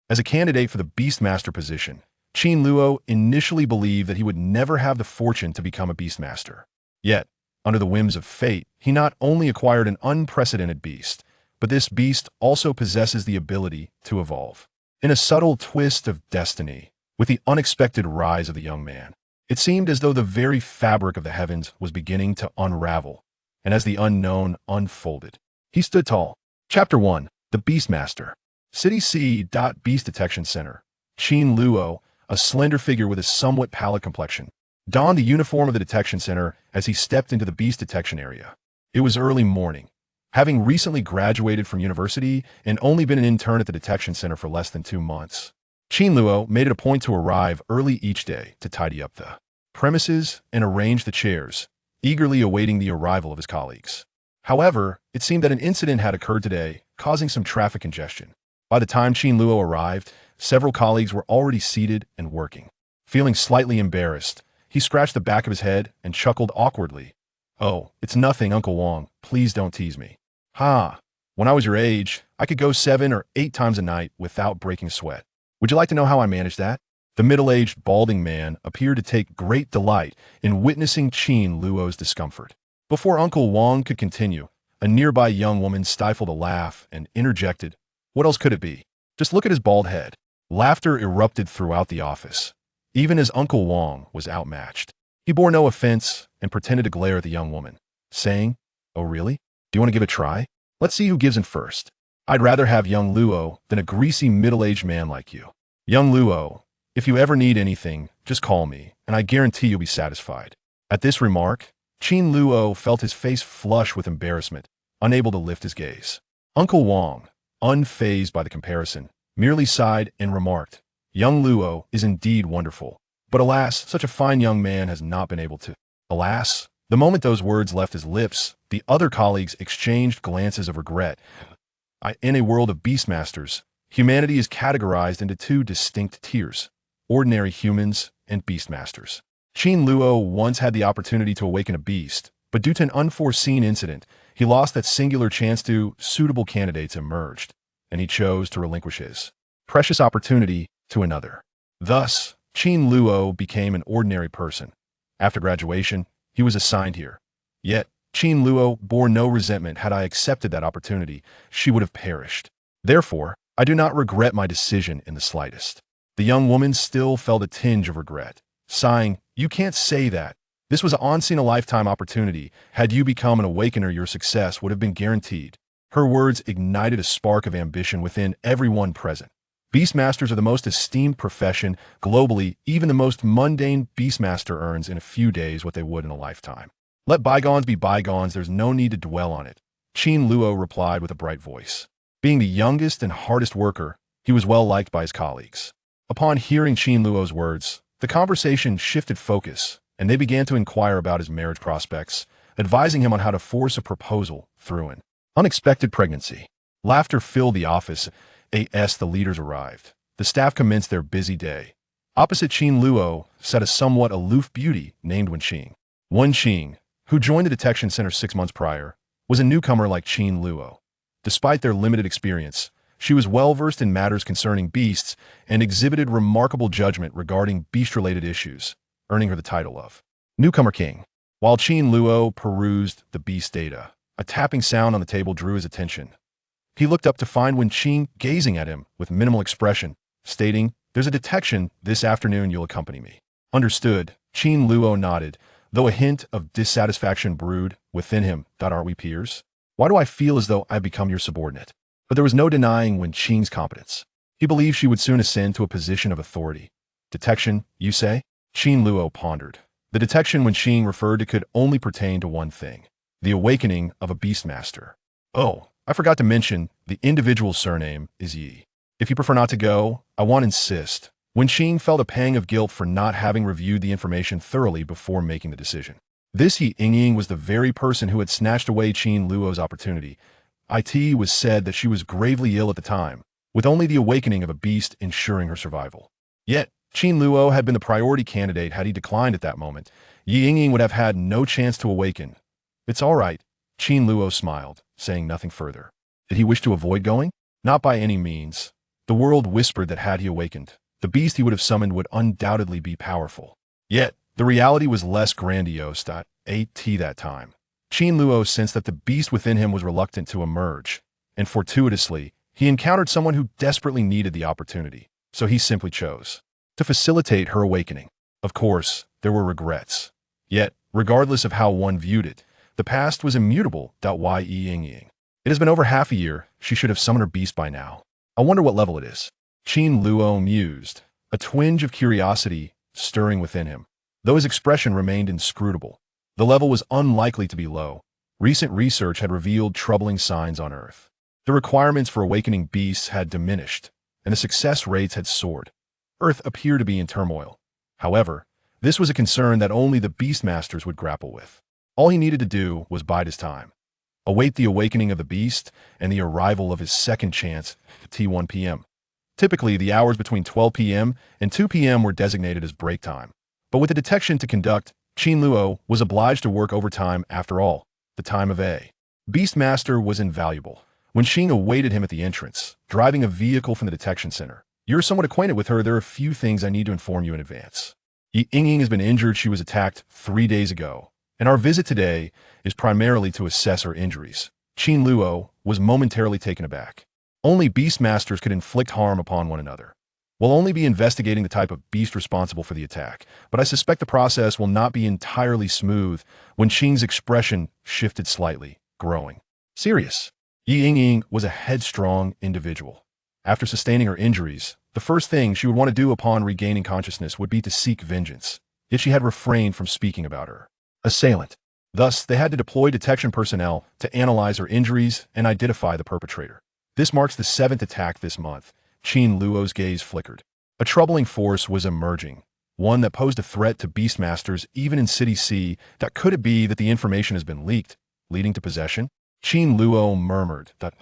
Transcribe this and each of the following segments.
As a candidate for the Beastmaster position, Qin Luo initially believed that he would never have the fortune to become a Beastmaster. Yet, under the whims of fate, he not only acquired an unprecedented beast, but this beast also possesses the ability to evolve. In a subtle twist of destiny, with the unexpected rise of the young man, it seemed as though the very fabric of the heavens was beginning to unravel, and as the unknown unfolded, he stood tall. Chapter 1. The Beastmaster. City C. Beast Detection Center. Qin Luo, a slender figure with a somewhat pallid complexion, donned the uniform of the detection center as he stepped into the beast detection area. It was early morning. Having recently graduated from university and only been an intern at the detection center for less than 2 months, Qin Luo made it a point to arrive early each day to tidy up the premises and arrange the chairs, eagerly awaiting the arrival of his colleagues. However, it seemed that an incident had occurred today, causing some traffic congestion. By the time Qin Luo arrived, several colleagues were already seated and working. Feeling slightly embarrassed, he scratched the back of his head and chuckled awkwardly. "Oh, it's nothing, Uncle Wong. Please don't tease me." "Ha! When I was your age, I could go 7 or 8 times a night without breaking a sweat. Would you like to know how I managed that?" The middle-aged, balding man appeared to take great delight in witnessing Qin Luo's discomfort. Before Uncle Wong could continue, a nearby young woman stifled a laugh and interjected, "What else could it be? Just look at his bald head." Laughter erupted throughout the office, even as Uncle Wong was outmatched. He bore no offense and pretended to glare at the young woman, saying, "Oh really? Do you want to give it a try? Let's see who gives in first. I'd rather have young Luo than a greasy middle-aged man like you. Young Luo, if you ever need anything, just call me, and I guarantee you'll be satisfied." At this remark, Qin Luo felt his face flush with embarrassment, unable to lift his gaze. Uncle Wong, unfazed by the comparison, merely sighed and remarked, "Young Luo is indeed wonderful, but alas, such a fine young man has not been able to." Alas, the moment those words left his lips, the other colleagues exchanged glances of regret. In a world of Beastmasters, humanity is categorized into 2 distinct tiers: ordinary humans and Beastmasters. Qin Luo once had the opportunity to awaken a beast, but due to an unforeseen incident, he lost that singular chance to suitable candidates emerged, and he chose to relinquish his precious opportunity to another. Thus, Qin Luo became an ordinary person. After graduation, he was assigned here. Yet, Qin Luo bore no resentment. Had I accepted that opportunity, she would have perished. Therefore, I do not regret my decision in the slightest. The young woman still felt a tinge of regret, sighing, "You can't say that. This was a once-in-a-lifetime opportunity. Had you become an awakener, your success would have been guaranteed." Her words ignited a spark of ambition within everyone present. Beastmasters are the most esteemed profession globally. Even the most mundane Beastmaster earns in a few days what they would in a lifetime. "Let bygones be bygones. There's no need to dwell on it," Qin Luo replied with a bright voice. Being the youngest and hardest worker, he was well liked by his colleagues. Upon hearing Qin Luo's words, the conversation shifted focus, and they began to inquire about his marriage prospects, advising him on how to force a proposal through an unexpected pregnancy. Laughter filled the office as the leaders arrived. The staff commenced their busy day. Opposite Qin Luo sat a somewhat aloof beauty named Wenqing. Wenqing, who joined the detection center 6 months prior, was a newcomer like Qin Luo. Despite their limited experience, she was well-versed in matters concerning beasts and exhibited remarkable judgment regarding beast-related issues, earning her the title of Newcomer King. While Qin Luo perused the beast data, a tapping sound on the table drew his attention. He looked up to find Wenqing gazing at him with minimal expression, stating, "There's a detection this afternoon. You'll accompany me." Understood, Qin Luo nodded, though a hint of dissatisfaction brewed within him. "Aren't we peers? Why do I feel as though I've become your subordinate?" But there was no denying Wenqing's competence. He believed she would soon ascend to a position of authority. "Detection, you say?" Qin Luo pondered. The detection Wenqing referred to could only pertain to one thing: the awakening of a Beastmaster. "Oh, I forgot to mention, the individual's surname is Yi. If you prefer not to go, I won't insist." Wenqing felt a pang of guilt for not having reviewed the information thoroughly before making the decision. This Yi Ying was the very person who had snatched away Qin Luo's opportunity. It was said that she was gravely ill at the time, with only the awakening of a beast ensuring her survival. Yet, Qin Luo had been the priority candidate. Had he declined at that moment, Yi Ying would have had no chance to awaken. "It's all right," Qin Luo smiled, saying nothing further. Did he wish to avoid going? Not by any means. The world whispered that had he awakened, the beast he would have summoned would undoubtedly be powerful. Yet, the reality was less grandiose. At that time, Qin Luo sensed that the beast within him was reluctant to emerge, and fortuitously, he encountered someone who desperately needed the opportunity, so he simply chose to facilitate her awakening. Of course, there were regrets. Yet, regardless of how one viewed it, the past was immutable. Ying. It has been over half a year. She should have summoned her beast by now. I wonder what level it is. Qin Luo mused, a twinge of curiosity stirring within him. Though his expression remained inscrutable, the level was unlikely to be low. Recent research had revealed troubling signs on Earth. The requirements for awakening beasts had diminished, and the success rates had soared. Earth appeared to be in turmoil. However, this was a concern that only the Beastmasters would grapple with. All he needed to do was bide his time. Await the awakening of the beast and the arrival of his second chance at 1 p.m. Typically, the hours between 12 p.m. and 2 p.m. were designated as break time. But with the detection to conduct, Qin Luo was obliged to work overtime after all. The time of a Beastmaster was invaluable. When Qin awaited him at the entrance, driving a vehicle from the detection center. You're somewhat acquainted with her. There are a few things I need to inform you in advance. Ying has been injured. She was attacked 3 days ago, and our visit today is primarily to assess her injuries. Qin Luo was momentarily taken aback. Only Beastmasters could inflict harm upon one another. We'll only be investigating the type of beast responsible for the attack, but I suspect the process will not be entirely smooth. When Qin's expression shifted slightly, growing serious. Ying was a headstrong individual. After sustaining her injuries, the first thing she would want to do upon regaining consciousness would be to seek vengeance, yet she had refrained from speaking about her assailant. Thus, they had to deploy detection personnel to analyze her injuries and identify the perpetrator. This marks the 7th attack this month. Qin Luo's gaze flickered. A troubling force was emerging, one that posed a threat to Beastmasters even in City C. That could it be that the information has been leaked, leading to possession? Qin Luo murmured that,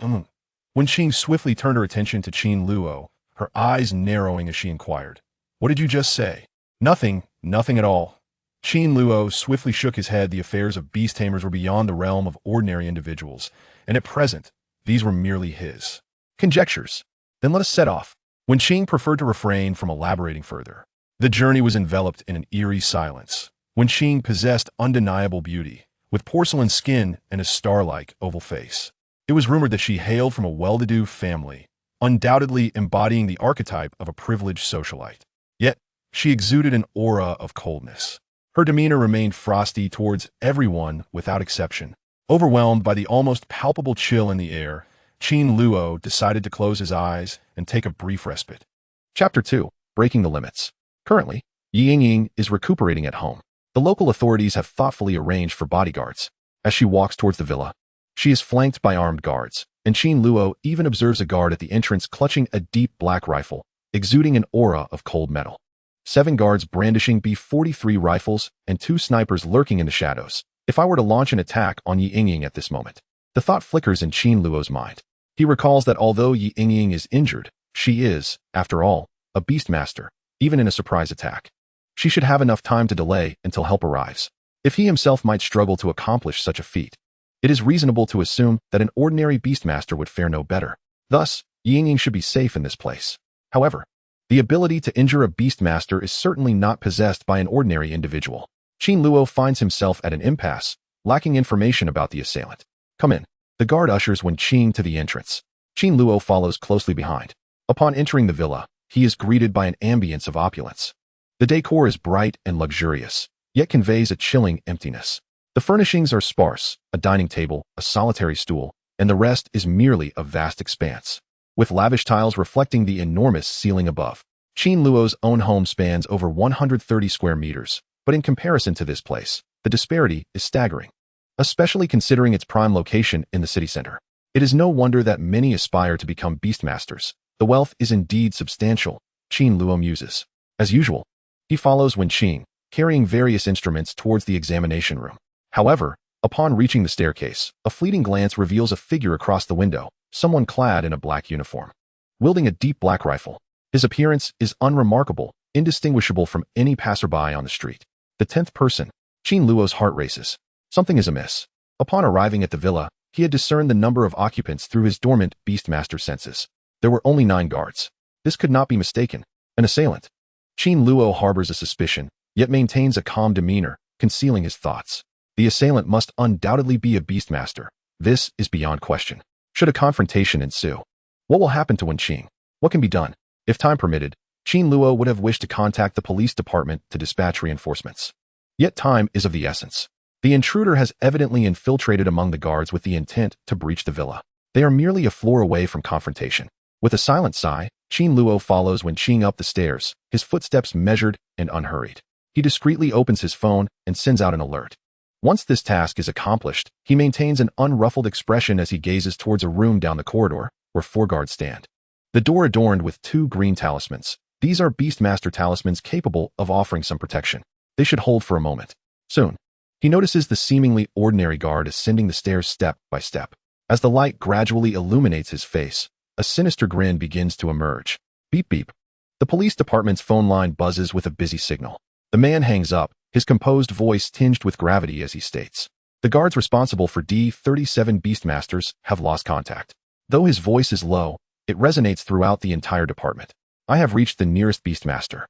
When Qin swiftly turned her attention to Qin Luo, her eyes narrowing as she inquired, "What did you just say?" "Nothing at all." Qin Luo swiftly shook his head. The affairs of Beast Tamers were beyond the realm of ordinary individuals, and at present, these were merely his conjectures. Then let us set off. When Qin preferred to refrain from elaborating further, the journey was enveloped in an eerie silence. When Qin possessed undeniable beauty, with porcelain skin and a star-like oval face. It was rumored that she hailed from a well-to-do family, undoubtedly embodying the archetype of a privileged socialite. Yet, she exuded an aura of coldness. Her demeanor remained frosty towards everyone without exception. Overwhelmed by the almost palpable chill in the air, Qin Luo decided to close his eyes and take a brief respite. Chapter 2. Breaking the Limits. Currently, Ying is recuperating at home. The local authorities have thoughtfully arranged for bodyguards. As she walks towards the villa, she is flanked by armed guards, and Qin Luo even observes a guard at the entrance clutching a deep black rifle, exuding an aura of cold metal. 7 guards brandishing B-43 rifles and 2 snipers lurking in the shadows. If I were to launch an attack on Ying at this moment, the thought flickers in Qin Luo's mind. He recalls that although Ying is injured, she is, after all, a Beastmaster, even in a surprise attack. She should have enough time to delay until help arrives. If he himself might struggle to accomplish such a feat, it is reasonable to assume that an ordinary Beastmaster would fare no better. Thus, Ying should be safe in this place. However, the ability to injure a Beastmaster is certainly not possessed by an ordinary individual. Qin Luo finds himself at an impasse, lacking information about the assailant. "Come in." The guard ushers Qin to the entrance. Qin Luo follows closely behind. Upon entering the villa, he is greeted by an ambience of opulence. The decor is bright and luxurious, yet conveys a chilling emptiness. The furnishings are sparse, a dining table, a solitary stool, and the rest is merely a vast expanse, with lavish tiles reflecting the enormous ceiling above. Qin Luo's own home spans over 130 square meters, but in comparison to this place, the disparity is staggering, especially considering its prime location in the city center. It is no wonder that many aspire to become Beastmasters. The wealth is indeed substantial, Qin Luo muses. As usual, he follows Qin, carrying various instruments towards the examination room. However, upon reaching the staircase, a fleeting glance reveals a figure across the window, someone clad in a black uniform, wielding a deep black rifle. His appearance is unremarkable, indistinguishable from any passerby on the street. The 10th person. Qin Luo's heart races. Something is amiss. Upon arriving at the villa, he had discerned the number of occupants through his dormant Beastmaster senses. There were only 9 guards. This could not be mistaken. An assailant. Qin Luo harbors a suspicion, yet maintains a calm demeanor, concealing his thoughts. The assailant must undoubtedly be a Beastmaster. This is beyond question. Should a confrontation ensue, what will happen to Wen Qing? What can be done? If time permitted, Qin Luo would have wished to contact the police department to dispatch reinforcements. Yet time is of the essence. The intruder has evidently infiltrated among the guards with the intent to breach the villa. They are merely a floor away from confrontation. With a silent sigh, Qin Luo follows Wen Qing up the stairs, his footsteps measured and unhurried. He discreetly opens his phone and sends out an alert. Once this task is accomplished, he maintains an unruffled expression as he gazes towards a room down the corridor, where 4 guards stand. The door adorned with 2 green talismans. These are Beastmaster talismans capable of offering some protection. They should hold for a moment. Soon, he notices the seemingly ordinary guard ascending the stairs step by step. As the light gradually illuminates his face, a sinister grin begins to emerge. Beep beep. The police department's phone line buzzes with a busy signal. The man hangs up, his composed voice tinged with gravity as he states, "The guards responsible for D-37 Beastmasters have lost contact." Though his voice is low, it resonates throughout the entire department. "I have reached the nearest Beastmaster.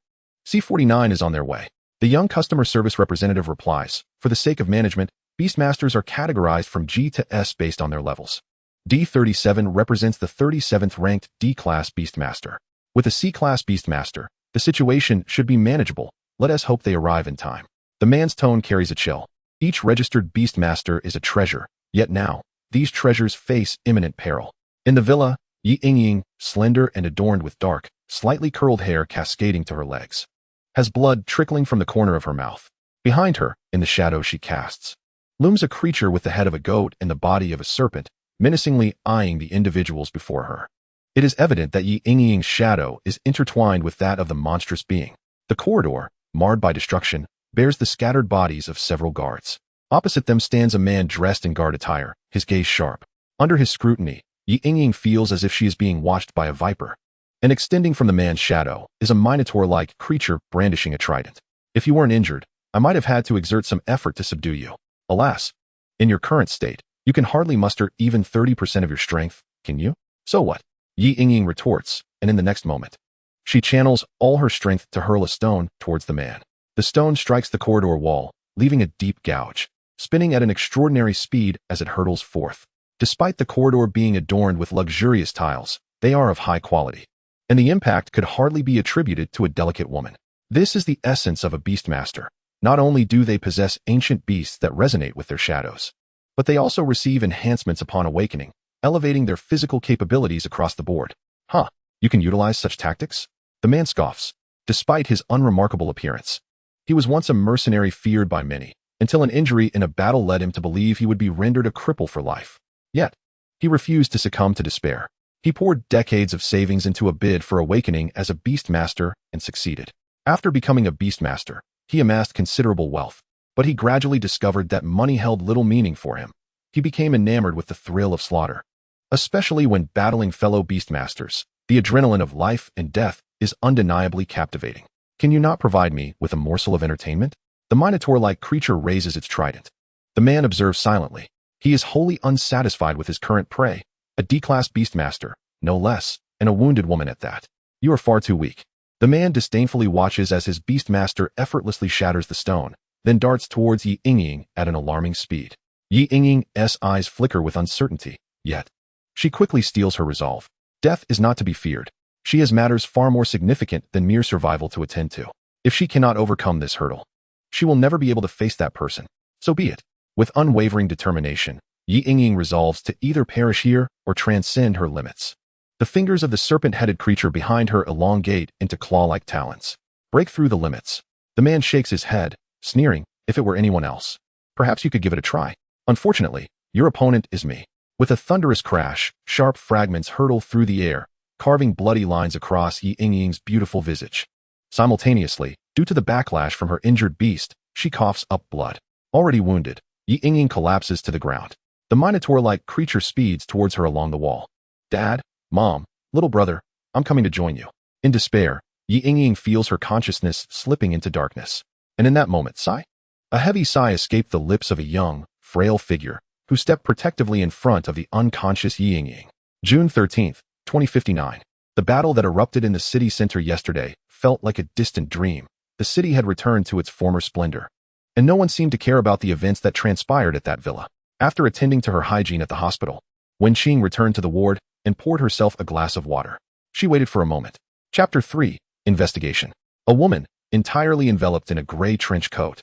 C-49 is on their way." The young customer service representative replies, "For the sake of management, Beastmasters are categorized from G to S based on their levels. D-37 represents the 37th ranked D-Class Beastmaster. With a C-Class Beastmaster, the situation should be manageable. Let us hope they arrive in time." The man's tone carries a chill. Each registered Beastmaster is a treasure, yet now, these treasures face imminent peril. In the villa, Yi Yingying, slender and adorned with dark, slightly curled hair cascading to her legs, has blood trickling from the corner of her mouth. Behind her, in the shadow she casts, looms a creature with the head of a goat and the body of a serpent, menacingly eyeing the individuals before her. It is evident that Yi Yingying's shadow is intertwined with that of the monstrous being. The corridor, marred by destruction, bears the scattered bodies of several guards. Opposite them stands a man dressed in guard attire, his gaze sharp. Under his scrutiny, Yi Yingying feels as if she is being watched by a viper. And extending from the man's shadow is a minotaur-like creature brandishing a trident. "If you weren't injured, I might have had to exert some effort to subdue you. Alas, in your current state, you can hardly muster even 30% of your strength, can you? So what?" Yi Yingying retorts, and in the next moment, she channels all her strength to hurl a stone towards the man. The stone strikes the corridor wall, leaving a deep gouge, spinning at an extraordinary speed as it hurtles forth. Despite the corridor being adorned with luxurious tiles, they are of high quality, and the impact could hardly be attributed to a delicate woman. This is the essence of a Beastmaster. Not only do they possess ancient beasts that resonate with their shadows, but they also receive enhancements upon awakening, elevating their physical capabilities across the board. "Huh, you can utilize such tactics?" The man scoffs. Despite his unremarkable appearance, he was once a mercenary feared by many, until an injury in a battle led him to believe he would be rendered a cripple for life. Yet, he refused to succumb to despair. He poured decades of savings into a bid for awakening as a Beastmaster and succeeded. After becoming a Beastmaster, he amassed considerable wealth, but he gradually discovered that money held little meaning for him. He became enamored with the thrill of slaughter, especially when battling fellow Beastmasters. The adrenaline of life and death is undeniably captivating. "Can you not provide me with a morsel of entertainment?" The minotaur-like creature raises its trident. The man observes silently. He is wholly unsatisfied with his current prey, a D-Class Beastmaster, no less, and a wounded woman at that. "You are far too weak." The man disdainfully watches as his Beastmaster effortlessly shatters the stone, then darts towards Yi Yingying at an alarming speed. Yi Yingying's eyes flicker with uncertainty, yet she quickly steels her resolve. Death is not to be feared. She has matters far more significant than mere survival to attend to. If she cannot overcome this hurdle, she will never be able to face that person. So be it. With unwavering determination, Yi Yingying resolves to either perish here or transcend her limits. The fingers of the serpent-headed creature behind her elongate into claw-like talons. "Break through the limits." The man shakes his head, sneering, "If it were anyone else, perhaps you could give it a try. Unfortunately, your opponent is me." With a thunderous crash, sharp fragments hurtle through the air, carving bloody lines across Yi Yingying's beautiful visage. Simultaneously, due to the backlash from her injured beast, she coughs up blood. Already wounded, Yi Yingying collapses to the ground. The minotaur-like creature speeds towards her along the wall. "Dad, Mom, little brother, I'm coming to join you." In despair, Yi Yingying feels her consciousness slipping into darkness. And in that moment, sigh. A heavy sigh escaped the lips of a young, frail figure, who stepped protectively in front of the unconscious Yi Yingying. June 13th, 2059. The battle that erupted in the city center yesterday felt like a distant dream. The city had returned to its former splendor, and no one seemed to care about the events that transpired at that villa. After attending to her hygiene at the hospital, Wen Qing returned to the ward and poured herself a glass of water. She waited for a moment. Chapter 3. Investigation. A woman, entirely enveloped in a gray trench coat,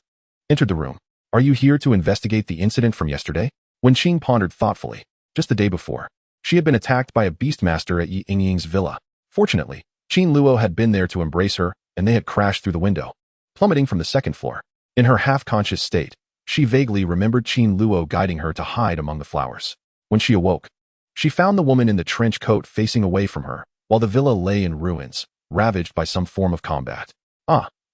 entered the room. Are you here to investigate the incident from yesterday? Wen Qing pondered thoughtfully. Just the day before, she had been attacked by a beastmaster at Yi Yingying's villa. Fortunately, Qin Luo had been there to embrace her, and they had crashed through the window, plummeting from the second floor. In her half-conscious state, she vaguely remembered Qin Luo guiding her to hide among the flowers. When she awoke, she found the woman in the trench coat facing away from her, while the villa lay in ruins, ravaged by some form of combat.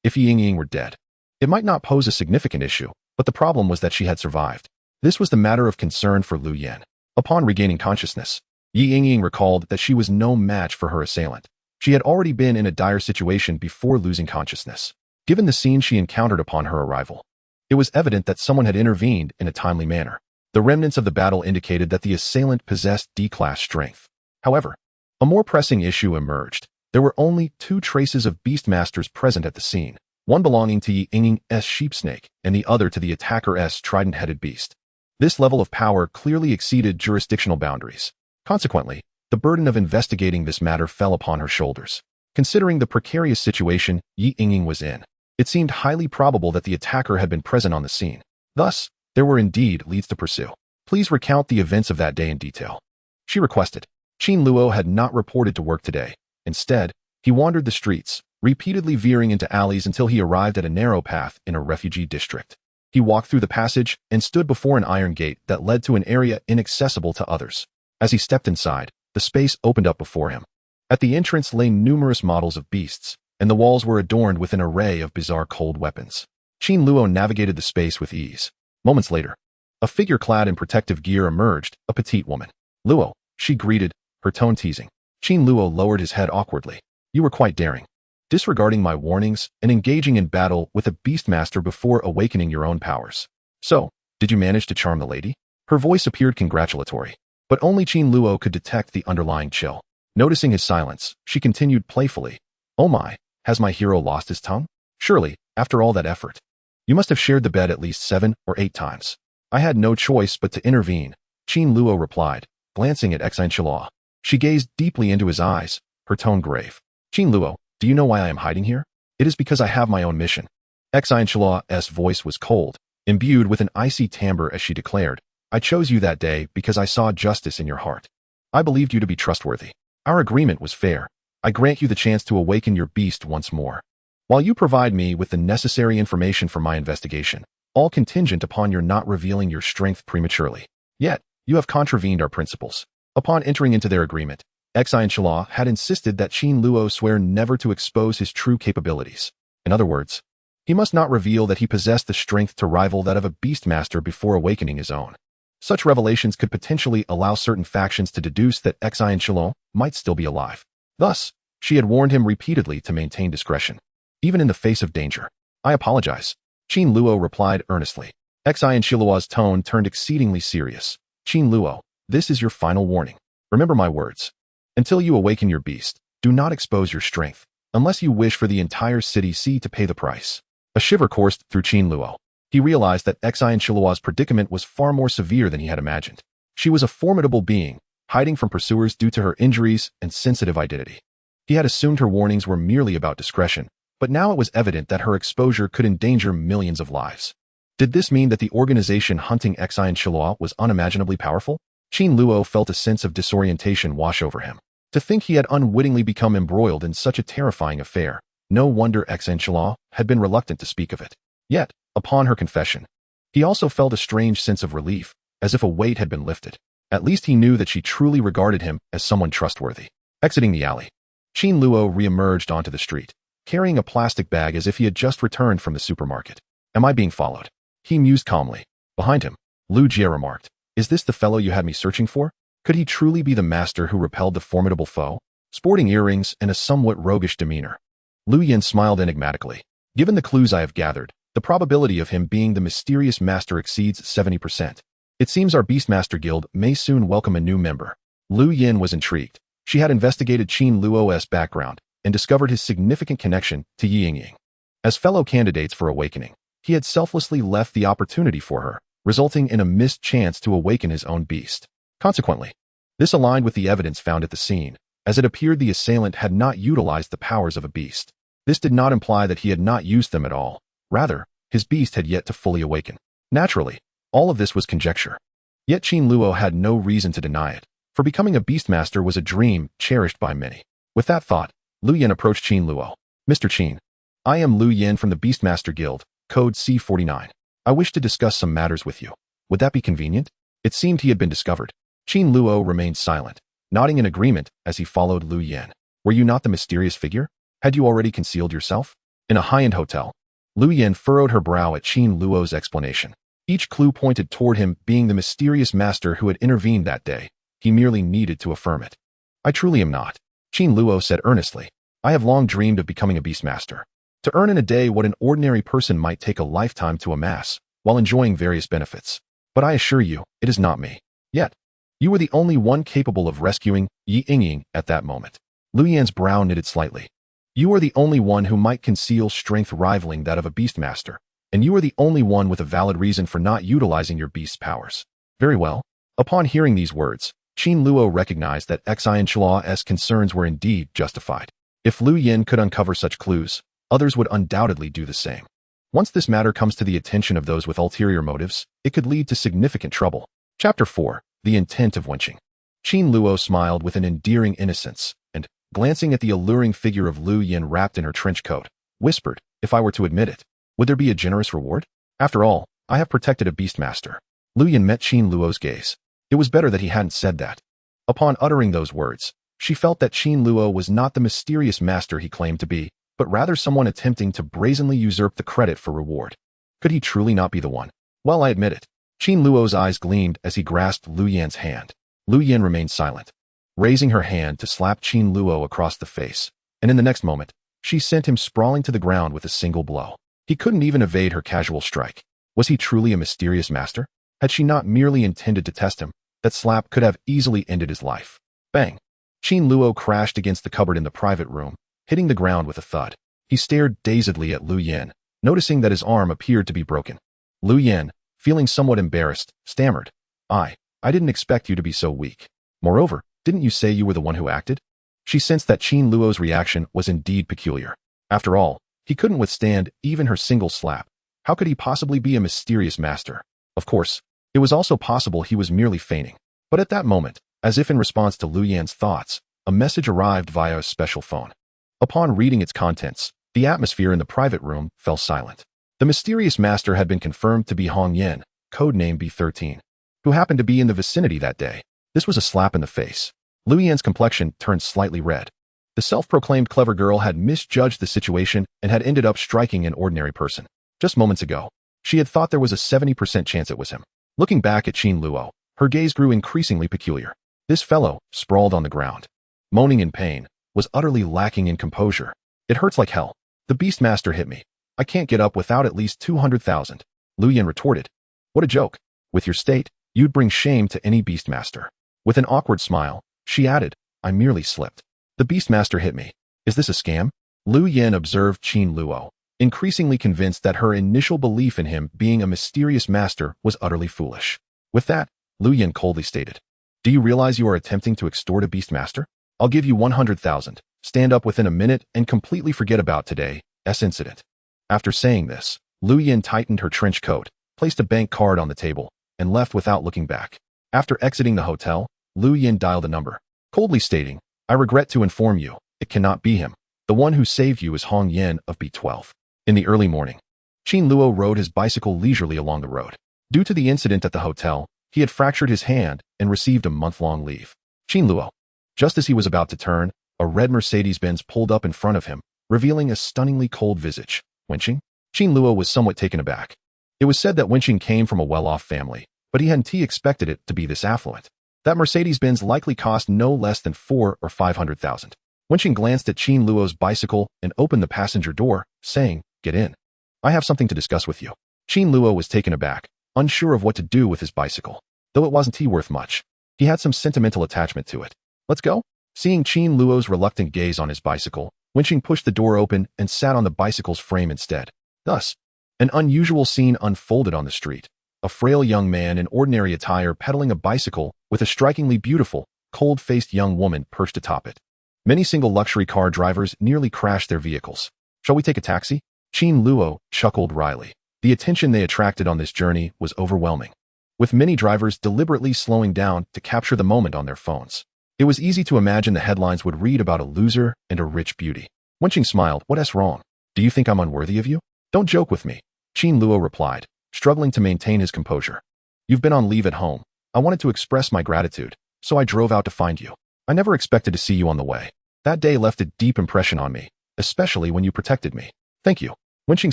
If Yi Yingying were dead, it might not pose a significant issue, but the problem was that she had survived. This was the matter of concern for Lu Yan. Upon regaining consciousness, Yi Yingying recalled that she was no match for her assailant. She had already been in a dire situation before losing consciousness. Given the scene she encountered upon her arrival, it was evident that someone had intervened in a timely manner. The remnants of the battle indicated that the assailant possessed D-class strength. However, a more pressing issue emerged. There were only 2 traces of beastmasters present at the scene, one belonging to Yi Yingying's sheepsnake and the other to the attacker's trident-headed beast. This level of power clearly exceeded jurisdictional boundaries. Consequently, the burden of investigating this matter fell upon her shoulders. Considering the precarious situation Yi Yingying was in, it seemed highly probable that the attacker had been present on the scene. Thus, there were indeed leads to pursue. Please recount the events of that day in detail, she requested. Qin Luo had not reported to work today. Instead, he wandered the streets, repeatedly veering into alleys until he arrived at a narrow path in a refugee district. He walked through the passage and stood before an iron gate that led to an area inaccessible to others. As he stepped inside, the space opened up before him. At the entrance lay numerous models of beasts, and the walls were adorned with an array of bizarre cold weapons. Qin Luo navigated the space with ease. Moments later, a figure clad in protective gear emerged, a petite woman. Luo, she greeted, her tone teasing. Qin Luo lowered his head awkwardly. You were quite daring, disregarding my warnings and engaging in battle with a beastmaster before awakening your own powers. So, did you manage to charm the lady? Her voice appeared congratulatory, but only Qin Luo could detect the underlying chill. Noticing his silence, she continued playfully. Oh my, has my hero lost his tongue? Surely, after all that effort, you must have shared the bed at least 7 or 8 times. I had no choice but to intervene, Qin Luo replied, glancing at Qin Luo. She gazed deeply into his eyes, her tone grave. Qin Luo, do you know why I am hiding here? It is because I have my own mission. Qin Luo's voice was cold, imbued with an icy timbre as she declared, I chose you that day because I saw justice in your heart. I believed you to be trustworthy. Our agreement was fair. I grant you the chance to awaken your beast once more, while you provide me with the necessary information for my investigation, all contingent upon your not revealing your strength prematurely. Yet, you have contravened our principles. Upon entering into their agreement, Qin Luo had insisted that Qin Luo swear never to expose his true capabilities. In other words, he must not reveal that he possessed the strength to rival that of a beastmaster before awakening his own. Such revelations could potentially allow certain factions to deduce that Qin Luo might still be alive. Thus, she had warned him repeatedly to maintain discretion, even in the face of danger. I apologize, Qin Luo replied earnestly. Qin Luo's tone turned exceedingly serious. Qin Luo, this is your final warning. Remember my words. Until you awaken your beast, do not expose your strength, unless you wish for the entire city to pay the price. A shiver coursed through Qin Luo. He realized that Qin Luo's predicament was far more severe than he had imagined. She was a formidable being, hiding from pursuers due to her injuries and sensitive identity. He had assumed her warnings were merely about discretion, but now it was evident that her exposure could endanger millions of lives. Did this mean that the organization hunting Qin Luo was unimaginably powerful? Qin Luo felt a sense of disorientation wash over him. To think he had unwittingly become embroiled in such a terrifying affair, no wonder Qin Luo had been reluctant to speak of it. Yet, upon her confession, he also felt a strange sense of relief, as if a weight had been lifted. At least he knew that she truly regarded him as someone trustworthy. Exiting the alley, Qin Luo re-emerged onto the street, carrying a plastic bag as if he had just returned from the supermarket. Am I being followed? He mused calmly. Behind him, Lu Jie remarked, is this the fellow you had me searching for? Could he truly be the master who repelled the formidable foe? Sporting earrings and a somewhat roguish demeanor, Lu Yin smiled enigmatically. Given the clues I have gathered, the probability of him being the mysterious master exceeds 70%. It seems our Beastmaster Guild may soon welcome a new member. Lu Yin was intrigued. She had investigated Qin Luo's background and discovered his significant connection to Ying. As fellow candidates for awakening, he had selflessly left the opportunity for her, resulting in a missed chance to awaken his own beast. Consequently, this aligned with the evidence found at the scene, as it appeared the assailant had not utilized the powers of a beast. This did not imply that he had not used them at all. Rather, his beast had yet to fully awaken. Naturally, all of this was conjecture. Yet Qin Luo had no reason to deny it, for becoming a beastmaster was a dream cherished by many. With that thought, Lu Yin approached Qin Luo. Mr. Qin, I am Lu Yin from the Beastmaster Guild, code C49. I wish to discuss some matters with you. Would that be convenient? It seemed he had been discovered. Qin Luo remained silent, nodding in agreement as he followed Lu Yin. Were you not the mysterious figure? Had you already concealed yourself? In a high-end hotel, Lu Yin furrowed her brow at Qin Luo's explanation. Each clue pointed toward him being the mysterious master who had intervened that day. He merely needed to affirm it. I truly am not, Qin Luo said earnestly. I have long dreamed of becoming a beastmaster. To earn in a day what an ordinary person might take a lifetime to amass, while enjoying various benefits. But I assure you, it is not me. Yet, you were the only one capable of rescuing Ying at that moment. Lu Yin's brow knitted slightly. You are the only one who might conceal strength rivaling that of a beastmaster, and you are the only one with a valid reason for not utilizing your beast's powers. Very well. Upon hearing these words, Qin Luo recognized that Xin Chula's concerns were indeed justified. If Lu Yin could uncover such clues, others would undoubtedly do the same. Once this matter comes to the attention of those with ulterior motives, it could lead to significant trouble. Chapter 4. The Intent of Wenching. Qin Luo smiled with an endearing innocence, and, glancing at the alluring figure of Lu Yin wrapped in her trench coat, whispered, if I were to admit it, would there be a generous reward? After all, I have protected a beastmaster. Lu Yin met Qin Luo's gaze. It was better that he hadn't said that. Upon uttering those words, she felt that Qin Luo was not the mysterious master he claimed to be, but rather someone attempting to brazenly usurp the credit for reward. Could he truly not be the one? Well, I admit it. Qin Luo's eyes gleamed as he grasped Lu Yin's hand. Lu Yin remained silent, raising her hand to slap Qin Luo across the face, and in the next moment, she sent him sprawling to the ground with a single blow. He couldn't even evade her casual strike. Was he truly a mysterious master? Had she not merely intended to test him, that slap could have easily ended his life. Bang! Qin Luo crashed against the cupboard in the private room, hitting the ground with a thud. He stared dazedly at Lu Yin, noticing that his arm appeared to be broken. Lu Yin, feeling somewhat embarrassed, stammered, I didn't expect you to be so weak. Moreover, didn't you say you were the one who acted? She sensed that Qin Luo's reaction was indeed peculiar. After all, he couldn't withstand even her single slap. How could he possibly be a mysterious master? Of course, it was also possible he was merely feigning. But at that moment, as if in response to Lu Yin's thoughts, a message arrived via a special phone. Upon reading its contents, the atmosphere in the private room fell silent. The mysterious master had been confirmed to be Hong Yin, codename B13, who happened to be in the vicinity that day. This was a slap in the face. Lu Yin's complexion turned slightly red. The self-proclaimed clever girl had misjudged the situation and had ended up striking an ordinary person. Just moments ago, she had thought there was a 70% chance it was him. Looking back at Qin Luo, her gaze grew increasingly peculiar. This fellow, sprawled on the ground, moaning in pain, was utterly lacking in composure. It hurts like hell. The Beastmaster hit me. I can't get up without at least 200,000. Lu Yin retorted. What a joke. With your state, you'd bring shame to any Beastmaster. With an awkward smile, she added, I merely slipped. The Beastmaster hit me. Is this a scam? Lu Yin observed Qin Luo, increasingly convinced that her initial belief in him being a mysterious master was utterly foolish. With that, Lu Yin coldly stated, do you realize you are attempting to extort a Beastmaster? I'll give you 100,000. Stand up within a minute and completely forget about today's incident. After saying this, Lu Yin tightened her trench coat, placed a bank card on the table, and left without looking back. After exiting the hotel, Lu Yin dialed a number, coldly stating, I regret to inform you, it cannot be him. The one who saved you is Hong Yin of B12. In the early morning, Qin Luo rode his bicycle leisurely along the road. Due to the incident at the hotel, he had fractured his hand and received a month-long leave. Qin Luo. Just as he was about to turn, a red Mercedes-Benz pulled up in front of him, revealing a stunningly cold visage. Wenching? Qin Luo was somewhat taken aback. It was said that Wenching came from a well-off family, but he hadn't expected it to be this affluent. That Mercedes-Benz likely cost no less than 400,000 or 500,000. Wenching glanced at Qin Luo's bicycle and opened the passenger door, saying, Get in. I have something to discuss with you. Qin Luo was taken aback, unsure of what to do with his bicycle. Though it wasn't worth much, he had some sentimental attachment to it. Let's go? Seeing Qin Luo's reluctant gaze on his bicycle, Wenqing pushed the door open and sat on the bicycle's frame instead. Thus, an unusual scene unfolded on the street. A frail young man in ordinary attire pedaling a bicycle with a strikingly beautiful, cold-faced young woman perched atop it. Many single luxury car drivers nearly crashed their vehicles. "Shall we take a taxi?" Qin Luo chuckled wryly. The attention they attracted on this journey was overwhelming, with many drivers deliberately slowing down to capture the moment on their phones. It was easy to imagine the headlines would read about a loser and a rich beauty. Wenqing smiled. "What's wrong? Do you think I'm unworthy of you?" "Don't joke with me," Qin Luo replied, struggling to maintain his composure. "You've been on leave at home. I wanted to express my gratitude, so I drove out to find you. I never expected to see you on the way. That day left a deep impression on me, especially when you protected me." "Thank you." Wenqing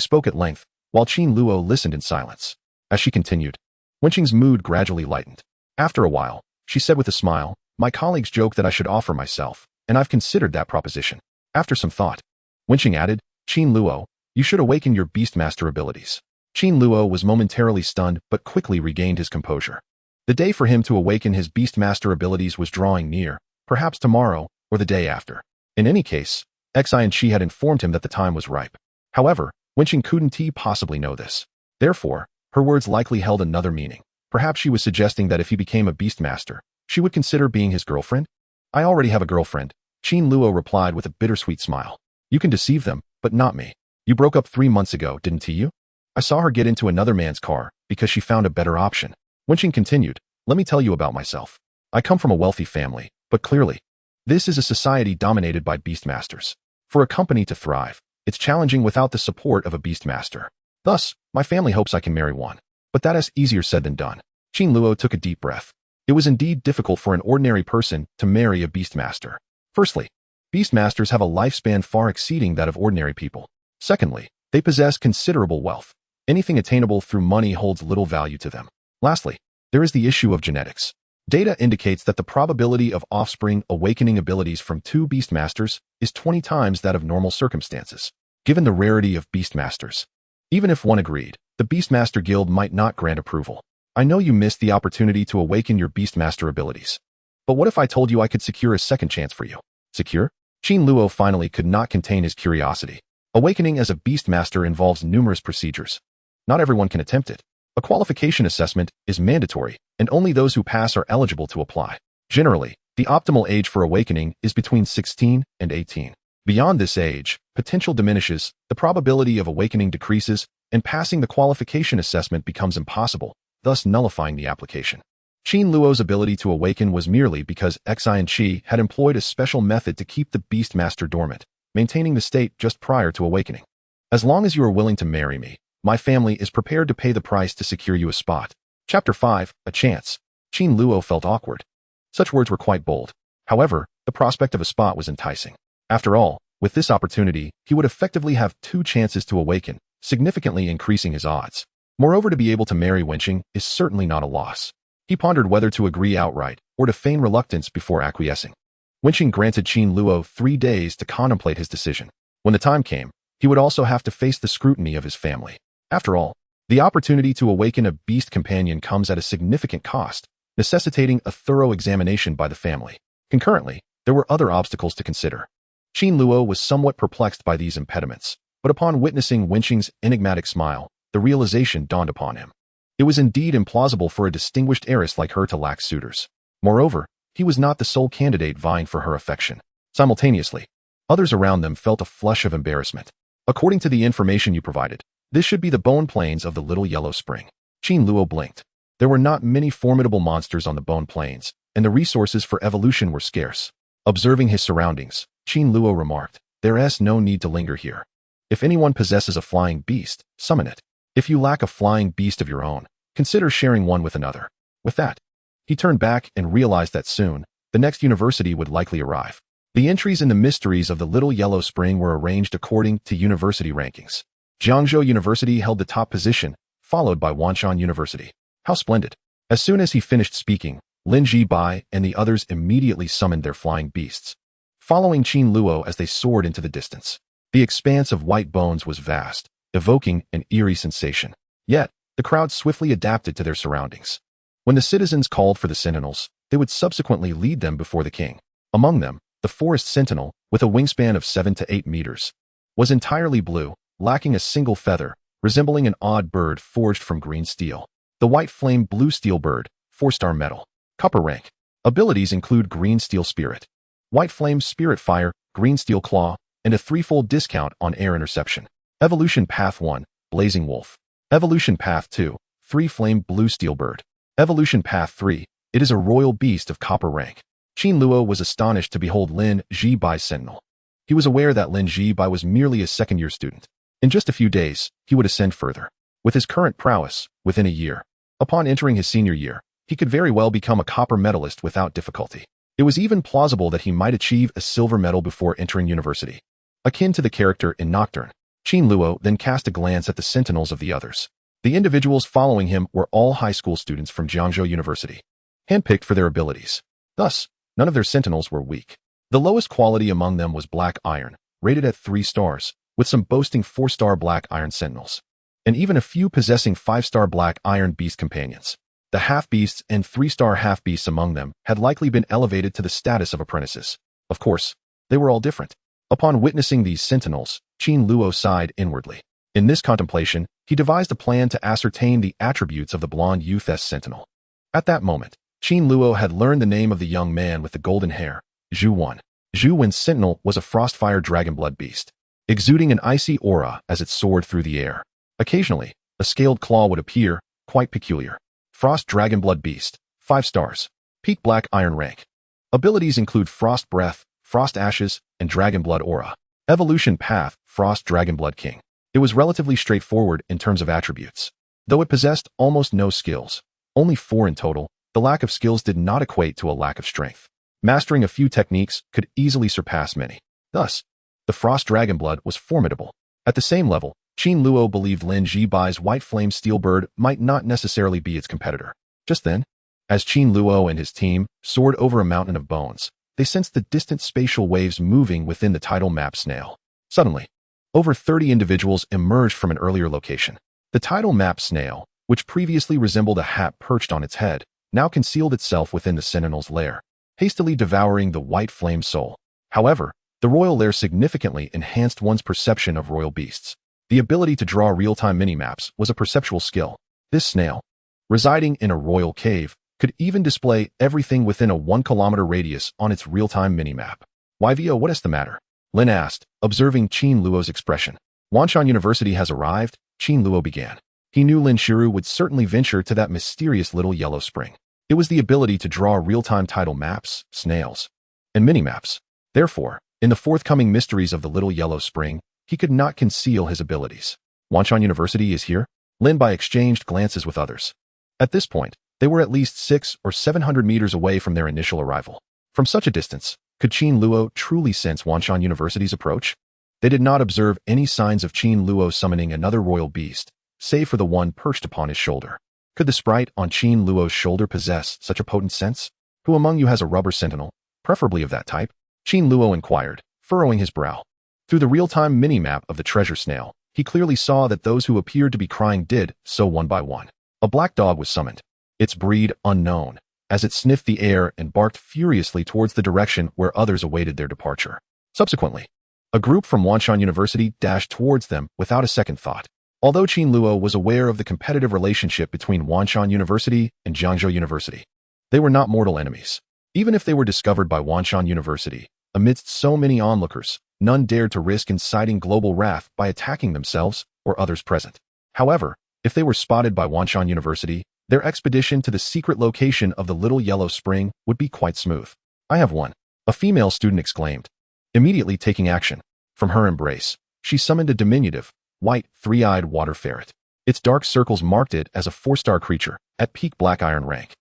spoke at length, while Qin Luo listened in silence. As she continued, Wenqing's mood gradually lightened. After a while, she said with a smile, "My colleagues joke that I should offer myself, and I've considered that proposition." After some thought, Wenqing added, "Qin Luo, you should awaken your Beastmaster abilities." Qin Luo was momentarily stunned but quickly regained his composure. The day for him to awaken his Beastmaster abilities was drawing near, perhaps tomorrow or the day after. In any case, Xi and Qi had informed him that the time was ripe. However, Wenqing couldn't possibly know this. Therefore, her words likely held another meaning. Perhaps she was suggesting that if he became a Beastmaster, she would consider being his girlfriend? "I already have a girlfriend," Qin Luo replied with a bittersweet smile. "You can deceive them, but not me. You broke up 3 months ago, didn't you? I saw her get into another man's car because she found a better option." Wenqing continued, "Let me tell you about myself. I come from a wealthy family, but clearly, this is a society dominated by Beastmasters. For a company to thrive, it's challenging without the support of a Beastmaster. Thus, my family hopes I can marry one. But that is easier said than done." Qin Luo took a deep breath. It was indeed difficult for an ordinary person to marry a Beastmaster. Firstly, Beastmasters have a lifespan far exceeding that of ordinary people. Secondly, they possess considerable wealth. Anything attainable through money holds little value to them. Lastly, there is the issue of genetics. Data indicates that the probability of offspring awakening abilities from 2 Beastmasters is 20 times that of normal circumstances. Given the rarity of Beastmasters, even if one agreed, the Beastmaster Guild might not grant approval. "I know you missed the opportunity to awaken your Beastmaster abilities. But what if I told you I could secure a second chance for you?" "Secure?" Qin Luo finally could not contain his curiosity. Awakening as a Beastmaster involves numerous procedures. Not everyone can attempt it. A qualification assessment is mandatory, and only those who pass are eligible to apply. Generally, the optimal age for awakening is between 16 and 18. Beyond this age, potential diminishes, the probability of awakening decreases, and passing the qualification assessment becomes impossible, thus nullifying the application. Qin Luo's ability to awaken was merely because Xi and Qi had employed a special method to keep the Beastmaster dormant, maintaining the state just prior to awakening. "As long as you are willing to marry me, my family is prepared to pay the price to secure you a spot." Chapter 5, A Chance. Qin Luo felt awkward. Such words were quite bold. However, the prospect of a spot was enticing. After all, with this opportunity, he would effectively have 2 chances to awaken, significantly increasing his odds. Moreover, to be able to marry Wenqing is certainly not a loss. He pondered whether to agree outright or to feign reluctance before acquiescing. Wenqing granted Qin Luo 3 days to contemplate his decision. When the time came, he would also have to face the scrutiny of his family. After all, the opportunity to awaken a beast companion comes at a significant cost, necessitating a thorough examination by the family. Concurrently, there were other obstacles to consider. Qin Luo was somewhat perplexed by these impediments, but upon witnessing Wenqing's enigmatic smile, the realization dawned upon him. It was indeed implausible for a distinguished heiress like her to lack suitors. Moreover, he was not the sole candidate vying for her affection. Simultaneously, others around them felt a flush of embarrassment. "According to the information you provided, this should be the bone plains of the Little Yellow Spring." Qin Luo blinked. There were not many formidable monsters on the bone plains, and the resources for evolution were scarce. Observing his surroundings, Qin Luo remarked, "There's no need to linger here. If anyone possesses a flying beast, summon it. If you lack a flying beast of your own, consider sharing one with another." With that, he turned back and realized that soon, the next university would likely arrive. The entries in the mysteries of the Little Yellow Spring were arranged according to university rankings. Jiangzhou University held the top position, followed by Wanshan University. How splendid! As soon as he finished speaking, Lin Ji-bai and the others immediately summoned their flying beasts, following Qin Luo as they soared into the distance. The expanse of white bones was vast, evoking an eerie sensation. Yet, the crowd swiftly adapted to their surroundings. When the citizens called for the sentinels, they would subsequently lead them before the king. Among them, The forest sentinel, with a wingspan of 7 to 8 meters, was entirely blue, lacking a single feather, resembling an odd bird forged from green steel. The white flame blue steel bird, 4-star metal. Copper rank. Abilities include green steel spirit, white flame spirit fire, green steel claw, and a 3-fold discount on air interception. Evolution Path 1, Blazing Wolf. Evolution Path 2, 3 flame blue steel bird. Evolution Path 3, it is a royal beast of copper rank. Qin Luo was astonished to behold Lin Zhibai's sentinel. He was aware that Lin Zhibai was merely a second-year student. In just a few days, he would ascend further. With his current prowess, within a year, upon entering his senior year, he could very well become a copper medalist without difficulty. It was even plausible that he might achieve a silver medal before entering university. Akin to the character in Nocturne, Qin Luo then cast a glance at the sentinels of the others. The individuals following him were all high school students from Jiangzhou University, handpicked for their abilities. Thus, none of their sentinels were weak. The lowest quality among them was black iron, rated at 3 stars, with some boasting 4-star black iron sentinels, and even a few possessing 5-star black iron beast companions. The half-beasts and 3-star half-beasts among them had likely been elevated to the status of apprentices. Of course, they were all different. Upon witnessing these sentinels, Qin Luo sighed inwardly. In this contemplation, he devised a plan to ascertain the attributes of the blonde youth's sentinel. At that moment, Qin Luo had learned the name of the young man with the golden hair, Zhu Wen. Zhu Wen's sentinel was a frostfire dragonblood beast, exuding an icy aura as it soared through the air. Occasionally, a scaled claw would appear, quite peculiar. Frost dragonblood beast, 5 stars. Peak black iron rank. Abilities include Frost Breath, Frost Ashes, and Dragonblood Aura. Evolution Path, Frost Dragonblood King. It was relatively straightforward in terms of attributes. Though it possessed almost no skills, only 4 in total, the lack of skills did not equate to a lack of strength. Mastering a few techniques could easily surpass many. Thus, the Frost Dragonblood was formidable. At the same level, Qin Luo believed Lin Zhibai's White Flame Steel Bird might not necessarily be its competitor. Just then, as Qin Luo and his team soared over a mountain of bones, they sensed the distant spatial waves moving within the tidal map snail. Suddenly, over 30 individuals emerged from an earlier location. The tidal map snail, which previously resembled a hat perched on its head, now concealed itself within the sentinel's lair, hastily devouring the white flame soul. However, the royal lair significantly enhanced one's perception of royal beasts. The ability to draw real-time minimaps was a perceptual skill. This snail, residing in a royal cave, could even display everything within a 1-kilometer radius on its real-time minimap. YVO, what is the matter? Lin asked, observing Qin Luo's expression. Wanshan University has arrived, Qin Luo began. He knew Lin Shiru would certainly venture to that mysterious little yellow spring. It was the ability to draw real-time tidal maps, snails, and minimaps. Therefore, in the forthcoming mysteries of the little yellow spring, he could not conceal his abilities. Wanshan University is here? Lin Bai exchanged glances with others. At this point, they were at least 600 or 700 meters away from their initial arrival. From such a distance, could Qin Luo truly sense Wanshan University's approach? They did not observe any signs of Qin Luo summoning another royal beast, save for the one perched upon his shoulder. Could the sprite on Qin Luo's shoulder possess such a potent sense? Who among you has a rubber sentinel, preferably of that type? Qin Luo inquired, furrowing his brow. Through the real-time mini-map of the treasure snail, he clearly saw that those who appeared to be crying did so one by one. A black dog was summoned, its breed unknown, as it sniffed the air and barked furiously towards the direction where others awaited their departure. Subsequently, a group from Wanshan University dashed towards them without a second thought. Although Qin Luo was aware of the competitive relationship between Wanshan University and Jiangzhou University, they were not mortal enemies. Even if they were discovered by Wanshan University, amidst so many onlookers, none dared to risk inciting global wrath by attacking themselves or others present. However, if they were spotted by Wanshan University, their expedition to the secret location of the little yellow spring would be quite smooth. I have one, a female student exclaimed. Immediately taking action, from her embrace, she summoned a diminutive, white, 3-eyed water ferret. Its dark circles marked it as a 4-star creature, at peak black iron rank.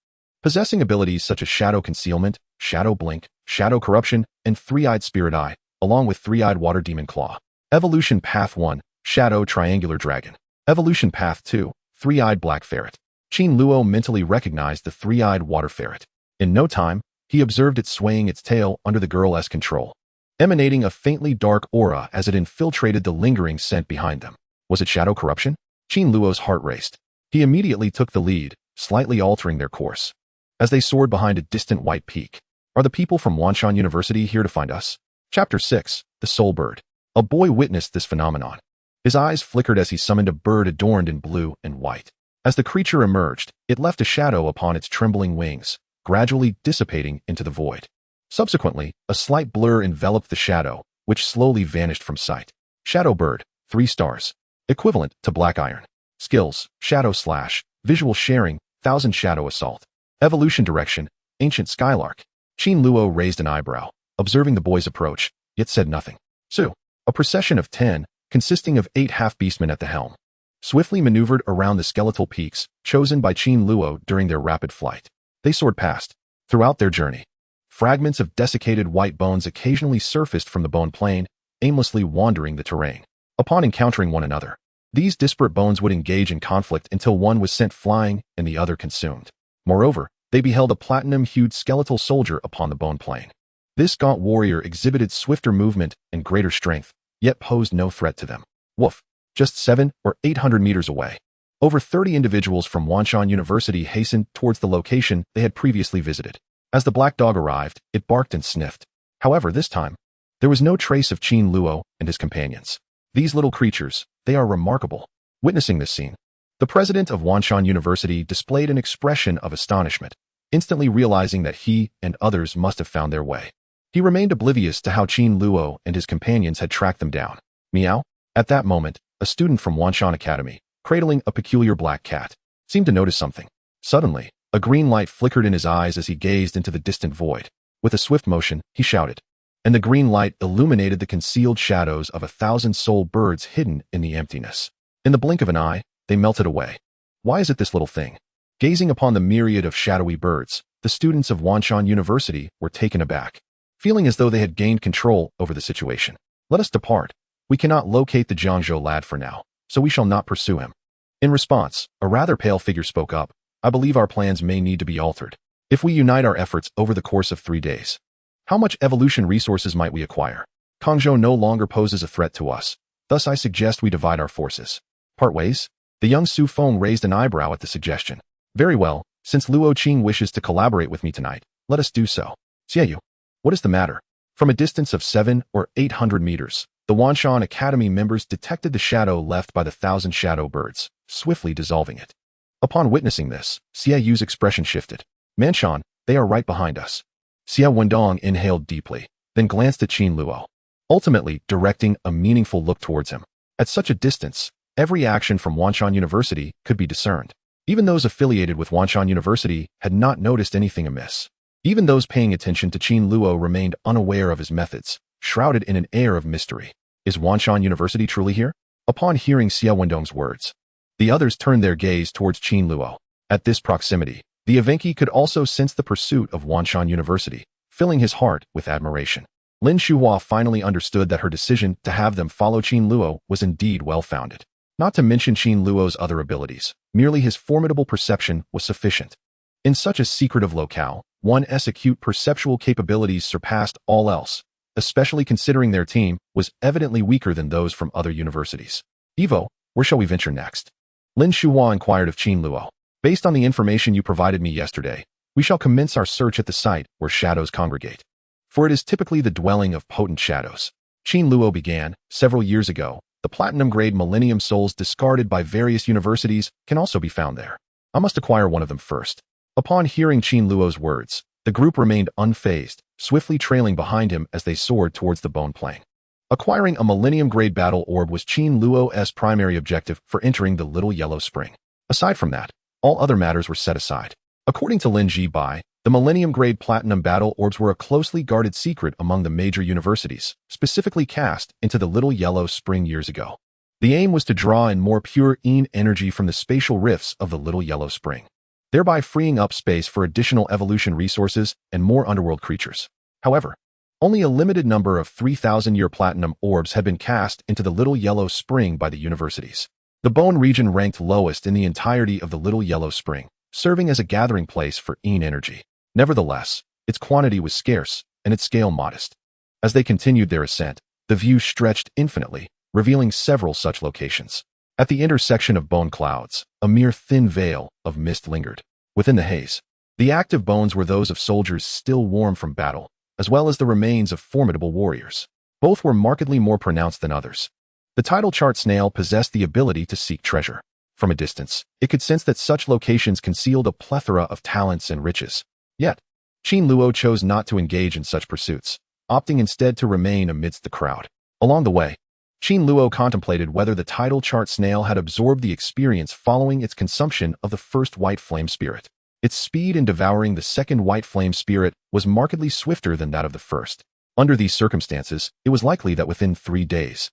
Possessing abilities such as shadow concealment, shadow blink, shadow corruption, and 3-eyed spirit eye, along with 3-eyed water demon claw. Evolution Path 1, Shadow Triangular Dragon. Evolution Path 2, 3-eyed black ferret. Qin Luo mentally recognized the 3-eyed water ferret. In no time, he observed it swaying its tail under the girl's control, emanating a faintly dark aura as it infiltrated the lingering scent behind them. Was it shadow corruption? Qin Luo's heart raced. He immediately took the lead, slightly altering their course. As they soared behind a distant white peak, Are the people from Wanshan University here to find us? Chapter 6. The Soul Bird. A boy witnessed this phenomenon. His eyes flickered as he summoned a bird adorned in blue and white. As the creature emerged, it left a shadow upon its trembling wings, gradually dissipating into the void. Subsequently, a slight blur enveloped the shadow, which slowly vanished from sight. Shadow Bird, 3 stars. Equivalent to Black Iron. Skills, Shadow Slash, Visual Sharing, 1000 Shadow Assault. Evolution Direction, Ancient Skylark. Qin Luo raised an eyebrow, observing the boy's approach, yet said nothing. Su, a procession of 10, consisting of 8 half-beastmen at the helm, swiftly maneuvered around the skeletal peaks chosen by Qin Luo during their rapid flight. They soared past. Throughout their journey, fragments of desiccated white bones occasionally surfaced from the bone plain, aimlessly wandering the terrain. Upon encountering one another, these disparate bones would engage in conflict until one was sent flying and the other consumed. Moreover, they beheld a platinum-hued skeletal soldier upon the bone plain. This gaunt warrior exhibited swifter movement and greater strength, yet posed no threat to them. Woof! Just 700 or 800 meters away, over 30 individuals from Wanshan University hastened towards the location they had previously visited. As the black dog arrived, it barked and sniffed. However, this time, there was no trace of Qin Luo and his companions. These little creatures, they are remarkable. Witnessing this scene, the president of Wanshan University displayed an expression of astonishment, instantly realizing that he and others must have found their way. He remained oblivious to how Qin Luo and his companions had tracked them down. Meow. At that moment, a student from Wanshan Academy, cradling a peculiar black cat, seemed to notice something. Suddenly, a green light flickered in his eyes as he gazed into the distant void. With a swift motion, he shouted, and the green light illuminated the concealed shadows of 1,000 soul birds hidden in the emptiness. In the blink of an eye, they melted away. Why is it this little thing? Gazing upon the myriad of shadowy birds, the students of Wanshan University were taken aback, feeling as though they had gained control over the situation. Let us depart. We cannot locate the Jiangzhou lad for now, so we shall not pursue him. In response, a rather pale figure spoke up. I believe our plans may need to be altered. If we unite our efforts over the course of 3 days, how much evolution resources might we acquire? Kangzhou no longer poses a threat to us, thus I suggest we divide our forces. Part ways? The young Su Feng raised an eyebrow at the suggestion. Very well, since Luo Qing wishes to collaborate with me tonight, let us do so. Xiaoyu, what is the matter? From a distance of 700 or 800 meters, the Wanshan Academy members detected the shadow left by the 1,000 shadow birds, swiftly dissolving it. Upon witnessing this, Xiaoyu's expression shifted. Manshan, they are right behind us. Xiao Wendong inhaled deeply, then glanced at Qin Luo, ultimately directing a meaningful look towards him. At such a distance, every action from Wanshan University could be discerned. Even those affiliated with Wanshan University had not noticed anything amiss. Even those paying attention to Qin Luo remained unaware of his methods, shrouded in an air of mystery. Is Wanshan University truly here? Upon hearing Xiao Wendong's words, the others turned their gaze towards Qin Luo. At this proximity, the Evenki could also sense the pursuit of Wanshan University, filling his heart with admiration. Lin Shuhua finally understood that her decision to have them follow Qin Luo was indeed well-founded. Not to mention Qin Luo's other abilities, merely his formidable perception was sufficient. In such a secretive locale, one's acute perceptual capabilities surpassed all else, especially considering their team was evidently weaker than those from other universities. Evo, where shall we venture next? Lin Shuhua inquired of Qin Luo. Based on the information you provided me yesterday, we shall commence our search at the site where shadows congregate. For it is typically the dwelling of potent shadows. Qin Luo began, several years ago, the platinum-grade Millennium Souls discarded by various universities can also be found there. I must acquire one of them first. Upon hearing Qin Luo's words, the group remained unfazed, swiftly trailing behind him as they soared towards the bone plain. Acquiring a Millennium-grade battle orb was Qin Luo's primary objective for entering the Little Yellow Spring. Aside from that, all other matters were set aside. According to Lin Jibai, the Millennium-grade Platinum battle orbs were a closely guarded secret among the major universities, specifically cast into the Little Yellow Spring years ago. The aim was to draw in more pure Yin energy from the spatial rifts of the Little Yellow Spring, thereby freeing up space for additional evolution resources and more underworld creatures. However, only a limited number of 3,000-year Platinum orbs had been cast into the Little Yellow Spring by the universities. The Bone region ranked lowest in the entirety of the Little Yellow Spring, serving as a gathering place for Yin energy. Nevertheless, its quantity was scarce and its scale modest. As they continued their ascent, the view stretched infinitely, revealing several such locations. At the intersection of bone clouds, a mere thin veil of mist lingered. Within the haze, The active bones were those of soldiers still warm from battle, as well as the remains of formidable warriors. Both were markedly more pronounced than others. The title chart snail possessed the ability to seek treasure. From a distance, it could sense that such locations concealed a plethora of talents and riches. Yet, Qin Luo chose not to engage in such pursuits, opting instead to remain amidst the crowd. Along the way, Qin Luo contemplated whether the title chart snail had absorbed the experience following its consumption of the first white flame spirit. Its speed in devouring the second white flame spirit was markedly swifter than that of the first. Under these circumstances, it was likely that within 3 days,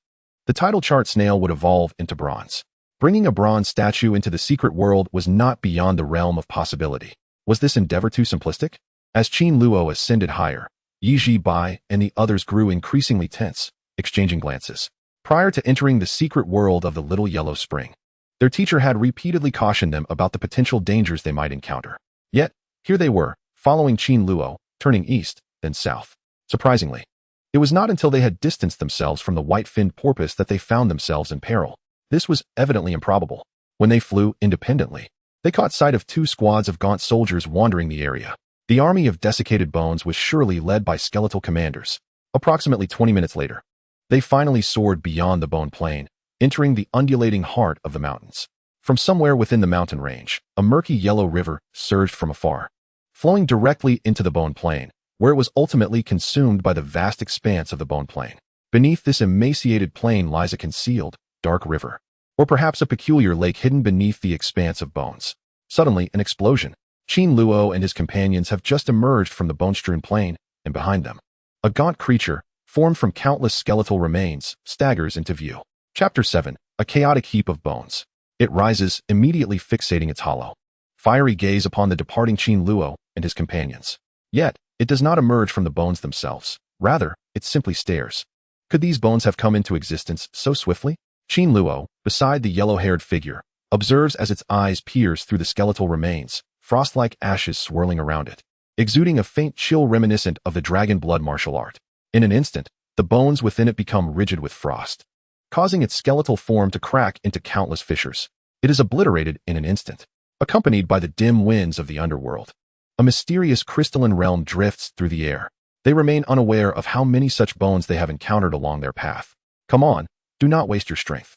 the title chart snail would evolve into bronze. Bringing a bronze statue into the secret world was not beyond the realm of possibility. Was this endeavor too simplistic? As Qin Luo ascended higher, Yi Ji-bai and the others grew increasingly tense, exchanging glances. Prior to entering the secret world of the Little Yellow Spring, their teacher had repeatedly cautioned them about the potential dangers they might encounter. Yet, here they were, following Qin Luo, turning east, then south. Surprisingly, it was not until they had distanced themselves from the white-finned porpoise that they found themselves in peril. This was evidently improbable. When they flew independently, they caught sight of 2 squads of gaunt soldiers wandering the area. The army of desiccated bones was surely led by skeletal commanders. Approximately 20 minutes later, they finally soared beyond the bone plain, entering the undulating heart of the mountains. From somewhere within the mountain range, a murky yellow river surged from afar, flowing directly into the bone plain, where it was ultimately consumed by the vast expanse of the bone plain. Beneath this emaciated plain lies a concealed, dark river, or perhaps a peculiar lake hidden beneath the expanse of bones. Suddenly, an explosion. Qin Luo and his companions have just emerged from the bone-strewn plain, and behind them, a gaunt creature, formed from countless skeletal remains, staggers into view. Chapter 7. A chaotic heap of bones. It rises, immediately fixating its hollow, fiery gaze upon the departing Qin Luo and his companions. Yet, it does not emerge from the bones themselves. Rather, it simply stares. Could these bones have come into existence so swiftly? Qin Luo, beside the yellow-haired figure, observes as its eyes pierce through the skeletal remains, frost-like ashes swirling around it, exuding a faint chill reminiscent of the dragon blood martial art. In an instant, the bones within it become rigid with frost, causing its skeletal form to crack into countless fissures. It is obliterated in an instant, accompanied by the dim winds of the underworld. A mysterious crystalline realm drifts through the air. They remain unaware of how many such bones they have encountered along their path. Come on, do not waste your strength.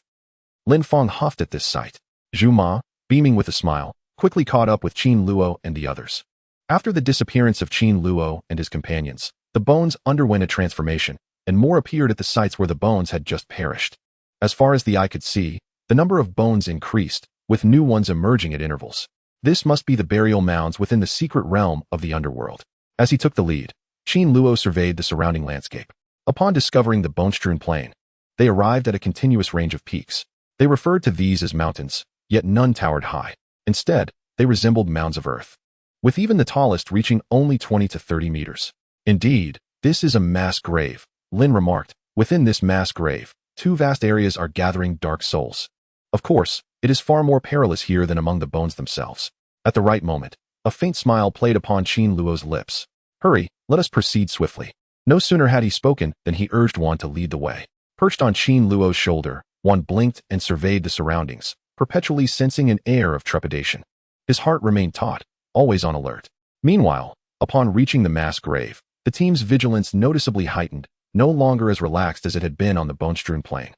Lin Feng huffed at this sight. Zhu Ma, beaming with a smile, quickly caught up with Qin Luo and the others. After the disappearance of Qin Luo and his companions, the bones underwent a transformation, and more appeared at the sites where the bones had just perished. As far as the eye could see, the number of bones increased, with new ones emerging at intervals. This must be the burial mounds within the secret realm of the underworld. As he took the lead, Qin Luo surveyed the surrounding landscape. Upon discovering the bone-strewn plain, they arrived at a continuous range of peaks. They referred to these as mountains, yet none towered high. Instead, they resembled mounds of earth, with even the tallest reaching only 20 to 30 meters. Indeed, this is a mass grave, Lin remarked. Within this mass grave, 2 vast areas are gathering dark souls. Of course, it is far more perilous here than among the bones themselves. At the right moment, a faint smile played upon Qin Luo's lips. Hurry, let us proceed swiftly. No sooner had he spoken than he urged Wan to lead the way. Perched on Qin Luo's shoulder, Wan blinked and surveyed the surroundings, perpetually sensing an air of trepidation. His heart remained taut, always on alert. Meanwhile, upon reaching the mass grave, the team's vigilance noticeably heightened, no longer as relaxed as it had been on the bone-strewn plain.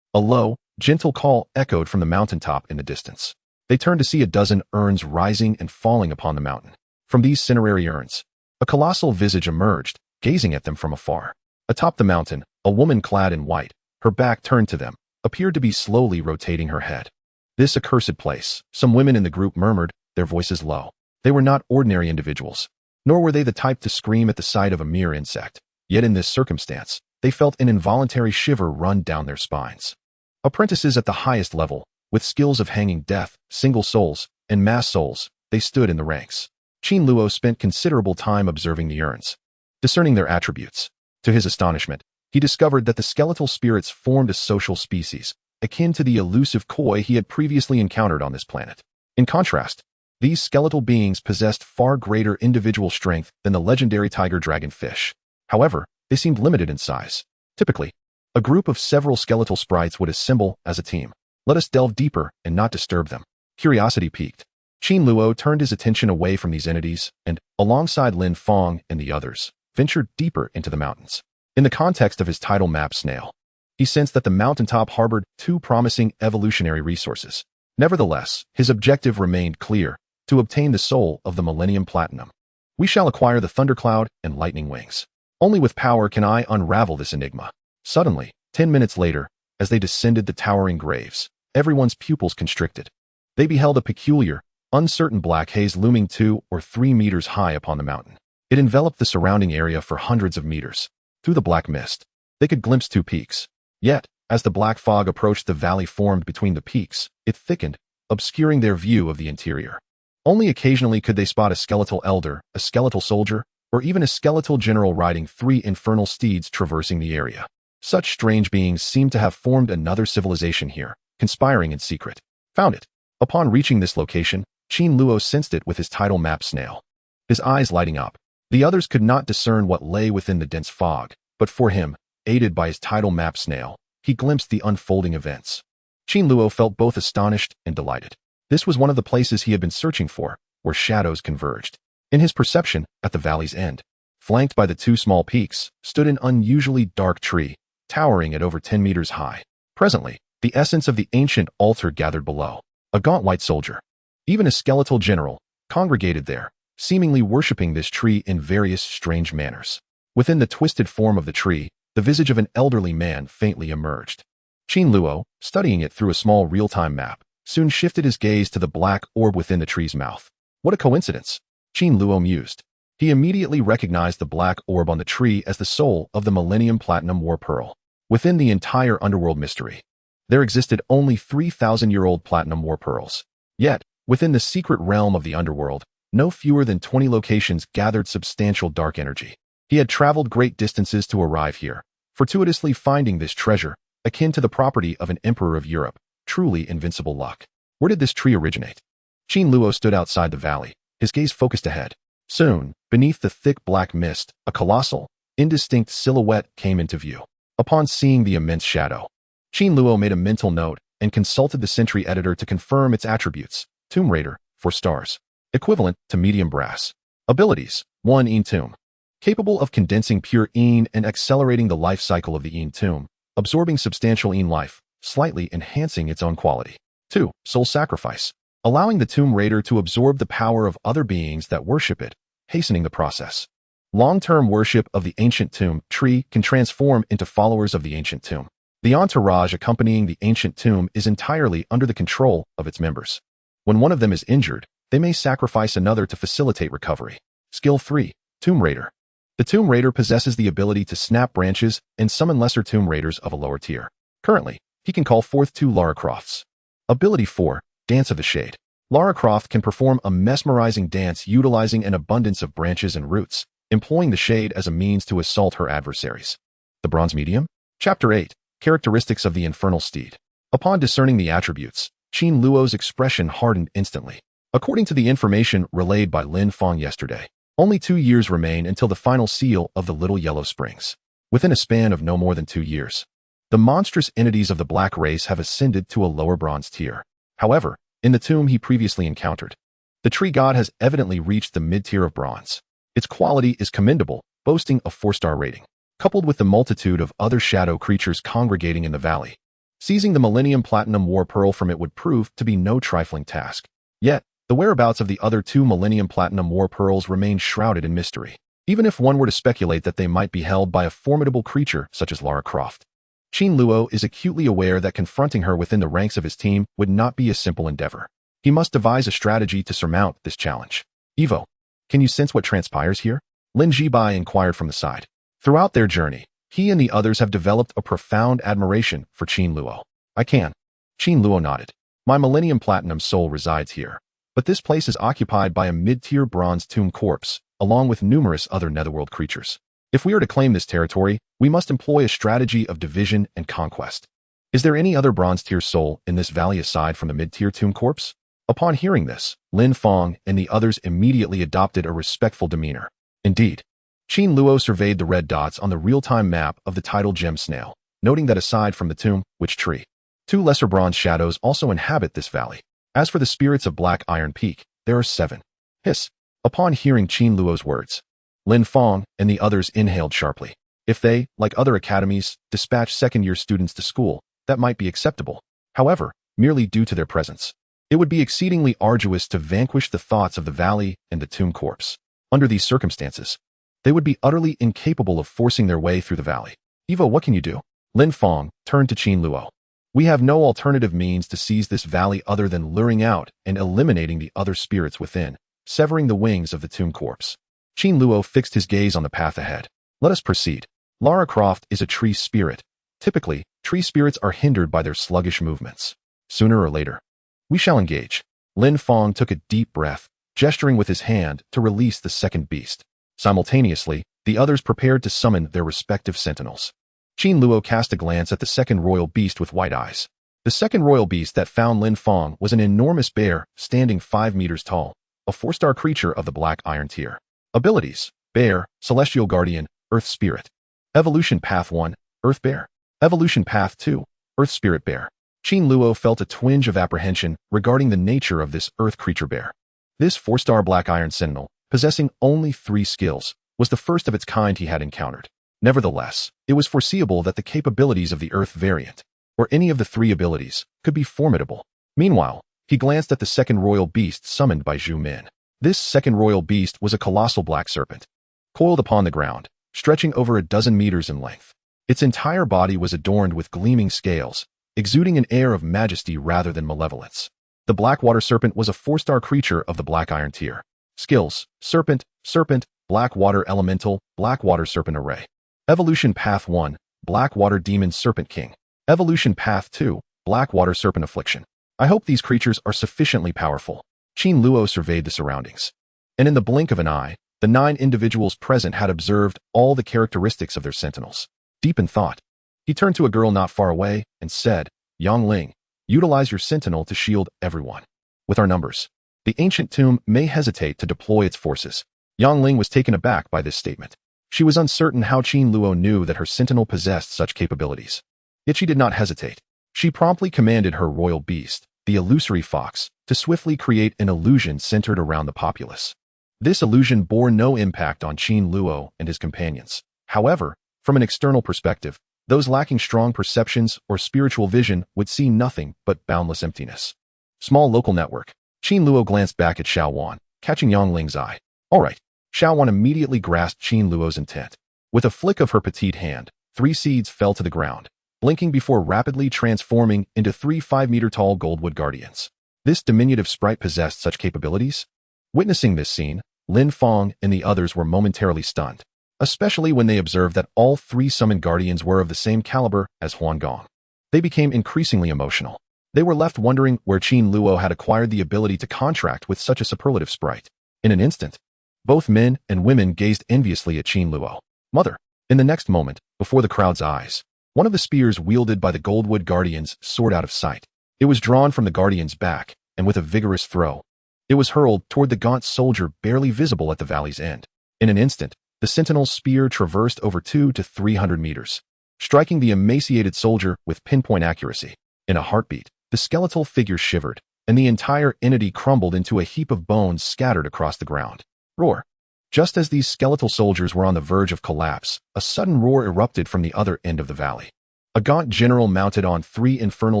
A low, gentle call echoed from the mountaintop in the distance. They turned to see a dozen urns rising and falling upon the mountain. From these cinerary urns, a colossal visage emerged, gazing at them from afar. Atop the mountain, a woman clad in white, her back turned to them, appeared to be slowly rotating her head. This accursed place, some women in the group murmured, their voices low. They were not ordinary individuals, nor were they the type to scream at the sight of a mere insect. Yet in this circumstance, they felt an involuntary shiver run down their spines. Apprentices at the highest level, with skills of hanging death, single souls, and mass souls, they stood in the ranks. Qin Luo spent considerable time observing the urns, discerning their attributes. To his astonishment, he discovered that the skeletal spirits formed a social species, akin to the elusive koi he had previously encountered on this planet. In contrast, these skeletal beings possessed far greater individual strength than the legendary tiger dragon fish. However, they seemed limited in size. Typically, a group of several skeletal sprites would assemble as a team. Let us delve deeper and not disturb them. Curiosity piqued, Qin Luo turned his attention away from these entities and, alongside Lin Fong and the others, ventured deeper into the mountains. In the context of his tidal map snail, he sensed that the mountaintop harbored two promising evolutionary resources. Nevertheless, his objective remained clear: to obtain the soul of the Millennium Platinum. We shall acquire the Thundercloud and Lightning Wings. Only with power can I unravel this enigma. Suddenly, 10 minutes later, as they descended the towering graves, everyone's pupils constricted. They beheld a peculiar, uncertain black haze looming 2 or 3 meters high upon the mountain. It enveloped the surrounding area for hundreds of meters. Through the black mist, they could glimpse 2 peaks. Yet, as the black fog approached the valley formed between the peaks, it thickened, obscuring their view of the interior. Only occasionally could they spot a skeletal elder, a skeletal soldier, or even a skeletal general riding 3 infernal steeds traversing the area. Such strange beings seemed to have formed another civilization here, conspiring in secret. Found it. Upon reaching this location, Qin Luo sensed it with his tidal map snail. His eyes lighting up. The others could not discern what lay within the dense fog, but for him, aided by his tidal map snail, he glimpsed the unfolding events. Qin Luo felt both astonished and delighted. This was one of the places he had been searching for, where shadows converged. In his perception, at the valley's end, flanked by the 2 small peaks, stood an unusually dark tree, towering at over 10 meters high. Presently, the essence of the ancient altar gathered below. A gaunt white soldier, even a skeletal general, congregated there, seemingly worshipping this tree in various strange manners. Within the twisted form of the tree, the visage of an elderly man faintly emerged. Qin Luo, studying it through a small real-time map, soon shifted his gaze to the black orb within the tree's mouth. What a coincidence, Qin Luo mused. He immediately recognized the black orb on the tree as the soul of the Millennium Platinum War Pearl. Within the entire underworld mystery, there existed only 3,000-year-old Platinum War Pearls. Yet, within the secret realm of the underworld, no fewer than 20 locations gathered substantial dark energy. He had traveled great distances to arrive here, fortuitously finding this treasure, akin to the property of an emperor of Europe, truly invincible luck. Where did this tree originate? Qin Luo stood outside the valley, his gaze focused ahead. Soon, beneath the thick black mist, a colossal, indistinct silhouette came into view. Upon seeing the immense shadow, Qin Luo made a mental note and consulted the Sentry editor to confirm its attributes. Tomb Raider, 4 stars. Equivalent to medium brass. Abilities, 1 Yin Tomb. Capable of condensing pure Yin and accelerating the life cycle of the Yin Tomb, absorbing substantial Yin life, slightly enhancing its own quality. 2. Soul Sacrifice. Allowing the Tomb Raider to absorb the power of other beings that worship it, hastening the process. Long-term worship of the ancient tomb tree can transform into followers of the ancient tomb. The entourage accompanying the ancient tomb is entirely under the control of its members. When one of them is injured, they may sacrifice another to facilitate recovery. Skill 3. Tomb Raider. The Tomb Raider possesses the ability to snap branches and summon lesser Tomb Raiders of a lower tier. Currently, he can call forth 2 Lara Crofts. Ability 4. Dance of the Shade. Lara Croft can perform a mesmerizing dance utilizing an abundance of branches and roots, employing the shade as a means to assault her adversaries. The Bronze Medium? Chapter 8. Characteristics of the Infernal Steed. Upon discerning the attributes, Qin Luo's expression hardened instantly. According to the information relayed by Lin Fong yesterday, only 2 years remain until the final seal of the Little Yellow Springs. Within a span of no more than 2 years, the monstrous entities of the Black Race have ascended to a lower bronze tier. However, in the tomb he previously encountered, the tree god has evidently reached the mid-tier of bronze. Its quality is commendable, boasting a 4-star rating. Coupled with the multitude of other shadow creatures congregating in the valley, seizing the Millennium Platinum War Pearl from it would prove to be no trifling task. Yet, the whereabouts of the other 2 Millennium Platinum War Pearls remain shrouded in mystery, even if one were to speculate that they might be held by a formidable creature such as Lara Croft. Qin Luo is acutely aware that confronting her within the ranks of his team would not be a simple endeavor. He must devise a strategy to surmount this challenge. Evo, can you sense what transpires here? Lin Jibai inquired from the side. Throughout their journey, he and the others have developed a profound admiration for Qin Luo. I can. Qin Luo nodded. My Millennium Platinum soul resides here, but this place is occupied by a mid-tier bronze tomb corpse, along with numerous other netherworld creatures. If we are to claim this territory, we must employ a strategy of division and conquest. Is there any other bronze-tier soul in this valley aside from the mid-tier tomb corpse? Upon hearing this, Lin Fong and the others immediately adopted a respectful demeanor. Indeed, Qin Luo surveyed the red dots on the real-time map of the tidal gem snail, noting that aside from the tomb, which tree, 2 lesser bronze shadows also inhabit this valley. As for the spirits of Black Iron Peak, There are 7. Hiss. Upon hearing Qin Luo's words, Lin Fong and the others inhaled sharply. If they, like other academies, dispatch second-year students to school, that might be acceptable. However, merely due to their presence, it would be exceedingly arduous to vanquish the thoughts of the valley and the tomb corpse. Under these circumstances, they would be utterly incapable of forcing their way through the valley. Evo, what can you do? Lin Fong turned to Qin Luo. We have no alternative means to seize this valley other than luring out and eliminating the other spirits within, severing the wings of the tomb corpse. Qin Luo fixed his gaze on the path ahead. Let us proceed. Lara Croft is a tree spirit. Typically, tree spirits are hindered by their sluggish movements. Sooner or later, we shall engage. Lin Fong took a deep breath, gesturing with his hand to release the second beast. Simultaneously, the others prepared to summon their respective sentinels. Qin Luo cast a glance at the second royal beast with white eyes. The second royal beast that found Lin Fong was an enormous bear, standing 5 meters tall, a 4-star creature of the Black Iron tier. Abilities: Bear, Celestial Guardian, Earth Spirit. Evolution Path 1, Earth Bear. Evolution Path 2, Earth Spirit Bear. Qin Luo felt a twinge of apprehension regarding the nature of this Earth creature bear. This 4-star Black Iron Sentinel, possessing only 3 skills, was the first of its kind he had encountered. Nevertheless, it was foreseeable that the capabilities of the Earth variant, or any of the 3 abilities, could be formidable. Meanwhile, he glanced at the second royal beast summoned by Zhu Min. This second royal beast was a colossal black serpent, coiled upon the ground, stretching over a dozen meters in length. Its entire body was adorned with gleaming scales, exuding an air of majesty rather than malevolence. The black water serpent was a 4-star creature of the Black Iron tier. Skills: Serpent, Serpent, Black Water Elemental, Black Water Serpent Array. Evolution Path 1, Black Water Demon Serpent King. Evolution Path 2, Black Water Serpent Affliction. I hope these creatures are sufficiently powerful. Qin Luo surveyed the surroundings, and in the blink of an eye, the 9 individuals present had observed all the characteristics of their sentinels. Deep in thought, he turned to a girl not far away and said, Yang Ling, utilize your sentinel to shield everyone. With our numbers, the ancient tomb may hesitate to deploy its forces. Yang Ling was taken aback by this statement. She was uncertain how Qin Luo knew that her sentinel possessed such capabilities. Yet she did not hesitate. She promptly commanded her royal beast, the illusory fox, to swiftly create an illusion centered around the populace. This illusion bore no impact on Qin Luo and his companions. However, from an external perspective, those lacking strong perceptions or spiritual vision would see nothing but boundless emptiness. Small local network. Qin Luo glanced back at Xiao Wan, catching Yang Ling's eye. All right. Xiao Wan immediately grasped Qin Luo's intent. With a flick of her petite hand, 3 seeds fell to the ground, blinking before rapidly transforming into 3 5-meter-tall Goldwood Guardians. This diminutive sprite possessed such capabilities? Witnessing this scene, Lin Fong and the others were momentarily stunned, especially when they observed that all 3 summoned guardians were of the same caliber as Huan Gong. They became increasingly emotional. They were left wondering where Qin Luo had acquired the ability to contract with such a superlative sprite. In an instant, both men and women gazed enviously at Qin Luo. Mother! In the next moment, before the crowd's eyes, one of the spears wielded by the Goldwood Guardians soared out of sight. It was drawn from the Guardian's back, and with a vigorous throw, it was hurled toward the gaunt soldier barely visible at the valley's end. In an instant, the sentinel's spear traversed over 200 to 300 meters, striking the emaciated soldier with pinpoint accuracy. In a heartbeat, the skeletal figure shivered, and the entire entity crumbled into a heap of bones scattered across the ground. Roar! Just as these skeletal soldiers were on the verge of collapse, a sudden roar erupted from the other end of the valley. A gaunt general mounted on 3 infernal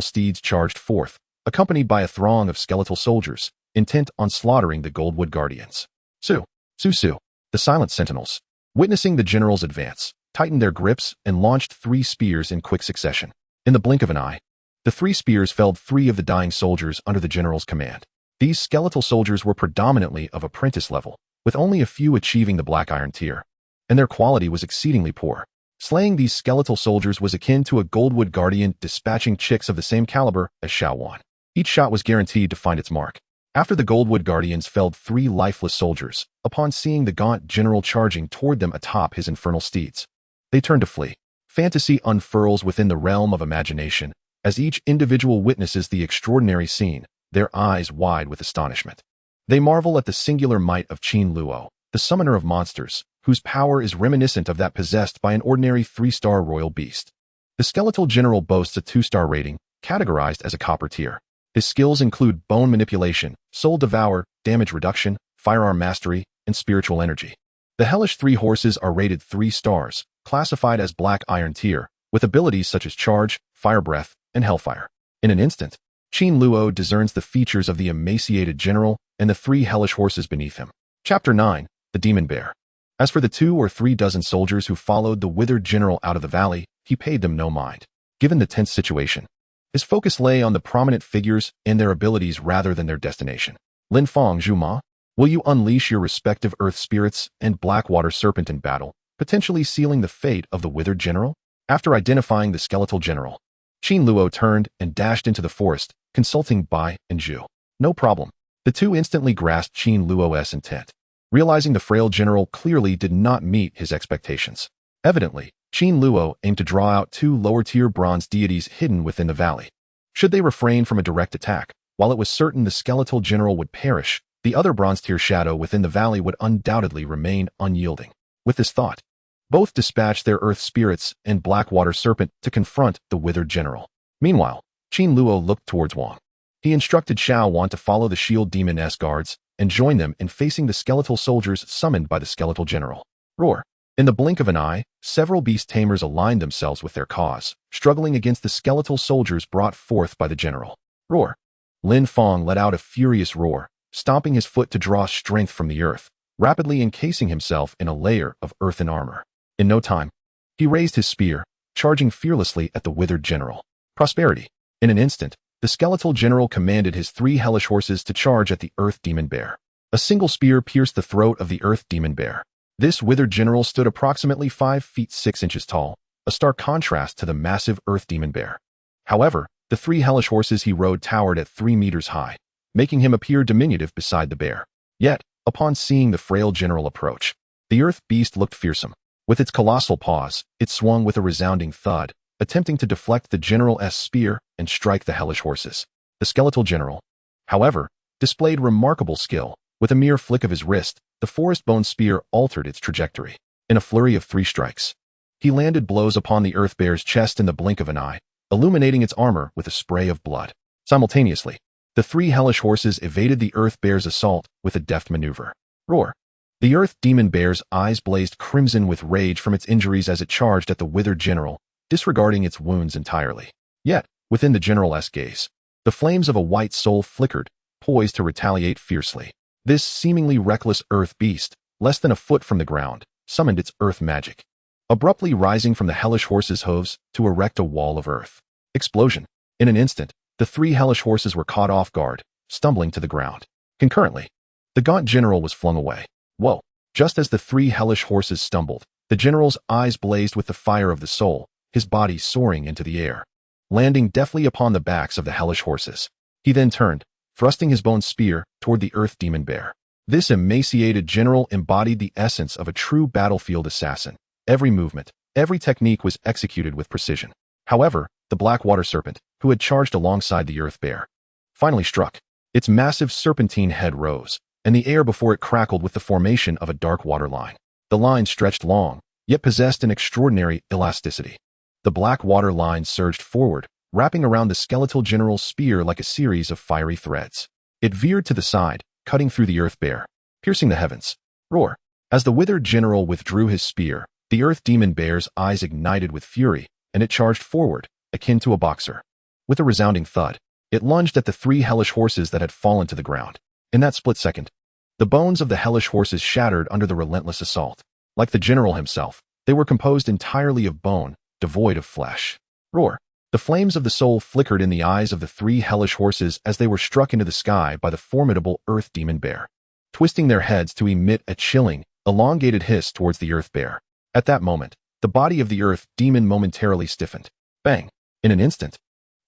steeds charged forth, accompanied by a throng of skeletal soldiers, intent on slaughtering the Goldwood Guardians. Su! The silent sentinels, witnessing the general's advance, tightened their grips and launched 3 spears in quick succession. In the blink of an eye, the 3 spears felled 3 of the dying soldiers under the general's command. These skeletal soldiers were predominantly of apprentice level, with only a few achieving the Black Iron tier, and their quality was exceedingly poor. Slaying these skeletal soldiers was akin to a Goldwood Guardian dispatching chicks of the same caliber as Xiao Wan. Each shot was guaranteed to find its mark. After the Goldwood Guardians felled 3 lifeless soldiers, upon seeing the gaunt general charging toward them atop his infernal steeds, they turned to flee. Fantasy unfurls within the realm of imagination, as each individual witnesses the extraordinary scene, their eyes wide with astonishment. They marvel at the singular might of Qin Luo, the summoner of monsters, whose power is reminiscent of that possessed by an ordinary 3-star royal beast. The skeletal general boasts a 2-star rating, categorized as a copper tier. His skills include bone manipulation, soul devour, damage reduction, firearm mastery, and spiritual energy. The hellish 3 horses are rated 3 stars, classified as Black Iron tier, with abilities such as Charge, Fire Breath, and Hellfire. In an instant, Qin Luo discerns the features of the emaciated general and the 3 hellish horses beneath him. Chapter 9. The Demon Bear. As for the 2 or 3 dozen soldiers who followed the withered general out of the valley, he paid them no mind. Given the tense situation, his focus lay on the prominent figures and their abilities rather than their destination. Lin Feng Zhuma, will you unleash your respective earth spirits and Blackwater Serpent in battle, potentially sealing the fate of the withered general? After identifying the skeletal general, Qin Luo turned and dashed into the forest, consulting Bai and Zhu. No problem. The 2 instantly grasped Qin Luo's intent, realizing the frail general clearly did not meet his expectations. Evidently, Qin Luo aimed to draw out 2 lower-tier bronze deities hidden within the valley. Should they refrain from a direct attack, while it was certain the skeletal general would perish, the other bronze-tier shadow within the valley would undoubtedly remain unyielding. With this thought, both dispatched their earth spirits and Blackwater Serpent to confront the withered general. Meanwhile, Qin Luo looked towards Wang. He instructed Xiao Wan to follow the shield demon-s guards and join them in facing the skeletal soldiers summoned by the skeletal general. Roar. In the blink of an eye, several Beast Tamers aligned themselves with their cause, struggling against the skeletal soldiers brought forth by the general. Roar. Lin Feng let out a furious roar, stomping his foot to draw strength from the earth, rapidly encasing himself in a layer of earthen armor. In no time, he raised his spear, charging fearlessly at the withered general. Prosperity. In an instant, the skeletal general commanded his 3 hellish horses to charge at the earth demon bear. A single spear pierced the throat of the earth demon bear. This withered general stood approximately 5 feet 6 inches tall, a stark contrast to the massive earth demon bear. However, the 3 hellish horses he rode towered at 3 meters high, making him appear diminutive beside the bear. Yet, upon seeing the frail general approach, the earth beast looked fearsome. With its colossal paws, it swung with a resounding thud, attempting to deflect the general's spear and strike the hellish horses. The skeletal general, however, displayed remarkable skill. With a mere flick of his wrist, the forest bone spear altered its trajectory. In a flurry of 3 strikes, he landed blows upon the earth bear's chest in the blink of an eye, illuminating its armor with a spray of blood. Simultaneously, the 3 hellish horses evaded the earth bear's assault with a deft maneuver. Roar. The earth demon bear's eyes blazed crimson with rage from its injuries as it charged at the withered general, disregarding its wounds entirely. Yet, within the general's gaze, the flames of a white soul flickered, poised to retaliate fiercely. This seemingly reckless earth beast, less than a foot from the ground, summoned its earth magic, abruptly rising from the hellish horse's hooves to erect a wall of earth. Explosion. In an instant, the 3 hellish horses were caught off guard, stumbling to the ground. Concurrently, the gaunt general was flung away. Whoa. Just as the 3 hellish horses stumbled, the general's eyes blazed with the fire of the soul, his body soaring into the air, landing deftly upon the backs of the hellish horses. He then turned, thrusting his bone spear toward the earth demon bear. This emaciated general embodied the essence of a true battlefield assassin. Every movement, every technique was executed with precision. However, the Blackwater Serpent, who had charged alongside the earth bear, finally struck. Its massive serpentine head rose, and the air before it crackled with the formation of a dark water line. The line stretched long, yet possessed an extraordinary elasticity. The black water line surged forward, wrapping around the skeletal general's spear like a series of fiery threads. It veered to the side, cutting through the earth bear, piercing the heavens. Roar. As the withered general withdrew his spear, the earth demon bear's eyes ignited with fury, and it charged forward, akin to a boxer. With a resounding thud, it lunged at the 3 hellish horses that had fallen to the ground. In that split second, the bones of the hellish horses shattered under the relentless assault. Like the general himself, they were composed entirely of bone, devoid of flesh. Roar. The flames of the soul flickered in the eyes of the 3 hellish horses as they were struck into the sky by the formidable earth demon bear, twisting their heads to emit a chilling, elongated hiss towards the earth bear. At that moment, the body of the earth demon momentarily stiffened. Bang! In an instant,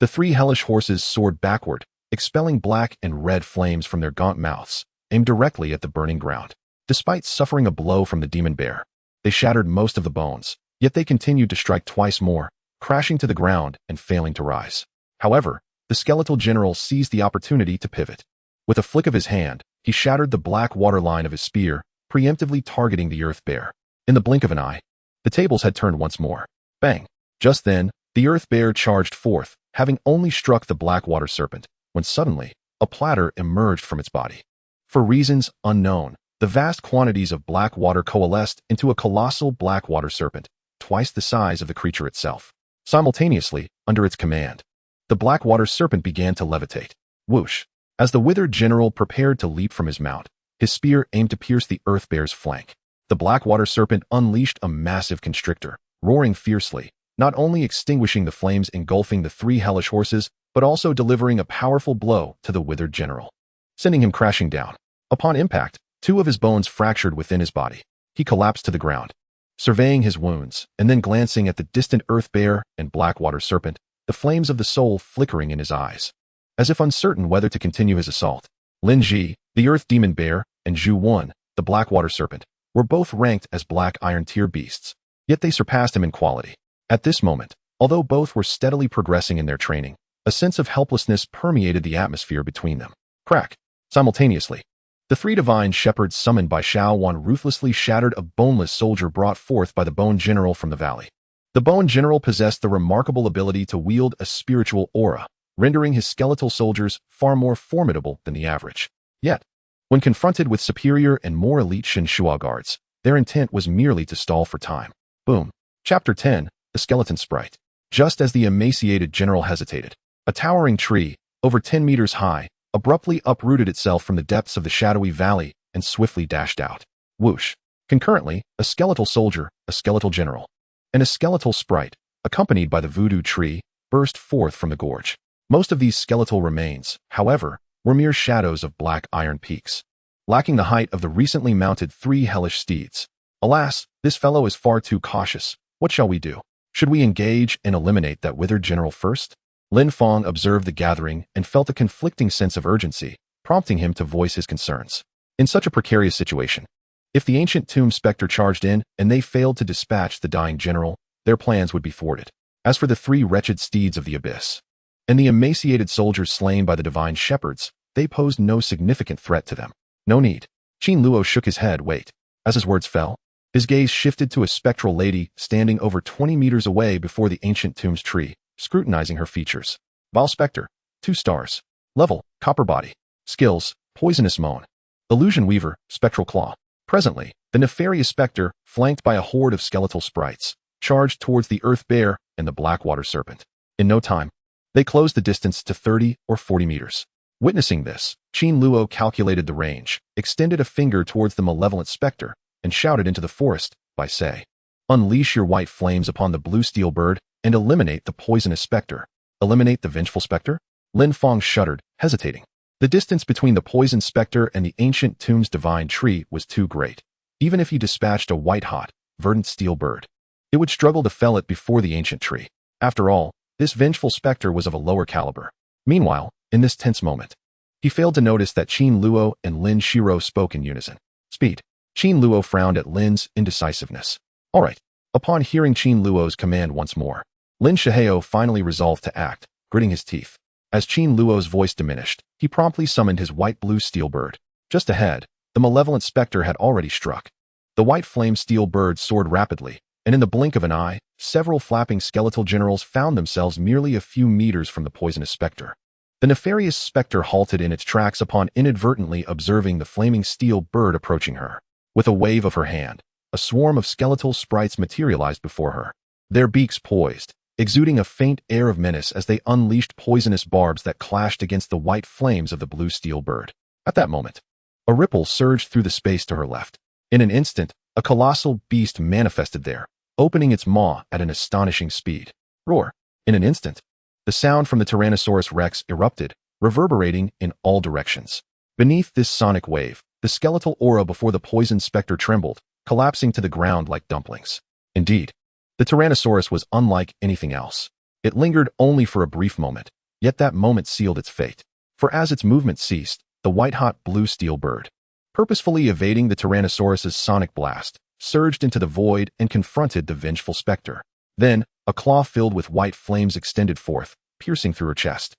the 3 hellish horses soared backward, expelling black and red flames from their gaunt mouths, aimed directly at the burning ground. Despite suffering a blow from the demon bear, they shattered most of the bones, yet they continued to strike twice more, crashing to the ground and failing to rise. However, the skeletal general seized the opportunity to pivot. With a flick of his hand, he shattered the black water line of his spear, preemptively targeting the earth bear. In the blink of an eye, the tables had turned once more. Bang! Just then, the earth bear charged forth, having only struck the Blackwater Serpent, when suddenly, a platter emerged from its body. For reasons unknown, the vast quantities of black water coalesced into a colossal black water serpent, twice the size of the creature itself. Simultaneously, under its command, the black water serpent began to levitate. Whoosh! As the withered general prepared to leap from his mount, his spear aimed to pierce the earth bear's flank. The black water serpent unleashed a massive constrictor, roaring fiercely, not only extinguishing the flames engulfing the three hellish horses, but also delivering a powerful blow to the withered general, sending him crashing down. Upon impact, two of his bones fractured within his body. He collapsed to the ground, surveying his wounds, and then glancing at the distant earth bear and black water serpent, the flames of the soul flickering in his eyes. As if uncertain whether to continue his assault, Lin Ji, the earth demon bear, and Zhu Wan, the black water serpent, were both ranked as black iron tier beasts, yet they surpassed him in quality. At this moment, although both were steadily progressing in their training, a sense of helplessness permeated the atmosphere between them. Crack! Simultaneously, the three divine shepherds summoned by Xiao Wan ruthlessly shattered a boneless soldier brought forth by the Bone General from the valley. The Bone General possessed the remarkable ability to wield a spiritual aura, rendering his skeletal soldiers far more formidable than the average. Yet, when confronted with superior and more elite Shenshua guards, their intent was merely to stall for time. Boom. Chapter 10, The Skeleton Sprite. Just as the emaciated general hesitated, a towering tree, over 10 meters high, abruptly uprooted itself from the depths of the shadowy valley and swiftly dashed out. Whoosh! Concurrently, a skeletal soldier, a skeletal general, and a skeletal sprite, accompanied by the voodoo tree, burst forth from the gorge. Most of these skeletal remains, however, were mere shadows of black iron peaks, lacking the height of the recently mounted three hellish steeds. Alas, this fellow is far too cautious. What shall we do? Should we engage and eliminate that withered general first? Lin Fong observed the gathering and felt a conflicting sense of urgency, prompting him to voice his concerns. In such a precarious situation, if the ancient tomb specter charged in and they failed to dispatch the dying general, their plans would be thwarted. As for the three wretched steeds of the abyss, and the emaciated soldiers slain by the divine shepherds, they posed no significant threat to them. No need. Qin Luo shook his head. Wait. As his words fell, his gaze shifted to a spectral lady standing over 20 meters away before the ancient tomb's tree, scrutinizing her features. Vile Spectre, 2 stars. Level, Copper Body. Skills, Poisonous Moan. Illusion Weaver, Spectral Claw. Presently, the nefarious spectre, flanked by a horde of skeletal sprites, charged towards the earth bear and the black water serpent. In no time, they closed the distance to 30 or 40 meters. Witnessing this, Qin Luo calculated the range, extended a finger towards the malevolent spectre, and shouted into the forest, by say, "Unleash your white flames upon the blue steel bird and eliminate the poisonous spectre." Eliminate the vengeful spectre? Lin Fong shuddered, hesitating. The distance between the poisoned spectre and the ancient tomb's divine tree was too great. Even if he dispatched a white-hot, verdant steel bird, it would struggle to fell it before the ancient tree. After all, this vengeful spectre was of a lower caliber. Meanwhile, in this tense moment, he failed to notice that Qin Luo and Lin Shiro spoke in unison. Speed. Qin Luo frowned at Lin's indecisiveness. All right. Upon hearing Qin Luo's command once more, Lin Shihao finally resolved to act, gritting his teeth. As Qin Luo's voice diminished, he promptly summoned his white-blue steel bird. Just ahead, the malevolent spectre had already struck. The white flame steel bird soared rapidly, and in the blink of an eye, several flapping skeletal generals found themselves merely a few meters from the poisonous spectre. The nefarious spectre halted in its tracks upon inadvertently observing the flaming steel bird approaching her. With a wave of her hand, a swarm of skeletal sprites materialized before her, their beaks poised, exuding a faint air of menace as they unleashed poisonous barbs that clashed against the white flames of the blue steel bird. At that moment, a ripple surged through the space to her left. In an instant, a colossal beast manifested there, opening its maw at an astonishing speed. Roar! In an instant, the sound from the Tyrannosaurus Rex erupted, reverberating in all directions. Beneath this sonic wave, the skeletal aura before the poisoned spectre trembled, collapsing to the ground like dumplings. Indeed, the Tyrannosaurus was unlike anything else. It lingered only for a brief moment, yet that moment sealed its fate. For as its movement ceased, the white-hot blue steel bird, purposefully evading the Tyrannosaurus's sonic blast, surged into the void and confronted the vengeful spectre. Then, a claw filled with white flames extended forth, piercing through her chest.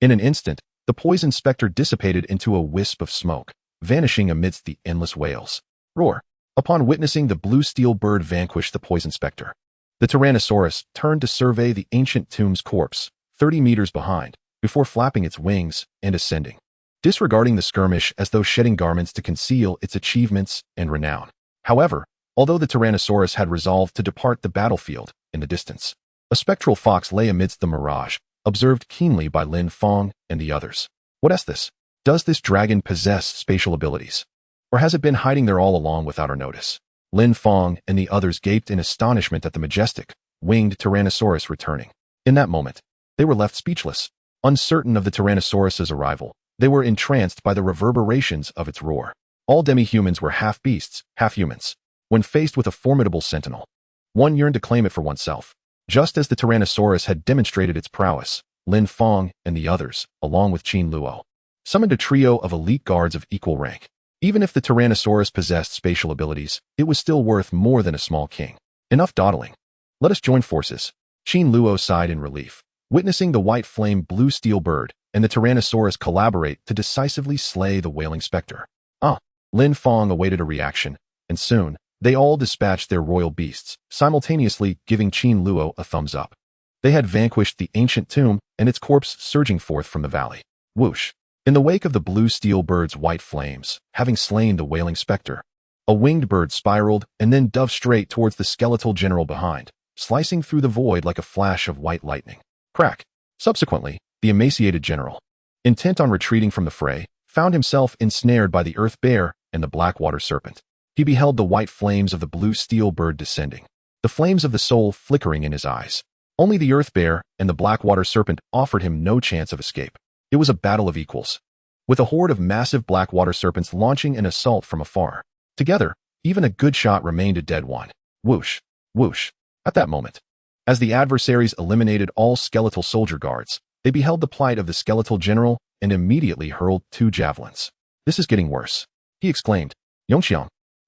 In an instant, the poisoned spectre dissipated into a wisp of smoke, vanishing amidst the endless wails. Roar! Upon witnessing the blue steel bird vanquish the poisoned spectre, the Tyrannosaurus turned to survey the ancient tomb's corpse, 30 meters behind, before flapping its wings and ascending, disregarding the skirmish as though shedding garments to conceal its achievements and renown. However, although the Tyrannosaurus had resolved to depart the battlefield in the distance, a spectral fox lay amidst the mirage, observed keenly by Lin Feng and the others. What is this? Does this dragon possess spatial abilities? Or has it been hiding there all along without our notice? Lin Feng and the others gaped in astonishment at the majestic, winged Tyrannosaurus returning. In that moment, they were left speechless. Uncertain of the Tyrannosaurus's arrival, they were entranced by the reverberations of its roar. All demi-humans were half beasts, half humans. When faced with a formidable sentinel, one yearned to claim it for oneself. Just as the Tyrannosaurus had demonstrated its prowess, Lin Feng and the others, along with Qin Luo, summoned a trio of elite guards of equal rank. Even if the Tyrannosaurus possessed spatial abilities, it was still worth more than a small king. Enough dawdling. Let us join forces. Qin Luo sighed in relief, witnessing the white flame blue steel bird and the Tyrannosaurus collaborate to decisively slay the wailing specter. Lin Feng awaited a reaction, and soon, they all dispatched their royal beasts, simultaneously giving Qin Luo a thumbs up. They had vanquished the ancient tomb and its corpse surging forth from the valley. Whoosh! In the wake of the blue steel bird's white flames, having slain the wailing specter, a winged bird spiraled and then dove straight towards the skeletal general behind, slicing through the void like a flash of white lightning. Crack! Subsequently, the emaciated general, intent on retreating from the fray, found himself ensnared by the earth bear and the black water serpent. He beheld the white flames of the blue steel bird descending, the flames of the soul flickering in his eyes. Only the earth bear and the black water serpent offered him no chance of escape. It was a battle of equals, with a horde of massive black water serpents launching an assault from afar. Together, even a good shot remained a dead one. Whoosh, whoosh. At that moment, as the adversaries eliminated all skeletal soldier guards, they beheld the plight of the skeletal general and immediately hurled 2 javelins. This is getting worse, he exclaimed. Yongxiang.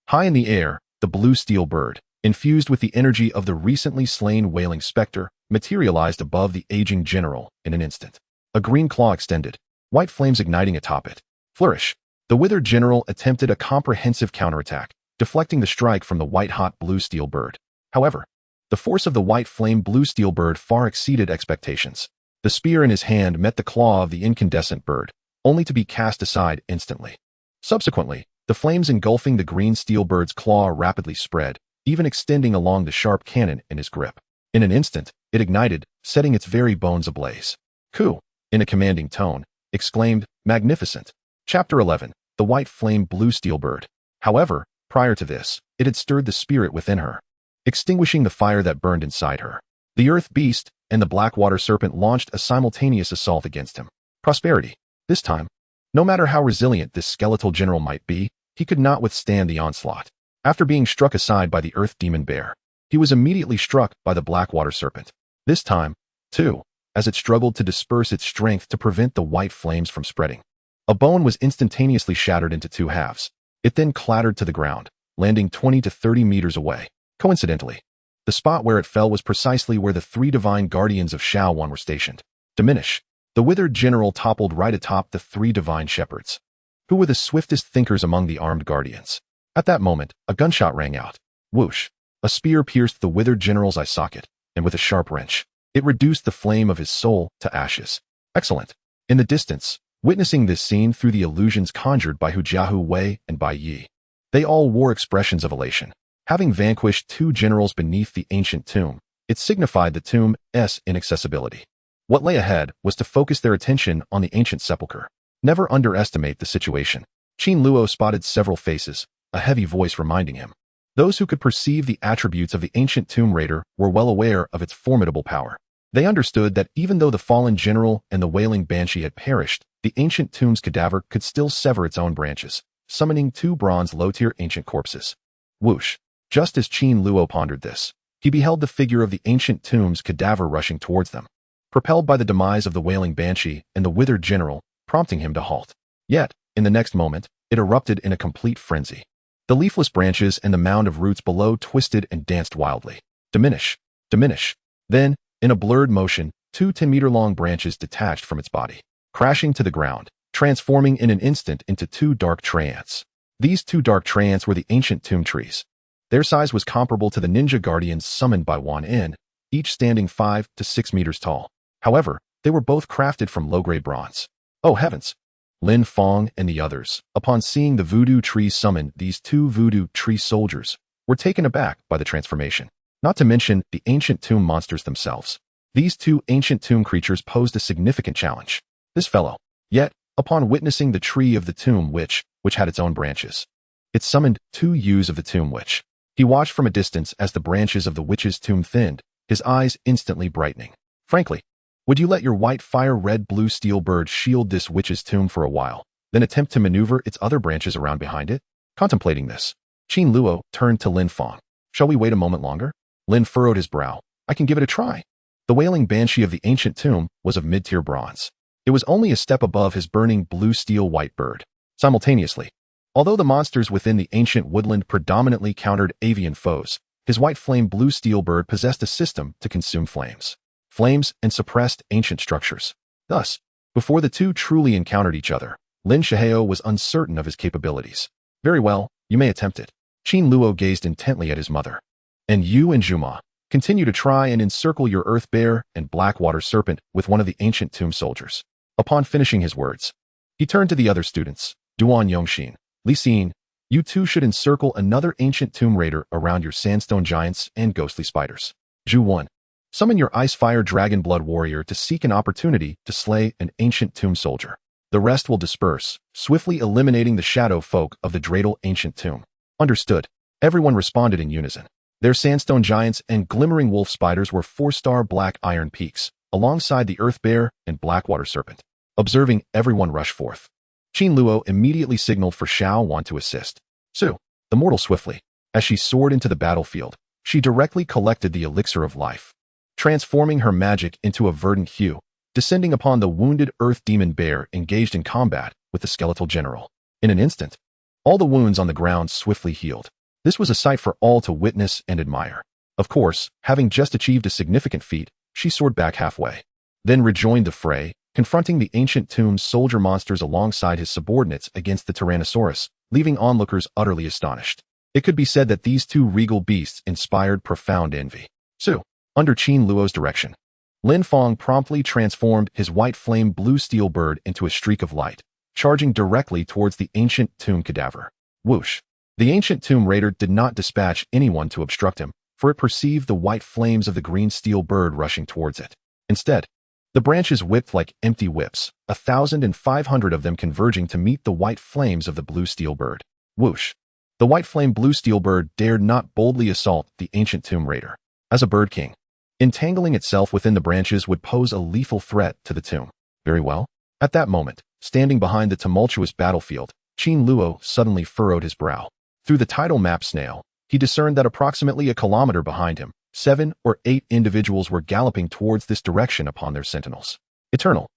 High in the air, the blue steel bird, infused with the energy of the recently slain wailing specter, materialized above the aging general in an instant. A green claw extended, white flames igniting atop it. Flourish! The withered general attempted a comprehensive counterattack, deflecting the strike from the white-hot blue steel bird. However, the force of the white flame blue steel bird far exceeded expectations. The spear in his hand met the claw of the incandescent bird, only to be cast aside instantly. Subsequently, the flames engulfing the green steel bird's claw rapidly spread, even extending along the sharp cannon in his grip. In an instant, it ignited, setting its very bones ablaze. Ku! In a commanding tone, exclaimed, Magnificent. Chapter 11. The white flame blue steel bird. However, prior to this, it had stirred the spirit within her, extinguishing the fire that burned inside her. The earth beast and the black water serpent launched a simultaneous assault against him. Prosperity. This time, no matter how resilient this skeletal general might be, he could not withstand the onslaught. After being struck aside by the earth demon bear, he was immediately struck by the black water serpent. This time, too, as it struggled to disperse its strength to prevent the white flames from spreading. A bone was instantaneously shattered into 2 halves. It then clattered to the ground, landing 20 to 30 meters away. Coincidentally, the spot where it fell was precisely where the 3 divine guardians of Shaowan were stationed. Diminish. The withered general toppled right atop the 3 divine shepherds, who were the swiftest thinkers among the armed guardians. At that moment, a gunshot rang out. Whoosh. A spear pierced the withered general's eye socket, and with a sharp wrench, it reduced the flame of his soul to ashes. Excellent. In the distance, witnessing this scene through the illusions conjured by Hu Jiahu Wei and Bai Yi, they all wore expressions of elation. Having vanquished 2 generals beneath the ancient tomb, it signified the tomb's inaccessibility. What lay ahead was to focus their attention on the ancient sepulchre. Never underestimate the situation. Qin Luo spotted several faces, a heavy voice reminding him. Those who could perceive the attributes of the ancient tomb raider were well aware of its formidable power. They understood that even though the fallen general and the wailing banshee had perished, the ancient tomb's cadaver could still sever its own branches, summoning 2 bronze low-tier ancient corpses. Whoosh! Just as Qin Luo pondered this, he beheld the figure of the ancient tomb's cadaver rushing towards them, propelled by the demise of the wailing banshee and the withered general, prompting him to halt. Yet, in the next moment, it erupted in a complete frenzy. The leafless branches and the mound of roots below twisted and danced wildly. Diminish! Diminish! Then, in a blurred motion, 2 10-meter-long branches detached from its body, crashing to the ground, transforming in an instant into 2 dark treants. These 2 dark treants were the ancient tomb trees. Their size was comparable to the ninja guardians summoned by Wan En, each standing 5 to 6 meters tall. However, They were both crafted from low-grade bronze. Oh heavens! Lin Fong and the others, upon seeing the voodoo tree summon these two voodoo tree soldiers, were taken aback by the transformation. Not to mention the ancient tomb monsters themselves. These two ancient tomb creatures posed a significant challenge. This fellow. Yet, upon witnessing the tree of the tomb which had its own branches, it summoned two ewes of the tomb witch. He watched from a distance as the branches of the witch's tomb thinned, his eyes instantly brightening. Frankly, would you let your white fire red blue steel bird shield this witch's tomb for a while, then attempt to maneuver its other branches around behind it? Contemplating this, Qin Luo turned to Lin Fong. Shall we wait a moment longer? Lin furrowed his brow. I can give it a try. The wailing banshee of the ancient tomb was of mid-tier bronze. It was only a step above his burning blue steel white bird. Simultaneously, although the monsters within the ancient woodland predominantly countered avian foes, his white flame blue steel bird possessed a system to consume flames and suppressed ancient structures. Thus, before the two truly encountered each other, Lin Shihao was uncertain of his capabilities. Very well, you may attempt it. Qin Luo gazed intently at his mother. And you and Juma, continue to try and encircle your earth bear and black water serpent with one of the ancient tomb soldiers. Upon finishing his words, he turned to the other students. Duan Yongxin, Li Xin, you two should encircle another ancient tomb raider around your sandstone giants and ghostly spiders. Zhu 1. Summon your ice-fire dragon blood warrior to seek an opportunity to slay an ancient tomb soldier. The rest will disperse, swiftly eliminating the shadow folk of the dreidel ancient tomb. Understood. Everyone responded in unison. Their sandstone giants and glimmering wolf spiders were 4-star black iron peaks, alongside the earth bear and blackwater serpent. Observing everyone rush forth, Qin Luo immediately signaled for Xiao Wan to assist. Su, the mortal swiftly, as she soared into the battlefield, she directly collected the elixir of life, transforming her magic into a verdant hue, descending upon the wounded earth demon bear engaged in combat with the skeletal general. In an instant, all the wounds on the ground swiftly healed. This was a sight for all to witness and admire. Of course, having just achieved a significant feat, she soared back halfway, then rejoined the fray, confronting the ancient tomb's soldier monsters alongside his subordinates against the Tyrannosaurus, leaving onlookers utterly astonished. It could be said that these two regal beasts inspired profound envy. Su, under Qin Luo's direction, Lin Fong promptly transformed his white flame blue steel bird into a streak of light, charging directly towards the ancient tomb cadaver. Whoosh! The ancient tomb raider did not dispatch anyone to obstruct him, for it perceived the white flames of the green steel bird rushing towards it. Instead, the branches whipped like empty whips, 1,500 of them converging to meet the white flames of the blue steel bird. Whoosh! The white flame blue steel bird dared not boldly assault the ancient tomb raider. As a bird king, entangling itself within the branches would pose a lethal threat to the tomb. Very well. At that moment, standing behind the tumultuous battlefield, Qin Luo suddenly furrowed his brow. Through the tidal map snail, he discerned that approximately a kilometer behind him, 7 or 8 individuals were galloping towards this direction upon their sentinels. Eternal.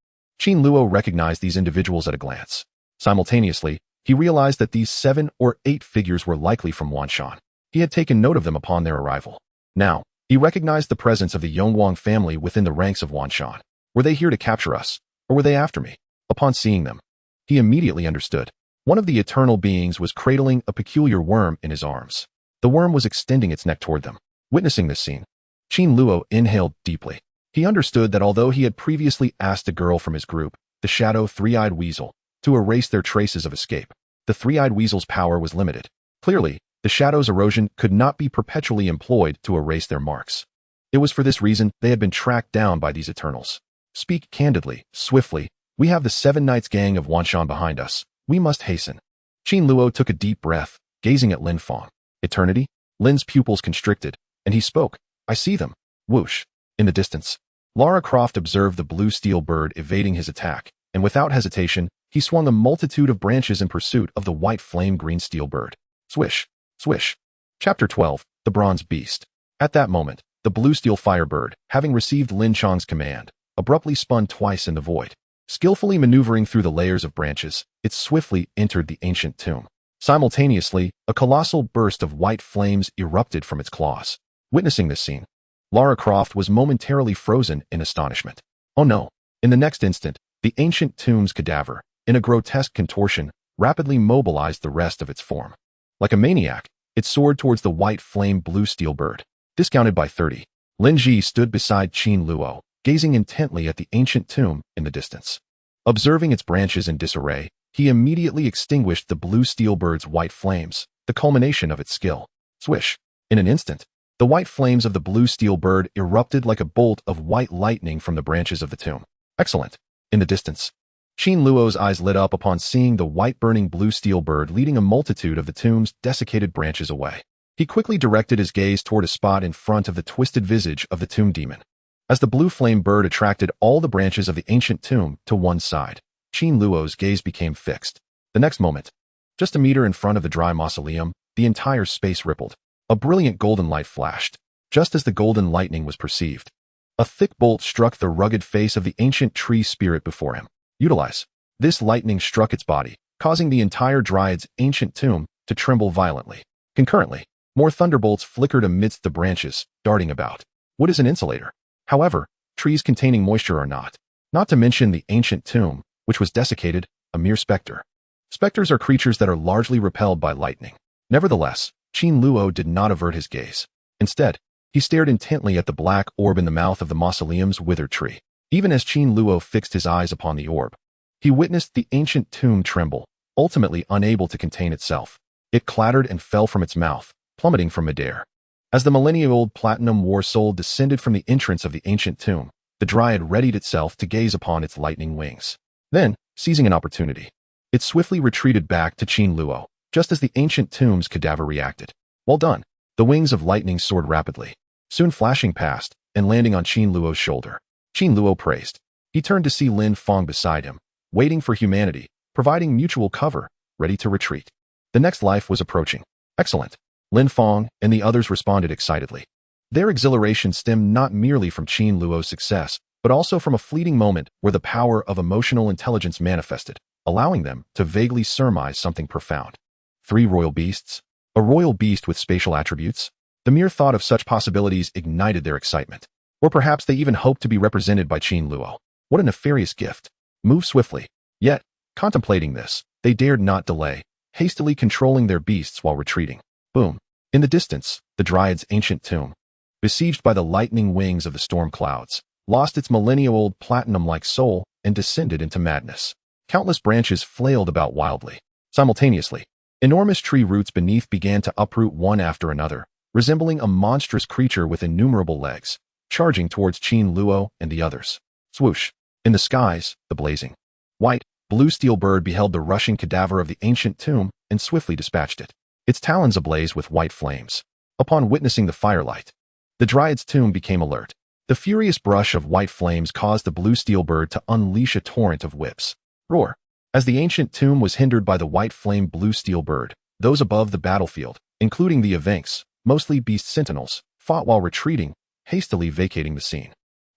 Qin Luo recognized these individuals at a glance. Simultaneously, he realized that these 7 or 8 figures were likely from Wanshan. He had taken note of them upon their arrival. Now, he recognized the presence of the Yongguang family within the ranks of Wanshan. Were they here to capture us, or were they after me? Upon seeing them, he immediately understood. One of the eternal beings was cradling a peculiar worm in his arms. The worm was extending its neck toward them. Witnessing this scene, Qin Luo inhaled deeply. He understood that although he had previously asked a girl from his group, the shadow three-eyed weasel, to erase their traces of escape, the three-eyed weasel's power was limited. Clearly, the shadow's erosion could not be perpetually employed to erase their marks. It was for this reason they had been tracked down by these Eternals. Speak candidly, swiftly. We have the 7 Knights gang of Wanshan behind us. We must hasten. Qin Luo took a deep breath, gazing at Lin Fong. Eternity? Lin's pupils constricted, and he spoke. I see them. Whoosh. In the distance, Lara Croft observed the blue steel bird evading his attack, and without hesitation, he swung a multitude of branches in pursuit of the white flame green steel bird. Swish. Swish. Chapter 12, The Bronze Beast. At that moment, the blue steel firebird, having received Lin Chang's command, abruptly spun twice in the void. Skillfully maneuvering through the layers of branches, it swiftly entered the ancient tomb. Simultaneously, a colossal burst of white flames erupted from its claws. Witnessing this scene, Lara Croft was momentarily frozen in astonishment. Oh no! In the next instant, the ancient tomb's cadaver, in a grotesque contortion, rapidly mobilized the rest of its form. Like a maniac, it soared towards the white flame blue steel bird. Discounted by 30. Lin Ji stood beside Qin Luo, gazing intently at the ancient tomb in the distance. Observing its branches in disarray, he immediately extinguished the blue steel bird's white flames, the culmination of its skill. Swish! In an instant, the white flames of the blue steel bird erupted like a bolt of white lightning from the branches of the tomb. Excellent! In the distance, Qin Luo's eyes lit up upon seeing the white burning blue steel bird leading a multitude of the tomb's desiccated branches away. He quickly directed his gaze toward a spot in front of the twisted visage of the tomb demon. As the blue flame bird attracted all the branches of the ancient tomb to one side, Qin Luo's gaze became fixed. The next moment, just a meter in front of the dry mausoleum, the entire space rippled. A brilliant golden light flashed. Just as the golden lightning was perceived, a thick bolt struck the rugged face of the ancient tree spirit before him. Utilize. This lightning struck its body, causing the entire dryad's ancient tomb to tremble violently. Concurrently, more thunderbolts flickered amidst the branches, darting about. Wood is an insulator. However, trees containing moisture are not. Not to mention the ancient tomb, which was desiccated, a mere specter. Specters are creatures that are largely repelled by lightning. Nevertheless, Qin Luo did not avert his gaze. Instead, he stared intently at the black orb in the mouth of the mausoleum's withered tree. Even as Qin Luo fixed his eyes upon the orb, he witnessed the ancient tomb tremble, ultimately unable to contain itself. It clattered and fell from its mouth, plummeting from midair. As the millennia-old platinum war soul descended from the entrance of the ancient tomb, the dryad readied itself to gaze upon its lightning wings. Then, seizing an opportunity, it swiftly retreated back to Qin Luo, just as the ancient tomb's cadaver reacted. Well done. The wings of lightning soared rapidly, soon flashing past and landing on Qin Luo's shoulder. Qin Luo praised. He turned to see Lin Feng beside him, waiting for humanity, providing mutual cover, ready to retreat. The next life was approaching. Excellent. Lin Feng and the others responded excitedly. Their exhilaration stemmed not merely from Qin Luo's success, but also from a fleeting moment where the power of emotional intelligence manifested, allowing them to vaguely surmise something profound. 3 royal beasts? A royal beast with spatial attributes? The mere thought of such possibilities ignited their excitement. Or perhaps they even hoped to be represented by Qin Luo. What a nefarious gift. Move swiftly. Yet, contemplating this, they dared not delay, hastily controlling their beasts while retreating. Boom. In the distance, the dryad's ancient tomb, besieged by the lightning wings of the storm clouds, lost its millennia-old platinum-like soul and descended into madness. Countless branches flailed about wildly. Simultaneously, enormous tree roots beneath began to uproot one after another, resembling a monstrous creature with innumerable legs, charging towards Qin Luo and the others. Swoosh! In the skies, the blazing white, blue steel bird beheld the rushing cadaver of the ancient tomb and swiftly dispatched it, its talons ablaze with white flames. Upon witnessing the firelight, the dryad's tomb became alert. The furious brush of white flames caused the blue steel bird to unleash a torrent of whips. Roar! As the ancient tomb was hindered by the white flame blue steel bird, those above the battlefield, including the Evenks, mostly beast sentinels, fought while retreating, hastily vacating the scene.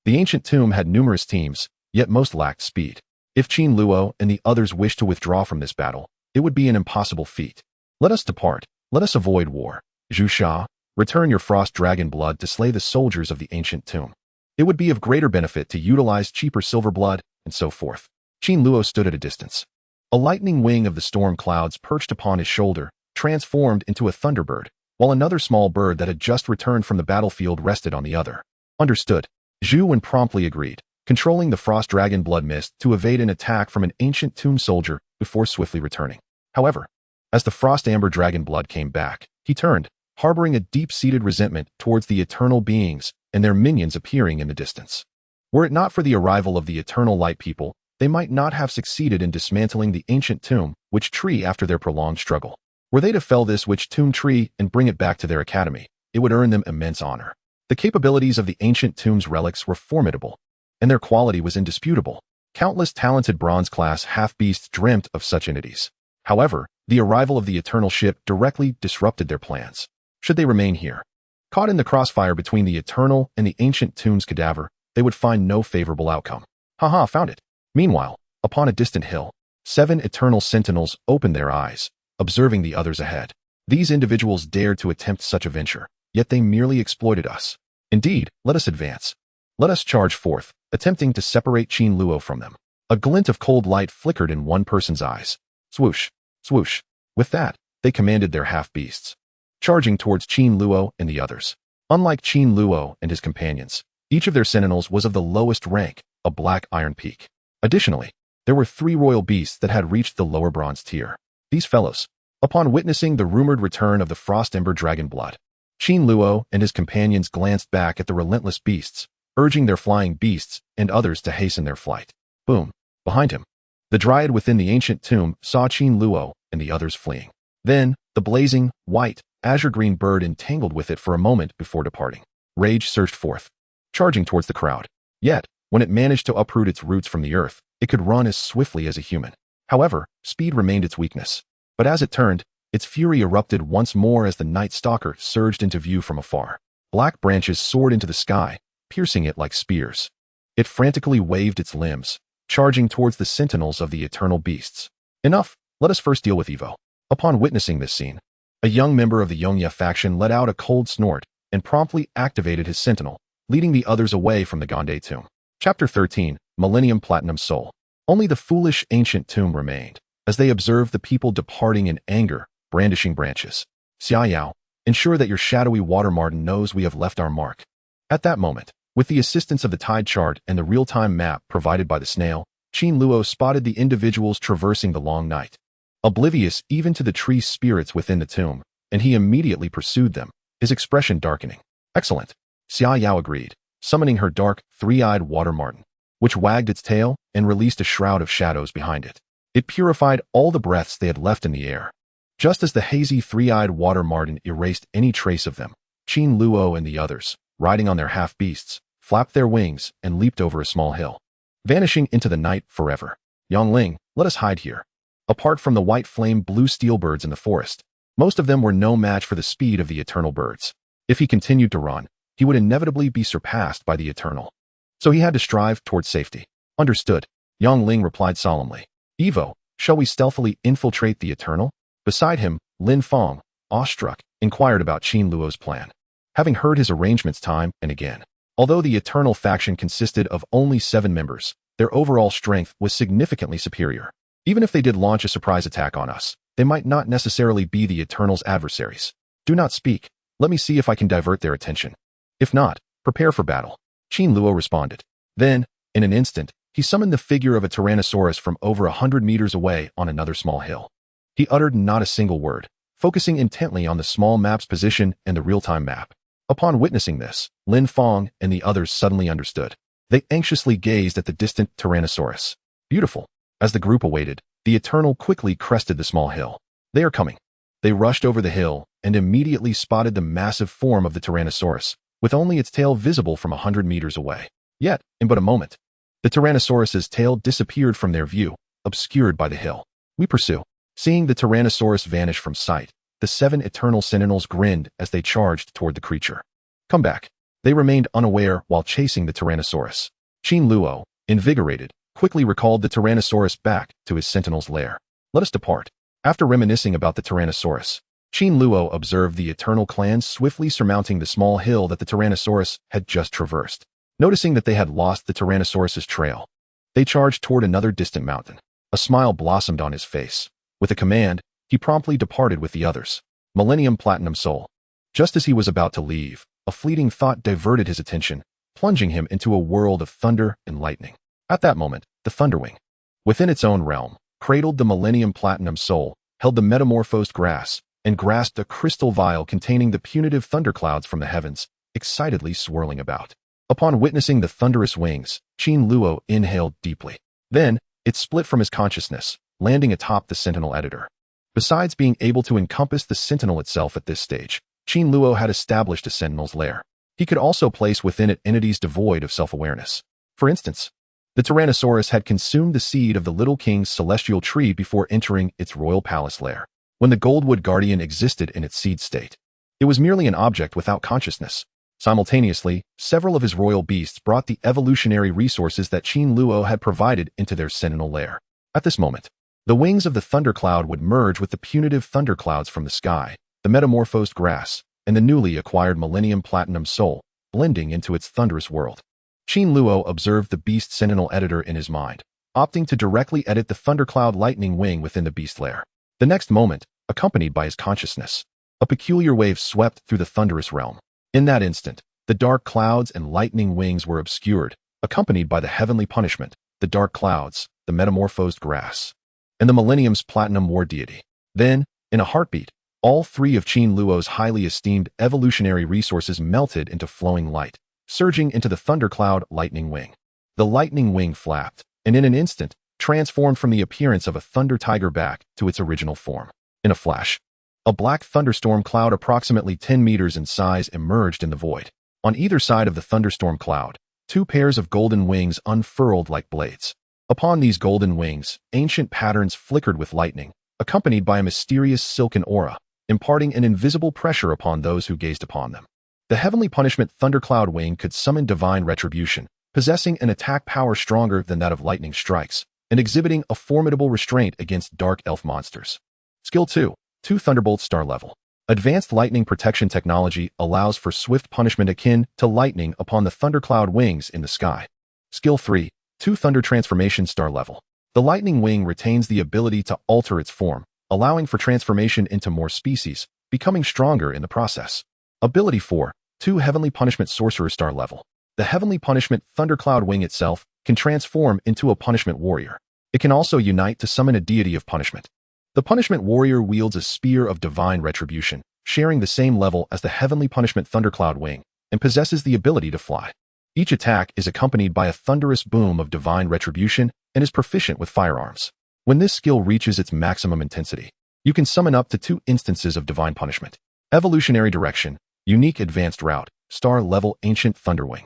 The ancient tomb had numerous teams, yet most lacked speed. If Qin Luo and the others wished to withdraw from this battle, it would be an impossible feat. Let us depart. Let us avoid war. Zhu Sha, return your frost dragon blood to slay the soldiers of the ancient tomb. It would be of greater benefit to utilize cheaper silver blood, and so forth. Qin Luo stood at a distance. A lightning wing of the storm clouds perched upon his shoulder, transformed into a thunderbird, while another small bird that had just returned from the battlefield rested on the other. Understood. Zhu Wen promptly agreed, controlling the frost dragon blood mist to evade an attack from an ancient tomb soldier before swiftly returning. However, as the frost amber dragon blood came back, he turned, harboring a deep-seated resentment towards the eternal beings and their minions appearing in the distance. Were it not for the arrival of the eternal light people, they might not have succeeded in dismantling the ancient tomb witch tree after their prolonged struggle. Were they to fell this witch tomb tree and bring it back to their academy, it would earn them immense honor. The capabilities of the ancient tomb's relics were formidable, and their quality was indisputable. Countless talented bronze-class half-beasts dreamt of such entities. However, the arrival of the eternal ship directly disrupted their plans. Should they remain here, caught in the crossfire between the eternal and the ancient tomb's cadaver, they would find no favorable outcome. Haha, found it. Meanwhile, upon a distant hill, 7 eternal sentinels opened their eyes, observing the others ahead. These individuals dared to attempt such a venture, yet they merely exploited us. Indeed, let us advance. Let us charge forth, attempting to separate Qin Luo from them. A glint of cold light flickered in one person's eyes. Swoosh, swoosh. With that, they commanded their half-beasts, charging towards Qin Luo and the others. Unlike Qin Luo and his companions, Each of their sentinels was of the lowest rank, a black iron peak. Additionally, there were 3 royal beasts that had reached the lower bronze tier. These fellows, upon witnessing the rumored return of the Frost Ember Dragon Blood, Qin Luo and his companions glanced back at the relentless beasts, urging their flying beasts and others to hasten their flight. Boom! Behind him, the dryad within the ancient tomb saw Qin Luo and the others fleeing. Then, the blazing, white, azure-green bird entangled with it for a moment before departing. Rage surged forth, charging towards the crowd. Yet, when it managed to uproot its roots from the earth, it could run as swiftly as a human. However, speed remained its weakness. But as it turned, its fury erupted once more as the Night Stalker surged into view from afar. Black branches soared into the sky, piercing it like spears. It frantically waved its limbs, charging towards the sentinels of the eternal beasts. Enough, let us first deal with Evo. Upon witnessing this scene, a young member of the Yongya faction let out a cold snort and promptly activated his sentinel, leading the others away from the Gonde tomb. Chapter 13, Millennium Platinum Soul. Only the foolish ancient tomb remained, as they observed the people departing in anger, brandishing branches. Xiaoyao, ensure that your shadowy water marten knows we have left our mark. At that moment, with the assistance of the tide chart and the real-time map provided by the snail, Qin Luo spotted the individuals traversing the long night. Oblivious even to the tree spirits within the tomb, and he immediately pursued them, his expression darkening. Excellent. Xiaoyao agreed, summoning her dark, 3-eyed water marten, which wagged its tail and released a shroud of shadows behind it. It purified all the breaths they had left in the air. Just as the hazy 3-eyed water marten erased any trace of them, Qin Luo and the others, riding on their half-beasts, flapped their wings and leaped over a small hill, vanishing into the night forever. Yongling, let us hide here. Apart from the white flame blue steel birds in the forest, most of them were no match for the speed of the eternal birds. If he continued to run, he would inevitably be surpassed by the eternal. So he had to strive towards safety. Understood, Yongling replied solemnly. Evo, shall we stealthily infiltrate the eternal? Beside him, Lin Fong, awestruck, inquired about Qin Luo's plan. Having heard his arrangements time and again, although the eternal faction consisted of only 7 members, their overall strength was significantly superior. Even if they did launch a surprise attack on us, they might not necessarily be the Eternal's adversaries. Do not speak. Let me see if I can divert their attention. If not, prepare for battle. Qin Luo responded. Then, in an instant, he summoned the figure of a Tyrannosaurus from over 100 meters away on another small hill. He uttered not a single word, focusing intently on the small map's position and the real-time map. Upon witnessing this, Lin Fong and the others suddenly understood. They anxiously gazed at the distant Tyrannosaurus. Beautiful. As the group awaited, the Eternal quickly crested the small hill. They are coming. They rushed over the hill and immediately spotted the massive form of the Tyrannosaurus, with only its tail visible from 100 meters away. Yet, in but a moment, the Tyrannosaurus's tail disappeared from their view, obscured by the hill. We pursue. Seeing the Tyrannosaurus vanish from sight, the 7 Eternal Sentinels grinned as they charged toward the creature. Come back. They remained unaware while chasing the Tyrannosaurus. Qin Luo, invigorated, quickly recalled the Tyrannosaurus back to his sentinel's lair. Let us depart. After reminiscing about the Tyrannosaurus, Qin Luo observed the Eternal clan swiftly surmounting the small hill that the Tyrannosaurus had just traversed. Noticing that they had lost the Tyrannosaurus's trail, they charged toward another distant mountain. A smile blossomed on his face. With a command, he promptly departed with the others. Millennium Platinum Soul. Just as he was about to leave, a fleeting thought diverted his attention, plunging him into a world of thunder and lightning. At that moment, the Thunderwing, within its own realm, cradled the Millennium Platinum Soul, held the metamorphosed grass, and grasped a crystal vial containing the punitive thunderclouds from the heavens, excitedly swirling about. Upon witnessing the thunderous wings, Qin Luo inhaled deeply. Then, it split from his consciousness, landing atop the Sentinel Editor. Besides being able to encompass the Sentinel itself at this stage, Qin Luo had established a Sentinel's lair. He could also place within it entities devoid of self-awareness. For instance, the Tyrannosaurus had consumed the seed of the Little King's celestial tree before entering its royal palace lair. When the Goldwood Guardian existed in its seed state, it was merely an object without consciousness. Simultaneously, several of his royal beasts brought the evolutionary resources that Qin Luo had provided into their Sentinel lair. At this moment, the wings of the thundercloud would merge with the punitive thunderclouds from the sky, the metamorphosed grass, and the newly acquired Millennium Platinum Soul, blending into its thunderous world. Qin Luo observed the Beast Sentinel Editor in his mind, opting to directly edit the thundercloud lightning wing within the beast lair. The next moment, accompanied by his consciousness, a peculiar wave swept through the thunderous realm. In that instant, The dark clouds and lightning wings were obscured, accompanied by the heavenly punishment, the dark clouds, the metamorphosed grass, and the millennium's platinum war deity. Then, in a heartbeat, all three of Qin Luo's highly esteemed evolutionary resources melted into flowing light, surging into the thundercloud lightning wing. The lightning wing flapped, and in an instant, transformed from the appearance of a thunder tiger back to its original form. In a flash, a black thunderstorm cloud approximately 10 meters in size emerged in the void. On either side of the thunderstorm cloud, two pairs of golden wings unfurled like blades. Upon these golden wings, ancient patterns flickered with lightning, accompanied by a mysterious silken aura, imparting an invisible pressure upon those who gazed upon them. The heavenly punishment thundercloud wing could summon divine retribution, possessing an attack power stronger than that of lightning strikes, and exhibiting a formidable restraint against dark elf monsters. Skill 2. 2 Thunderbolt Star Level. Advanced lightning protection technology allows for swift punishment akin to lightning upon the thundercloud wings in the sky. Skill 3. 2 Thunder Transformation Star Level. The lightning wing retains the ability to alter its form, allowing for transformation into more species, becoming stronger in the process. Ability 4. 2 Heavenly Punishment Sorcerer Star Level. The Heavenly Punishment Thundercloud Wing itself can transform into a punishment warrior. It can also unite to summon a deity of punishment. The punishment warrior wields a spear of divine retribution, sharing the same level as the Heavenly Punishment Thundercloud Wing, and possesses the ability to fly. Each attack is accompanied by a thunderous boom of divine retribution and is proficient with firearms. When this skill reaches its maximum intensity, you can summon up to 2 instances of divine punishment. Evolutionary Direction. Unique Advanced Route. Star Level Ancient Thunderwing.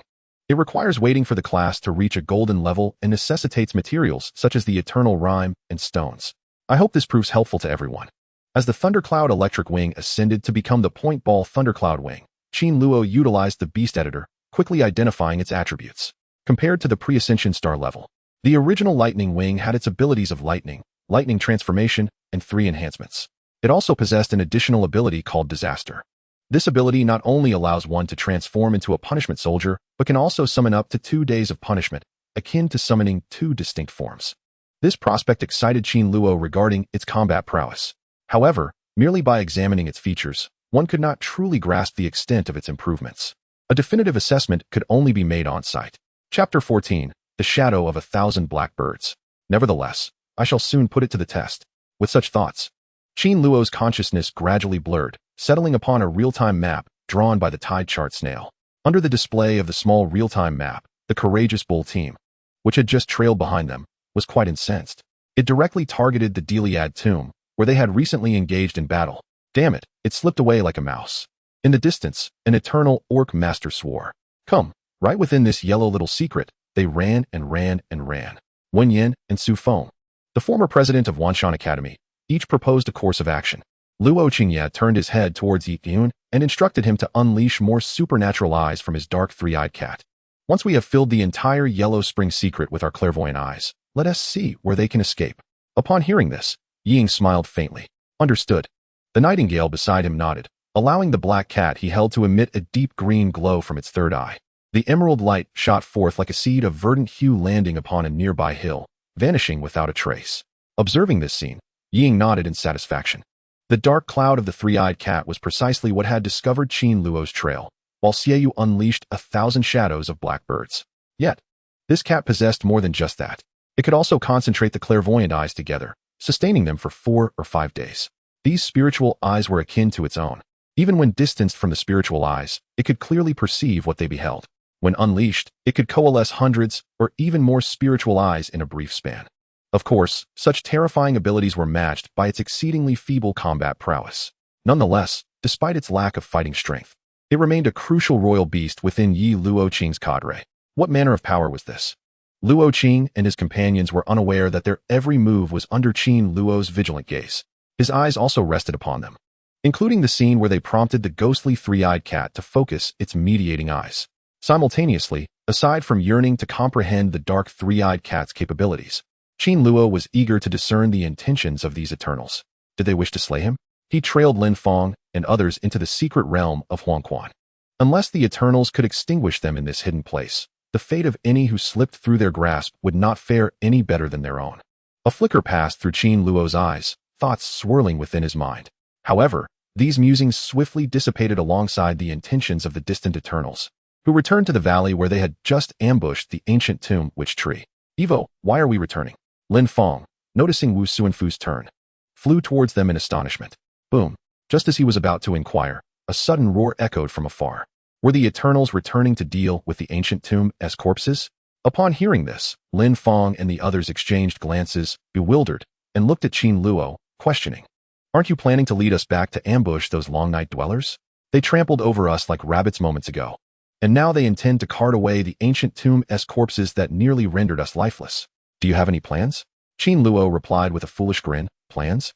It requires waiting for the class to reach a golden level and necessitates materials such as the Eternal Rime and stones. I hope this proves helpful to everyone. As the Thundercloud Electric Wing ascended to become the Point Ball Thundercloud Wing, Qin Luo utilized the Beast Editor, quickly identifying its attributes. Compared to the pre-ascension star level, the original Lightning Wing had its abilities of lightning, lightning transformation, and 3 enhancements. It also possessed an additional ability called Disaster. This ability not only allows one to transform into a punishment soldier, but can also summon up to 2 days of punishment, akin to summoning 2 distinct forms. This prospect excited Qin Luo regarding its combat prowess. However, merely by examining its features, one could not truly grasp the extent of its improvements. A definitive assessment could only be made on site. Chapter 14. The Shadow of 1,000 Blackbirds. Nevertheless, I shall soon put it to the test. With such thoughts, Qin Luo's consciousness gradually blurred, settling upon a real-time map drawn by the tide chart snail. Under the display of the small real-time map, the courageous bull team, which had just trailed behind them, was quite incensed. It directly targeted the Deliad tomb, where they had recently engaged in battle. Damn it, it slipped away like a mouse. In the distance, an eternal orc master swore. Come, right within this yellow little secret, they ran and ran and ran. Wen Yin and Su Feng, the former president of Wanshan Academy, each proposed a course of action. Luo Qingya turned his head towards Yi Yun and instructed him to unleash more supernatural eyes from his dark three-eyed cat. Once we have filled the entire Yellow Spring secret with our clairvoyant eyes, let us see where they can escape. Upon hearing this, Ying smiled faintly. Understood. The nightingale beside him nodded, allowing the black cat he held to emit a deep green glow from its third eye. The emerald light shot forth like a seed of verdant hue landing upon a nearby hill, vanishing without a trace. Observing this scene, Ying nodded in satisfaction. The dark cloud of the three-eyed cat was precisely what had discovered Qin Luo's trail, while Xieyu unleashed 1,000 shadows of blackbirds. Yet, this cat possessed more than just that. It could also concentrate the clairvoyant eyes together, sustaining them for 4 or 5 days. These spiritual eyes were akin to its own. Even when distanced from the spiritual eyes, it could clearly perceive what they beheld. When unleashed, it could coalesce hundreds or even more spiritual eyes in a brief span. Of course, such terrifying abilities were matched by its exceedingly feeble combat prowess. Nonetheless, despite its lack of fighting strength, it remained a crucial royal beast within Yi Luoqing's cadre. What manner of power was this? Luoqing and his companions were unaware that their every move was under Qin Luo's vigilant gaze. His eyes also rested upon them, including the scene where they prompted the ghostly three-eyed cat to focus its mediating eyes. Simultaneously, aside from yearning to comprehend the dark three-eyed cat's capabilities, Qin Luo was eager to discern the intentions of these Eternals. Did they wish to slay him? He trailed Lin Feng and others into the secret realm of Huangquan. Unless the Eternals could extinguish them in this hidden place, the fate of any who slipped through their grasp would not fare any better than their own. A flicker passed through Qin Luo's eyes, thoughts swirling within his mind. However, these musings swiftly dissipated alongside the intentions of the distant Eternals. who returned to the valley where they had just ambushed the ancient tomb witch tree. Evo, why are we returning? Lin Fong, noticing Wu Suanfu's turn, flew towards them in astonishment. Boom. Just as he was about to inquire, a sudden roar echoed from afar. Were the Eternals returning to deal with the ancient tomb as corpses? Upon hearing this, Lin Fong and the others exchanged glances, bewildered, and looked at Qin Luo, questioning. Aren't you planning to lead us back to ambush those long night dwellers? They trampled over us like rabbits moments ago, and now they intend to cart away the ancient tomb as corpses that nearly rendered us lifeless. Do you have any plans? Qin Luo replied with a foolish grin. Plans?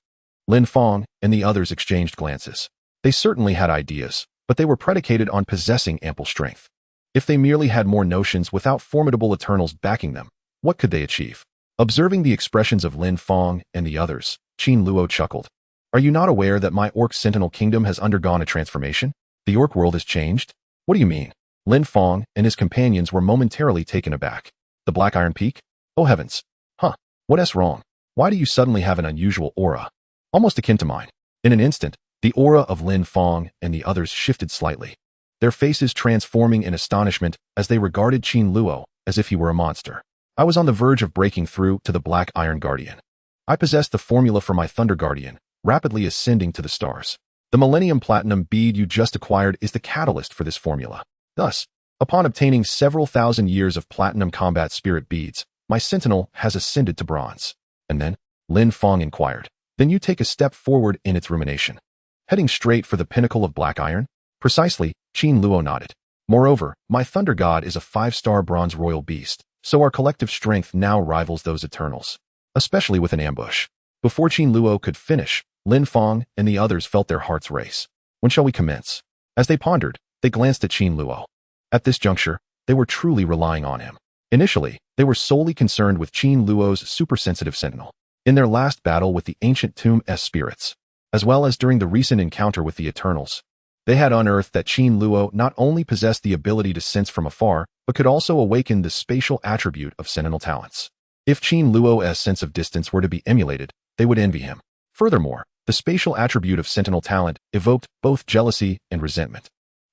Lin Fong and the others exchanged glances. They certainly had ideas, but they were predicated on possessing ample strength. If they merely had more notions without formidable Eternals backing them, what could they achieve? Observing the expressions of Lin Fong and the others, Qin Luo chuckled. Are you not aware that my Orc Sentinel Kingdom has undergone a transformation? The Orc world has changed? What do you mean? Lin Fong and his companions were momentarily taken aback. The Black Iron Peak? Oh heavens. Huh. What's wrong? Why do you suddenly have an unusual aura? Almost akin to mine. In an instant, the aura of Lin Fong and the others shifted slightly, their faces transforming in astonishment as they regarded Qin Luo as if he were a monster. I was on the verge of breaking through to the Black Iron Guardian. I possessed the formula for my Thunder Guardian, rapidly ascending to the stars. The Millennium Platinum bead you just acquired is the catalyst for this formula. Thus, upon obtaining several thousand years of Platinum Combat Spirit beads, my Sentinel has ascended to bronze. And then, Lin Fong inquired, then you take a step forward in its rumination, heading straight for the pinnacle of Black Iron? Precisely, Qin Luo nodded. Moreover, my Thunder God is a 5-star bronze royal beast, so our collective strength now rivals those Eternals, especially with an ambush. Before Qin Luo could finish, Lin Fong and the others felt their hearts race. When shall we commence? As they pondered, they glanced at Qin Luo. At this juncture, they were truly relying on him. Initially, they were solely concerned with Qin Luo's supersensitive sentinel. In their last battle with the ancient Tomb S spirits, as well as during the recent encounter with the Eternals, they had unearthed that Qin Luo not only possessed the ability to sense from afar, but could also awaken the spatial attribute of sentinel talents. If Qin Luo's sense of distance were to be emulated, they would envy him. Furthermore, the spatial attribute of sentinel talent evoked both jealousy and resentment.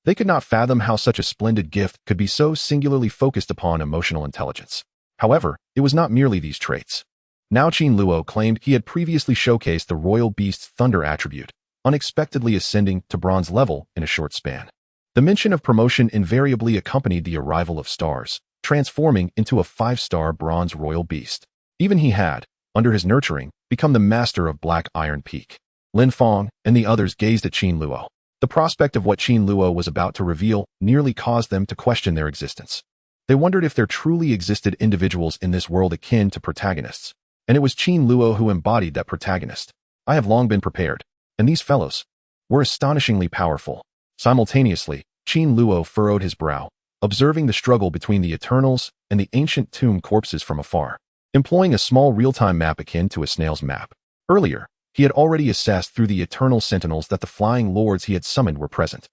They could not fathom how such a splendid gift could be so singularly focused upon emotional intelligence. However, it was not merely these traits. Now Qin Luo claimed he had previously showcased the Royal Beast's Thunder attribute, unexpectedly ascending to bronze level in a short span. The mention of promotion invariably accompanied the arrival of stars, transforming into a 5-star bronze royal beast. Even he had, under his nurturing, become the master of Black Iron Peak. Lin Fong and the others gazed at Qin Luo. The prospect of what Qin Luo was about to reveal nearly caused them to question their existence. They wondered if there truly existed individuals in this world akin to protagonists, and it was Qin Luo who embodied that protagonist. I have long been prepared, and these fellows were astonishingly powerful. Simultaneously, Qin Luo furrowed his brow, observing the struggle between the Eternals and the ancient tomb corpses from afar, employing a small real-time map akin to a snail's map. Earlier, he had already assessed through the Eternal Sentinels that the Flying Lords he had summoned were present.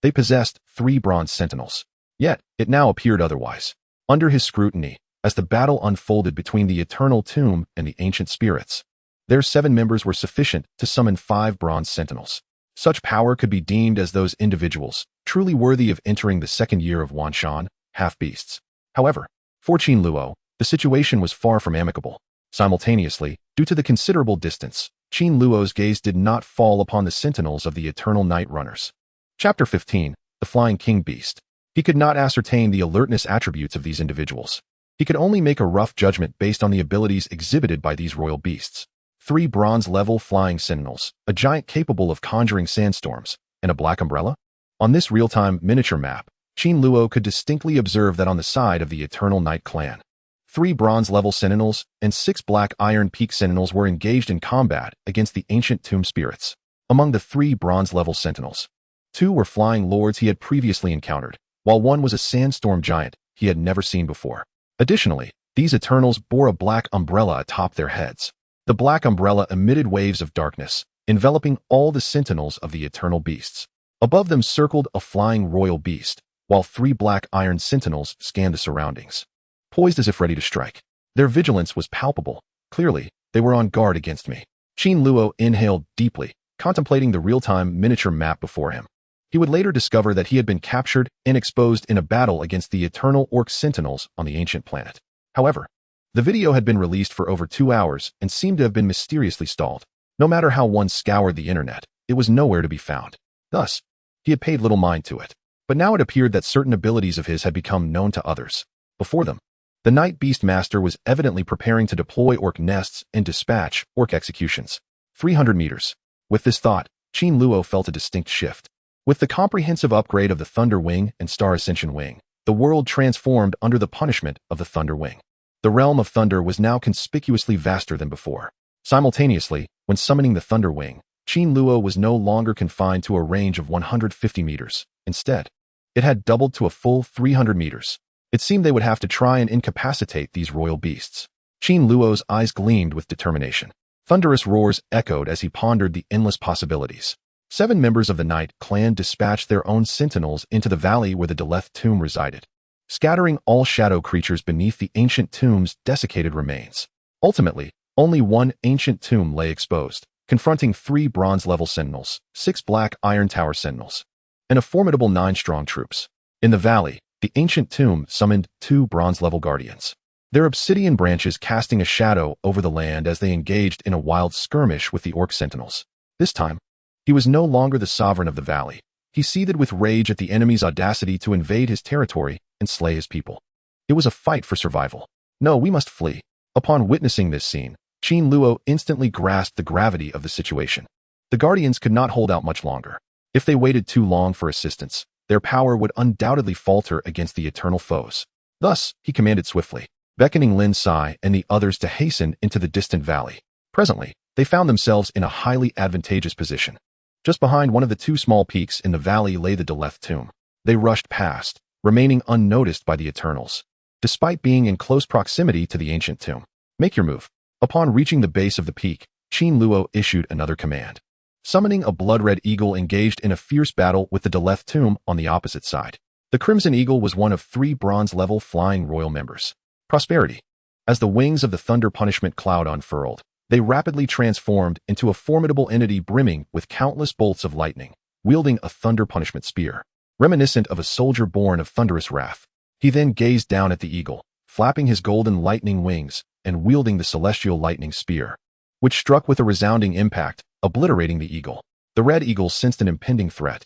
They possessed 3 bronze sentinels. Yet, it now appeared otherwise. Under his scrutiny, as the battle unfolded between the Eternal Tomb and the ancient spirits, their 7 members were sufficient to summon 5 bronze sentinels. Such power could be deemed as those individuals, truly worthy of entering the second year of Wanshan, half-beasts. However, for Qin Luo, the situation was far from amicable. Simultaneously, due to the considerable distance, Qin Luo's gaze did not fall upon the sentinels of the Eternal Night Runners. Chapter 15, The Flying King Beast. He could not ascertain the alertness attributes of these individuals. He could only make a rough judgment based on the abilities exhibited by these royal beasts. 3 bronze-level flying sentinels, a giant capable of conjuring sandstorms, and a black umbrella? On this real-time miniature map, Qin Luo could distinctly observe that on the side of the Eternal Night Clan, 3 bronze-level sentinels and 6 Black Iron Peak sentinels were engaged in combat against the ancient tomb spirits. Among the 3 bronze-level sentinels, 2 were flying lords he had previously encountered, while 1 was a sandstorm giant he had never seen before. Additionally, these Eternals bore a black umbrella atop their heads. The black umbrella emitted waves of darkness, enveloping all the sentinels of the eternal beasts. Above them circled a flying royal beast, while 3 black iron sentinels scanned the surroundings, poised as if ready to strike. Their vigilance was palpable. Clearly, they were on guard against me. Qin Luo inhaled deeply, contemplating the real-time miniature map before him. He would later discover that he had been captured and exposed in a battle against the eternal orc sentinels on the ancient planet. However, the video had been released for over 2 hours and seemed to have been mysteriously stalled. No matter how one scoured the internet, it was nowhere to be found. Thus, he had paid little mind to it. But now it appeared that certain abilities of his had become known to others. Before them, the Night Beast Master was evidently preparing to deploy orc nests and dispatch orc executions. 300 meters. With this thought, Qin Luo felt a distinct shift. With the comprehensive upgrade of the Thunder Wing and Star Ascension Wing, the world transformed under the punishment of the Thunder Wing. The realm of thunder was now conspicuously vaster than before. Simultaneously, when summoning the Thunder Wing, Qin Luo was no longer confined to a range of 150 meters. Instead, it had doubled to a full 300 meters. It seemed they would have to try and incapacitate these royal beasts. Qin Luo's eyes gleamed with determination. Thunderous roars echoed as he pondered the endless possibilities. 7 members of the Night Clan dispatched their own sentinels into the valley where the Deleth tomb resided, scattering all shadow creatures beneath the ancient tomb's desiccated remains. Ultimately, only one ancient tomb lay exposed, confronting 3 bronze-level sentinels, 6 black iron tower sentinels, and a formidable 9 strong troops. In the valley, the ancient tomb summoned 2 bronze-level guardians, their obsidian branches casting a shadow over the land as they engaged in a wild skirmish with the orc sentinels. This time, he was no longer the sovereign of the valley. He seethed with rage at the enemy's audacity to invade his territory and slay his people. It was a fight for survival. No, we must flee. Upon witnessing this scene, Qin Luo instantly grasped the gravity of the situation. The guardians could not hold out much longer. If they waited too long for assistance, their power would undoubtedly falter against the eternal foes. Thus, he commanded swiftly, beckoning Lin Sai and the others to hasten into the distant valley. Presently, they found themselves in a highly advantageous position. Just behind one of the 2 small peaks in the valley lay the Deleth tomb. They rushed past, remaining unnoticed by the Eternals, despite being in close proximity to the ancient tomb. Make your move. Upon reaching the base of the peak, Qin Luo issued another command. Summoning a blood-red eagle engaged in a fierce battle with the Deleth tomb on the opposite side. The Crimson Eagle was one of 3 bronze-level flying royal members. Prosperity. As the wings of the thunder punishment cloud unfurled, they rapidly transformed into a formidable entity brimming with countless bolts of lightning, wielding a thunder punishment spear, reminiscent of a soldier born of thunderous wrath. He then gazed down at the eagle, flapping his golden lightning wings and wielding the celestial lightning spear, which struck with a resounding impact, obliterating the eagle. The red eagle sensed an impending threat,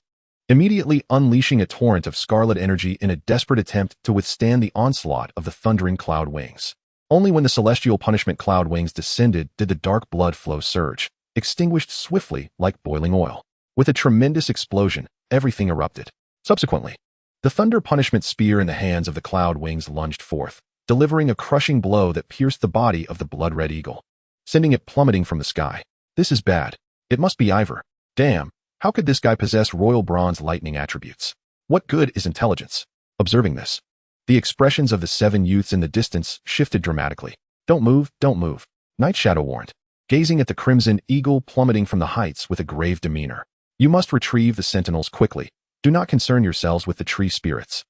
immediately unleashing a torrent of scarlet energy in a desperate attempt to withstand the onslaught of the thundering cloud wings. Only when the celestial punishment cloud wings descended did the dark blood flow surge, extinguished swiftly like boiling oil. With a tremendous explosion, everything erupted. Subsequently, the thunder punishment spear in the hands of the cloud wings lunged forth, delivering a crushing blow that pierced the body of the blood-red eagle, sending it plummeting from the sky. This is bad. It must be Ivor. Damn, how could this guy possess royal bronze lightning attributes? What good is intelligence? Observing this, the expressions of the 7 youths in the distance shifted dramatically. Don't move, don't move. Night Shadow warned, gazing at the crimson eagle plummeting from the heights with a grave demeanor. You must retrieve the sentinels quickly. Do not concern yourselves with the tree spirits.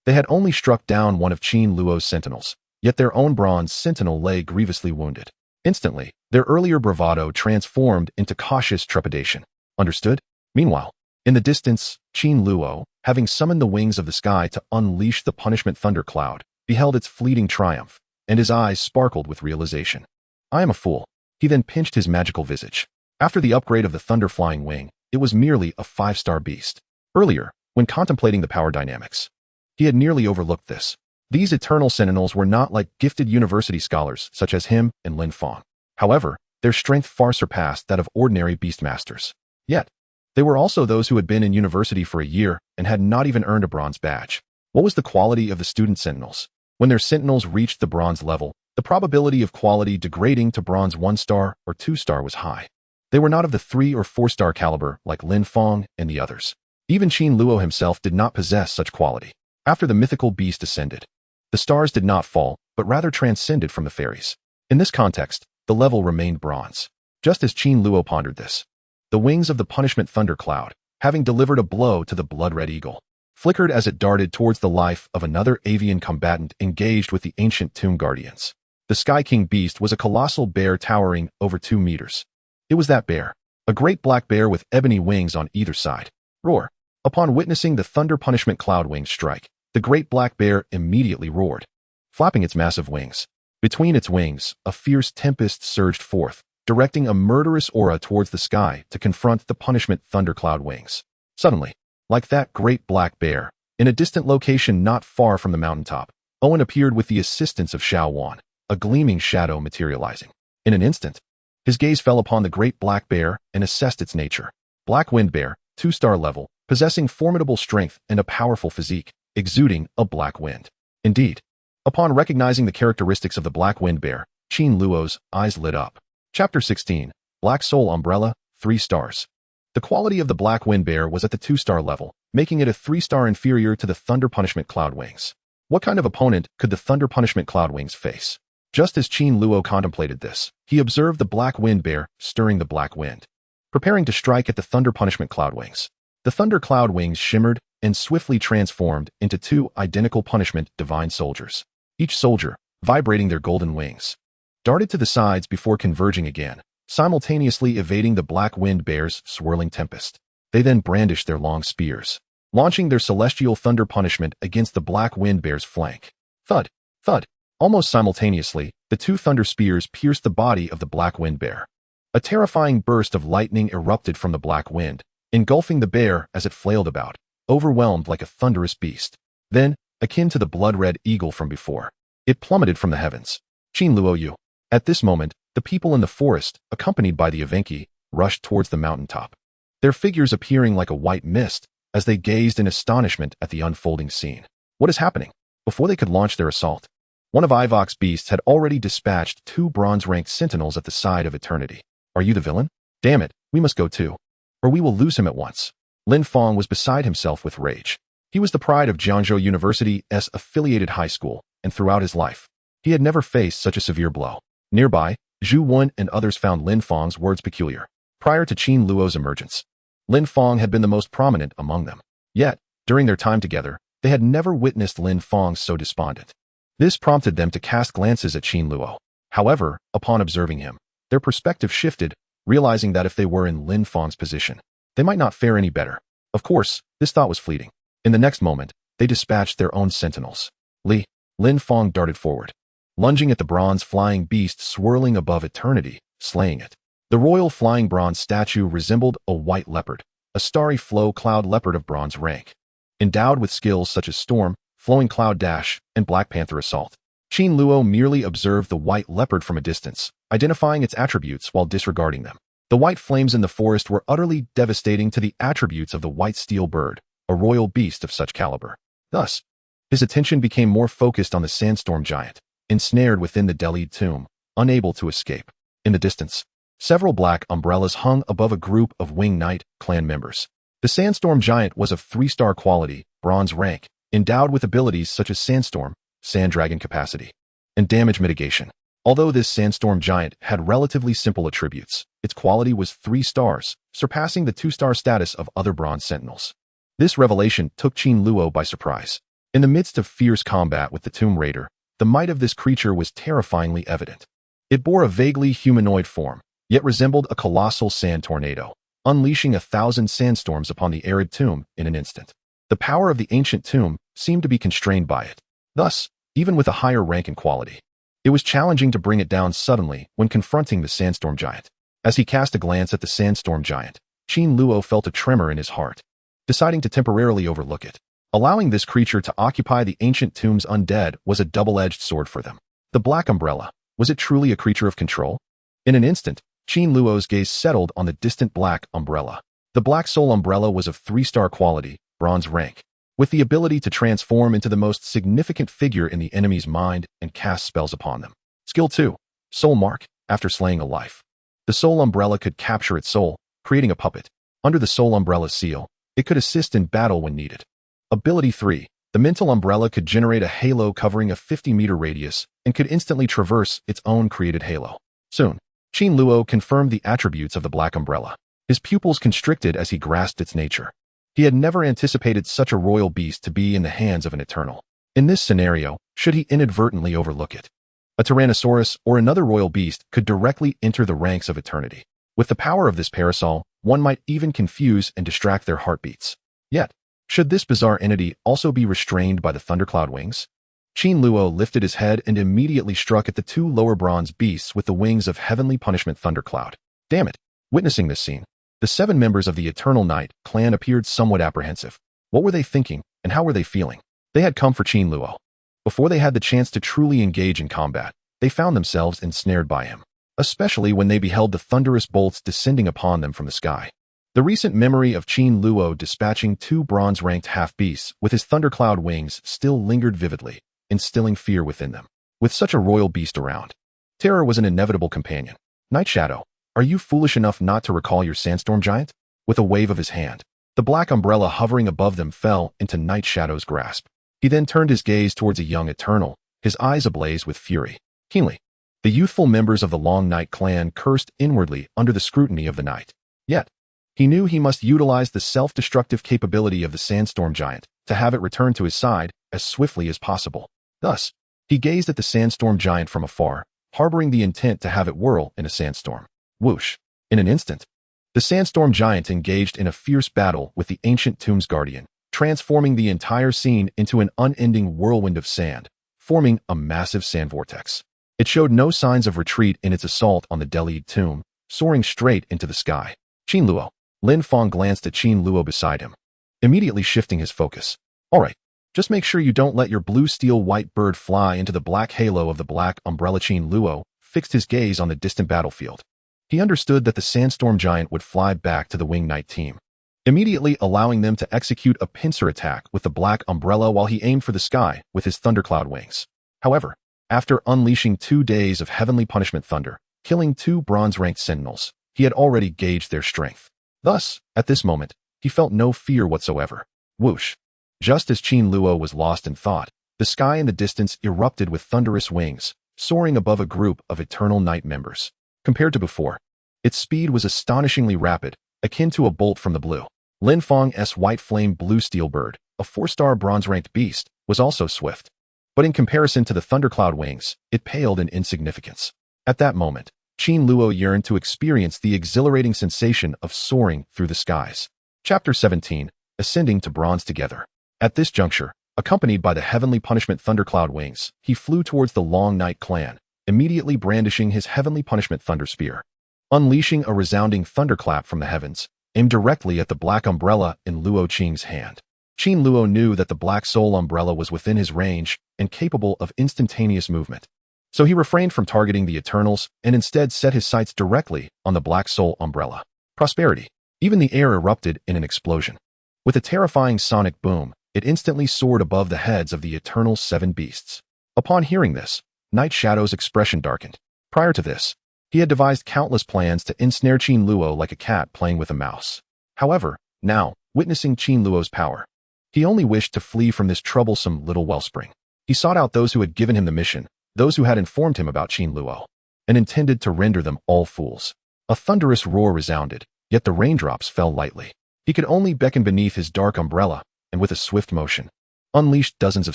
They had only struck down one of Qin Luo's sentinels, yet their own bronze sentinel lay grievously wounded. Instantly, their earlier bravado transformed into cautious trepidation. Understood? Meanwhile, in the distance, Qin Luo, having summoned the wings of the sky to unleash the punishment thunder cloud, beheld its fleeting triumph, and his eyes sparkled with realization. I am a fool. He then pinched his magical visage. After the upgrade of the thunder flying wing, it was merely a 5-star beast. Earlier, when contemplating the power dynamics, he had nearly overlooked this. These eternal sentinels were not like gifted university scholars such as him and Lin Fong. However, their strength far surpassed that of ordinary beastmasters. Yet, they were also those who had been in university for a year and had not even earned a bronze badge. What was the quality of the student sentinels? When their sentinels reached the bronze level, the probability of quality degrading to bronze 1-star or 2-star was high. They were not of the 3- or 4-star caliber like Lin Fong and the others. Even Qin Luo himself did not possess such quality. After the mythical beast ascended, the stars did not fall, but rather transcended from the fairies. In this context, the level remained bronze. Just as Qin Luo pondered this, the wings of the punishment thunder cloud, having delivered a blow to the blood-red eagle, flickered as it darted towards the life of another avian combatant engaged with the ancient tomb guardians. The Sky King beast was a colossal bear towering over 2 meters. It was that bear, a great black bear with ebony wings on either side. Roar! Upon witnessing the thunder punishment Cloudwing strike, the great black bear immediately roared, flapping its massive wings. Between its wings, a fierce tempest surged forth, directing a murderous aura towards the sky to confront the punishment thundercloud wings. Suddenly, like that great black bear, in a distant location not far from the mountaintop, Owen appeared with the assistance of Xiao Wan, a gleaming shadow materializing. In an instant, his gaze fell upon the great black bear and assessed its nature. Black Wind Bear, 2-star level, possessing formidable strength and a powerful physique, exuding a black wind. Indeed, upon recognizing the characteristics of the Black Wind Bear, Qin Luo's eyes lit up. Chapter 16, Black Soul Umbrella, 3 stars. The quality of the Black Wind Bear was at the 2-star level, making it a 3-star inferior to the Thunder Punishment Cloudwings. What kind of opponent could the Thunder Punishment Cloudwings face? Just as Qin Luo contemplated this, he observed the Black Wind Bear stirring the black wind, preparing to strike at the Thunder Punishment Cloudwings. The Thunder Cloudwings shimmered and swiftly transformed into 2 identical punishment divine soldiers. Each soldier, vibrating their golden wings, darted to the sides before converging again, simultaneously evading the Black Wind Bear's swirling tempest. They then brandished their long spears, launching their celestial thunder punishment against the Black Wind Bear's flank. Thud, thud. Almost simultaneously, the 2 thunder spears pierced the body of the Black Wind Bear. A terrifying burst of lightning erupted from the black wind, engulfing the bear as it flailed about, overwhelmed like a thunderous beast. Then, akin to the blood-red eagle from before, it plummeted from the heavens. Qin Luo Yu. At this moment, the people in the forest, accompanied by the Evenki, rushed towards the mountaintop, their figures appearing like a white mist as they gazed in astonishment at the unfolding scene. What is happening? Before they could launch their assault, one of Ivok's beasts had already dispatched 2 bronze-ranked sentinels at the side of Eternity. Are you the villain? Damn it, we must go too, or we will lose him at once. Lin Fong was beside himself with rage. He was the pride of Jiangzhou University's affiliated high school, and throughout his life, he had never faced such a severe blow. Nearby, Zhu Wen and others found Lin Fong's words peculiar. Prior to Qin Luo's emergence, Lin Fong had been the most prominent among them. Yet, during their time together, they had never witnessed Lin Fong so despondent. This prompted them to cast glances at Qin Luo. However, upon observing him, their perspective shifted, realizing that if they were in Lin Fong's position, they might not fare any better. Of course, this thought was fleeting. In the next moment, they dispatched their own sentinels. Lin Fong darted forward, lunging at the bronze flying beast swirling above Eternity, slaying it. The royal flying bronze statue resembled a white leopard, a starry flow cloud leopard of bronze rank, endowed with skills such as Storm, Flowing Cloud Dash, and Black Panther Assault. Qin Luo merely observed the white leopard from a distance, identifying its attributes while disregarding them. The white flames in the forest were utterly devastating to the attributes of the white steel bird, a royal beast of such caliber. Thus, his attention became more focused on the sandstorm giant, ensnared within the Delete tomb, unable to escape. In the distance, several black umbrellas hung above a group of Wing Knight clan members. The sandstorm giant was of 3-star quality, bronze rank, endowed with abilities such as Sandstorm, Sand Dragon capacity, and damage mitigation. Although this sandstorm giant had relatively simple attributes, its quality was 3 stars, surpassing the 2-star status of other bronze sentinels. This revelation took Qin Luo by surprise. In the midst of fierce combat with the Tomb Raider, the might of this creature was terrifyingly evident. It bore a vaguely humanoid form, yet resembled a colossal sand tornado, unleashing 1,000 sandstorms upon the arid tomb in an instant. The power of the ancient tomb seemed to be constrained by it. Thus, even with a higher rank and quality, it was challenging to bring it down suddenly when confronting the sandstorm giant. As he cast a glance at the sandstorm giant, Qin Luo felt a tremor in his heart, deciding to temporarily overlook it. Allowing this creature to occupy the ancient tomb's undead was a double-edged sword for them. The Black Umbrella, was it truly a creature of control? In an instant, Qin Luo's gaze settled on the distant Black Umbrella. The Black Soul Umbrella was of 3-star quality, bronze rank, with the ability to transform into the most significant figure in the enemy's mind and cast spells upon them. Skill 2. Soul Mark. After slaying a life, the Soul Umbrella could capture its soul, creating a puppet. Under the Soul Umbrella's seal, it could assist in battle when needed. Ability 3. The Mental Umbrella could generate a halo covering a 50-meter radius and could instantly traverse its own created halo. Soon, Qin Luo confirmed the attributes of the Black Umbrella. His pupils constricted as he grasped its nature. He had never anticipated such a royal beast to be in the hands of an Eternal. In this scenario, should he inadvertently overlook it, a Tyrannosaurus or another royal beast could directly enter the ranks of Eternity. With the power of this parasol, one might even confuse and distract their heartbeats. Yet, Should this bizarre entity also be restrained by the thundercloud wings? Qin Luo lifted his head and immediately struck at the two lower bronze beasts with the wings of heavenly punishment thundercloud. Damn it! Witnessing this scene, the 7 members of the Eternal Night clan appeared somewhat apprehensive. What were they thinking, and how were they feeling? They had come for Qin Luo. Before they had the chance to truly engage in combat, they found themselves ensnared by him, especially when they beheld the thunderous bolts descending upon them from the sky. The recent memory of Qin Luo dispatching 2 bronze-ranked half-beasts with his thundercloud wings still lingered vividly, instilling fear within them. With such a royal beast around, terror was an inevitable companion. Night Shadow, are you foolish enough not to recall your sandstorm giant? With a wave of his hand, the black umbrella hovering above them fell into Night Shadow's grasp. He then turned his gaze towards a young Eternal, his eyes ablaze with fury. Keenly, the youthful members of the Long Night clan cursed inwardly under the scrutiny of the night. Yet, he knew he must utilize the self-destructive capability of the sandstorm giant to have it return to his side as swiftly as possible. Thus, he gazed at the sandstorm giant from afar, harboring the intent to have it whirl in a sandstorm. Whoosh! In an instant, the sandstorm giant engaged in a fierce battle with the ancient tomb's guardian, transforming the entire scene into an unending whirlwind of sand, forming a massive sand vortex. It showed no signs of retreat in its assault on the Delhi tomb, soaring straight into the sky. Qin Luo. Lin Feng glanced at Qin Luo beside him, immediately shifting his focus. All right, just make sure you don't let your blue steel white bird fly into the black halo of the black umbrella. Qin Luo fixed his gaze on the distant battlefield. He understood that the sandstorm giant would fly back to the Wing Knight team, immediately allowing them to execute a pincer attack with the black umbrella while he aimed for the sky with his thundercloud wings. However, after unleashing 2 days of heavenly punishment thunder, killing 2 bronze-ranked sentinels, he had already gauged their strength. Thus, at this moment, he felt no fear whatsoever. Whoosh! Just as Qin Luo was lost in thought, the sky in the distance erupted with thunderous wings, soaring above a group of Eternal Night members. Compared to before, its speed was astonishingly rapid, akin to a bolt from the blue. Lin Feng's white flame blue steel bird, a 4-star bronze-ranked beast, was also swift. But in comparison to the thundercloud wings, it paled in insignificance. At that moment, Qin Luo yearned to experience the exhilarating sensation of soaring through the skies. Chapter 17, Ascending to Bronze Together. At this juncture, accompanied by the heavenly punishment thundercloud wings, he flew towards the Long Night clan, immediately brandishing his heavenly punishment thunder spear. Unleashing a resounding thunderclap from the heavens, aimed directly at the black umbrella in Luo Qing's hand. Qin Luo knew that the black soul umbrella was within his range and capable of instantaneous movement. So he refrained from targeting the Eternals and instead set his sights directly on the black soul umbrella. Prosperity. Even the air erupted in an explosion. With a terrifying sonic boom, it instantly soared above the heads of the Eternal 7 beasts. Upon hearing this, Night Shadow's expression darkened. Prior to this, he had devised countless plans to ensnare Qin Luo like a cat playing with a mouse. However, now, witnessing Qin Luo's power, he only wished to flee from this troublesome little wellspring. He sought out those who had given him the mission, those who had informed him about Qin Luo, and intended to render them all fools. A thunderous roar resounded, yet the raindrops fell lightly. He could only beckon beneath his dark umbrella, and with a swift motion, unleashed dozens of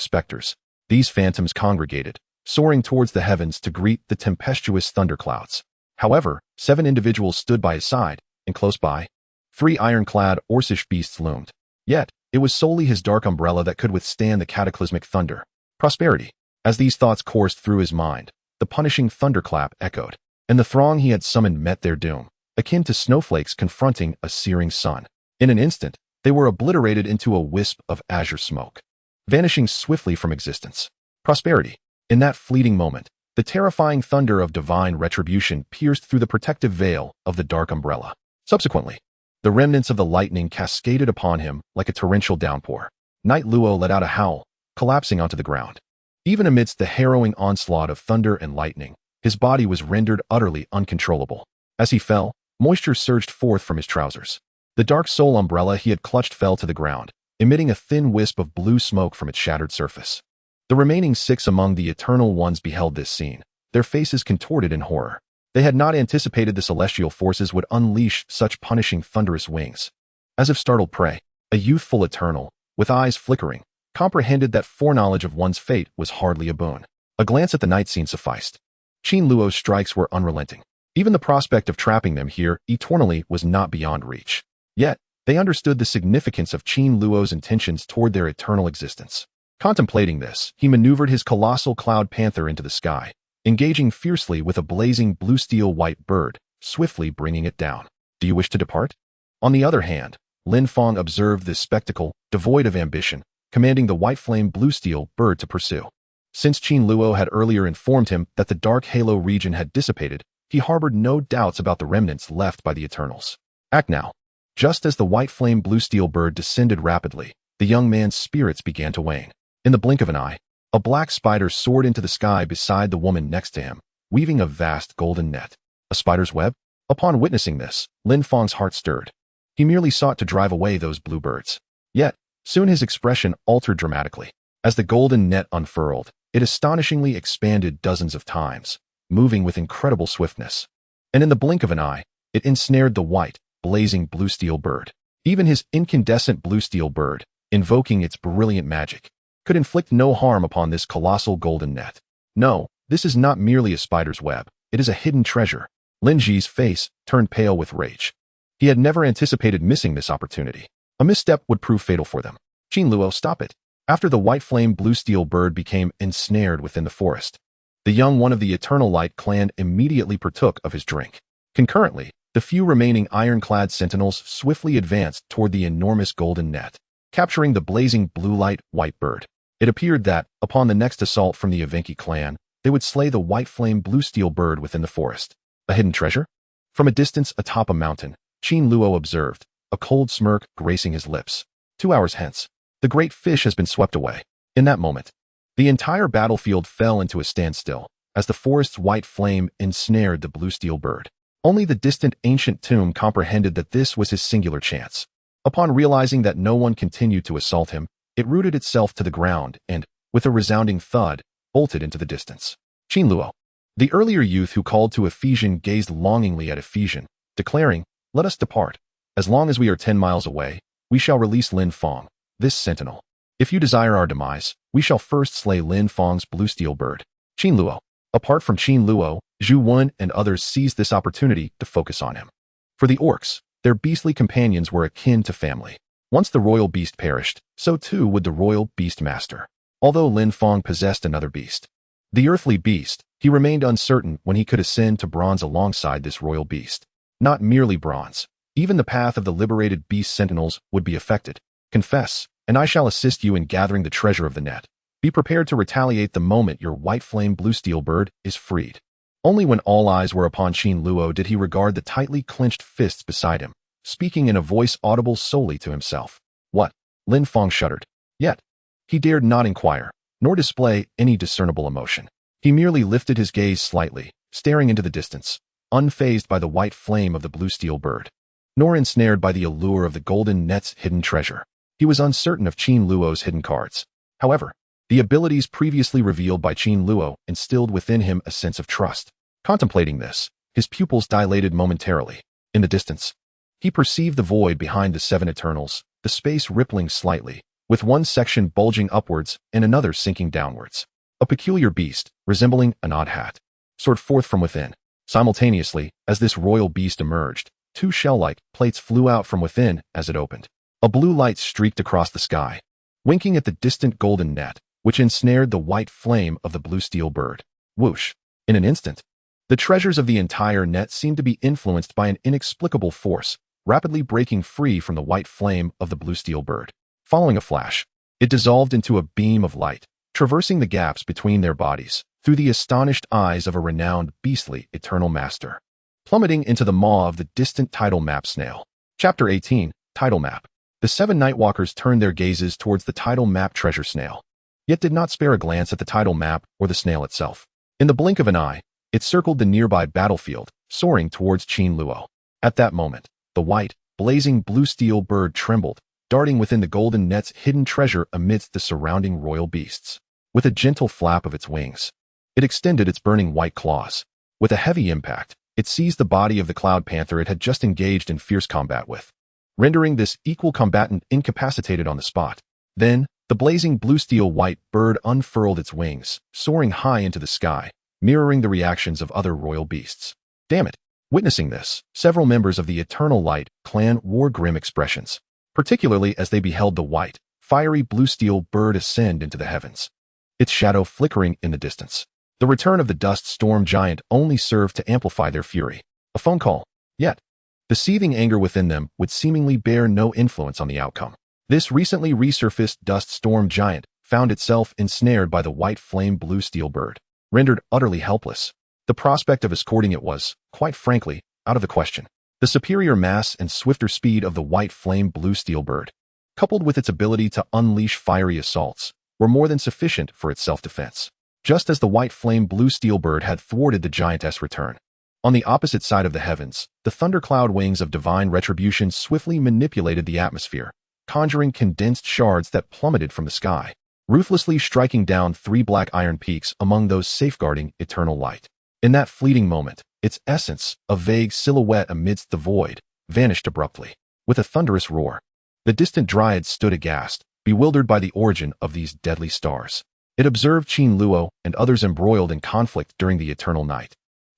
specters. These phantoms congregated, soaring towards the heavens to greet the tempestuous thunderclouds. However, 7 individuals stood by his side, and close by, 3 iron-clad Orcish beasts loomed. Yet, it was solely his dark umbrella that could withstand the cataclysmic thunder. Prosperity. As these thoughts coursed through his mind, the punishing thunderclap echoed, and the throng he had summoned met their doom, akin to snowflakes confronting a searing sun. In an instant, they were obliterated into a wisp of azure smoke, vanishing swiftly from existence. Prosperity. In that fleeting moment, the terrifying thunder of divine retribution pierced through the protective veil of the dark umbrella. Subsequently, the remnants of the lightning cascaded upon him like a torrential downpour. Night Luo let out a howl, collapsing onto the ground. Even amidst the harrowing onslaught of thunder and lightning, his body was rendered utterly uncontrollable. As he fell, moisture surged forth from his trousers. The dark soul umbrella he had clutched fell to the ground, emitting a thin wisp of blue smoke from its shattered surface. The remaining 6 among the Eternal Ones beheld this scene, their faces contorted in horror. They had not anticipated the celestial forces would unleash such punishing thunderous wings. As if startled prey, a youthful Eternal, with eyes flickering, comprehended that foreknowledge of one's fate was hardly a boon. A glance at the night scene sufficed. Qin Luo's strikes were unrelenting. Even the prospect of trapping them here eternally was not beyond reach. Yet, They understood the significance of Qin Luo's intentions toward their eternal existence. Contemplating this, he maneuvered his colossal cloud panther into the sky, engaging fiercely with a blazing blue steel white bird, swiftly bringing it down. Do you wish to depart? On the other hand, Lin Feng observed this spectacle, devoid of ambition, commanding the white flame blue steel bird to pursue. Since Qin Luo had earlier informed him that the dark halo region had dissipated, he harbored no doubts about the remnants left by the Eternals. Act now. Just as the white flame blue steel bird descended rapidly, the young man's spirits began to wane. In the blink of an eye, a black spider soared into the sky beside the woman next to him, weaving a vast golden net. A spider's web? Upon witnessing this, Lin Feng's heart stirred. He merely sought to drive away those blue birds. Yet, soon his expression altered dramatically. As the golden net unfurled, it astonishingly expanded dozens of times, moving with incredible swiftness. And in the blink of an eye, it ensnared the white, blazing blue steel bird. Even his incandescent blue steel bird, invoking its brilliant magic, could inflict no harm upon this colossal golden net. No, this is not merely a spider's web. It is a hidden treasure. Lin Ji's face turned pale with rage. He had never anticipated missing this opportunity. A misstep would prove fatal for them. Qin Luo, stop it. After the white flame blue steel bird became ensnared within the forest, the young one of the Eternal Light clan immediately partook of his drink. Concurrently, the few remaining ironclad sentinels swiftly advanced toward the enormous golden net, capturing the blazing blue light white bird. It appeared that, upon the next assault from the Evenki clan, they would slay the white flame blue steel bird within the forest. A hidden treasure? From a distance atop a mountain, Qin Luo observed, a cold smirk gracing his lips. 2 hours hence, the great fish has been swept away. In that moment, the entire battlefield fell into a standstill, as the forest's white flame ensnared the blue steel bird. Only the distant ancient tomb comprehended that this was his singular chance. Upon realizing that no one continued to assault him, it rooted itself to the ground and, with a resounding thud, bolted into the distance. Qin Luo. The earlier youth who called to Ephesian gazed longingly at Ephesian, declaring, "Let us depart. As long as we are 10 miles away, we shall release Lin Feng, this sentinel. If you desire our demise, we shall first slay Lin Feng's blue steel bird." Qin Luo. Apart from Qin Luo, Zhu Wen and others seized this opportunity to focus on him. For the orcs, their beastly companions were akin to family. Once the royal beast perished, so too would the royal beast master. Although Lin Feng possessed another beast, the earthly beast, he remained uncertain when he could ascend to bronze alongside this royal beast. Not merely bronze. Even the path of the liberated beast sentinels would be affected. Confess, and I shall assist you in gathering the treasure of the net. Be prepared to retaliate the moment your white flame blue steel bird is freed. Only when all eyes were upon Qin Luo did he regard the tightly clenched fists beside him, speaking in a voice audible solely to himself. What? Lin Feng shuddered. Yet, he dared not inquire, nor display any discernible emotion. He merely lifted his gaze slightly, staring into the distance, unfazed by the white flame of the blue steel bird, nor ensnared by the allure of the golden net's hidden treasure. He was uncertain of Qin Luo's hidden cards. However, the abilities previously revealed by Qin Luo instilled within him a sense of trust. Contemplating this, his pupils dilated momentarily. In the distance, he perceived the void behind the 7 Eternals, the space rippling slightly, with one section bulging upwards and another sinking downwards. A peculiar beast, resembling an odd hat, soared forth from within. Simultaneously, as this royal beast emerged, 2 shell-like plates flew out from within as it opened. A blue light streaked across the sky, winking at the distant golden net, which ensnared the white flame of the blue steel bird. Whoosh! In an instant, the treasures of the entire net seemed to be influenced by an inexplicable force, rapidly breaking free from the white flame of the blue steel bird. Following a flash, it dissolved into a beam of light, traversing the gaps between their bodies, through the astonished eyes of a renowned beastly eternal master, plummeting into the maw of the distant tidal map snail. Chapter 18, Tidal Map. The 7 Nightwalkers turned their gazes towards the tidal map treasure snail, yet did not spare a glance at the tidal map or the snail itself. In the blink of an eye, it circled the nearby battlefield, soaring towards Qin Luo. At that moment, the white, blazing blue steel bird trembled, darting within the golden net's hidden treasure amidst the surrounding royal beasts. With a gentle flap of its wings, it extended its burning white claws. With a heavy impact, it seized the body of the cloud panther it had just engaged in fierce combat with, rendering this equal combatant incapacitated on the spot. Then, the blazing blue steel white bird unfurled its wings, soaring high into the sky, mirroring the reactions of other royal beasts. Damn it! Witnessing this, several members of the Eternal Light clan wore grim expressions, particularly as they beheld the white, fiery blue steel bird ascend into the heavens, its shadow flickering in the distance. The return of the dust storm giant only served to amplify their fury. A phone call. Yet, the seething anger within them would seemingly bear no influence on the outcome. This recently resurfaced dust storm giant found itself ensnared by the white flame blue steel bird, rendered utterly helpless. The prospect of escorting it was, quite frankly, out of the question. The superior mass and swifter speed of the white flame blue steel bird, coupled with its ability to unleash fiery assaults, were more than sufficient for its self-defense. Just as the white flame blue steel bird had thwarted the giantess' return. On the opposite side of the heavens, the thundercloud wings of divine retribution swiftly manipulated the atmosphere, conjuring condensed shards that plummeted from the sky, ruthlessly striking down 3 black iron peaks among those safeguarding eternal light. In that fleeting moment, its essence, a vague silhouette amidst the void, vanished abruptly. With a thunderous roar, the distant dryad stood aghast, bewildered by the origin of these deadly stars. It observed Qin Luo and others embroiled in conflict during the eternal night,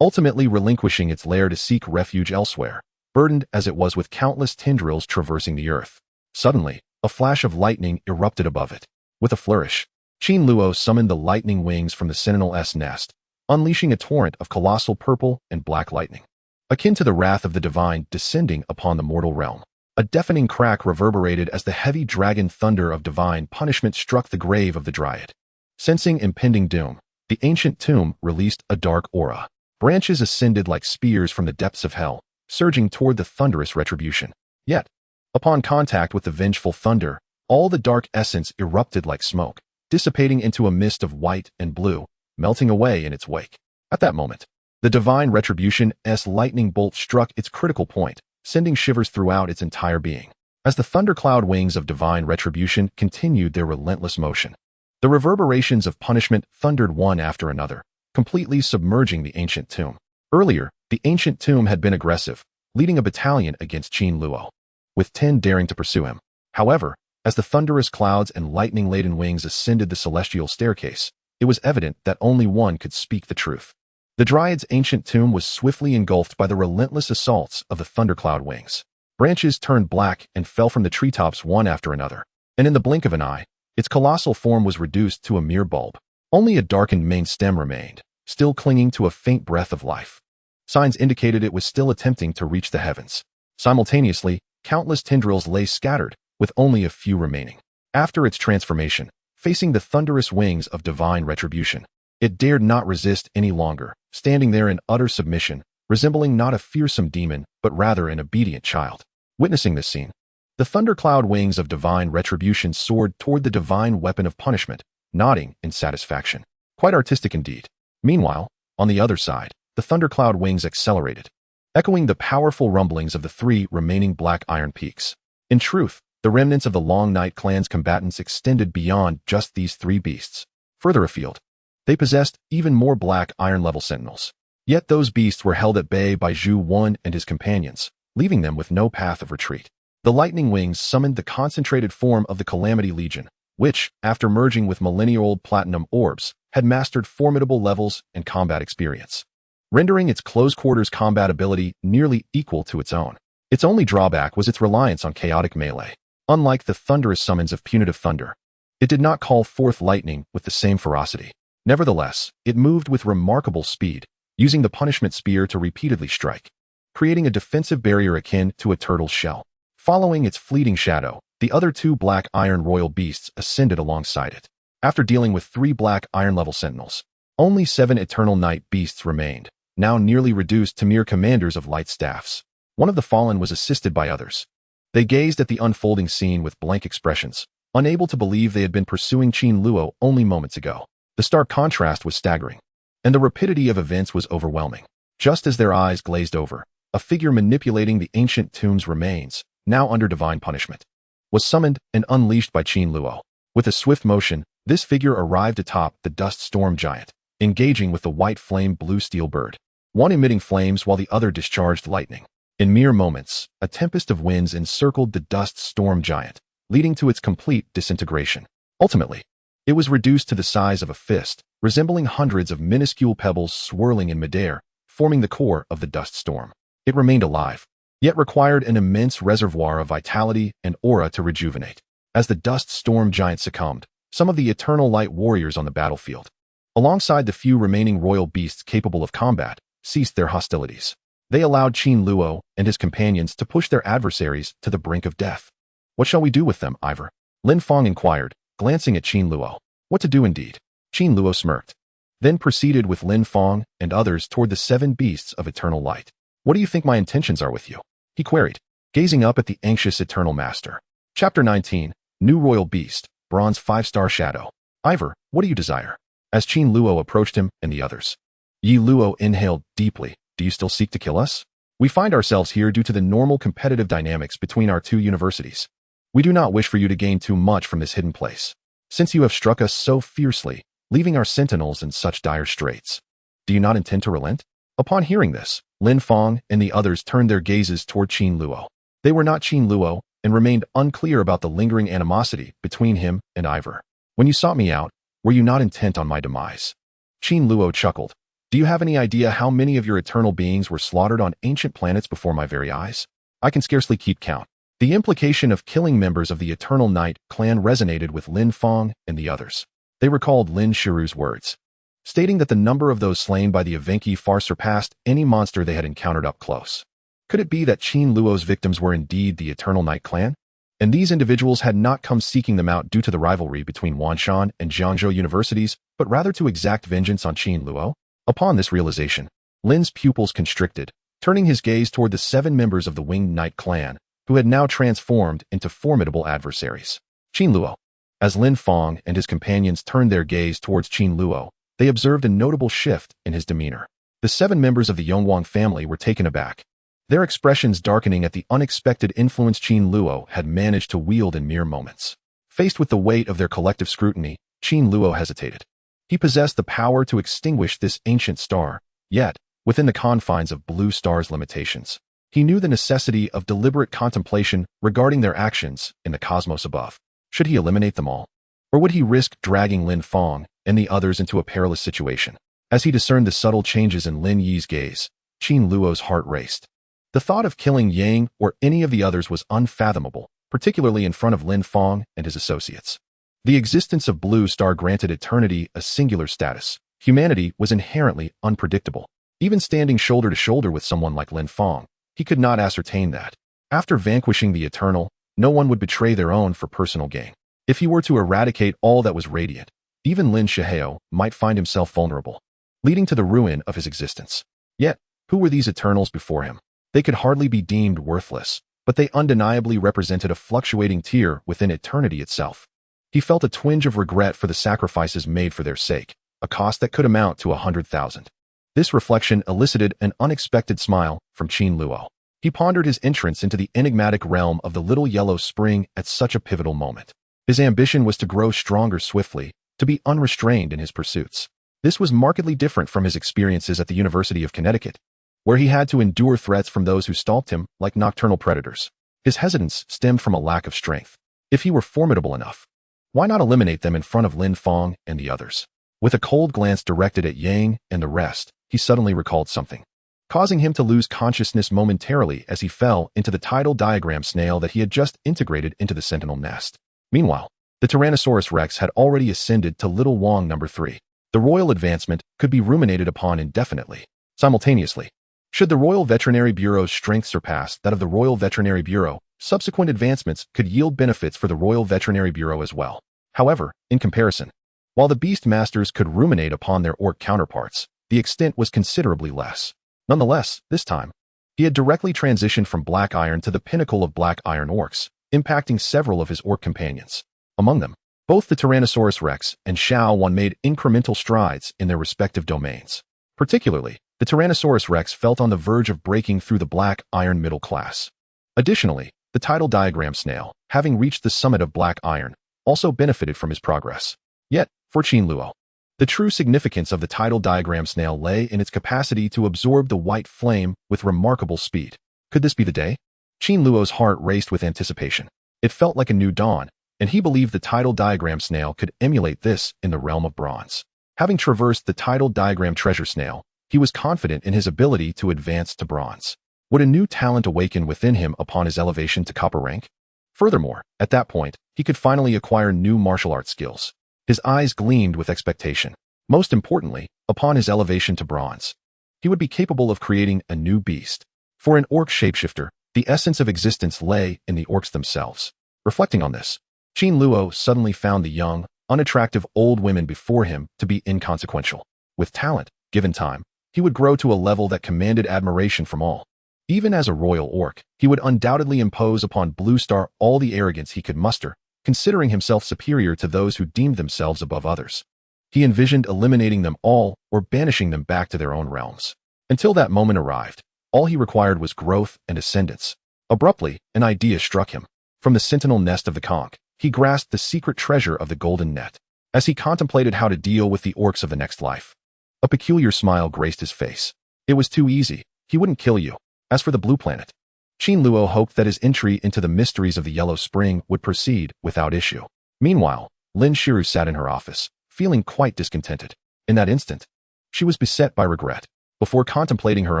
ultimately relinquishing its lair to seek refuge elsewhere, burdened as it was with countless tendrils traversing the earth. Suddenly, a flash of lightning erupted above it. With a flourish, Qin Luo summoned the lightning wings from the Sentinel's nest, unleashing a torrent of colossal purple and black lightning, akin to the wrath of the divine descending upon the mortal realm. A deafening crack reverberated as the heavy dragon thunder of divine punishment struck the grave of the dryad. Sensing impending doom, the ancient tomb released a dark aura. Branches ascended like spears from the depths of hell, surging toward the thunderous retribution. Yet, upon contact with the vengeful thunder, all the dark essence erupted like smoke, dissipating into a mist of white and blue, melting away in its wake. At that moment, the divine retribution's lightning bolt struck its critical point, sending shivers throughout its entire being. As the thundercloud wings of divine retribution continued their relentless motion, the reverberations of punishment thundered one after another, completely submerging the ancient tomb. Earlier, the ancient tomb had been aggressive, leading a battalion against Qin Luo, with 10 daring to pursue him. However, as the thunderous clouds and lightning-laden wings ascended the celestial staircase, it was evident that only one could speak the truth. The dryad's ancient tomb was swiftly engulfed by the relentless assaults of the thundercloud wings. Branches turned black and fell from the treetops one after another, and in the blink of an eye, its colossal form was reduced to a mere bulb. Only a darkened main stem remained, still clinging to a faint breath of life. Signs indicated it was still attempting to reach the heavens. Simultaneously, countless tendrils lay scattered, with only a few remaining. After its transformation, facing the thunderous wings of divine retribution, it dared not resist any longer, standing there in utter submission, resembling not a fearsome demon, but rather an obedient child. Witnessing this scene, the thundercloud wings of divine retribution soared toward the divine weapon of punishment, nodding in satisfaction. Quite artistic indeed. Meanwhile, on the other side, the thundercloud wings accelerated, echoing the powerful rumblings of the 3 remaining black iron peaks. In truth, the remnants of the Long Night clan's combatants extended beyond just these 3 beasts. Further afield, they possessed even more black iron-level sentinels. Yet those beasts were held at bay by Zhu Wan and his companions, leaving them with no path of retreat. The lightning wings summoned the concentrated form of the Calamity Legion, which, after merging with millennia-old platinum orbs, had mastered formidable levels and combat experience, rendering its close-quarters combat ability nearly equal to its own. Its only drawback was its reliance on chaotic melee. Unlike the thunderous summons of punitive thunder, it did not call forth lightning with the same ferocity. Nevertheless, it moved with remarkable speed, using the punishment spear to repeatedly strike, creating a defensive barrier akin to a turtle's shell. Following its fleeting shadow, the other 2 black iron royal beasts ascended alongside it. After dealing with 3 black iron-level sentinels, only 7 eternal night beasts remained, now nearly reduced to mere commanders of light staffs. One of the fallen was assisted by others. They gazed at the unfolding scene with blank expressions, unable to believe they had been pursuing Qin Luo only moments ago. The stark contrast was staggering, and the rapidity of events was overwhelming. Just as their eyes glazed over, a figure manipulating the ancient tomb's remains, now under divine punishment, was summoned and unleashed by Qin Luo. With a swift motion, this figure arrived atop the dust storm giant, engaging with the white flame blue steel bird, one emitting flames while the other discharged lightning. In mere moments, a tempest of winds encircled the dust storm giant, leading to its complete disintegration. Ultimately, it was reduced to the size of a fist, resembling hundreds of minuscule pebbles swirling in midair, forming the core of the dust storm. It remained alive, yet required an immense reservoir of vitality and aura to rejuvenate. As the dust storm giant succumbed, some of the eternal light warriors on the battlefield, alongside the few remaining royal beasts capable of combat, ceased their hostilities. They allowed Qin Luo and his companions to push their adversaries to the brink of death. What shall we do with them, Ivor? Lin Feng inquired, glancing at Qin Luo. What to do indeed? Qin Luo smirked, then proceeded with Lin Feng and others toward the 7 beasts of eternal light. What do you think my intentions are with you? He queried, gazing up at the anxious eternal master. Chapter 19, New Royal Beast, Bronze 5-star Shadow. Ivor, what do you desire? As Qin Luo approached him and the others. Yi Luo inhaled deeply. Do you still seek to kill us? We find ourselves here due to the normal competitive dynamics between our 2 universities. We do not wish for you to gain too much from this hidden place, since you have struck us so fiercely, leaving our sentinels in such dire straits. Do you not intend to relent? Upon hearing this, Lin Feng and the others turned their gazes toward Qin Luo. They were not Qin Luo and remained unclear about the lingering animosity between him and Ivor. When you sought me out, were you not intent on my demise? Qin Luo chuckled. Do you have any idea how many of your eternal beings were slaughtered on ancient planets before my very eyes? I can scarcely keep count. The implication of killing members of the Eternal Night clan resonated with Lin Feng and the others. They recalled Lin Shiru's words, stating that the number of those slain by the Evenki far surpassed any monster they had encountered up close. Could it be that Qin Luo's victims were indeed the Eternal Night clan? And these individuals had not come seeking them out due to the rivalry between Wanshan and Jiangzhou universities, but rather to exact vengeance on Qin Luo? Upon this realization, Lin's pupils constricted, turning his gaze toward the 7 members of the Winged Knight clan, who had now transformed into formidable adversaries. Qin Luo. As Lin Feng and his companions turned their gaze towards Qin Luo, they observed a notable shift in his demeanor. The 7 members of the Yongwang family were taken aback, their expressions darkening at the unexpected influence Qin Luo had managed to wield in mere moments. Faced with the weight of their collective scrutiny, Qin Luo hesitated. He possessed the power to extinguish this ancient star, yet, within the confines of Blue Star's limitations, he knew the necessity of deliberate contemplation regarding their actions in the cosmos above. Should he eliminate them all? Or would he risk dragging Lin Feng and the others into a perilous situation? As he discerned the subtle changes in Lin Yi's gaze, Qin Luo's heart raced. The thought of killing Yang or any of the others was unfathomable, particularly in front of Lin Feng and his associates. The existence of Blue Star granted eternity a singular status. Humanity was inherently unpredictable. Even standing shoulder to shoulder with someone like Lin Feng, he could not ascertain that, after vanquishing the Eternal, no one would betray their own for personal gain. If he were to eradicate all that was radiant, even Lin Shihao might find himself vulnerable, leading to the ruin of his existence. Yet, who were these Eternals before him? They could hardly be deemed worthless, but they undeniably represented a fluctuating tier within eternity itself. He felt a twinge of regret for the sacrifices made for their sake, a cost that could amount to 100,000. This reflection elicited an unexpected smile from Qin Luo. He pondered his entrance into the enigmatic realm of the Little Yellow Spring at such a pivotal moment. His ambition was to grow stronger swiftly, to be unrestrained in his pursuits. This was markedly different from his experiences at the University of Connecticut, where he had to endure threats from those who stalked him like nocturnal predators. His hesitance stemmed from a lack of strength. If he were formidable enough, why not eliminate them in front of Lin Feng and the others? With a cold glance directed at Yang and the rest, he suddenly recalled something, causing him to lose consciousness momentarily as he fell into the tidal diagram snail that he had just integrated into the sentinel nest. Meanwhile, the Tyrannosaurus Rex had already ascended to Little Wong number 3. The royal advancement could be ruminated upon indefinitely. Simultaneously, should the Royal Veterinary Bureau's strength surpass that of the Royal Veterinary Bureau, subsequent advancements could yield benefits for the Royal Veterinary Bureau as well. However, in comparison, while the Beast Masters could ruminate upon their orc counterparts, the extent was considerably less. Nonetheless, this time, he had directly transitioned from Black Iron to the pinnacle of Black Iron orcs, impacting several of his orc companions. Among them, both the Tyrannosaurus Rex and Xiao Wan made incremental strides in their respective domains. Particularly, the Tyrannosaurus Rex felt on the verge of breaking through the Black Iron middle class. Additionally, the tidal diagram snail, having reached the summit of Black Iron, also benefited from his progress. Yet, for Qin Luo, the true significance of the tidal diagram snail lay in its capacity to absorb the white flame with remarkable speed. Could this be the day? Qin Luo's heart raced with anticipation. It felt like a new dawn, and he believed the tidal diagram snail could emulate this in the realm of bronze. Having traversed the tidal diagram treasure snail, he was confident in his ability to advance to bronze. Would a new talent awaken within him upon his elevation to copper rank? Furthermore, at that point, he could finally acquire new martial arts skills. His eyes gleamed with expectation. Most importantly, upon his elevation to bronze, he would be capable of creating a new beast. For an orc shapeshifter, the essence of existence lay in the orcs themselves. Reflecting on this, Qin Luo suddenly found the young, unattractive old women before him to be inconsequential. With talent, given time, he would grow to a level that commanded admiration from all. Even as a royal orc, he would undoubtedly impose upon Blue Star all the arrogance he could muster, considering himself superior to those who deemed themselves above others. He envisioned eliminating them all or banishing them back to their own realms. Until that moment arrived, all he required was growth and ascendance. Abruptly, an idea struck him. From the sentinel nest of the conch, he grasped the secret treasure of the golden net. As he contemplated how to deal with the orcs of the next life, a peculiar smile graced his face. It was too easy. He wouldn't kill you. As for the blue planet, Qin Luo hoped that his entry into the mysteries of the Yellow Spring would proceed without issue. Meanwhile, Lin Shiru sat in her office, feeling quite discontented. In that instant, she was beset by regret. Before contemplating her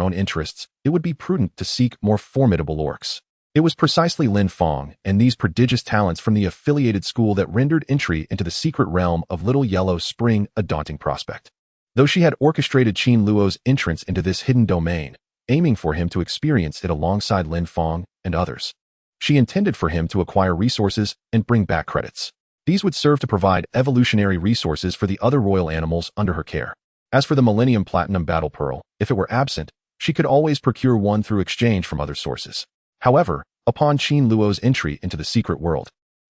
own interests, it would be prudent to seek more formidable orcs. It was precisely Lin Fong and these prodigious talents from the affiliated school that rendered entry into the secret realm of Little Yellow Spring a daunting prospect. Though she had orchestrated Qin Luo's entrance into this hidden domain, aiming for him to experience it alongside Lin Fong and others, she intended for him to acquire resources and bring back credits. These would serve to provide evolutionary resources for the other royal animals under her care. As for the Millennium Platinum Battle Pearl, if it were absent, she could always procure one through exchange from other sources. However, upon Qin Luo's entry into the secret world,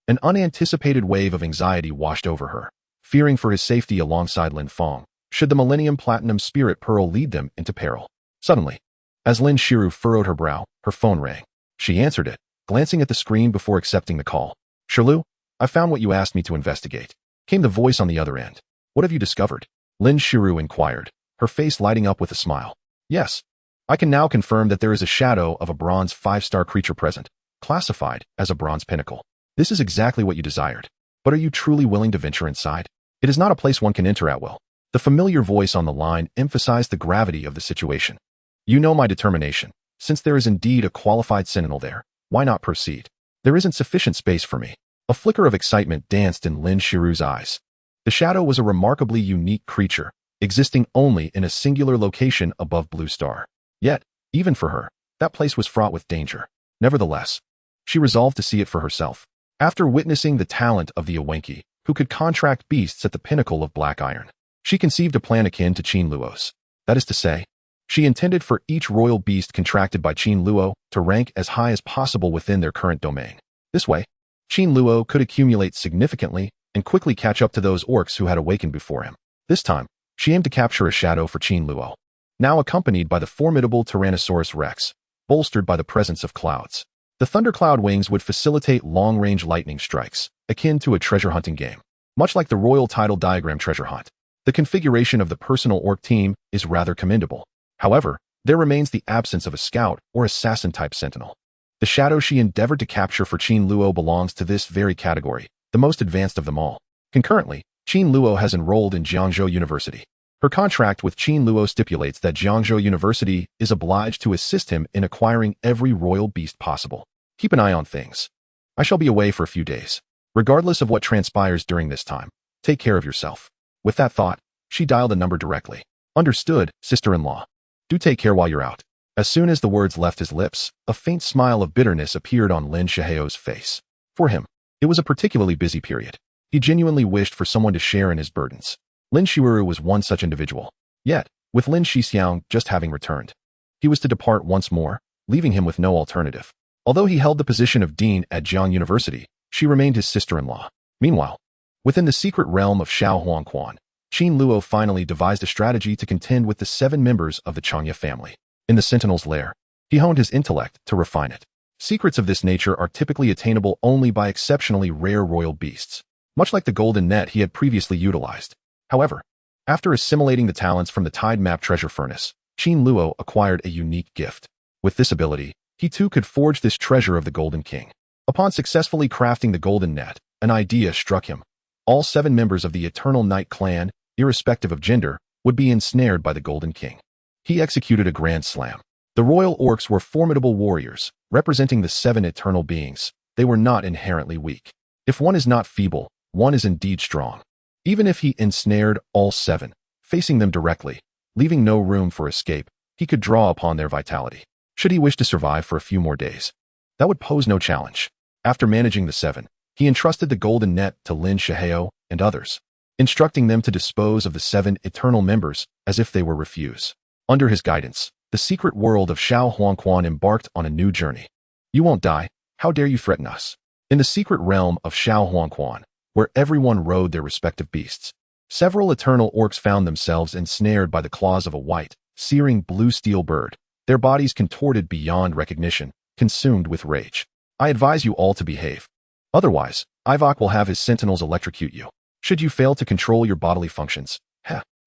an unanticipated wave of anxiety washed over her, fearing for his safety alongside Lin Fong, should the Millennium Platinum Spirit Pearl lead them into peril. Suddenly, as Lin Shiru furrowed her brow, her phone rang. She answered it, glancing at the screen before accepting the call. Shiru, I found what you asked me to investigate, came the voice on the other end. What have you discovered? Lin Shiru inquired, her face lighting up with a smile. Yes. I can now confirm that there is a shadow of a bronze 5-star creature present, classified as a bronze pinnacle. This is exactly what you desired. But are you truly willing to venture inside? It is not a place one can enter at will. The familiar voice on the line emphasized the gravity of the situation. You know my determination. Since there is indeed a qualified sentinel there, why not proceed? There isn't sufficient space for me. A flicker of excitement danced in Lin Shiru's eyes. The shadow was a remarkably unique creature, existing only in a singular location above Blue Star. Yet, even for her, that place was fraught with danger. Nevertheless, she resolved to see it for herself. After witnessing the talent of the Awenki, who could contract beasts at the pinnacle of black iron, she conceived a plan akin to Qin Luo's. That is to say, she intended for each royal beast contracted by Qin Luo to rank as high as possible within their current domain. This way, Qin Luo could accumulate significantly and quickly catch up to those orcs who had awakened before him. This time, she aimed to capture a shadow for Qin Luo, now accompanied by the formidable Tyrannosaurus Rex, bolstered by the presence of clouds. The thundercloud wings would facilitate long-range lightning strikes, akin to a treasure hunting game. Much like the royal title diagram treasure hunt, the configuration of the personal orc team is rather commendable. However, there remains the absence of a scout or assassin-type sentinel. The shadow she endeavored to capture for Qin Luo belongs to this very category, the most advanced of them all. Concurrently, Qin Luo has enrolled in Jiangzhou University. Her contract with Qin Luo stipulates that Jiangzhou University is obliged to assist him in acquiring every royal beast possible. Keep an eye on things. I shall be away for a few days. Regardless of what transpires during this time, take care of yourself. With that thought, she dialed a number directly. Understood, sister-in-law. Do take care while you're out. As soon as the words left his lips, a faint smile of bitterness appeared on Lin Shiheo's face. For him, it was a particularly busy period. He genuinely wished for someone to share in his burdens. Lin Shiru was one such individual. Yet, with Lin Shixiang just having returned, he was to depart once more, leaving him with no alternative. Although he held the position of dean at Jiang University, she remained his sister-in-law. Meanwhile, within the secret realm of Xiao Huangquan, Qin Luo finally devised a strategy to contend with the 7 members of the Changya family. In the Sentinel's lair, he honed his intellect to refine it. Secrets of this nature are typically attainable only by exceptionally rare royal beasts, much like the golden net he had previously utilized. However, after assimilating the talents from the Tide Map treasure furnace, Qin Luo acquired a unique gift. With this ability, he too could forge this treasure of the Golden King. Upon successfully crafting the golden net, an idea struck him. All 7 members of the Eternal Night clan, irrespective of gender, would be ensnared by the Golden King. He executed a grand slam. The royal orcs were formidable warriors, representing the 7 eternal beings. They were not inherently weak. If one is not feeble, one is indeed strong. Even if he ensnared all 7, facing them directly, leaving no room for escape, he could draw upon their vitality. Should he wish to survive for a few more days, that would pose no challenge. After managing the 7, he entrusted the golden net to Lin Shihao and others, instructing them to dispose of the 7 eternal members as if they were refuse. Under his guidance, the secret world of Xiao Huangquan embarked on a new journey. You won't die. How dare you threaten us? In the secret realm of Xiao Huangquan, where everyone rode their respective beasts, several eternal orcs found themselves ensnared by the claws of a white, searing blue steel bird, their bodies contorted beyond recognition, consumed with rage. I advise you all to behave. Otherwise, Ivok will have his sentinels electrocute you. Should you fail to control your bodily functions,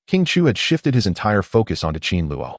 King Chu had shifted his entire focus onto Qin Luo,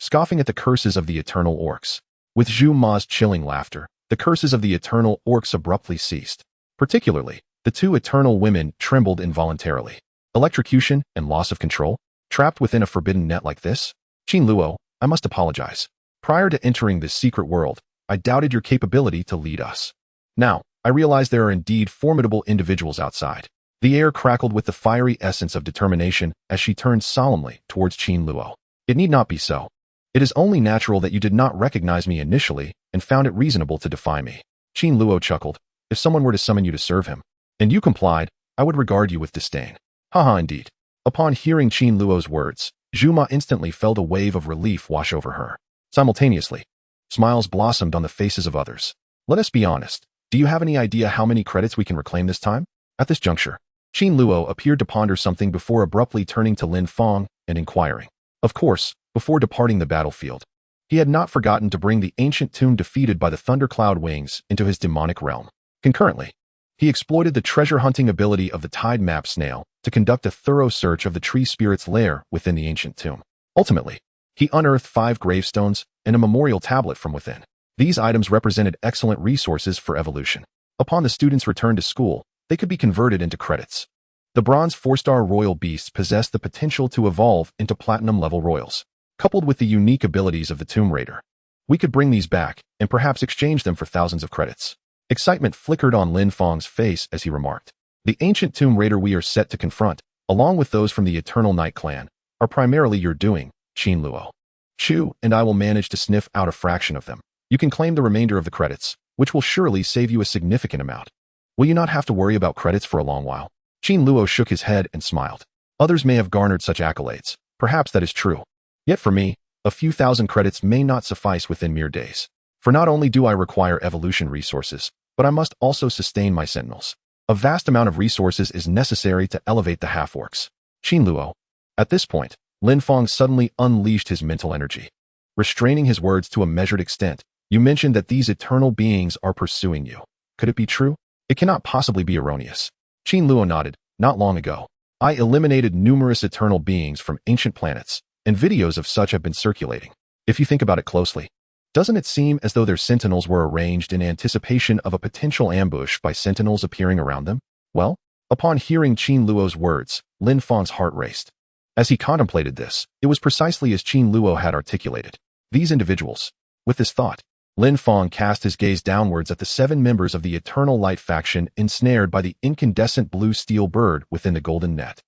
scoffing at the curses of the eternal orcs. With Zhu Ma's chilling laughter, the curses of the eternal orcs abruptly ceased. Particularly, the 2 eternal women trembled involuntarily. Electrocution and loss of control? Trapped within a forbidden net like this? Qin Luo, I must apologize. Prior to entering this secret world, I doubted your capability to lead us. Now, I realize there are indeed formidable individuals outside. The air crackled with the fiery essence of determination as she turned solemnly towards Qin Luo. It need not be so. It is only natural that you did not recognize me initially and found it reasonable to defy me. Qin Luo chuckled. If someone were to summon you to serve him, and you complied, I would regard you with disdain. Haha, indeed. Upon hearing Qin Luo's words, Zhu Ma instantly felt a wave of relief wash over her. Simultaneously, smiles blossomed on the faces of others. Let us be honest. Do you have any idea how many credits we can reclaim this time? At this juncture, Qin Luo appeared to ponder something before abruptly turning to Lin Fang and inquiring. Of course, before departing the battlefield, he had not forgotten to bring the ancient tomb defeated by the Thundercloud Wings into his demonic realm. Concurrently, he exploited the treasure-hunting ability of the Tide Map Snail to conduct a thorough search of the tree spirit's lair within the ancient tomb. Ultimately, he unearthed 5 gravestones and a memorial tablet from within. These items represented excellent resources for evolution. Upon the students' return to school, they could be converted into credits. The bronze 4-star royal beasts possessed the potential to evolve into platinum-level royals. Coupled with the unique abilities of the Tomb Raider, we could bring these back and perhaps exchange them for thousands of credits. Excitement flickered on Lin Fang's face as he remarked. The ancient Tomb Raider we are set to confront, along with those from the Eternal Night Clan, are primarily your doing, Qin Luo. Chu and I will manage to sniff out a fraction of them. You can claim the remainder of the credits, which will surely save you a significant amount. Will you not have to worry about credits for a long while? Qin Luo shook his head and smiled. Others may have garnered such accolades. Perhaps that is true. Yet for me, a few thousand credits may not suffice within mere days. For not only do I require evolution resources, but I must also sustain my sentinels. A vast amount of resources is necessary to elevate the half-orcs. Qin Luo. At this point, Lin Fang suddenly unleashed his mental energy. Restraining his words to a measured extent, you mentioned that these eternal beings are pursuing you. Could it be true? It cannot possibly be erroneous. Qin Luo nodded. Not long ago, I eliminated numerous eternal beings from ancient planets, and videos of such have been circulating. If you think about it closely, doesn't it seem as though their sentinels were arranged in anticipation of a potential ambush by sentinels appearing around them? Well, upon hearing Qin Luo's words, Lin Fang's heart raced. As he contemplated this, it was precisely as Qin Luo had articulated. These individuals. With this thought, Lin Fang cast his gaze downwards at the 7 members of the Eternal Light faction ensnared by the incandescent blue steel bird within the golden net.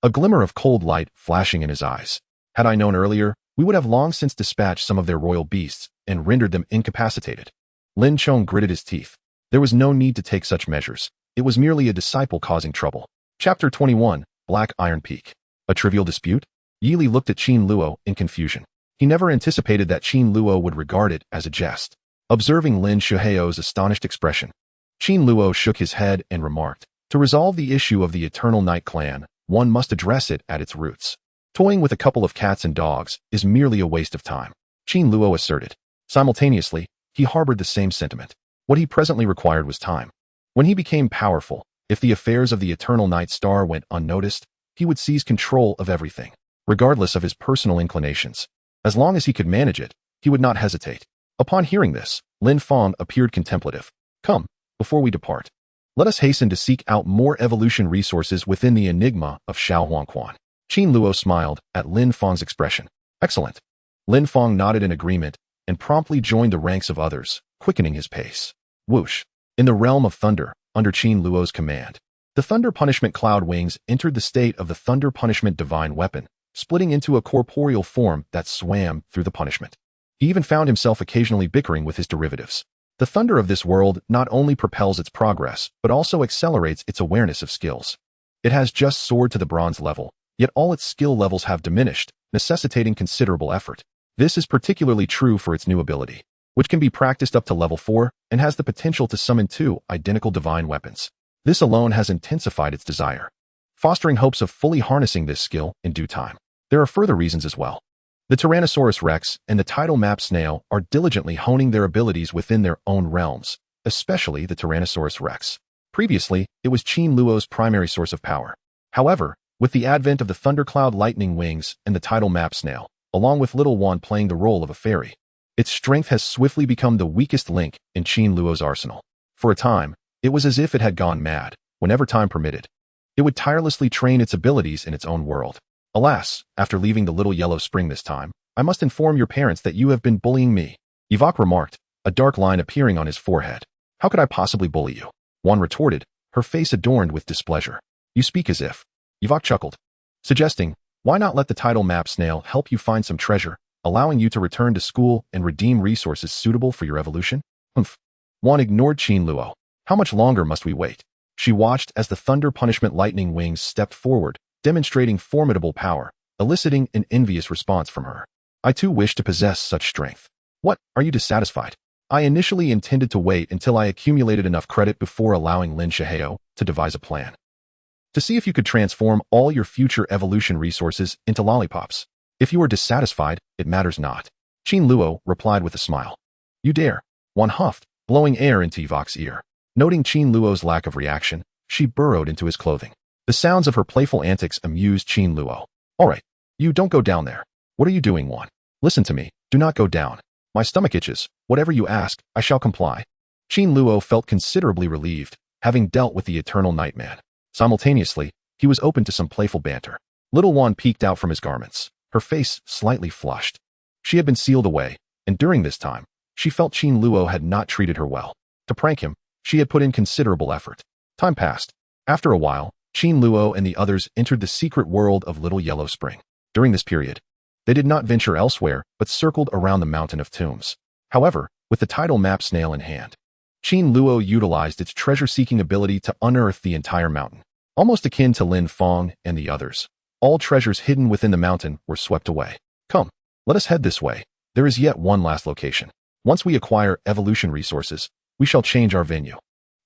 A glimmer of cold light flashing in his eyes. Had I known earlier, we would have long since dispatched some of their royal beasts and rendered them incapacitated. Lin Chong gritted his teeth. There was no need to take such measures. It was merely a disciple causing trouble. Chapter 21, Black Iron Peak. A trivial dispute? Yili looked at Qin Luo in confusion. He never anticipated that Qin Luo would regard it as a jest. Observing Lin Shuheo's astonished expression, Qin Luo shook his head and remarked, to resolve the issue of the Eternal Night Clan, one must address it at its roots. Toying with a couple of cats and dogs is merely a waste of time, Qin Luo asserted. Simultaneously, he harbored the same sentiment. What he presently required was time. When he became powerful, if the affairs of the Eternal Night Star went unnoticed, he would seize control of everything, regardless of his personal inclinations. As long as he could manage it, he would not hesitate. Upon hearing this, Lin Fang appeared contemplative. Come, before we depart, let us hasten to seek out more evolution resources within the enigma of Xiao Huangquan. Qin Luo smiled at Lin Fang's expression. Excellent. Lin Fang nodded in agreement and promptly joined the ranks of others, quickening his pace. Whoosh! In the realm of thunder, under Qin Luo's command, the Thunder Punishment Cloud Wings entered the state of the Thunder Punishment Divine Weapon, splitting into a corporeal form that swam through the punishment. He even found himself occasionally bickering with his derivatives. The thunder of this world not only propels its progress, but also accelerates its awareness of skills. It has just soared to the bronze level, yet all its skill levels have diminished, necessitating considerable effort. This is particularly true for its new ability, which can be practiced up to level 4 and has the potential to summon 2 identical divine weapons. This alone has intensified its desire, fostering hopes of fully harnessing this skill in due time. There are further reasons as well. The Tyrannosaurus Rex and the Tidal Map Snail are diligently honing their abilities within their own realms, especially the Tyrannosaurus Rex. Previously, it was Qin Luo's primary source of power. However, with the advent of the Thundercloud Lightning Wings and the Tidal Map Snail, along with Little Juan playing the role of a fairy, its strength has swiftly become the weakest link in Qin Luo's arsenal. For a time, it was as if it had gone mad. Whenever time permitted, it would tirelessly train its abilities in its own world. Alas, after leaving the Little Yellow Spring this time, I must inform your parents that you have been bullying me, Ivok remarked, a dark line appearing on his forehead. How could I possibly bully you? Juan retorted, her face adorned with displeasure. You speak as if. Ivok chuckled, suggesting, why not let the Tidal Map Snail help you find some treasure, allowing you to return to school and redeem resources suitable for your evolution? Humph. Juan ignored Qin Luo. How much longer must we wait? She watched as the Thunder Punishment Lightning Wings stepped forward, demonstrating formidable power, eliciting an envious response from her. I too wish to possess such strength. What, are you dissatisfied? I initially intended to wait until I accumulated enough credit before allowing Lin Shihao to devise a plan, to see if you could transform all your future evolution resources into lollipops. If you are dissatisfied, it matters not. Qin Luo replied with a smile. You dare? Juan huffed, blowing air into Ivok's ear. Noting Qin Luo's lack of reaction, she burrowed into his clothing. The sounds of her playful antics amused Qin Luo. All right, you don't go down there. What are you doing, Juan? Listen to me, do not go down. My stomach itches. Whatever you ask, I shall comply. Qin Luo felt considerably relieved, having dealt with the eternal Nightman. Simultaneously, he was open to some playful banter. Little Juan peeked out from his garments, her face slightly flushed. She had been sealed away, and during this time, she felt Qin Luo had not treated her well. To prank him, she had put in considerable effort. Time passed. After a while, Qin Luo and the others entered the secret world of Little Yellow Spring. During this period, they did not venture elsewhere, but circled around the Mountain of Tombs. However, with the Tidal Map Snail in hand, Qin Luo utilized its treasure-seeking ability to unearth the entire mountain. Almost akin to Lin Fong and the others, all treasures hidden within the mountain were swept away. Come, let us head this way. There is yet one last location. Once we acquire evolution resources, we shall change our venue.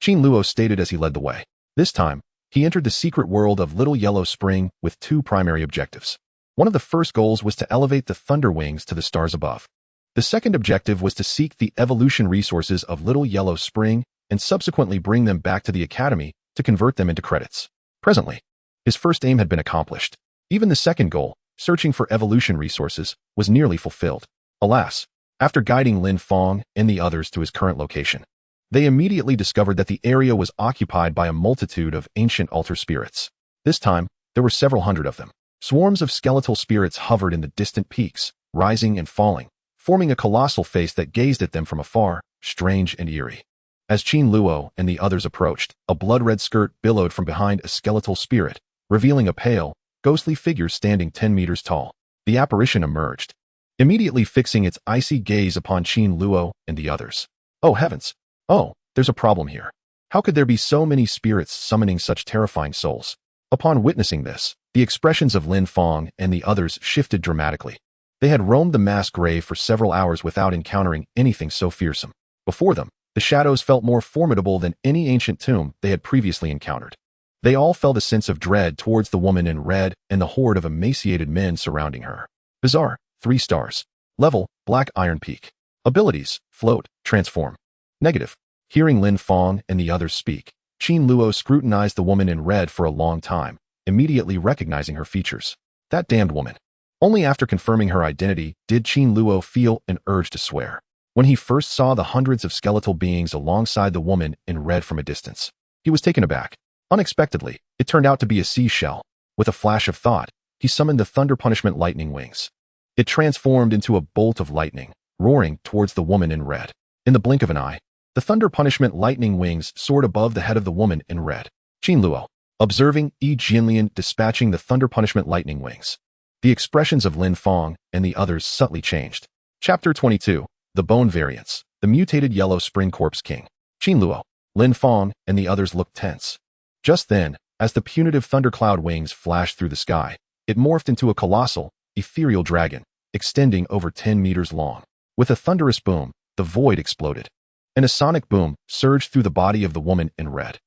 Qin Luo stated as he led the way. This time, he entered the secret world of Little Yellow Spring with 2 primary objectives. One of the first goals was to elevate the Thunder Wings to the stars above. The second objective was to seek the evolution resources of Little Yellow Spring and subsequently bring them back to the Academy to convert them into credits. Presently, his first aim had been accomplished. Even the second goal, searching for evolution resources, was nearly fulfilled. Alas, after guiding Lin Fong and the others to his current location, they immediately discovered that the area was occupied by a multitude of ancient altar spirits. This time, there were several hundred of them. Swarms of skeletal spirits hovered in the distant peaks, rising and falling, forming a colossal face that gazed at them from afar, strange and eerie. As Qin Luo and the others approached, a blood-red skirt billowed from behind a skeletal spirit, revealing a pale, ghostly figure standing 10 meters tall. The apparition emerged, immediately fixing its icy gaze upon Qin Luo and the others. Oh heavens! Oh, there's a problem here. How could there be so many spirits summoning such terrifying souls? Upon witnessing this, the expressions of Lin Fong and the others shifted dramatically. They had roamed the mass grave for several hours without encountering anything so fearsome. Before them, the shadows felt more formidable than any ancient tomb they had previously encountered. They all felt a sense of dread towards the woman in red and the horde of emaciated men surrounding her. Bizarre, 3 stars. Level, Black Iron Peak. Abilities, Float, Transform. Negative. Hearing Lin Fong and the others speak, Qin Luo scrutinized the woman in red for a long time, immediately recognizing her features. That damned woman. Only after confirming her identity did Qin Luo feel an urge to swear. When he first saw the hundreds of skeletal beings alongside the woman in red from a distance, he was taken aback. Unexpectedly, it turned out to be a seashell. With a flash of thought, he summoned the Thunder Punishment Lightning Wings. It transformed into a bolt of lightning, roaring towards the woman in red. In the blink of an eye, the thunder punishment lightning wings soared above the head of the woman in red. Qin Luo, observing Yi Jianlian dispatching the thunder punishment lightning wings. The expressions of Lin Fong and the others subtly changed. Chapter 22. The Bone Variants. The Mutated Yellow Spring Corpse King. Qin Luo, Lin Fong, and the others looked tense. Just then, as the punitive thundercloud wings flashed through the sky, it morphed into a colossal, ethereal dragon, extending over 10 meters long. With a thunderous boom, the void exploded, and a sonic boom surged through the body of the woman in red.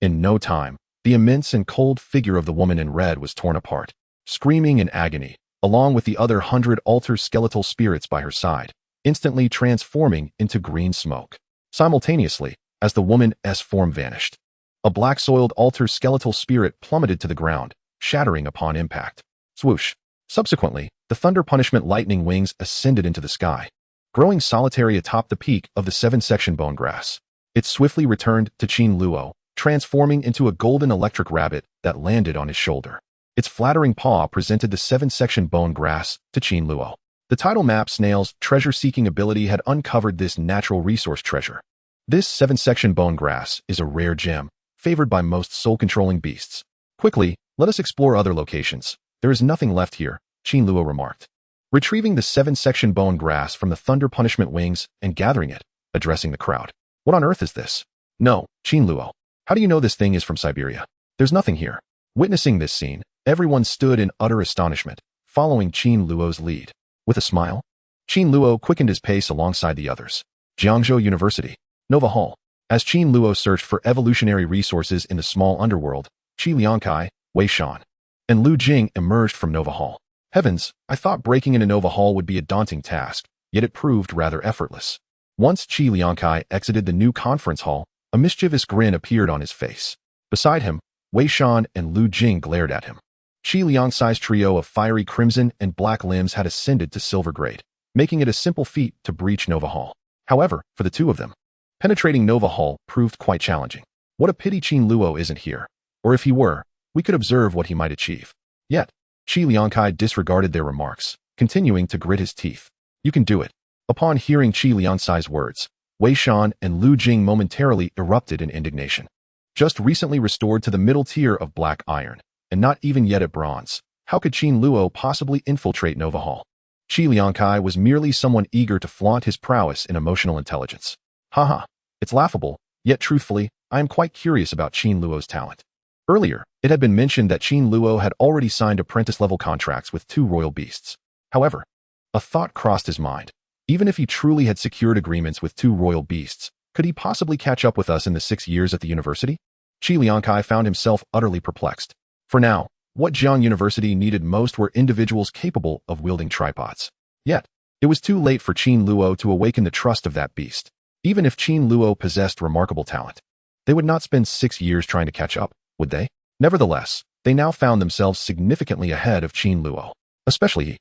In no time, the immense and cold figure of the woman in red was torn apart, screaming in agony, along with the other 100 altar skeletal spirits by her side, instantly transforming into green smoke. Simultaneously, as the woman's form vanished, a black-soiled altar skeletal spirit plummeted to the ground, shattering upon impact. Swoosh! Subsequently, the thunder punishment lightning wings ascended into the sky, growing solitary atop the peak of the 7-section bone grass. It swiftly returned to Qin Luo, transforming into a golden electric rabbit that landed on his shoulder. Its flattering paw presented the 7-section bone grass to Qin Luo. The tidal map snail's treasure-seeking ability had uncovered this natural resource treasure. This 7-section bone grass is a rare gem, favored by most soul-controlling beasts. Quickly, let us explore other locations. There is nothing left here, Qin Luo remarked. Retrieving the 7-section bone grass from the thunder punishment wings and gathering it, addressing the crowd. What on earth is this? No, Qin Luo. How do you know this thing is from Siberia? There's nothing here. Witnessing this scene, everyone stood in utter astonishment, following Qin Luo's lead. With a smile, Qin Luo quickened his pace alongside the others. Jiangzhou University, Nova Hall. As Qin Luo searched for evolutionary resources in the small underworld, Qi Liangkai, Wei Shan, and Lu Jing emerged from Nova Hall. Heavens, I thought breaking into Nova Hall would be a daunting task, yet it proved rather effortless. Once Qi Liangkai exited the new conference hall, a mischievous grin appeared on his face. Beside him, Wei Shan and Lu Jing glared at him. Qi Liangkai's trio of fiery crimson and black limbs had ascended to silver grade, making it a simple feat to breach Nova Hall. However, for the two of them, penetrating Nova Hall proved quite challenging. What a pity Qin Luo isn't here. Or if he were, we could observe what he might achieve. Yet, Qi Liangkai disregarded their remarks, continuing to grit his teeth. You can do it. Upon hearing Qi Liangkai's words, Wei Shan and Lu Jing momentarily erupted in indignation. Just recently restored to the middle tier of black iron, and not even yet at bronze, how could Qin Luo possibly infiltrate Nova Hall? Qi Liangkai was merely someone eager to flaunt his prowess in emotional intelligence. Haha, it's laughable, yet truthfully, I am quite curious about Qin Luo's talent. Earlier, it had been mentioned that Qin Luo had already signed apprentice-level contracts with 2 royal beasts. However, a thought crossed his mind. Even if he truly had secured agreements with 2 royal beasts, could he possibly catch up with us in the 6 years at the university? Qi Liangkai found himself utterly perplexed. For now, what Jiang University needed most were individuals capable of wielding tripods. Yet, it was too late for Qin Luo to awaken the trust of that beast. Even if Qin Luo possessed remarkable talent, they would not spend 6 years trying to catch up, would they? Nevertheless, they now found themselves significantly ahead of Qin Luo, especially he,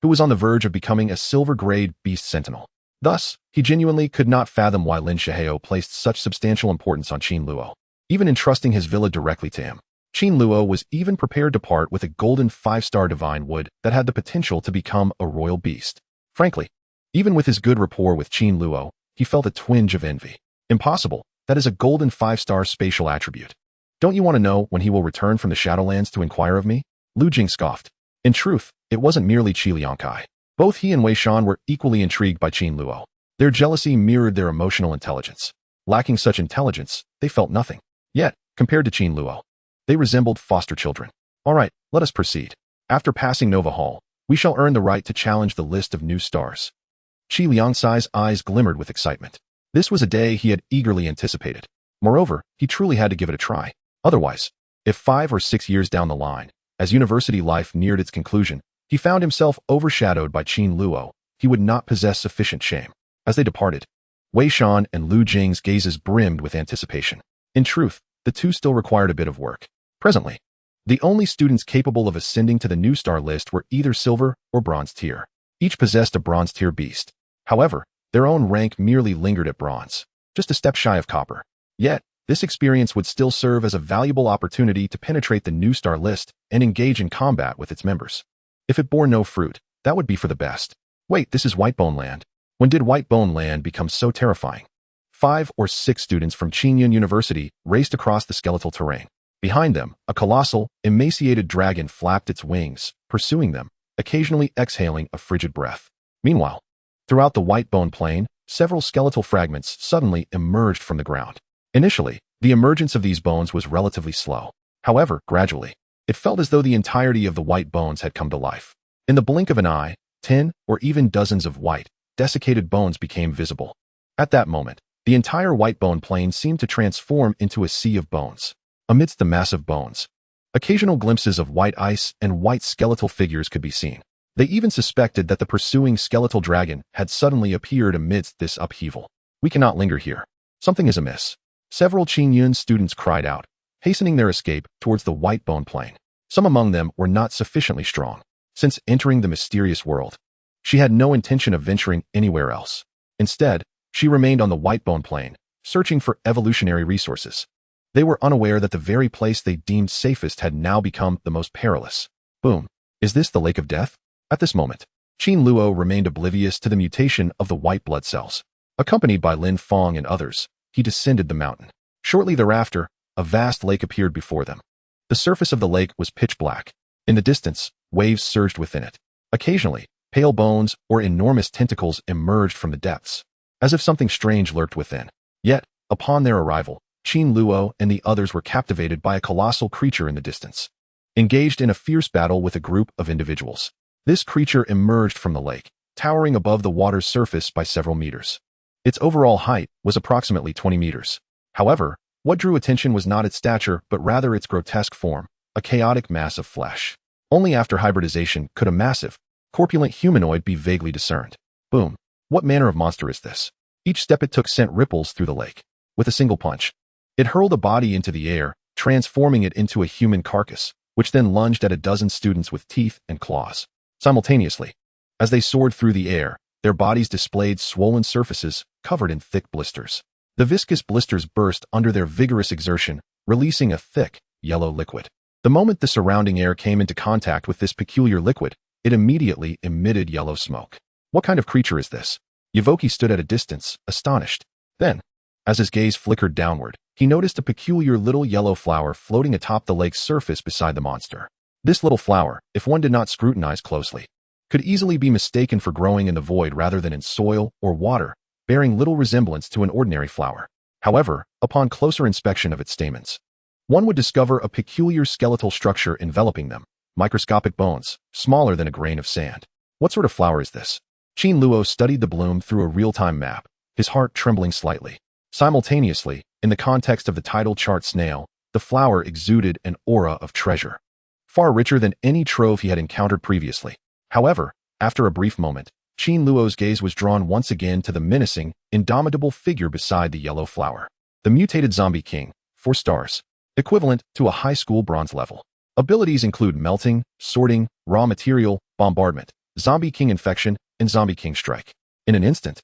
who was on the verge of becoming a silver-grade beast sentinel. Thus, he genuinely could not fathom why Lin Shihao placed such substantial importance on Qin Luo, even entrusting his villa directly to him. Qin Luo was even prepared to part with a golden 5-star divine wood that had the potential to become a royal beast. Frankly, even with his good rapport with Qin Luo, he felt a twinge of envy. Impossible, that is a golden 5-star spatial attribute. Don't you want to know when he will return from the Shadowlands to inquire of me? Lu Jing scoffed. In truth, it wasn't merely Qi Liangkai. Both he and Wei Shan were equally intrigued by Qin Luo. Their jealousy mirrored their emotional intelligence. Lacking such intelligence, they felt nothing. Yet, compared to Qin Luo, they resembled foster children. All right, let us proceed. After passing Nova Hall, we shall earn the right to challenge the list of new stars. Qi Liangkai's eyes glimmered with excitement. This was a day he had eagerly anticipated. Moreover, he truly had to give it a try. Otherwise, if 5 or 6 years down the line, as university life neared its conclusion, he found himself overshadowed by Qin Luo, he would not possess sufficient shame. As they departed, Wei Shan and Lu Jing's gazes brimmed with anticipation. In truth, the two still required a bit of work. Presently, the only students capable of ascending to the new star list were either silver or bronze tier. Each possessed a bronze tier beast. However, their own rank merely lingered at bronze, just a step shy of copper. Yet, this experience would still serve as a valuable opportunity to penetrate the new star list and engage in combat with its members. If it bore no fruit, that would be for the best. Wait, this is Whitebone Land. When did white bone land become so terrifying? 5 or 6 students from Qin University raced across the skeletal terrain. Behind them, a colossal, emaciated dragon flapped its wings, pursuing them, occasionally exhaling a frigid breath. Meanwhile, throughout the white bone plain, several skeletal fragments suddenly emerged from the ground. Initially, the emergence of these bones was relatively slow. However, gradually, it felt as though the entirety of the white bones had come to life. In the blink of an eye, 10 or even dozens of white, desiccated bones became visible. At that moment, the entire white bone plain seemed to transform into a sea of bones. Amidst the massive bones, occasional glimpses of white ice and white skeletal figures could be seen. They even suspected that the pursuing skeletal dragon had suddenly appeared amidst this upheaval. We cannot linger here. Something is amiss. Several Qin students cried out, hastening their escape towards the white bone plain. Some among them were not sufficiently strong. Since entering the mysterious world, she had no intention of venturing anywhere else. Instead, she remained on the white bone plain, searching for evolutionary resources. They were unaware that the very place they deemed safest had now become the most perilous. Boom. Is this the Lake of Death? At this moment, Qin Luo remained oblivious to the mutation of the white blood cells. Accompanied by Lin Fong and others, he descended the mountain. Shortly thereafter, a vast lake appeared before them. The surface of the lake was pitch black. In the distance, waves surged within it. Occasionally, pale bones or enormous tentacles emerged from the depths, as if something strange lurked within. Yet, upon their arrival, Qin Luo and the others were captivated by a colossal creature in the distance. Engaged in a fierce battle with a group of individuals. This creature emerged from the lake, towering above the water's surface by several meters. Its overall height was approximately 20 meters. However, what drew attention was not its stature but rather its grotesque form, a chaotic mass of flesh. Only after hybridization could a massive, corpulent humanoid be vaguely discerned. Boom. What manner of monster is this? Each step it took sent ripples through the lake. With a single punch, it hurled a body into the air, transforming it into a human carcass, which then lunged at a dozen students with teeth and claws. Simultaneously, as they soared through the air, their bodies displayed swollen surfaces covered in thick blisters. The viscous blisters burst under their vigorous exertion, releasing a thick, yellow liquid. The moment the surrounding air came into contact with this peculiar liquid, it immediately emitted yellow smoke. What kind of creature is this? Yavoki stood at a distance, astonished. Then, as his gaze flickered downward, he noticed a peculiar little yellow flower floating atop the lake's surface beside the monster. This little flower, if one did not scrutinize closely, could easily be mistaken for growing in the void rather than in soil or water, bearing little resemblance to an ordinary flower. However, upon closer inspection of its stamens, one would discover a peculiar skeletal structure enveloping them, microscopic bones, smaller than a grain of sand. What sort of flower is this? Qin Luo studied the bloom through a real-time map, his heart trembling slightly. Simultaneously, in the context of the tidal chart snail, the flower exuded an aura of treasure, far richer than any trove he had encountered previously. However, after a brief moment, Qin Luo's gaze was drawn once again to the menacing, indomitable figure beside the yellow flower. The mutated zombie king, 4 stars, equivalent to a high school bronze level. Abilities include melting, sorting, raw material, bombardment, zombie king infection, and zombie king strike. In an instant,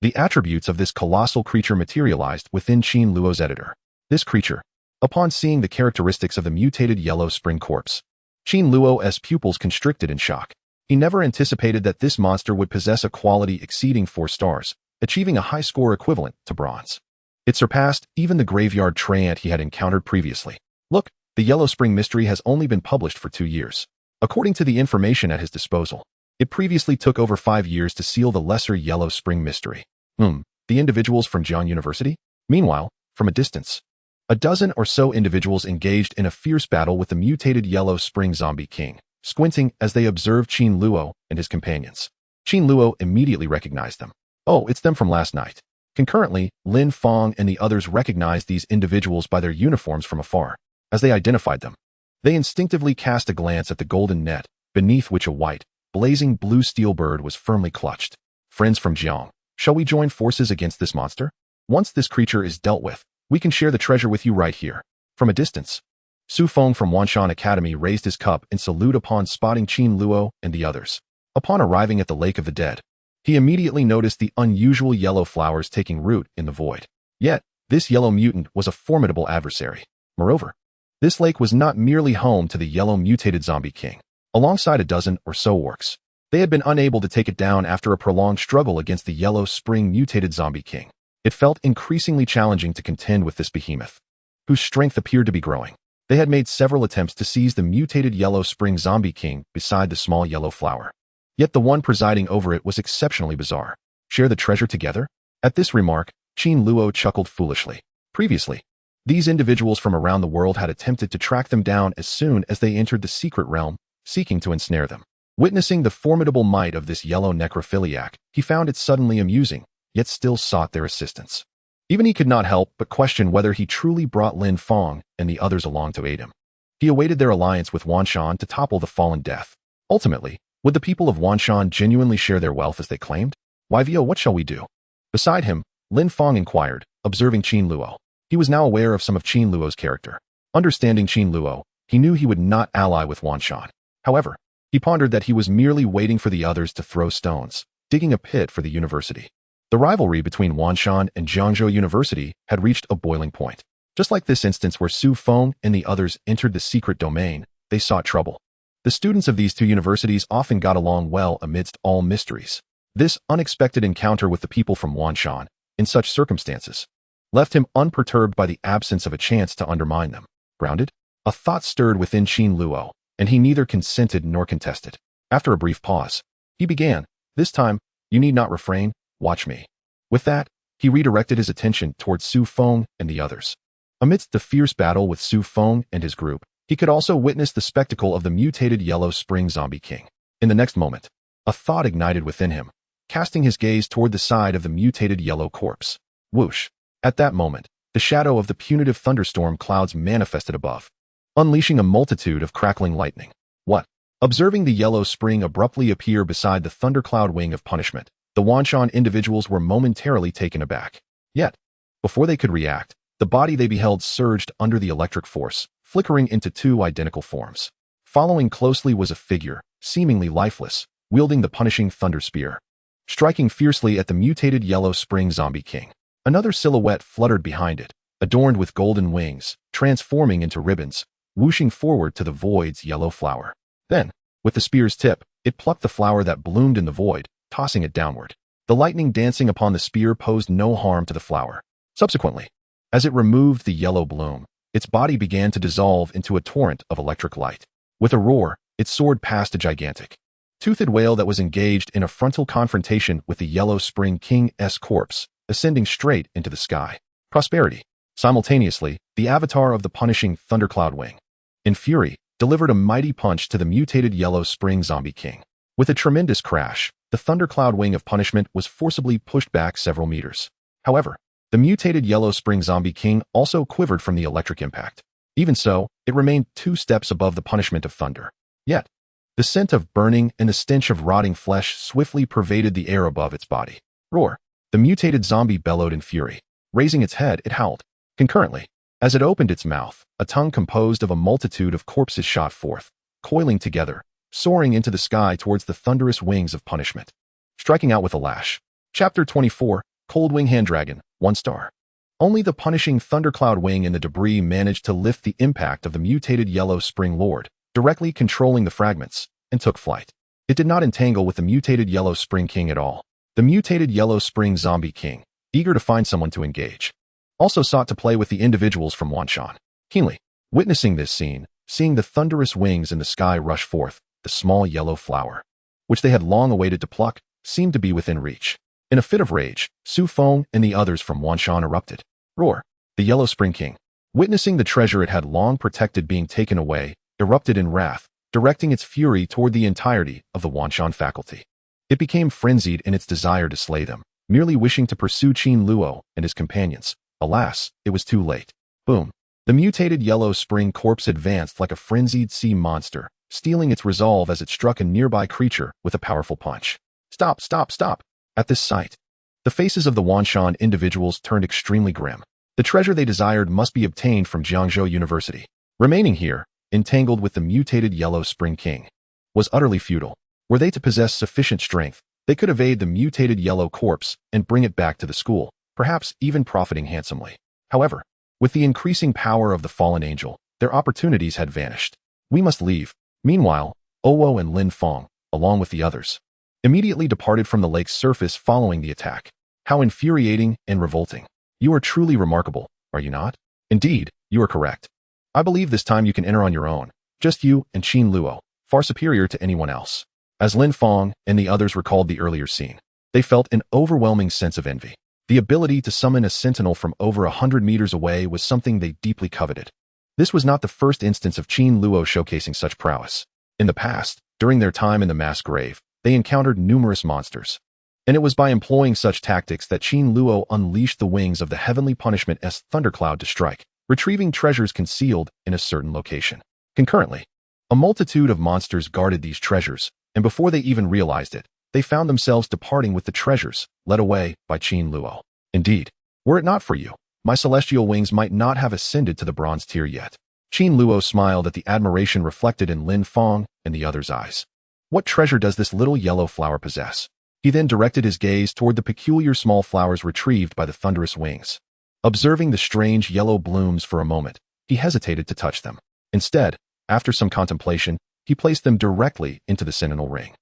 the attributes of this colossal creature materialized within Qin Luo's editor. This creature, upon seeing the characteristics of the mutated yellow spring corpse, Qin Luo's pupils constricted in shock. He never anticipated that this monster would possess a quality exceeding 4 stars, achieving a high score equivalent to bronze. It surpassed even the graveyard treant he had encountered previously. Look, the Yellow Spring Mystery has only been published for 2 years. According to the information at his disposal, it previously took over 5 years to seal the lesser Yellow Spring Mystery. The individuals from Jian University? Meanwhile, from a distance, a dozen or so individuals engaged in a fierce battle with the mutated Yellow Spring Zombie King, squinting as they observed Qin Luo and his companions. Qin Luo immediately recognized them. Oh, it's them from last night. Concurrently, Lin Fong and the others recognized these individuals by their uniforms from afar. As they identified them, they instinctively cast a glance at the golden net, beneath which a white, blazing blue steel bird was firmly clutched. Friends from Jiang, shall we join forces against this monster? Once this creature is dealt with, we can share the treasure with you right here. From a distance, Su Feng from Wanshan Academy raised his cup in salute upon spotting Qin Luo and the others. Upon arriving at the Lake of the Dead, he immediately noticed the unusual yellow flowers taking root in the void. Yet, this yellow mutant was a formidable adversary. Moreover, this lake was not merely home to the yellow mutated zombie king. Alongside a dozen or so orcs, They had been unable to take it down after a prolonged struggle against the Yellow Spring mutated zombie king. It felt increasingly challenging to contend with this behemoth, whose strength appeared to be growing. They had made several attempts to seize the mutated Yellow Spring zombie king beside the small yellow flower. Yet the one presiding over it was exceptionally bizarre. Share the treasure together? At this remark, Qin Luo chuckled foolishly. Previously, these individuals from around the world had attempted to track them down as soon as they entered the secret realm, seeking to ensnare them. Witnessing the formidable might of this yellow necrophiliac, he found it suddenly amusing, yet still sought their assistance. Even he could not help but question whether he truly brought Lin Fang and the others along to aid him. He awaited their alliance with Wanshan to topple the fallen death. Ultimately, would the people of Wanshan genuinely share their wealth as they claimed? Yvo, what shall we do? Beside him, Lin Fang inquired, observing Qin Luo. He was now aware of some of Qin Luo's character. Understanding Qin Luo, he knew he would not ally with Wanshan. However, he pondered that he was merely waiting for the others to throw stones, digging a pit for the university. The rivalry between Wanshan and Jiangzhou University had reached a boiling point. Just like this instance where Su Feng and the others entered the secret domain, they sought trouble. The students of these two universities often got along well amidst all mysteries. This unexpected encounter with the people from Wanshan, in such circumstances, left him unperturbed by the absence of a chance to undermine them. Grounded? A thought stirred within Qin Luo, and he neither consented nor contested. After a brief pause, he began, "This time, you need not refrain, watch me." With that, he redirected his attention towards Su Feng and the others. Amidst the fierce battle with Su Feng and his group, he could also witness the spectacle of the mutated Yellow Spring zombie king. In the next moment, a thought ignited within him, casting his gaze toward the side of the mutated yellow corpse. Whoosh! At that moment, the shadow of the punitive thunderstorm clouds manifested above, unleashing a multitude of crackling lightning. What? Observing the Yellow Spring abruptly appear beside the thundercloud wing of punishment, the Wanshan individuals were momentarily taken aback. Yet, before they could react, the body they beheld surged under the electric force, flickering into two identical forms. Following closely was a figure, seemingly lifeless, wielding the punishing thunder spear, striking fiercely at the mutated Yellow Spring zombie king. Another silhouette fluttered behind it, adorned with golden wings, transforming into ribbons, whooshing forward to the void's yellow flower. Then, with the spear's tip, it plucked the flower that bloomed in the void, tossing it downward. The lightning dancing upon the spear posed no harm to the flower. Subsequently, as it removed the yellow bloom, its body began to dissolve into a torrent of electric light. With a roar, it soared past a gigantic, toothed whale that was engaged in a frontal confrontation with the Yellow Spring King's corpse, ascending straight into the sky. Prosperity. Simultaneously, the avatar of the punishing thundercloud wing, in fury, delivered a mighty punch to the mutated Yellow Spring zombie king. With a tremendous crash, the thundercloud wing of punishment was forcibly pushed back several meters. However, the mutated Yellow Spring zombie king also quivered from the electric impact. Even so, it remained 2 steps above the punishment of thunder. Yet, the scent of burning and the stench of rotting flesh swiftly pervaded the air above its body. Roar! The mutated zombie bellowed in fury. Raising its head, it howled. Concurrently, as it opened its mouth, a tongue composed of a multitude of corpses shot forth, coiling together, soaring into the sky towards the thunderous wings of punishment. Striking out with a lash. Chapter 24, Cold Wing Hand Dragon, 1 star. Only the punishing thundercloud wing in the debris managed to lift the impact of the mutated Yellow Spring Lord, directly controlling the fragments, and took flight. It did not entangle with the mutated Yellow Spring King at all. The mutated Yellow Spring Zombie King, eager to find someone to engage, also sought to play with the individuals from Wanshan. Keenly, witnessing this scene, seeing the thunderous wings in the sky rush forth, the small yellow flower, which they had long awaited to pluck, seemed to be within reach. In a fit of rage, Su Feng and the others from Wanshan erupted. Roar! The Yellow Spring King, witnessing the treasure it had long protected being taken away, erupted in wrath, directing its fury toward the entirety of the Wanshan faculty. It became frenzied in its desire to slay them, merely wishing to pursue Qin Luo and his companions. Alas, it was too late. Boom! The mutated Yellow Spring corpse advanced like a frenzied sea monster, stealing its resolve as it struck a nearby creature with a powerful punch. Stop, stop, stop! At this sight, the faces of the Wanshan individuals turned extremely grim. The treasure they desired must be obtained from Jiangzhou University. Remaining here, entangled with the mutated Yellow Spring King, was utterly futile. Were they to possess sufficient strength, they could evade the mutated yellow corpse and bring it back to the school, perhaps even profiting handsomely. However, with the increasing power of the fallen angel, their opportunities had vanished. We must leave. Meanwhile, Owo and Lin Fang, along with the others, immediately departed from the lake's surface following the attack. How infuriating and revolting. You are truly remarkable, are you not? Indeed, you are correct. I believe this time you can enter on your own, just you and Qin Luo, far superior to anyone else. As Lin Feng and the others recalled the earlier scene, they felt an overwhelming sense of envy. The ability to summon a sentinel from over 100 meters away was something they deeply coveted. This was not the first instance of Qin Luo showcasing such prowess. In the past, during their time in the mass grave, they encountered numerous monsters. And it was by employing such tactics that Qin Luo unleashed the wings of the heavenly punishment as thundercloud to strike, retrieving treasures concealed in a certain location. Concurrently, a multitude of monsters guarded these treasures, and before they even realized it, they found themselves departing with the treasures, led away by Qin Luo. Indeed, were it not for you, my celestial wings might not have ascended to the bronze tier yet. Qin Luo smiled at the admiration reflected in Lin Feng and the others' eyes. What treasure does this little yellow flower possess? He then directed his gaze toward the peculiar small flowers retrieved by the thunderous wings. Observing the strange yellow blooms for a moment, he hesitated to touch them. Instead, after some contemplation, he placed them directly into the Sentinel Ring.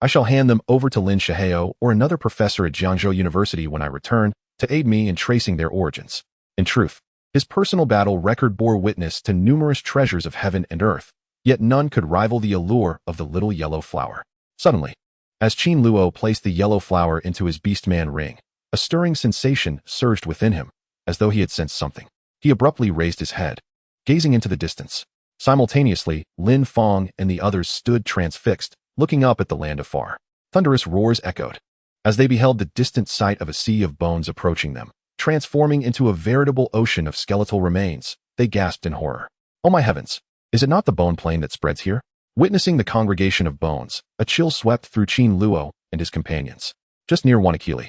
I shall hand them over to Lin Shihao or another professor at Jiangzhou University when I return to aid me in tracing their origins. In truth, his personal battle record bore witness to numerous treasures of heaven and earth, yet none could rival the allure of the little yellow flower. Suddenly, as Qin Luo placed the yellow flower into his Beastman ring, a stirring sensation surged within him, as though he had sensed something. He abruptly raised his head, gazing into the distance. Simultaneously, Lin Feng and the others stood transfixed, looking up at the land afar. Thunderous roars echoed, as they beheld the distant sight of a sea of bones approaching them, transforming into a veritable ocean of skeletal remains. They gasped in horror. Oh my heavens! Is it not the bone plain that spreads here? Witnessing the congregation of bones, a chill swept through Qin Luo and his companions. Just near Wanakili,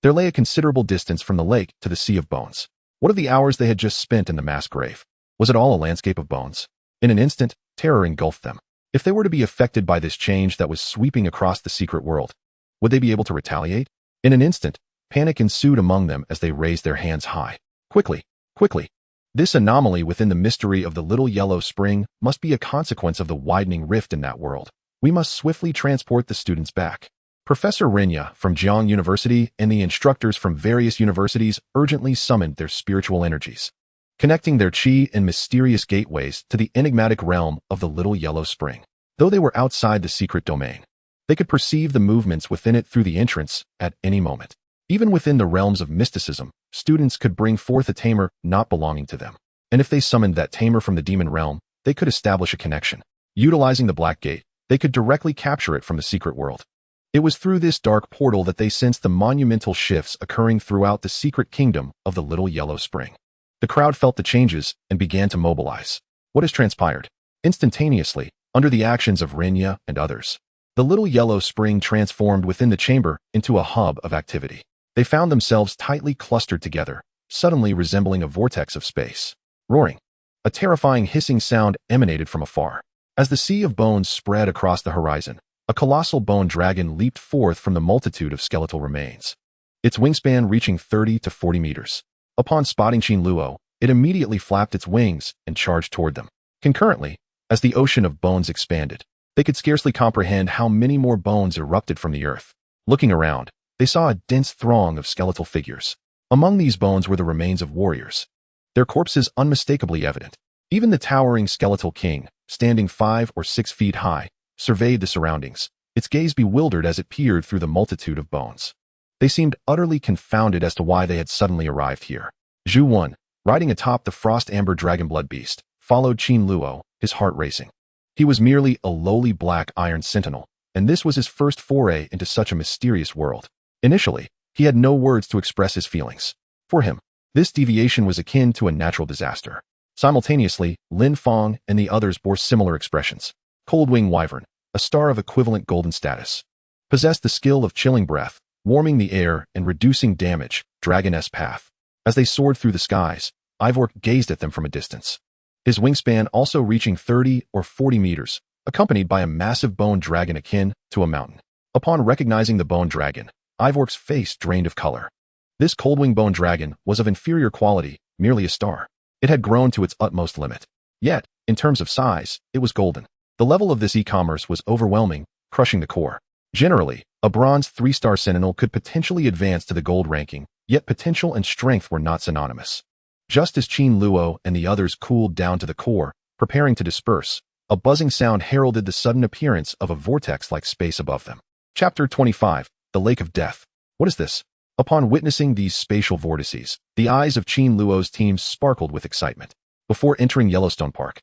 there lay a considerable distance from the lake to the sea of bones. What of the hours they had just spent in the mass grave? Was it all a landscape of bones? In an instant, terror engulfed them. If they were to be affected by this change that was sweeping across the secret world, would they be able to retaliate? In an instant, panic ensued among them as they raised their hands high. Quickly, quickly! This anomaly within the mystery of the little yellow spring must be a consequence of the widening rift in that world. We must swiftly transport the students back. Professor Renya from Jiang University and the instructors from various universities urgently summoned their spiritual energies, connecting their chi and mysterious gateways to the enigmatic realm of the little yellow spring. Though they were outside the secret domain, they could perceive the movements within it through the entrance at any moment. Even within the realms of mysticism, students could bring forth a tamer not belonging to them. And if they summoned that tamer from the demon realm, they could establish a connection. Utilizing the Black Gate, they could directly capture it from the secret world. It was through this dark portal that they sensed the monumental shifts occurring throughout the secret kingdom of the little yellow spring. The crowd felt the changes and began to mobilize. What has transpired? Instantaneously, under the actions of Renya and others, the little yellow spring transformed within the chamber into a hub of activity. They found themselves tightly clustered together, suddenly resembling a vortex of space. Roaring. A terrifying hissing sound emanated from afar. As the sea of bones spread across the horizon, a colossal bone dragon leaped forth from the multitude of skeletal remains, its wingspan reaching 30 to 40 meters. Upon spotting Qin Luo, it immediately flapped its wings and charged toward them. Concurrently, as the ocean of bones expanded, they could scarcely comprehend how many more bones erupted from the earth. Looking around, they saw a dense throng of skeletal figures. Among these bones were the remains of warriors, their corpses unmistakably evident. Even the towering skeletal king, standing 5 or 6 feet high, surveyed the surroundings, its gaze bewildered as it peered through the multitude of bones. They seemed utterly confounded as to why they had suddenly arrived here. Zhu Wan, riding atop the frost amber dragonblood beast, followed Qin Luo, his heart racing. He was merely a lowly black iron sentinel, and this was his first foray into such a mysterious world. Initially, he had no words to express his feelings. For him, this deviation was akin to a natural disaster. Simultaneously, Lin Feng and the others bore similar expressions. Coldwing Wyvern, a star of equivalent golden status, possessed the skill of chilling breath, warming the air and reducing damage, Dragoness Path. As they soared through the skies, Ivork gazed at them from a distance, his wingspan also reaching 30 or 40 meters, accompanied by a massive bone dragon akin to a mountain. Upon recognizing the bone dragon, Ivork's face drained of color. This coldwing bone dragon was of inferior quality, merely a star. It had grown to its utmost limit. Yet, in terms of size, it was golden. The level of this e-commerce was overwhelming, crushing the core. Generally, a bronze 3-star sentinel could potentially advance to the gold ranking, yet potential and strength were not synonymous. Just as Qin Luo and the others cooled down to the core, preparing to disperse, a buzzing sound heralded the sudden appearance of a vortex-like space above them. Chapter 25, The Lake of Death. What is this? Upon witnessing these spatial vortices, the eyes of Qin Luo's team sparkled with excitement. Before entering Yellowstone Park,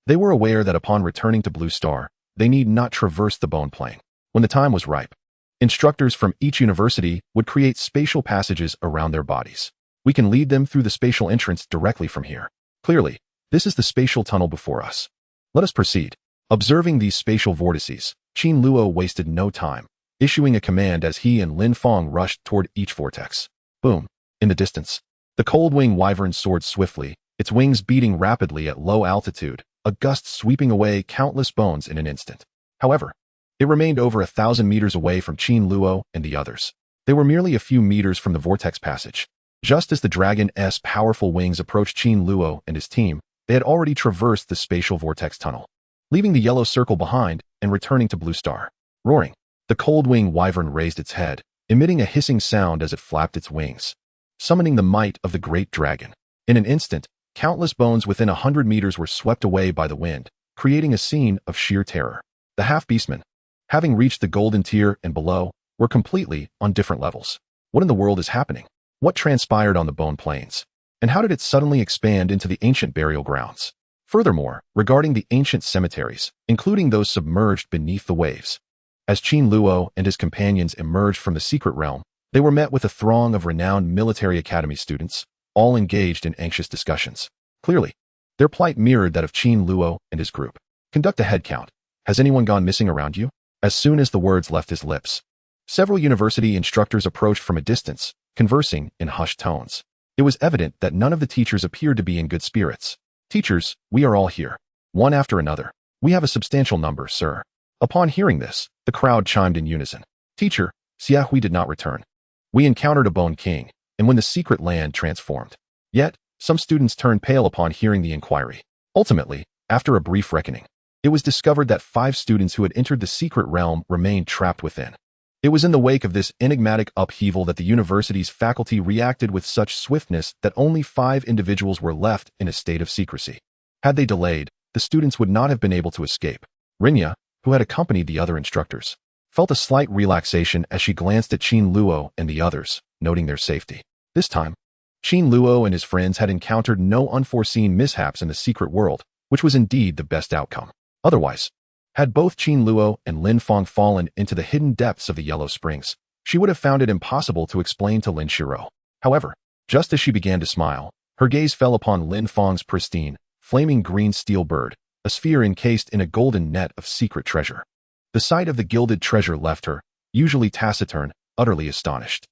they were aware that upon returning to Blue Star, they need not traverse the bone plane. When the time was ripe, instructors from each university would create spatial passages around their bodies. We can lead them through the spatial entrance directly from here. Clearly, this is the spatial tunnel before us. Let us proceed. Observing these spatial vortices, Qin Luo wasted no time, issuing a command as he and Lin Fang rushed toward each vortex. Boom. In the distance, the cold-wing wyvern soared swiftly, its wings beating rapidly at low altitude, a gust sweeping away countless bones in an instant. However, it remained over 1,000 meters away from Qin Luo and the others. They were merely a few meters from the vortex passage. Just as the dragon's powerful wings approached Qin Luo and his team, they had already traversed the spatial vortex tunnel, leaving the yellow circle behind and returning to Blue Star. Roaring, the cold-wing wyvern raised its head, emitting a hissing sound as it flapped its wings, summoning the might of the great dragon. In an instant, countless bones within 100 meters were swept away by the wind, creating a scene of sheer terror. The half-beastmen, having reached the golden tier and below, were completely on different levels. What in the world is happening? What transpired on the bone plains? And how did it suddenly expand into the ancient burial grounds? Furthermore, regarding the ancient cemeteries, including those submerged beneath the waves, as Qin Luo and his companions emerged from the secret realm, they were met with a throng of renowned military academy students, all engaged in anxious discussions. Clearly, their plight mirrored that of Qin Luo and his group. Conduct a head count. Has anyone gone missing around you? As soon as the words left his lips, several university instructors approached from a distance, conversing in hushed tones. It was evident that none of the teachers appeared to be in good spirits. Teachers, we are all here. One after another. We have a substantial number, sir. Upon hearing this, the crowd chimed in unison. Teacher, Xiahui did not return. We encountered a Bone King, and when the secret land transformed. Yet, some students turned pale upon hearing the inquiry. Ultimately, after a brief reckoning, it was discovered that 5 students who had entered the secret realm remained trapped within. It was in the wake of this enigmatic upheaval that the university's faculty reacted with such swiftness that only 5 individuals were left in a state of secrecy. Had they delayed, the students would not have been able to escape. Rinya, who had accompanied the other instructors, felt a slight relaxation as she glanced at Qin Luo and the others, noting their safety. This time, Qin Luo and his friends had encountered no unforeseen mishaps in the secret world, which was indeed the best outcome. Otherwise, had both Qin Luo and Lin Fang fallen into the hidden depths of the Yellow Springs, she would have found it impossible to explain to Lin Shiro. However, just as she began to smile, her gaze fell upon Lin Fang's pristine, flaming green steel bird, a sphere encased in a golden net of secret treasure. The sight of the gilded treasure left her, usually taciturn, utterly astonished.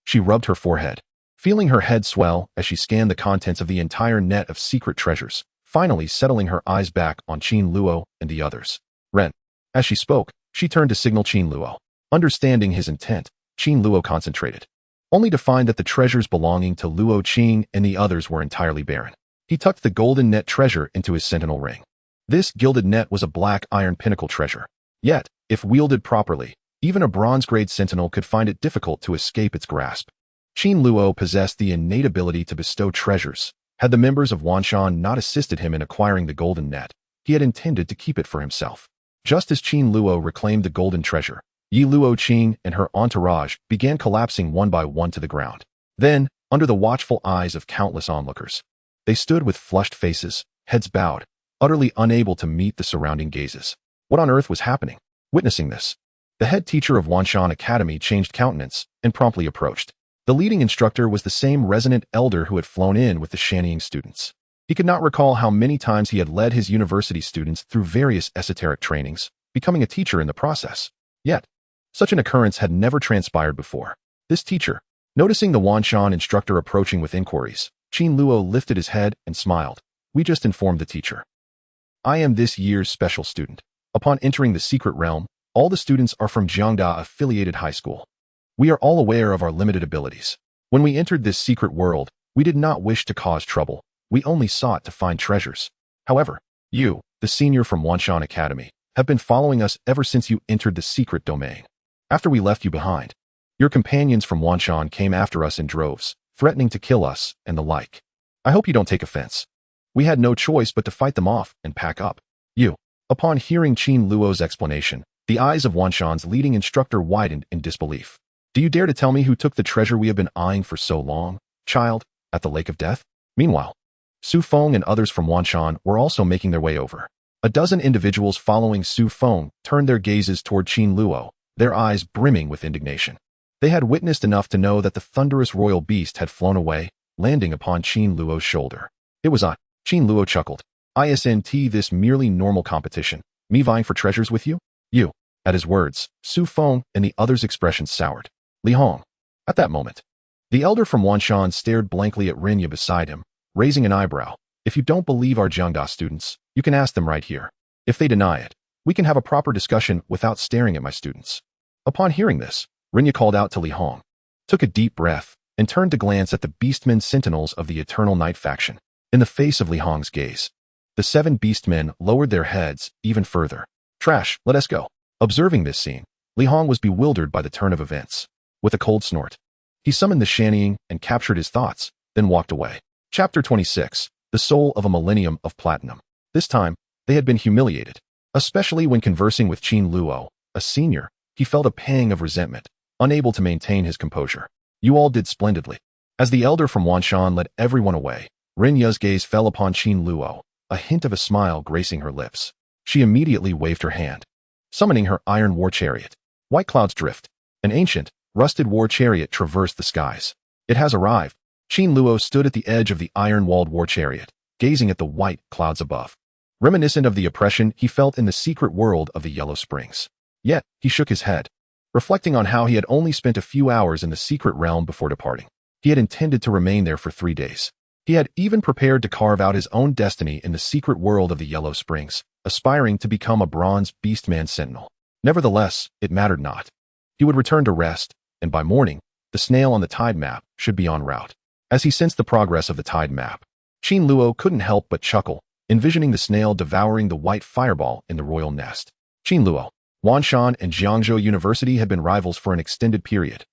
She rubbed her forehead, feeling her head swell as she scanned the contents of the entire net of secret treasures, finally settling her eyes back on Qin Luo and the others. Ren. As she spoke, she turned to signal Qin Luo. Understanding his intent, Qin Luo concentrated, only to find that the treasures belonging to Luo Qing and the others were entirely barren. He tucked the golden net treasure into his sentinel ring. This gilded net was a black iron pinnacle treasure. Yet, if wielded properly, even a bronze-grade sentinel could find it difficult to escape its grasp. Qin Luo possessed the innate ability to bestow treasures. Had the members of Wanshan not assisted him in acquiring the golden net, he had intended to keep it for himself. Just as Qin Luo reclaimed the golden treasure, Yi Luo Qing and her entourage began collapsing one by one to the ground. Then, under the watchful eyes of countless onlookers, they stood with flushed faces, heads bowed, utterly unable to meet the surrounding gazes. What on earth was happening? Witnessing this, the head teacher of Wanshan Academy changed countenance and promptly approached. The leading instructor was the same resident elder who had flown in with the Shanying students. He could not recall how many times he had led his university students through various esoteric trainings, becoming a teacher in the process. Yet, such an occurrence had never transpired before. This teacher, noticing the Wanshan instructor approaching with inquiries, Qin Luo lifted his head and smiled. We just informed the teacher. I am this year's special student. Upon entering the secret realm, all the students are from Jiangda affiliated high school. We are all aware of our limited abilities. When we entered this secret world, we did not wish to cause trouble. We only sought to find treasures. However, you, the senior from Wanshan Academy, have been following us ever since you entered the secret domain. After we left you behind, your companions from Wanshan came after us in droves, threatening to kill us and the like. I hope you don't take offense. We had no choice but to fight them off and pack up. You. Upon hearing Qin Luo's explanation, the eyes of Wanshan's leading instructor widened in disbelief. Do you dare to tell me who took the treasure we have been eyeing for so long, child, at the Lake of Death? Meanwhile, Su Feng and others from Wanshan were also making their way over. A dozen individuals following Su Feng turned their gazes toward Qin Luo, their eyes brimming with indignation. They had witnessed enough to know that the thunderous royal beast had flown away, landing upon Qin Luo's shoulder. It was on. Qin Luo chuckled. Isn't this merely normal competition? Me vying for treasures with you? You. At his words, Su Feng and the others' expressions soured. Li Hong. At that moment, the elder from Wanshan stared blankly at Rinya beside him, raising an eyebrow. If you don't believe our Jiangda students, you can ask them right here. If they deny it, we can have a proper discussion without staring at my students. Upon hearing this, Rinya called out to Li Hong, took a deep breath, and turned to glance at the Beastmen sentinels of the Eternal Night faction. In the face of Li Hong's gaze, the 7 Beastmen lowered their heads even further. Trash, let us go. Observing this scene, Li Hong was bewildered by the turn of events. With a cold snort, he summoned the Shannying and captured his thoughts, then walked away. Chapter 26. The Soul of a Millennium of Platinum. This time, they had been humiliated. Especially when conversing with Qin Luo, a senior, he felt a pang of resentment, unable to maintain his composure. You all did splendidly. As the elder from Wanshan led everyone away, Rinya's gaze fell upon Qin Luo, a hint of a smile gracing her lips. She immediately waved her hand, summoning her iron war chariot. White clouds drift. An ancient, rusted war chariot traversed the skies. It has arrived. Qin Luo stood at the edge of the iron-walled war chariot, gazing at the white clouds above, reminiscent of the oppression he felt in the secret world of the Yellow Springs. Yet, he shook his head, reflecting on how he had only spent a few hours in the secret realm before departing. He had intended to remain there for 3 days. He had even prepared to carve out his own destiny in the secret world of the Yellow Springs, aspiring to become a bronze Beastman sentinel. Nevertheless, it mattered not. He would return to rest, and by morning, the snail on the tide map should be en route. As he sensed the progress of the tide map, Qin Luo couldn't help but chuckle, envisioning the snail devouring the white fireball in the royal nest. Qin Luo, Wanshan and Jiangzhou University had been rivals for an extended period.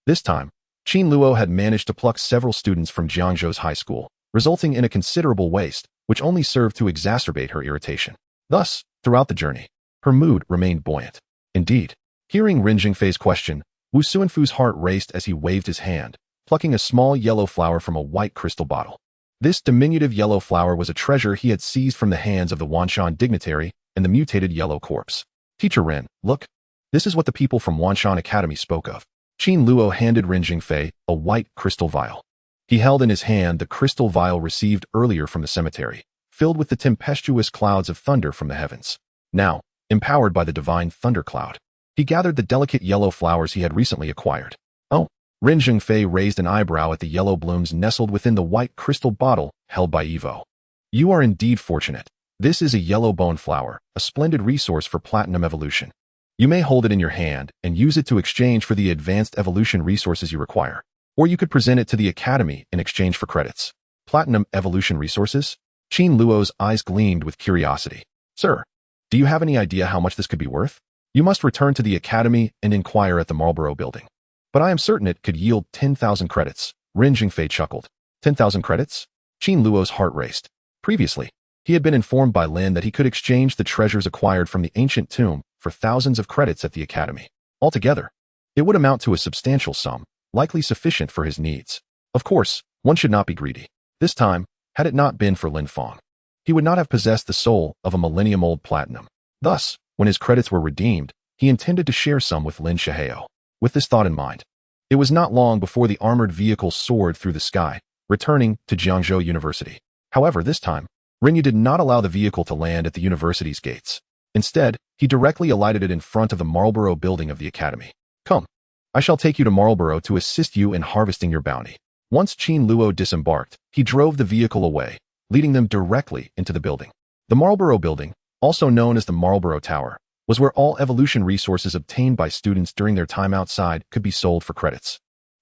This time, Qin Luo had managed to pluck several students from Jiangzhou's high school, resulting in a considerable waste, which only served to exacerbate her irritation. Thus, throughout the journey, her mood remained buoyant. Indeed, hearing Ren Jingfei's question, Wu Suanfu's heart raced as he waved his hand, plucking a small yellow flower from a white crystal bottle. This diminutive yellow flower was a treasure he had seized from the hands of the Wanshan dignitary and the mutated yellow corpse. Teacher Ren, look. This is what the people from Wanshan Academy spoke of. Qin Luo handed Ren Jingfei a white crystal vial. He held in his hand the crystal vial received earlier from the cemetery, filled with the tempestuous clouds of thunder from the heavens. Now, empowered by the divine thundercloud, he gathered the delicate yellow flowers he had recently acquired. Oh, Ren Jingfei raised an eyebrow at the yellow blooms nestled within the white crystal bottle held by Evo. You are indeed fortunate. This is a yellow bone flower, a splendid resource for platinum evolution. You may hold it in your hand and use it to exchange for the advanced evolution resources you require. Or you could present it to the Academy in exchange for credits. Platinum evolution resources? Qin Luo's eyes gleamed with curiosity. Sir, do you have any idea how much this could be worth? You must return to the Academy and inquire at the Marlborough building. But I am certain it could yield 10,000 credits. Ren Jingfei chuckled. 10,000 credits? Qin Luo's heart raced. Previously, he had been informed by Lin that he could exchange the treasures acquired from the ancient tomb for thousands of credits at the Academy. Altogether, it would amount to a substantial sum, likely sufficient for his needs. Of course, one should not be greedy. This time, had it not been for Lin Fang, he would not have possessed the soul of a millennium-old platinum. Thus, when his credits were redeemed, he intended to share some with Lin Shihao. With this thought in mind, it was not long before the armored vehicle soared through the sky, returning to Jiangzhou University. However, this time, Rinyu did not allow the vehicle to land at the university's gates. Instead, he directly alighted it in front of the Marlborough building of the Academy. Come, I shall take you to Marlborough to assist you in harvesting your bounty. Once Qin Luo disembarked, he drove the vehicle away, leading them directly into the building. The Marlborough building, also known as the Marlborough Tower, was where all evolution resources obtained by students during their time outside could be sold for credits.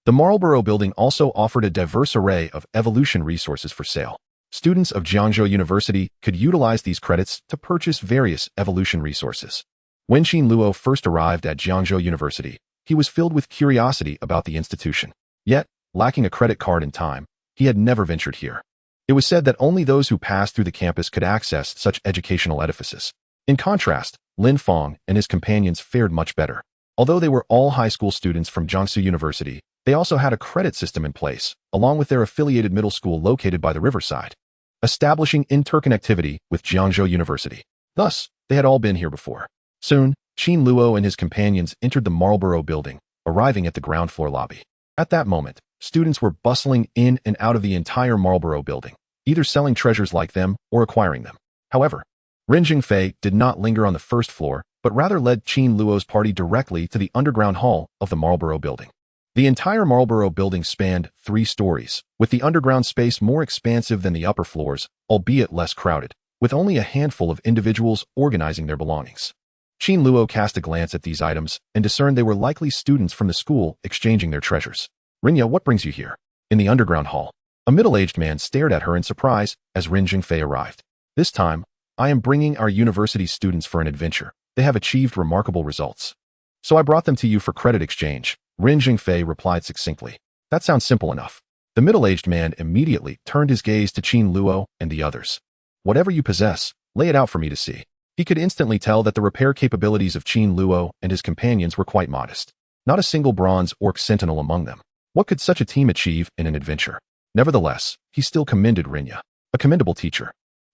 The Marlborough building also offered a diverse array of evolution resources for sale. Students of Jiangzhou University could utilize these credits to purchase various evolution resources. When Qin Luo first arrived at Jiangzhou University, he was filled with curiosity about the institution. Yet, lacking a credit card in time, he had never ventured here. It was said that only those who passed through the campus could access such educational edifices. In contrast, Lin Fong and his companions fared much better. Although they were all high school students from Jiangsu University, they also had a credit system in place, along with their affiliated middle school located by the riverside, establishing interconnectivity with Jiangzhou University. Thus, they had all been here before. Soon, Qin Luo and his companions entered the Marlborough building, arriving at the ground floor lobby. At that moment, students were bustling in and out of the entire Marlborough building, either selling treasures like them or acquiring them. However, Ren Jingfei did not linger on the first floor, but rather led Qin Luo's party directly to the underground hall of the Marlborough building. The entire Marlborough building spanned 3 stories, with the underground space more expansive than the upper floors, albeit less crowded, with only a handful of individuals organizing their belongings. Qin Luo cast a glance at these items and discerned they were likely students from the school exchanging their treasures. Rinya, what brings you here? In the underground hall, a middle-aged man stared at her in surprise as Ren Jingfei arrived. This time, I am bringing our university students for an adventure. They have achieved remarkable results. So I brought them to you for credit exchange, Ren Jingfei replied succinctly. That sounds simple enough. The middle-aged man immediately turned his gaze to Qin Luo and the others. Whatever you possess, lay it out for me to see. He could instantly tell that the repair capabilities of Qin Luo and his companions were quite modest. Not a single bronze orc sentinel among them. What could such a team achieve in an adventure? Nevertheless, he still commended Rinya, a commendable teacher.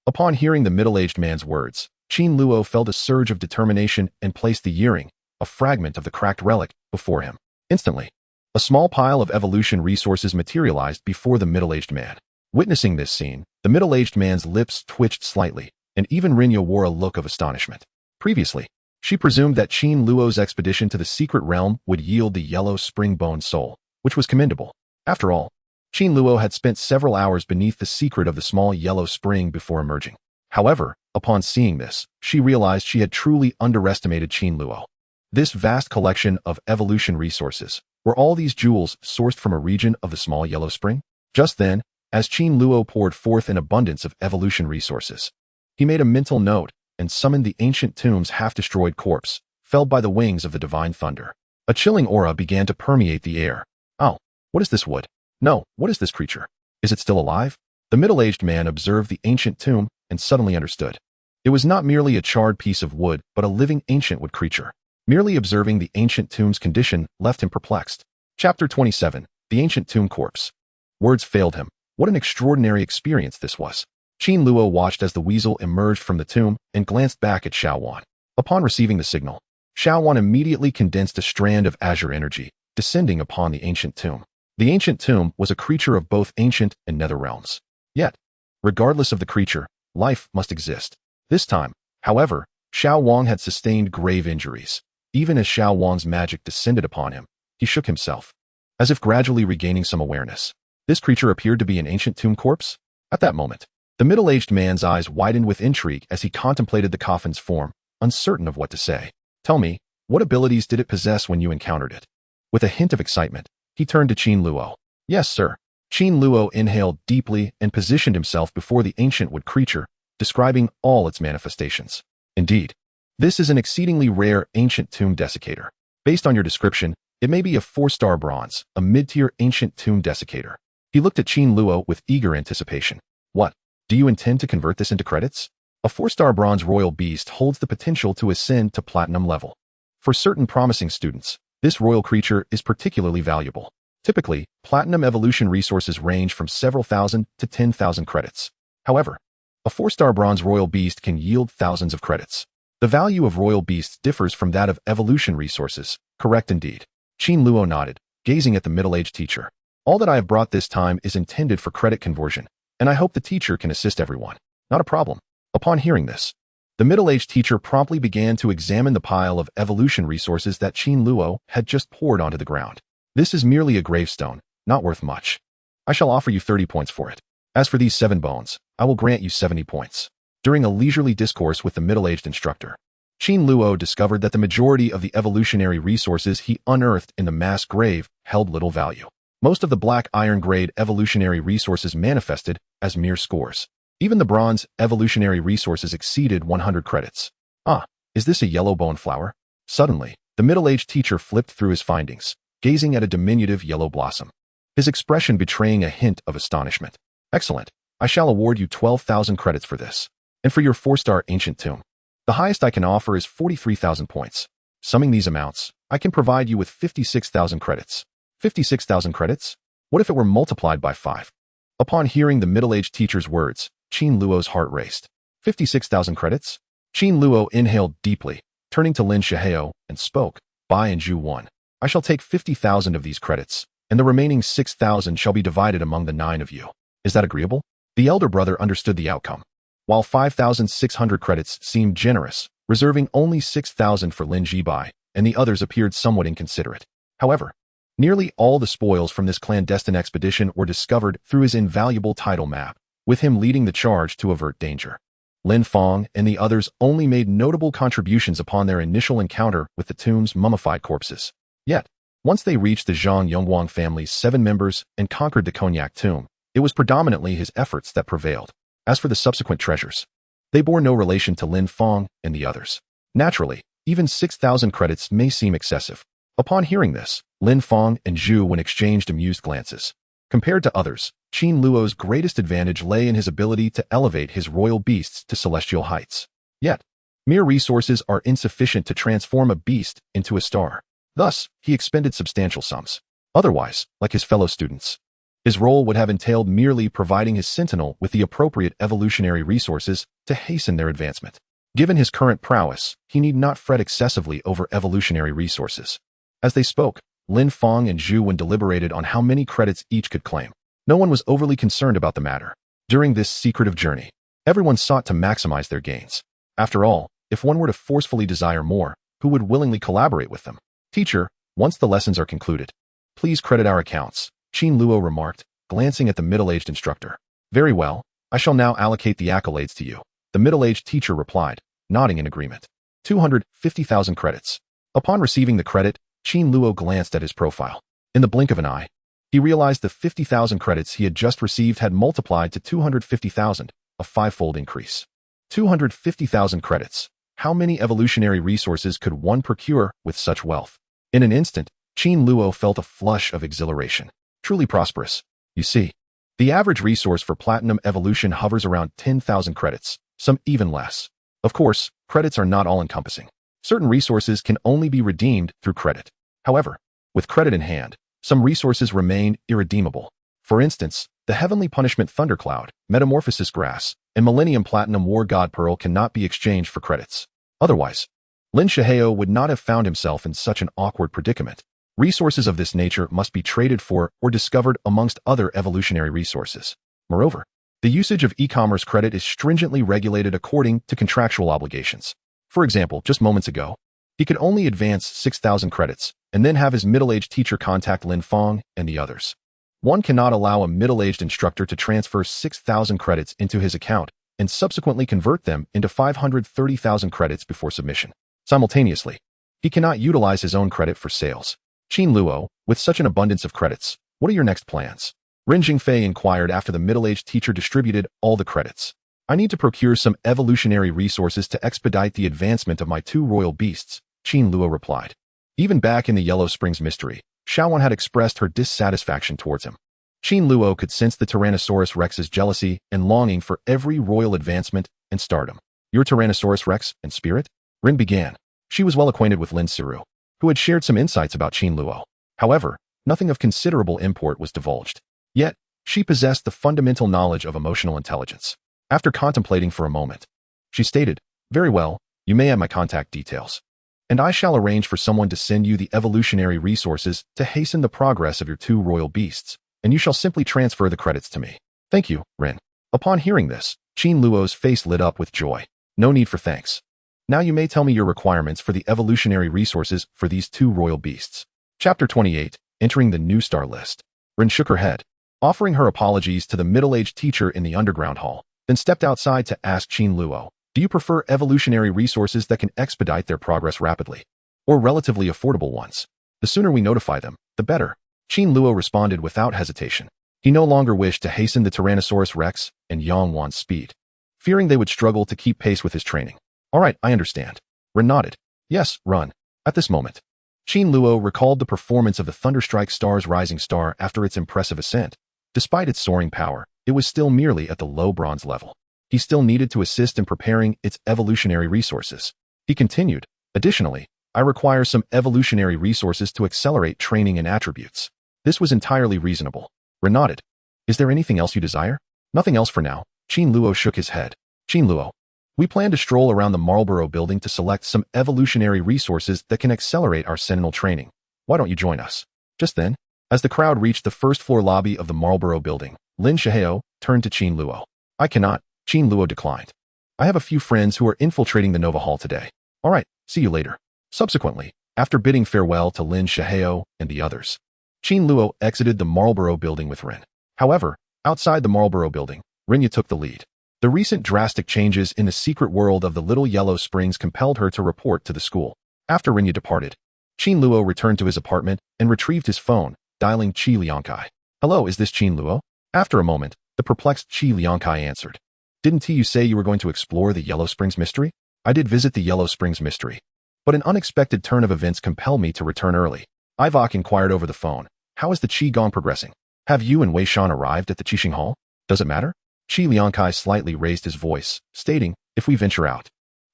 Upon hearing the middle-aged man's words, Qin Luo felt a surge of determination and placed the earring, a fragment of the cracked relic, before him. Instantly, a small pile of evolution resources materialized before the middle-aged man. Witnessing this scene, the middle-aged man's lips twitched slightly, and even Rinya wore a look of astonishment. Previously, she presumed that Qin Luo's expedition to the secret realm would yield the yellow spring-bone soul, which was commendable. After all, Qin Luo had spent several hours beneath the secret of the small yellow spring before emerging. However, upon seeing this, she realized she had truly underestimated Qin Luo. This vast collection of evolution resources, were all these jewels sourced from a region of the small yellow spring? Just then, as Qin Luo poured forth an abundance of evolution resources, he made a mental note and summoned the ancient tomb's half-destroyed corpse, felled by the wings of the divine thunder. A chilling aura began to permeate the air. Oh, what is this wood? No, what is this creature? Is it still alive? The middle-aged man observed the ancient tomb and suddenly understood. It was not merely a charred piece of wood, but a living ancient wood creature. Merely observing the ancient tomb's condition left him perplexed. Chapter 27, The Ancient Tomb Corpse. Words failed him. What an extraordinary experience this was. Qin Luo watched as the weasel emerged from the tomb and glanced back at Xiaowan. Upon receiving the signal, Xiaowan immediately condensed a strand of azure energy, descending upon the ancient tomb. The ancient tomb was a creature of both ancient and nether realms. Yet, regardless of the creature, life must exist. This time, however, Xiao Wang had sustained grave injuries. Even as Xiao Wang's magic descended upon him, he shook himself, as if gradually regaining some awareness. This creature appeared to be an ancient tomb corpse? At that moment, the middle-aged man's eyes widened with intrigue as he contemplated the coffin's form, uncertain of what to say. Tell me, what abilities did it possess when you encountered it? With a hint of excitement, he turned to Qin Luo. Yes, sir. Qin Luo inhaled deeply and positioned himself before the ancient wood creature, describing all its manifestations. Indeed, this is an exceedingly rare ancient tomb desiccator. Based on your description, it may be a 4-star bronze, a mid-tier ancient tomb desiccator. He looked at Qin Luo with eager anticipation. What? Do you intend to convert this into credits? A 4-star bronze royal beast holds the potential to ascend to platinum level. For certain promising students, this royal creature is particularly valuable. Typically, platinum evolution resources range from several thousand to 10,000 credits. However, a 4-star bronze royal beast can yield thousands of credits. The value of royal beasts differs from that of evolution resources. Correct indeed. Qin Luo nodded, gazing at the middle-aged teacher. All that I have brought this time is intended for credit conversion, and I hope the teacher can assist everyone. Not a problem. Upon hearing this, the middle-aged teacher promptly began to examine the pile of evolution resources that Qin Luo had just poured onto the ground. This is merely a gravestone, not worth much. I shall offer you 30 points for it. As for these 7 bones, I will grant you 70 points. During a leisurely discourse with the middle-aged instructor, Qin Luo discovered that the majority of the evolutionary resources he unearthed in the mass grave held little value. Most of the black iron-grade evolutionary resources manifested as mere scores. Even the bronze evolutionary resources exceeded 100 credits. Ah, is this a yellow bone flower? Suddenly, the middle-aged teacher flipped through his findings, gazing at a diminutive yellow blossom, his expression betraying a hint of astonishment. Excellent. I shall award you 12,000 credits for this. And for your 4-star ancient tomb. The highest I can offer is 43,000 points. Summing these amounts, I can provide you with 56,000 credits. 56,000 credits? What if it were multiplied by 5? Upon hearing the middle-aged teacher's words, Qin Luo's heart raced. 56,000 credits? Qin Luo inhaled deeply, turning to Lin Shihao, and spoke. Bai and Zhu 1. I shall take 50,000 of these credits, and the remaining 6,000 shall be divided among the 9 of you. Is that agreeable? The elder brother understood the outcome. While 5,600 credits seemed generous, reserving only 6,000 for Lin Jibai, and the others appeared somewhat inconsiderate. However, nearly all the spoils from this clandestine expedition were discovered through his invaluable title map, with him leading the charge to avert danger. Lin Fong and the others only made notable contributions upon their initial encounter with the tomb's mummified corpses. Yet, once they reached the Zhang Yongguang family's 7 members and conquered the Cognac tomb, it was predominantly his efforts that prevailed. As for the subsequent treasures, they bore no relation to Lin Fong and the others. Naturally, even 6,000 credits may seem excessive. Upon hearing this, Lin Fong and Zhu Wen exchanged amused glances. Compared to others, Qin Luo's greatest advantage lay in his ability to elevate his royal beasts to celestial heights. Yet, mere resources are insufficient to transform a beast into a star. Thus, he expended substantial sums. Otherwise, like his fellow students, his role would have entailed merely providing his sentinel with the appropriate evolutionary resources to hasten their advancement. Given his current prowess, he need not fret excessively over evolutionary resources. As they spoke, Lin Fong and Zhu Wen deliberated on how many credits each could claim. No one was overly concerned about the matter. During this secretive journey, everyone sought to maximize their gains. After all, if one were to forcefully desire more, who would willingly collaborate with them? Teacher, once the lessons are concluded, please credit our accounts, Qin Luo remarked, glancing at the middle-aged instructor. Very well, I shall now allocate the accolades to you, the middle-aged teacher replied, nodding in agreement. 250,000 credits. Upon receiving the credit, Qin Luo glanced at his profile. In the blink of an eye, he realized the 50,000 credits he had just received had multiplied to 250,000, a 5-fold increase. 250,000 credits. How many evolutionary resources could one procure with such wealth? In an instant, Qin Luo felt a flush of exhilaration. Truly prosperous. You see, the average resource for platinum evolution hovers around 10,000 credits, some even less. Of course, credits are not all-encompassing. Certain resources can only be redeemed through credit. However, with credit in hand, some resources remain irredeemable. For instance, the Heavenly Punishment Thundercloud, Metamorphosis Grass, and Millennium Platinum War God Pearl cannot be exchanged for credits. Otherwise, Lin Shihao would not have found himself in such an awkward predicament. Resources of this nature must be traded for or discovered amongst other evolutionary resources. Moreover, the usage of e-commerce credit is stringently regulated according to contractual obligations. For example, just moments ago, he could only advance 6,000 credits and then have his middle-aged teacher contact Lin Fong and the others. One cannot allow a middle-aged instructor to transfer 6,000 credits into his account and subsequently convert them into 530,000 credits before submission. Simultaneously, he cannot utilize his own credit for sales. Qin Luo, with such an abundance of credits, what are your next plans? Ren Jingfei inquired after the middle-aged teacher distributed all the credits. I need to procure some evolutionary resources to expedite the advancement of my 2 royal beasts, Qin Luo replied. Even back in the Yellow Springs mystery, Xiaowan had expressed her dissatisfaction towards him. Qin Luo could sense the Tyrannosaurus Rex's jealousy and longing for every royal advancement and stardom. Your Tyrannosaurus Rex and spirit? Rin began. She was well acquainted with Lin Siru, who had shared some insights about Qin Luo. However, nothing of considerable import was divulged. Yet, she possessed the fundamental knowledge of emotional intelligence. After contemplating for a moment, she stated, very well, you may have my contact details, and I shall arrange for someone to send you the evolutionary resources to hasten the progress of your 2 royal beasts, and you shall simply transfer the credits to me. Thank you, Rin. Upon hearing this, Qin Luo's face lit up with joy. No need for thanks. Now you may tell me your requirements for the evolutionary resources for these 2 royal beasts. Chapter 28, Entering the New Star List. Rin shook her head, offering her apologies to the middle-aged teacher in the underground hall, then stepped outside to ask Qin Luo, do you prefer evolutionary resources that can expedite their progress rapidly, or relatively affordable ones? The sooner we notify them, the better. Qin Luo responded without hesitation. He no longer wished to hasten the Tyrannosaurus Rex and Yongwan's speed, fearing they would struggle to keep pace with his training. All right, I understand. Ren nodded. Yes, run. At this moment, Qin Luo recalled the performance of the Thunderstrike Star's rising star after its impressive ascent. Despite its soaring power, it was still merely at the low bronze level. He still needed to assist in preparing its evolutionary resources. He continued, additionally, I require some evolutionary resources to accelerate training and attributes. This was entirely reasonable. Ren nodded. Is there anything else you desire? Nothing else for now. Qin Luo shook his head. Qin Luo, we plan to stroll around the Marlborough building to select some evolutionary resources that can accelerate our Sentinel training. Why don't you join us? Just then, as the crowd reached the first-floor lobby of the Marlborough building, Lin Shihao turned to Qin Luo. I cannot, Qin Luo declined. I have a few friends who are infiltrating the Nova Hall today. All right, see you later. Subsequently, after bidding farewell to Lin Shihao and the others, Qin Luo exited the Marlborough building with Ren. However, outside the Marlborough building, Rinya took the lead. The recent drastic changes in the secret world of the Little Yellow Springs compelled her to report to the school. After Rinya departed, Qin Luo returned to his apartment and retrieved his phone, dialing Qi Liangkai. Hello, is this Qin Luo? After a moment, the perplexed Qi Liangkai answered. Didn't you say you were going to explore the Yellow Springs mystery? I did visit the Yellow Springs mystery, but an unexpected turn of events compelled me to return early. Ivok inquired over the phone. How is the Qi Gong progressing? Have you and Wei Shan arrived at the Qixing Hall? Does it matter? Qi Liangkai slightly raised his voice, stating, if we venture out,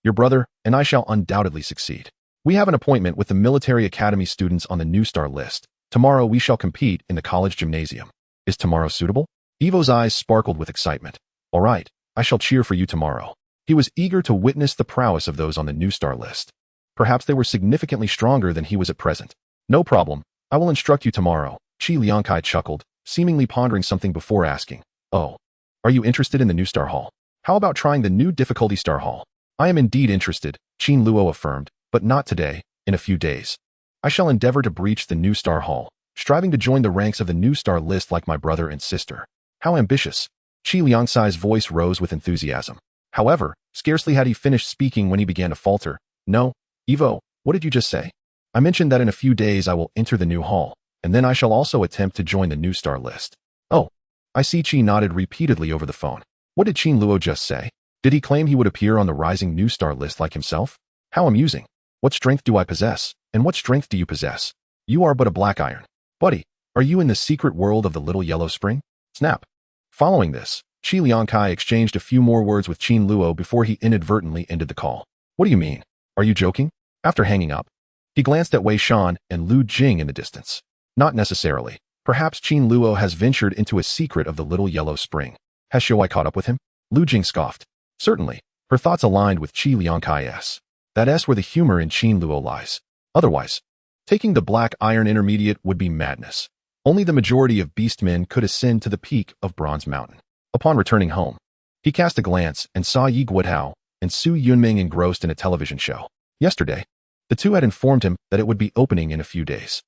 your brother and I shall undoubtedly succeed. We have an appointment with the military academy students on the New Star list. Tomorrow we shall compete in the college gymnasium. Is tomorrow suitable? Evo's eyes sparkled with excitement. All right, I shall cheer for you tomorrow. He was eager to witness the prowess of those on the New Star list. Perhaps they were significantly stronger than he was at present. No problem. I will instruct you tomorrow. Qi Liangkai chuckled, seemingly pondering something before asking, oh, are you interested in the New Star Hall? How about trying the new difficulty Star Hall? I am indeed interested, Qin Luo affirmed, but not today, in a few days. I shall endeavor to breach the New Star Hall, striving to join the ranks of the New Star list like my brother and sister. How ambitious. Qi Liangkai's voice rose with enthusiasm. However, scarcely had he finished speaking when he began to falter. No, Evo, what did you just say? I mentioned that in a few days I will enter the new hall, and then I shall also attempt to join the New Star list. Oh. I see Qi nodded repeatedly over the phone. What did Qin Luo just say? Did he claim he would appear on the rising New Star list like himself? How amusing. What strength do I possess? And what strength do you possess? You are but a black iron. Buddy, are you in the secret world of the Little Yellow Spring? Snap. Following this, Qi Liangkai exchanged a few more words with Qin Luo before he inadvertently ended the call. What do you mean? Are you joking? After hanging up, he glanced at Wei Shan and Lu Jing in the distance. Not necessarily. Perhaps Qin Luo has ventured into a secret of the Little Yellow Spring. Has Shuai caught up with him? Lu Jing scoffed. Certainly. Her thoughts aligned with Qi Liangkai's. That is where the humor in Qin Luo lies. Otherwise, taking the Black Iron Intermediate would be madness. Only the majority of beastmen could ascend to the peak of Bronze Mountain. Upon returning home, he cast a glance and saw Yi Guotao and Su Yunming engrossed in a television show. Yesterday, the two had informed him that it would be opening in a few days.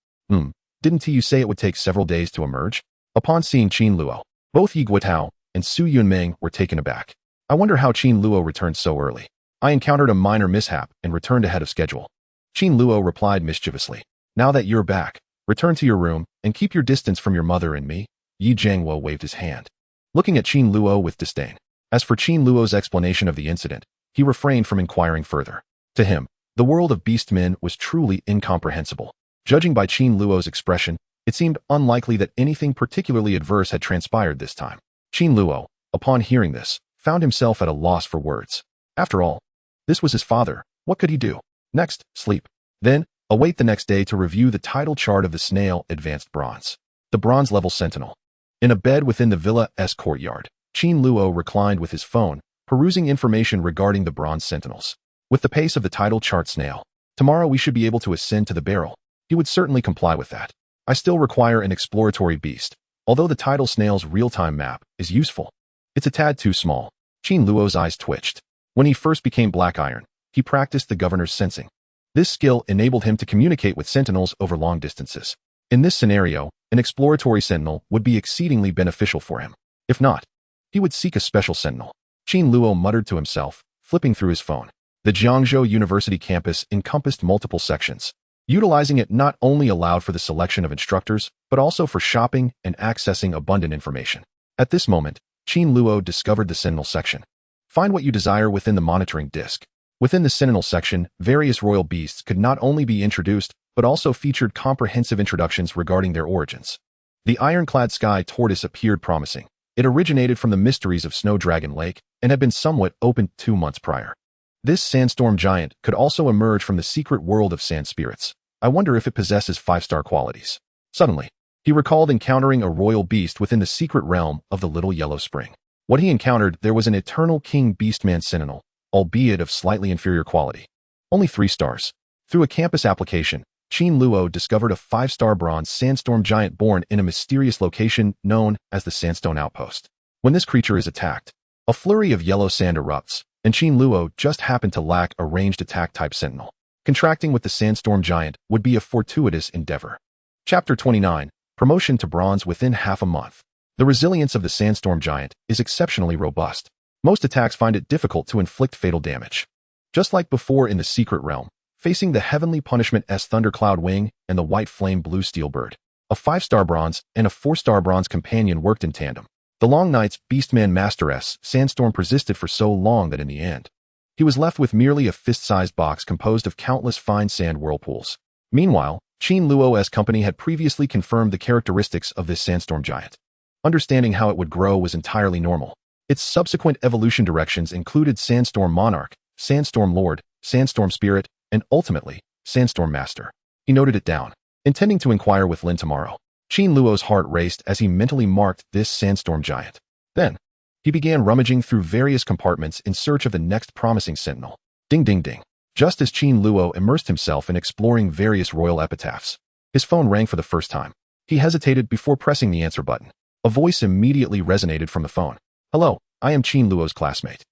Didn't you say it would take several days to emerge? Upon seeing Qin Luo, both Yi Guotao and Su Yunming were taken aback. I wonder how Qin Luo returned so early. I encountered a minor mishap and returned ahead of schedule. Qin Luo replied mischievously. Now that you're back, return to your room and keep your distance from your mother and me. Yi Jiangwo waved his hand, looking at Qin Luo with disdain. As for Qin Luo's explanation of the incident, he refrained from inquiring further. To him, the world of beastmen was truly incomprehensible. Judging by Qin Luo's expression, it seemed unlikely that anything particularly adverse had transpired this time. Qin Luo, upon hearing this, found himself at a loss for words. After all, this was his father. What could he do? Next, sleep. Then, await the next day to review the title chart of the Snail Advanced Bronze. The Bronze Level Sentinel. In a bed within the villa's courtyard, Qin Luo reclined with his phone, perusing information regarding the Bronze Sentinels. With the pace of the title chart Snail, tomorrow we should be able to ascend to the barrel. He would certainly comply with that. I still require an exploratory beast, although the title Snail's real-time map is useful. It's a tad too small. Qin Luo's eyes twitched. When he first became Black Iron, he practiced the governor's sensing. This skill enabled him to communicate with sentinels over long distances. In this scenario, an exploratory sentinel would be exceedingly beneficial for him. If not, he would seek a special sentinel. Qin Luo muttered to himself, flipping through his phone. The Jiangzhou University campus encompassed multiple sections. Utilizing it not only allowed for the selection of instructors, but also for shopping and accessing abundant information. At this moment, Qin Luo discovered the Sentinel section. Find what you desire within the monitoring disc. Within the Sentinel section, various royal beasts could not only be introduced, but also featured comprehensive introductions regarding their origins. The ironclad sky tortoise appeared promising. It originated from the mysteries of Snow Dragon Lake and had been somewhat opened 2 months prior. This sandstorm giant could also emerge from the secret world of sand spirits. I wonder if it possesses 5-star qualities. Suddenly, he recalled encountering a royal beast within the secret realm of the Little Yellow Spring. What he encountered there was an eternal king beastman sentinel, albeit of slightly inferior quality. Only 3 stars. Through a campus application, Qin Luo discovered a 5-star bronze sandstorm giant born in a mysterious location known as the Sandstone Outpost. When this creature is attacked, a flurry of yellow sand erupts, and Qin Luo just happened to lack a ranged attack type sentinel. Contracting with the sandstorm giant would be a fortuitous endeavor. Chapter 29, Promotion to Bronze within half a month. The resilience of the sandstorm giant is exceptionally robust. Most attacks find it difficult to inflict fatal damage. Just like before in the secret realm, facing the heavenly punishment S Thundercloud Wing and the white flame blue steel bird, a 5-star bronze and a 4-star bronze companion worked in tandem. The Long Night's Beastman Master S sandstorm persisted for so long that in the end, he was left with merely a fist-sized box composed of countless fine sand whirlpools. Meanwhile, Qin Luo's company had previously confirmed the characteristics of this sandstorm giant. Understanding how it would grow was entirely normal. Its subsequent evolution directions included Sandstorm Monarch, Sandstorm Lord, Sandstorm Spirit, and ultimately, Sandstorm Master. He noted it down, intending to inquire with Lin tomorrow. Qin Luo's heart raced as he mentally marked this sandstorm giant. Then, he began rummaging through various compartments in search of the next promising sentinel. Ding ding ding. Just as Qin Luo immersed himself in exploring various royal epitaphs, his phone rang for the first time. He hesitated before pressing the answer button. A voice immediately resonated from the phone. Hello, I am Qin Luo's classmate.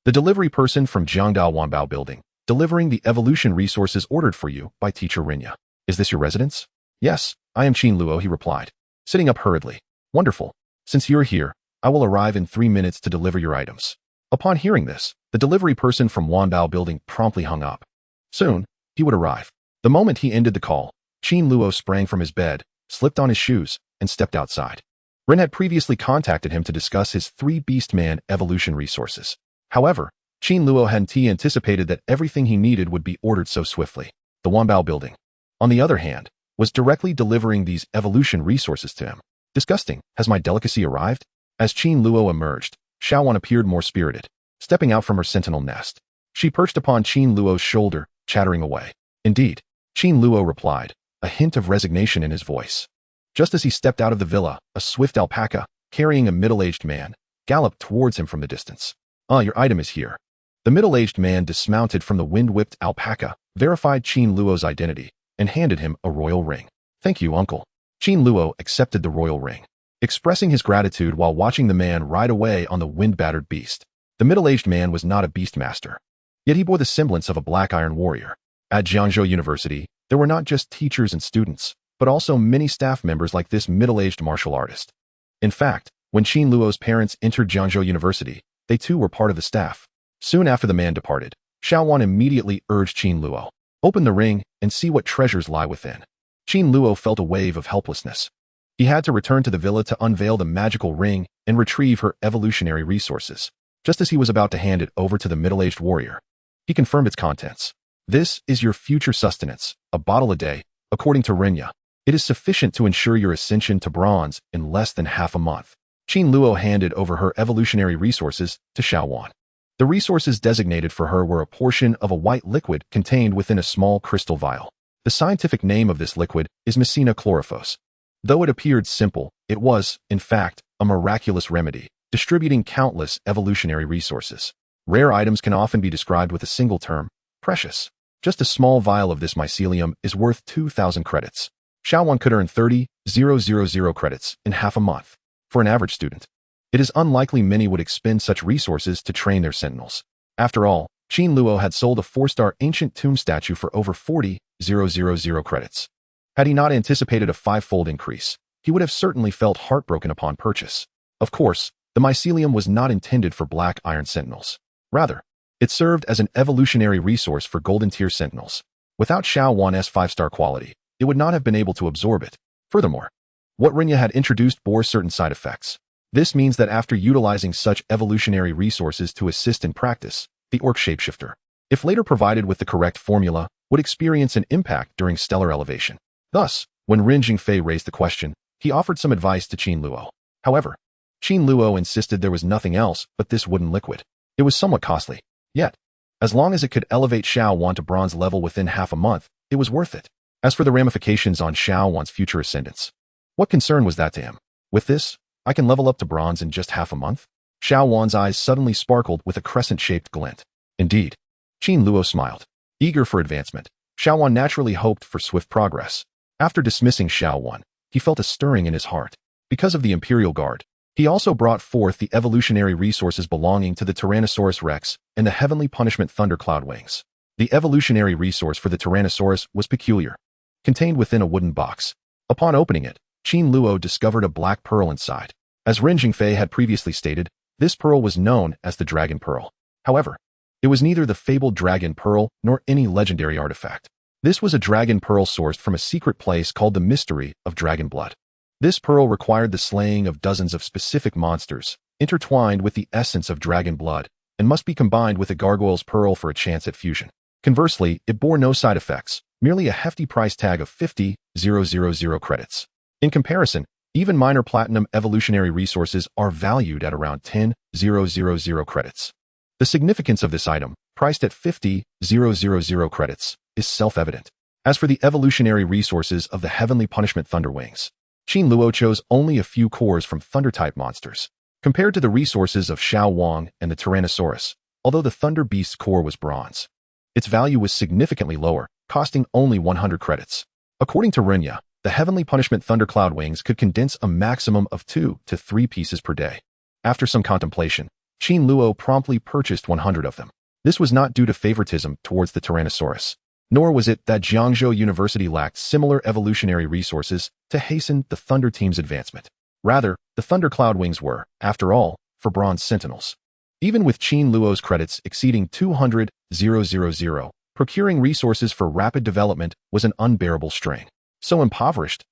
The delivery person from Jiangdao Wanbao building, delivering the evolution resources ordered for you by teacher Rinya. Is this your residence? Yes, I am Qin Luo, he replied, sitting up hurriedly. Wonderful. Since you're here, I will arrive in 3 minutes to deliver your items. Upon hearing this, the delivery person from Wanbao building promptly hung up. Soon, he would arrive. The moment he ended the call, Qin Luo sprang from his bed, slipped on his shoes, and stepped outside. Ren had previously contacted him to discuss his 3 Beastman evolution resources. However, Qin Luo hadn't anticipated that everything he needed would be ordered so swiftly. The Wanbao building, on the other hand, was directly delivering these evolution resources to him. Disgusting. Has my delicacy arrived? As Qin Luo emerged, Xiaowan appeared more spirited, stepping out from her sentinel nest. She perched upon Qin Luo's shoulder, chattering away. Indeed, Qin Luo replied, a hint of resignation in his voice. Just as he stepped out of the villa, a swift alpaca, carrying a middle-aged man, galloped towards him from the distance. Your item is here. The middle-aged man dismounted from the wind-whipped alpaca, verified Qin Luo's identity, and handed him a royal ring. Thank you, uncle. Qin Luo accepted the royal ring, expressing his gratitude while watching the man ride away on the wind-battered beast. The middle-aged man was not a beastmaster, yet he bore the semblance of a black iron warrior. At Jiangzhou University, there were not just teachers and students, but also many staff members like this middle-aged martial artist. In fact, when Qin Luo's parents entered Jiangzhou University, they too were part of the staff. Soon after the man departed, Xiaowan immediately urged Qin Luo, open the ring and see what treasures lie within. Qin Luo felt a wave of helplessness. He had to return to the villa to unveil the magical ring and retrieve her evolutionary resources. Just as he was about to hand it over to the middle-aged warrior, he confirmed its contents. This is your future sustenance, a bottle a day, according to Rinya. It is sufficient to ensure your ascension to bronze in less than half a month. Qin Luo handed over her evolutionary resources to Xiaowan. The resources designated for her were a portion of a white liquid contained within a small crystal vial. The scientific name of this liquid is Messina chlorophyos. Though it appeared simple, it was, in fact, a miraculous remedy, distributing countless evolutionary resources. Rare items can often be described with a single term, precious. Just a small vial of this mycelium is worth 2,000 credits. Xiaowan could earn 30,000 credits in half a month. For an average student, it is unlikely many would expend such resources to train their sentinels. After all, Qin Luo had sold a 4-star ancient tomb statue for over 40,000 credits. Had he not anticipated a 5-fold increase, he would have certainly felt heartbroken upon purchase. Of course, the mycelium was not intended for black iron sentinels. Rather, it served as an evolutionary resource for golden tier sentinels. Without Xiao Wan's 5-star quality, it would not have been able to absorb it. Furthermore, what Rinya had introduced bore certain side effects. This means that after utilizing such evolutionary resources to assist in practice, the orc shapeshifter, if later provided with the correct formula, would experience an impact during stellar elevation. Thus, when Ren Jingfei raised the question, he offered some advice to Qin Luo. However, Qin Luo insisted there was nothing else but this wooden liquid. It was somewhat costly. Yet, as long as it could elevate Xiao Wan to bronze level within half a month, it was worth it. As for the ramifications on Xiao Wan's future ascendance, what concern was that to him? With this, I can level up to bronze in just half a month? Xiao Wan's eyes suddenly sparkled with a crescent-shaped glint. Indeed. Qin Luo smiled. Eager for advancement, Xiao Wan naturally hoped for swift progress. After dismissing Xiao Wan, he felt a stirring in his heart. Because of the Imperial Guard, he also brought forth the evolutionary resources belonging to the Tyrannosaurus Rex and the Heavenly Punishment Thundercloud Wings. The evolutionary resource for the Tyrannosaurus was peculiar, contained within a wooden box. Upon opening it, Qin Luo discovered a black pearl inside. As Ren Jingfei had previously stated, this pearl was known as the Dragon Pearl. However, it was neither the fabled Dragon Pearl nor any legendary artifact. This was a Dragon Pearl sourced from a secret place called the Mystery of Dragon Blood. This pearl required the slaying of dozens of specific monsters, intertwined with the essence of dragon blood, and must be combined with a gargoyle's pearl for a chance at fusion. Conversely, it bore no side effects, merely a hefty price tag of 50,000 credits. In comparison, even minor platinum evolutionary resources are valued at around 10,000 credits. The significance of this item, priced at 50,000 credits, is self-evident. As for the evolutionary resources of the Heavenly Punishment Thunder Wings, Qin Luo chose only a few cores from Thunder-type monsters. Compared to the resources of Xiao Wang and the Tyrannosaurus, although the Thunder Beast's core was bronze, its value was significantly lower, costing only 100 credits. According to Rinya, the Heavenly Punishment Thundercloud Wings could condense a maximum of 2 to 3 pieces per day. After some contemplation, Qin Luo promptly purchased 100 of them. This was not due to favoritism towards the Tyrannosaurus, nor was it that Jiangzhou University lacked similar evolutionary resources to hasten the Thunder Team's advancement. Rather, the Thundercloud Wings were, after all, for bronze sentinels. Even with Qin Luo's credits exceeding 200,000, procuring resources for rapid development was an unbearable strain. So impoverished.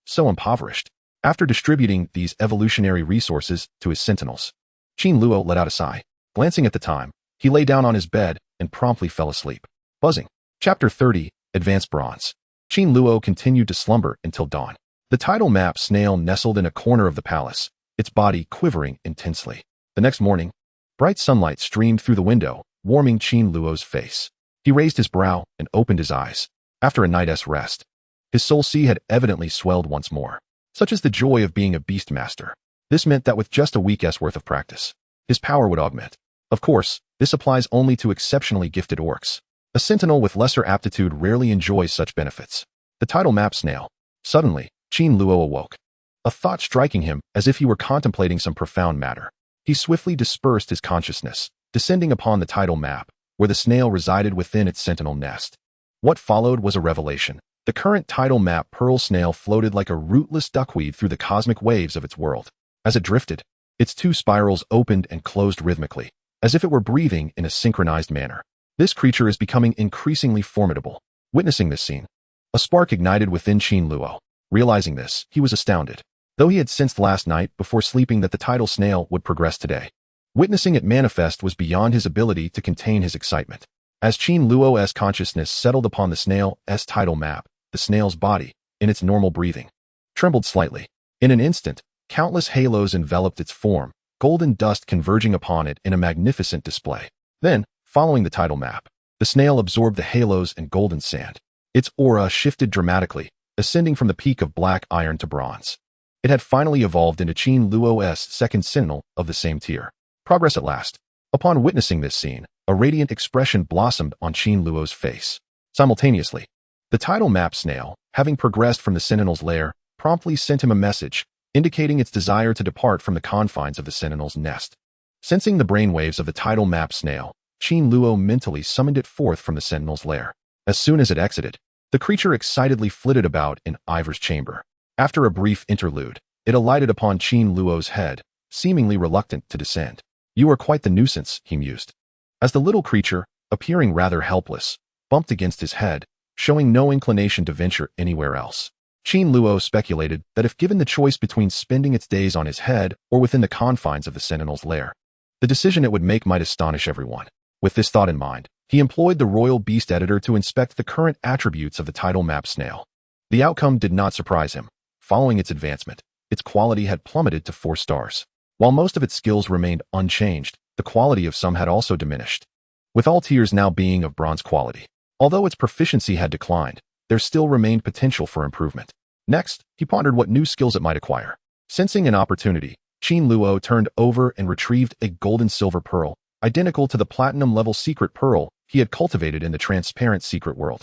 After distributing these evolutionary resources to his sentinels, Qin Luo let out a sigh. Glancing at the time, he lay down on his bed and promptly fell asleep. Buzzing. Chapter 30, Advanced Bronze. Qin Luo continued to slumber until dawn. The tidal map snail nestled in a corner of the palace, its body quivering intensely. The next morning, bright sunlight streamed through the window, warming Qin Luo's face. He raised his brow and opened his eyes. After a night's rest, his soul sea had evidently swelled once more. Such is the joy of being a beast master. This meant that with just a week's worth of practice, his power would augment. Of course, this applies only to exceptionally gifted orcs. A sentinel with lesser aptitude rarely enjoys such benefits. The tidal map snail. Suddenly, Qin Luo awoke, a thought striking him as if he were contemplating some profound matter. He swiftly dispersed his consciousness, descending upon the tidal map, where the snail resided within its sentinel nest. What followed was a revelation. The current tidal map pearl snail floated like a rootless duckweed through the cosmic waves of its world. As it drifted, its two spirals opened and closed rhythmically, as if it were breathing in a synchronized manner. This creature is becoming increasingly formidable. Witnessing this scene, a spark ignited within Qin Luo. Realizing this, he was astounded, though he had sensed last night before sleeping that the tidal snail would progress today. Witnessing it manifest was beyond his ability to contain his excitement. As Qin Luo's consciousness settled upon the snail's tidal map, the snail's body, in its normal breathing, trembled slightly. In an instant, countless halos enveloped its form, golden dust converging upon it in a magnificent display. Then, following the tidal map, the snail absorbed the halos and golden sand. Its aura shifted dramatically, ascending from the peak of black iron to bronze. It had finally evolved into Qin Luo's second sentinel of the same tier. Progress at last. Upon witnessing this scene, a radiant expression blossomed on Qin Luo's face. Simultaneously, the tidal map snail, having progressed from the sentinel's lair, promptly sent him a message, indicating its desire to depart from the confines of the sentinel's nest. Sensing the brainwaves of the tidal map snail, Qin Luo mentally summoned it forth from the sentinel's lair. As soon as it exited, the creature excitedly flitted about in Ivor's chamber. After a brief interlude, it alighted upon Qin Luo's head, seemingly reluctant to descend. "You are quite the nuisance," he mused. As the little creature, appearing rather helpless, bumped against his head, showing no inclination to venture anywhere else. Qin Luo speculated that if given the choice between spending its days on his head or within the confines of the Sentinel's lair, the decision it would make might astonish everyone. With this thought in mind, he employed the Royal Beast Editor to inspect the current attributes of the title map snail. The outcome did not surprise him. Following its advancement, its quality had plummeted to 4 stars. While most of its skills remained unchanged, the quality of some had also diminished, with all tiers now being of bronze quality. Although its proficiency had declined, there still remained potential for improvement. Next, he pondered what new skills it might acquire. Sensing an opportunity, Qin Luo turned over and retrieved a gold-and-silver pearl, identical to the platinum-level secret pearl he had cultivated in the transparent secret world.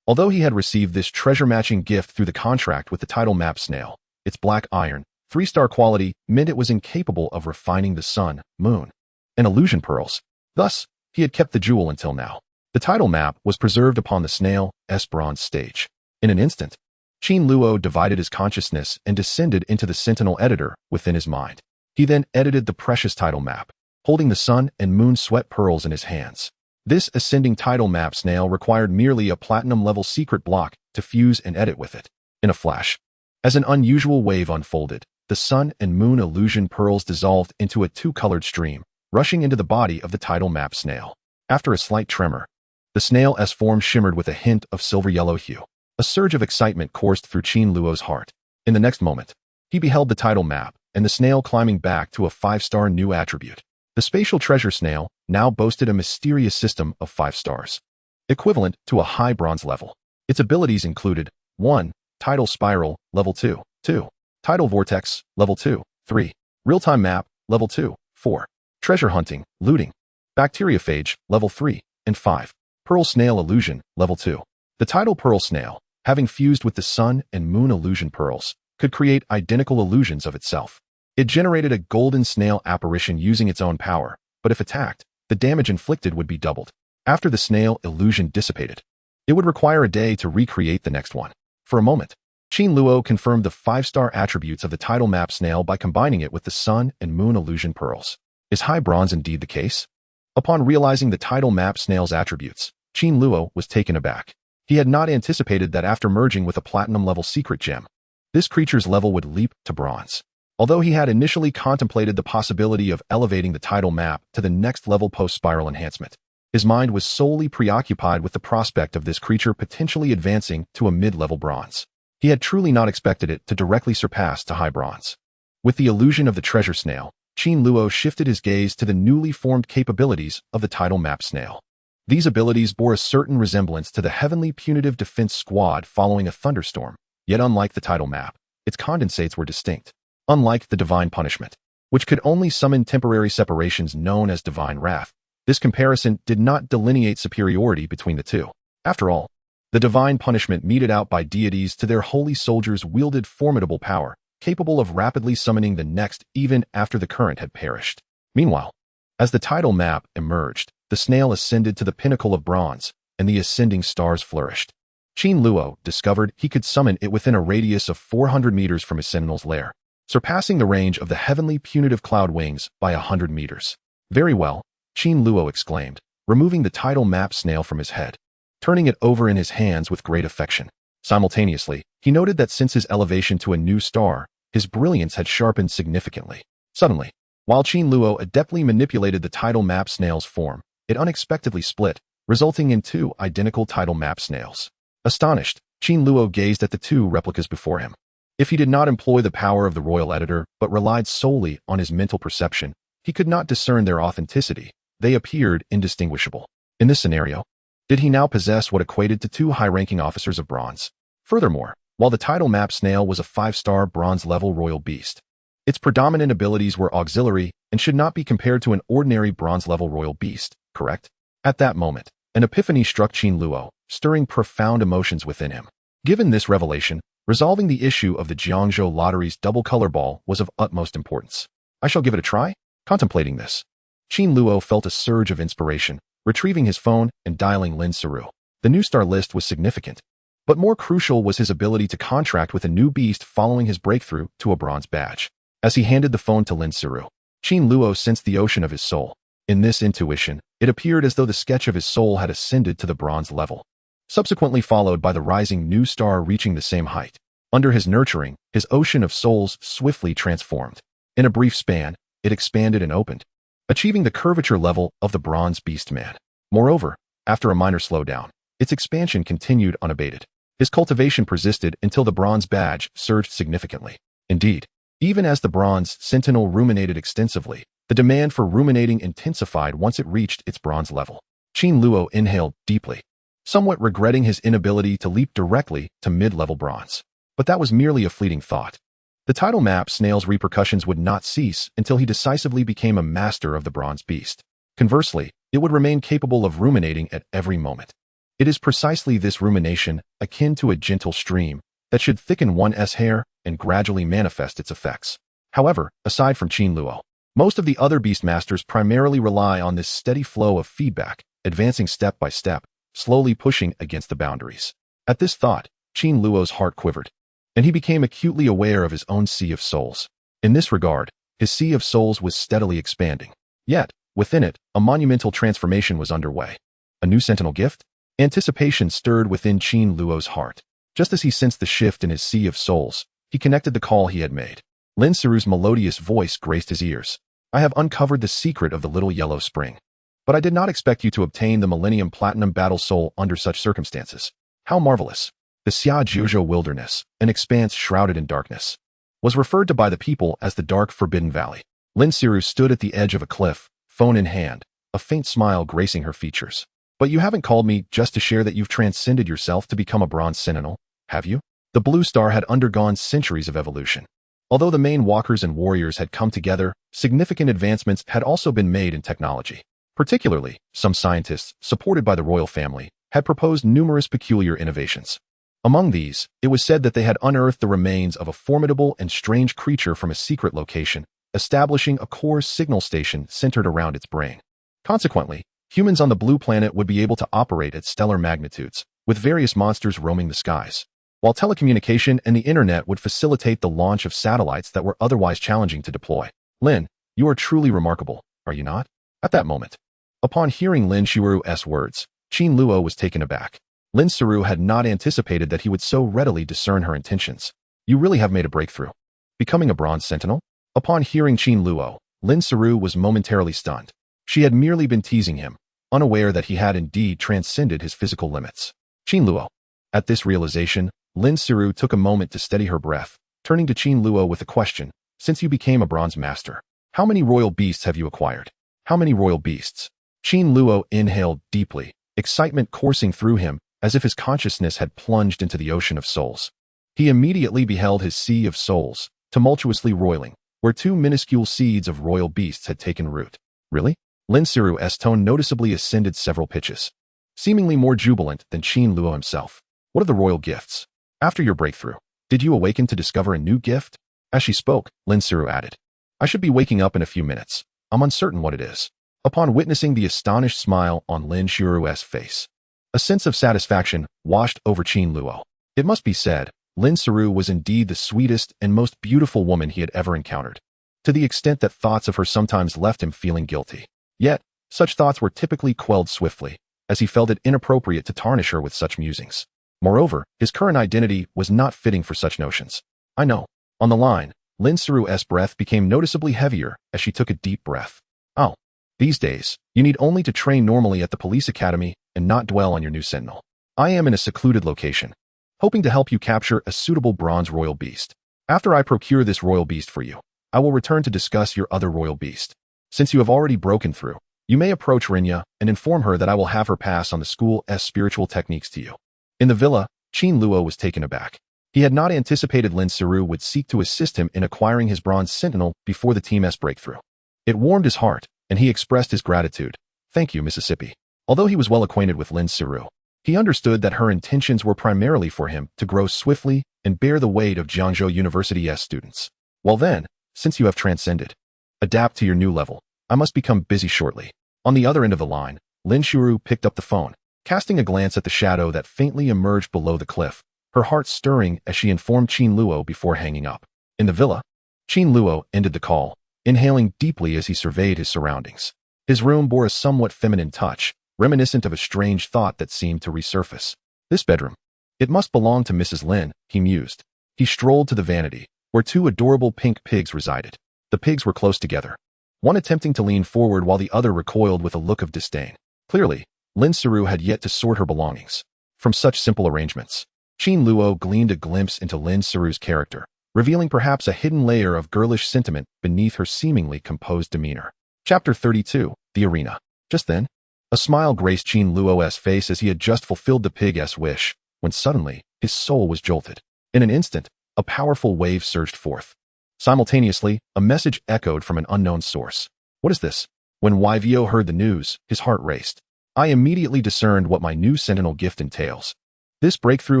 Although he had received this treasure-matching gift through the contract with the title map snail, its black iron, 3-star quality meant it was incapable of refining the sun, moon, and illusion pearls. Thus, he had kept the jewel until now. The title map was preserved upon the snail's bronze stage. In an instant, Qin Luo divided his consciousness and descended into the Sentinel editor within his mind. He then edited the precious title map, holding the sun and moon sweat pearls in his hands. This ascending title map snail required merely a platinum-level secret block to fuse and edit with it. In a flash, as an unusual wave unfolded, the sun and moon illusion pearls dissolved into a 2-colored stream, rushing into the body of the title map snail. After a slight tremor, the snail's form shimmered with a hint of silver-yellow hue. A surge of excitement coursed through Qin Luo's heart. In the next moment, he beheld the title map and the snail climbing back to a 5-star new attribute. The spatial treasure snail now boasted a mysterious system of 5 stars, equivalent to a high bronze level. Its abilities included 1. Tidal Spiral, Level 2, 2. Tidal Vortex, Level 2, 3. Real-Time Map, Level 2, 4. Treasure Hunting, Looting, Bacteriophage, Level 3, and 5. Pearl Snail Illusion, Level 2. The Tidal Pearl Snail, having fused with the sun and moon illusion pearls, could create identical illusions of itself. It generated a golden snail apparition using its own power, but if attacked, the damage inflicted would be doubled. After the snail illusion dissipated, it would require a day to recreate the next one. For a moment, Qin Luo confirmed the 5-star attributes of the title map snail by combining it with the sun and moon illusion pearls. Is high bronze indeed the case? Upon realizing the title map snail's attributes, Qin Luo was taken aback. He had not anticipated that after merging with a platinum-level secret gem, this creature's level would leap to bronze. Although he had initially contemplated the possibility of elevating the title map to the next level post-spiral enhancement, his mind was solely preoccupied with the prospect of this creature potentially advancing to a mid-level bronze. He had truly not expected it to directly surpass to high bronze. With the illusion of the treasure snail, Qin Luo shifted his gaze to the newly formed capabilities of the title map snail. These abilities bore a certain resemblance to the Heavenly Punitive Defense Squad following a thunderstorm, yet unlike the title map, its condensates were distinct. Unlike the Divine Punishment, which could only summon temporary separations known as Divine Wrath, this comparison did not delineate superiority between the two. After all, the Divine Punishment meted out by deities to their holy soldiers wielded formidable power, capable of rapidly summoning the next even after the current had perished. Meanwhile, as the title map emerged, the snail ascended to the pinnacle of bronze, and the ascending stars flourished. Qin Luo discovered he could summon it within a radius of 400 meters from his sentinel's lair, surpassing the range of the Heavenly Punitive Cloud Wings by 100 meters. Very well, Qin Luo exclaimed, removing the title map snail from his head, turning it over in his hands with great affection. Simultaneously, he noted that since his elevation to a new star, his brilliance had sharpened significantly. Suddenly, while Qin Luo adeptly manipulated the title map snail's form, it unexpectedly split, resulting in 2 identical title map snails. Astonished, Qin Luo gazed at the 2 replicas before him. If he did not employ the power of the royal editor but relied solely on his mental perception, he could not discern their authenticity. They appeared indistinguishable. In this scenario, did he now possess what equated to 2 high-ranking officers of bronze? Furthermore, while the title map snail was a 5-star bronze-level royal beast, its predominant abilities were auxiliary and should not be compared to an ordinary bronze-level royal beast, correct? At that moment, an epiphany struck Qin Luo, stirring profound emotions within him. Given this revelation, resolving the issue of the Jiangzhou Lottery's double color ball was of utmost importance. I shall give it a try? Contemplating this, Qin Luo felt a surge of inspiration, retrieving his phone and dialing Lin Siru. The new star list was significant, but more crucial was his ability to contract with a new beast following his breakthrough to a bronze badge. As he handed the phone to Lin Siru, Qin Luo sensed the ocean of his soul. In this intuition, it appeared as though the sketch of his soul had ascended to the bronze level. subsequently followed by the rising new star reaching the same height. Under his nurturing, his ocean of souls swiftly transformed. In a brief span, it expanded and opened, achieving the curvature level of the Bronze Beast Man. Moreover, after a minor slowdown, its expansion continued unabated. His cultivation persisted until the bronze badge surged significantly. Indeed, even as the bronze sentinel ruminated extensively, the demand for ruminating intensified once it reached its bronze level. Qin Luo inhaled deeply, somewhat regretting his inability to leap directly to mid-level bronze. But that was merely a fleeting thought. The title map Snail's repercussions would not cease until he decisively became a master of the bronze beast. Conversely, it would remain capable of ruminating at every moment. It is precisely this rumination, akin to a gentle stream, that should thicken one's hair and gradually manifest its effects. However, aside from Qin Luo, most of the other Beastmasters primarily rely on this steady flow of feedback, advancing step by step, slowly pushing against the boundaries. At this thought, Qin Luo's heart quivered, and he became acutely aware of his own sea of souls. In this regard, his sea of souls was steadily expanding. Yet, within it, a monumental transformation was underway. A new sentinel gift? Anticipation stirred within Qin Luo's heart. Just as he sensed the shift in his sea of souls, he connected the call he had made. Lin Siru's melodious voice graced his ears. I have uncovered the secret of the little yellow spring. But I did not expect you to obtain the Millennium Platinum Battle Soul under such circumstances. How marvelous. The Xia Jiuzhou Wilderness, an expanse shrouded in darkness, was referred to by the people as the Dark Forbidden Valley. Lin Siru stood at the edge of a cliff, phone in hand, a faint smile gracing her features. But you haven't called me just to share that you've transcended yourself to become a bronze sentinel, have you? The blue star had undergone centuries of evolution. Although the main walkers and warriors had come together, significant advancements had also been made in technology. Particularly, some scientists, supported by the royal family, had proposed numerous peculiar innovations. Among these, it was said that they had unearthed the remains of a formidable and strange creature from a secret location, establishing a core signal station centered around its brain. Consequently, humans on the blue planet would be able to operate at stellar magnitudes, with various monsters roaming the skies, while telecommunication and the internet would facilitate the launch of satellites that were otherwise challenging to deploy. Lin, you are truly remarkable, are you not? At that moment, upon hearing Lin Xiru's words, Qin Luo was taken aback. Lin Xiru had not anticipated that he would so readily discern her intentions. You really have made a breakthrough. Becoming a bronze sentinel? Upon hearing Qin Luo, Lin Xiru was momentarily stunned. She had merely been teasing him, unaware that he had indeed transcended his physical limits. Qin Luo. At this realization, Lin Xiru took a moment to steady her breath, turning to Qin Luo with a question. Since you became a bronze master, how many royal beasts have you acquired? How many royal beasts? Qin Luo inhaled deeply, excitement coursing through him, as if his consciousness had plunged into the ocean of souls. He immediately beheld his sea of souls, tumultuously roiling, where two minuscule seeds of royal beasts had taken root. Really? Lin Xiru's tone noticeably ascended several pitches, seemingly more jubilant than Qin Luo himself. What are the royal gifts? After your breakthrough, did you awaken to discover a new gift? As she spoke, Lin Xiru added, I should be waking up in a few minutes. I'm uncertain what it is. Upon witnessing the astonished smile on Lin Xiru's face, a sense of satisfaction washed over Qin Luo. It must be said, Lin Xiru was indeed the sweetest and most beautiful woman he had ever encountered, to the extent that thoughts of her sometimes left him feeling guilty. Yet, such thoughts were typically quelled swiftly, as he felt it inappropriate to tarnish her with such musings. Moreover, his current identity was not fitting for such notions. I know. On the line, Lin Xiru's breath became noticeably heavier as she took a deep breath. Oh. These days, you need only to train normally at the police academy and not dwell on your new sentinel. I am in a secluded location, hoping to help you capture a suitable bronze royal beast. After I procure this royal beast for you, I will return to discuss your other royal beast. Since you have already broken through, you may approach Rinya and inform her that I will have her pass on the school's spiritual techniques to you. In the villa, Qin Luo was taken aback. He had not anticipated Lin Xiru would seek to assist him in acquiring his bronze sentinel before the team's breakthrough. It warmed his heart, and he expressed his gratitude. Thank you, Mississippi. Although he was well acquainted with Lin Xiru, he understood that her intentions were primarily for him to grow swiftly and bear the weight of Jiangzhou University's students. Well then, since you have transcended, adapt to your new level. I must become busy shortly. On the other end of the line, Lin Xiru picked up the phone, casting a glance at the shadow that faintly emerged below the cliff, her heart stirring as she informed Qin Luo before hanging up. In the villa, Qin Luo ended the call, inhaling deeply as he surveyed his surroundings. His room bore a somewhat feminine touch, reminiscent of a strange thought that seemed to resurface. This bedroom. It must belong to Mrs. Lin, he mused. He strolled to the vanity, where two adorable pink pigs resided. The pigs were close together, one attempting to lean forward while the other recoiled with a look of disdain. Clearly, Lin Saru had yet to sort her belongings. From such simple arrangements, Qin Luo gleaned a glimpse into Lin Saru's character, revealing perhaps a hidden layer of girlish sentiment beneath her seemingly composed demeanor. Chapter 32, The Arena. Just then, a smile graced Qin Luo's face as he had just fulfilled the pig's wish, when suddenly, his soul was jolted. In an instant, a powerful wave surged forth. Simultaneously, a message echoed from an unknown source. What is this? When Yvo heard the news, his heart raced. I immediately discerned what my new sentinel gift entails. This breakthrough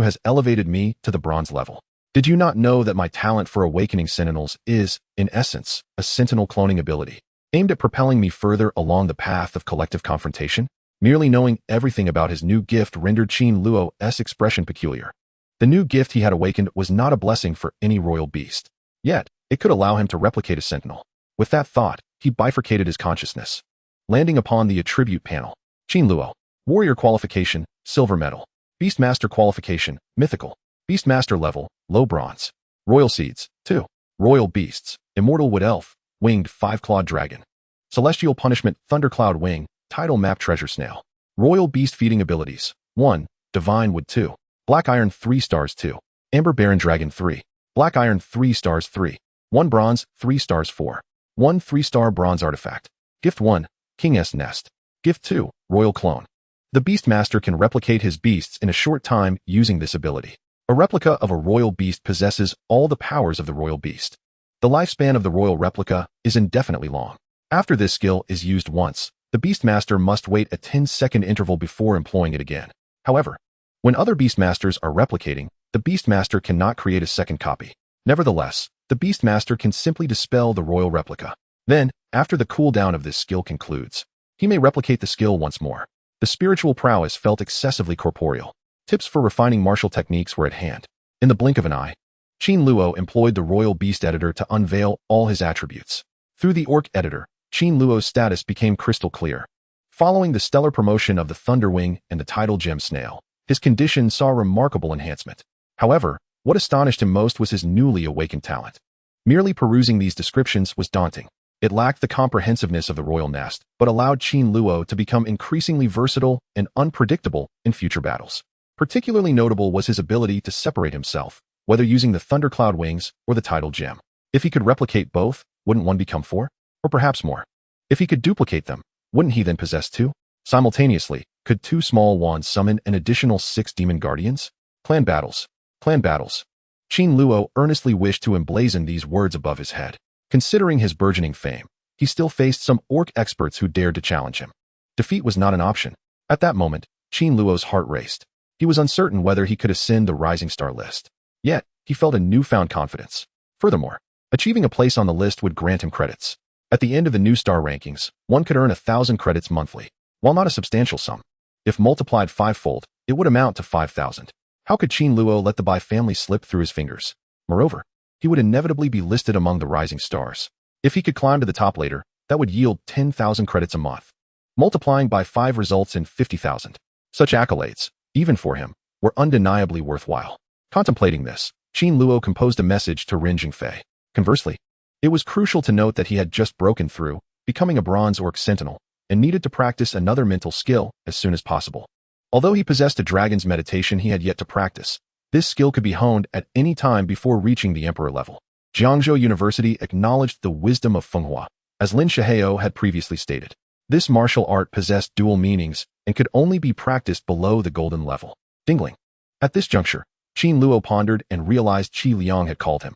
has elevated me to the bronze level. Did you not know that my talent for awakening sentinels is, in essence, a sentinel cloning ability, aimed at propelling me further along the path of collective confrontation? Merely knowing everything about his new gift rendered Qin Luo's expression peculiar. The new gift he had awakened was not a blessing for any royal beast. Yet, it could allow him to replicate a sentinel. With that thought, he bifurcated his consciousness, landing upon the attribute panel. Qin Luo. Warrior qualification, silver medal. Beastmaster qualification, mythical. Beastmaster level, low bronze. Royal seeds, 2. Royal beasts, immortal wood elf, winged 5-clawed dragon. Celestial punishment, thundercloud wing, tidal map treasure snail. Royal beast feeding abilities, 1. Divine wood 2. Black iron 3 stars 2. Amber baron dragon 3. Black iron 3 stars 3. 1 bronze, 3 stars 4. 1 3-star bronze artifact. Gift 1, King's Nest. Gift 2, Royal Clone. The Beastmaster can replicate his beasts in a short time using this ability. A replica of a royal beast possesses all the powers of the royal beast. The lifespan of the royal replica is indefinitely long. After this skill is used once, the Beastmaster must wait a 10-second interval before employing it again. However, when other Beastmasters are replicating, the Beastmaster cannot create a second copy. Nevertheless, the Beastmaster can simply dispel the royal replica. Then, after the cooldown of this skill concludes, he may replicate the skill once more. The spiritual prowess felt excessively corporeal. Tips for refining martial techniques were at hand. In the blink of an eye, Qin Luo employed the Royal Beast Editor to unveil all his attributes. Through the Orc Editor, Qin Luo's status became crystal clear. Following the stellar promotion of the Thunderwing and the Tidal Gem Snail, his condition saw remarkable enhancement. However, what astonished him most was his newly awakened talent. Merely perusing these descriptions was daunting. It lacked the comprehensiveness of the royal nest, but allowed Qin Luo to become increasingly versatile and unpredictable in future battles. Particularly notable was his ability to separate himself, whether using the Thundercloud wings or the Tidal Gem. If he could replicate both, wouldn't one become 4? Or perhaps more? If he could duplicate them, wouldn't he then possess 2? Simultaneously, could 2 small wands summon an additional 6 demon guardians? Clan battles. Clan battles. Qin Luo earnestly wished to emblazon these words above his head. Considering his burgeoning fame, he still faced some orc experts who dared to challenge him. Defeat was not an option. At that moment, Qin Luo's heart raced. He was uncertain whether he could ascend the Rising Star list. Yet, he felt a newfound confidence. Furthermore, achieving a place on the list would grant him credits. At the end of the new star rankings, one could earn 1,000 credits monthly. While not a substantial sum, if multiplied 5-fold, it would amount to 5,000. How could Qin Luo let the Bai family slip through his fingers? Moreover, he would inevitably be listed among the rising stars. If he could climb to the top later, that would yield 10,000 credits a month. Multiplying by 5 results in 50,000. Such accolades, even for him, were undeniably worthwhile. Contemplating this, Qin Luo composed a message to Ren Jingfei. Conversely, it was crucial to note that he had just broken through, becoming a bronze orc sentinel, and needed to practice another mental skill as soon as possible. Although he possessed a dragon's meditation he had yet to practice, this skill could be honed at any time before reaching the emperor level. Jiangzhou University acknowledged the wisdom of Fenghua, as Lin Shihao had previously stated. This martial art possessed dual meanings and could only be practiced below the golden level. Dingling. At this juncture, Qin Luo pondered and realized Qi Liang had called him.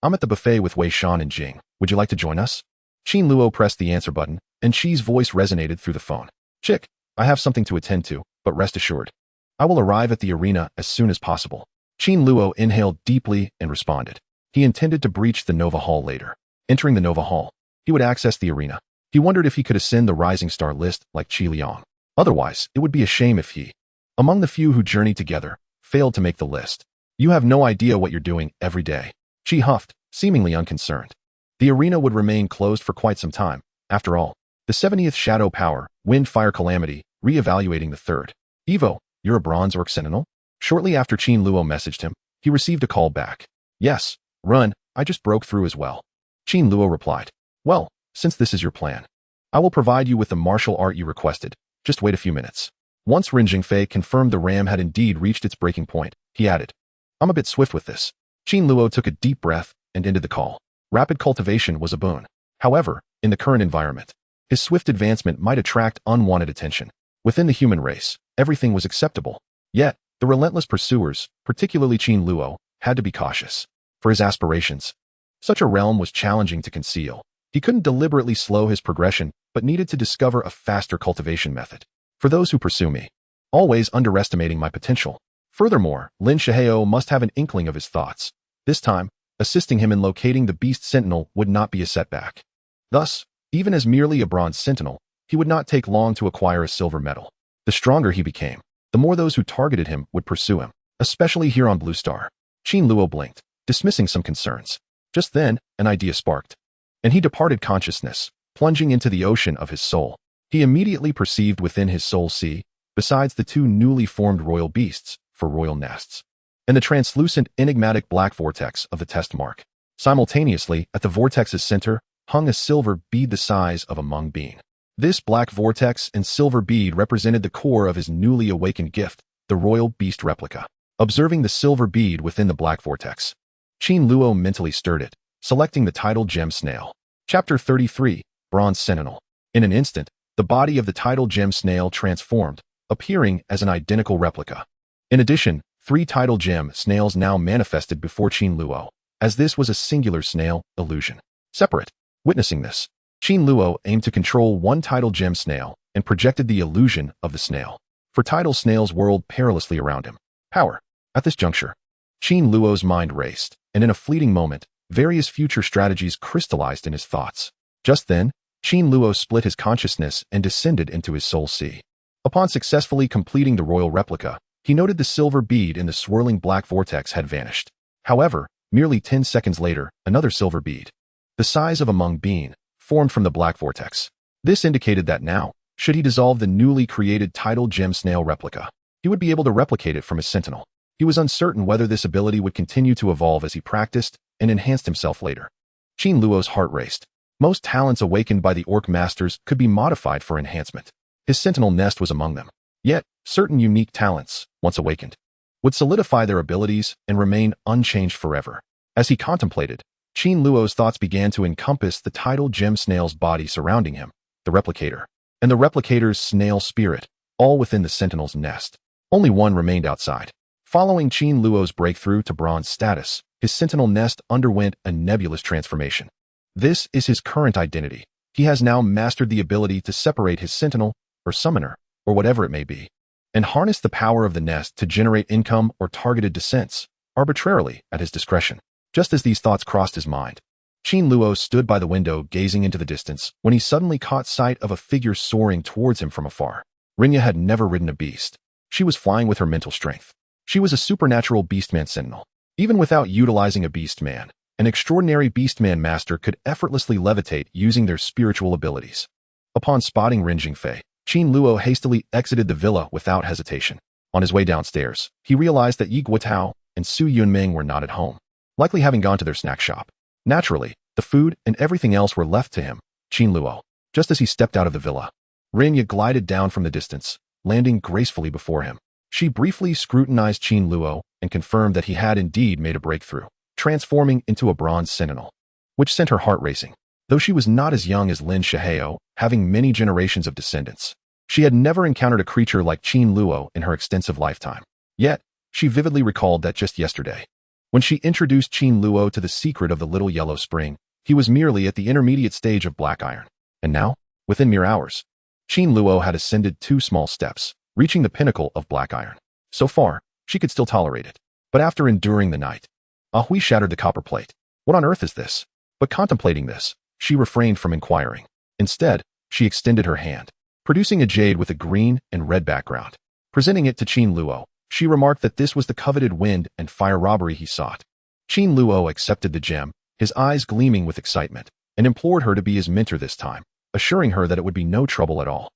I'm at the buffet with Wei Shan and Jing. Would you like to join us? Qin Luo pressed the answer button, and Qi's voice resonated through the phone. Chick, I have something to attend to, but rest assured, I will arrive at the arena as soon as possible. Qin Luo inhaled deeply and responded. He intended to breach the Nova Hall later. Entering the Nova Hall, he would access the arena. He wondered if he could ascend the Rising Star list like Qi Liang. Otherwise, it would be a shame if he, among the few who journeyed together, failed to make the list. You have no idea what you're doing every day. Qi huffed, seemingly unconcerned. The arena would remain closed for quite some time. After all, the 70th Shadow Power, Wind Fire Calamity, re-evaluating the 3rd. Evo, you're a bronze orc sentinel? Shortly after Qin Luo messaged him, he received a call back. Yes, run, I just broke through as well. Qin Luo replied, well, since this is your plan, I will provide you with the martial art you requested. Just wait a few minutes. Once Ren Jingfei confirmed the ram had indeed reached its breaking point, he added, I'm a bit swift with this. Qin Luo took a deep breath and ended the call. Rapid cultivation was a boon. However, in the current environment, his swift advancement might attract unwanted attention. Within the human race, everything was acceptable. Yet, the relentless pursuers, particularly Qin Luo, had to be cautious. For his aspirations, such a realm was challenging to conceal. He couldn't deliberately slow his progression, but needed to discover a faster cultivation method. For those who pursue me, always underestimating my potential. Furthermore, Lin Shihao must have an inkling of his thoughts. This time, assisting him in locating the Beast Sentinel would not be a setback. Thus, even as merely a bronze sentinel, he would not take long to acquire a silver medal. The stronger he became, the more those who targeted him would pursue him, especially here on Blue Star. Qin Luo blinked, dismissing some concerns. Just then, an idea sparked, and he departed consciousness, plunging into the ocean of his soul. He immediately perceived within his soul sea, besides the two newly formed royal beasts, for royal nests, and the translucent, enigmatic black vortex of the test mark. Simultaneously, at the vortex's center, hung a silver bead the size of a mung bean. This black vortex and silver bead represented the core of his newly awakened gift, the royal beast replica. Observing the silver bead within the black vortex, Qin Luo mentally stirred it, selecting the tidal gem snail. Chapter 33, Bronze Sentinel. In an instant, the body of the tidal gem snail transformed, appearing as an identical replica. In addition, 3 tidal gem snails now manifested before Qin Luo, as this was a singular snail illusion. Separate. Witnessing this, Qin Luo aimed to control one tidal gem snail and projected the illusion of the snail. For tidal snails whirled perilously around him. Power. At this juncture, Qin Luo's mind raced, and in a fleeting moment, various future strategies crystallized in his thoughts. Just then, Qin Luo split his consciousness and descended into his soul sea. Upon successfully completing the royal replica, he noted the silver bead in the swirling black vortex had vanished. However, merely 10 seconds later, another silver bead, the size of a mung bean, formed from the black vortex. This indicated that now, should he dissolve the newly created tidal gem snail replica, he would be able to replicate it from his sentinel. He was uncertain whether this ability would continue to evolve as he practiced and enhanced himself later. Qin Luo's heart raced. Most talents awakened by the orc masters could be modified for enhancement. His sentinel nest was among them. Yet, certain unique talents, once awakened, would solidify their abilities and remain unchanged forever. As he contemplated, Qin Luo's thoughts began to encompass the tidal gem snail's body surrounding him, the replicator, and the replicator's snail spirit, all within the sentinel's nest. Only one remained outside. Following Qin Luo's breakthrough to bronze status, his sentinel nest underwent a nebulous transformation. This is his current identity. He has now mastered the ability to separate his sentinel, or summoner, or whatever it may be, and harness the power of the nest to generate income or targeted descents, arbitrarily at his discretion. Just as these thoughts crossed his mind, Qin Luo stood by the window gazing into the distance when he suddenly caught sight of a figure soaring towards him from afar. Rinya had never ridden a beast. She was flying with her mental strength. She was a supernatural beastman sentinel. Even without utilizing a beastman, an extraordinary beastman master could effortlessly levitate using their spiritual abilities. Upon spotting Ren Jingfei, Qin Luo hastily exited the villa without hesitation. On his way downstairs, he realized that Yi Guotao and Su Yunming were not at home, likely having gone to their snack shop. Naturally, the food and everything else were left to him, Qin Luo. Just as he stepped out of the villa, Rinya glided down from the distance, landing gracefully before him. She briefly scrutinized Qin Luo and confirmed that he had indeed made a breakthrough, transforming into a bronze sentinel, which sent her heart racing. Though she was not as young as Lin Shihao, having many generations of descendants, she had never encountered a creature like Qin Luo in her extensive lifetime. Yet, she vividly recalled that just yesterday, when she introduced Qin Luo to the secret of the Little Yellow Spring, he was merely at the intermediate stage of black iron. And now, within mere hours, Qin Luo had ascended 2 small steps, reaching the pinnacle of black iron. So far, she could still tolerate it. But after enduring the night, Ahui shattered the copper plate. What on earth is this? But contemplating this, she refrained from inquiring. Instead, she extended her hand, producing a jade with a green and red background. Presenting it to Qin Luo, she remarked that this was the coveted wind and fire robbery he sought. Qin Luo accepted the gem, his eyes gleaming with excitement, and implored her to be his mentor this time, assuring her that it would be no trouble at all.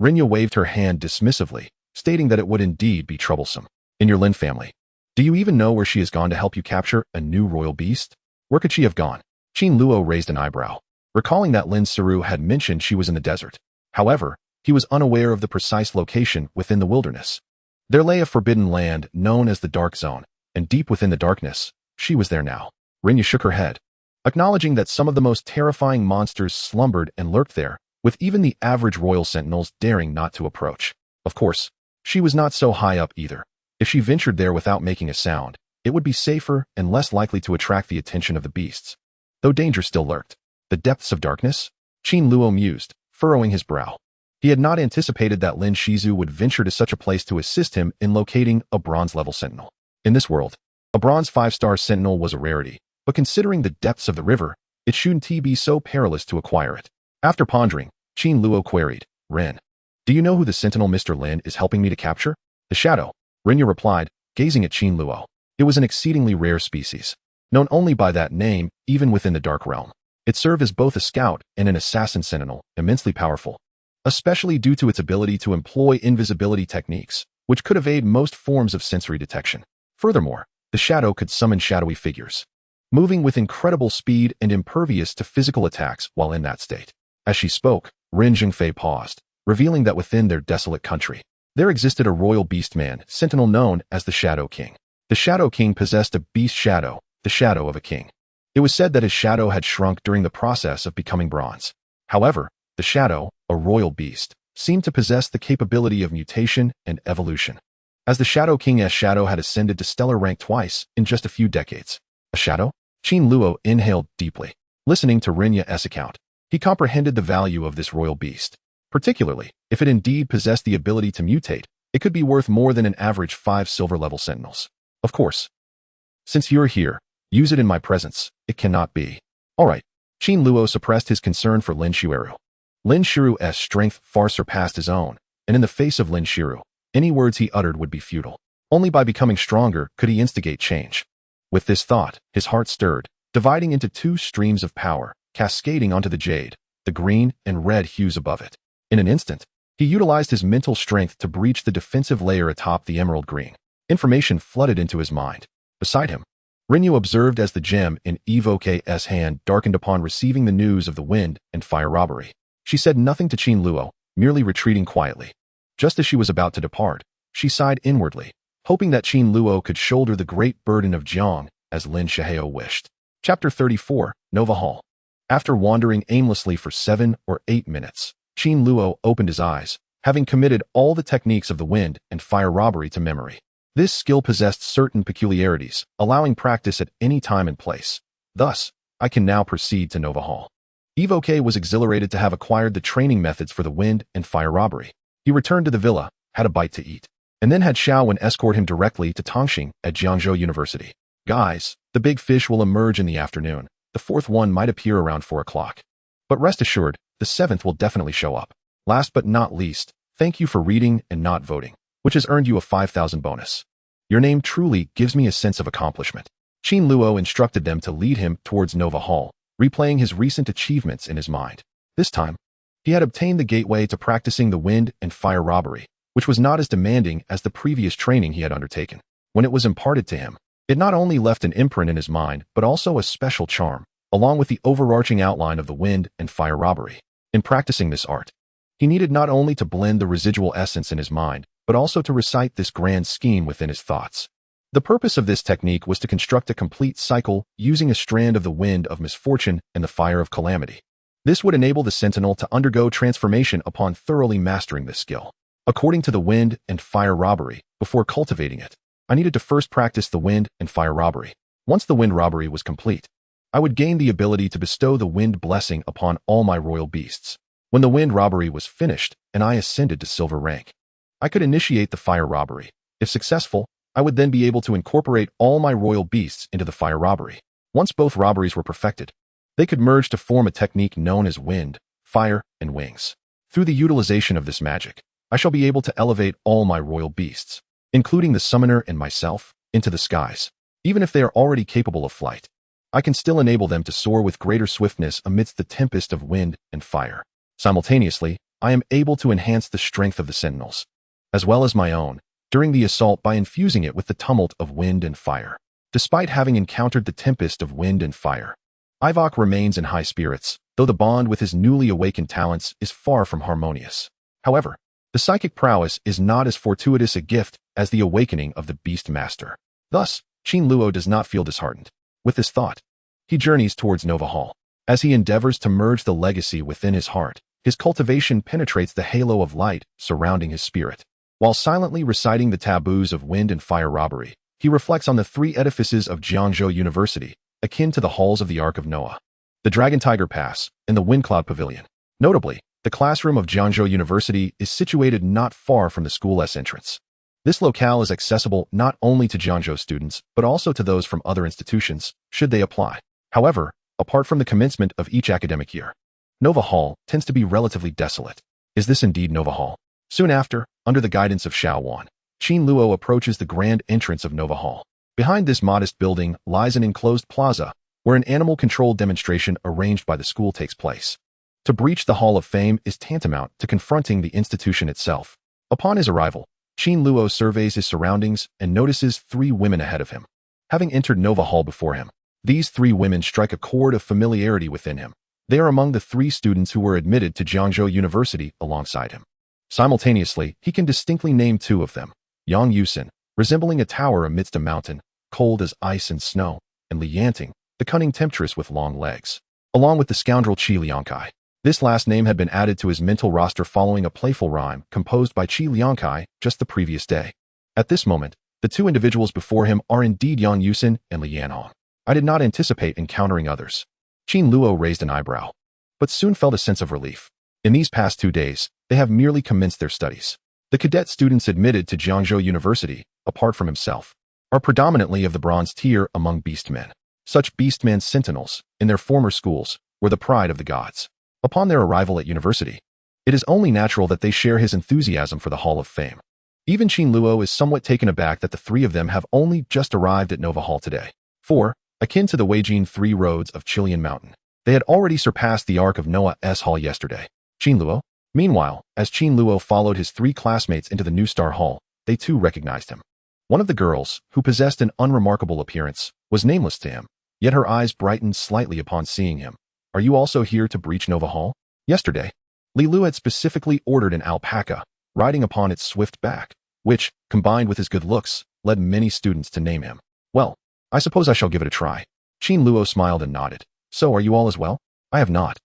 Rinya waved her hand dismissively, stating that it would indeed be troublesome. In your Lin family, do you even know where she has gone to help you capture a new royal beast? Where could she have gone? Qin Luo raised an eyebrow, recalling that Lin Saru had mentioned she was in the desert. However, he was unaware of the precise location within the wilderness. There lay a forbidden land known as the Dark Zone, and deep within the darkness, she was there now. Rinya shook her head, acknowledging that some of the most terrifying monsters slumbered and lurked there, with even the average royal sentinels daring not to approach. Of course, she was not so high up either. If she ventured there without making a sound, it would be safer and less likely to attract the attention of the beasts. Though danger still lurked. The depths of darkness? Qin Luo mused, furrowing his brow. He had not anticipated that Lin Shizu would venture to such a place to assist him in locating a bronze-level sentinel. In this world, a bronze 5-star sentinel was a rarity, but considering the depths of the river, it shouldn't be so perilous to acquire it. After pondering, Qin Luo queried, Ren, do you know who the sentinel Mr. Lin is helping me to capture? The shadow, Rinya replied, gazing at Qin Luo. It was an exceedingly rare species, known only by that name even within the Dark Realm. It served as both a scout and an assassin sentinel, immensely powerful, especially due to its ability to employ invisibility techniques, which could evade most forms of sensory detection. Furthermore, the shadow could summon shadowy figures, moving with incredible speed and impervious to physical attacks while in that state. As she spoke, Ren Zhengfei paused, revealing that within their desolate country, there existed a royal beastman sentinel known as the Shadow King. The Shadow King possessed a beast shadow, the shadow of a king. It was said that his shadow had shrunk during the process of becoming bronze. However, the shadow, a royal beast, seemed to possess the capability of mutation and evolution. As the Shadow King's shadow had ascended to stellar rank twice in just a few decades. A shadow? Qin Luo inhaled deeply. Listening to Rinya's account, he comprehended the value of this royal beast. Particularly, if it indeed possessed the ability to mutate, it could be worth more than an average 5 silver-level sentinels. Of course. Since you're here, use it in my presence. It cannot be. All right. Qin Luo suppressed his concern for Lin Shiru. Lin Shiru's strength far surpassed his own, and in the face of Lin Shiru, any words he uttered would be futile. Only by becoming stronger could he instigate change. With this thought, his heart stirred, dividing into 2 streams of power, cascading onto the jade, the green and red hues above it. In an instant, he utilized his mental strength to breach the defensive layer atop the emerald green. Information flooded into his mind. Beside him, Rinyu observed as the gem in Evoke's hand darkened upon receiving the news of the wind and fire robbery. She said nothing to Qin Luo, merely retreating quietly. Just as she was about to depart, she sighed inwardly, hoping that Qin Luo could shoulder the great burden of Jiang as Lin Shihao wished. Chapter 34, Nova Hall. After wandering aimlessly for 7 or 8 minutes, Qin Luo opened his eyes, having committed all the techniques of the wind and fire robbery to memory. This skill possessed certain peculiarities, allowing practice at any time and place. Thus, I can now proceed to Nova Hall. Evoke was exhilarated to have acquired the training methods for the wind and fire robbery. He returned to the villa, had a bite to eat, and then had Xiaowen escort him directly to Tongxing at Jiangzhou University. Guys, the big fish will emerge in the afternoon. The 4th one might appear around 4 o'clock. But rest assured, the 7th will definitely show up. Last but not least, thank you for reading and not voting, which has earned you a 5,000 bonus. Your name truly gives me a sense of accomplishment. Qin Luo instructed them to lead him towards Nova Hall, replaying his recent achievements in his mind. This time, he had obtained the gateway to practicing the wind and fire robbery, which was not as demanding as the previous training he had undertaken. When it was imparted to him, it not only left an imprint in his mind, but also a special charm, along with the overarching outline of the wind and fire robbery. In practicing this art, he needed not only to blend the residual essence in his mind, but also to recite this grand scheme within his thoughts. The purpose of this technique was to construct a complete cycle using a strand of the wind of misfortune and the fire of calamity. This would enable the sentinel to undergo transformation upon thoroughly mastering this skill. According to the wind and fire robbery, before cultivating it, I needed to first practice the wind and fire robbery. Once the wind robbery was complete, I would gain the ability to bestow the wind blessing upon all my royal beasts. When the wind robbery was finished and I ascended to silver rank, I could initiate the fire robbery. If successful, I would then be able to incorporate all my royal beasts into the fire robbery. Once both robberies were perfected, they could merge to form a technique known as wind, fire, and wings. Through the utilization of this magic, I shall be able to elevate all my royal beasts, including the summoner and myself, into the skies. Even if they are already capable of flight, I can still enable them to soar with greater swiftness amidst the tempest of wind and fire. Simultaneously, I am able to enhance the strength of the sentinels. as well as my own, during the assault by infusing it with the tumult of wind and fire. Despite having encountered the tempest of wind and fire, Ivok remains in high spirits, though the bond with his newly awakened talents is far from harmonious. However, the psychic prowess is not as fortuitous a gift as the awakening of the Beast Master. Thus, Qin Luo does not feel disheartened. With this thought, he journeys towards Nova Hall. As he endeavors to merge the legacy within his heart, his cultivation penetrates the halo of light surrounding his spirit. While silently reciting the taboos of wind and fire robbery, he reflects on the three edifices of Jiangzhou University, akin to the halls of the Ark of Noah, the Dragon Tiger Pass, and the Windcloud Pavilion. Notably, the classroom of Jiangzhou University is situated not far from the school's entrance. This locale is accessible not only to Jiangzhou students, but also to those from other institutions, should they apply. However, apart from the commencement of each academic year, Nova Hall tends to be relatively desolate. Is this indeed Nova Hall? Soon after, under the guidance of Xiao Wan, Qin Luo approaches the grand entrance of Nova Hall. Behind this modest building lies an enclosed plaza, where an animal-controlled demonstration arranged by the school takes place. To breach the Hall of Fame is tantamount to confronting the institution itself. Upon his arrival, Qin Luo surveys his surroundings and notices three women ahead of him. Having entered Nova Hall before him, these three women strike a chord of familiarity within him. They are among the three students who were admitted to Jiangzhou University alongside him. Simultaneously, he can distinctly name two of them: Yang Yusin, resembling a tower amidst a mountain, cold as ice and snow, and Li Yanting, the cunning temptress with long legs, along with the scoundrel Qi Liangkai. This last name had been added to his mental roster following a playful rhyme composed by Qi Liangkai just the previous day. At this moment, the two individuals before him are indeed Yang Yusin and Li Yanhong. I did not anticipate encountering others. Qin Luo raised an eyebrow, but soon felt a sense of relief. In these past 2 days, they have merely commenced their studies. The cadet students admitted to Jiangzhou University, apart from himself, are predominantly of the bronze tier among beastmen. Such beastmen sentinels, in their former schools, were the pride of the gods. Upon their arrival at university, it is only natural that they share his enthusiasm for the Hall of Fame. Even Qin Luo is somewhat taken aback that the three of them have only just arrived at Nova Hall today. For, akin to the Weijin 3 roads of Chilean Mountain, they had already surpassed the Ark of Noah's Hall yesterday. Qin Luo? Meanwhile, as Qin Luo followed his three classmates into the New Star Hall, they too recognized him. One of the girls, who possessed an unremarkable appearance, was nameless to him, yet her eyes brightened slightly upon seeing him. Are you also here to breach Nova Hall? Yesterday, Li Lu had specifically ordered an alpaca, riding upon its swift back, which, combined with his good looks, led many students to name him. Well, I suppose I shall give it a try. Qin Luo smiled and nodded. So are you all as well? I have not.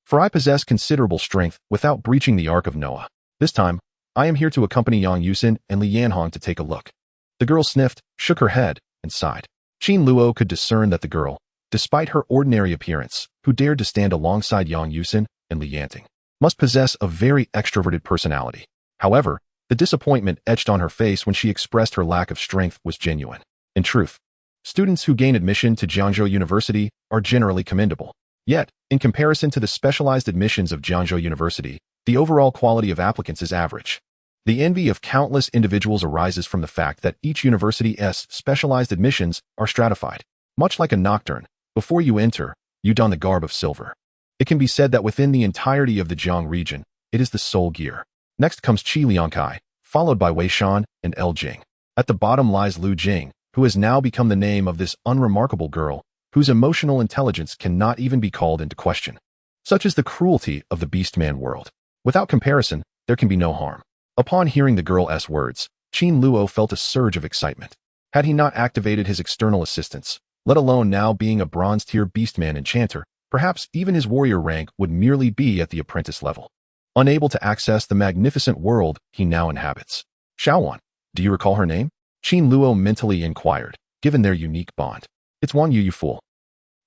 For I possess considerable strength without breaching the Ark of Noah. This time, I am here to accompany Yang Yusin and Li Yanhong to take a look. The girl sniffed, shook her head, and sighed. Qin Luo could discern that the girl, despite her ordinary appearance, who dared to stand alongside Yang Yusin and Li Yanting, must possess a very extroverted personality. However, the disappointment etched on her face when she expressed her lack of strength was genuine. In truth, students who gain admission to Jiangzhou University are generally commendable. Yet, in comparison to the specialized admissions of Jiangzhou University, the overall quality of applicants is average. The envy of countless individuals arises from the fact that each university's specialized admissions are stratified. Much like a nocturne, before you enter, you don the garb of silver. It can be said that within the entirety of the Jiang region, it is the sole gear. Next comes Qi Liangkai, followed by Wei Shan and El Jing. At the bottom lies Lu Jing, who has now become the name of this unremarkable girl, whose emotional intelligence cannot even be called into question. Such is the cruelty of the beastman world. Without comparison, there can be no harm. Upon hearing the girl's words, Qin Luo felt a surge of excitement. Had he not activated his external assistance, let alone now being a bronze-tier beastman enchanter, perhaps even his warrior rank would merely be at the apprentice level, unable to access the magnificent world he now inhabits. Xiaowan, do you recall her name? Qin Luo mentally inquired, given their unique bond. It's Wan Yu, you fool.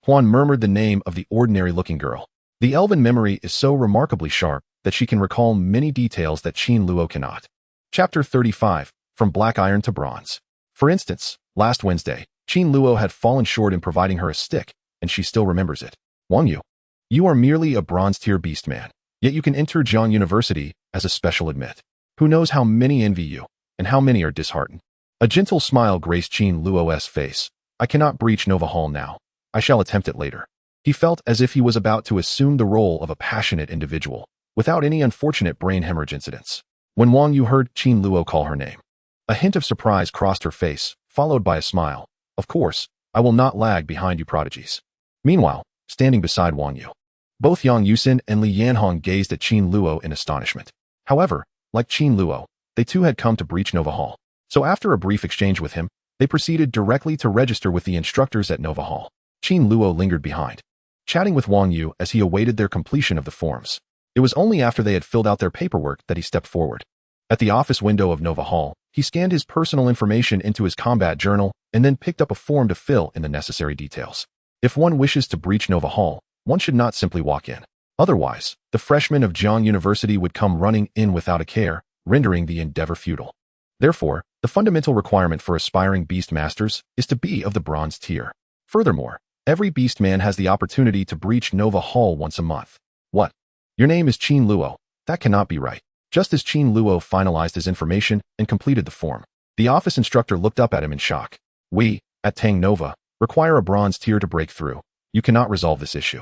Huan murmured the name of the ordinary-looking girl. The elven memory is so remarkably sharp that she can recall many details that Qin Luo cannot. Chapter 35, From Black Iron to Bronze. For instance, last Wednesday, Qin Luo had fallen short in providing her a stick, and she still remembers it. Wang Yu, you are merely a bronze-tier beastman, yet you can enter Jiang University as a special admit. Who knows how many envy you, and how many are disheartened? A gentle smile graced Qin Luo's face. I cannot breach Nova Hall now. I shall attempt it later. He felt as if he was about to assume the role of a passionate individual, without any unfortunate brain hemorrhage incidents. when Wang Yu heard Qin Luo call her name. A hint of surprise crossed her face, followed by a smile. Of course, I will not lag behind you prodigies. Meanwhile, standing beside Wang Yu, both Yang Yusin and Li Yanhong gazed at Qin Luo in astonishment. However, like Qin Luo, they too had come to breach Nova Hall. So after a brief exchange with him, they proceeded directly to register with the instructors at Nova Hall. Qin Luo lingered behind, chatting with Wang Yu as he awaited their completion of the forms. It was only after they had filled out their paperwork that he stepped forward. At the office window of Nova Hall, he scanned his personal information into his combat journal and then picked up a form to fill in the necessary details. If one wishes to breach Nova Hall, one should not simply walk in. Otherwise, the freshmen of Jiang University would come running in without a care, rendering the endeavor futile. Therefore, the fundamental requirement for aspiring Beast Masters is to be of the bronze tier. Furthermore, every Beast Man has the opportunity to breach Nova Hall once a month. What? Your name is Qin Luo. That cannot be right. Just as Qin Luo finalized his information and completed the form, the office instructor looked up at him in shock. We, at Tang Nova, require a bronze tier to break through. You cannot resolve this issue.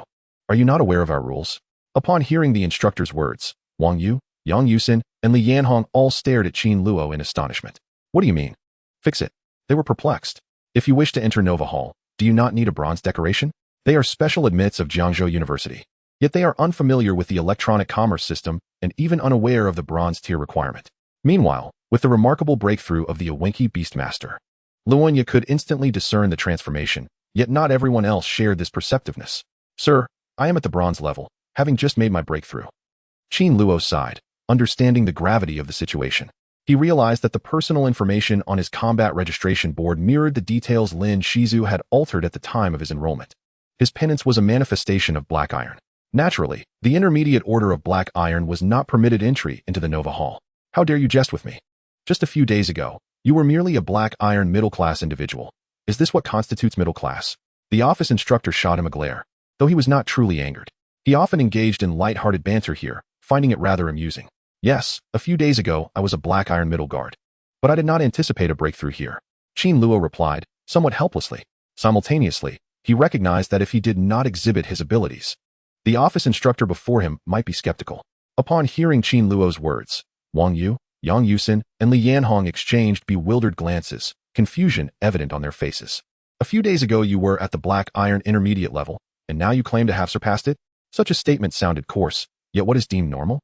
Are you not aware of our rules? Upon hearing the instructor's words, Wang Yu, Yang Yusin, and Li Yanhong all stared at Qin Luo in astonishment. What do you mean? Fix it. They were perplexed. If you wish to enter Nova Hall, do you not need a bronze decoration? They are special admits of Jiangzhou University. Yet they are unfamiliar with the electronic commerce system and even unaware of the bronze tier requirement. Meanwhile, with the remarkable breakthrough of the Awenki Beastmaster, Luonya could instantly discern the transformation, yet not everyone else shared this perceptiveness. Sir, I am at the bronze level, having just made my breakthrough. Qin Luo sighed, understanding the gravity of the situation. He realized that the personal information on his combat registration board mirrored the details Lin Shizu had altered at the time of his enrollment. His penance was a manifestation of black iron. Naturally, the intermediate order of black iron was not permitted entry into the Nova Hall. How dare you jest with me? Just a few days ago, you were merely a black iron middle-class individual. Is this what constitutes middle class? The office instructor shot him a glare. Though he was not truly angered, he often engaged in light-hearted banter here, finding it rather amusing. Yes, a few days ago I was a black iron middle guard. But I did not anticipate a breakthrough here. Qin Luo replied, somewhat helplessly. Simultaneously, he recognized that if he did not exhibit his abilities, the office instructor before him might be skeptical. Upon hearing Qin Luo's words, Wang Yu, Yang Yusin, and Li Yanhong exchanged bewildered glances, confusion evident on their faces. A few days ago you were at the black iron intermediate level, and now you claim to have surpassed it? Such a statement sounded coarse, yet what is deemed normal?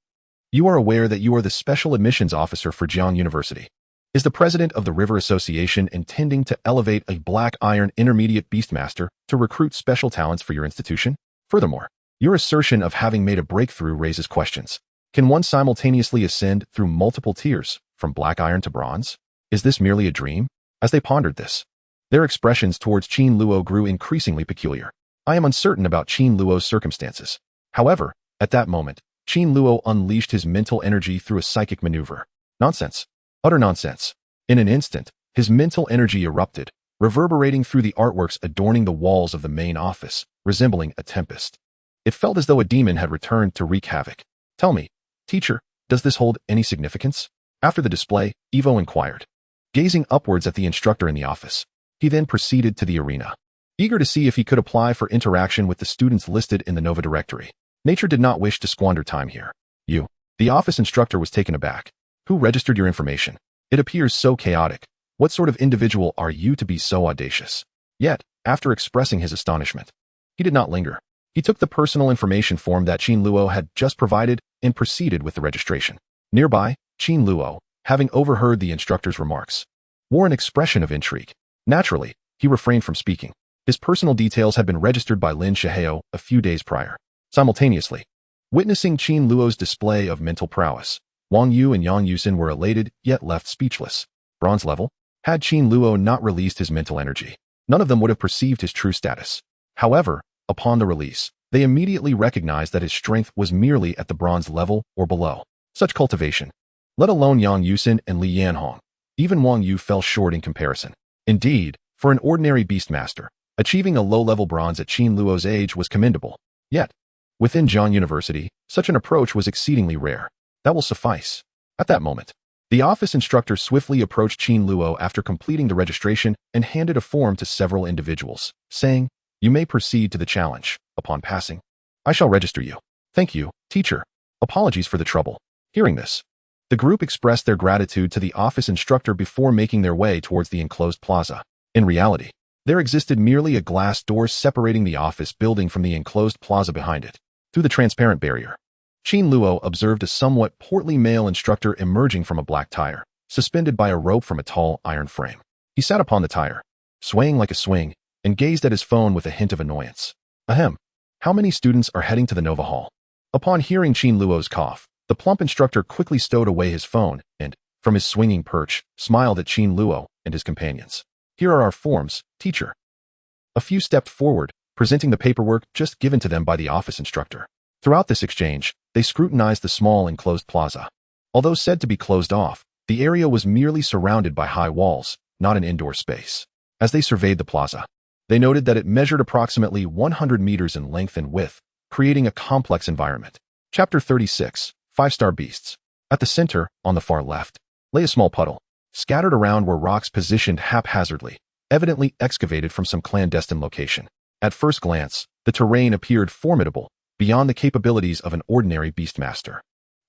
You are aware that you are the special admissions officer for Jiang University. Is the president of the River Association intending to elevate a black iron intermediate beastmaster to recruit special talents for your institution? Furthermore, your assertion of having made a breakthrough raises questions. Can one simultaneously ascend through multiple tiers, from black iron to bronze? Is this merely a dream? As they pondered this, their expressions towards Qin Luo grew increasingly peculiar. I am uncertain about Qin Luo's circumstances. However, at that moment, Qin Luo unleashed his mental energy through a psychic maneuver. Nonsense. Utter nonsense. In an instant, his mental energy erupted, reverberating through the artworks adorning the walls of the main office, resembling a tempest. It felt as though a demon had returned to wreak havoc. Tell me, teacher, does this hold any significance? After the display, Evo inquired, gazing upwards at the instructor in the office. He then proceeded to the arena, eager to see if he could apply for interaction with the students listed in the Nova directory. Nature did not wish to squander time here. You. The office instructor was taken aback. Who registered your information? It appears so chaotic. What sort of individual are you to be so audacious? Yet, after expressing his astonishment, he did not linger. He took the personal information form that Qin Luo had just provided and proceeded with the registration. Nearby, Qin Luo, having overheard the instructor's remarks, wore an expression of intrigue. Naturally, he refrained from speaking. His personal details had been registered by Lin Shihao a few days prior. Simultaneously, witnessing Qin Luo's display of mental prowess, Wang Yu and Yang Yusin were elated yet left speechless. Bronze level? Had Qin Luo not released his mental energy, none of them would have perceived his true status. However, upon the release, they immediately recognized that his strength was merely at the bronze level or below. Such cultivation, let alone Yang Yusin and Li Yanhong, even Wang Yu fell short in comparison. Indeed, for an ordinary beastmaster, achieving a low-level bronze at Qin Luo's age was commendable. Yet, within Jiang University, such an approach was exceedingly rare. That will suffice. At that moment, the office instructor swiftly approached Qin Luo after completing the registration and handed a form to several individuals, saying, "You may proceed to the challenge. Upon passing, I shall register you." "Thank you, teacher. Apologies for the trouble." Hearing this, The group expressed their gratitude to the office instructor before making their way towards the enclosed plaza. In reality, there existed merely a glass door separating the office building from the enclosed plaza behind it. Through the transparent barrier, Qin Luo observed a somewhat portly male instructor emerging from a black tire, suspended by a rope from a tall iron frame. He sat upon the tire, swaying like a swing, and gazed at his phone with a hint of annoyance. Ahem. How many students are heading to the Nova Hall? Upon hearing Qin Luo's cough, the plump instructor quickly stowed away his phone and, from his swinging perch, smiled at Qin Luo and his companions. Here are our forms, teacher. A few stepped forward, presenting the paperwork just given to them by the office instructor. Throughout this exchange, they scrutinized the small enclosed plaza. Although said to be closed off, the area was merely surrounded by high walls, not an indoor space. As they surveyed the plaza, they noted that it measured approximately 100 meters in length and width, creating a complex environment. Chapter 36. 5-Star Beasts. At the center, on the far left, lay a small puddle. Scattered around were rocks positioned haphazardly, evidently excavated from some clandestine location. At first glance, the terrain appeared formidable, beyond the capabilities of an ordinary beastmaster.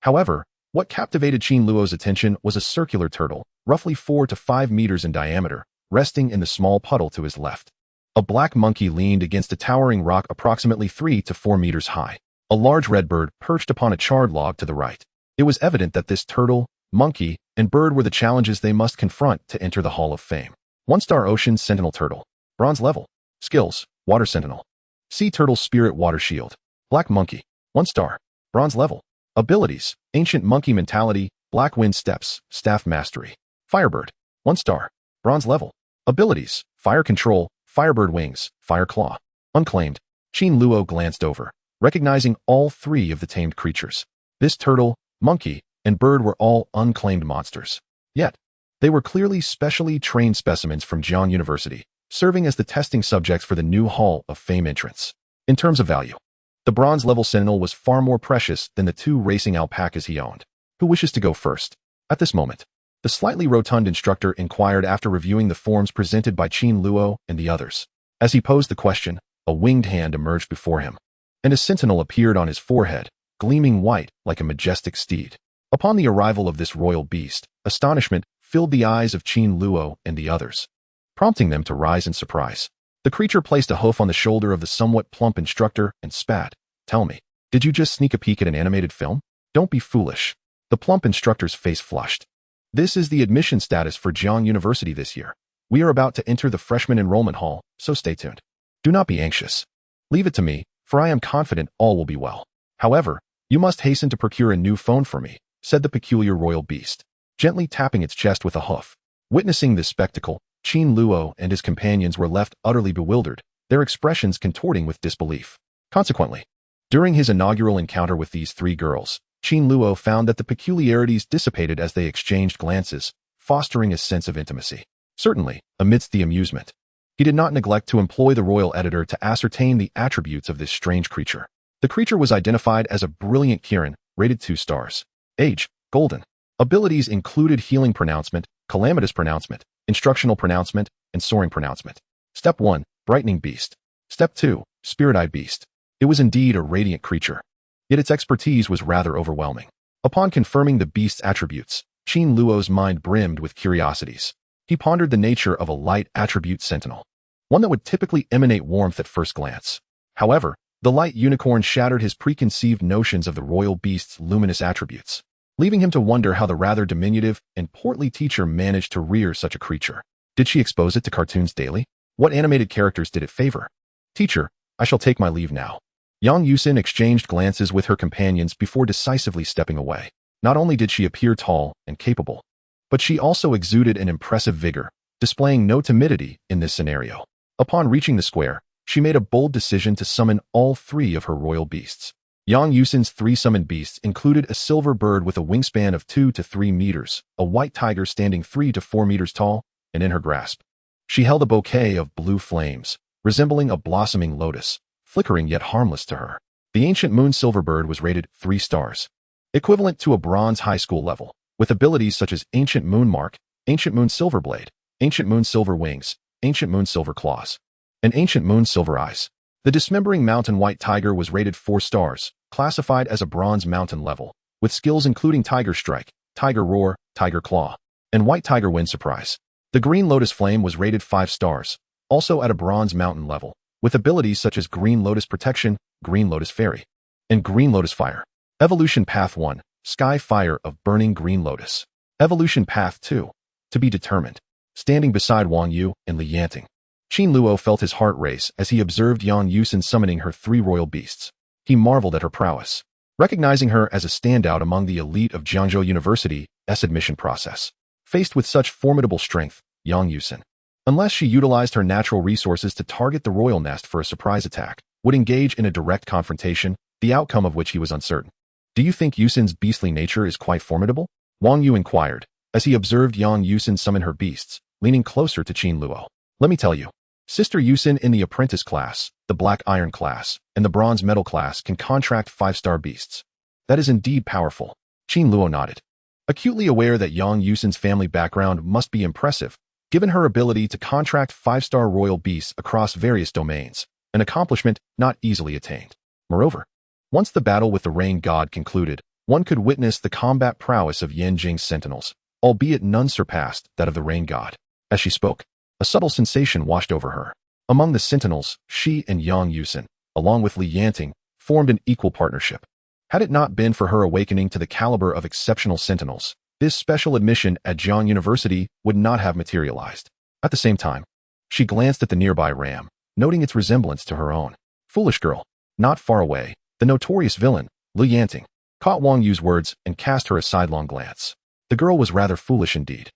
However, what captivated Qin Luo's attention was a circular turtle, roughly 4 to 5 meters in diameter, resting in the small puddle to his left. A black monkey leaned against a towering rock approximately 3 to 4 meters high. A large red bird perched upon a charred log to the right. It was evident that this turtle, monkey, and bird were the challenges they must confront to enter the Hall of Fame. 1-star Ocean Sentinel Turtle. Bronze level. Skills: Water Sentinel. Sea Turtle Spirit Water Shield. Black Monkey. 1-star. Bronze level. Abilities: Ancient Monkey Mentality, Black Wind Steps, Staff Mastery. Firebird. 1-star. Bronze level. Abilities: Fire Control, Firebird Wings, Fire Claw. Unclaimed. Qin Luo glanced over, recognizing all three of the tamed creatures. This turtle, monkey, and bird were all unclaimed monsters. Yet, they were clearly specially trained specimens from Jiang University, serving as the testing subjects for the new Hall of Fame entrance. In terms of value, the bronze-level Sentinel was far more precious than the 2 racing alpacas he owned. Who wishes to go first? At this moment, the slightly rotund instructor inquired after reviewing the forms presented by Qin Luo and the others. As he posed the question, a winged hand emerged before him, and a sentinel appeared on his forehead, gleaming white like a majestic steed. Upon the arrival of this royal beast, astonishment filled the eyes of Qin Luo and the others, prompting them to rise in surprise. The creature placed a hoof on the shoulder of the somewhat plump instructor and spat. Tell me, did you just sneak a peek at an animated film? Don't be foolish. The plump instructor's face flushed. This is the admission status for Jiang University this year. We are about to enter the freshman enrollment hall, so stay tuned. Do not be anxious. Leave it to me, for I am confident all will be well. However, you must hasten to procure a new phone for me, said the peculiar royal beast, gently tapping its chest with a hoof. Witnessing this spectacle, Qin Luo and his companions were left utterly bewildered, their expressions contorting with disbelief. Consequently, during his inaugural encounter with these 3 girls, Qin Luo found that the peculiarities dissipated as they exchanged glances, fostering a sense of intimacy. Certainly, amidst the amusement, he did not neglect to employ the royal editor to ascertain the attributes of this strange creature. The creature was identified as a brilliant Kirin, rated 2 stars. Age: golden. Abilities included healing pronouncement, calamitous pronouncement, instructional pronouncement, and soaring pronouncement. Step 1, brightening beast. Step 2, spirit-eyed beast. It was indeed a radiant creature, yet its expertise was rather overwhelming. Upon confirming the beast's attributes, Qin Luo's mind brimmed with curiosities. He pondered the nature of a light attribute sentinel, one that would typically emanate warmth at first glance. However, the light unicorn shattered his preconceived notions of the royal beast's luminous attributes, leaving him to wonder how the rather diminutive and portly teacher managed to rear such a creature. Did she expose it to cartoons daily? What animated characters did it favor? Teacher, I shall take my leave now. Yang Yusin exchanged glances with her companions before decisively stepping away. Not only did she appear tall and capable, but she also exuded an impressive vigor, displaying no timidity in this scenario. Upon reaching the square, she made a bold decision to summon all 3 of her royal beasts. Yang Yusin's 3 summoned beasts included a silver bird with a wingspan of 2 to 3 meters, a white tiger standing 3 to 4 meters tall, and in her grasp, she held a bouquet of blue flames, resembling a blossoming lotus, flickering yet harmless to her. The ancient moon silver bird was rated 3 stars, equivalent to a bronze high school level, with abilities such as ancient moon mark, ancient moon silver blade, ancient moon silver wings, ancient moon silver claws, and ancient moon silver eyes. The dismembering mountain white tiger was rated 4 stars, classified as a bronze mountain level, with skills including tiger strike, Tiger Roar, Tiger Claw, and White Tiger Wind Surprise. The Green Lotus Flame was rated 5 stars, also at a Bronze Mountain level, with abilities such as Green Lotus Protection, Green Lotus Fairy, and Green Lotus Fire. Evolution Path 1, Sky Fire of Burning Green Lotus. Evolution Path 2, to be determined. Standing beside Wang Yu and Li Yanting, Qin Luo felt his heart race as he observed Yang Yusin summoning her 3 royal beasts. He marveled at her prowess, recognizing her as a standout among the elite of Jiangzhou University's admission process. Faced with such formidable strength, Yang Yusin, unless she utilized her natural resources to target the royal nest for a surprise attack, would engage in a direct confrontation, the outcome of which he was uncertain. Do you think Yusin's beastly nature is quite formidable? Wang Yu inquired, as he observed Yang Yusin summon her beasts, leaning closer to Qin Luo. Let me tell you, Sister Yusin in the apprentice class, the black iron class, and the bronze metal class can contract 5-star beasts. That is indeed powerful. Qin Luo nodded, acutely aware that Yang Yusin's family background must be impressive, given her ability to contract 5-star royal beasts across various domains, an accomplishment not easily attained. Moreover, once the battle with the rain god concluded, one could witness the combat prowess of Yanjing's sentinels, albeit none surpassed that of the rain god. As she spoke, a subtle sensation washed over her. Among the sentinels, she and Yang Yusin, along with Li Yanting, formed an equal partnership. Had it not been for her awakening to the caliber of exceptional sentinels, this special admission at Jiang University would not have materialized. At the same time, she glanced at the nearby ram, noting its resemblance to her own. Foolish girl. Not far away, the notorious villain, Li Yanting, caught Wang Yu's words and cast her a sidelong glance. The girl was rather foolish indeed.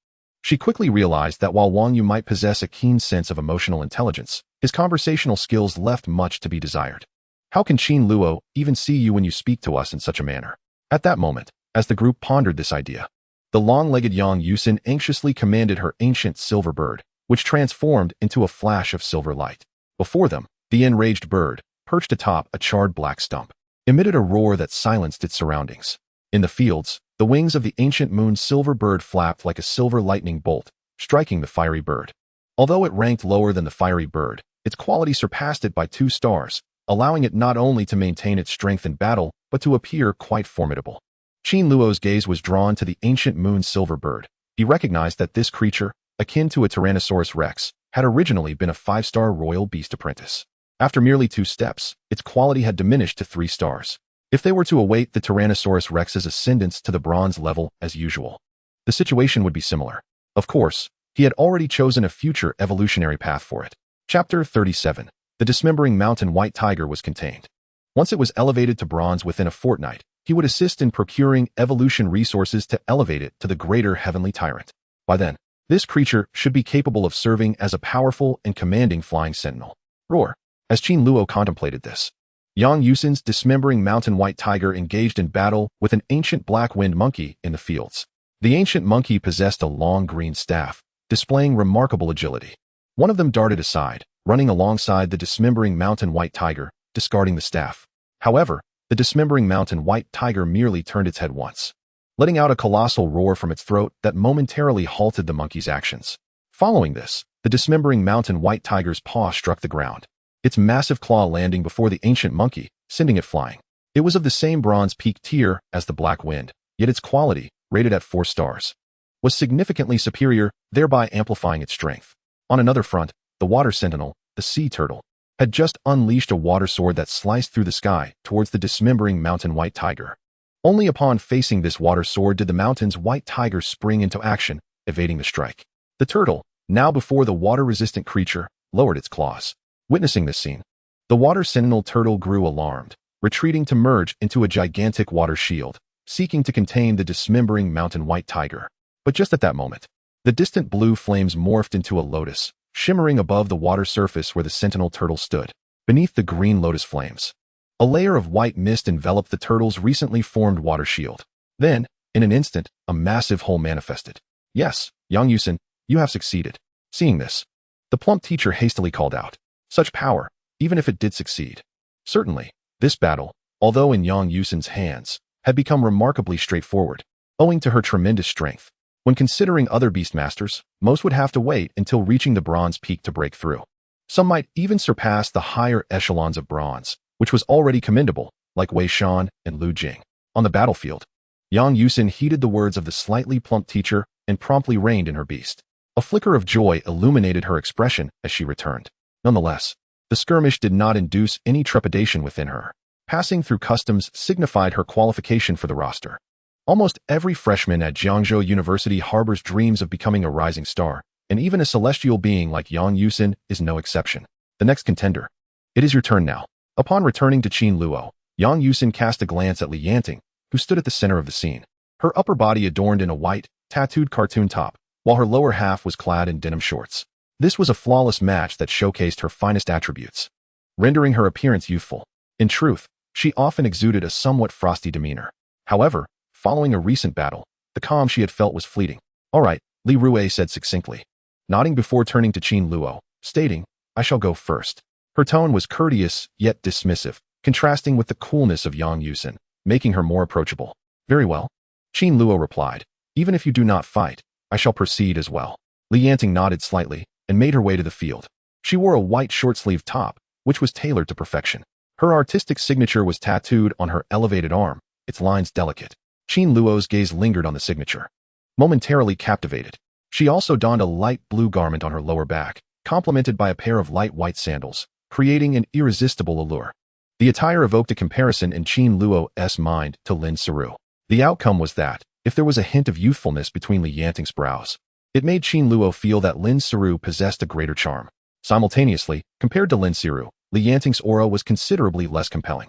She quickly realized that while Wang Yu might possess a keen sense of emotional intelligence, his conversational skills left much to be desired. How can Qin Luo even see you when you speak to us in such a manner? At that moment, as the group pondered this idea, the long-legged Yang Yusin anxiously commanded her ancient silver bird, which transformed into a flash of silver light. Before them, the enraged bird, perched atop a charred black stump, emitted a roar that silenced its surroundings. In the fields, the wings of the ancient moon's silver bird flapped like a silver lightning bolt, striking the fiery bird. Although it ranked lower than the fiery bird, its quality surpassed it by 2 stars, allowing it not only to maintain its strength in battle, but to appear quite formidable. Qin Luo's gaze was drawn to the ancient moon's silver bird. He recognized that this creature, akin to a Tyrannosaurus rex, had originally been a 5-star royal beast apprentice. After merely 2 steps, its quality had diminished to 3 stars. If they were to await the Tyrannosaurus rex's ascendance to the bronze level as usual, the situation would be similar. Of course, he had already chosen a future evolutionary path for it. Chapter 37. The dismembering mountain white tiger was contained. Once it was elevated to bronze within a fortnight, he would assist in procuring evolution resources to elevate it to the greater heavenly tyrant. By then, this creature should be capable of serving as a powerful and commanding flying sentinel. Roar. As Qin Luo contemplated this, Yang Yusin's dismembering mountain white tiger engaged in battle with an ancient black-winged monkey in the fields. The ancient monkey possessed a long green staff, displaying remarkable agility. One of them darted aside, running alongside the dismembering mountain white tiger, discarding the staff. However, the dismembering mountain white tiger merely turned its head once, letting out a colossal roar from its throat that momentarily halted the monkey's actions. Following this, the dismembering mountain white tiger's paw struck the ground, its massive claw landing before the ancient monkey, sending it flying. It was of the same bronze peak tier as the Black Wind, yet its quality, rated at 4 stars, was significantly superior, thereby amplifying its strength. On another front, the water sentinel, the sea turtle, had just unleashed a water sword that sliced through the sky towards the dismembering mountain white tiger. Only upon facing this water sword did the mountain's white tiger spring into action, evading the strike. The turtle, now before the water-resistant creature, lowered its claws. Witnessing this scene, the water sentinel turtle grew alarmed, retreating to merge into a gigantic water shield, seeking to contain the dismembering mountain white tiger. But just at that moment, the distant blue flames morphed into a lotus, shimmering above the water surface where the sentinel turtle stood. Beneath the green lotus flames, a layer of white mist enveloped the turtle's recently formed water shield. Then, in an instant, a massive hole manifested. Yes, Yang Yusin, you have succeeded. Seeing this, the plump teacher hastily called out. Such power, even if it did succeed. Certainly, this battle, although in Yang Yusin's hands, had become remarkably straightforward, owing to her tremendous strength. When considering other beastmasters, most would have to wait until reaching the bronze peak to break through. Some might even surpass the higher echelons of bronze, which was already commendable, like Wei Shan and Lu Jing. On the battlefield, Yang Yusin heeded the words of the slightly plump teacher and promptly reined in her beast. A flicker of joy illuminated her expression as she returned. Nonetheless, the skirmish did not induce any trepidation within her. Passing through customs signified her qualification for the roster. Almost every freshman at Jiangzhou University harbors dreams of becoming a rising star, and even a celestial being like Yang Yusin is no exception. The next contender. It is your turn now. Upon returning to Qin Luo, Yang Yusin cast a glance at Li Yanting, who stood at the center of the scene. Her upper body adorned in a white, tattooed cartoon top, while her lower half was clad in denim shorts. This was a flawless match that showcased her finest attributes, rendering her appearance youthful. In truth, she often exuded a somewhat frosty demeanor. However, following a recent battle, the calm she had felt was fleeting. "All right," Li Rue said succinctly, nodding before turning to Qin Luo, stating, "I shall go first." Her tone was courteous yet dismissive, contrasting with the coolness of Yang Yusin, making her more approachable. "Very well," Qin Luo replied. "Even if you do not fight, I shall proceed as well." Li Yanting nodded slightly and made her way to the field. She wore a white short-sleeved top, which was tailored to perfection. Her artistic signature was tattooed on her elevated arm, its lines delicate. Qin Luo's gaze lingered on the signature. Momentarily captivated, she also donned a light blue garment on her lower back, complemented by a pair of light white sandals, creating an irresistible allure. The attire evoked a comparison in Qin Luo's mind to Lin Siru. The outcome was that, if there was a hint of youthfulness between Li Yanting's brows, it made Qin Luo feel that Lin Siru possessed a greater charm. Simultaneously, compared to Lin Siru, Li Yanting's aura was considerably less compelling.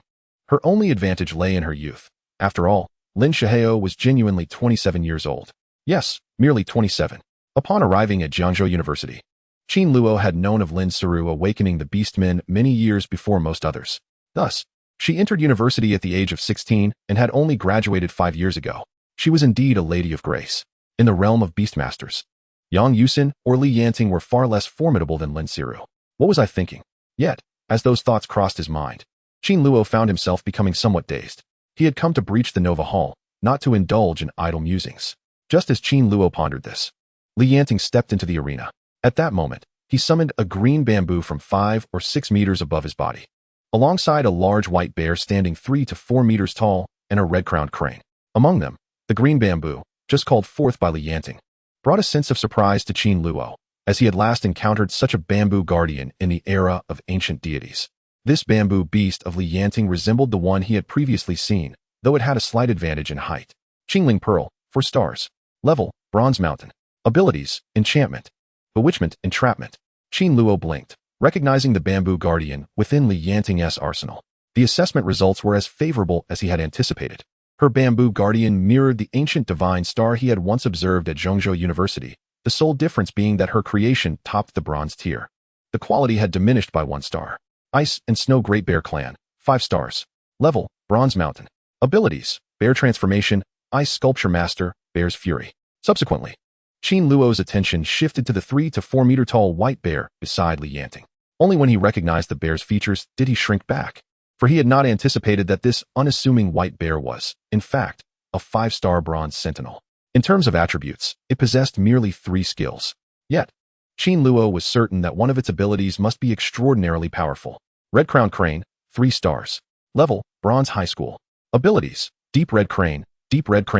Her only advantage lay in her youth. After all, Lin Shihao was genuinely 27 years old. Yes, merely 27. Upon arriving at Jiangzhou University, Qin Luo had known of Lin Siru awakening the Beastmen many years before most others. Thus, she entered university at the age of 16 and had only graduated 5 years ago. She was indeed a lady of grace. In the realm of Beastmasters, Yang Yusin or Li Yanting were far less formidable than Lin Siru. What was I thinking? Yet, as those thoughts crossed his mind, Qin Luo found himself becoming somewhat dazed. He had come to breach the Nova Hall, not to indulge in idle musings. Just as Qin Luo pondered this, Li Yanting stepped into the arena. At that moment, he summoned a green bamboo from 5 or 6 meters above his body, alongside a large white bear standing 3 to 4 meters tall and a red-crowned crane. Among them, the green bamboo, just called forth by Li Yanting, brought a sense of surprise to Qin Luo, as he had last encountered such a bamboo guardian in the era of ancient deities. This bamboo beast of Li Yanting resembled the one he had previously seen, though it had a slight advantage in height. Qingling Pearl, 4 stars. Level, Bronze Mountain. Abilities, Enchantment. Bewitchment, Entrapment. Qin Luo blinked, recognizing the bamboo guardian within Li Yanting's arsenal. The assessment results were as favorable as he had anticipated. Her bamboo guardian mirrored the ancient divine star he had once observed at Zhongzhou University, the sole difference being that her creation topped the bronze tier. The quality had diminished by 1 star. Ice and Snow Great Bear Clan, 5 stars. Level, Bronze Mountain. Abilities, Bear Transformation, Ice Sculpture Master, Bear's Fury. Subsequently, Qin Luo's attention shifted to the 3 to 4 meter tall white bear beside Li Yanting. Only when he recognized the bear's features did he shrink back, for he had not anticipated that this unassuming white bear was, in fact, a 5-star bronze sentinel. In terms of attributes, it possessed merely 3 skills. Yet, Qin Luo was certain that one of its abilities must be extraordinarily powerful. Red Crown Crane, 3 stars. Level, Bronze High School. Abilities, Deep Red Crane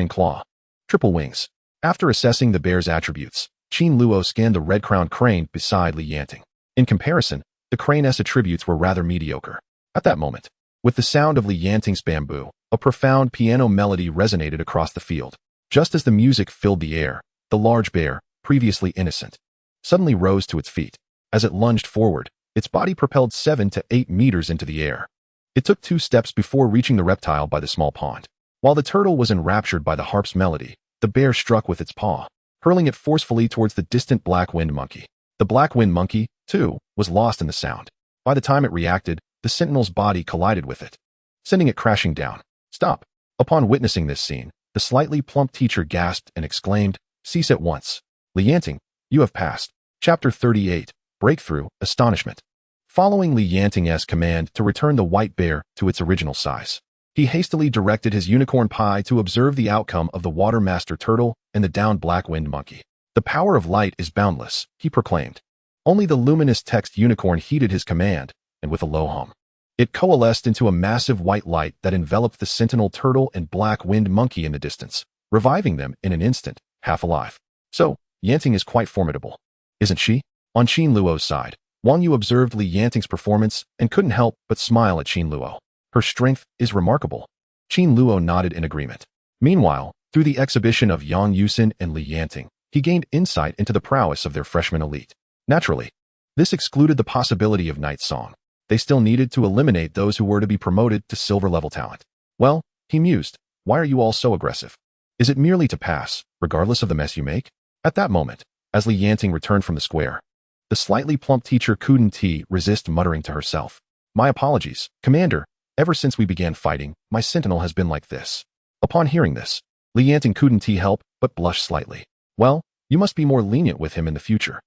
Claw. Triple Wings. After assessing the bear's attributes, Qin Luo scanned the red-crowned crane beside Li Yanting. In comparison, the crane's attributes were rather mediocre. At that moment, with the sound of Li Yanting's bamboo, a profound piano melody resonated across the field. Just as the music filled the air, the large bear, previously innocent, suddenly rose to its feet. As it lunged forward, its body propelled 7 to 8 meters into the air. It took 2 steps before reaching the reptile by the small pond. While the turtle was enraptured by the harp's melody, the bear struck with its paw, hurling it forcefully towards the distant black-winged monkey. The black-winged monkey, too, was lost in the sound. By the time it reacted, the sentinel's body collided with it, sending it crashing down. Stop! Upon witnessing this scene, the slightly plump teacher gasped and exclaimed, "Cease at once. Li Yanting, you have passed." Chapter 38, Breakthrough, Astonishment. Following Li Yanting's command to return the white bear to its original size, he hastily directed his unicorn pie to observe the outcome of the water master turtle and the downed black-winged monkey. "The power of light is boundless," he proclaimed. Only the luminous text unicorn heeded his command, and with a low hum, It coalesced into a massive white light that enveloped the sentinel turtle and black winged monkey in the distance, reviving them in an instant, half alive. So, Yanting is quite formidable, isn't she? On Qin Luo's side, Wang Yu observed Li Yanting's performance and couldn't help but smile at Qin Luo. Her strength is remarkable. Qin Luo nodded in agreement. Meanwhile, through the exhibition of Yang Yusin and Li Yanting, he gained insight into the prowess of their freshman elite. Naturally, this excluded the possibility of Night Song. They still needed to eliminate those who were to be promoted to silver-level talent. Well, he mused, why are you all so aggressive? Is it merely to pass, regardless of the mess you make? At that moment, as Li Yanting returned from the square, the slightly plump teacher couldn't resist muttering to herself. My apologies, Commander. Ever since we began fighting, my sentinel has been like this. Upon hearing this, Li Yanting couldn't help but blush slightly. Well, you must be more lenient with him in the future.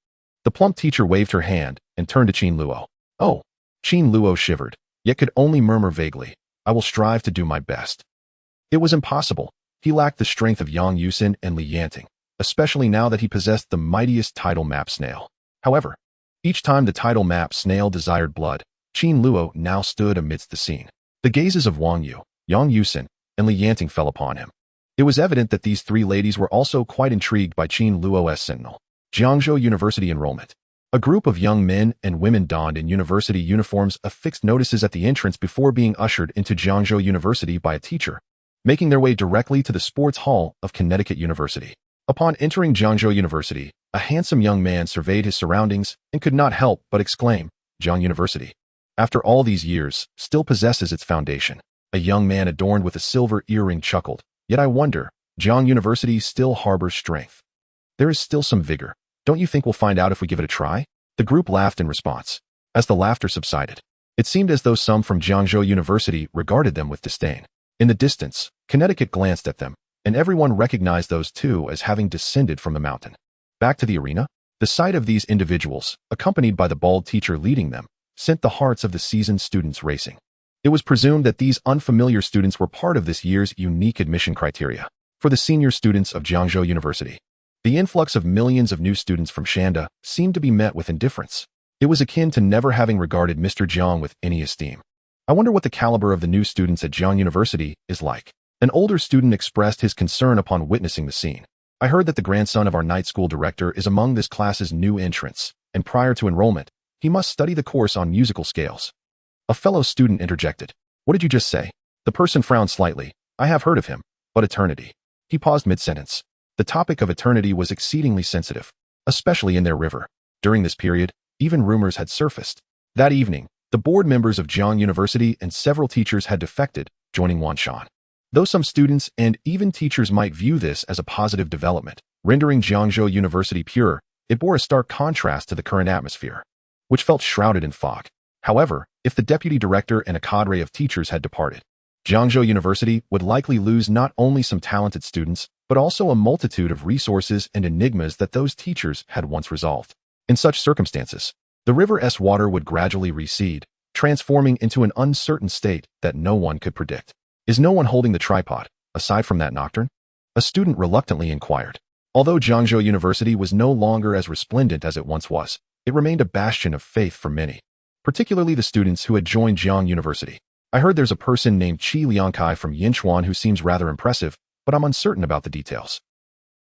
The plump teacher waved her hand and turned to Qin Luo. Oh. Qin Luo shivered, yet could only murmur vaguely, I will strive to do my best. It was impossible. He lacked the strength of Yang Yusin and Li Yanting, especially now that he possessed the mightiest tidal map snail. However, each time the tidal map snail desired blood, Qin Luo now stood amidst the scene. The gazes of Wang Yu, Yang Yusin, and Li Yanting fell upon him. It was evident that these three ladies were also quite intrigued by Qin Luo's sentinel. Jiangzhou University enrollment. A group of young men and women donned in university uniforms affixed notices at the entrance before being ushered into Jiangzhou University by a teacher, making their way directly to the sports hall of Connecticut University. Upon entering Jiangzhou University, a handsome young man surveyed his surroundings and could not help but exclaim, Jiang University, after all these years, still possesses its foundation. A young man adorned with a silver earring chuckled, yet I wonder, Jiang University still harbors strength. There is still some vigor. Don't you think we'll find out if we give it a try? The group laughed in response. As the laughter subsided, it seemed as though some from Jiangzhou University regarded them with disdain. In the distance, Connecticut glanced at them, and everyone recognized those two as having descended from the mountain. Back to the arena, the sight of these individuals, accompanied by the bald teacher leading them, sent the hearts of the seasoned students racing. It was presumed that these unfamiliar students were part of this year's unique admission criteria for the senior students of Jiangzhou University. The influx of millions of new students from Shanda seemed to be met with indifference. It was akin to never having regarded Mr. Jiang with any esteem. I wonder what the caliber of the new students at Jiang University is like. An older student expressed his concern upon witnessing the scene. I heard that the grandson of our night school director is among this class's new entrants, and prior to enrollment, he must study the course on musical scales. A fellow student interjected. What did you just say? The person frowned slightly. I have heard of him, but eternity. He paused mid-sentence. The topic of eternity was exceedingly sensitive, especially in their river. During this period, even rumors had surfaced. That evening, the board members of Jiang University and several teachers had defected, joining Wanshan. Though some students and even teachers might view this as a positive development, rendering Jiangzhou University pure, it bore a stark contrast to the current atmosphere, which felt shrouded in fog. However, if the deputy director and a cadre of teachers had departed, Jiangzhou University would likely lose not only some talented students, but also a multitude of resources and enigmas that those teachers had once resolved. In such circumstances, the river's water would gradually recede, transforming into an uncertain state that no one could predict. Is no one holding the tripod, aside from that nocturne? A student reluctantly inquired. Although Jiangzhou University was no longer as resplendent as it once was, it remained a bastion of faith for many, particularly the students who had joined Jiang University. I heard there's a person named Qi Liangkai from Yinchuan who seems rather impressive, but I'm uncertain about the details.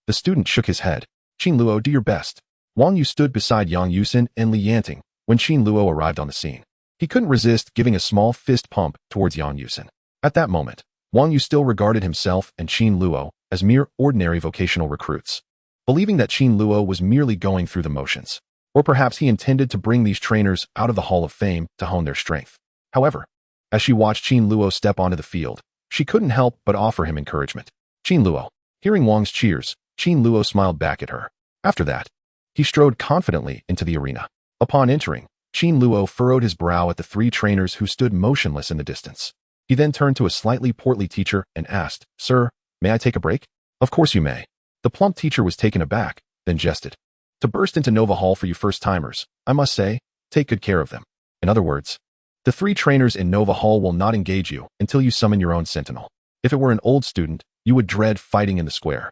The student shook his head. Qin Luo, do your best. Wang Yu stood beside Yang Yusin and Li Yanting when Qin Luo arrived on the scene. He couldn't resist giving a small fist pump towards Yang Yusin. At that moment, Wang Yu still regarded himself and Qin Luo as mere ordinary vocational recruits, believing that Qin Luo was merely going through the motions. Or perhaps he intended to bring these trainers out of the Hall of Fame to hone their strength. However, as she watched Qin Luo step onto the field, she couldn't help but offer him encouragement. Qin Luo. Hearing Wang's cheers, Qin Luo smiled back at her. After that, he strode confidently into the arena. Upon entering, Qin Luo furrowed his brow at the three trainers who stood motionless in the distance. He then turned to a slightly portly teacher and asked, Sir, may I take a break? Of course you may. The plump teacher was taken aback, then jested. To burst into Nova Hall for you first-timers, I must say, take good care of them. In other words, the three trainers in Nova Hall will not engage you until you summon your own sentinel. If it were an old student, you would dread fighting in the square.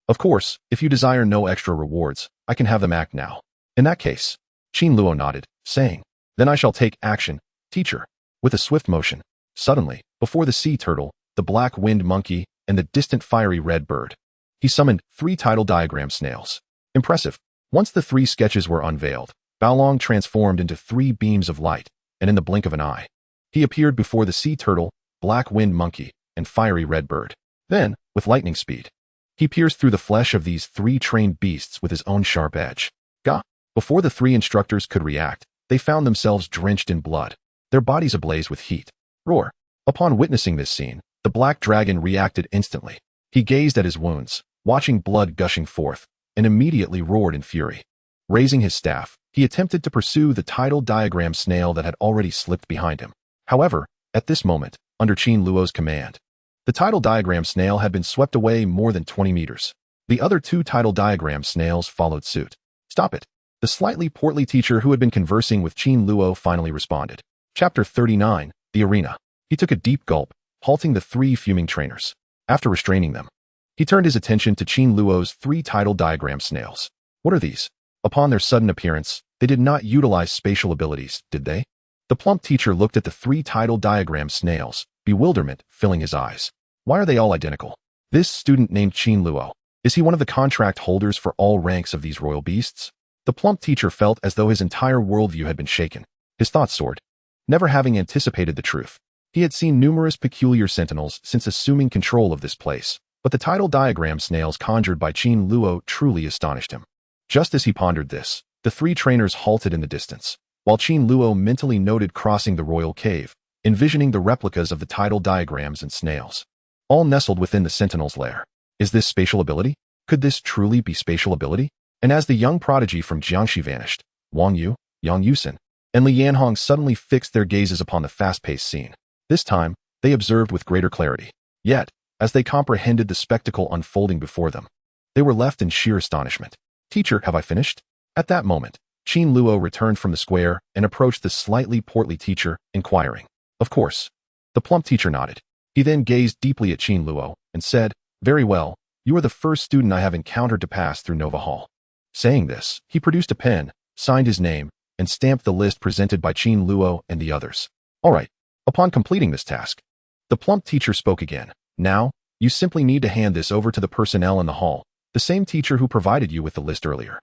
Of course, if you desire no extra rewards, I can have them act now. In that case, Qin Luo nodded, saying, Then I shall take action, teacher. With a swift motion, suddenly, before the sea turtle, the black winged monkey, and the distant fiery red bird, he summoned 3 title diagram snails. Impressive. Once the 3 sketches were unveiled, Baolong transformed into 3 beams of light, and in the blink of an eye, he appeared before the sea turtle, black winged monkey, and fiery red bird. Then, with lightning speed, he pierced through the flesh of these 3 trained beasts with his own sharp edge. Gah! Before the 3 instructors could react, they found themselves drenched in blood, their bodies ablaze with heat. Roar! Upon witnessing this scene, the black dragon reacted instantly. He gazed at his wounds, watching blood gushing forth, and immediately roared in fury. Raising his staff, he attempted to pursue the title diagram snail that had already slipped behind him. However, at this moment, under Qin Luo's command, the title diagram snail had been swept away more than 20 meters. The other 2 title diagram snails followed suit. Stop it! The slightly portly teacher who had been conversing with Qin Luo finally responded. Chapter 39, The Arena. He took a deep gulp, halting the 3 fuming trainers. After restraining them, he turned his attention to Qin Luo's 3 title diagram snails. What are these? Upon their sudden appearance, they did not utilize spatial abilities, did they? The plump teacher looked at the 3 title diagram snails, bewilderment filling his eyes. Why are they all identical? This student named Qin Luo, is he one of the contract holders for all ranks of these royal beasts? The plump teacher felt as though his entire worldview had been shaken. His thoughts soared. Never having anticipated the truth, he had seen numerous peculiar sentinels since assuming control of this place, but the title diagram snails conjured by Qin Luo truly astonished him. Just as he pondered this, the 3 trainers halted in the distance, while Qin Luo mentally noted crossing the royal cave, envisioning the replicas of the title diagrams and snails, all nestled within the sentinel's lair. Is this spatial ability? Could this truly be spatial ability? And as the young prodigy from Jiangxi vanished, Wang Yu, Yang Yusin, and Li Yanhong suddenly fixed their gazes upon the fast-paced scene. This time, they observed with greater clarity. Yet, as they comprehended the spectacle unfolding before them, they were left in sheer astonishment. Teacher, have I finished? At that moment, Qin Luo returned from the square and approached the slightly portly teacher, inquiring. Of course. The plump teacher nodded. He then gazed deeply at Qin Luo and said, Very well, you are the first student I have encountered to pass through Nova Hall. Saying this, he produced a pen, signed his name, and stamped the list presented by Qin Luo and the others. All right. Upon completing this task, the plump teacher spoke again. Now, you simply need to hand this over to the personnel in the hall, the same teacher who provided you with the list earlier.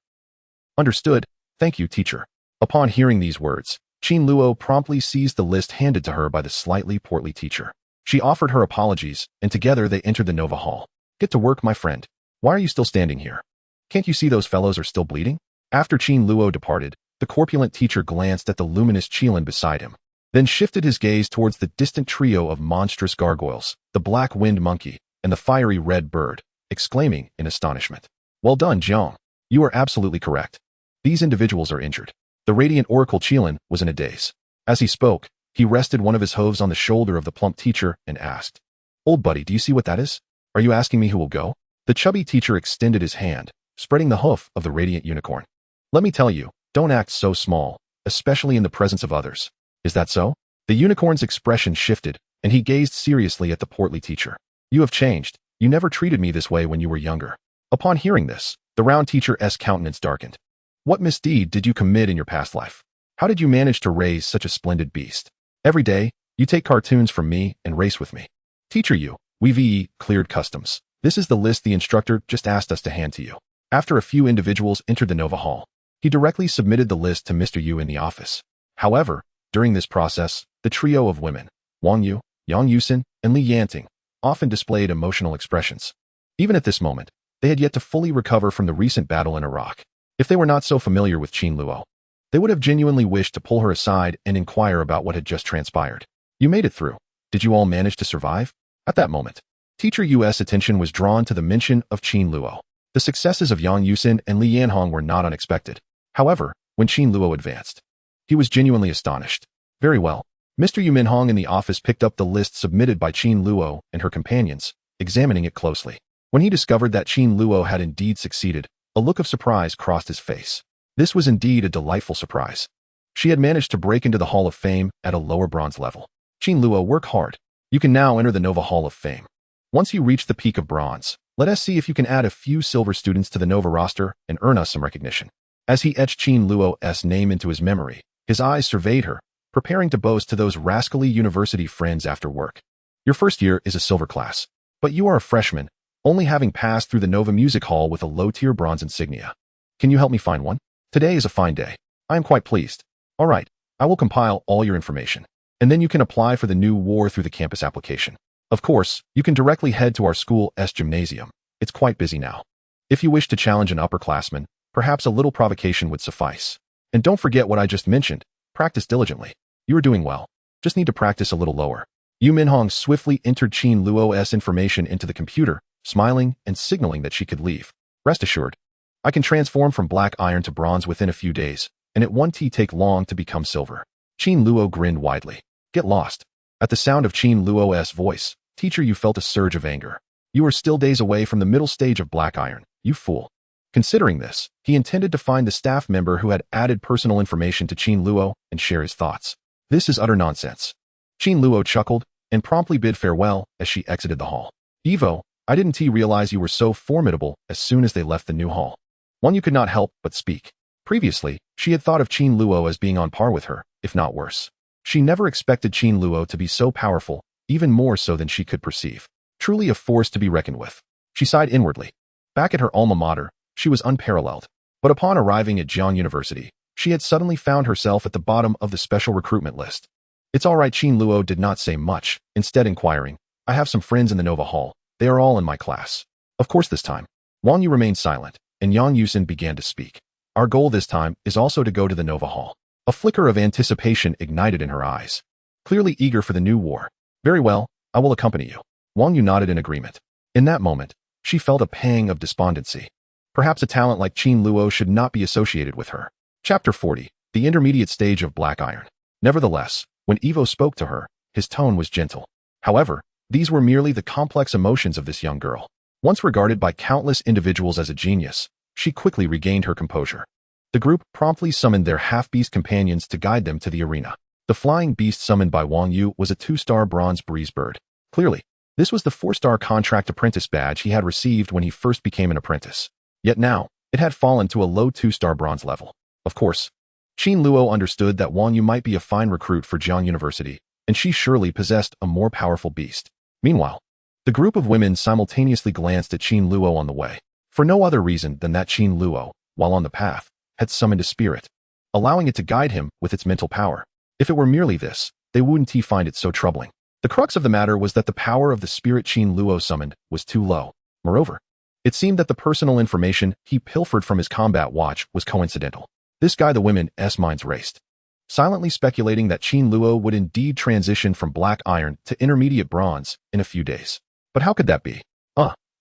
Understood. Thank you, teacher. Upon hearing these words, Qin Luo promptly seized the list handed to her by the slightly portly teacher. She offered her apologies, and together they entered the Nova Hall. Get to work, my friend. Why are you still standing here? Can't you see those fellows are still bleeding? After Qin Luo departed, the corpulent teacher glanced at the luminous Qilin beside him, then shifted his gaze towards the distant trio of monstrous gargoyles, the black winged monkey, and the fiery red bird, exclaiming in astonishment. Well done, Jiang. You are absolutely correct. These individuals are injured. The radiant oracle Qilin was in a daze. As he spoke, he rested one of his hooves on the shoulder of the plump teacher and asked, Old buddy, do you see what that is? Are you asking me who will go? The chubby teacher extended his hand, spreading the hoof of the radiant unicorn. Let me tell you, don't act so small, especially in the presence of others. Is that so? The unicorn's expression shifted, and he gazed seriously at the portly teacher. You have changed. You never treated me this way when you were younger. Upon hearing this, the round teacher's countenance darkened. What misdeed did you commit in your past life? How did you manage to raise such a splendid beast? Every day, you take cartoons from me and race with me. Teacher Yu, we've cleared customs. This is the list the instructor just asked us to hand to you. After a few individuals entered the Nova Hall, he directly submitted the list to Mr. Yu in the office. However, during this process, the trio of women, Wang Yu, Yang Yusin, and Li Yanting, often displayed emotional expressions. Even at this moment, they had yet to fully recover from the recent battle in Iraq. If they were not so familiar with Qin Luo, they would have genuinely wished to pull her aside and inquire about what had just transpired. You made it through. Did you all manage to survive? At that moment, Teacher Yu's attention was drawn to the mention of Qin Luo. The successes of Yang Yusin and Li Yanhong were not unexpected. However, when Qin Luo advanced, he was genuinely astonished. Very well. Mr. Yu Minhong in the office picked up the list submitted by Qin Luo and her companions, examining it closely. When he discovered that Qin Luo had indeed succeeded, a look of surprise crossed his face. This was indeed a delightful surprise. She had managed to break into the Hall of Fame at a lower bronze level. Qin Luo, work hard. You can now enter the Nova Hall of Fame. Once you reach the peak of bronze, let us see if you can add a few silver students to the Nova roster and earn us some recognition. As he etched Qin Luo's name into his memory, his eyes surveyed her, preparing to boast to those rascally university friends after work. Your first year is a silver class, but you are a freshman, only having passed through the Nova Music Hall with a low-tier bronze insignia. Can you help me find one? Today is a fine day. I am quite pleased. All right, I will compile all your information, and then you can apply for the new war through the campus application. Of course, you can directly head to our school's gymnasium. It's quite busy now. If you wish to challenge an upperclassman, perhaps a little provocation would suffice. And don't forget what I just mentioned. Practice diligently. You are doing well. Just need to practice a little lower. Yu Minhong swiftly entered Qin Luo's information into the computer, smiling and signaling that she could leave. Rest assured, I can transform from black iron to bronze within a few days, and it won't take long to become silver. Qin Luo grinned widely. Get lost. At the sound of Qin Luo's voice, teacher, you felt a surge of anger. You are still days away from the middle stage of black iron, you fool. Considering this, he intended to find the staff member who had added personal information to Qin Luo and share his thoughts. This is utter nonsense. Qin Luo chuckled and promptly bid farewell as she exited the hall. Evo, I didn't realize you were so formidable as soon as they left the new hall. One you could not help but speak. Previously, she had thought of Qin Luo as being on par with her, if not worse. She never expected Qin Luo to be so powerful, even more so than she could perceive. Truly a force to be reckoned with. She sighed inwardly. Back at her alma mater, she was unparalleled. But upon arriving at Jiang University, she had suddenly found herself at the bottom of the special recruitment list. It's all right, Qin Luo did not say much, instead inquiring, I have some friends in the Nova Hall. They are all in my class. Of course this time. Wang Yu remained silent, and Yang Yusin began to speak. Our goal this time is also to go to the Nova Hall. A flicker of anticipation ignited in her eyes. Clearly eager for the new war. Very well, I will accompany you. Wang Yu nodded in agreement. In that moment, she felt a pang of despondency. Perhaps a talent like Qin Luo should not be associated with her. Chapter 40. The intermediate stage of black iron. Nevertheless, when Evo spoke to her, his tone was gentle. However, these were merely the complex emotions of this young girl. Once regarded by countless individuals as a genius, she quickly regained her composure. The group promptly summoned their half-beast companions to guide them to the arena. The flying beast summoned by Wang Yu was a 2-star bronze breeze bird. Clearly, this was the 4-star contract apprentice badge he had received when he first became an apprentice. Yet now, it had fallen to a low 2-star bronze level. Of course, Qin Luo understood that Wang Yu might be a fine recruit for Jiang University, and she surely possessed a more powerful beast. Meanwhile, the group of women simultaneously glanced at Qin Luo on the way, for no other reason than that Qin Luo, while on the path, had summoned a spirit, allowing it to guide him with its mental power. If it were merely this, they wouldn't find it so troubling. The crux of the matter was that the power of the spirit Qin Luo summoned was too low. Moreover, it seemed that the personal information he pilfered from his combat watch was coincidental. This guy the women's minds raced, silently speculating that Qin Luo would indeed transition from black iron to intermediate bronze in a few days. But how could that be?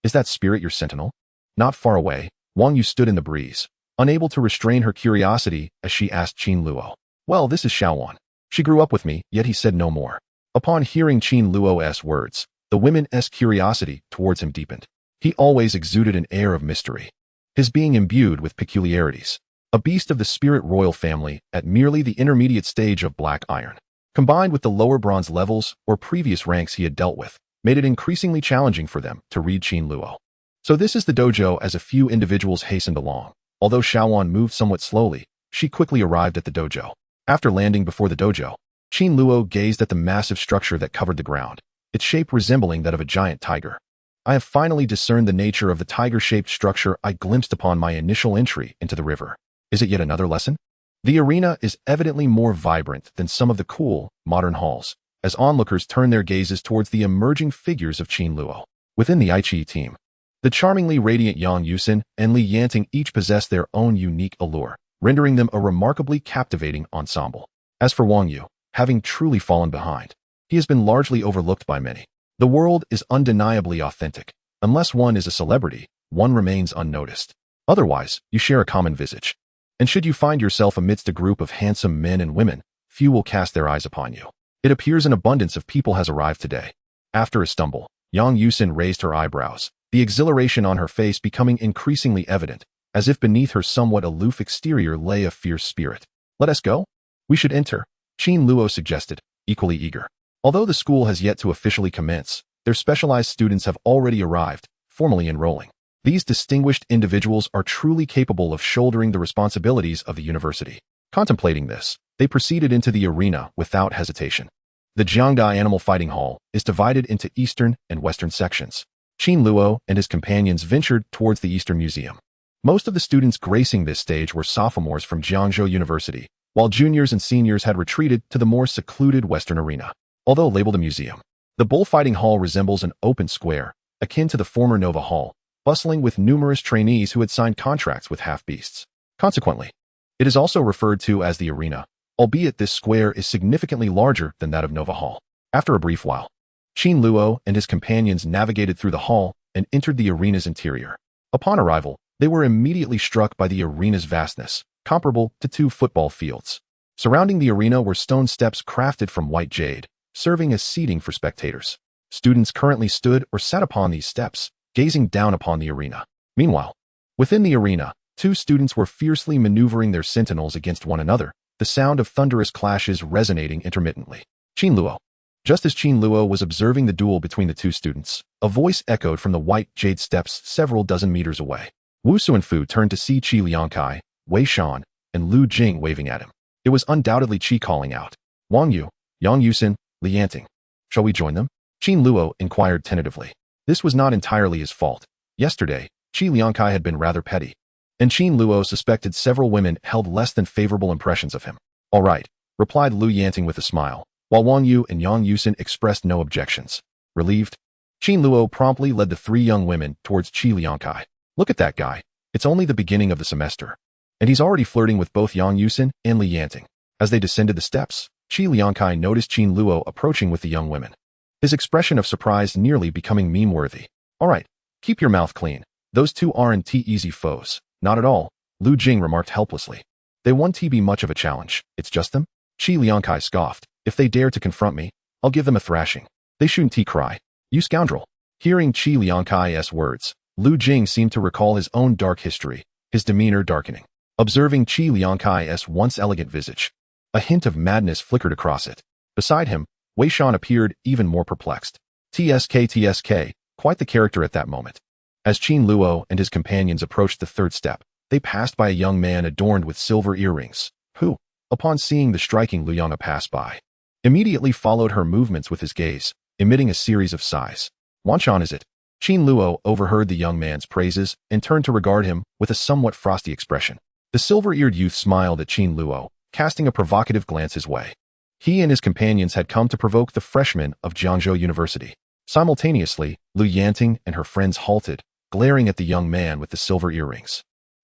Is that spirit your sentinel? Not far away, Wang Yu stood in the breeze, unable to restrain her curiosity as she asked Qin Luo. Well, this is Xiaowan. She grew up with me, yet he said no more. Upon hearing Qin Luo's words, the women's curiosity towards him deepened. He always exuded an air of mystery, his being imbued with peculiarities. A beast of the spirit royal family at merely the intermediate stage of black iron, combined with the lower bronze levels or previous ranks he had dealt with, made it increasingly challenging for them to read Qin Luo. So this is the dojo as a few individuals hastened along. Although Xiaowan moved somewhat slowly, she quickly arrived at the dojo. After landing before the dojo, Qin Luo gazed at the massive structure that covered the ground, its shape resembling that of a giant tiger. I have finally discerned the nature of the tiger-shaped structure I glimpsed upon my initial entry into the river. Is it yet another lesson? The arena is evidently more vibrant than some of the cool, modern halls, as onlookers turn their gazes towards the emerging figures of Qin Luo. Within the Aichi team, the charmingly radiant Yang Yusin and Li Yanting each possess their own unique allure, rendering them a remarkably captivating ensemble. As for Wang Yu, having truly fallen behind, he has been largely overlooked by many. The world is undeniably authentic. Unless one is a celebrity, one remains unnoticed. Otherwise, you share a common visage. And should you find yourself amidst a group of handsome men and women, few will cast their eyes upon you. It appears an abundance of people has arrived today. After a stumble, Yang Yusin raised her eyebrows, the exhilaration on her face becoming increasingly evident, as if beneath her somewhat aloof exterior lay a fierce spirit. Let us go? We should enter, Qin Luo suggested, equally eager. Although the school has yet to officially commence, their specialized students have already arrived, formally enrolling. These distinguished individuals are truly capable of shouldering the responsibilities of the university. Contemplating this, They proceeded into the arena without hesitation. The Jiangda Animal Fighting Hall is divided into eastern and western sections. Qin Luo and his companions ventured towards the Eastern Museum. Most of the students gracing this stage were sophomores from Jiangzhou University, while juniors and seniors had retreated to the more secluded western arena. Although labeled a museum, the bullfighting hall resembles an open square, akin to the former Nova Hall, bustling with numerous trainees who had signed contracts with half-beasts. Consequently, it is also referred to as the arena, albeit this square is significantly larger than that of Nova Hall. After a brief while, Qin Luo and his companions navigated through the hall and entered the arena's interior. Upon arrival, they were immediately struck by the arena's vastness, comparable to 2 football fields. Surrounding the arena were stone steps crafted from white jade, serving as seating for spectators. Students currently stood or sat upon these steps, gazing down upon the arena. Meanwhile, within the arena, 2 students were fiercely maneuvering their sentinels against one another, the sound of thunderous clashes resonating intermittently. Qin Luo. Just as Qin Luo was observing the duel between the 2 students, a voice echoed from the white jade steps several dozen meters away. Wu Suanfu turned to see Qi Liangkai, Wei Shan, and Lu Jing waving at him. It was undoubtedly Qi calling out. Wang Yu, Yang Yusin, Li Yanting. Shall we join them? Qin Luo inquired tentatively. This was not entirely his fault. Yesterday, Qi Liangkai had been rather petty, and Qin Luo suspected several women held less than favorable impressions of him. All right, replied Lu Yanting with a smile, while Wang Yu and Yang Yusin expressed no objections. Relieved, Qin Luo promptly led the 3 young women towards Qi Liangkai. Look at that guy. It's only the beginning of the semester, and he's already flirting with both Yang Yusin and Li Yanting. As they descended the steps, Qi Liangkai noticed Qin Luo approaching with the young women. His expression of surprise nearly becoming meme-worthy. All right, keep your mouth clean. Those 2 aren't easy foes. Not at all, Lu Jing remarked helplessly. They won't be much of a challenge. It's just them? Qi Liangkai scoffed. If they dare to confront me, I'll give them a thrashing. They shouldn't cry. You scoundrel. Hearing Qi Liangkai's words, Lu Jing seemed to recall his own dark history, his demeanor darkening. Observing Qi Liangkai's once elegant visage, a hint of madness flickered across it. Beside him, Wei Shan appeared even more perplexed. TSK, quite the character at that moment. As Qin Luo and his companions approached the 3rd step, they passed by a young man adorned with silver earrings, who, upon seeing the striking Lu Yanga pass by, immediately followed her movements with his gaze, emitting a series of sighs. Wanshan is it? Qin Luo overheard the young man's praises and turned to regard him with a somewhat frosty expression. The silver-eared youth smiled at Qin Luo, casting a provocative glance his way. He and his companions had come to provoke the freshmen of Jiangzhou University. Simultaneously, Lu Yanting and her friends halted, glaring at the young man with the silver earrings,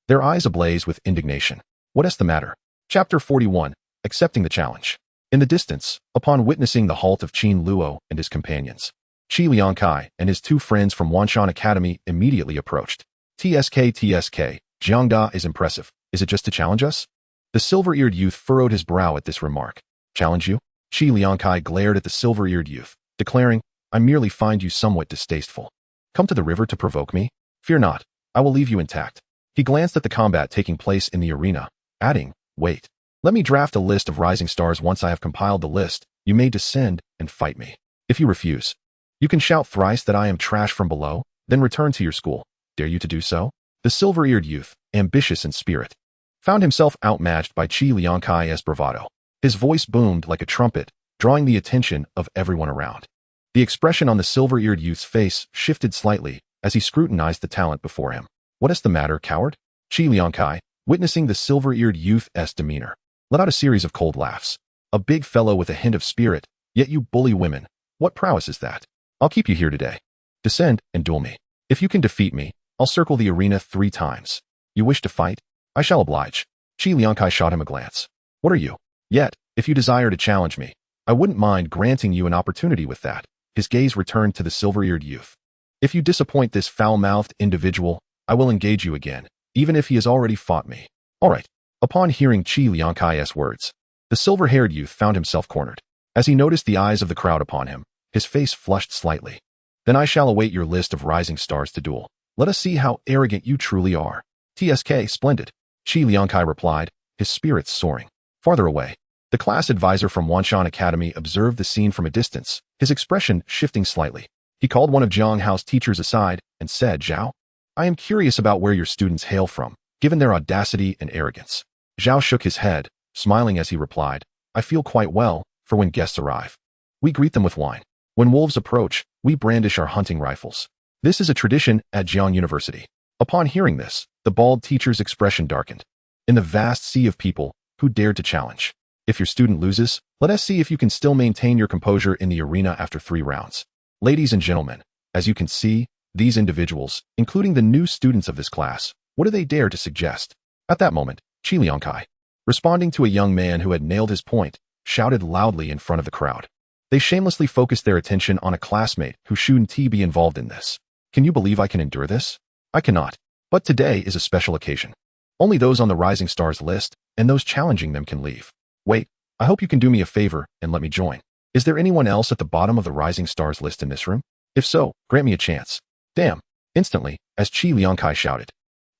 their eyes ablaze with indignation. What is the matter? Chapter 41, Accepting the Challenge. In the distance, upon witnessing the halt of Qin Luo and his companions, Qi Liangkai and his 2 friends from Wanshan Academy immediately approached. TSK, Jiangda is impressive. Is it just to challenge us? The silver-eared youth furrowed his brow at this remark. Challenge you? Qi Liangkai glared at the silver-eared youth, declaring, I merely find you somewhat distasteful. Come to the river to provoke me? Fear not, I will leave you intact. He glanced at the combat taking place in the arena, adding, wait. Let me draft a list of rising stars. Once I have compiled the list, you may descend and fight me. If you refuse, you can shout thrice that I am trash from below, then return to your school. Dare you to do so? The silver-eared youth, ambitious in spirit, found himself outmatched by Qi Liangkai's bravado. His voice boomed like a trumpet, drawing the attention of everyone around. The expression on the silver-eared youth's face shifted slightly as he scrutinized the talent before him. What is the matter, coward? Qi Liangkai, witnessing the silver-eared youth's demeanor, let out a series of cold laughs. A big fellow with a hint of spirit, yet you bully women. What prowess is that? I'll keep you here today. Descend and duel me. If you can defeat me, I'll circle the arena 3 times. You wish to fight? I shall oblige. Qi Liangkai shot him a glance. What are you? Yet, if you desire to challenge me, I wouldn't mind granting you an opportunity with that. His gaze returned to the silver-eared youth. If you disappoint this foul-mouthed individual, I will engage you again, even if he has already fought me. All right. Upon hearing Qi Liangkai's words, the silver-haired youth found himself cornered. As he noticed the eyes of the crowd upon him, his face flushed slightly. Then I shall await your list of rising stars to duel. Let us see how arrogant you truly are. TSK, splendid. Qi Liangkai replied, his spirits soaring. Farther away, the class advisor from Wanshan Academy observed the scene from a distance, his expression shifting slightly. He called one of Jiang Hao's teachers aside and said, Zhao, I am curious about where your students hail from, given their audacity and arrogance. Zhao shook his head, smiling as he replied, I feel quite well, for when guests arrive, we greet them with wine. When wolves approach, we brandish our hunting rifles. This is a tradition at Jiang University. Upon hearing this, the bald teacher's expression darkened. In the vast sea of people who dared to challenge. If your student loses, let us see if you can still maintain your composure in the arena after 3 rounds. Ladies and gentlemen, as you can see, these individuals, including the new students of this class, what do they dare to suggest? At that moment, Qi Liangkai, responding to a young man who had nailed his point, shouted loudly in front of the crowd. They shamelessly focused their attention on a classmate who shouldn't be involved in this. Can you believe I can endure this? I cannot. But today is a special occasion. Only those on the Rising Stars list and those challenging them can leave. Wait, I hope you can do me a favor and let me join. Is there anyone else at the bottom of the Rising Stars list in this room? If so, grant me a chance. Damn. Instantly, as Qi Liangkai shouted,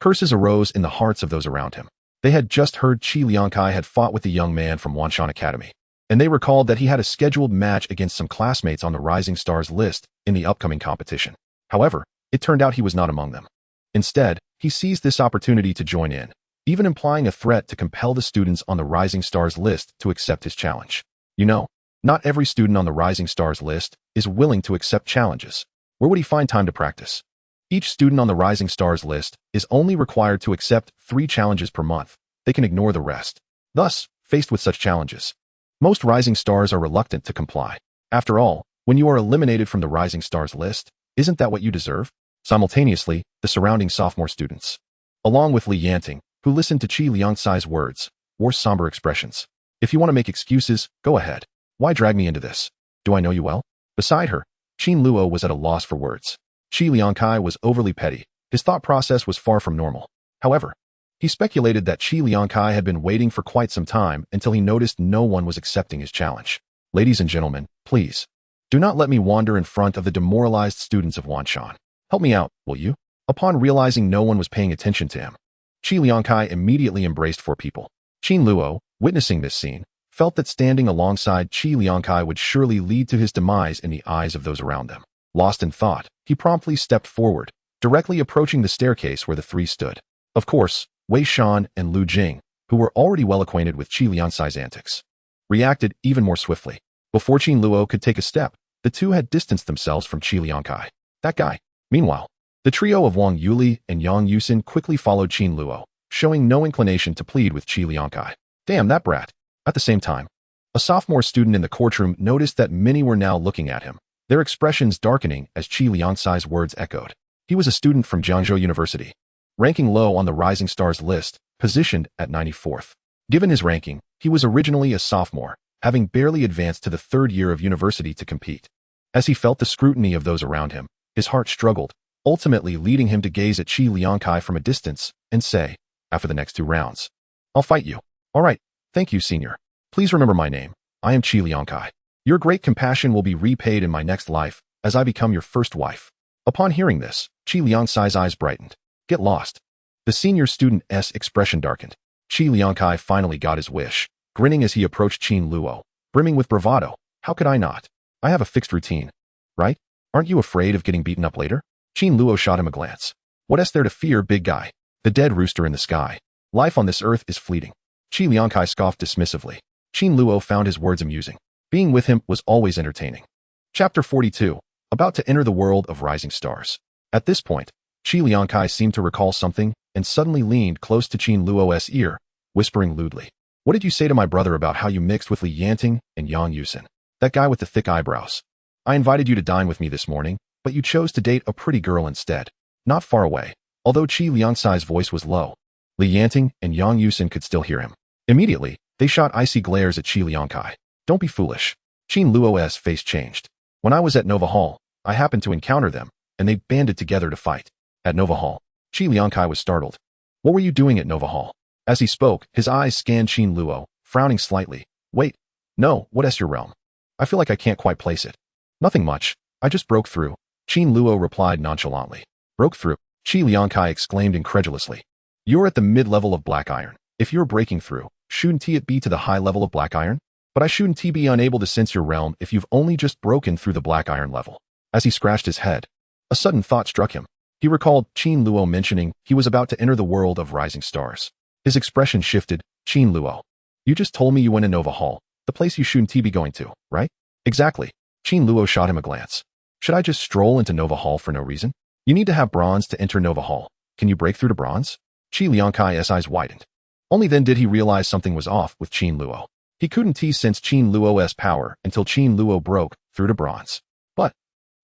curses arose in the hearts of those around him. They had just heard Qi Liangkai had fought with the young man from Wanshan Academy, and they recalled that he had a scheduled match against some classmates on the Rising Stars list in the upcoming competition. However, it turned out he was not among them. Instead, he seized this opportunity to join in, even implying a threat to compel the students on the Rising Stars list to accept his challenge. You know, not every student on the Rising Stars list is willing to accept challenges. Where would he find time to practice? Each student on the Rising Stars list is only required to accept 3 challenges per month. They can ignore the rest. Thus, faced with such challenges, most Rising Stars are reluctant to comply. After all, when you are eliminated from the Rising Stars list, isn't that what you deserve? Simultaneously, the surrounding sophomore students, along with Li Yanting, who listened to Qi Liangkai's words, wore somber expressions. If you want to make excuses, go ahead. Why drag me into this? Do I know you well? Beside her, Qin Luo was at a loss for words. Qi Liangkai was overly petty. His thought process was far from normal. However, he speculated that Qi Liangkai had been waiting for quite some time until he noticed no one was accepting his challenge. Ladies and gentlemen, please, do not let me wander in front of the demoralized students of Wanshan. Help me out, will you? Upon realizing no one was paying attention to him, Qi Liangkai immediately embraced 4 people. Qin Luo, witnessing this scene, felt that standing alongside Qi Liangkai would surely lead to his demise in the eyes of those around them. Lost in thought, he promptly stepped forward, directly approaching the staircase where the 3 stood. Of course, Wei Shan and Lu Jing, who were already well acquainted with Qi Liangkai's antics, reacted even more swiftly. Before Qin Luo could take a step, the 2 had distanced themselves from Qi Liangkai. That guy. Meanwhile, the trio of Wang Yuli and Yang Yusin quickly followed Qin Luo, showing no inclination to plead with Qi Liangkai. Damn, that brat. At the same time, a sophomore student in the courtroom noticed that many were now looking at him, their expressions darkening as Qi Liangkai's words echoed. He was a student from Jiangzhou University, ranking low on the Rising Stars list, positioned at 94th. Given his ranking, he was originally a sophomore, having barely advanced to the 3rd year of university to compete. As he felt the scrutiny of those around him, his heart struggled, ultimately leading him to gaze at Qi Liangkai from a distance and say, after the next 2 rounds, I'll fight you. All right, thank you, senior. Please remember my name. I am Qi Liangkai. Your great compassion will be repaid in my next life, as I become your first wife. Upon hearing this, Qi Liangkai's eyes brightened. Get lost. The senior student's expression darkened. Qi Liangkai finally got his wish, grinning as he approached Qin Luo, brimming with bravado. How could I not? I have a fixed routine. Right? Aren't you afraid of getting beaten up later? Qin Luo shot him a glance. What's there to fear, big guy? The dead rooster in the sky. Life on this earth is fleeting. Qi Liangkai scoffed dismissively. Qin Luo found his words amusing. Being with him was always entertaining. Chapter 42. About to enter the world of Rising Stars. At this point, Qi Liangkai seemed to recall something and suddenly leaned close to Qin Luo's ear, whispering lewdly. What did you say to my brother about how you mixed with Li Yanting and Yang Yusin? That guy with the thick eyebrows. I invited you to dine with me this morning, but you chose to date a pretty girl instead. Not far away, although Qi Liangkai's voice was low, Li Yanting and Yang Yusin could still hear him. Immediately, they shot icy glares at Qi Liangkai. Don't be foolish. Qin Luo's face changed. When I was at Nova Hall, I happened to encounter them, and they banded together to fight. At Nova Hall, Qi Liangkai was startled. What were you doing at Nova Hall? As he spoke, his eyes scanned Qin Luo, frowning slightly. Wait, no, what's your realm? I feel like I can't quite place it. Nothing much. I just broke through. Qin Luo replied nonchalantly. Broke through? Qi Liangkai exclaimed incredulously. You're at the mid-level of Black Iron. If you're breaking through, shouldn't it be to the high level of Black Iron? But I shouldn't be unable to sense your realm if you've only just broken through the Black Iron level. As he scratched his head, a sudden thought struck him. He recalled Qin Luo mentioning he was about to enter the world of Rising Stars. His expression shifted. Qin Luo. You just told me you went to Nova Hall, the place you shouldn't be going to, right? Exactly. Qin Luo shot him a glance. Should I just stroll into Nova Hall for no reason? You need to have bronze to enter Nova Hall. Can you break through to bronze? Qi Liankai's eyes widened. Only then did he realize something was off with Qin Luo. He couldn't sense Qin Luo's power until Qin Luo broke through to bronze. But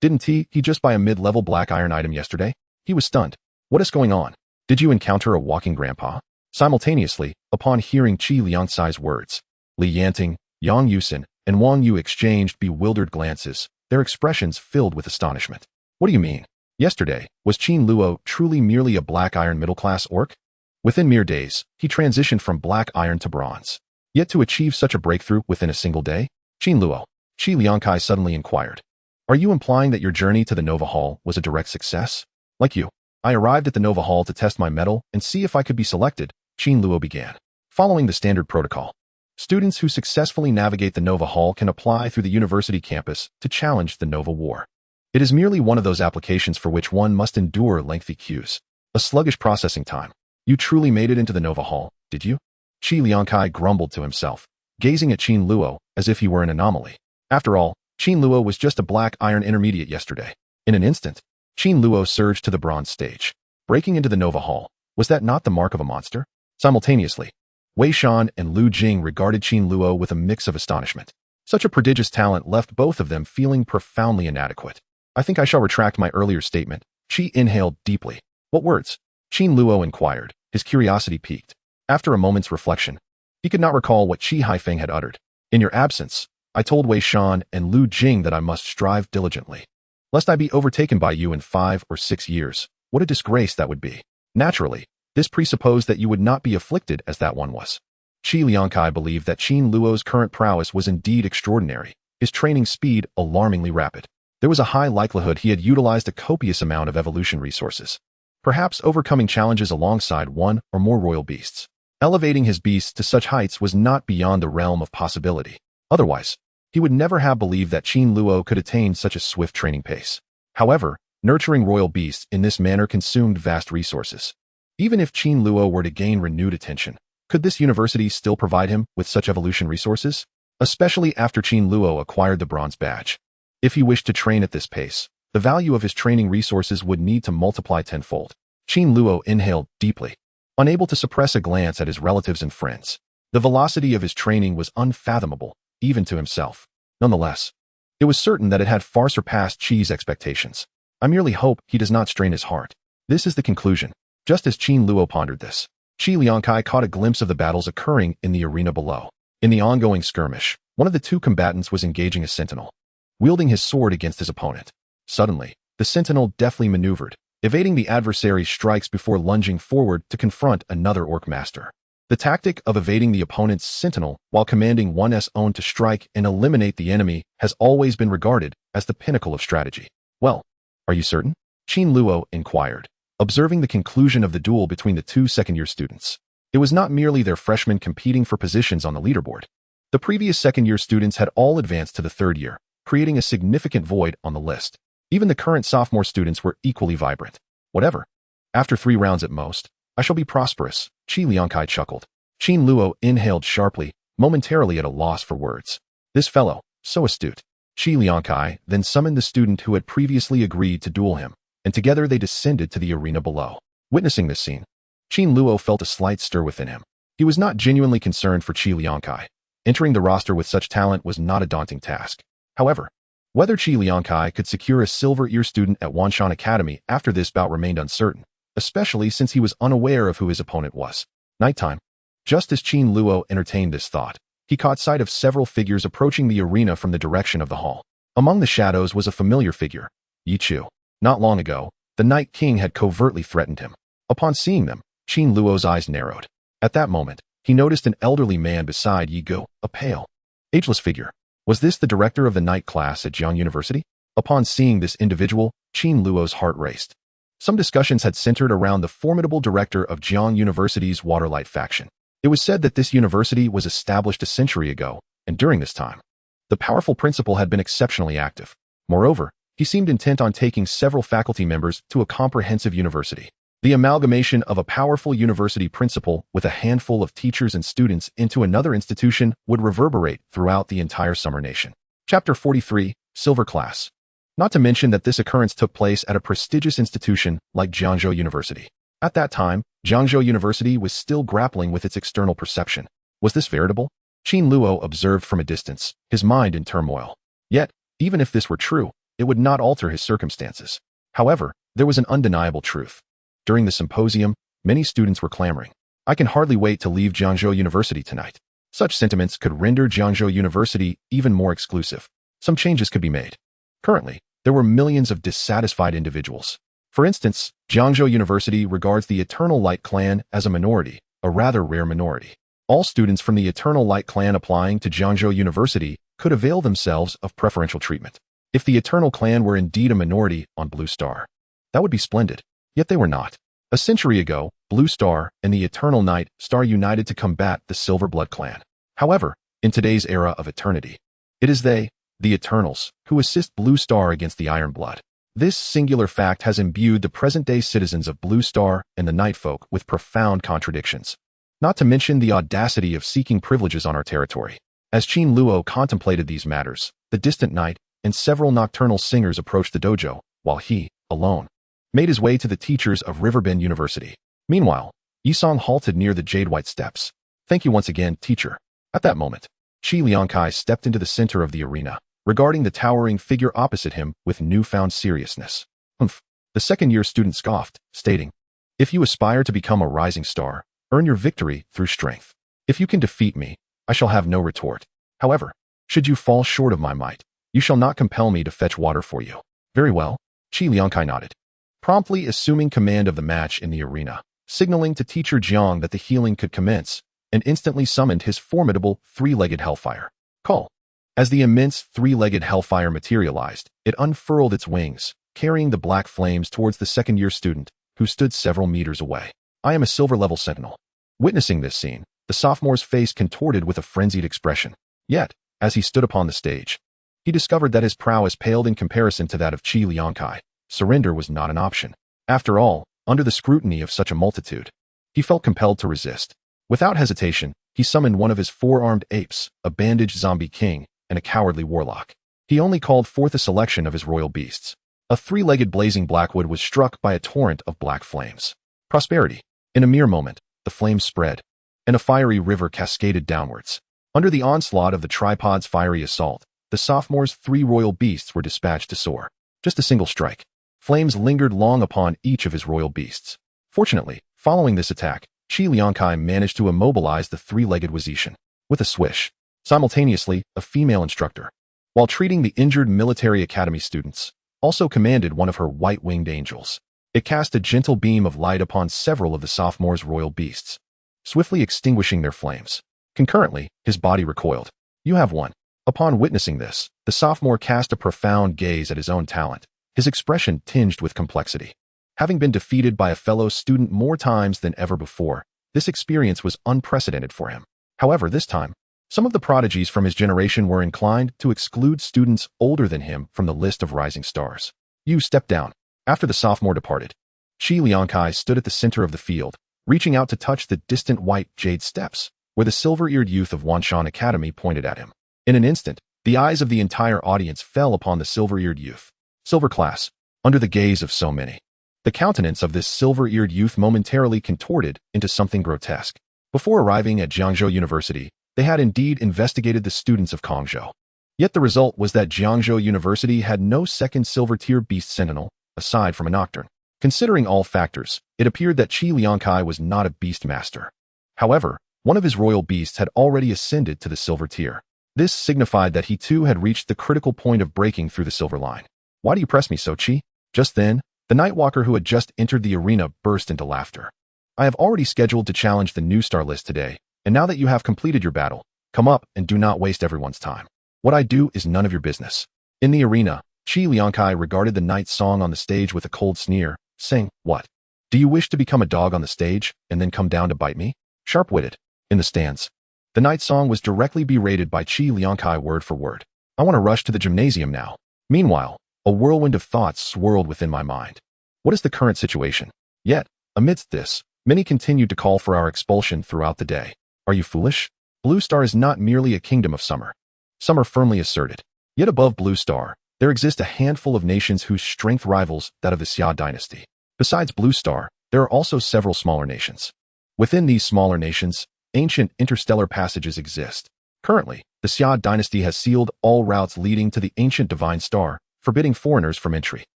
didn't he just buy a mid-level black iron item yesterday? He was stunned. What is going on? Did you encounter a walking grandpa? Simultaneously, upon hearing Qi Liankai's words, Li Yanting, Yang Yusin, and Wang Yu exchanged bewildered glances, their expressions filled with astonishment. What do you mean? Yesterday, was Qin Luo truly merely a black iron middle-class orc? Within mere days, he transitioned from black iron to bronze. Yet to achieve such a breakthrough within a single day? Qin Luo, Qi Liankai suddenly inquired. Are you implying that your journey to the Nova Hall was a direct success? Like you, I arrived at the Nova Hall to test my mettle and see if I could be selected, Qin Luo began. Following the standard protocol, students who successfully navigate the Nova Hall can apply through the university campus to challenge the Nova War. It is merely one of those applications for which one must endure lengthy queues, a sluggish processing time. You truly made it into the Nova Hall, did you? Qi Liankai grumbled to himself, gazing at Qin Luo as if he were an anomaly. After all, Qin Luo was just a black iron intermediate yesterday. In an instant, Qin Luo surged to the bronze stage. Breaking into the Nova Hall, was that not the mark of a monster? Simultaneously, Wei Shan and Lu Jing regarded Qin Luo with a mix of astonishment. Such a prodigious talent left both of them feeling profoundly inadequate. I think I shall retract my earlier statement. Qi inhaled deeply. What words? Qin Luo inquired, his curiosity piqued. After a moment's reflection, he could not recall what Qi Haifeng had uttered. In your absence, I told Wei Shan and Lu Jing that I must strive diligently, lest I be overtaken by you in 5 or 6 years. What a disgrace that would be. Naturally, this presupposed that you would not be afflicted as that one was. Qi Liankai believed that Qin Luo's current prowess was indeed extraordinary, his training speed alarmingly rapid. There was a high likelihood he had utilized a copious amount of evolution resources, perhaps overcoming challenges alongside one or more royal beasts. Elevating his beasts to such heights was not beyond the realm of possibility. Otherwise, he would never have believed that Qin Luo could attain such a swift training pace. However, nurturing royal beasts in this manner consumed vast resources. Even if Qin Luo were to gain renewed attention, could this university still provide him with such evolution resources? Especially after Qin Luo acquired the bronze badge. If he wished to train at this pace, the value of his training resources would need to multiply tenfold. Qin Luo inhaled deeply, unable to suppress a glance at his relatives and friends. The velocity of his training was unfathomable, even to himself. Nonetheless, it was certain that it had far surpassed Qi's expectations. I merely hope he does not strain his heart. This is the conclusion. Just as Qin Luo pondered this, Qi Liankai caught a glimpse of the battles occurring in the arena below. In the ongoing skirmish, one of the two combatants was engaging a sentinel, wielding his sword against his opponent. Suddenly, the sentinel deftly maneuvered, evading the adversary's strikes before lunging forward to confront another orc master. The tactic of evading the opponent's sentinel while commanding one's own to strike and eliminate the enemy has always been regarded as the pinnacle of strategy. Well, are you certain? Qin Luo inquired, observing the conclusion of the duel between the two second-year students. It was not merely their freshmen competing for positions on the leaderboard. The previous second-year students had all advanced to the third year, creating a significant void on the list. Even the current sophomore students were equally vibrant. Whatever. After 3 rounds at most, I shall be prosperous, Qi Liankai chuckled. Qin Luo inhaled sharply, momentarily at a loss for words. This fellow, so astute. Qi Liankai then summoned the student who had previously agreed to duel him, and together they descended to the arena below. Witnessing this scene, Qin Luo felt a slight stir within him. He was not genuinely concerned for Qi Liankai. Entering the roster with such talent was not a daunting task. However, whether Qi Liankai could secure a silver ear student at Wanshan Academy after this bout remained uncertain, especially since he was unaware of who his opponent was. Nighttime. Just as Qin Luo entertained this thought, he caught sight of several figures approaching the arena from the direction of the hall. Among the shadows was a familiar figure, Yi Chu. Not long ago, the Night King had covertly threatened him. Upon seeing them, Qin Luo's eyes narrowed. At that moment, he noticed an elderly man beside Yi Gu, a pale, ageless figure. Was this the director of the night class at Jiang University? Upon seeing this individual, Qin Luo's heart raced. Some discussions had centered around the formidable director of Jiang University's Waterlight faction. It was said that this university was established a century ago, and during this time, the powerful principal had been exceptionally active. Moreover, he seemed intent on taking several faculty members to a comprehensive university. The amalgamation of a powerful university principal with a handful of teachers and students into another institution would reverberate throughout the entire Summer Nation. Chapter 43, Silver Class. Not to mention that this occurrence took place at a prestigious institution like Jiangzhou University. At that time, Jiangzhou University was still grappling with its external perception. Was this veritable? Qin Luo observed from a distance, his mind in turmoil. Yet, even if this were true, it would not alter his circumstances. However, there was an undeniable truth. During the symposium, many students were clamoring, "I can hardly wait to leave Jiangzhou University tonight." Such sentiments could render Jiangzhou University even more exclusive. Some changes could be made. Currently, there were millions of dissatisfied individuals. For instance, Jiangzhou University regards the Eternal Light clan as a minority, a rather rare minority. All students from the Eternal Light clan applying to Jiangzhou University could avail themselves of preferential treatment. If the Eternal clan were indeed a minority on Blue Star, that would be splendid. Yet they were not. A century ago, Blue Star and the Eternal Night Star united to combat the Silver Blood clan. However, in today's era of eternity, it is they, the Eternals, who assist Blue Star against the Iron Blood. This singular fact has imbued the present-day citizens of Blue Star and the Night Folk with profound contradictions. Not to mention the audacity of seeking privileges on our territory. As Qin Luo contemplated these matters, the distant night and several nocturnal singers approached the dojo, while he, alone, made his way to the teachers of Riverbend University. Meanwhile, Yisong halted near the Jade White Steps. "Thank you once again, teacher." At that moment, Qi Liangkai stepped into the center of the arena, regarding the towering figure opposite him with newfound seriousness. "Humph." The second-year student scoffed, stating, "If you aspire to become a rising star, earn your victory through strength. If you can defeat me, I shall have no retort. However, should you fall short of my might, you shall not compel me to fetch water for you." "Very well." Qi Liangkai nodded, promptly assuming command of the match in the arena, signaling to teacher Jiang that the healing could commence, and instantly summoned his formidable three-legged hellfire. Call. As the immense three-legged hellfire materialized, it unfurled its wings, carrying the black flames towards the second-year student, who stood several meters away. "I am a silver-level sentinel." Witnessing this scene, the sophomore's face contorted with a frenzied expression. Yet, as he stood upon the stage, he discovered that his prowess paled in comparison to that of Qi Liangkai. Surrender was not an option. After all, under the scrutiny of such a multitude, he felt compelled to resist. Without hesitation, he summoned one of his four-armed apes, a bandaged zombie king, and a cowardly warlock. He only called forth a selection of his royal beasts. A three-legged blazing blackwood was struck by a torrent of black flames. Prosperity. In a mere moment, the flames spread, and a fiery river cascaded downwards. Under the onslaught of the tripod's fiery assault, the sophomore's three royal beasts were dispatched to soar. Just a single strike. Flames lingered long upon each of his royal beasts. Fortunately, following this attack, Qi Liangkai managed to immobilize the three-legged Wazishan with a swish. Simultaneously, a female instructor, while treating the injured military academy students, also commanded one of her white-winged angels. It cast a gentle beam of light upon several of the sophomore's royal beasts, swiftly extinguishing their flames. Concurrently, his body recoiled. "You have won." Upon witnessing this, the sophomore cast a profound gaze at his own talent, his expression tinged with complexity. Having been defeated by a fellow student more times than ever before, this experience was unprecedented for him. However, this time, some of the prodigies from his generation were inclined to exclude students older than him from the list of rising stars. "You step down." After the sophomore departed, Qi Liangkai stood at the center of the field, reaching out to touch the distant white jade steps, where the silver-eared youth of Wanshan Academy pointed at him. In an instant, the eyes of the entire audience fell upon the silver-eared youth. Silver class, under the gaze of so many. The countenance of this silver-eared youth momentarily contorted into something grotesque. Before arriving at Jiangzhou University, they had indeed investigated the students of Kongzhou. Yet the result was that Jiangzhou University had no second silver-tier beast sentinel, aside from a nocturne. Considering all factors, it appeared that Qi Liangkai was not a beast master. However, one of his royal beasts had already ascended to the silver tier. This signified that he too had reached the critical point of breaking through the silver line. "Why do you press me so, Qi?" Just then, the Nightwalker who had just entered the arena burst into laughter. "I have already scheduled to challenge the new star list today, and now that you have completed your battle, come up and do not waste everyone's time. What I do is none of your business." In the arena, Qi Liangkai regarded the knight's song on the stage with a cold sneer, saying, "What? Do you wish to become a dog on the stage, and then come down to bite me?" Sharp-witted. In the stands, the knight's song was directly berated by Qi Liangkai word for word. "I want to rush to the gymnasium now." Meanwhile, a whirlwind of thoughts swirled within my mind. What is the current situation? Yet, Amidst this, many continued to call for our expulsion throughout the day. Are you foolish? Blue Star is not merely a kingdom of summer. Summer firmly asserted. Yet above Blue Star, there exist a handful of nations whose strength rivals that of the Xia dynasty. Besides Blue Star, there are also several smaller nations. Within these smaller nations, ancient interstellar passages exist. Currently, the Xia dynasty has sealed all routes leading to the ancient divine star, forbidding foreigners from entry.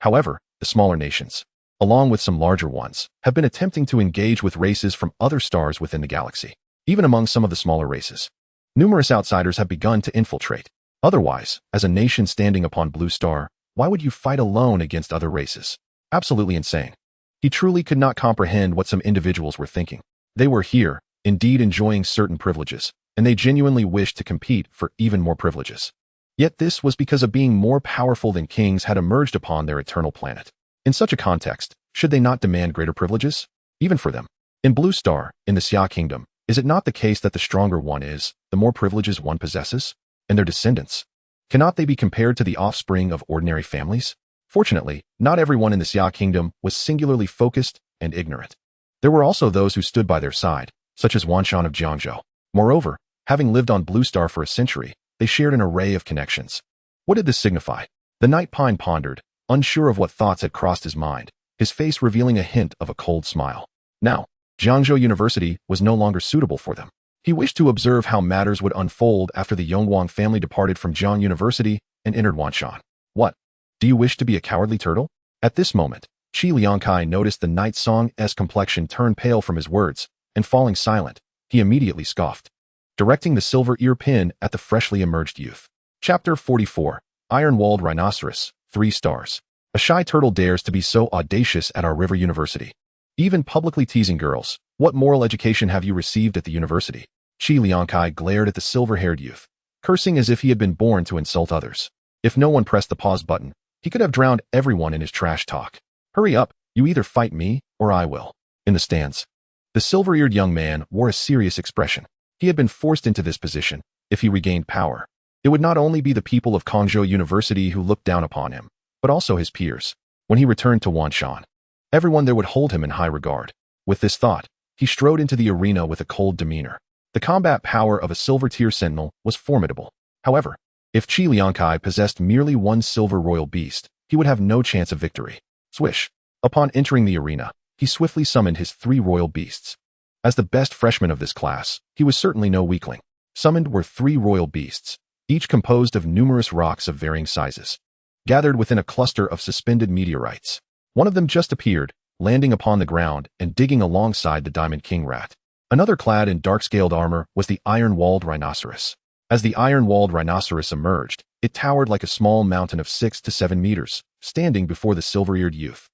However, the smaller nations, along with some larger ones, have been attempting to engage with races from other stars within the galaxy. Even among some of the smaller races, numerous outsiders have begun to infiltrate. Otherwise, as a nation standing upon Blue Star, why would you fight alone against other races? Absolutely insane. He truly could not comprehend what some individuals were thinking. They were here, indeed enjoying certain privileges, and they genuinely wished to compete for even more privileges. Yet this was because of being more powerful than kings had emerged upon their eternal planet. In such a context, should they not demand greater privileges? Even for them. In Blue Star, in the Xia Kingdom, is it not the case that the stronger one is, the more privileges one possesses? And their descendants? Cannot they be compared to the offspring of ordinary families? Fortunately, not everyone in the Xia Kingdom was singularly focused and ignorant. There were also those who stood by their side, such as Wanshan of Jiangzhou. Moreover, having lived on Blue Star for a century, they shared an array of connections. What did this signify? The Night Pine pondered, unsure of what thoughts had crossed his mind, his face revealing a hint of a cold smile. Now, Jiangzhou University was no longer suitable for them. He wished to observe how matters would unfold after the Yongguang family departed from Jiang University and entered Wanshan. What? Do you wish to be a cowardly turtle? At this moment, Qi Liangkai noticed the Night Song's complexion turn pale from his words, and falling silent, he immediately scoffed, directing the silver ear pin at the freshly emerged youth. Chapter 44. Iron-Walled Rhinoceros, 3 stars. A shy turtle dares to be so audacious at our river university. Even publicly teasing girls. What moral education have you received at the university? Qi Liangkai glared at the silver-haired youth, cursing as if he had been born to insult others. If no one pressed the pause button, he could have drowned everyone in his trash talk. Hurry up, you either fight me, or I will. In the stands, the silver-eared young man wore a serious expression. He had been forced into this position. If he regained power, it would not only be the people of Kangzhou University who looked down upon him, but also his peers. When he returned to Wanshan, everyone there would hold him in high regard. With this thought, he strode into the arena with a cold demeanor. The combat power of a silver-tier sentinel was formidable. However, if Qi Liangkai possessed merely one silver royal beast, he would have no chance of victory. Swish! Upon entering the arena, he swiftly summoned his 3 royal beasts. As the best freshman of this class, he was certainly no weakling. Summoned were 3 royal beasts, each composed of numerous rocks of varying sizes, gathered within a cluster of suspended meteorites. One of them just appeared, landing upon the ground and digging alongside the Diamond King rat. Another clad in dark-scaled armor was the Iron-Walled Rhinoceros. As the Iron-Walled Rhinoceros emerged, it towered like a small mountain of 6 to 7 meters, standing before the silver-eared youth.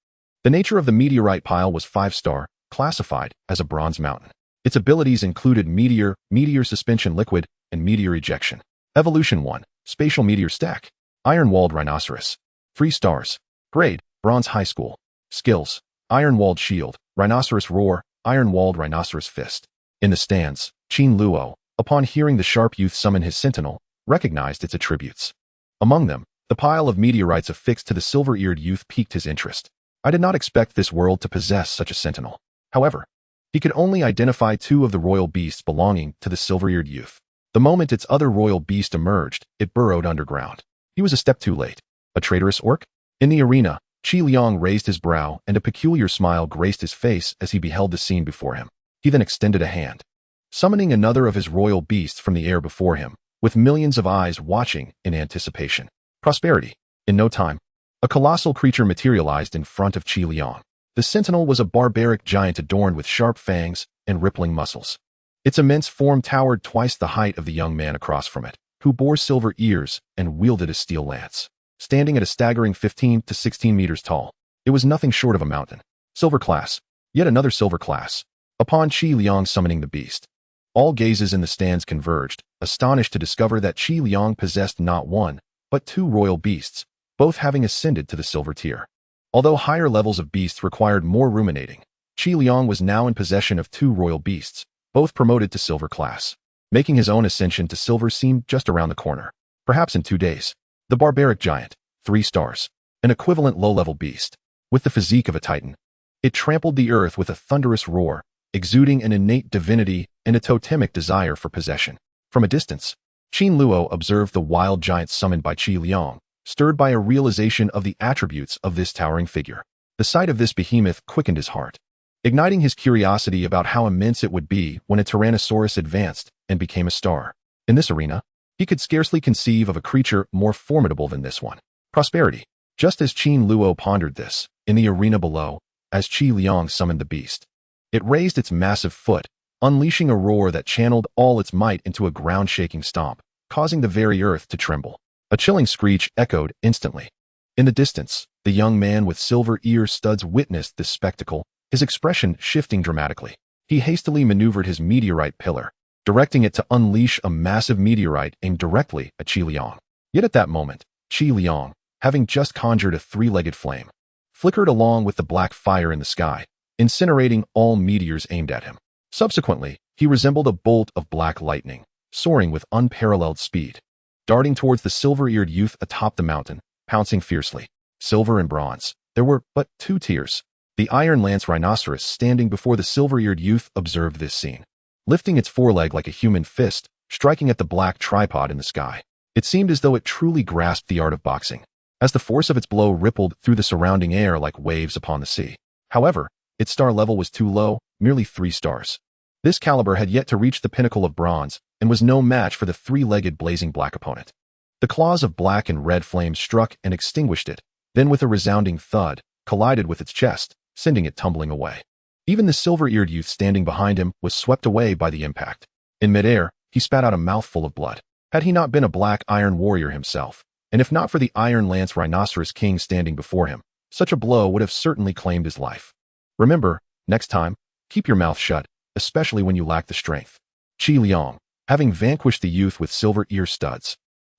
The nature of the meteorite pile was 5-star, classified as a bronze mountain. Its abilities included meteor suspension liquid, and meteor ejection. Evolution 1. Spatial meteor stack. Iron-Walled Rhinoceros. 3 stars. Grade, Bronze High School. Skills, Iron-Walled Shield, Rhinoceros Roar, Iron-Walled Rhinoceros Fist. In the stands, Qin Luo, upon hearing the sharp youth summon his sentinel, recognized its attributes. Among them, the pile of meteorites affixed to the silver-eared youth piqued his interest. I did not expect this world to possess such a sentinel. However, he could only identify 2 of the royal beasts belonging to the silver-eared youth. The moment its other royal beast emerged, it burrowed underground. He was a step too late. A traitorous orc? In the arena, Qi Liang raised his brow and a peculiar smile graced his face as he beheld the scene before him. He then extended a hand, summoning another of his royal beasts from the air before him, with millions of eyes watching in anticipation. Prosperity. In no time, a colossal creature materialized in front of Qi Liang. The sentinel was a barbaric giant adorned with sharp fangs and rippling muscles. Its immense form towered twice the height of the young man across from it, who bore silver ears and wielded a steel lance. Standing at a staggering 15 to 16 meters tall, it was nothing short of a mountain. Silver class. Yet another silver class. Upon Qi Liang summoning the beast, all gazes in the stands converged, astonished to discover that Qi Liang possessed not one, but 2 royal beasts, both having ascended to the silver tier. Although higher levels of beasts required more ruminating, Qi Liang was now in possession of 2 royal beasts, both promoted to silver class, making his own ascension to silver seem just around the corner. Perhaps in 2 days. The barbaric giant, 3 stars, an equivalent low-level beast, with the physique of a titan. It trampled the earth with a thunderous roar, exuding an innate divinity and a totemic desire for possession. From a distance, Qin Luo observed the wild giant summoned by Qi Liang, stirred by a realization of the attributes of this towering figure. The sight of this behemoth quickened his heart, igniting his curiosity about how immense it would be when a Tyrannosaurus advanced and became a star. In this arena, he could scarcely conceive of a creature more formidable than this one. Prosperity. Just as Qin Luo pondered this, in the arena below, as Qi Liang summoned the beast, it raised its massive foot, unleashing a roar that channeled all its might into a ground-shaking stomp, causing the very earth to tremble. A chilling screech echoed instantly. In the distance, the young man with silver ear studs witnessed this spectacle, his expression shifting dramatically. He hastily maneuvered his meteorite pillar, directing it to unleash a massive meteorite aimed directly at Qi Liang. Yet at that moment, Qi Liang, having just conjured a three-legged flame, flickered along with the black fire in the sky, incinerating all meteors aimed at him. Subsequently, he resembled a bolt of black lightning, soaring with unparalleled speed, darting towards the silver-eared youth atop the mountain, pouncing fiercely. Silver and bronze. There were but two tiers. The iron lance rhinoceros standing before the silver-eared youth observed this scene, lifting its foreleg like a human fist, striking at the black tripod in the sky. It seemed as though it truly grasped the art of boxing, as the force of its blow rippled through the surrounding air like waves upon the sea. However, its star level was too low, merely 3 stars. This caliber had yet to reach the pinnacle of bronze, and was no match for the three-legged blazing black opponent. The claws of black and red flames struck and extinguished it, then with a resounding thud, collided with its chest, sending it tumbling away. Even the silver-eared youth standing behind him was swept away by the impact. In midair, he spat out a mouthful of blood. Had he not been a black iron warrior himself, and if not for the iron lance rhinoceros king standing before him, such a blow would have certainly claimed his life. Remember, next time, keep your mouth shut, especially when you lack the strength. Qi Liang, having vanquished the youth with silver ear studs,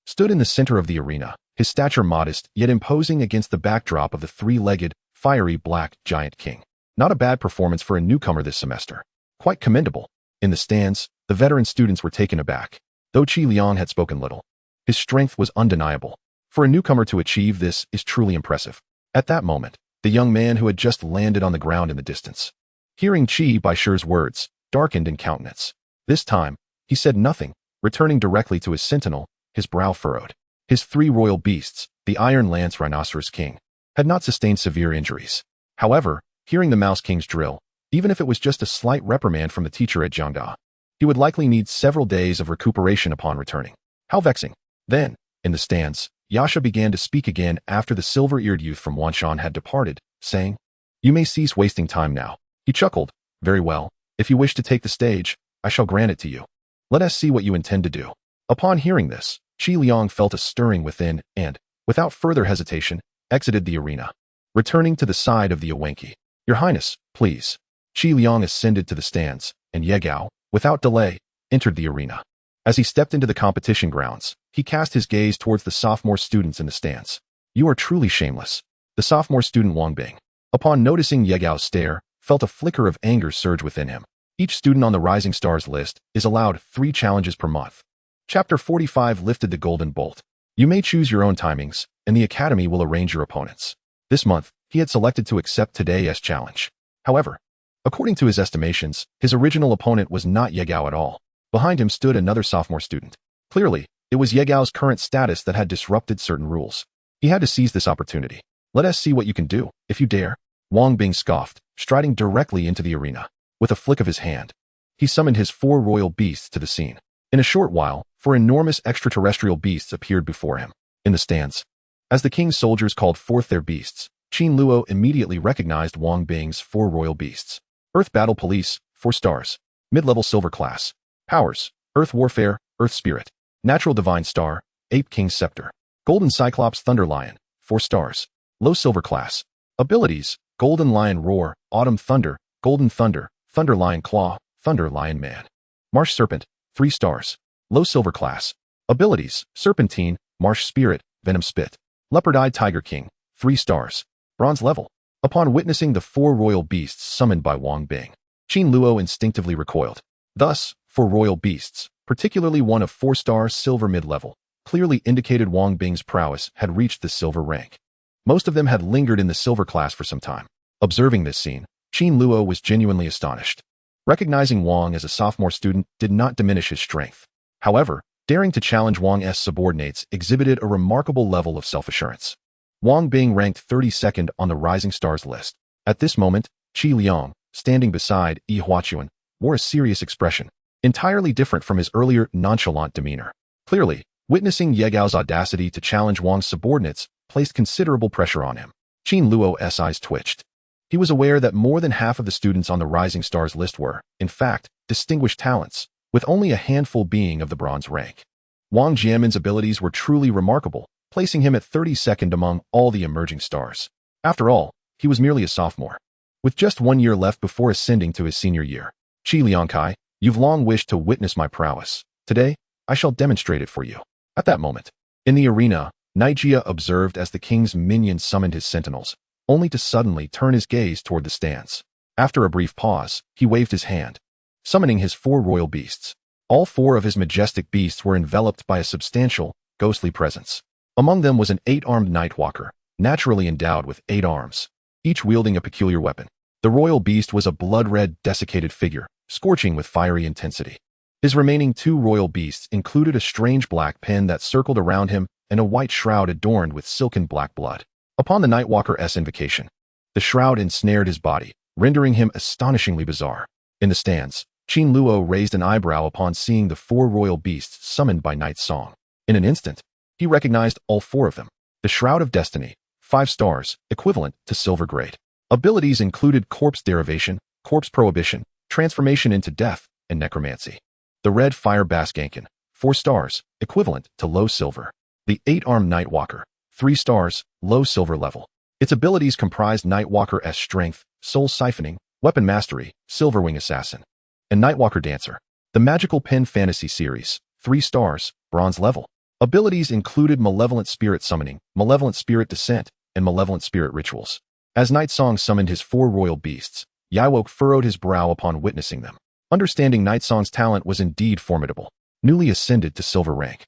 stood in the center of the arena, his stature modest yet imposing against the backdrop of the three-legged, fiery black giant king. Not a bad performance for a newcomer this semester. Quite commendable. In the stands, the veteran students were taken aback. Though Qi Liang had spoken little, his strength was undeniable. For a newcomer to achieve this is truly impressive. At that moment, the young man who had just landed on the ground in the distance, hearing Qi Baishi's words, darkened in countenance. This time, he said nothing, returning directly to his sentinel, his brow furrowed. His 3 royal beasts, the Iron Lance Rhinoceros King, had not sustained severe injuries. However, hearing the Mouse King's drill, even if it was just a slight reprimand from the teacher at Jiangda, he would likely need several days of recuperation upon returning. How vexing. Then, in the stands, Yasha began to speak again after the silver-eared youth from Wanshan had departed, saying, "You may cease wasting time now." He chuckled. "Very well. If you wish to take the stage, I shall grant it to you. Let us see what you intend to do." Upon hearing this, Qi Liang felt a stirring within and, without further hesitation, exited the arena, returning to the side of the Awenki. "Your Highness, please." Qi Liang ascended to the stands, and Ye Gao, without delay, entered the arena. As he stepped into the competition grounds, he cast his gaze towards the sophomore students in the stands. "You are truly shameless." The sophomore student Wang Bing, upon noticing Ye Gao's stare, felt a flicker of anger surge within him. Each student on the Rising Stars list is allowed 3 challenges per month. Chapter 45 lifted the golden bolt. You may choose your own timings, and the Academy will arrange your opponents. This month, he had selected to accept today's challenge. However, according to his estimations, his original opponent was not Ye Gao at all. Behind him stood another sophomore student. Clearly, it was Ye Gao's current status that had disrupted certain rules. He had to seize this opportunity. "Let us see what you can do, if you dare." Wang Bing scoffed, striding directly into the arena. With a flick of his hand, he summoned his 4 royal beasts to the scene. In a short while, 4 enormous extraterrestrial beasts appeared before him. In the stands, as the king's soldiers called forth their beasts, Qin Luo immediately recognized Wang Bing's 4 royal beasts. Earth Battle Police, 4 stars. Mid-level Silver Class. Powers, Earth Warfare, Earth Spirit. Natural Divine Star, Ape King Scepter. Golden Cyclops Thunder Lion, 4 stars. Low Silver Class. Abilities, Golden Lion Roar, Autumn Thunder, Golden Thunder, Thunder Lion Claw, Thunder Lion Man. Marsh Serpent, 3 stars. Low Silver Class. Abilities, Serpentine, Marsh Spirit, Venom Spit. Leopard-Eyed Tiger King, 3 stars. Bronze level. Upon witnessing the 4 royal beasts summoned by Wang Bing, Qin Luo instinctively recoiled. Thus, 4 royal beasts, particularly one of 4 stars silver mid-level, clearly indicated Wang Bing's prowess had reached the silver rank. Most of them had lingered in the silver class for some time. Observing this scene, Qin Luo was genuinely astonished. Recognizing Wang as a sophomore student did not diminish his strength. However, daring to challenge Wang's subordinates exhibited a remarkable level of self-assurance. Wang being ranked 32nd on the Rising Stars list. At this moment, Qi Liang, standing beside Yi Huachuan, wore a serious expression, entirely different from his earlier nonchalant demeanor. Clearly, witnessing Ye Gao's audacity to challenge Wang's subordinates placed considerable pressure on him. Qin Luo's eyes twitched. He was aware that more than half of the students on the Rising Stars list were, in fact, distinguished talents, with only a handful being of the bronze rank. Wang Jianmin's abilities were truly remarkable, placing him at 32nd among all the emerging stars. After all, he was merely a sophomore. With just 1 year left before ascending to his senior year. Qi Liangkai, you've long wished to witness my prowess. Today, I shall demonstrate it for you. At that moment, in the arena, Nijia observed as the king's minion summoned his sentinels, only to suddenly turn his gaze toward the stands. After a brief pause, he waved his hand, summoning his 4 royal beasts. All 4 of his majestic beasts were enveloped by a substantial, ghostly presence. Among them was an 8-armed Nightwalker, naturally endowed with 8 arms, each wielding a peculiar weapon. The royal beast was a blood-red, desiccated figure, scorching with fiery intensity. His remaining 2 royal beasts included a strange black pin that circled around him and a white shroud adorned with silken black blood. Upon the Nightwalker's invocation, the shroud ensnared his body, rendering him astonishingly bizarre. In the stands, Qin Luo raised an eyebrow upon seeing the 4 royal beasts summoned by Night Song. In an instant, he recognized all 4 of them. The Shroud of Destiny, 5 stars, equivalent to silver grade. Abilities included corpse derivation, corpse prohibition, transformation into death, and necromancy. The Red Fire Basgankin, 4 stars, equivalent to low silver. The 8-armed Nightwalker, 3 stars, low silver level. Its abilities comprised Nightwalker's strength, soul siphoning, weapon mastery, Silverwing Assassin, and Nightwalker Dancer. The Magical Pen Fantasy Series, 3 stars, bronze level. Abilities included Malevolent Spirit Summoning, Malevolent Spirit Descent, and Malevolent Spirit Rituals. As Night Song summoned his 4 royal beasts, Yaiwok furrowed his brow upon witnessing them. Understanding Night Song's talent was indeed formidable, newly ascended to silver rank.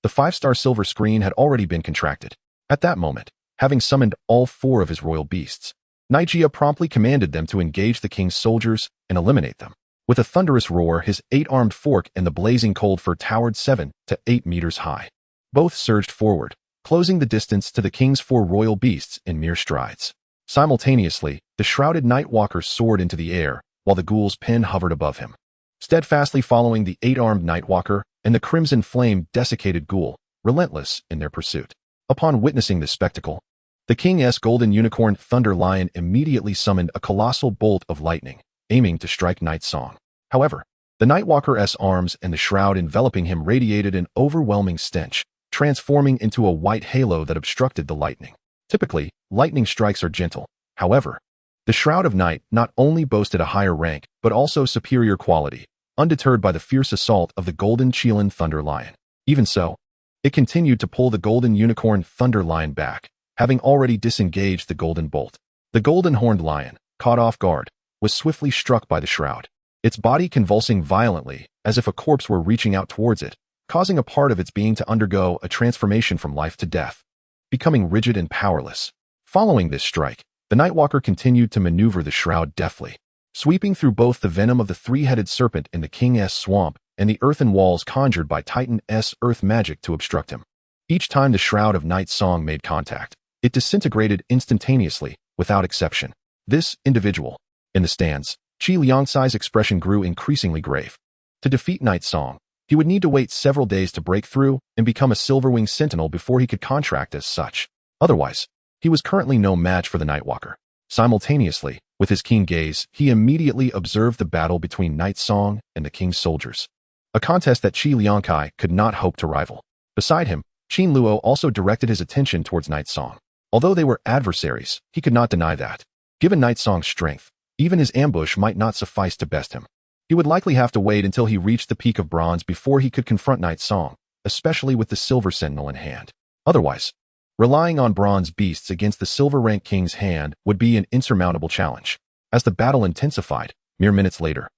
The 5-star silver screen had already been contracted. At that moment, having summoned all 4 of his royal beasts, Nijia promptly commanded them to engage the king's soldiers and eliminate them. With a thunderous roar, his 8-armed fork and the blazing cold fur towered 7 to 8 meters high. Both surged forward, closing the distance to the king's 4 royal beasts in mere strides. Simultaneously, the shrouded Nightwalker soared into the air, while the ghoul's pen hovered above him. Steadfastly following the 8-armed Nightwalker and the crimson flame desiccated ghoul, relentless in their pursuit. Upon witnessing this spectacle, the king's golden unicorn Thunder Lion immediately summoned a colossal bolt of lightning, aiming to strike Night Song. However, the Nightwalker's arms and the shroud enveloping him radiated an overwhelming stench, transforming into a white halo that obstructed the lightning. Typically, lightning strikes are gentle. However, the Shroud of Night not only boasted a higher rank, but also superior quality, undeterred by the fierce assault of the Golden Qilin Thunder Lion. Even so, it continued to pull the Golden Unicorn Thunder Lion back, having already disengaged the Golden Bolt. The Golden Horned Lion, caught off guard, was swiftly struck by the shroud, its body convulsing violently as if a corpse were reaching out towards it, causing a part of its being to undergo a transformation from life to death, becoming rigid and powerless. Following this strike, the Nightwalker continued to maneuver the shroud deftly, sweeping through both the venom of the 3-headed serpent in the king's swamp and the earthen walls conjured by Titan's earth magic to obstruct him. Each time the Shroud of Night Song made contact, it disintegrated instantaneously, without exception. This individual. In the stands, Qi Liangcai's expression grew increasingly grave. To defeat Night Song, he would need to wait several days to break through and become a Silverwing Sentinel before he could contract as such. Otherwise, he was currently no match for the Nightwalker. Simultaneously, with his keen gaze, he immediately observed the battle between Night Song and the king's soldiers, a contest that Qi Liangcai could not hope to rival. Beside him, Qin Luo also directed his attention towards Night Song. Although they were adversaries, he could not deny that, given Night Song's strength, even his ambush might not suffice to best him. He would likely have to wait until he reached the peak of bronze before he could confront Night Song, especially with the Silver Sentinel in hand. Otherwise, relying on bronze beasts against the Silver Rank King's hand would be an insurmountable challenge. As the battle intensified, mere minutes later,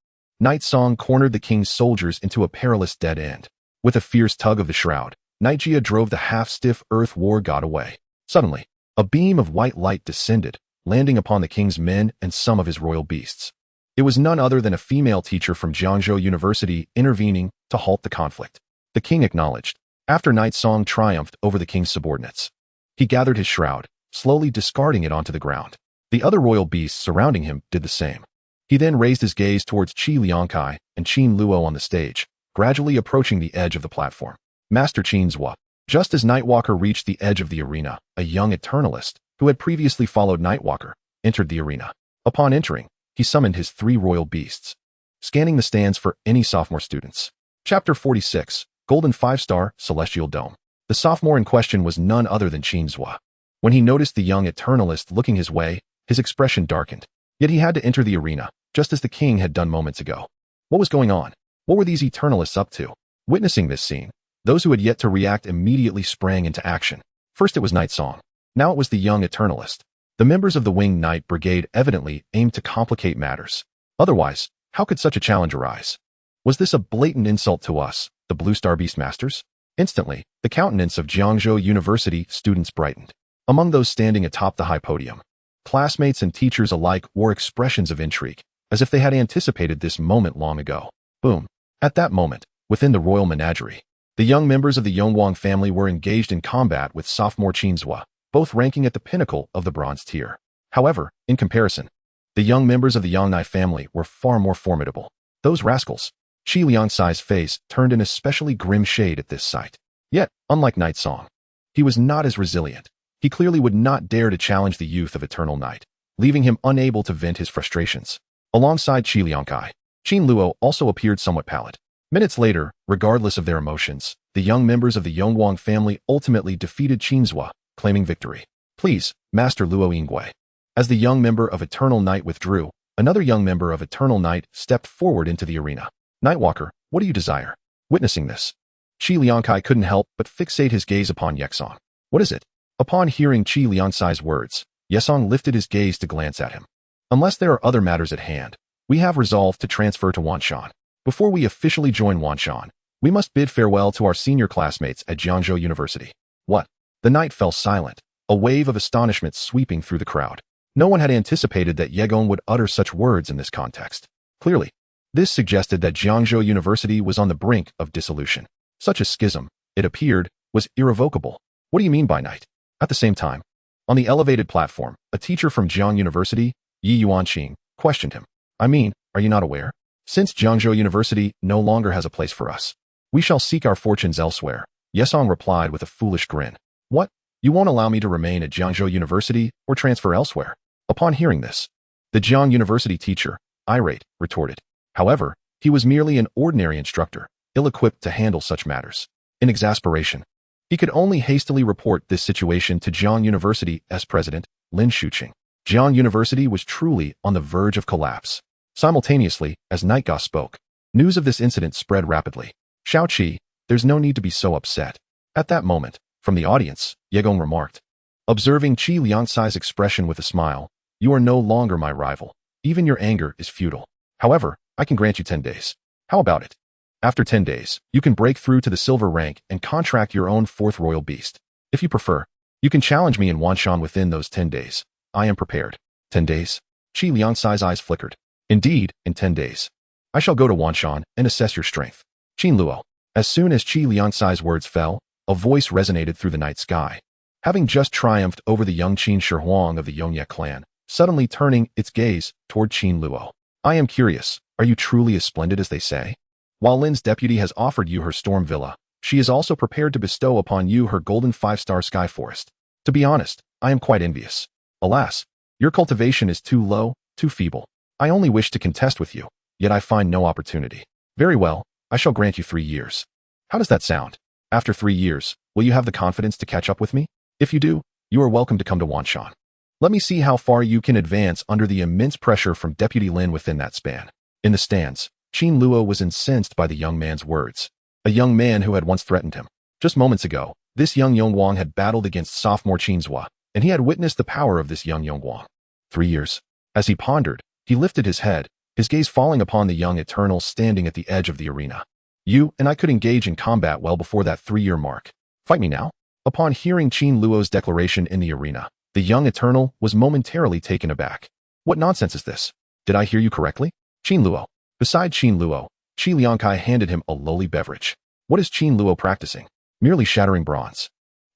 Night Song cornered the king's soldiers into a perilous dead end. With a fierce tug of the shroud, Nijia drove the half-stiff earth war god away. Suddenly, a beam of white light descended, landing upon the king's men and some of his royal beasts. It was none other than a female teacher from Jiangzhou University intervening to halt the conflict. The king acknowledged. After Night Song triumphed over the king's subordinates, he gathered his shroud, slowly discarding it onto the ground. The other royal beasts surrounding him did the same. He then raised his gaze towards Qi Liangkai and Qin Luo on the stage, gradually approaching the edge of the platform. Master Qin Luo. Just as Nightwalker reached the edge of the arena, a young Eternalist, who had previously followed Nightwalker, entered the arena. Upon entering, he summoned his 3 royal beasts, scanning the stands for any sophomore students. Chapter 46, Golden 5-Star Celestial Dome. The sophomore in question was none other than Qin Luo. When he noticed the young Eternalist looking his way, his expression darkened. Yet he had to enter the arena, just as the king had done moments ago. What was going on? What were these Eternalists up to? Witnessing this scene, those who had yet to react immediately sprang into action. First it was Night Song. Now it was the young Eternalist. The members of the Winged Knight Brigade evidently aimed to complicate matters. Otherwise, how could such a challenge arise? Was this a blatant insult to us, the Blue Star Beastmasters? Instantly, the countenance of Jiangzhou University students brightened. Among those standing atop the high podium, classmates and teachers alike wore expressions of intrigue, as if they had anticipated this moment long ago. Boom. At that moment, within the royal menagerie, the young members of the Yongwang family were engaged in combat with sophomore Qin Luo, both ranking at the pinnacle of the bronze tier. However, in comparison, the young members of the Yangnai family were far more formidable. Those rascals. Qi Liangsai's face turned an especially grim shade at this sight. Yet, unlike Night Song, he was not as resilient. He clearly would not dare to challenge the youth of Eternal Night, leaving him unable to vent his frustrations. Alongside Qi Liangkai, Qin Luo also appeared somewhat pallid. Minutes later, regardless of their emotions, the young members of the Yongwang family ultimately defeated Qin Luo, claiming victory. Please, Master Luo Yingwei. As the young member of Eternal Night withdrew, another young member of Eternal Night stepped forward into the arena. Nightwalker, what do you desire? Witnessing this, Qi Liangkai couldn't help but fixate his gaze upon Yexong. What is it? Upon hearing Qi Liangsai's words, Yesong lifted his gaze to glance at him. Unless there are other matters at hand, we have resolved to transfer to Wanshan. Before we officially join Wanshan, we must bid farewell to our senior classmates at Jiangzhou University. What? The knight fell silent, a wave of astonishment sweeping through the crowd. No one had anticipated that Yegon would utter such words in this context. Clearly, this suggested that Jiangzhou University was on the brink of dissolution. Such a schism, it appeared, was irrevocable. What do you mean by knight? At the same time, on the elevated platform, a teacher from Jiang University, Yi Yuanqing, questioned him. I mean, are you not aware? Since Jiangzhou University no longer has a place for us, we shall seek our fortunes elsewhere. Yesong replied with a foolish grin. What? You won't allow me to remain at Jiangzhou University or transfer elsewhere? Upon hearing this, the Jiang University teacher, irate, retorted. However, he was merely an ordinary instructor, ill-equipped to handle such matters. In exasperation, he could only hastily report this situation to Jiang University's president, Lin Shuqing. Jiang University was truly on the verge of collapse. Simultaneously, as Nightga spoke, news of this incident spread rapidly. Xiaoqi, there's no need to be so upset. At that moment, from the audience, Yegong remarked. Observing Qi Liangsai's expression with a smile, you are no longer my rival. Even your anger is futile. However, I can grant you 10 days. How about it? After 10 days, you can break through to the silver rank and contract your own 4th royal beast. If you prefer, you can challenge me in Wanshan within those 10 days. I am prepared. 10 days? Qi Liangsai's eyes flickered. Indeed, in 10 days. I shall go to Wanshan and assess your strength. Qin Luo. As soon as Qi Liangsai's words fell, a voice resonated through the night sky. Having just triumphed over the young Qin Shihuang of the Yongye clan, suddenly turning its gaze toward Qin Luo. I am curious, are you truly as splendid as they say? While Lin's deputy has offered you her storm villa, she is also prepared to bestow upon you her golden 5-star sky forest. To be honest, I am quite envious. Alas, your cultivation is too low, too feeble. I only wish to contest with you, yet I find no opportunity. Very well, I shall grant you 3 years. How does that sound? After 3 years, will you have the confidence to catch up with me? If you do, you are welcome to come to Wanshan. Let me see how far you can advance under the immense pressure from Deputy Lin within that span. In the stands, Qin Luo was incensed by the young man's words. A young man who had once threatened him. Just moments ago, this young Yongwang had battled against sophomore Qin Luo, and he had witnessed the power of this young Yongwang. 3 years. As he pondered, he lifted his head, his gaze falling upon the young Eternal standing at the edge of the arena. You and I could engage in combat well before that 3-year mark. Fight me now? Upon hearing Qin Luo's declaration in the arena, The young Eternal was momentarily taken aback. What nonsense is this? Did I hear you correctly? Qin Luo. Beside Qin Luo, Qi Liangkai handed him a lowly beverage. What is Qin Luo practicing? Merely shattering bronze.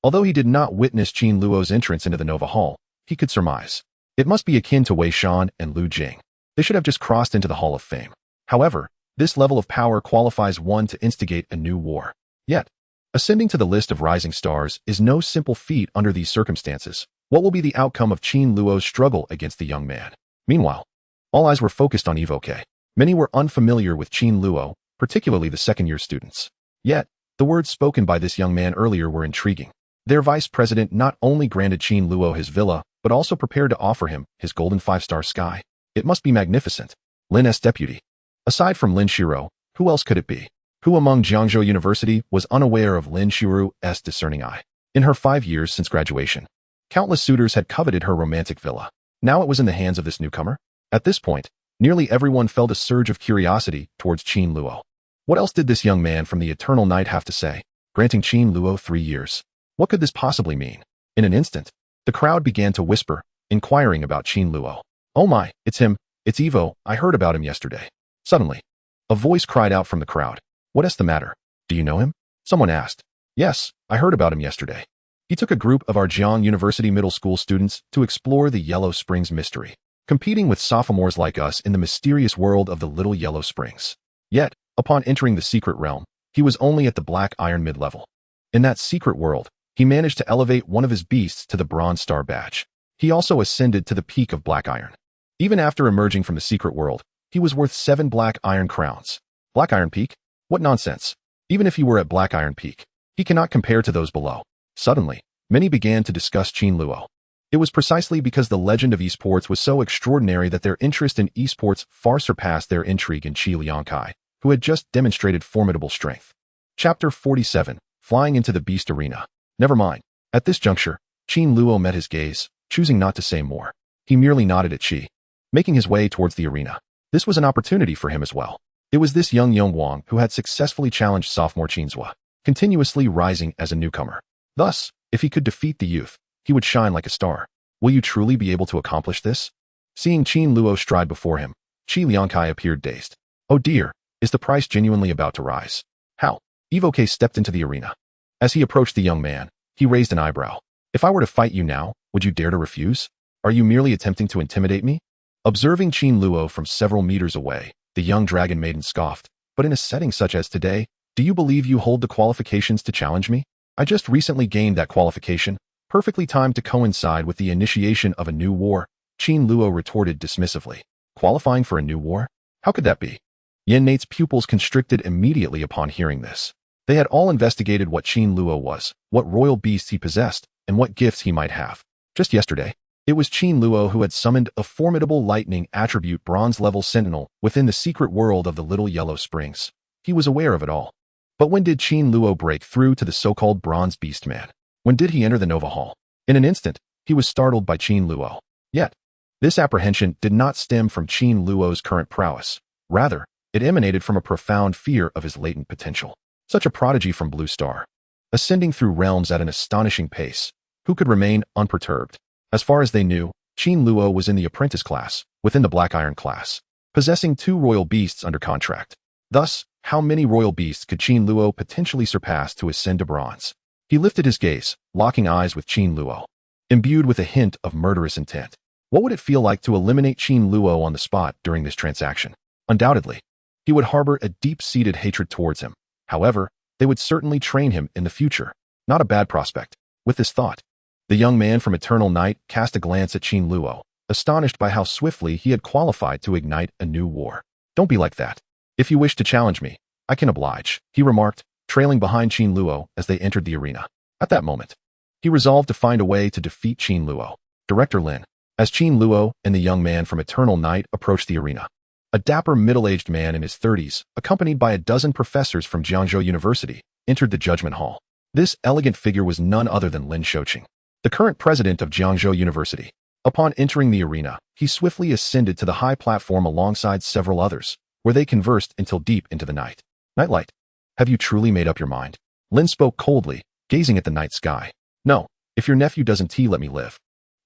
Although he did not witness Qin Luo's entrance into the Nova Hall, he could surmise. It must be akin to Wei Shan and Lu Jing. They should have just crossed into the Hall of Fame. However, this level of power qualifies one to instigate a new war. Yet, ascending to the list of rising stars is no simple feat under these circumstances. What will be the outcome of Qin Luo's struggle against the young man? Meanwhile, all eyes were focused on Evoke. Many were unfamiliar with Qin Luo, particularly the second-year students. Yet, the words spoken by this young man earlier were intriguing. Their vice president not only granted Qin Luo his villa, but also prepared to offer him his golden 5-star sky. It must be magnificent. Lin's deputy. Aside from Lin Shiro, who else could it be? Who among Jiangzhou University was unaware of Lin Shiru's discerning eye? In her 5 years since graduation, countless suitors had coveted her romantic villa. Now it was in the hands of this newcomer. At this point, nearly everyone felt a surge of curiosity towards Qin Luo. What else did this young man from the Eternal Night have to say? Granting Qin Luo 3 years. What could this possibly mean? In an instant, the crowd began to whisper, inquiring about Qin Luo. Oh my, it's him. It's Evo. I heard about him yesterday. Suddenly, a voice cried out from the crowd. What is the matter? Do you know him? Someone asked. Yes, I heard about him yesterday. He took a group of our Jiang University middle school students to explore the Yellow Springs mystery, competing with sophomores like us in the mysterious world of the Little Yellow Springs. Yet, upon entering the secret realm, he was only at the Black Iron mid-level. In that secret world, he managed to elevate one of his beasts to the Bronze Star badge. He also ascended to the peak of Black Iron. Even after emerging from the secret world, he was worth 7 Black Iron crowns. Black Iron Peak? What nonsense. Even if he were at Black Iron Peak, he cannot compare to those below. Suddenly, many began to discuss Qin Luo. It was precisely because the legend of esports was so extraordinary that their interest in esports far surpassed their intrigue in Qi Liangkai, who had just demonstrated formidable strength. Chapter 47, Flying into the Beast Arena. Never mind. At this juncture, Qin Luo met his gaze, choosing not to say more. He merely nodded at Qi, making his way towards the arena. This was an opportunity for him as well. It was this young Wang who had successfully challenged sophomore Qin Luo, continuously rising as a newcomer. Thus, if he could defeat the youth, he would shine like a star. Will you truly be able to accomplish this? Seeing Qin Luo stride before him, Qi Liangkai appeared dazed. Oh dear, is the price genuinely about to rise? How? Evoke stepped into the arena. As he approached the young man, he raised an eyebrow. If I were to fight you now, would you dare to refuse? Are you merely attempting to intimidate me? Observing Qin Luo from several meters away, the young dragon maiden scoffed. But in a setting such as today, do you believe you hold the qualifications to challenge me? I just recently gained that qualification, perfectly timed to coincide with the initiation of a new war, Qin Luo retorted dismissively. Qualifying for a new war? How could that be? Yen Nate's pupils constricted immediately upon hearing this. They had all investigated what Qin Luo was, what royal beasts he possessed, and what gifts he might have. Just yesterday, it was Qin Luo who had summoned a formidable lightning attribute bronze-level sentinel within the secret world of the Little Yellow Springs. He was aware of it all. But when did Qin Luo break through to the so-called Bronze Beast Man? When did he enter the Nova Hall? In an instant, he was startled by Qin Luo. Yet, this apprehension did not stem from Qin Luo's current prowess. Rather, it emanated from a profound fear of his latent potential. Such a prodigy from Blue Star, ascending through realms at an astonishing pace, who could remain unperturbed? As far as they knew, Qin Luo was in the apprentice class, within the Black Iron class, possessing 2 royal beasts under contract. Thus, how many royal beasts could Qin Luo potentially surpass to ascend to bronze? He lifted his gaze, locking eyes with Qin Luo, imbued with a hint of murderous intent. What would it feel like to eliminate Qin Luo on the spot during this transaction? Undoubtedly, he would harbor a deep-seated hatred towards him. However, they would certainly train him in the future. Not a bad prospect. With this thought, the young man from Eternal Night cast a glance at Qin Luo, astonished by how swiftly he had qualified to ignite a new war. Don't be like that. If you wish to challenge me, I can oblige, he remarked, trailing behind Qin Luo as they entered the arena. At that moment, he resolved to find a way to defeat Qin Luo. Director Lin, as Qin Luo and the young man from Eternal Night approached the arena. A dapper middle-aged man in his 30s, accompanied by a dozen professors from Jiangzhou University, entered the Judgment Hall. This elegant figure was none other than Lin Shouqing, the current president of Jiangzhou University. Upon entering the arena, he swiftly ascended to the high platform alongside several others, where they conversed until deep into the night. Nightlight, have you truly made up your mind? Lin spoke coldly, gazing at the night sky. No, if your nephew doesn't let me live.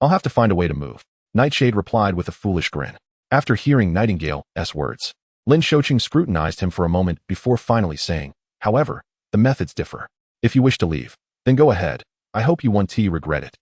I'll have to find a way to move. Nightshade replied with a foolish grin. After hearing Nightingale's words, Lin Xiaoqing scrutinized him for a moment before finally saying, however, the methods differ. If you wish to leave, then go ahead. I hope you won't regret it.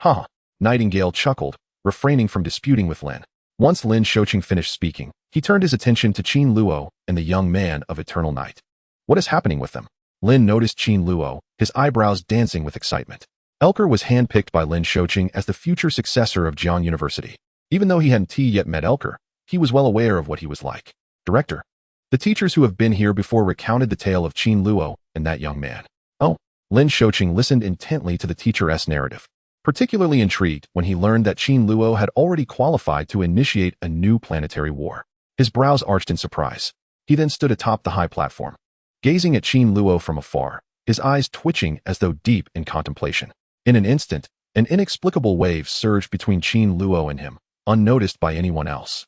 Huh. Nightingale chuckled, refraining from disputing with Lin. Once Lin Xiaoqing finished speaking, he turned his attention to Qin Luo and the young man of Eternal Night. What is happening with them? Lin noticed Qin Luo, his eyebrows dancing with excitement. Elker was handpicked by Lin Xiaoqing as the future successor of Jiang University. Even though he hadn't yet met Elker, he was well aware of what he was like. Director. The teachers who have been here before recounted the tale of Qin Luo and that young man. Oh. Lin Xiaoqing listened intently to the teacher's narrative, particularly intrigued when he learned that Qin Luo had already qualified to initiate a new planetary war. His brows arched in surprise. He then stood atop the high platform, gazing at Qin Luo from afar, his eyes twitching as though deep in contemplation. In an instant, an inexplicable wave surged between Qin Luo and him, unnoticed by anyone else.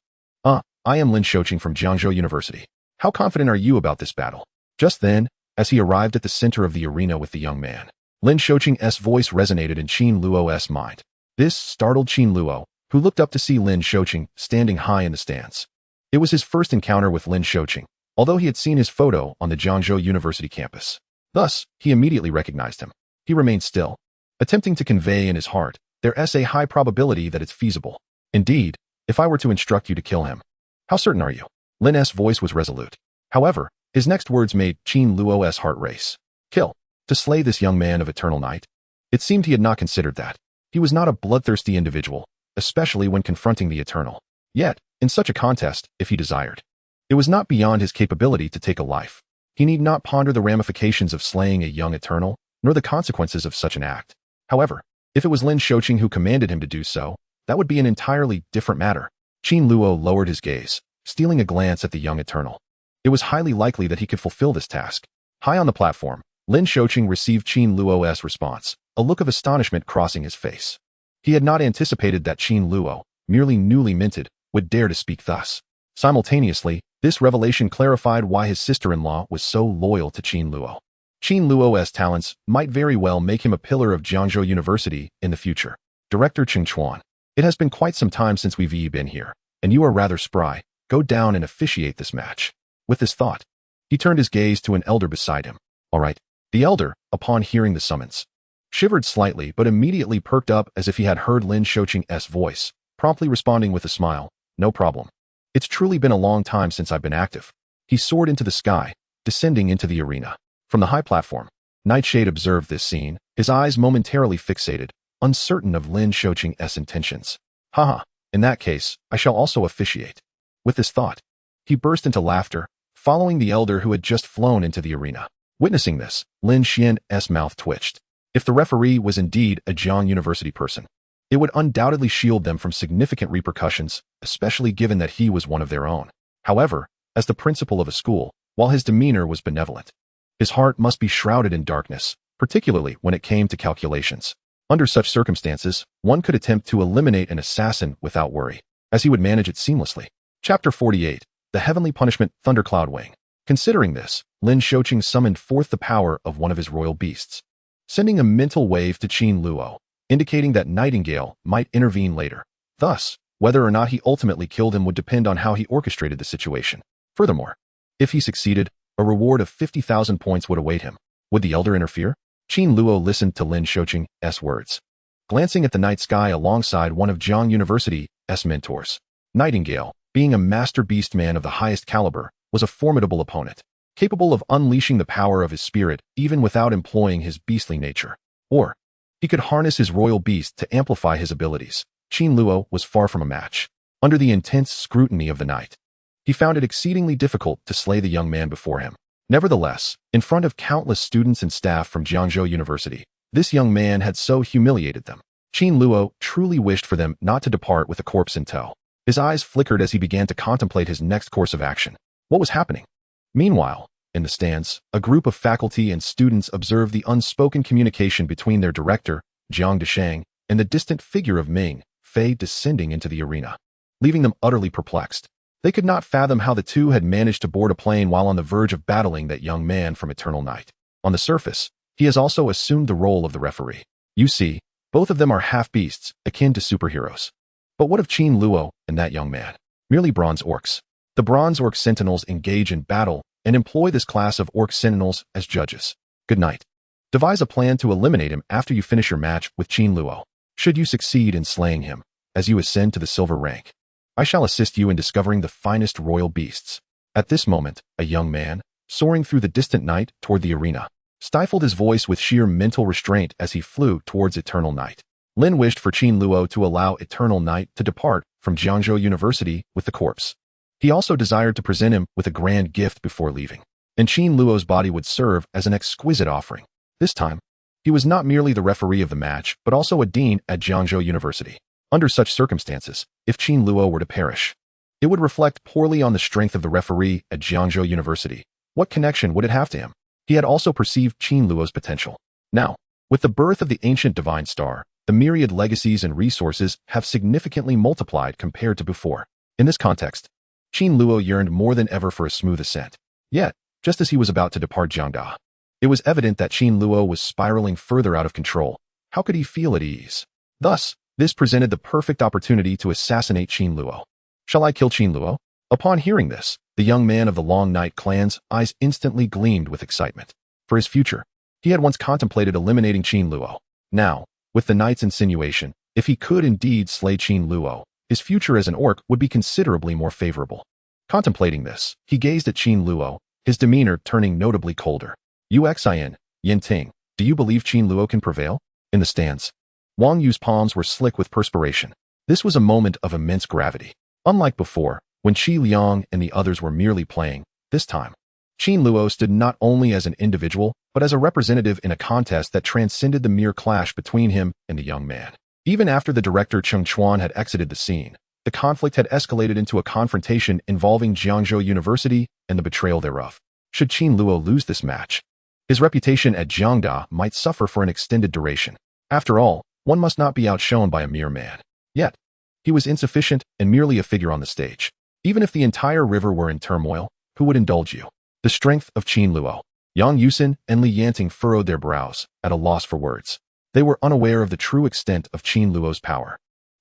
I am Lin Xiaoqing from Jiangzhou University. How confident are you about this battle? Just then, as he arrived at the center of the arena with the young man, Lin Xiaoqing's voice resonated in Qin Luo's mind. This startled Qin Luo, who looked up to see Lin Xiaoqing standing high in the stands. It was his first encounter with Lin Xiaoqing, although he had seen his photo on the Jiangzhou University campus. Thus, he immediately recognized him. He remained still, attempting to convey in his heart, there's a high probability that it's feasible. Indeed, if I were to instruct you to kill him. How certain are you? Lin's voice was resolute. However, his next words made Qin Luo's heart race. Kill. To slay this young man of Eternal Night? It seemed he had not considered that. He was not a bloodthirsty individual, especially when confronting the Eternal. Yet, in such a contest, if he desired, it was not beyond his capability to take a life. He need not ponder the ramifications of slaying a young Eternal, nor the consequences of such an act. However, if it was Lin Xiaoqing who commanded him to do so, that would be an entirely different matter. Qin Luo lowered his gaze, stealing a glance at the young Eternal. It was highly likely that he could fulfill this task. High on the platform, Lin Xiaoqing received Qin Luo's response, a look of astonishment crossing his face. He had not anticipated that Qin Luo, merely newly minted, would dare to speak thus. Simultaneously, this revelation clarified why his sister-in-law was so loyal to Qin Luo. Qin Luo's talents might very well make him a pillar of Jiangzhou University in the future. Director Cheng Chuan. It has been quite some time since we've been here, and you are rather spry. Go down and officiate this match. With this thought, he turned his gaze to an elder beside him. All right. The elder, upon hearing the summons, shivered slightly but immediately perked up as if he had heard Lin Xiaoqing's voice, promptly responding with a smile. No problem. It's truly been a long time since I've been active. He soared into the sky, descending into the arena. From the high platform, Nightshade observed this scene, his eyes momentarily fixated, uncertain of Lin Xiaoqing's intentions. Haha, in that case, I shall also officiate. With this thought, he burst into laughter, following the elder who had just flown into the arena. Witnessing this, Lin Xian's mouth twitched. If the referee was indeed a Jiang University person, it would undoubtedly shield them from significant repercussions, especially given that he was one of their own. However, as the principal of a school, while his demeanor was benevolent, his heart must be shrouded in darkness, particularly when it came to calculations. Under such circumstances, one could attempt to eliminate an assassin without worry, as he would manage it seamlessly. Chapter 48. The Heavenly Punishment, Thundercloud Wing. Considering this, Lin Xiaoqing summoned forth the power of one of his royal beasts, sending a mental wave to Qin Luo, indicating that Nightingale might intervene later. Thus, whether or not he ultimately killed him would depend on how he orchestrated the situation. Furthermore, if he succeeded, a reward of 50,000 points would await him. Would the elder interfere? Qin Luo listened to Lin Xiaoqing's words, glancing at the night sky alongside one of Jiang University's mentors. Nightingale, being a master beast man of the highest caliber, was a formidable opponent, capable of unleashing the power of his spirit even without employing his beastly nature. Or, he could harness his royal beast to amplify his abilities. Qin Luo was far from a match. Under the intense scrutiny of the night, he found it exceedingly difficult to slay the young man before him. Nevertheless, in front of countless students and staff from Jiangzhou University, this young man had so humiliated them. Qin Luo truly wished for them not to depart with a corpse in tow. His eyes flickered as he began to contemplate his next course of action. What was happening? Meanwhile, in the stands, a group of faculty and students observed the unspoken communication between their director, Jiang Deshang, and the distant figure of Ming Fei descending into the arena, leaving them utterly perplexed. They could not fathom how the two had managed to board a plane while on the verge of battling that young man from Eternal Night. On the surface, he has also assumed the role of the referee. You see, Both of them are half-beasts, akin to superheroes. But what of Qin Luo and that young man? Merely bronze orcs. The bronze orc sentinels engage in battle and employ this class of orc sentinels as judges. Good night. Devise a plan to eliminate him after you finish your match with Qin Luo. Should you succeed in slaying him, as you ascend to the silver rank, I shall assist you in discovering the finest royal beasts. At this moment, a young man, soaring through the distant night toward the arena, stifled his voice with sheer mental restraint as he flew towards Eternal Night. Lin wished for Qin Luo to allow Eternal Night to depart from Jiangzhou University with the corpse. He also desired to present him with a grand gift before leaving, and Qin Luo's body would serve as an exquisite offering. This time, he was not merely the referee of the match, but also a dean at Jiangzhou University. Under such circumstances, if Qin Luo were to perish, it would reflect poorly on the strength of the referee at Jiangzhou University. What connection would it have to him? He had also perceived Qin Luo's potential. Now, with the birth of the ancient divine star, the myriad legacies and resources have significantly multiplied compared to before. In this context, Qin Luo yearned more than ever for a smooth ascent. Yet, just as he was about to depart Jiangda, it was evident that Qin Luo was spiraling further out of control. How could he feel at ease? Thus, this presented the perfect opportunity to assassinate Qin Luo. Shall I kill Qin Luo? Upon hearing this, the young man of the Long Night clan's eyes instantly gleamed with excitement. For his future, he had once contemplated eliminating Qin Luo. Now, with the knight's insinuation, if he could indeed slay Qin Luo, his future as an orc would be considerably more favorable. Contemplating this, he gazed at Qin Luo, his demeanor turning notably colder. Uxin, Yinting, do you believe Qin Luo can prevail? In the stands, Wang Yu's palms were slick with perspiration. This was a moment of immense gravity. Unlike before, when Qi Liang and the others were merely playing, this time, Qin Luo stood not only as an individual, but as a representative in a contest that transcended the mere clash between him and the young man. Even after the director Cheng Chuan had exited the scene, the conflict had escalated into a confrontation involving Jiangzhou University and the betrayal thereof. Should Qin Luo lose this match, his reputation at Jiangda might suffer for an extended duration. After all, one must not be outshone by a mere man. Yet, he was insufficient and merely a figure on the stage. Even if the entire river were in turmoil, who would indulge you? The strength of Qin Luo. Yang Yusin and Li Yanting furrowed their brows, at a loss for words. They were unaware of the true extent of Qin Luo's power.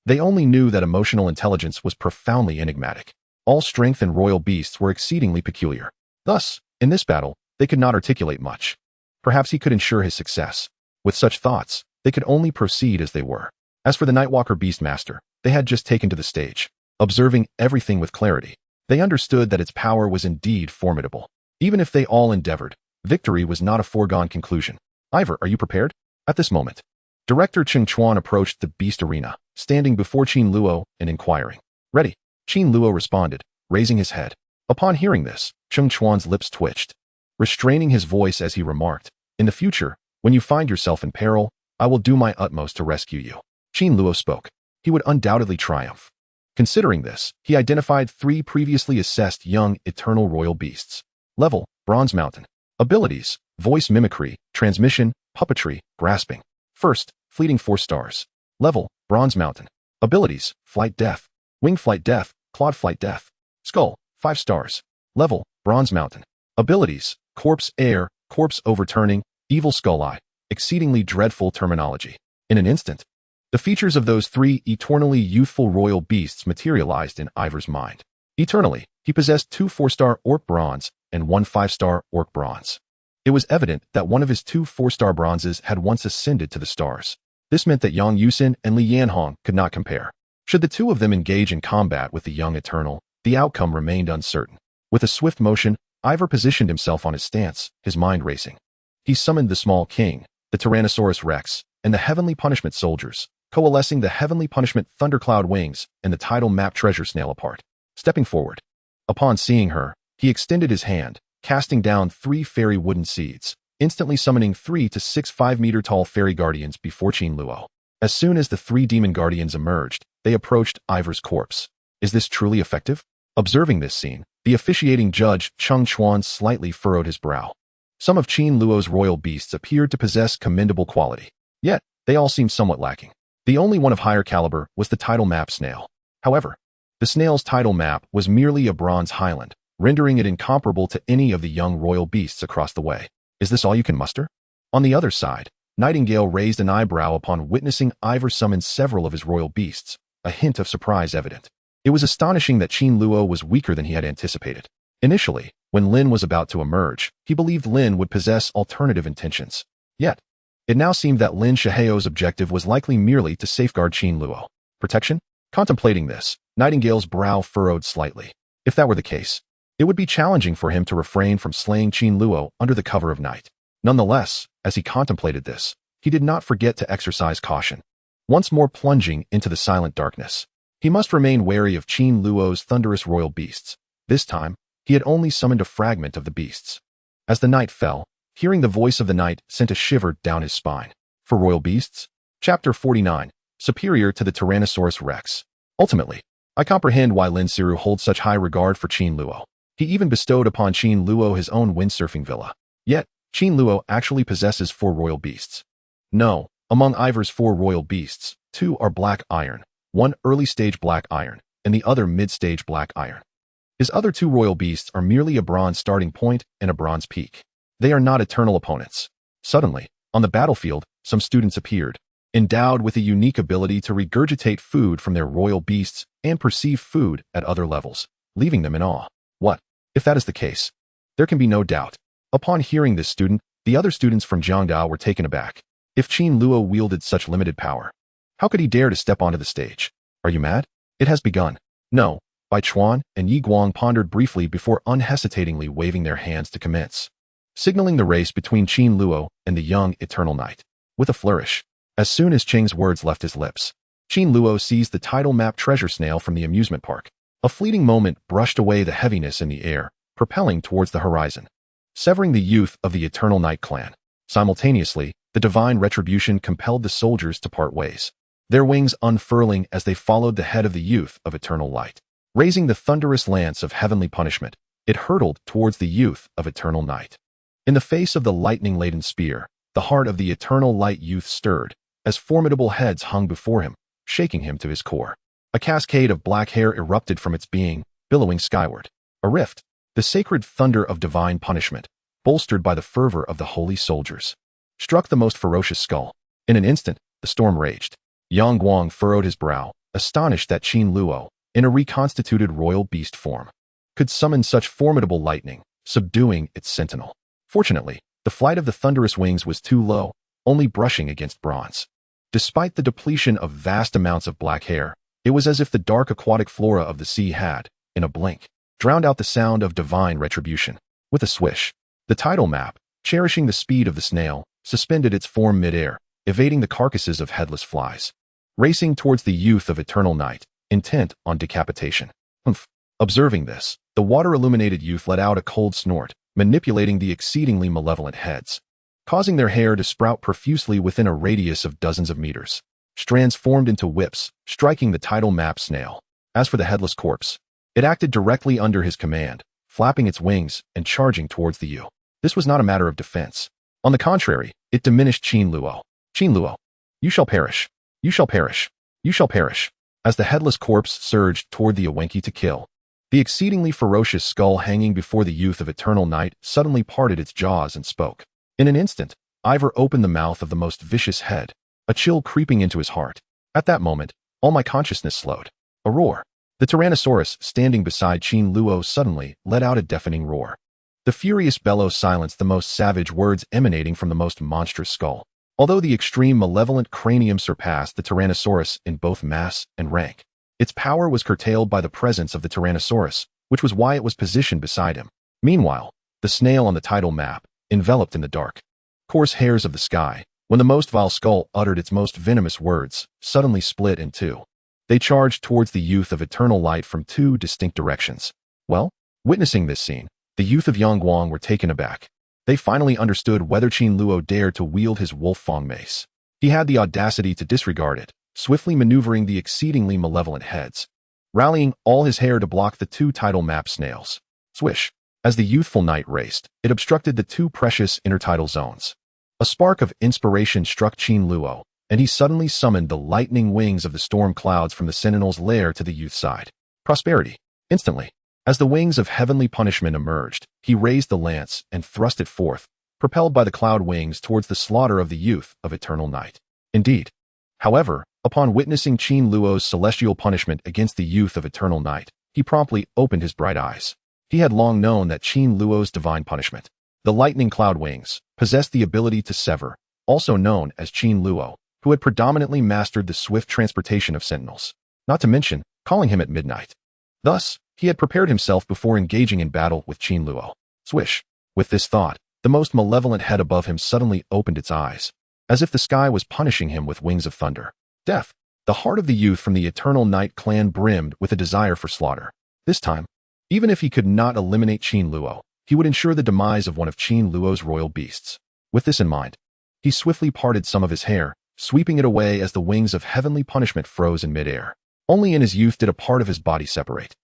They only knew that emotional intelligence was profoundly enigmatic. All strength and royal beasts were exceedingly peculiar. Thus, in this battle, they could not articulate much. Perhaps he could ensure his success. With such thoughts, they could only proceed as they were. As for the Nightwalker Beastmaster, they had just taken to the stage. Observing everything with clarity, they understood that its power was indeed formidable. Even if they all endeavored, victory was not a foregone conclusion. Ivor, are you prepared? At this moment, Director Cheng Chuan approached the beast arena, standing before Qin Luo and inquiring. Ready? Qin Luo responded, raising his head. Upon hearing this, Cheng Chuan's lips twitched, restraining his voice as he remarked, in the future, when you find yourself in peril, I will do my utmost to rescue you. Qin Luo spoke. He would undoubtedly triumph. Considering this, he identified 3 previously assessed young eternal royal beasts. Level, Bronze Mountain. Abilities, voice mimicry, transmission, puppetry, grasping. First, fleeting 4 stars. Level, Bronze Mountain. Abilities, flight death, wing flight death, clawed flight death. Skull, 5 stars. Level, Bronze Mountain. Abilities, corpse air, corpse overturning, evil skull eye, exceedingly dreadful terminology. In an instant, the features of those 3 eternally youthful royal beasts materialized in Ivor's mind. Eternally, he possessed 2 4-star orc bronze and 1 5-star orc bronze. It was evident that one of his 2 4-star bronzes had once ascended to the stars. This meant that Yang Yusin and Li Yanhong could not compare. Should the 2 of them engage in combat with the young Eternal, the outcome remained uncertain. With a swift motion, Ivor positioned himself on his stance, his mind racing. He summoned the Small King, the Tyrannosaurus Rex, and the Heavenly Punishment Soldiers, coalescing the Heavenly Punishment Thundercloud Wings and the Tidal Map Treasure Snail apart. Stepping forward. Upon seeing her, he extended his hand, casting down 3 fairy wooden seeds, instantly summoning 3 to 6 5-meter-tall fairy guardians before Qin Luo. As soon as the 3 demon guardians emerged, they approached Ivor's corpse. Is this truly effective? Observing this scene, the officiating judge Cheng Chuan slightly furrowed his brow. Some of Qin Luo's royal beasts appeared to possess commendable quality. Yet, they all seemed somewhat lacking. The only one of higher caliber was the tidal map snail. However, the snail's tidal map was merely a bronze highland, rendering it incomparable to any of the young royal beasts across the way. Is this all you can muster? On the other side, Nightingale raised an eyebrow upon witnessing Ivor summon several of his royal beasts, a hint of surprise evident. It was astonishing that Qin Luo was weaker than he had anticipated. Initially, when Lin was about to emerge, he believed Lin would possess alternative intentions. Yet, it now seemed that Lin Shiheo's objective was likely merely to safeguard Qin Luo. Protection? Contemplating this, Nightingale's brow furrowed slightly. If that were the case, it would be challenging for him to refrain from slaying Qin Luo under the cover of night. Nonetheless, as he contemplated this, he did not forget to exercise caution. Once more plunging into the silent darkness, he must remain wary of Qin Luo's thunderous royal beasts. This time, he had only summoned a fragment of the beasts. As the night fell, hearing the voice of the night sent a shiver down his spine. For royal beasts? Chapter 49, superior to the Tyrannosaurus Rex. Ultimately, I comprehend why Lin Xiru holds such high regard for Qin Luo. He even bestowed upon Qin Luo his own windsurfing villa. Yet, Qin Luo actually possesses 4 royal beasts. No, among Ivor's 4 royal beasts, 2 are black iron, 1 early-stage black iron, and the other mid-stage black iron. His other 2 royal beasts are merely a bronze starting point and a bronze peak. They are not eternal opponents. Suddenly, on the battlefield, some students appeared, endowed with a unique ability to regurgitate food from their royal beasts and perceive food at other levels, leaving them in awe. What, if that is the case? There can be no doubt. Upon hearing this student, the other students from Jiangdao were taken aback. If Qin Luo wielded such limited power, how could he dare to step onto the stage? Are you mad? It has begun. No, Bai Chuan and Yi Guang pondered briefly before unhesitatingly waving their hands to commence, signaling the race between Qin Luo and the young eternal knight. With a flourish, as soon as Cheng's words left his lips, Qin Luo seized the title map treasure snail from the amusement park. A fleeting moment brushed away the heaviness in the air, propelling towards the horizon, severing the youth of the Eternal Night clan. Simultaneously, the divine retribution compelled the soldiers to part ways, their wings unfurling as they followed the head of the youth of Eternal Light. Raising the thunderous lance of heavenly punishment, it hurtled towards the youth of Eternal Night. In the face of the lightning-laden spear, the heart of the Eternal Light youth stirred, as formidable heads hung before him, shaking him to his core. A cascade of black hair erupted from its being, billowing skyward. A rift, the sacred thunder of divine punishment, bolstered by the fervor of the holy soldiers, struck the most ferocious skull. In an instant, the storm raged. Yang Guang furrowed his brow, astonished that Qin Luo, in a reconstituted royal beast form, could summon such formidable lightning, subduing its sentinel. Fortunately, the flight of the thunderous wings was too low, only brushing against bronze. Despite the depletion of vast amounts of black hair, it was as if the dark aquatic flora of the sea had, in a blink, drowned out the sound of divine retribution. With a swish, the tidal map, cherishing the speed of the snail, suspended its form mid-air, evading the carcasses of headless flies, racing towards the youth of Eternal Night, intent on decapitation. Humph. Observing this, the water-illuminated youth let out a cold snort, manipulating the exceedingly malevolent heads, causing their hair to sprout profusely within a radius of dozens of meters. Strands formed into whips, striking the tidal map snail. As for the headless corpse, it acted directly under his command, flapping its wings and charging towards the youth. This was not a matter of defense. On the contrary, it diminished Qin Luo. Qin Luo, you shall perish. You shall perish. You shall perish. As the headless corpse surged toward the Awenki to kill, the exceedingly ferocious skull hanging before the youth of Eternal Night suddenly parted its jaws and spoke. In an instant, Ivor opened the mouth of the most vicious head, a chill creeping into his heart. At that moment, all my consciousness slowed. A roar. The Tyrannosaurus standing beside Qin Luo suddenly let out a deafening roar. The furious bellow silenced the most savage words emanating from the most monstrous skull. Although the extreme malevolent cranium surpassed the Tyrannosaurus in both mass and rank, its power was curtailed by the presence of the Tyrannosaurus, which was why it was positioned beside him. Meanwhile, the snail on the tidal map, enveloped in the dark, coarse hairs of the sky, when the most vile skull uttered its most venomous words, suddenly split in two. They charged towards the youth of Eternal Light from 2 distinct directions. Well, witnessing this scene, the youth of Yangguang were taken aback. They finally understood whether Qin Luo dared to wield his Wolf-Fang mace. He had the audacity to disregard it, swiftly maneuvering the exceedingly malevolent heads, rallying all his hair to block the 2 tidal map snails. Swish. As the youthful knight raced, it obstructed the 2 precious intertidal zones. A spark of inspiration struck Qin Luo, and he suddenly summoned the lightning wings of the storm clouds from the sentinel's lair to the youth's side. Prosperity. Instantly, as the wings of heavenly punishment emerged, he raised the lance and thrust it forth, propelled by the cloud wings towards the slaughter of the youth of eternal night. Indeed. However, upon witnessing Qin Luo's celestial punishment against the youth of eternal night, he promptly opened his bright eyes. He had long known that Qin Luo's divine punishment, the lightning cloud wings, possessed the ability to sever, also known as Qin Luo, who had predominantly mastered the swift transportation of sentinels, not to mention calling him at midnight. Thus, he had prepared himself before engaging in battle with Qin Luo. Swish! With this thought, the most malevolent head above him suddenly opened its eyes, as if the sky was punishing him with wings of thunder. Death! The heart of the youth from the Eternal Night clan brimmed with a desire for slaughter. This time, even if he could not eliminate Qin Luo, he would ensure the demise of one of Qin Luo's royal beasts. With this in mind, he swiftly parted some of his hair, sweeping it away as the wings of heavenly punishment froze in midair. Only in his youth did a part of his body separate,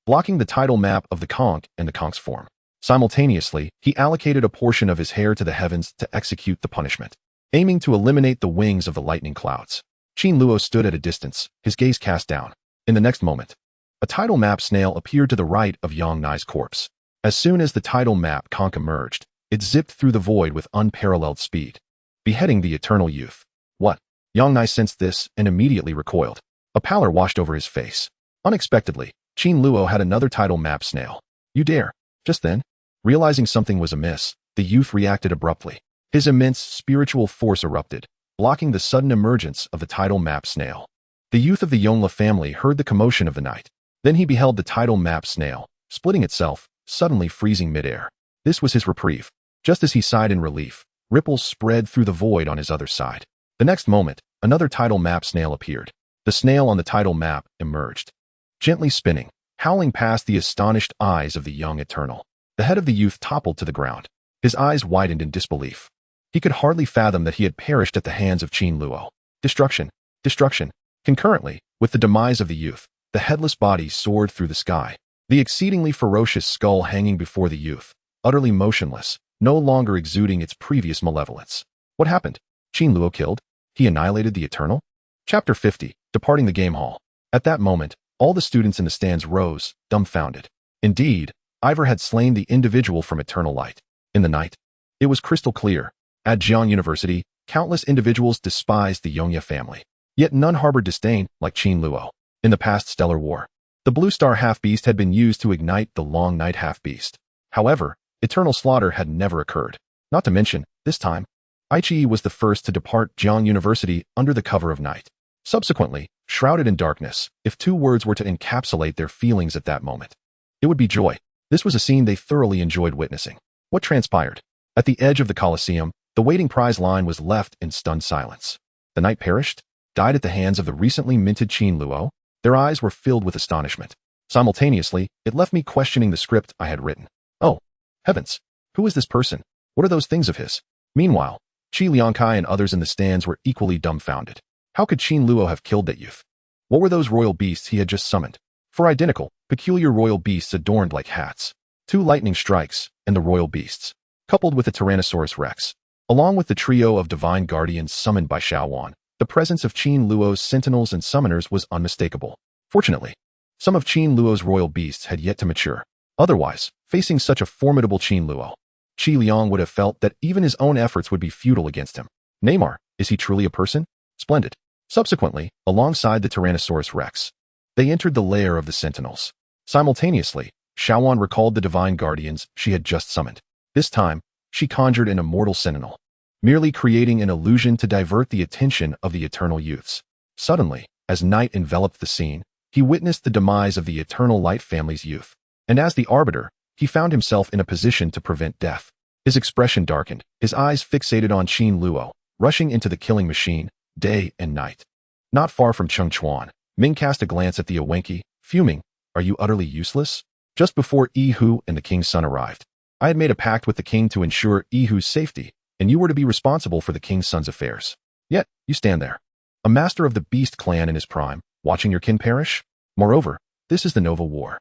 blocking the tidal map of the conch and the conch's form. Simultaneously, he allocated a portion of his hair to the heavens to execute the punishment, aiming to eliminate the wings of the lightning clouds. Qin Luo stood at a distance, his gaze cast down. In the next moment, a tidal map snail appeared to the right of Yang Nai's corpse. As soon as the tidal map conch emerged, it zipped through the void with unparalleled speed, beheading the eternal youth. What? Yang Nai sensed this and immediately recoiled. A pallor washed over his face. Unexpectedly, Qin Luo had another tidal map snail. You dare. Just then, realizing something was amiss, the youth reacted abruptly. His immense spiritual force erupted, blocking the sudden emergence of the tidal map snail. The youth of the Yonla family heard the commotion of the night. Then he beheld the tidal map snail, splitting itself, suddenly freezing midair. This was his reprieve. Just as he sighed in relief, ripples spread through the void on his other side. The next moment, another tidal map snail appeared. The snail on the tidal map emerged, gently spinning, howling past the astonished eyes of the young eternal. The head of the youth toppled to the ground. His eyes widened in disbelief. He could hardly fathom that he had perished at the hands of Qin Luo. Destruction! Destruction! Concurrently, with the demise of the youth, the headless body soared through the sky. The exceedingly ferocious skull hanging before the youth, utterly motionless, no longer exuding its previous malevolence. What happened? Qin Luo killed? He annihilated the Eternal? Chapter 50, Departing the Game Hall. At that moment, all the students in the stands rose, dumbfounded. Indeed, Ivor had slain the individual from Eternal Light. In the night, it was crystal clear. At Jiang University, countless individuals despised the Yongya family. Yet none harbored disdain like Qin Luo. In the past stellar war, the Blue Star Half-Beast had been used to ignite the Long Night Half-Beast. However, eternal slaughter had never occurred. Not to mention, this time, Aichi was the first to depart Jiang University under the cover of night. Subsequently, shrouded in darkness, if two words were to encapsulate their feelings at that moment, it would be joy. This was a scene they thoroughly enjoyed witnessing. What transpired? At the edge of the Colosseum, the waiting prize line was left in stunned silence. The knight perished, died at the hands of the recently minted Qin Luo. Their eyes were filled with astonishment. Simultaneously, it left me questioning the script I had written. Oh, heavens! Who is this person? What are those things of his? Meanwhile, Qi Liangkai and others in the stands were equally dumbfounded. How could Qin Luo have killed that youth? What were those royal beasts he had just summoned? For identical, peculiar royal beasts adorned like hats. 2 lightning strikes, and the royal beasts, coupled with the Tyrannosaurus Rex, along with the trio of divine guardians summoned by Xiaowan. The presence of Qin Luo's sentinels and summoners was unmistakable. Fortunately, some of Qin Luo's royal beasts had yet to mature. Otherwise, facing such a formidable Qin Luo, Qi Liang would have felt that even his own efforts would be futile against him. Neymar, is he truly a person? Splendid. Subsequently, alongside the Tyrannosaurus Rex, they entered the lair of the sentinels. Simultaneously, Xiaowan recalled the divine guardians she had just summoned. This time, she conjured an immortal sentinel, merely creating an illusion to divert the attention of the eternal youths. Suddenly, as night enveloped the scene, he witnessed the demise of the Eternal Light family's youth. And as the arbiter, he found himself in a position to prevent death. His expression darkened, his eyes fixated on Qin Luo, rushing into the killing machine, day and night. Not far from Chengchuan, Ming cast a glance at the Awenki, fuming. Are you utterly useless? Just before Yihu and the king's son arrived, I had made a pact with the king to ensure Yihu's safety, and you were to be responsible for the king's son's affairs. Yet, you stand there, a master of the Beast clan in his prime, watching your kin perish? Moreover, this is the Nova War.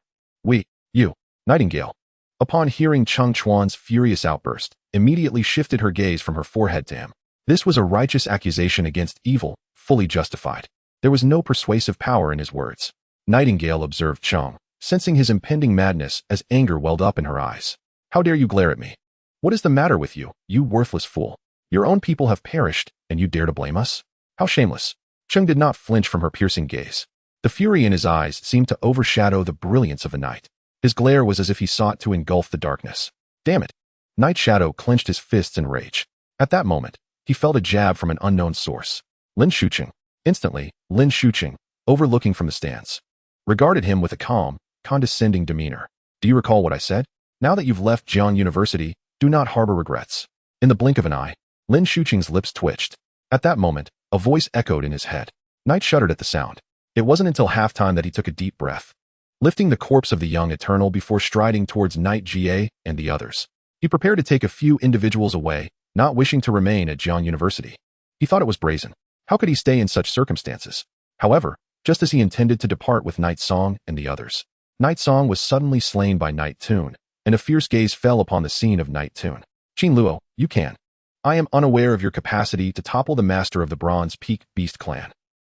You, Nightingale, upon hearing Chengchuan's furious outburst, immediately shifted her gaze from her forehead to him. This was a righteous accusation against evil, fully justified. There was no persuasive power in his words. Nightingale observed Cheng, sensing his impending madness as anger welled up in her eyes. How dare you glare at me? What is the matter with you, you worthless fool? Your own people have perished, and you dare to blame us? How shameless. Cheng did not flinch from her piercing gaze. The fury in his eyes seemed to overshadow the brilliance of the night. His glare was as if he sought to engulf the darkness. Damn it. Night Shadow clenched his fists in rage. At that moment, he felt a jab from an unknown source. Lin Shuqing. Instantly, Lin Shuqing, overlooking from the stands, regarded him with a calm, condescending demeanor. Do you recall what I said? Now that you've left Jiang University, do not harbor regrets. In the blink of an eye, Lin Shuqing's lips twitched. At that moment, a voice echoed in his head. Knight shuddered at the sound. It wasn't until halftime that he took a deep breath, lifting the corpse of the young Eternal before striding towards Knight Jie and the others. He prepared to take a few individuals away, not wishing to remain at Jiang University. He thought it was brazen. How could he stay in such circumstances? However, just as he intended to depart with Night Song and the others, Night Song was suddenly slain by Night Tune, and a fierce gaze fell upon the scene of Night Tune. Qin Luo, you can. I am unaware of your capacity to topple the master of the Bronze Peak Beast clan.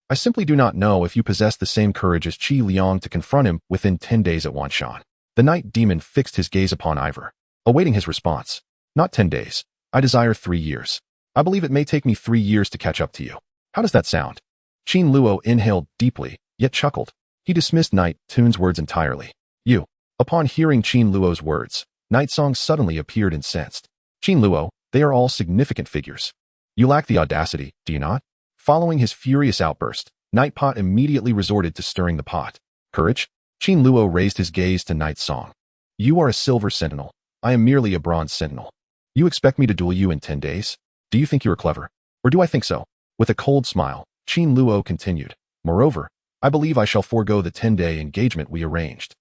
I simply do not know if you possess the same courage as Qi Liang to confront him within 10 days at Wanshan. The Night Demon fixed his gaze upon Ivor, awaiting his response. Not 10 days. I desire 3 years. I believe it may take me 3 years to catch up to you. How does that sound? Qin Luo inhaled deeply, yet chuckled. He dismissed Night Tune's words entirely. You. Upon hearing Qin Luo's words, Night Song suddenly appeared incensed. Qin Luo, they are all significant figures. You lack the audacity, do you not? Following his furious outburst, Night Pot immediately resorted to stirring the pot. Courage? Qin Luo raised his gaze to Night Song. You are a silver sentinel. I am merely a bronze sentinel. You expect me to duel you in 10 days? Do you think you are clever? Or do I think so? With a cold smile, Qin Luo continued. Moreover, I believe I shall forego the 10-day engagement we arranged.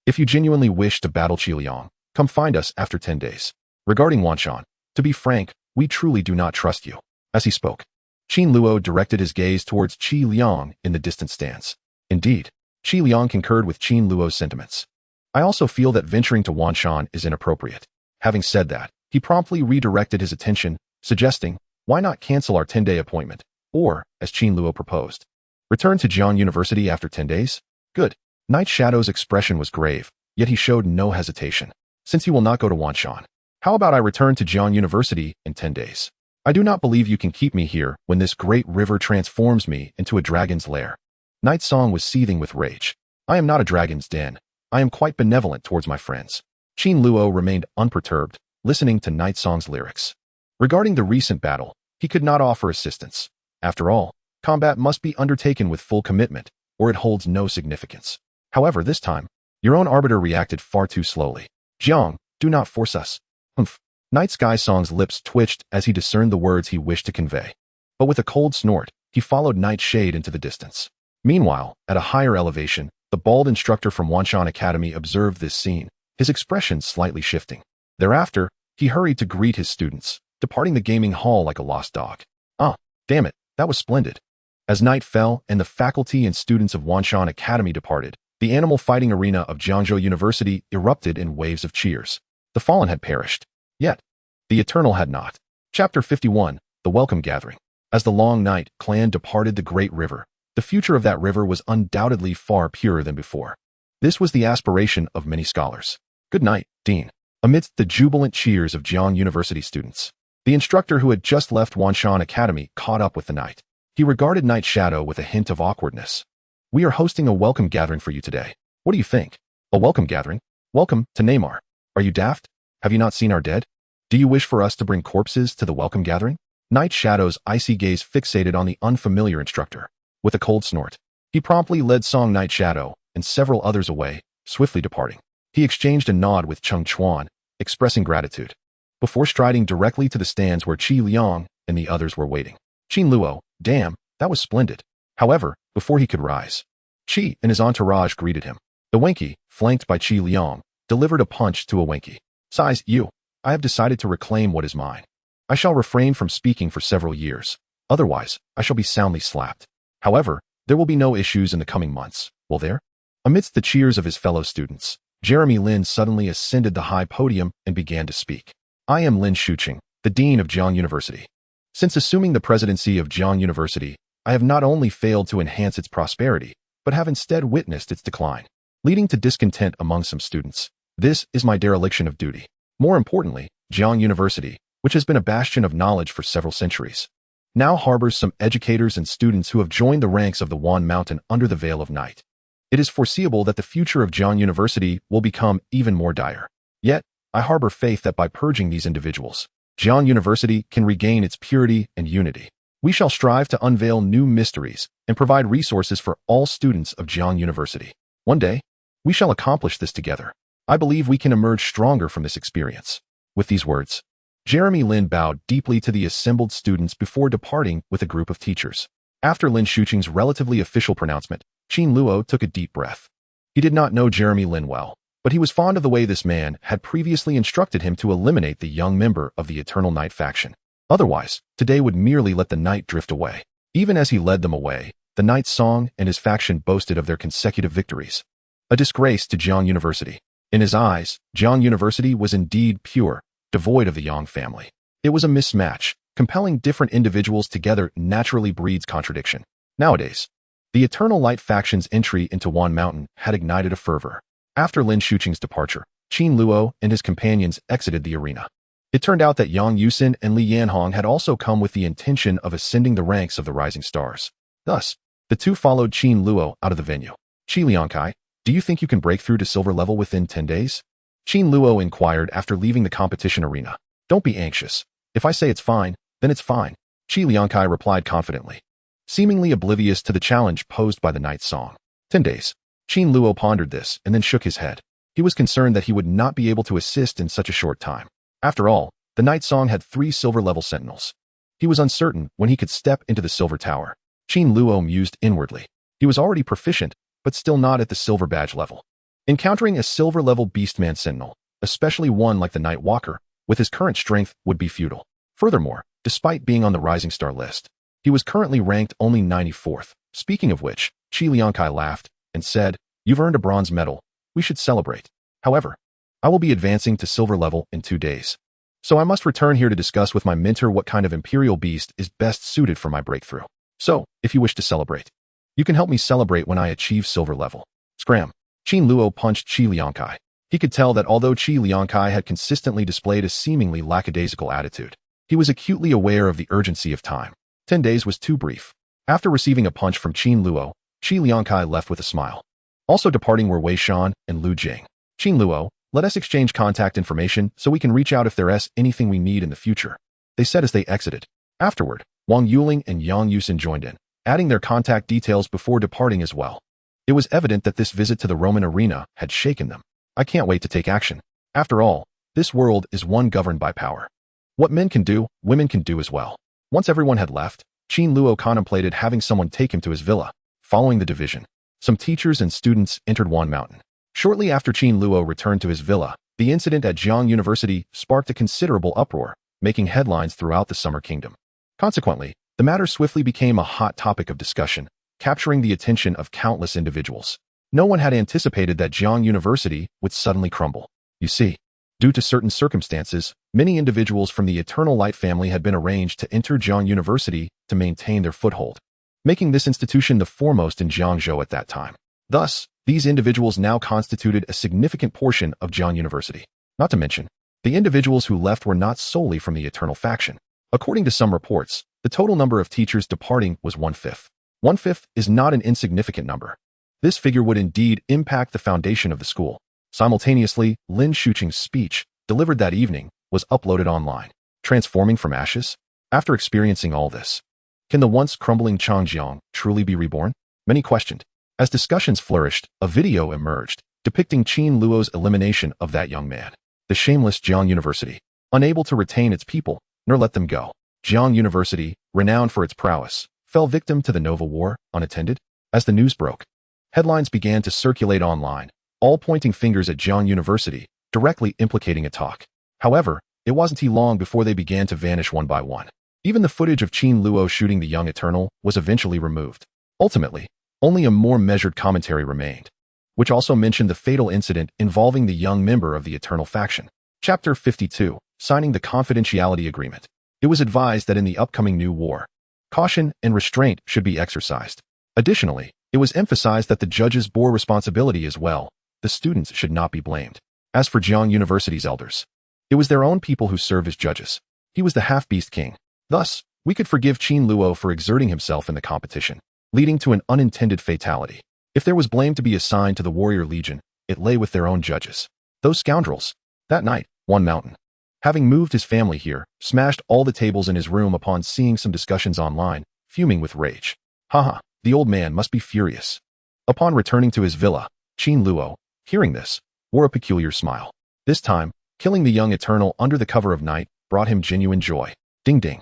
If you genuinely wish to battle Qi Liang, come find us after 10 days. Regarding Wanshan, to be frank, we truly do not trust you. As he spoke, Qin Luo directed his gaze towards Qi Liang in the distant stands. Indeed, Qi Liang concurred with Qin Luo's sentiments. I also feel that venturing to Wanshan is inappropriate. Having said that, he promptly redirected his attention, suggesting, why not cancel our 10-day appointment, or, as Qin Luo proposed, return to Jiang University after 10 days? Good. Night Shadow's expression was grave, yet he showed no hesitation. Since he will not go to Wanshan, how about I return to Jiang University in 10 days? I do not believe you can keep me here when this great river transforms me into a dragon's lair. Night Song was seething with rage. I am not a dragon's den. I am quite benevolent towards my friends. Qin Luo remained unperturbed, listening to Night Song's lyrics. Regarding the recent battle, he could not offer assistance. After all, combat must be undertaken with full commitment, or it holds no significance. However, this time, your own arbiter reacted far too slowly. Jiang, do not force us. Humph. Night Sky Song's lips twitched as he discerned the words he wished to convey. But with a cold snort, he followed Night Shade into the distance. Meanwhile, at a higher elevation, the bald instructor from Wanshan Academy observed this scene, his expression slightly shifting. Thereafter, he hurried to greet his students, departing the gaming hall like a lost dog. Ah, damn it, that was splendid. As night fell and the faculty and students of Wanshan Academy departed, the animal fighting arena of Jiangzhou University erupted in waves of cheers. The fallen had perished. Yet, the Eternal had not. Chapter 51, The Welcome Gathering. As the Long Night clan departed the great river, the future of that river was undoubtedly far purer than before. This was the aspiration of many scholars. Good night, Dean. Amidst the jubilant cheers of Jiang University students, the instructor who had just left Wanshan Academy caught up with the night. He regarded Night Shadow with a hint of awkwardness. We are hosting a welcome gathering for you today. What do you think? A welcome gathering? Welcome to Neymar. Are you daft? Have you not seen our dead? Do you wish for us to bring corpses to the welcome gathering? Night Shadow's icy gaze fixated on the unfamiliar instructor. With a cold snort, he promptly led Song Night Shadow and several others away, swiftly departing. He exchanged a nod with Cheng Chuan, expressing gratitude, before striding directly to the stands where Qi Liang and the others were waiting. Qin Luo, damn, that was splendid. However, before he could rise, Qi and his entourage greeted him. The Wenqi, flanked by Qi Liang, delivered a punch to a Wenqi. Size, you. I have decided to reclaim what is mine. I shall refrain from speaking for several years. Otherwise, I shall be soundly slapped. However, there will be no issues in the coming months, will there? Amidst the cheers of his fellow students, Jeremy Lin suddenly ascended the high podium and began to speak. I am Lin Shuqing, the Dean of Jiang University. Since assuming the presidency of Jiang University, I have not only failed to enhance its prosperity, but have instead witnessed its decline, leading to discontent among some students. This is my dereliction of duty. More importantly, Jiang University, which has been a bastion of knowledge for several centuries, now harbors some educators and students who have joined the ranks of the Wan Mountain under the veil of night. It is foreseeable that the future of Jiang University will become even more dire. Yet, I harbor faith that by purging these individuals, Jiang University can regain its purity and unity. We shall strive to unveil new mysteries and provide resources for all students of Jiang University. One day, we shall accomplish this together. I believe we can emerge stronger from this experience. With these words, Jeremy Lin bowed deeply to the assembled students before departing with a group of teachers. After Lin Shuqing's relatively official pronouncement, Qin Luo took a deep breath. He did not know Jeremy Lin well, but he was fond of the way this man had previously instructed him to eliminate the young member of the Eternal Night faction. Otherwise, today would merely let the night drift away. Even as he led them away, the Night Song and his faction boasted of their consecutive victories. A disgrace to Jiang University. In his eyes, Jiang University was indeed pure, devoid of the Yang family. It was a mismatch. Compelling different individuals together naturally breeds contradiction. Nowadays, the Eternal Light faction's entry into Wan Mountain had ignited a fervor. After Lin Shuqing's departure, Qin Luo and his companions exited the arena. It turned out that Yang Yusin and Li Yanhong had also come with the intention of ascending the ranks of the Rising Stars. Thus, the two followed Qin Luo out of the venue. Qi Liangkai, do you think you can break through to silver level within 10 days? Qin Luo inquired after leaving the competition arena. Don't be anxious. If I say it's fine, then it's fine, Qi Liangkai replied confidently, seemingly oblivious to the challenge posed by the Night Song. 10 days. Qin Luo pondered this and then shook his head. He was concerned that he would not be able to assist in such a short time. After all, the Night Song had 3 silver-level sentinels. He was uncertain when he could step into the silver tower. Qin Luo mused inwardly. He was already proficient, but still not at the silver badge level. Encountering a silver-level Beastman sentinel, especially one like the Night Walker, with his current strength would be futile. Furthermore, despite being on the Rising Star list, he was currently ranked only 94th. Speaking of which, Qi Liangkai laughed and said, "You've earned a bronze medal. We should celebrate. However, I will be advancing to silver level in 2 days. So I must return here to discuss with my mentor what kind of Imperial Beast is best suited for my breakthrough. So, if you wish to celebrate, you can help me celebrate when I achieve silver level." Scram. Qin Luo punched Qi Liangkai. He could tell that although Qi Liangkai had consistently displayed a seemingly lackadaisical attitude, he was acutely aware of the urgency of time. 10 days was too brief. After receiving a punch from Qin Luo, Qi Liangkai left with a smile. Also departing were Wei Shan and Lu Jing. Qin Luo, let us exchange contact information so we can reach out if there's anything we need in the future, they said as they exited. Afterward, Wang Yuling and Yang Yusin joined in, adding their contact details before departing as well. It was evident that this visit to the Roman arena had shaken them. I can't wait to take action. After all, this world is one governed by power. What men can do, women can do as well. Once everyone had left, Qin Luo contemplated having someone take him to his villa. Following the division, some teachers and students entered Wan Mountain. Shortly after Qin Luo returned to his villa, the incident at Jiang University sparked a considerable uproar, making headlines throughout the Summer Kingdom. Consequently, the matter swiftly became a hot topic of discussion, capturing the attention of countless individuals. No one had anticipated that Jiang University would suddenly crumble. You see, due to certain circumstances, many individuals from the Eternal Light family had been arranged to enter Jiang University to maintain their foothold, making this institution the foremost in Jiangzhou at that time. Thus, these individuals now constituted a significant portion of Jiang University. Not to mention, the individuals who left were not solely from the Eternal faction. According to some reports, the total number of teachers departing was 1/5. 1/5 is not an insignificant number. This figure would indeed impact the foundation of the school. Simultaneously, Lin Shuqing's speech, delivered that evening, was uploaded online. Transforming from ashes? After experiencing all this, can the once crumbling Changjiang truly be reborn? Many questioned. As discussions flourished, a video emerged, depicting Qin Luo's elimination of that young man. The shameless Jiang University, unable to retain its people, nor let them go. Jiang University, renowned for its prowess, fell victim to the Nova War, unattended. As the news broke, headlines began to circulate online, all pointing fingers at Jiang University, directly implicating a talk. However, it wasn't long before they began to vanish one by one. Even the footage of Qin Luo shooting the young Eternal was eventually removed. Ultimately, only a more measured commentary remained, which also mentioned the fatal incident involving the young member of the Eternal faction. Chapter 52, Signing the Confidentiality Agreement. It was advised that in the upcoming new war, caution and restraint should be exercised. Additionally, it was emphasized that the judges bore responsibility as well. The students should not be blamed. As for Jiang University's elders, It was their own people who served as judges. He was the half-beast king. Thus, we could forgive Qin Luo for exerting himself in the competition, leading to an unintended fatality. If there was blame to be assigned to the warrior legion, it lay with their own judges. Those scoundrels. That night, one mountain, having moved his family here, smashed all the tables in his room upon seeing some discussions online, fuming with rage. Haha, the old man must be furious. Upon returning to his villa, Qin Luo, hearing this, wore a peculiar smile. This time, killing the young Eternal under the cover of night brought him genuine joy. Ding ding.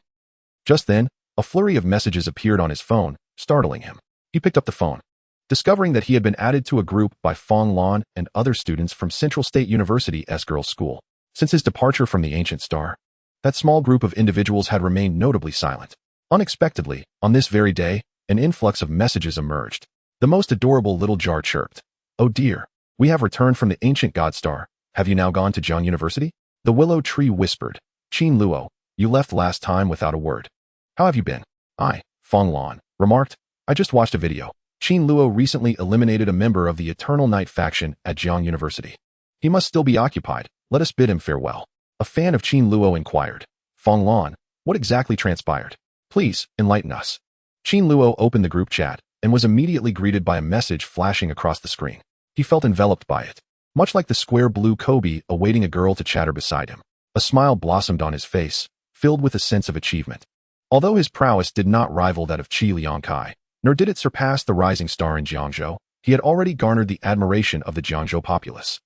Just then, a flurry of messages appeared on his phone, startling him. He picked up the phone, discovering that he had been added to a group by Fong Lan and other students from Central State University's girls' school. Since his departure from the Ancient Star, that small group of individuals had remained notably silent. Unexpectedly, on this very day, an influx of messages emerged. The most adorable little jar chirped. Oh dear, we have returned from the Ancient God Star. Have you now gone to Jiang University? The willow tree whispered. Qin Luo, you left last time without a word. How have you been? I, Fong Lan, remarked. I just watched a video. Qin Luo recently eliminated a member of the Eternal Night faction at Jiang University. He must still be occupied. Let us bid him farewell. A fan of Qin Luo inquired. Fong Lan, what exactly transpired? Please, enlighten us. Qin Luo opened the group chat and was immediately greeted by a message flashing across the screen. He felt enveloped by it, much like the square blue Kobe awaiting a girl to chatter beside him. A smile blossomed on his face, filled with a sense of achievement. Although his prowess did not rival that of Qi Liangkai, nor did it surpass the rising star in Jiangzhou, he had already garnered the admiration of the Jiangzhou populace.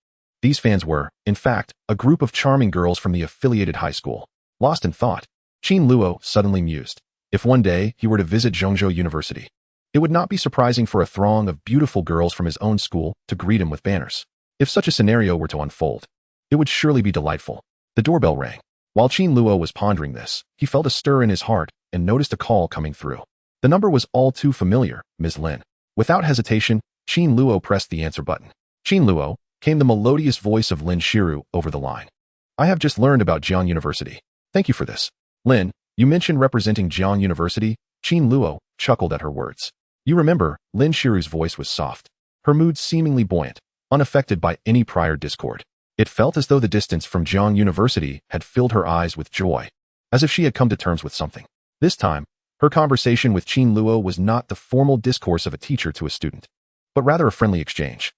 These fans were, in fact, a group of charming girls from the affiliated high school. Lost in thought, Qin Luo suddenly mused. If one day he were to visit Zhongzhou University, it would not be surprising for a throng of beautiful girls from his own school to greet him with banners. If such a scenario were to unfold, it would surely be delightful. The doorbell rang. While Qin Luo was pondering this, he felt a stir in his heart and noticed a call coming through. The number was all too familiar, Ms. Lin. Without hesitation, Qin Luo pressed the answer button. Qin Luo, came the melodious voice of Lin Shiru over the line. I have just learned about Jiang University. Thank you for this. Lin, you mentioned representing Jiang University. Qin Luo chuckled at her words. You remember, Lin Shiru's voice was soft, her mood seemingly buoyant, unaffected by any prior discord. It felt as though the distance from Jiang University had filled her eyes with joy, as if she had come to terms with something. This time, her conversation with Qin Luo was not the formal discourse of a teacher to a student, but rather a friendly exchange.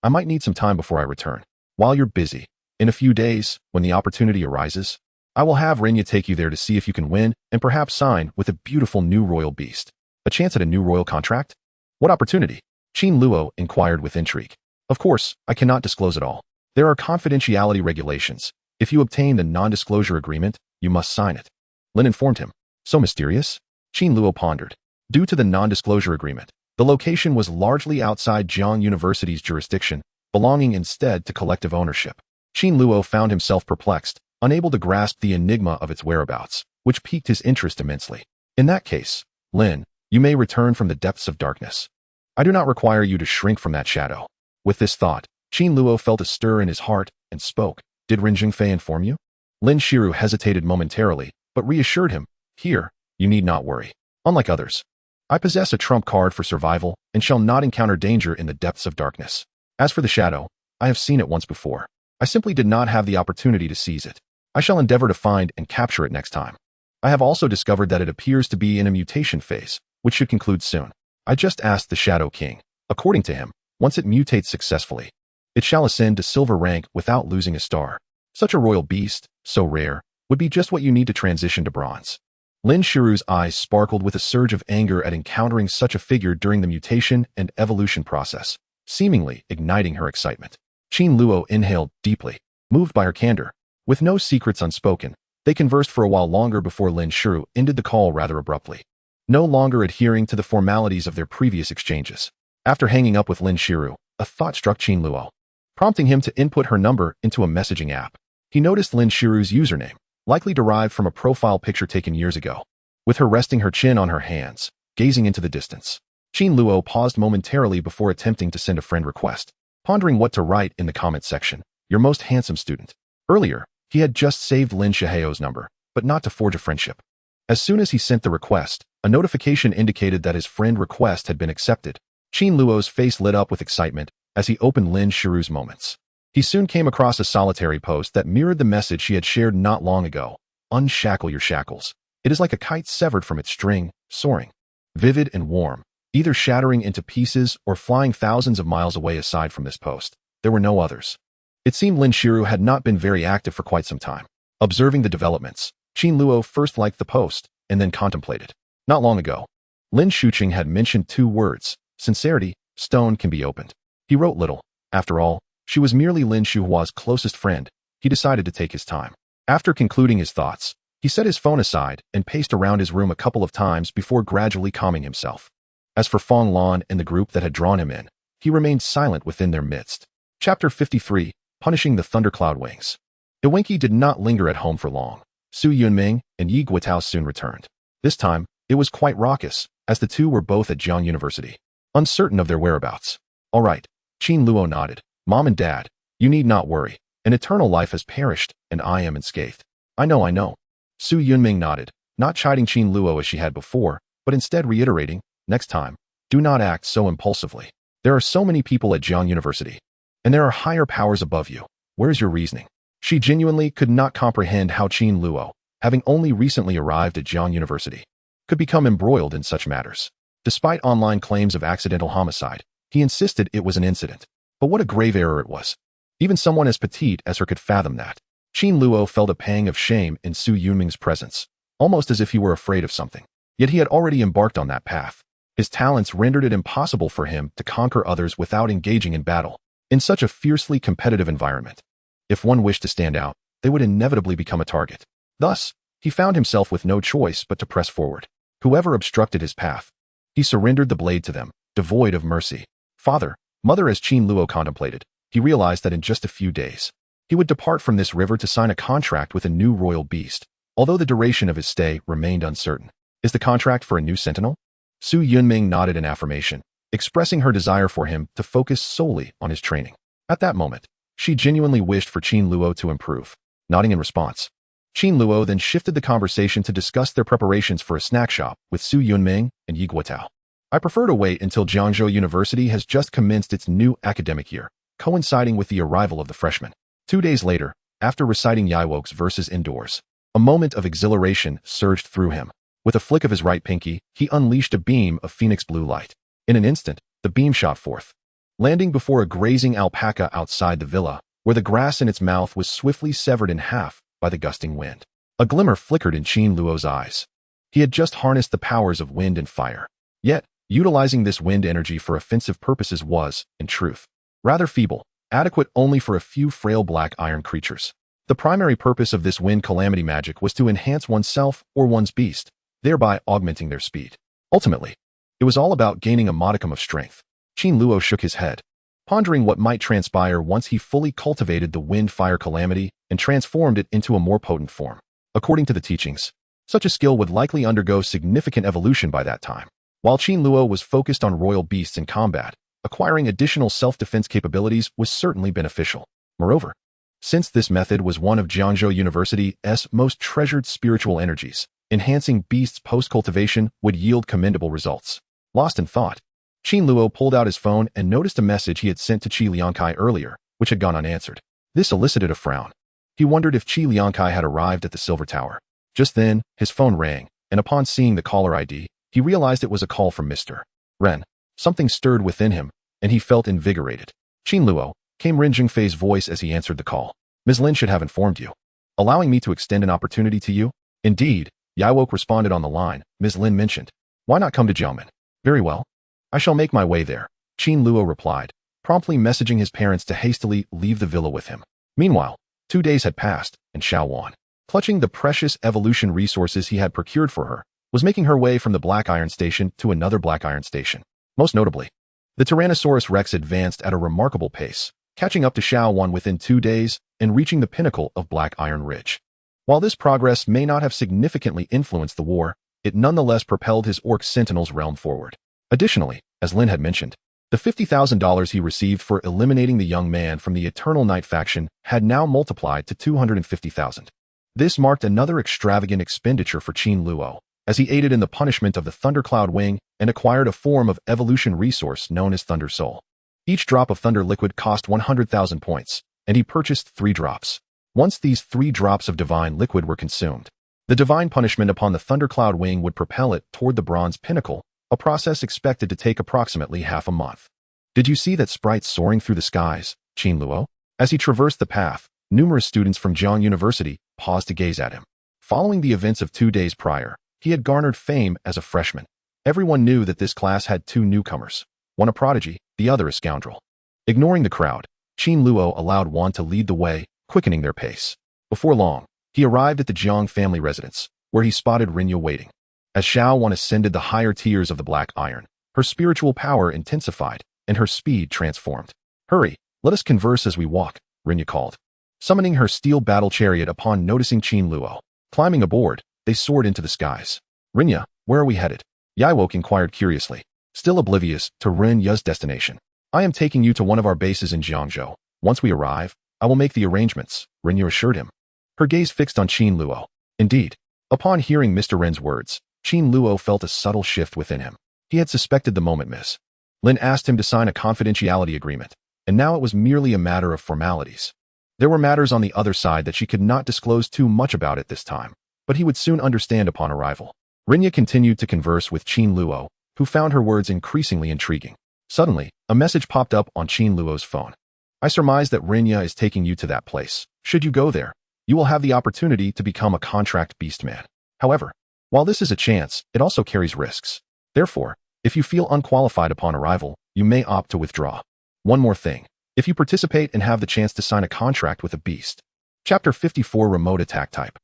I might need some time before I return. While you're busy, in a few days, when the opportunity arises, I will have Renya take you there to see if you can win and perhaps sign with a beautiful new royal beast. A chance at a new royal contract? What opportunity? Qin Luo inquired with intrigue. Of course, I cannot disclose it all. There are confidentiality regulations. If you obtain the non-disclosure agreement, you must sign it. Lin informed him. So mysterious? Qin Luo pondered. Due to the non-disclosure agreement, the location was largely outside Jiang University's jurisdiction, belonging instead to collective ownership. Qin Luo found himself perplexed, unable to grasp the enigma of its whereabouts, which piqued his interest immensely. In that case, Lin, you may return from the depths of darkness. I do not require you to shrink from that shadow. With this thought, Qin Luo felt a stir in his heart and spoke. Did Ren Jingfei inform you? Lin Shiru hesitated momentarily, but reassured him. Here, you need not worry. Unlike others, I possess a trump card for survival and shall not encounter danger in the depths of darkness. As for the shadow, I have seen it once before. I simply did not have the opportunity to seize it. I shall endeavor to find and capture it next time. I have also discovered that it appears to be in a mutation phase, which should conclude soon. I just asked the Shadow King. According to him, once it mutates successfully, it shall ascend to silver rank without losing a star. Such a royal beast, so rare, would be just what you need to transition to bronze. Lin Shiru's eyes sparkled with a surge of anger at encountering such a figure during the mutation and evolution process, seemingly igniting her excitement. Qin Luo inhaled deeply, moved by her candor. With no secrets unspoken, they conversed for a while longer before Lin Shiru ended the call rather abruptly, no longer adhering to the formalities of their previous exchanges. After hanging up with Lin Shiru, a thought struck Qin Luo, prompting him to input her number into a messaging app. He noticed Lin Shiru's username, likely derived from a profile picture taken years ago, with her resting her chin on her hands, gazing into the distance. Qin Luo paused momentarily before attempting to send a friend request, pondering what to write in the comment section. Your most handsome student. Earlier, he had just saved Lin Shiheo's number, but not to forge a friendship. As soon as he sent the request, a notification indicated that his friend request had been accepted. Qin Luo's face lit up with excitement as he opened Lin Shiru's moments. He soon came across a solitary post that mirrored the message he had shared not long ago. Unshackle your shackles. It is like a kite severed from its string, soaring. Vivid and warm, either shattering into pieces or flying thousands of miles away. Aside from this post, there were no others. It seemed Lin Shiru had not been very active for quite some time. Observing the developments, Qin Luo first liked the post, and then contemplated. Not long ago, Lin Shuqing had mentioned 2 words, sincerity, stone can be opened. He wrote little. After all, she was merely Lin Shuhua's closest friend. He decided to take his time. After concluding his thoughts, he set his phone aside and paced around his room a couple of times before gradually calming himself. As for Fong Lan and the group that had drawn him in, he remained silent within their midst. Chapter 53, Punishing the Thundercloud Wings. Iwinki did not linger at home for long. Su Yunming and Yi Guitao soon returned. This time, it was quite raucous, as the two were both at Jiang University, uncertain of their whereabouts. All right, Qin Luo nodded. Mom and Dad, you need not worry. An eternal life has perished, and I am unscathed. I know. Su Yunming nodded, not chiding Qin Luo as she had before, but instead reiterating, next time, do not act so impulsively. There are so many people at Jiang University, and there are higher powers above you. Where's your reasoning? She genuinely could not comprehend how Qin Luo, having only recently arrived at Jiang University, could become embroiled in such matters. Despite online claims of accidental homicide, he insisted it was an incident. But what a grave error it was. Even someone as petite as her could fathom that. Qin Luo felt a pang of shame in Su Yunming's presence, almost as if he were afraid of something. Yet he had already embarked on that path. His talents rendered it impossible for him to conquer others without engaging in battle. In such a fiercely competitive environment, if one wished to stand out, they would inevitably become a target. Thus, he found himself with no choice but to press forward. Whoever obstructed his path, he surrendered the blade to them, devoid of mercy. Father, mother, as Qin Luo contemplated, he realized that in just a few days, he would depart from this river to sign a contract with a new royal beast, although the duration of his stay remained uncertain. Is the contract for a new sentinel? Su Yunming nodded in affirmation, expressing her desire for him to focus solely on his training. At that moment, she genuinely wished for Qin Luo to improve. Nodding in response, Qin Luo then shifted the conversation to discuss their preparations for a snack shop with Su Yunming and Yi Guitao. I prefer to wait until Jiangzhou University has just commenced its new academic year, coinciding with the arrival of the freshmen. 2 days later, after reciting Yaiwoke's verses indoors, a moment of exhilaration surged through him. With a flick of his right pinky, he unleashed a beam of phoenix blue light. In an instant, the beam shot forth, landing before a grazing alpaca outside the villa, where the grass in its mouth was swiftly severed in half by the gusting wind. A glimmer flickered in Qin Luo's eyes. He had just harnessed the powers of wind and fire. Yet, utilizing this wind energy for offensive purposes was, in truth, rather feeble, adequate only for a few frail black iron creatures. The primary purpose of this wind calamity magic was to enhance oneself or one's beast, thereby augmenting their speed. Ultimately, it was all about gaining a modicum of strength. Qin Luo shook his head, pondering what might transpire once he fully cultivated the wind-fire calamity and transformed it into a more potent form. According to the teachings, such a skill would likely undergo significant evolution by that time. While Qin Luo was focused on royal beasts in combat, acquiring additional self-defense capabilities was certainly beneficial. Moreover, since this method was one of Jiangzhou University's most treasured spiritual energies, enhancing beasts post-cultivation would yield commendable results. Lost in thought, Qin Luo pulled out his phone and noticed a message he had sent to Qi Liangkai earlier, which had gone unanswered. This elicited a frown. He wondered if Qi Liangkai had arrived at the Silver Tower. Just then, his phone rang, and upon seeing the caller ID, he realized it was a call from Mr. Ren. Something stirred within him, and he felt invigorated. Qin Luo, came Ren Jingfei's voice as he answered the call. Ms. Lin should have informed you, allowing me to extend an opportunity to you. Indeed, Yaiwoke responded on the line. Ms. Lin mentioned, why not come to Jiangmen? Very well. I shall make my way there, Qin Luo replied, promptly messaging his parents to hastily leave the villa with him. Meanwhile, 2 days had passed, and Xiao Wan, clutching the precious evolution resources he had procured for her, was making her way from the Black Iron Station to another Black Iron Station. Most notably, the Tyrannosaurus Rex advanced at a remarkable pace, catching up to Xiao Wan within 2 days and reaching the pinnacle of Black Iron Ridge. While this progress may not have significantly influenced the war, it nonetheless propelled his Orc Sentinel's realm forward. Additionally, as Lin had mentioned, the $50,000 he received for eliminating the young man from the Eternal Night faction had now multiplied to $250,000. This marked another extravagant expenditure for Qin Luo, as he aided in the punishment of the Thundercloud Wing and acquired a form of evolution resource known as Thunder Soul. Each drop of Thunder liquid cost 100,000 points, and he purchased 3 drops. Once these 3 drops of divine liquid were consumed, the divine punishment upon the thundercloud wing would propel it toward the bronze pinnacle, a process expected to take approximately half a month. Did you see that sprite soaring through the skies, Qin Luo? As he traversed the path, numerous students from Jiang University paused to gaze at him. Following the events of 2 days prior, he had garnered fame as a freshman. Everyone knew that this class had 2 newcomers, one a prodigy, the other a scoundrel. Ignoring the crowd, Qin Luo allowed one to lead the way, quickening their pace. Before long, he arrived at the Jiang family residence, where he spotted Rinya waiting. As Xiao Wan ascended the higher tiers of the Black Iron, her spiritual power intensified, and her speed transformed. "Hurry, let us converse as we walk," Rinya called. Summoning her steel battle chariot upon noticing Qin Luo. Climbing aboard, they soared into the skies. "Rinya, where are we headed?" Yaiwok inquired curiously, still oblivious to Rinya's destination. "I am taking you to one of our bases in Jiangzhou. Once we arrive, I will make the arrangements," Rinya assured him. Her gaze fixed on Qin Luo. Indeed, upon hearing Mr. Ren's words, Qin Luo felt a subtle shift within him. He had suspected the moment Miss Lin asked him to sign a confidentiality agreement, and now it was merely a matter of formalities. There were matters on the other side that she could not disclose too much about at this time, but he would soon understand upon arrival. Rinya continued to converse with Qin Luo, who found her words increasingly intriguing. Suddenly, a message popped up on Qin Luo's phone. "I surmise that Rinya is taking you to that place. Should you go there, you will have the opportunity to become a contract beastman. However, while this is a chance, it also carries risks. Therefore, if you feel unqualified upon arrival, you may opt to withdraw. One more thing. If you participate and have the chance to sign a contract with a beast." Chapter 54 Remote Attack Type.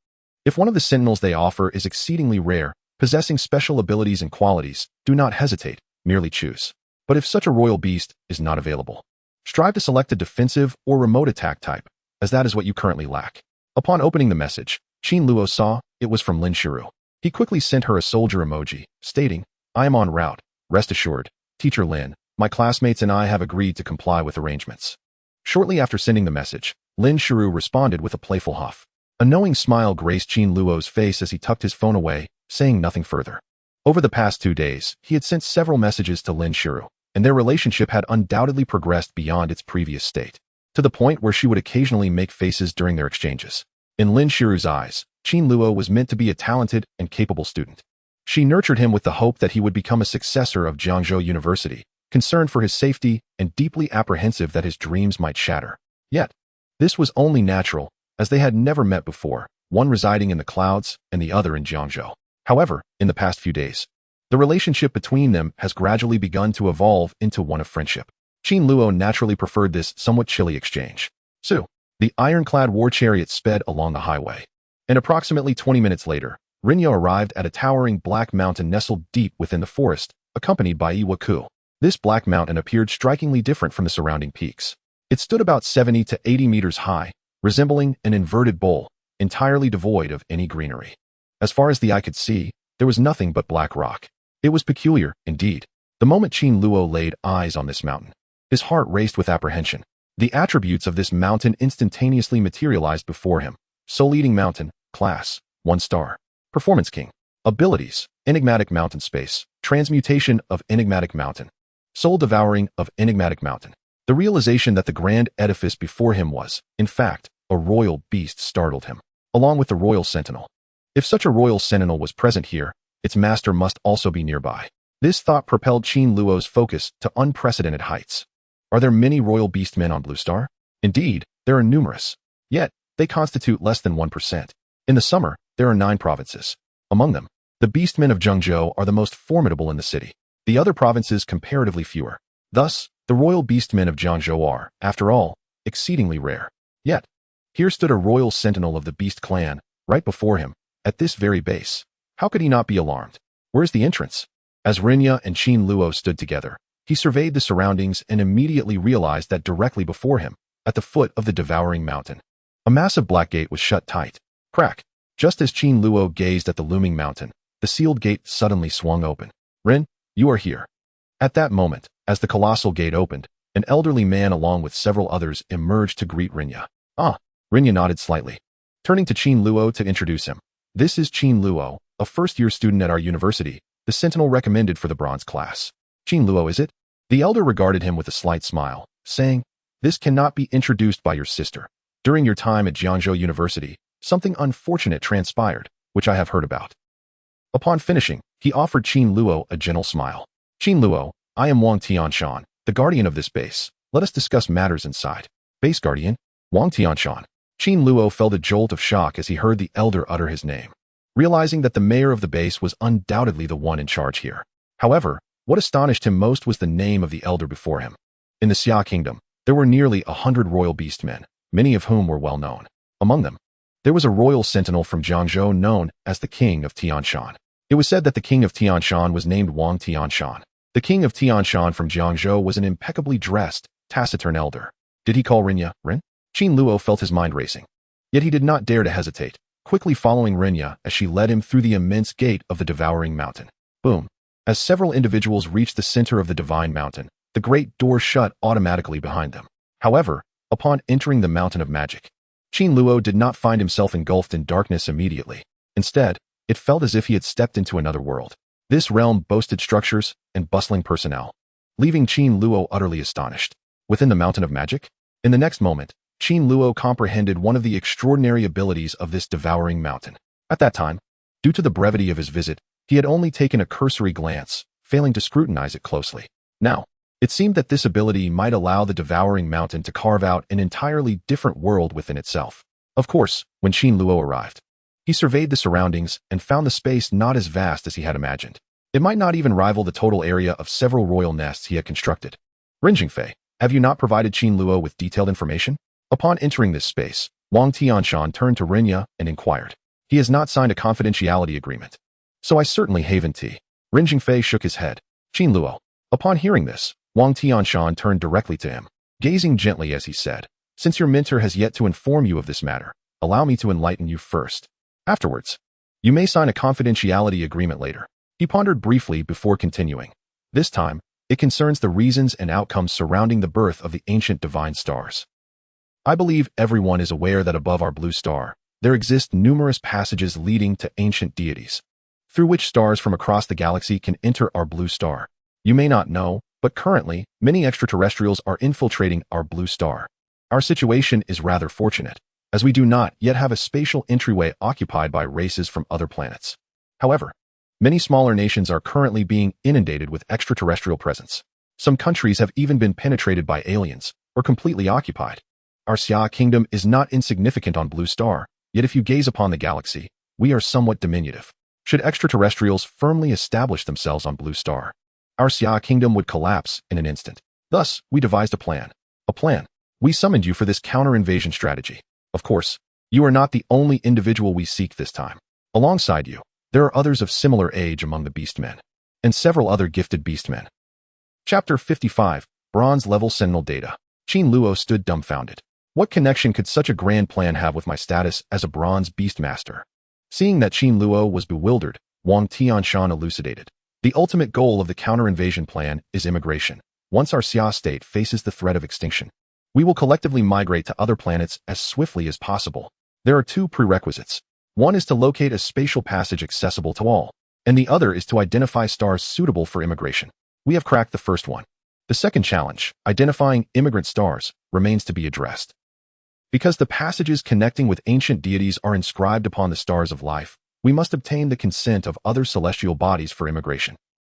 If one of the sentinels they offer is exceedingly rare, possessing special abilities and qualities, do not hesitate, merely choose. But if such a royal beast is not available, strive to select a defensive or remote attack type, as that is what you currently lack. Upon opening the message, Qin Luo saw it was from Lin Shiru. He quickly sent her a soldier emoji, stating, "I am en route. Rest assured, Teacher Lin, my classmates and I have agreed to comply with arrangements." Shortly after sending the message, Lin Shiru responded with a playful huff. A knowing smile graced Qin Luo's face as he tucked his phone away, saying nothing further. Over the past 2 days, he had sent several messages to Lin Shiru, and their relationship had undoubtedly progressed beyond its previous state, to the point where she would occasionally make faces during their exchanges. In Lin Shiru's eyes, Qin Luo was meant to be a talented and capable student. She nurtured him with the hope that he would become a successor of Jiangzhou University, concerned for his safety and deeply apprehensive that his dreams might shatter. Yet, this was only natural, as they had never met before, one residing in the clouds and the other in Jiangzhou. However, in the past few days, the relationship between them has gradually begun to evolve into one of friendship. Qin Luo naturally preferred this somewhat chilly exchange. So, the ironclad war chariot sped along the highway. And approximately 20 minutes later, Rinya arrived at a towering black mountain nestled deep within the forest, accompanied by Iwaku. This black mountain appeared strikingly different from the surrounding peaks. It stood about 70 to 80 meters high, resembling an inverted bowl, entirely devoid of any greenery. As far as the eye could see, there was nothing but black rock. It was peculiar, indeed. The moment Qin Luo laid eyes on this mountain, his heart raced with apprehension. The attributes of this mountain instantaneously materialized before him. Soul-eating mountain, class, 1 star. Performance king. Abilities, enigmatic mountain space, transmutation of enigmatic mountain. Soul devouring of enigmatic mountain. The realization that the grand edifice before him was, in fact, a royal beast startled him, along with the royal sentinel. If such a royal sentinel was present here, its master must also be nearby. This thought propelled Qin Luo's focus to unprecedented heights. Are there many royal beastmen on Blue Star? Indeed, there are numerous. Yet, they constitute less than 1%. In the summer, there are 9 provinces. Among them, the beastmen of Jiangzhou are the most formidable in the city. The other provinces comparatively fewer. Thus, the royal beastmen of Jiangzhou are, after all, exceedingly rare. Yet, here stood a royal sentinel of the beast clan, right before him, at this very base. How could he not be alarmed? Where's the entrance? As Rinya and Qin Luo stood together, he surveyed the surroundings and immediately realized that directly before him, at the foot of the devouring mountain, a massive black gate was shut tight. Crack! Just as Qin Luo gazed at the looming mountain, the sealed gate suddenly swung open. "Rin, you are here." At that moment, as the colossal gate opened, an elderly man along with several others emerged to greet Rinya. "Ah," Rinya nodded slightly, turning to Qin Luo to introduce him. "This is Qin Luo, a first-year student at our university, the sentinel recommended for the bronze class." "Qin Luo, is it?" The elder regarded him with a slight smile, saying, This cannot be introduced by your sister. During your time at Jiangzhou University, something unfortunate transpired, which I have heard about. Upon finishing, he offered Qin Luo a gentle smile. Qin Luo, I am Wang Tianshan, the guardian of this base. Let us discuss matters inside. Base guardian? Wang Tianshan. Qin Luo felt a jolt of shock as he heard the elder utter his name, realizing that the mayor of the base was undoubtedly the one in charge here. However, what astonished him most was the name of the elder before him. In the Xia kingdom, there were nearly 100 royal beastmen, many of whom were well known. Among them, there was a royal sentinel from Jiangzhou known as the King of Tianshan. It was said that the King of Tianshan was named Wang Tianshan. The King of Tianshan from Jiangzhou was an impeccably dressed, taciturn elder. Did he call Rinya, Rin? Qin Luo felt his mind racing. Yet he did not dare to hesitate, quickly following Rinya as she led him through the immense gate of the Devouring Mountain. Boom. As several individuals reached the center of the Divine Mountain, the great door shut automatically behind them. However, upon entering the Mountain of Magic, Qin Luo did not find himself engulfed in darkness immediately. Instead, it felt as if he had stepped into another world. This realm boasted structures and bustling personnel, leaving Qin Luo utterly astonished. Within the Mountain of Magic? In the next moment, Qin Luo comprehended one of the extraordinary abilities of this devouring mountain. At that time, due to the brevity of his visit, he had only taken a cursory glance, failing to scrutinize it closely. Now, it seemed that this ability might allow the devouring mountain to carve out an entirely different world within itself. Of course, when Qin Luo arrived, he surveyed the surroundings and found the space not as vast as he had imagined. It might not even rival the total area of several royal nests he had constructed. Rin Jingfei, have you not provided Qin Luo with detailed information? Upon entering this space, Wang Tianshan turned to Rinya and inquired. He has not signed a confidentiality agreement. So I certainly haven't. Rin Jingfei shook his head. Qin Luo. Upon hearing this, Wang Tianshan turned directly to him, gazing gently as he said, since your mentor has yet to inform you of this matter, allow me to enlighten you first. Afterwards, you may sign a confidentiality agreement later. He pondered briefly before continuing. This time, it concerns the reasons and outcomes surrounding the birth of the ancient divine stars. I believe everyone is aware that above our blue star, there exist numerous passages leading to ancient deities, through which stars from across the galaxy can enter our blue star. You may not know, but currently, many extraterrestrials are infiltrating our blue star. Our situation is rather fortunate, as we do not yet have a spatial entryway occupied by races from other planets. However, many smaller nations are currently being inundated with extraterrestrial presence. Some countries have even been penetrated by aliens, or completely occupied. Our Xia kingdom is not insignificant on Blue Star, yet if you gaze upon the galaxy, we are somewhat diminutive. Should extraterrestrials firmly establish themselves on Blue Star, our Xia kingdom would collapse in an instant. Thus, we devised a plan. A plan. We summoned you for this counter-invasion strategy. Of course, you are not the only individual we seek this time. Alongside you, there are others of similar age among the beastmen, and several other gifted beastmen. Chapter 55, Bronze Level Sentinel Data. Qin Luo stood dumbfounded. What connection could such a grand plan have with my status as a bronze beastmaster? Seeing that Qin Luo was bewildered, Wang Tianshan elucidated. The ultimate goal of the counter-invasion plan is immigration. Once our Xia state faces the threat of extinction, we will collectively migrate to other planets as swiftly as possible. There are two prerequisites. One is to locate a spatial passage accessible to all, and the other is to identify stars suitable for immigration. We have cracked the first one. The second challenge, identifying immigrant stars, remains to be addressed. Because the passages connecting with ancient deities are inscribed upon the stars of life, we must obtain the consent of other celestial bodies for immigration.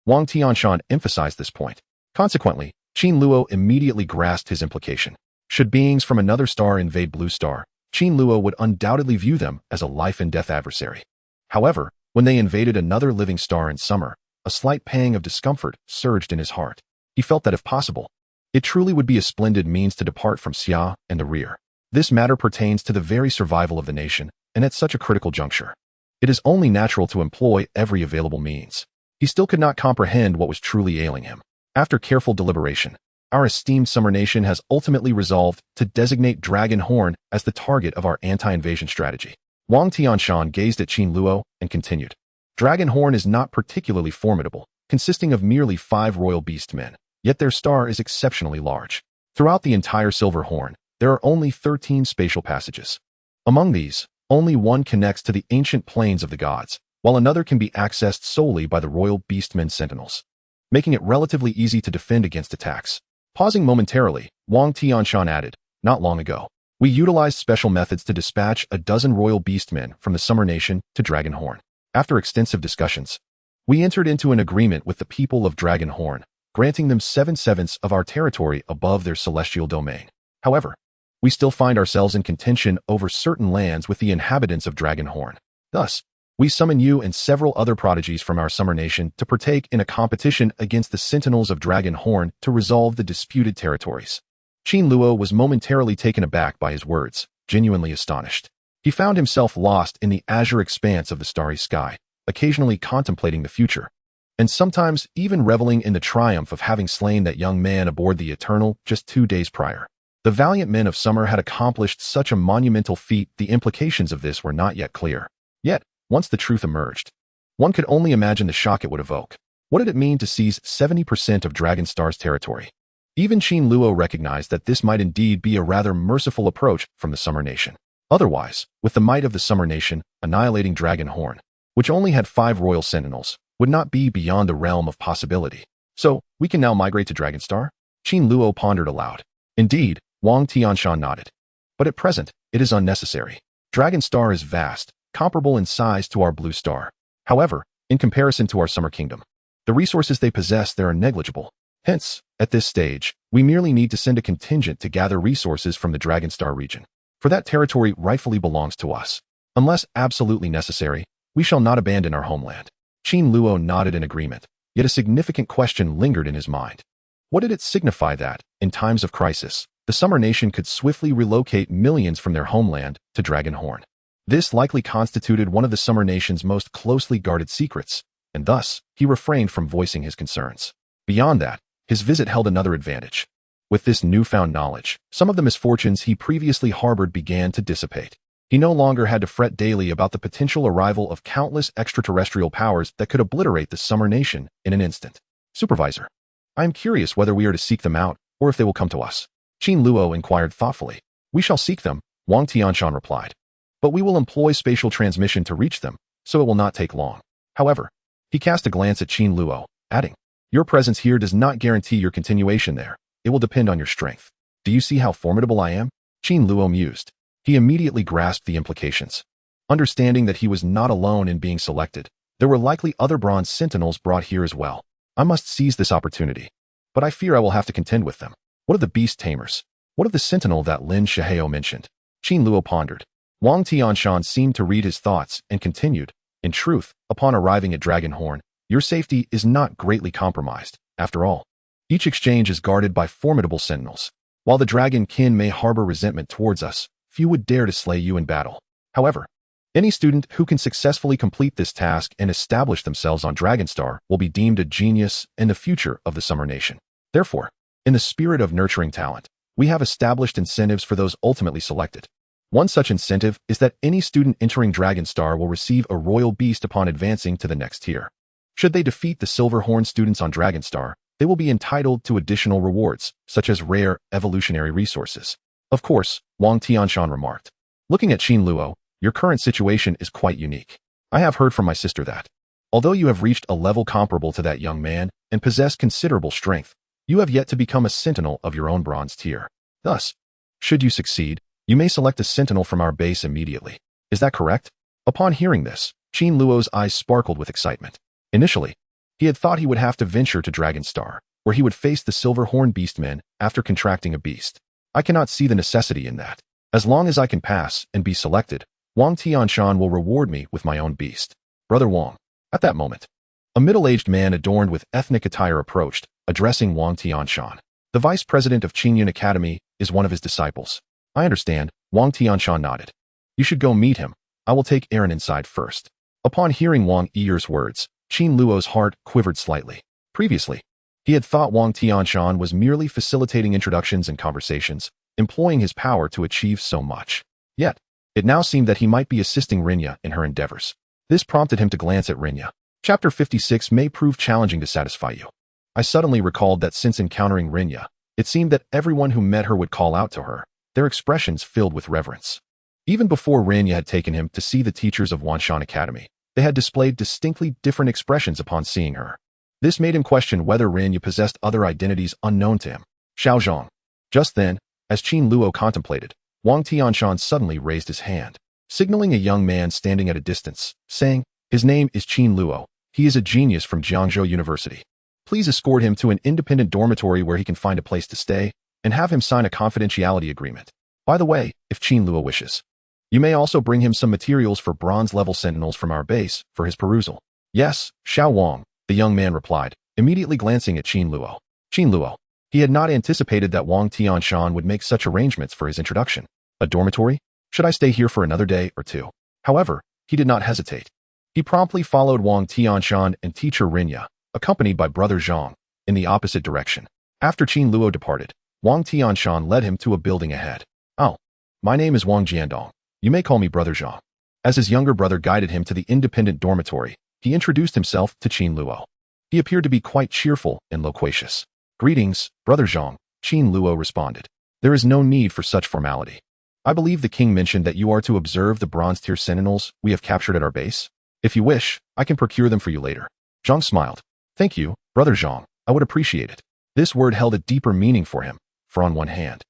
Wang Tianshan emphasized this point. Consequently, Qin Luo immediately grasped his implication. Should beings from another star invade Blue Star, Qin Luo would undoubtedly view them as a life-and-death adversary. However, when they invaded another living star in summer, a slight pang of discomfort surged in his heart. He felt that if possible, it truly would be a splendid means to depart from Xia and the rear. This matter pertains to the very survival of the nation, and at such a critical juncture, it is only natural to employ every available means. He still could not comprehend what was truly ailing him. After careful deliberation, our esteemed summer nation has ultimately resolved to designate Dragon Horn as the target of our anti-invasion strategy. Wang Tianshan gazed at Qin Luo and continued. Dragon Horn is not particularly formidable, consisting of merely 5 royal beastmen, yet their star is exceptionally large. Throughout the entire Silver Horn, there are only 13 spatial passages. Among these, only one connects to the ancient planes of the gods, while another can be accessed solely by the royal beastmen sentinels, making it relatively easy to defend against attacks. Pausing momentarily, Wang Tianshan added, "Not long ago, we utilized special methods to dispatch a dozen royal beastmen from the Summer Nation to Dragonhorn. After extensive discussions, we entered into an agreement with the people of Dragonhorn, granting them 7/7 of our territory above their celestial domain. However, we still find ourselves in contention over certain lands with the inhabitants of Dragonhorn. Thus, we summon you and several other prodigies from our Summer Nation to partake in a competition against the Sentinels of Dragonhorn to resolve the disputed territories." Qin Luo was momentarily taken aback by his words, genuinely astonished. He found himself lost in the azure expanse of the starry sky, occasionally contemplating the future, and sometimes even reveling in the triumph of having slain that young man aboard the Eternal just 2 days prior. The valiant men of Summer had accomplished such a monumental feat, the implications of this were not yet clear. Yet, once the truth emerged, one could only imagine the shock it would evoke. What did it mean to seize 70% of Dragonstar's territory? Even Qin Luo recognized that this might indeed be a rather merciful approach from the Summer Nation. Otherwise, with the might of the Summer Nation, annihilating Dragonhorn, which only had 5 royal sentinels, would not be beyond the realm of possibility. So, we can now migrate to Dragonstar? Qin Luo pondered aloud. Indeed, Wang Tianshan nodded. But at present, it is unnecessary. Dragonstar is vast, comparable in size to our Blue Star. However, in comparison to our Summer Kingdom, the resources they possess there are negligible. Hence, at this stage, we merely need to send a contingent to gather resources from the Dragonstar region. For that territory rightfully belongs to us. Unless absolutely necessary, we shall not abandon our homeland. Qin Luo nodded in agreement, yet a significant question lingered in his mind. What did it signify that, in times of crisis, the Summer Nation could swiftly relocate millions from their homeland to Dragonhorn? This likely constituted one of the Summer Nation's most closely guarded secrets, and thus, he refrained from voicing his concerns. Beyond that, his visit held another advantage. With this newfound knowledge, some of the misfortunes he previously harbored began to dissipate. He no longer had to fret daily about the potential arrival of countless extraterrestrial powers that could obliterate the Summer Nation in an instant. "Supervisor, I am curious whether we are to seek them out, or if they will come to us." Qin Luo inquired thoughtfully. "We shall seek them," Wang Tianshan replied. "But we will employ spatial transmission to reach them, so it will not take long." However, he cast a glance at Qin Luo, adding, "Your presence here does not guarantee your continuation there. It will depend on your strength. Do you see how formidable I am?" Qin Luo mused. He immediately grasped the implications. Understanding that he was not alone in being selected, there were likely other bronze sentinels brought here as well. I must seize this opportunity. But I fear I will have to contend with them. What of the Beast Tamers? What of the sentinel that Lin Shihao mentioned? Qin Luo pondered. Wang Tianshan seemed to read his thoughts and continued, "In truth, upon arriving at Dragonhorn, your safety is not greatly compromised. After all, each exchange is guarded by formidable sentinels. While the dragon kin may harbor resentment towards us, few would dare to slay you in battle. However, any student who can successfully complete this task and establish themselves on Dragonstar will be deemed a genius and the future of the Summer Nation. Therefore, in the spirit of nurturing talent, we have established incentives for those ultimately selected. One such incentive is that any student entering Dragonstar will receive a royal beast upon advancing to the next tier. Should they defeat the Silverhorn students on Dragonstar, they will be entitled to additional rewards, such as rare evolutionary resources. Of course, Wang Tianshan remarked. Looking at Qin Luo, your current situation is quite unique. I have heard from my sister that, although you have reached a level comparable to that young man and possess considerable strength, you have yet to become a sentinel of your own bronze tier. Thus, should you succeed, you may select a sentinel from our base immediately. Is that correct?" Upon hearing this, Qin Luo's eyes sparkled with excitement. Initially, he had thought he would have to venture to Dragonstar, where he would face the Silverhorn Beastmen after contracting a beast. I cannot see the necessity in that. As long as I can pass and be selected, Wang Tianshan will reward me with my own beast. Brother Wang. At that moment, a middle-aged man adorned with ethnic attire approached, addressing Wang Tianshan. The vice president of Qingyun Academy is one of his disciples. I understand, Wang Tianshan nodded. You should go meet him. I will take Aaron inside first. Upon hearing Wang Yir's words, Qin Luo's heart quivered slightly. Previously, he had thought Wang Tianshan was merely facilitating introductions and conversations, employing his power to achieve so much. Yet, it now seemed that he might be assisting Rinya in her endeavors. This prompted him to glance at Rinya. Chapter 56 may prove challenging to satisfy you. I suddenly recalled that since encountering Rinya, it seemed that everyone who met her would call out to her, their expressions filled with reverence. Even before Rinya had taken him to see the teachers of Wanshan Academy, they had displayed distinctly different expressions upon seeing her. This made him question whether Rinya possessed other identities unknown to him. Xiao Zhang. Just then, as Qin Luo contemplated, Wang Tianshan suddenly raised his hand, signaling a young man standing at a distance, saying, "His name is Qin Luo. He is a genius from Jiangzhou University. Please escort him to an independent dormitory where he can find a place to stay, and have him sign a confidentiality agreement. By the way, if Qin Luo wishes, you may also bring him some materials for bronze-level sentinels from our base for his perusal." "Yes, Xiao Wang," the young man replied, immediately glancing at Qin Luo. Qin Luo. He had not anticipated that Wang Tianshan would make such arrangements for his introduction. "A dormitory? Should I stay here for another day or two?" However, he did not hesitate. He promptly followed Wang Tianshan and teacher Rinya, accompanied by brother Zhang, in the opposite direction. After Qin Luo departed, Wang Tianshan led him to a building ahead. "Oh, my name is Wang Jiandong. You may call me brother Zhang." As his younger brother guided him to the independent dormitory, he introduced himself to Qin Luo. He appeared to be quite cheerful and loquacious. "Greetings, brother Zhang," Qin Luo responded. "There is no need for such formality. I believe the king mentioned that you are to observe the bronze-tier sentinels we have captured at our base. If you wish, I can procure them for you later." Zhang smiled. "Thank you, brother Zhang. I would appreciate it." This word held a deeper meaning for him, for on one hand,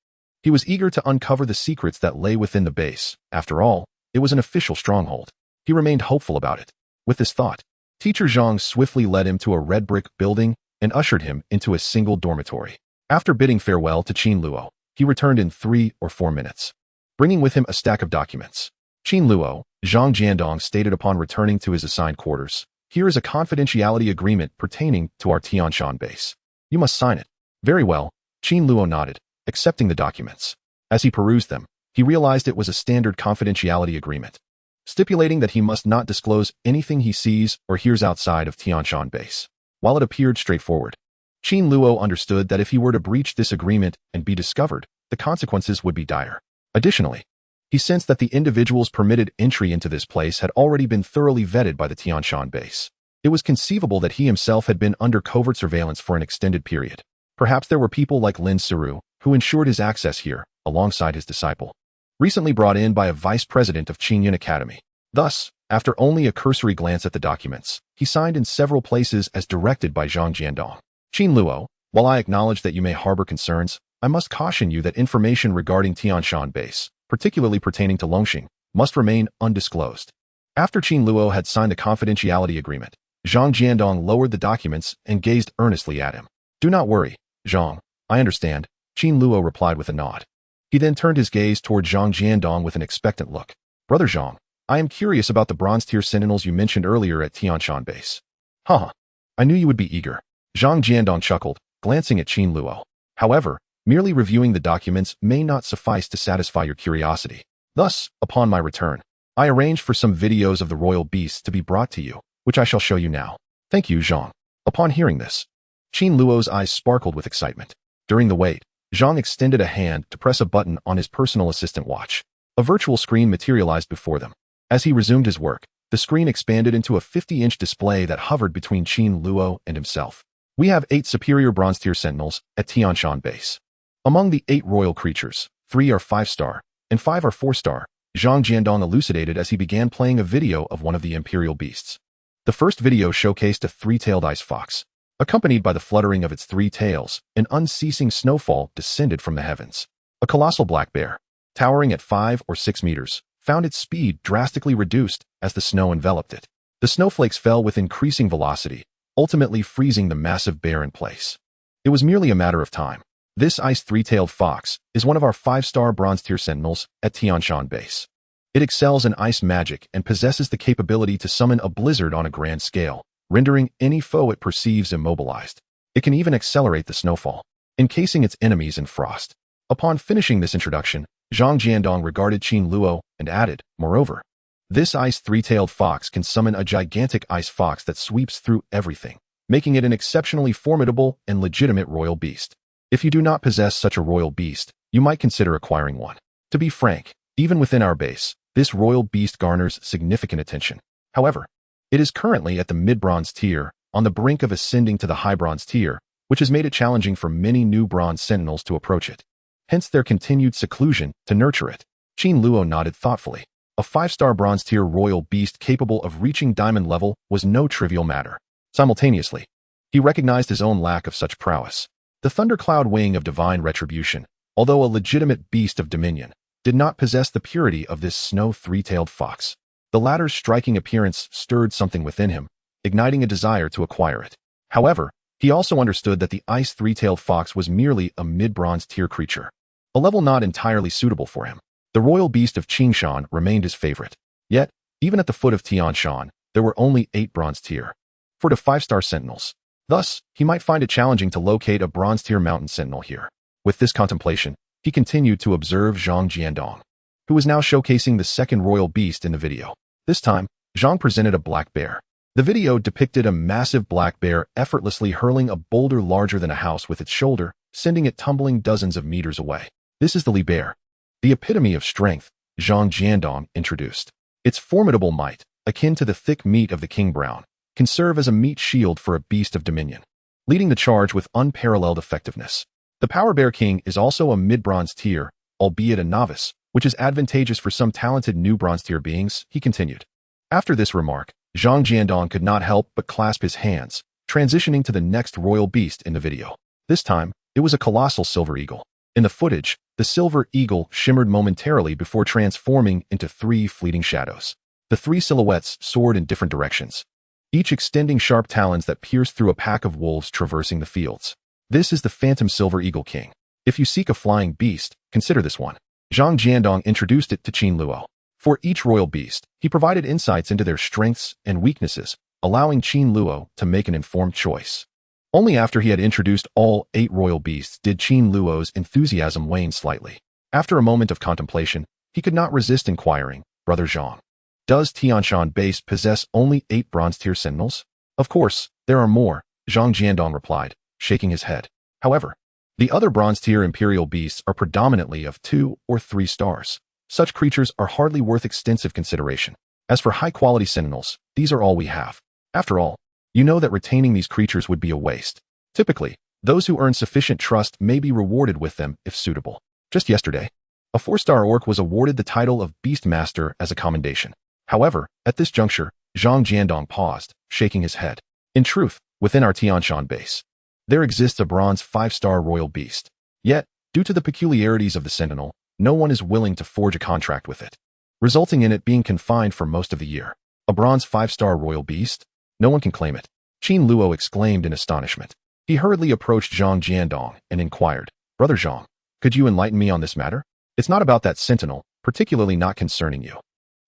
he was eager to uncover the secrets that lay within the base. After all, it was an official stronghold. He remained hopeful about it. With this thought, teacher Zhang swiftly led him to a red brick building and ushered him into a single dormitory. After bidding farewell to Qin Luo, he returned in 3 or 4 minutes, bringing with him a stack of documents. "Qin Luo," Zhang Jiandong stated upon returning to his assigned quarters, "here is a confidentiality agreement pertaining to our Tianshan base. You must sign it." "Very well," Qin Luo nodded, accepting the documents. As he perused them, he realized it was a standard confidentiality agreement, stipulating that he must not disclose anything he sees or hears outside of Tianshan base. While it appeared straightforward, Qin Luo understood that if he were to breach this agreement and be discovered, the consequences would be dire. Additionally, he sensed that the individuals permitted entry into this place had already been thoroughly vetted by the Tianshan base. It was conceivable that he himself had been under covert surveillance for an extended period. Perhaps there were people like Lin Siru, who ensured his access here, alongside his disciple, recently brought in by a vice president of Qingyun Academy. Thus, after only a cursory glance at the documents, he signed in several places as directed by Zhang Jiandong. "Qin Luo, while I acknowledge that you may harbor concerns, I must caution you that information regarding Tianshan base, particularly pertaining to Longxing, must remain undisclosed." After Qin Luo had signed the confidentiality agreement, Zhang Jiandong lowered the documents and gazed earnestly at him. "Do not worry, Zhang. I understand," Qin Luo replied with a nod. He then turned his gaze toward Zhang Jiandong with an expectant look. "Brother Zhang, I am curious about the bronze-tier sentinels you mentioned earlier at Tianshan base." "Haha, I knew you would be eager," Zhang Jiandong chuckled, glancing at Qin Luo. "However, merely reviewing the documents may not suffice to satisfy your curiosity. Thus, upon my return, I arranged for some videos of the royal beasts to be brought to you, which I shall show you now." "Thank you, Zhang." Upon hearing this, Qin Luo's eyes sparkled with excitement. During the wait, Zhang extended a hand to press a button on his personal assistant watch. A virtual screen materialized before them. As he resumed his work, the screen expanded into a 50-inch display that hovered between Qin Luo and himself. "We have 8 superior bronze-tier sentinels at Tianshan base. Among the 8 royal creatures, 3 are 5-star, and 5 are 4-star, Zhang Jiandong elucidated as he began playing a video of one of the imperial beasts. The first video showcased a 3-tailed ice fox. Accompanied by the fluttering of its 3 tails, an unceasing snowfall descended from the heavens. A colossal black bear, towering at 5 or 6 meters, found its speed drastically reduced as the snow enveloped it. The snowflakes fell with increasing velocity, ultimately freezing the massive bear in place. It was merely a matter of time. This ice 3-tailed fox is one of our 5-star bronze-tier sentinels at Tianshan base. It excels in ice magic and possesses the capability to summon a blizzard on a grand scale, rendering any foe it perceives immobilized. It can even accelerate the snowfall, encasing its enemies in frost. Upon finishing this introduction, Zhang Jiandong regarded Qin Luo and added, "Moreover, this ice 3-tailed fox can summon a gigantic ice fox that sweeps through everything, making it an exceptionally formidable and legitimate royal beast. If you do not possess such a royal beast, you might consider acquiring one. To be frank, even within our base, this royal beast garners significant attention. However, it is currently at the mid-bronze tier, on the brink of ascending to the high bronze tier, which has made it challenging for many new bronze sentinels to approach it. Hence their continued seclusion to nurture it." Qin Luo nodded thoughtfully. A 5-star bronze tier royal beast capable of reaching diamond level was no trivial matter. Simultaneously, he recognized his own lack of such prowess. The thundercloud wing of divine retribution, although a legitimate beast of dominion, did not possess the purity of this snow three-tailed fox. The latter's striking appearance stirred something within him, igniting a desire to acquire it. However, he also understood that the ice three-tailed fox was merely a mid-bronze tier creature, a level not entirely suitable for him. The royal beast of Qin Shan remained his favorite. Yet, even at the foot of Tian Shan, there were only 8 bronze tier 4 to 5-star sentinels. Thus, he might find it challenging to locate a bronze tier mountain sentinel here. With this contemplation, he continued to observe Zhang Jiandong, who was now showcasing the second royal beast in the video. This time, Zhang presented a black bear. The video depicted a massive black bear effortlessly hurling a boulder larger than a house with its shoulder, sending it tumbling dozens of meters away. This is the Li bear, the epitome of strength, Zhang Jiandong introduced. Its formidable might, akin to the thick meat of the king brown, can serve as a meat shield for a beast of dominion, leading the charge with unparalleled effectiveness. The Power Bear King is also a mid-bronze tier, albeit a novice, which is advantageous for some talented new bronze tier beings, he continued. After this remark, Zhang Jiandong could not help but clasp his hands, transitioning to the next royal beast in the video. This time, it was a colossal silver eagle. In the footage, the silver eagle shimmered momentarily before transforming into 3 fleeting shadows. The 3 silhouettes soared in different directions, each extending sharp talons that pierced through a pack of wolves traversing the fields. This is the Phantom Silver Eagle King. If you seek a flying beast, consider this one. Zhang Jiandong introduced it to Qin Luo. For each royal beast, he provided insights into their strengths and weaknesses, allowing Qin Luo to make an informed choice. Only after he had introduced all 8 royal beasts did Qin Luo's enthusiasm wane slightly. After a moment of contemplation, he could not resist inquiring, Brother Zhang, does Tianshan base possess only 8 bronze tier sentinels? Of course, there are more, Zhang Jiandong replied, shaking his head. However, the other bronze tier imperial beasts are predominantly of 2 or 3 stars. Such creatures are hardly worth extensive consideration. As for high-quality sentinels, these are all we have. After all, you know that retaining these creatures would be a waste. Typically, those who earn sufficient trust may be rewarded with them if suitable. Just yesterday, a 4-star orc was awarded the title of Beast Master as a commendation. However, at this juncture, Zhang Jiandong paused, shaking his head. In truth, within our Tianshan base, there exists a bronze 5-star royal beast. Yet, due to the peculiarities of the sentinel, no one is willing to forge a contract with it, resulting in it being confined for most of the year. A bronze 5-star royal beast? No one can claim it. Qin Luo exclaimed in astonishment. He hurriedly approached Zhang Jiandong and inquired, Brother Zhang, could you enlighten me on this matter? It's not about that sentinel, particularly not concerning you.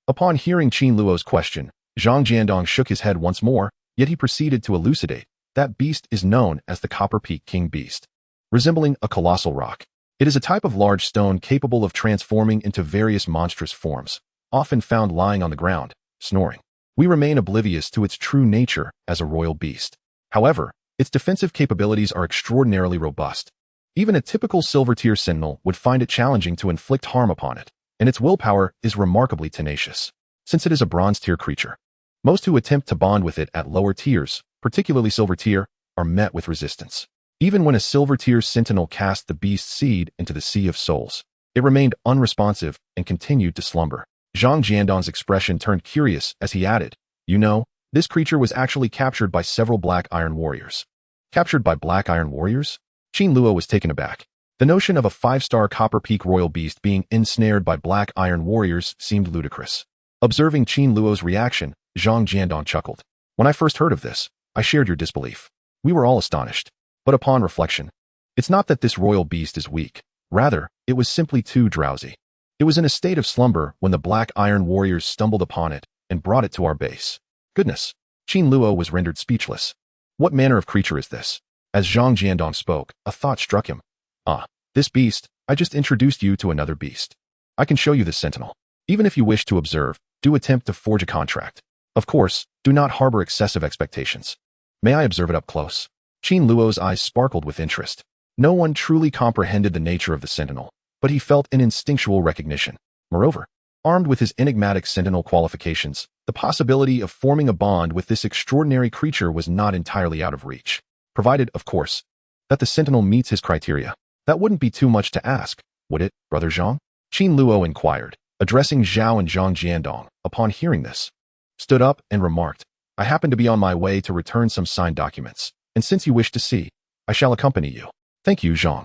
Upon hearing Qin Luo's question, Zhang Jiandong shook his head once more, yet he proceeded to elucidate. That beast is known as the Copper Peak King Beast, resembling a colossal rock. It is a type of large stone capable of transforming into various monstrous forms, often found lying on the ground, snoring. We remain oblivious to its true nature as a royal beast. However, its defensive capabilities are extraordinarily robust. Even a typical silver-tier sentinel would find it challenging to inflict harm upon it, and its willpower is remarkably tenacious, since it is a bronze-tier creature. Most who attempt to bond with it at lower tiers, particularly silver-tier, are met with resistance. Even when a silver-tier sentinel cast the beast seed into the Sea of Souls, it remained unresponsive and continued to slumber. Zhang Jiandong's expression turned curious as he added, you know, this creature was actually captured by several Black Iron Warriors. Captured by Black Iron Warriors? Qin Luo was taken aback. The notion of a 5-star Copper Peak royal beast being ensnared by Black Iron Warriors seemed ludicrous. Observing Qin Luo's reaction, Zhang Jiandong chuckled. When I first heard of this, I shared your disbelief. We were all astonished. But upon reflection, it's not that this royal beast is weak. Rather, it was simply too drowsy. It was in a state of slumber when the Black Iron Warriors stumbled upon it and brought it to our base. Goodness! Qin Luo was rendered speechless. What manner of creature is this? As Zhang Jiandong spoke, a thought struck him. Ah, this beast, I just introduced you to another beast. I can show you this sentinel. Even if you wish to observe, do attempt to forge a contract. Of course, do not harbor excessive expectations. May I observe it up close? Qin Luo's eyes sparkled with interest. No one truly comprehended the nature of the sentinel, but he felt an instinctual recognition. Moreover, armed with his enigmatic sentinel qualifications, the possibility of forming a bond with this extraordinary creature was not entirely out of reach. Provided, of course, that the sentinel meets his criteria. That wouldn't be too much to ask, would it, Brother Zhang? Qin Luo inquired, addressing Zhao and Zhang Jiandong. Upon hearing this, stood up and remarked, I happen to be on my way to return some signed documents, and since you wish to see, I shall accompany you. Thank you, Zhang.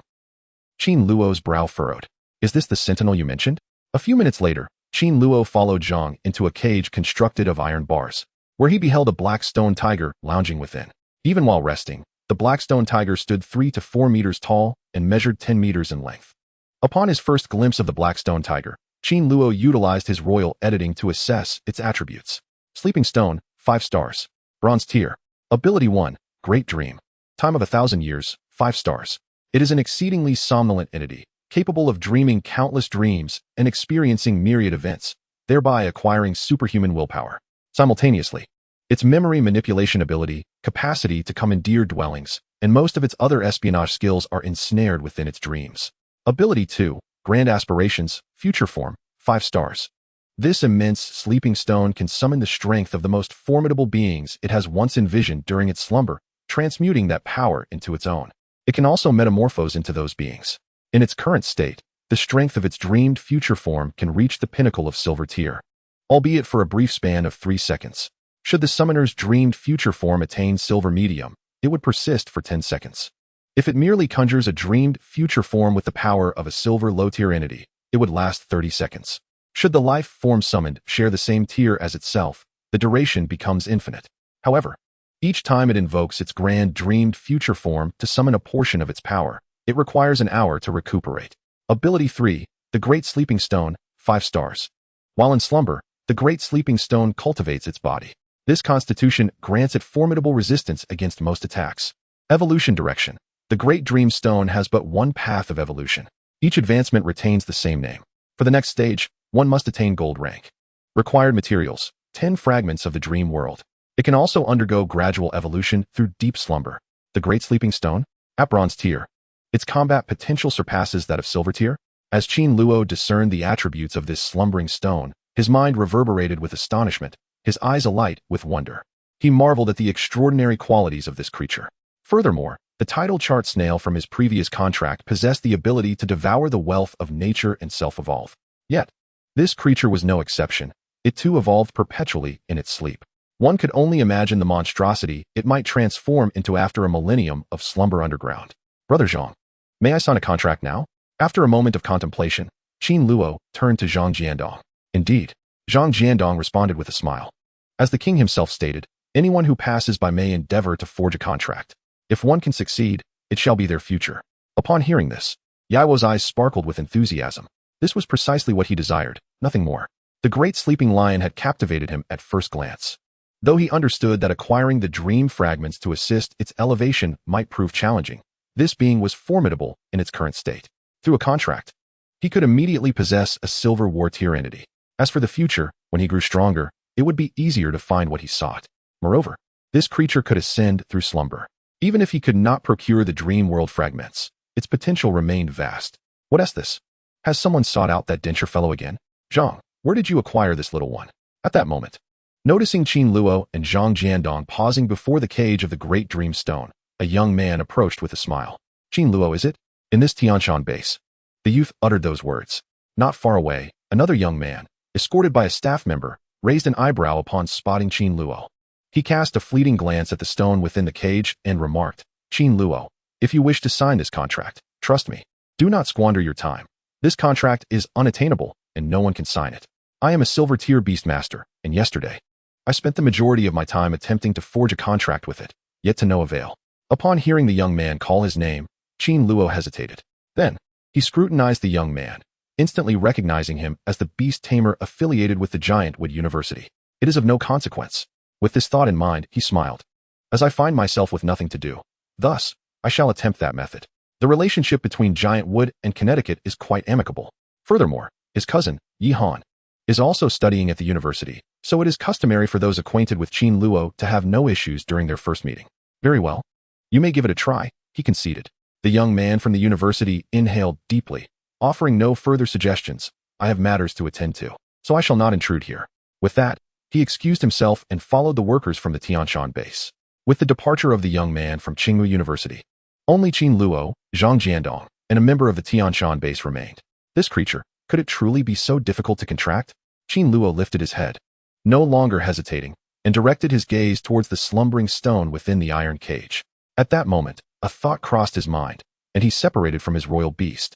Qin Luo's brow furrowed. Is this the sentinel you mentioned? A few minutes later, Qin Luo followed Zhang into a cage constructed of iron bars, where he beheld a black stone tiger lounging within. Even while resting, the black stone tiger stood 3 to 4 meters tall and measured 10 meters in length. Upon his first glimpse of the black stone tiger, Qin Luo utilized his royal editing to assess its attributes. Sleeping stone, 5 stars. Bronze tier. Ability 1, Great Dream. Time of 1,000 years, 5 stars. It is an exceedingly somnolent entity, capable of dreaming countless dreams and experiencing myriad events, thereby acquiring superhuman willpower. Simultaneously, its memory manipulation ability, capacity to commandeer dwellings, and most of its other espionage skills are ensnared within its dreams. Ability 2, Grand Aspirations, Future Form, 5 stars. This immense sleeping stone can summon the strength of the most formidable beings it has once envisioned during its slumber, transmuting that power into its own. It can also metamorphose into those beings. In its current state, the strength of its dreamed future form can reach the pinnacle of silver tier, albeit for a brief span of 3 seconds. Should the summoner's dreamed future form attain silver medium, it would persist for 10 seconds. If it merely conjures a dreamed future form with the power of a silver low-tier entity, it would last 30 seconds. Should the life form summoned share the same tier as itself, the duration becomes infinite. However, each time it invokes its grand dreamed future form to summon a portion of its power, it requires an hour to recuperate. Ability 3, the Great Sleeping Stone, 5 stars. While in slumber, the Great Sleeping Stone cultivates its body. This constitution grants it formidable resistance against most attacks. Evolution direction. The Great Dream Stone has but one path of evolution. Each advancement retains the same name. For the next stage, one must attain gold rank. Required materials, 10 fragments of the dream world. It can also undergo gradual evolution through deep slumber. The Great Sleeping Stone, at bronze tier. Its combat potential surpasses that of silver tier. As Qin Luo discerned the attributes of this slumbering stone, his mind reverberated with astonishment, his eyes alight with wonder. He marveled at the extraordinary qualities of this creature. Furthermore, the title chart snail from his previous contract possessed the ability to devour the wealth of nature and self-evolve. Yet, this creature was no exception. It too evolved perpetually in its sleep. One could only imagine the monstrosity it might transform into after a millennium of slumber underground. Brother Zhang, may I sign a contract now? After a moment of contemplation, Qin Luo turned to Zhang Jiandong. Indeed, Zhang Jiandong responded with a smile. As the king himself stated, anyone who passes by may endeavor to forge a contract. If one can succeed, it shall be their future. Upon hearing this, Yaiwo's eyes sparkled with enthusiasm. This was precisely what he desired, nothing more. The great sleeping lion had captivated him at first glance. Though he understood that acquiring the dream fragments to assist its elevation might prove challenging, this being was formidable in its current state. Through a contract, he could immediately possess a silver war tier entity. As for the future, when he grew stronger, it would be easier to find what he sought. Moreover, this creature could ascend through slumber. Even if he could not procure the dream world fragments, its potential remained vast. What is this? Has someone sought out that denture fellow again? Zhang, where did you acquire this little one? At that moment, noticing Qin Luo and Zhang Jiandong pausing before the cage of the Great Dream Stone, a young man approached with a smile. Qin Luo, is it? In this Tianshan base. The youth uttered those words. Not far away, another young man, escorted by a staff member, raised an eyebrow upon spotting Qin Luo. He cast a fleeting glance at the stone within the cage and remarked, Qin Luo, if you wish to sign this contract, trust me. Do not squander your time. This contract is unattainable, and no one can sign it. I am a silver tier beastmaster, and yesterday, I spent the majority of my time attempting to forge a contract with it, yet to no avail. Upon hearing the young man call his name, Qin Luo hesitated. Then, he scrutinized the young man, instantly recognizing him as the Beast Tamer affiliated with the Giant Wood University. It is of no consequence. With this thought in mind, he smiled. As I find myself with nothing to do, thus, I shall attempt that method. The relationship between Giant Wood and Connecticut is quite amicable. Furthermore, his cousin, Yi Han, is also studying at the university, so it is customary for those acquainted with Qin Luo to have no issues during their first meeting. Very well. You may give it a try, he conceded. The young man from the university inhaled deeply, offering no further suggestions. I have matters to attend to, so I shall not intrude here. With that, he excused himself and followed the workers from the Tianshan base. With the departure of the young man from Tsinghua University, only Qin Luo, Zhang Jiandong, and a member of the Tianshan base remained. This creature, could it truly be so difficult to contract? Qin Luo lifted his head, no longer hesitating, and directed his gaze towards the slumbering stone within the iron cage. At that moment, a thought crossed his mind. and he separated from his royal beast,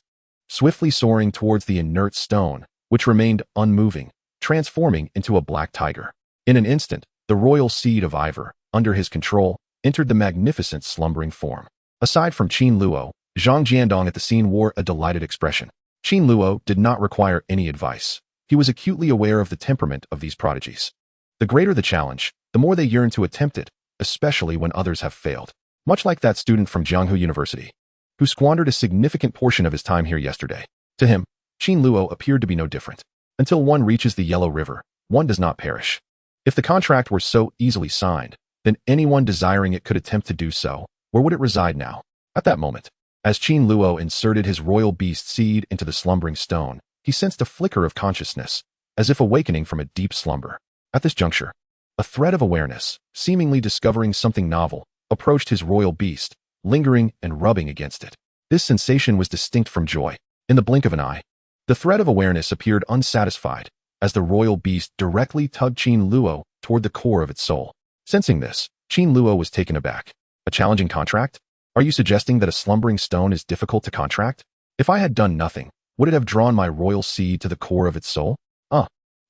swiftly soaring towards the inert stone, which remained unmoving, transforming into a black tiger. In an instant, the royal seed of Ivor, under his control, entered the magnificent slumbering form. Aside from Qin Luo, Zhang Jiandong at the scene wore a delighted expression. Qin Luo did not require any advice. He was acutely aware of the temperament of these prodigies. The greater the challenge, the more they yearn to attempt it, especially when others have failed. Much like that student from Jianghu University, who squandered a significant portion of his time here yesterday. To him, Qin Luo appeared to be no different. Until one reaches the Yellow River, one does not perish. If the contract were so easily signed, then anyone desiring it could attempt to do so. Where would it reside now? At that moment, as Qin Luo inserted his royal beast seed into the slumbering stone, he sensed a flicker of consciousness, as if awakening from a deep slumber. At this juncture, a thread of awareness, seemingly discovering something novel, approached his royal beast, lingering and rubbing against it. This sensation was distinct from joy. In the blink of an eye, the thread of awareness appeared unsatisfied, as the royal beast directly tugged Qin Luo toward the core of its soul. Sensing this, Qin Luo was taken aback. A challenging contract? Are you suggesting that a slumbering stone is difficult to contract? If I had done nothing, would it have drawn my royal seed to the core of its soul?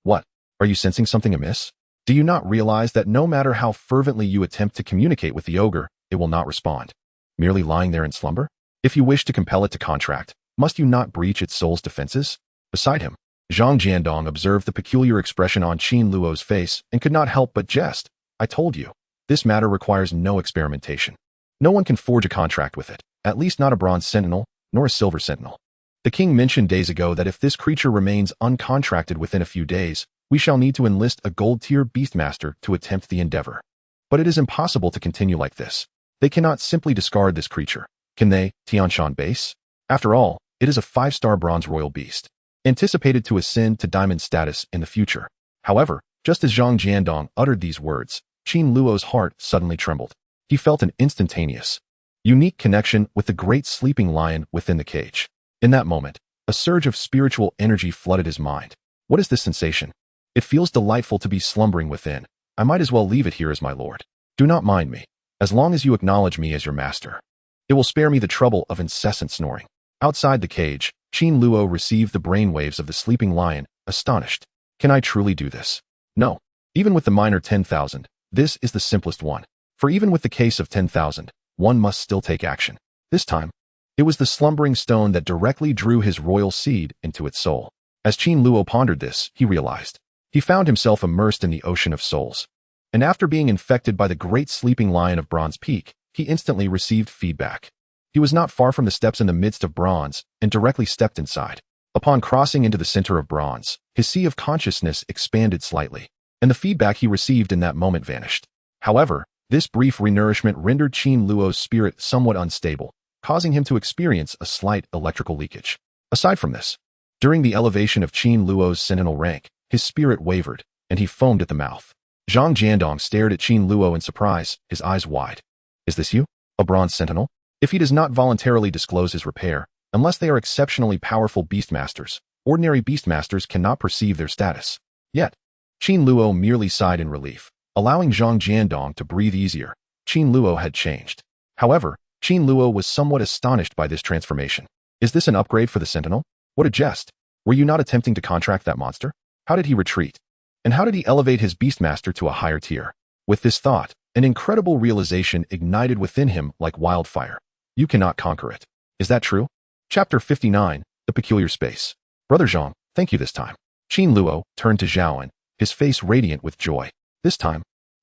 What? Are you sensing something amiss? Do you not realize that no matter how fervently you attempt to communicate with the ogre, it will not respond, merely lying there in slumber? If you wish to compel it to contract, must you not breach its soul's defenses? Beside him, Zhang Jiandong observed the peculiar expression on Qin Luo's face and could not help but jest. I told you, this matter requires no experimentation. No one can forge a contract with it, at least not a bronze sentinel, nor a silver sentinel. The king mentioned days ago that if this creature remains uncontracted within a few days, we shall need to enlist a gold-tier beastmaster to attempt the endeavor. But it is impossible to continue like this. They cannot simply discard this creature. Can they, Tianshan base? After all, it is a 5-star bronze royal beast, anticipated to ascend to diamond status in the future. However, just as Zhang Jiandong uttered these words, Qin Luo's heart suddenly trembled. He felt an instantaneous, unique connection with the great sleeping lion within the cage. In that moment, a surge of spiritual energy flooded his mind. What is this sensation? It feels delightful to be slumbering within. I might as well leave it here as my lord. Do not mind me, as long as you acknowledge me as your master. It will spare me the trouble of incessant snoring. Outside the cage, Qin Luo received the brainwaves of the sleeping lion, astonished. Can I truly do this? No. Even with the minor 10,000, this is the simplest one. For even with the case of 10,000, one must still take action. This time, it was the slumbering stone that directly drew his royal seed into its soul. As Qin Luo pondered this, he realized. He found himself immersed in the ocean of souls. And after being infected by the great sleeping lion of Bronze Peak, he instantly received feedback. He was not far from the steps in the midst of bronze and directly stepped inside. Upon crossing into the center of bronze, his sea of consciousness expanded slightly, and the feedback he received in that moment vanished. However, this brief renourishment rendered Qin Luo's spirit somewhat unstable, causing him to experience a slight electrical leakage. Aside from this, during the elevation of Qin Luo's sentinel rank, his spirit wavered, and he foamed at the mouth. Zhang Jiandong stared at Qin Luo in surprise, his eyes wide. Is this you? A bronze sentinel? If he does not voluntarily disclose his repair, unless they are exceptionally powerful beastmasters, ordinary beastmasters cannot perceive their status. Yet, Qin Luo merely sighed in relief, allowing Zhang Jiandong to breathe easier. Qin Luo had changed. However, Qin Luo was somewhat astonished by this transformation. Is this an upgrade for the sentinel? What a jest! Were you not attempting to contract that monster? How did he retreat? And how did he elevate his beastmaster to a higher tier? With this thought, an incredible realization ignited within him like wildfire. You cannot conquer it. Is that true? Chapter 59, The Peculiar Space. Brother Zhang, thank you this time. Qin Luo turned to Zhaoan, his face radiant with joy. This time,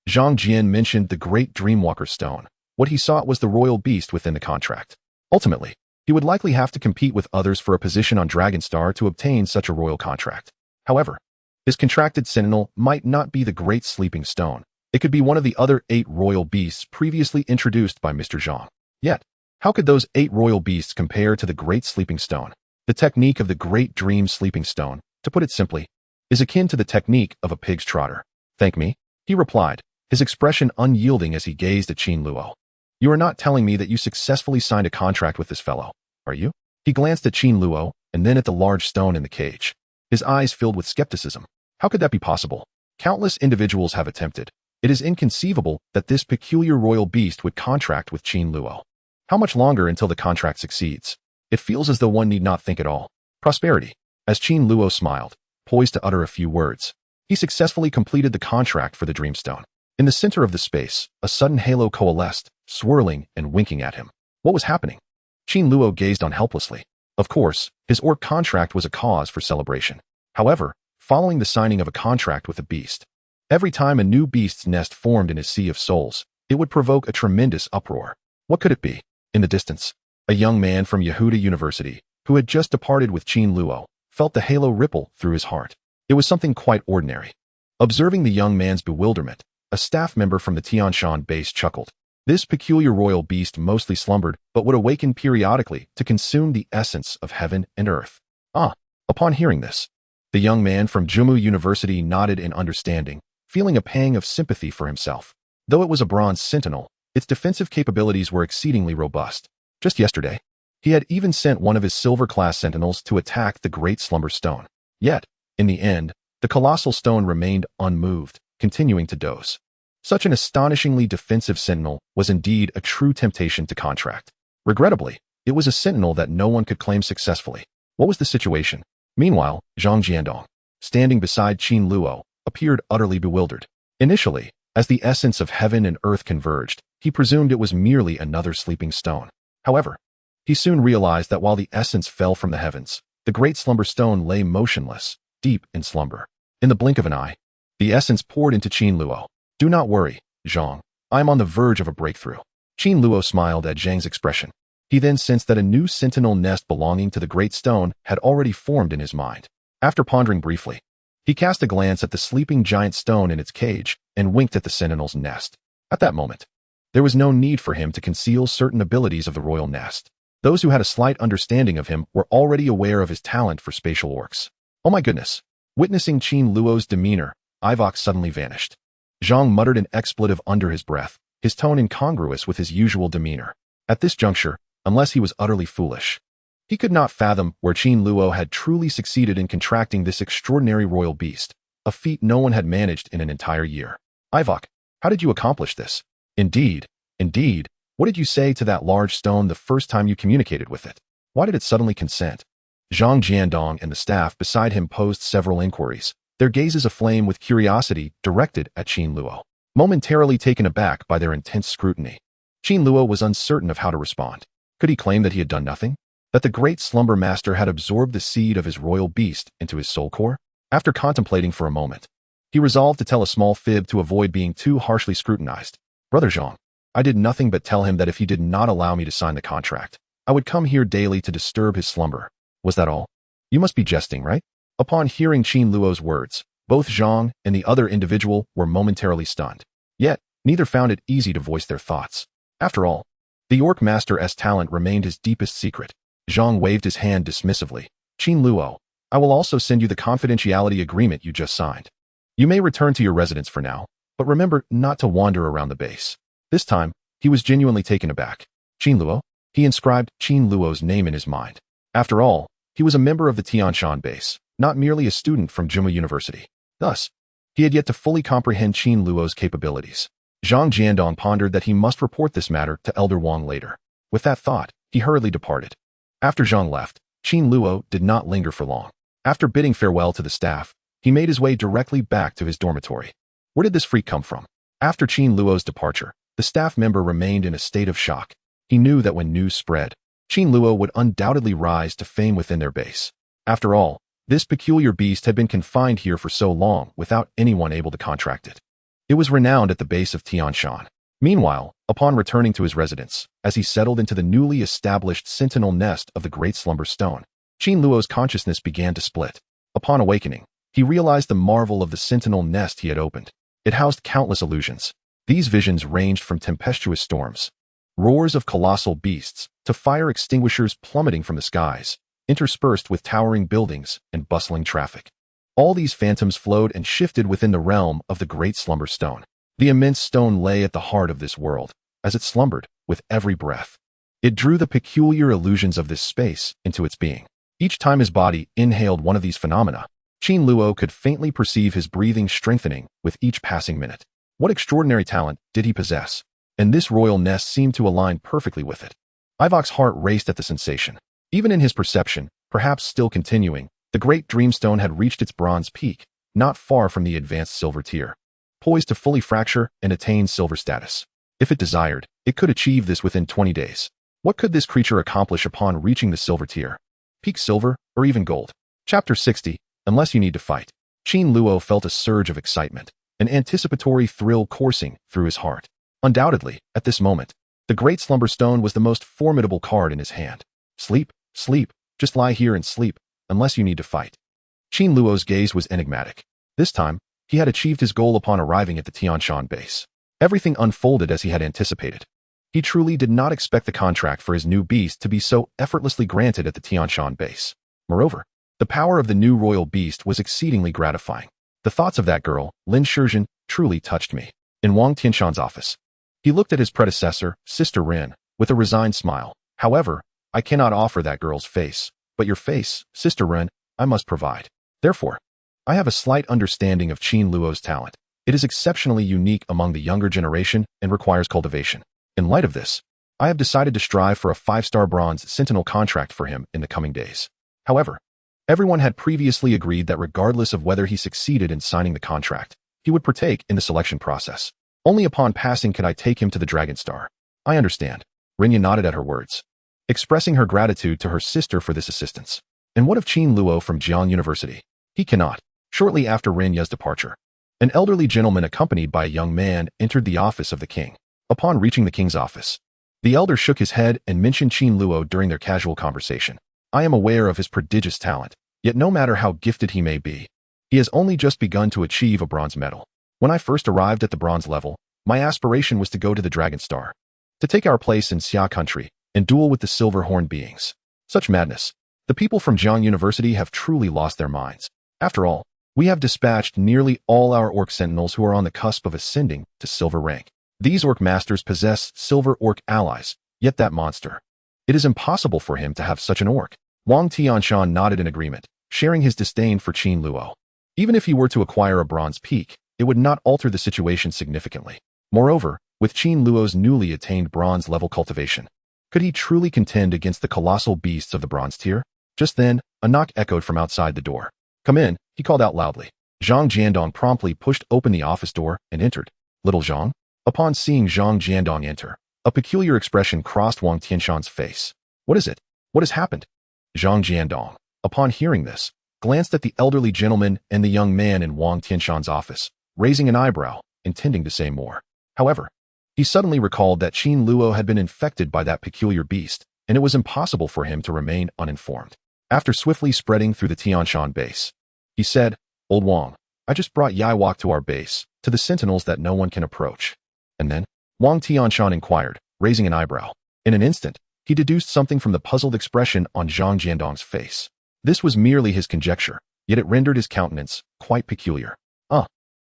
Zhang Jian mentioned the great Dreamwalker Stone. What he sought was the royal beast within the contract. Ultimately, he would likely have to compete with others for a position on Dragonstar to obtain such a royal contract. However, his contracted sentinel might not be the great sleeping stone. It could be one of the other 8 royal beasts previously introduced by Mr. Zhang. Yet, how could those 8 royal beasts compare to the great sleeping stone? The technique of the great dream sleeping stone, to put it simply, is akin to the technique of a pig's trotter. Thank me? He replied, his expression unyielding as he gazed at Qin Luo. You are not telling me that you successfully signed a contract with this fellow, are you? He glanced at Qin Luo and then at the large stone in the cage. His eyes filled with skepticism. How could that be possible? Countless individuals have attempted. It is inconceivable that this peculiar royal beast would contract with Qin Luo. How much longer until the contract succeeds? It feels as though one need not think at all. Prosperity. As Qin Luo smiled, poised to utter a few words, he successfully completed the contract for the Dreamstone. In the center of the space, a sudden halo coalesced, swirling and winking at him. What was happening? Qin Luo gazed on helplessly. Of course, his orc contract was a cause for celebration. However, following the signing of a contract with a beast, every time a new beast's nest formed in his sea of souls, it would provoke a tremendous uproar. What could it be? In the distance, a young man from Yehuda University, who had just departed with Qin Luo, felt the halo ripple through his heart. It was something quite ordinary. Observing the young man's bewilderment, a staff member from the Tianshan base chuckled. This peculiar royal beast mostly slumbered, but would awaken periodically to consume the essence of heaven and earth. Upon hearing this, the young man from Jumu University nodded in understanding, feeling a pang of sympathy for himself. Though it was a bronze sentinel, its defensive capabilities were exceedingly robust. Just yesterday, he had even sent one of his silver-class sentinels to attack the Great Slumber Stone. Yet, in the end, the colossal stone remained unmoved, continuing to doze. Such an astonishingly defensive sentinel was indeed a true temptation to contract. Regrettably, it was a sentinel that no one could claim successfully. What was the situation? Meanwhile, Zhang Jiandong, standing beside Qin Luo, appeared utterly bewildered. Initially, as the essence of heaven and earth converged, he presumed it was merely another sleeping stone. However, he soon realized that while the essence fell from the heavens, the Great Slumber Stone lay motionless, deep in slumber. In the blink of an eye, the essence poured into Qin Luo. Do not worry, Zhang. I am on the verge of a breakthrough. Qin Luo smiled at Zhang's expression. He then sensed that a new sentinel nest belonging to the Great Stone had already formed in his mind. After pondering briefly, he cast a glance at the sleeping giant stone in its cage and winked at the sentinel's nest. At that moment, there was no need for him to conceal certain abilities of the royal nest. Those who had a slight understanding of him were already aware of his talent for spatial orcs. Oh my goodness! Witnessing Qin Luo's demeanor, Ivok suddenly vanished. Zhang muttered an expletive under his breath, his tone incongruous with his usual demeanor. At this juncture, unless he was utterly foolish, he could not fathom where Qin Luo had truly succeeded in contracting this extraordinary royal beast, a feat no one had managed in an entire year. Ivok, how did you accomplish this? Indeed. What did you say to that large stone the first time you communicated with it? Why did it suddenly consent? Zhang Jiandong and the staff beside him posed several inquiries, their gazes aflame with curiosity directed at Qin Luo. Momentarily taken aback by their intense scrutiny, Qin Luo was uncertain of how to respond. Could he claim that he had done nothing? That the great slumber master had absorbed the seed of his royal beast into his soul core? After contemplating for a moment, he resolved to tell a small fib to avoid being too harshly scrutinized. Brother Zhang, I did nothing but tell him that if he did not allow me to sign the contract, I would come here daily to disturb his slumber. Was that all? You must be jesting, right? Upon hearing Qin Luo's words, both Zhang and the other individual were momentarily stunned. Yet, neither found it easy to voice their thoughts. After all, the Orc Master's talent remained his deepest secret. Zhang waved his hand dismissively. Qin Luo, I will also send you the confidentiality agreement you just signed. You may return to your residence for now, but remember not to wander around the base. This time, he was genuinely taken aback. Qin Luo? He inscribed Qin Luo's name in his mind. After all, he was a member of the Tianshan base, not merely a student from Jumu University. Thus, he had yet to fully comprehend Qin Luo's capabilities. Zhang Jiandong pondered that he must report this matter to Elder Wang later. With that thought, he hurriedly departed. After Zhang left, Qin Luo did not linger for long. After bidding farewell to the staff, he made his way directly back to his dormitory. Where did this freak come from? After Qin Luo's departure, the staff member remained in a state of shock. He knew that when news spread, Qin Luo would undoubtedly rise to fame within their base. After all, this peculiar beast had been confined here for so long without anyone able to contract it. It was renowned at the base of Tianshan. Meanwhile, upon returning to his residence, as he settled into the newly established sentinel nest of the Great Slumber Stone, Qin Luo's consciousness began to split. Upon awakening, he realized the marvel of the sentinel nest he had opened. It housed countless illusions. These visions ranged from tempestuous storms, roars of colossal beasts, to fire extinguishers plummeting from the skies, interspersed with towering buildings and bustling traffic. All these phantoms flowed and shifted within the realm of the Great Slumber Stone. The immense stone lay at the heart of this world, as it slumbered with every breath. It drew the peculiar illusions of this space into its being. Each time his body inhaled one of these phenomena, Qin Luo could faintly perceive his breathing strengthening with each passing minute. What extraordinary talent did he possess? And this royal nest seemed to align perfectly with it. Ivok's heart raced at the sensation. Even in his perception, perhaps still continuing, the great Dreamstone had reached its bronze peak, not far from the advanced silver tier, poised to fully fracture and attain silver status. If it desired, it could achieve this within 20 days. What could this creature accomplish upon reaching the silver tier? Peak silver, or even gold? Chapter 60, Unless You Need to Fight. Qin Luo felt a surge of excitement, an anticipatory thrill coursing through his heart. Undoubtedly, at this moment, the Great Slumber Stone was the most formidable card in his hand. Sleep, sleep, just lie here and sleep, unless you need to fight. Qin Luo's gaze was enigmatic. This time, he had achieved his goal upon arriving at the Tianshan base. Everything unfolded as he had anticipated. He truly did not expect the contract for his new beast to be so effortlessly granted at the Tianshan base. Moreover, the power of the new royal beast was exceedingly gratifying. The thoughts of that girl, Lin Shizhen, truly touched me. In Wang Tianshan's office, he looked at his predecessor, Sister Rin, with a resigned smile. However, I cannot offer that girl's face, but your face, Sister Rin, I must provide. Therefore, I have a slight understanding of Qin Luo's talent. It is exceptionally unique among the younger generation and requires cultivation. In light of this, I have decided to strive for a 5-star bronze sentinel contract for him in the coming days. However, everyone had previously agreed that regardless of whether he succeeded in signing the contract, he would partake in the selection process. Only upon passing could I take him to the Dragon Star. I understand. Rinya nodded at her words, expressing her gratitude to her sister for this assistance. And what of Qin Luo from Jiang University? He cannot. Shortly after Rinya's departure, an elderly gentleman accompanied by a young man entered the office of the king. Upon reaching the king's office, the elder shook his head and mentioned Qin Luo during their casual conversation. I am aware of his prodigious talent, yet no matter how gifted he may be, he has only just begun to achieve a bronze medal. When I first arrived at the bronze level, my aspiration was to go to the Dragon Star, to take our place in Xia country and duel with the silver horn beings. Such madness. The people from Jiang University have truly lost their minds. After all, we have dispatched nearly all our orc sentinels who are on the cusp of ascending to silver rank. These orc masters possess silver orc allies, yet that monster. It is impossible for him to have such an orc. Wang Tianshan nodded in agreement, sharing his disdain for Qin Luo. Even if he were to acquire a bronze peak, it would not alter the situation significantly. Moreover, with Qin Luo's newly attained bronze level cultivation, could he truly contend against the colossal beasts of the bronze tier? Just then, a knock echoed from outside the door. Come in, he called out loudly. Zhang Jiandong promptly pushed open the office door and entered. Little Zhang? Upon seeing Zhang Jiandong enter, a peculiar expression crossed Wang Tianshan's face. What is it? What has happened? Zhang Jiandong, upon hearing this, glanced at the elderly gentleman and the young man in Wang Tianshan's office, raising an eyebrow, intending to say more. However, he suddenly recalled that Qin Luo had been infected by that peculiar beast, and it was impossible for him to remain uninformed. After swiftly spreading through the Tianshan base, he said, Old Wang, I just brought Yaiwok to our base, to the sentinels that no one can approach. And then, Wang Tianshan inquired, raising an eyebrow. In an instant, he deduced something from the puzzled expression on Zhang Jiandong's face. This was merely his conjecture, yet it rendered his countenance quite peculiar.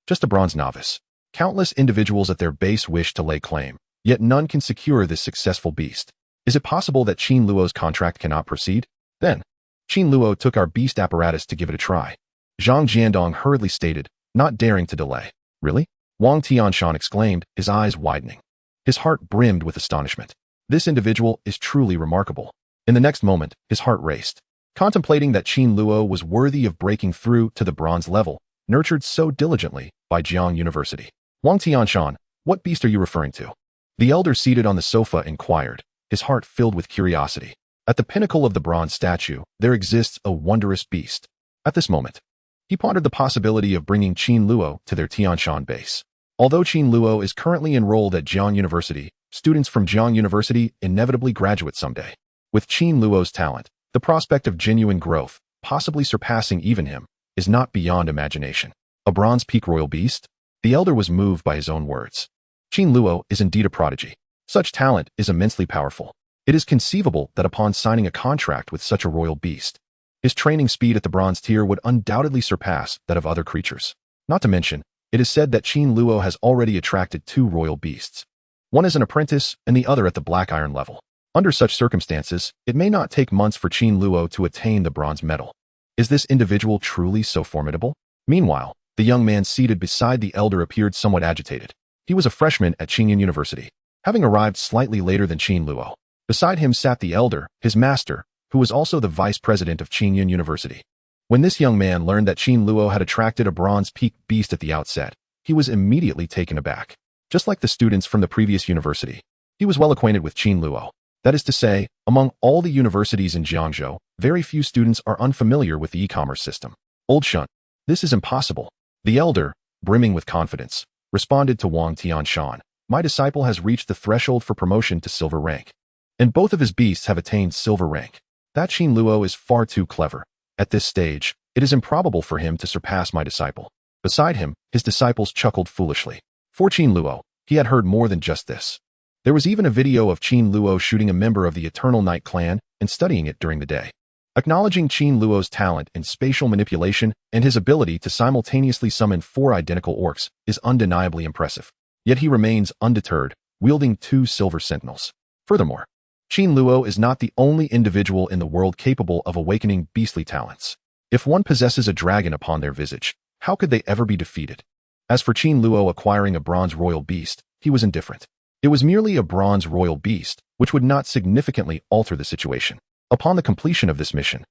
Just a bronze novice. Countless individuals at their base wish to lay claim, yet none can secure this successful beast. Is it possible that Qin Luo's contract cannot proceed? Then, Qin Luo took our beast apparatus to give it a try. Zhang Jiandong hurriedly stated, not daring to delay. Really? Wang Tianshan exclaimed, his eyes widening. His heart brimmed with astonishment. This individual is truly remarkable. In the next moment, his heart raced. Contemplating that Qin Luo was worthy of breaking through to the bronze level, nurtured so diligently by Jiang University. Wang Tianshan, what beast are you referring to? The elder seated on the sofa inquired, his heart filled with curiosity. At the pinnacle of the bronze statue, there exists a wondrous beast. At this moment, he pondered the possibility of bringing Qin Luo to their Tianshan base. Although Qin Luo is currently enrolled at Jiang University, students from Jiang University inevitably graduate someday. With Qin Luo's talent, the prospect of genuine growth, possibly surpassing even him, is not beyond imagination. A bronze peak royal beast? The elder was moved by his own words. Qin Luo is indeed a prodigy. Such talent is immensely powerful. It is conceivable that upon signing a contract with such a royal beast, his training speed at the bronze tier would undoubtedly surpass that of other creatures. Not to mention, it is said that Qin Luo has already attracted 2 royal beasts. One as an apprentice and the other at the black iron level. Under such circumstances, it may not take months for Qin Luo to attain the bronze medal. Is this individual truly so formidable? Meanwhile, the young man seated beside the elder appeared somewhat agitated. He was a freshman at Qingyun University, having arrived slightly later than Qin Luo. Beside him sat the elder, his master, who was also the vice president of Qin University. When this young man learned that Qin Luo had attracted a bronze peak beast at the outset, he was immediately taken aback. Just like the students from the previous university, he was well acquainted with Qin Luo. That is to say, among all the universities in Jiangzhou, very few students are unfamiliar with the e-commerce system. Old Shun, this is impossible. The elder, brimming with confidence, responded to Wang Tianshan. My disciple has reached the threshold for promotion to silver rank. And both of his beasts have attained silver rank. That Qin Luo is far too clever. At this stage, it is improbable for him to surpass my disciple. Beside him, his disciples chuckled foolishly. For Qin Luo, he had heard more than just this. There was even a video of Qin Luo shooting a member of the Eternal Night clan and studying it during the day. Acknowledging Qin Luo's talent in spatial manipulation and his ability to simultaneously summon 4 identical orcs is undeniably impressive. Yet he remains undeterred, wielding 2 silver sentinels. Furthermore, Qin Luo is not the only individual in the world capable of awakening beastly talents. If one possesses a dragon upon their visage, how could they ever be defeated? As for Qin Luo acquiring a bronze royal beast, he was indifferent. It was merely a bronze royal beast, which would not significantly alter the situation. Upon the completion of this mission,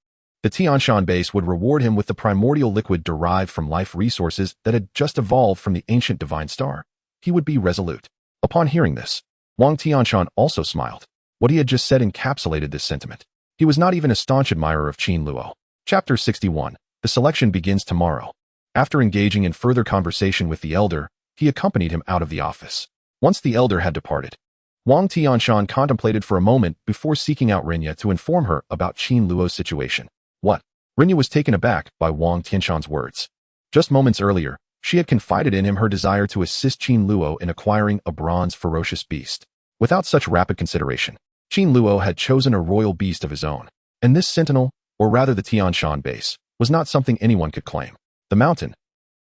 the Tianshan base would reward him with the primordial liquid derived from life resources that had just evolved from the ancient divine star. He would be resolute. Upon hearing this, Wang Tianshan also smiled. What he had just said encapsulated this sentiment. He was not even a staunch admirer of Qin Luo. Chapter 61. The selection begins tomorrow. After engaging in further conversation with the elder, he accompanied him out of the office. Once the elder had departed, Wang Tianshan contemplated for a moment before seeking out Rinya to inform her about Qin Luo's situation. What? Rinya was taken aback by Wang Tianshan's words. Just moments earlier, she had confided in him her desire to assist Qin Luo in acquiring a bronze ferocious beast. Without such rapid consideration, Qin Luo had chosen a royal beast of his own, and this sentinel, or rather the Tianshan base, was not something anyone could claim. The mountain.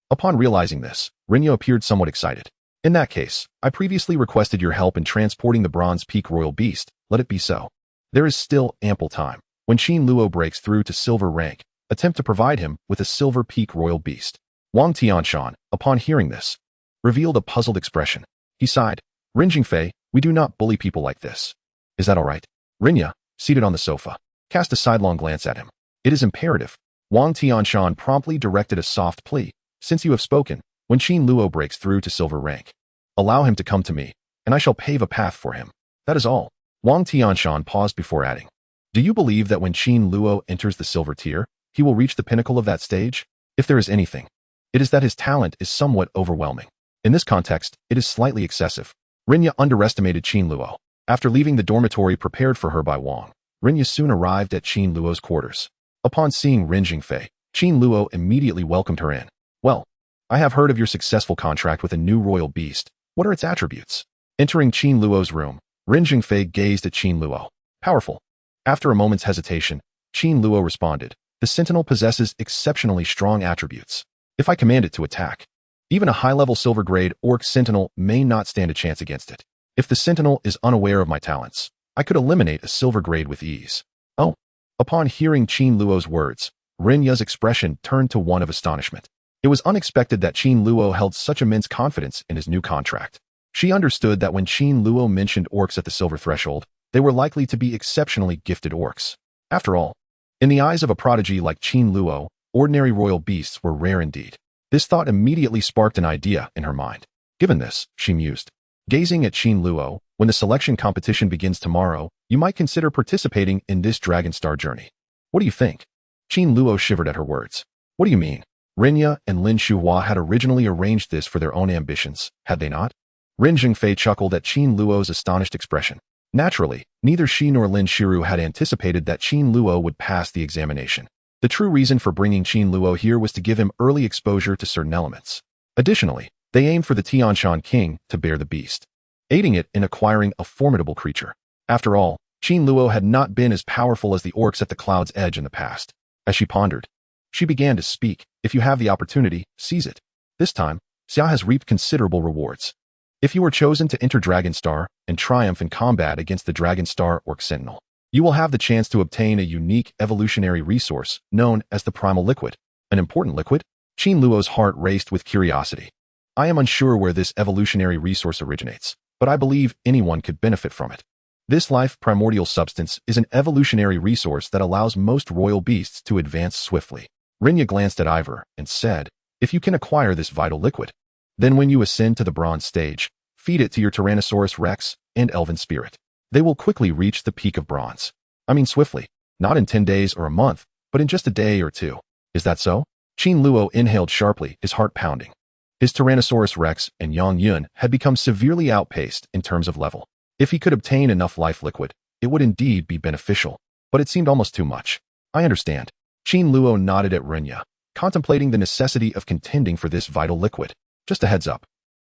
Upon realizing this, Rinya appeared somewhat excited. In that case, I previously requested your help in transporting the bronze peak royal beast. Let it be so. There is still ample time. When Qin Luo breaks through to silver rank, attempt to provide him with a silver peak royal beast. Wang Tianshan, upon hearing this, revealed a puzzled expression. He sighed. Rin Jingfei, we do not bully people like this. Is that all right? Rinya, seated on the sofa, cast a sidelong glance at him. It is imperative. Wang Tianshan promptly directed a soft plea. Since you have spoken, when Qin Luo breaks through to silver rank, allow him to come to me, and I shall pave a path for him. That is all. Wang Tianshan paused before adding. Do you believe that when Qin Luo enters the silver tier, he will reach the pinnacle of that stage? If there is anything, it is that his talent is somewhat overwhelming. In this context, it is slightly excessive. Rinya underestimated Qin Luo. After leaving the dormitory prepared for her by Wang, Rinya soon arrived at Qin Luo's quarters. Upon seeing Rin Jingfei, Qin Luo immediately welcomed her in. Well, I have heard of your successful contract with a new royal beast. What are its attributes? Entering Qin Luo's room, Rin Jingfei gazed at Qin Luo. Powerful. After a moment's hesitation, Qin Luo responded. The sentinel possesses exceptionally strong attributes. If I command it to attack, even a high-level silver-grade orc sentinel may not stand a chance against it. If the sentinel is unaware of my talents, I could eliminate a silver grade with ease. Oh. Upon hearing Qin Luo's words, Rinya's expression turned to one of astonishment. It was unexpected that Qin Luo held such immense confidence in his new contract. She understood that when Qin Luo mentioned orcs at the silver threshold, they were likely to be exceptionally gifted orcs. After all, in the eyes of a prodigy like Qin Luo, ordinary royal beasts were rare indeed. This thought immediately sparked an idea in her mind. Given this, she mused. Gazing at Qin Luo, when the selection competition begins tomorrow, you might consider participating in this Dragon Star journey. What do you think? Qin Luo shivered at her words. What do you mean? Rinya and Lin Shuhua had originally arranged this for their own ambitions, had they not? Rin Jingfei chuckled at Qin Luo's astonished expression. Naturally, neither she nor Lin Shiru had anticipated that Qin Luo would pass the examination. The true reason for bringing Qin Luo here was to give him early exposure to certain elements. Additionally, they aimed for the Tianshan king to bear the beast, aiding it in acquiring a formidable creature. After all, Qin Luo had not been as powerful as the orcs at the cloud's edge in the past. As she pondered, she began to speak. If you have the opportunity, seize it. This time, Xia has reaped considerable rewards. If you are chosen to enter Dragon Star and triumph in combat against the Dragon Star Orc Sentinel, you will have the chance to obtain a unique evolutionary resource known as the Primal Liquid. An important liquid? Qin Luo's heart raced with curiosity. I am unsure where this evolutionary resource originates, but I believe anyone could benefit from it. This life primordial substance is an evolutionary resource that allows most royal beasts to advance swiftly. Rinya glanced at Ivor and said, if you can acquire this vital liquid, then when you ascend to the bronze stage, feed it to your Tyrannosaurus Rex and Elven Spirit. They will quickly reach the peak of bronze. I mean swiftly, not in 10 days or a month, but in just a day or two. Is that so? Qin Luo inhaled sharply, his heart pounding. His Tyrannosaurus Rex and Yang Yun had become severely outpaced in terms of level. If he could obtain enough life liquid, it would indeed be beneficial, but it seemed almost too much. I understand. Qin Luo nodded at Rinya, contemplating the necessity of contending for this vital liquid. Just a heads up,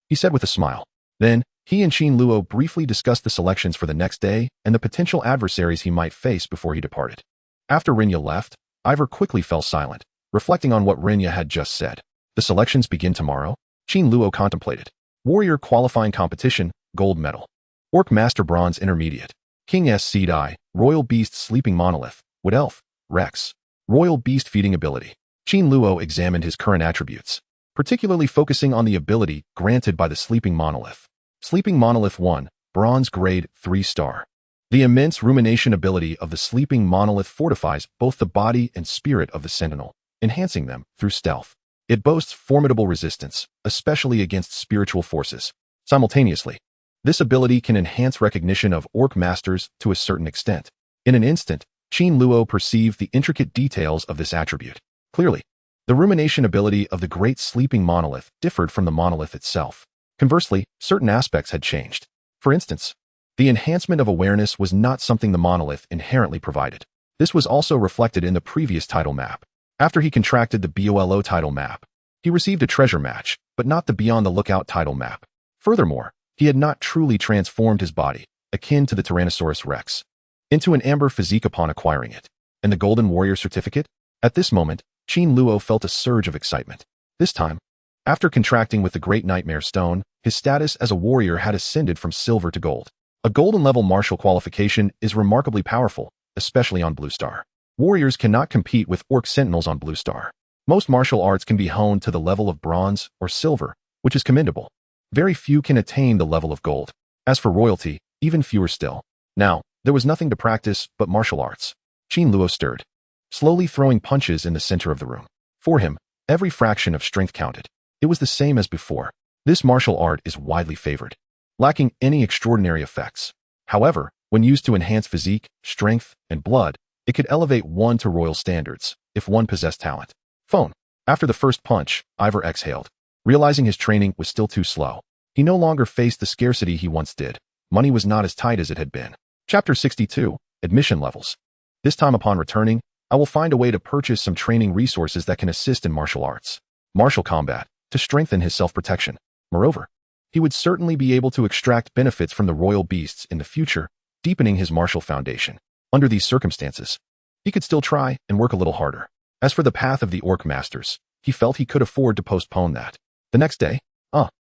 he said with a smile. Then, he and Qin Luo briefly discussed the selections for the next day and the potential adversaries he might face before he departed. After Rinya left, Ivor quickly fell silent, reflecting on what Rinya had just said. The selections begin tomorrow? Qin Luo contemplated. Warrior Qualifying Competition, Gold Medal. Orc Master Bronze Intermediate. King S. Seed Eye, Royal Beast Sleeping Monolith, Wood Elf, Rex. Royal Beast Feeding Ability. Qin Luo examined his current attributes, particularly focusing on the ability granted by the Sleeping Monolith. Sleeping Monolith 1, Bronze Grade 3-star. The immense rumination ability of the Sleeping Monolith fortifies both the body and spirit of the Sentinel, enhancing them through stealth. It boasts formidable resistance, especially against spiritual forces. Simultaneously, this ability can enhance recognition of Orc Masters to a certain extent. In an instant, Qin Luo perceived the intricate details of this attribute. Clearly, the rumination ability of the Great Sleeping Monolith differed from the monolith itself. Conversely, certain aspects had changed. For instance, the enhancement of awareness was not something the monolith inherently provided. This was also reflected in the previous title map. After he contracted the BOLO title map, he received a treasure match, but not the Beyond the Lookout title map. Furthermore, he had not truly transformed his body, akin to the Tyrannosaurus Rex, into an amber physique upon acquiring it. And the Golden Warrior certificate? At this moment, Qin Luo felt a surge of excitement. This time, after contracting with the Great Nightmare Stone, his status as a warrior had ascended from silver to gold. A golden level martial qualification is remarkably powerful, especially on Blue Star. Warriors cannot compete with Orc Sentinels on Blue Star. Most martial arts can be honed to the level of bronze or silver, which is commendable. Very few can attain the level of gold. As for royalty, even fewer still. Now, there was nothing to practice but martial arts. Qin Luo stirred, slowly throwing punches in the center of the room. For him, every fraction of strength counted. It was the same as before. This martial art is widely favored, lacking any extraordinary effects. However, when used to enhance physique, strength, and blood, it could elevate one to royal standards, if one possessed talent. Phone. After the first punch, Ivor exhaled, realizing his training was still too slow. He no longer faced the scarcity he once did. Money was not as tight as it had been. Chapter 62, Admission Levels. This time upon returning, I will find a way to purchase some training resources that can assist in martial arts. Martial combat, to strengthen his self-protection. Moreover, he would certainly be able to extract benefits from the royal beasts in the future, deepening his martial foundation. Under these circumstances, he could still try and work a little harder. As for the path of the Orc Masters, he felt he could afford to postpone that. The next day,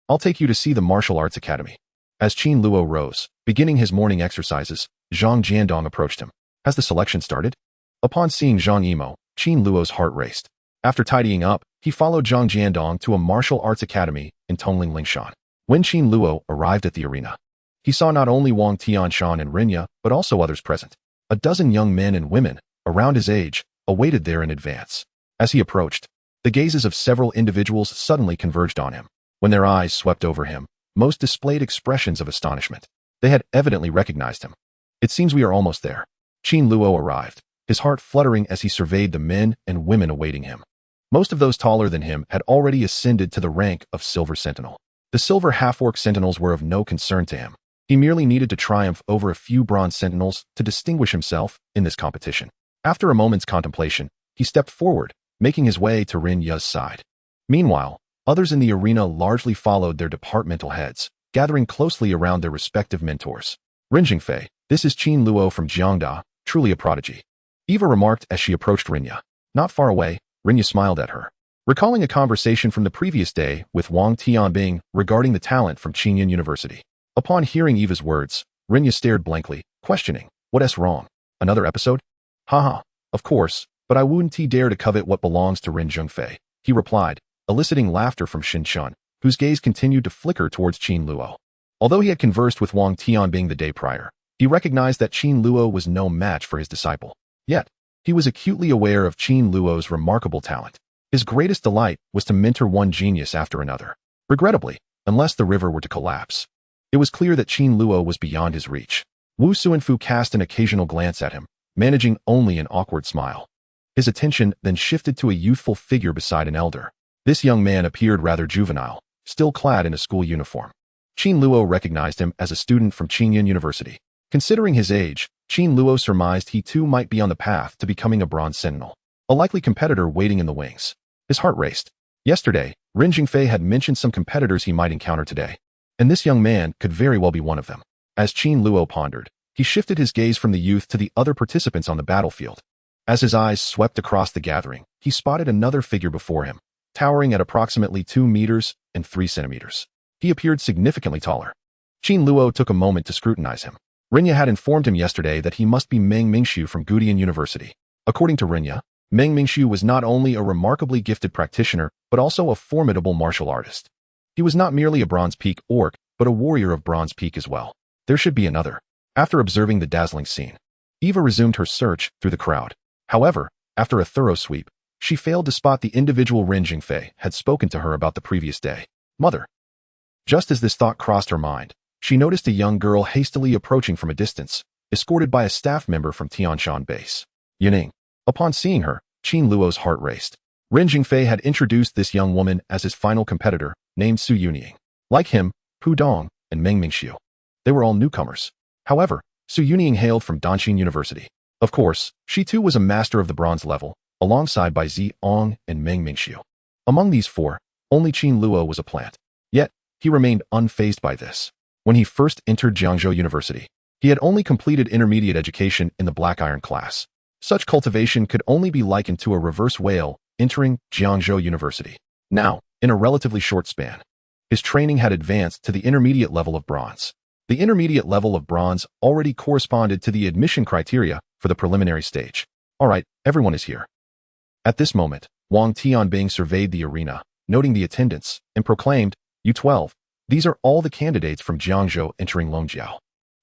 I'll take you to see the Martial Arts Academy. As Qin Luo rose, beginning his morning exercises, Zhang Jiandong approached him. Has the selection started? Upon seeing Zhang Yimou, Qin Luo's heart raced. After tidying up, he followed Zhang Jiandong to a martial arts academy in Tongling Lingshan. When Qin Luo arrived at the arena, he saw not only Wang Tianshan and Rinya, but also others present. A dozen young men and women, around his age, awaited there in advance. As he approached, the gazes of several individuals suddenly converged on him. When their eyes swept over him, most displayed expressions of astonishment. They had evidently recognized him. It seems we are almost there. Qin Luo arrived, his heart fluttering as he surveyed the men and women awaiting him. Most of those taller than him had already ascended to the rank of Silver Sentinel. The Silver Half-Orc Sentinels were of no concern to him. He merely needed to triumph over a few Bronze Sentinels to distinguish himself in this competition. After a moment's contemplation, he stepped forward, making his way to Rin Ya's side. Meanwhile, others in the arena largely followed their departmental heads, gathering closely around their respective mentors. Rin Jingfei, this is Qin Luo from Jiangda, truly a prodigy. Eva remarked as she approached Rinya. Not far away, Rinya smiled at her, recalling a conversation from the previous day with Wang Tianbing regarding the talent from Qingyun University. Upon hearing Eva's words, Rinya stared blankly, questioning, what's wrong? Another episode? Haha, of course, but I wouldn't dare to covet what belongs to Rin Zhengfei, he replied, eliciting laughter from Shin Chun, whose gaze continued to flicker towards Qin Luo. Although he had conversed with Wang Tianbing the day prior, He recognized that Qin Luo was no match for his disciple. Yet, he was acutely aware of Qin Luo's remarkable talent. His greatest delight was to mentor one genius after another. Regrettably, unless the river were to collapse, it was clear that Qin Luo was beyond his reach. Wu Suanfu cast an occasional glance at him, managing only an awkward smile. His attention then shifted to a youthful figure beside an elder. This young man appeared rather juvenile, still clad in a school uniform. Qin Luo recognized him as a student from Qingyun University. Considering his age, Qin Luo surmised he too might be on the path to becoming a bronze sentinel, a likely competitor waiting in the wings. His heart raced. Yesterday, Ren Jingfei had mentioned some competitors he might encounter today, and this young man could very well be one of them. As Qin Luo pondered, he shifted his gaze from the youth to the other participants on the battlefield. As his eyes swept across the gathering, he spotted another figure before him, towering at approximately 2 meters and 3 centimeters. He appeared significantly taller. Qin Luo took a moment to scrutinize him. Renya had informed him yesterday that he must be Meng Mingxiu from Gudian University. According to Renya, Meng Mingxiu was not only a remarkably gifted practitioner, but also a formidable martial artist. He was not merely a Bronze Peak orc, but a warrior of Bronze Peak as well. There should be another. After observing the dazzling scene, Eva resumed her search through the crowd. However, after a thorough sweep, she failed to spot the individual Ren Jingfei had spoken to her about the previous day. Mother. Just as this thought crossed her mind, she noticed a young girl hastily approaching from a distance, escorted by a staff member from Tianshan base. Yuning. Upon seeing her, Qin Luo's heart raced. Ren Jingfei had introduced this young woman as his final competitor, named Su Yunying. Like him, Pu Dong and Meng Mingxiu. They were all newcomers. However, Su Yunying hailed from Danxin University. Of course, she too was a master of the bronze level, alongside by Zi Ong and Meng Mingxiu. Among these four, only Qin Luo was a plant. Yet, he remained unfazed by this. When he first entered Jiangzhou University, he had only completed intermediate education in the Black Iron class. Such cultivation could only be likened to a reverse whale entering Jiangzhou University. Now, in a relatively short span, his training had advanced to the intermediate level of bronze. The intermediate level of bronze already corresponded to the admission criteria for the preliminary stage. All right, everyone is here. At this moment, Wang Tianbing surveyed the arena, noting the attendance, and proclaimed, "U12, these are all the candidates from Jiangzhou entering Longjiao.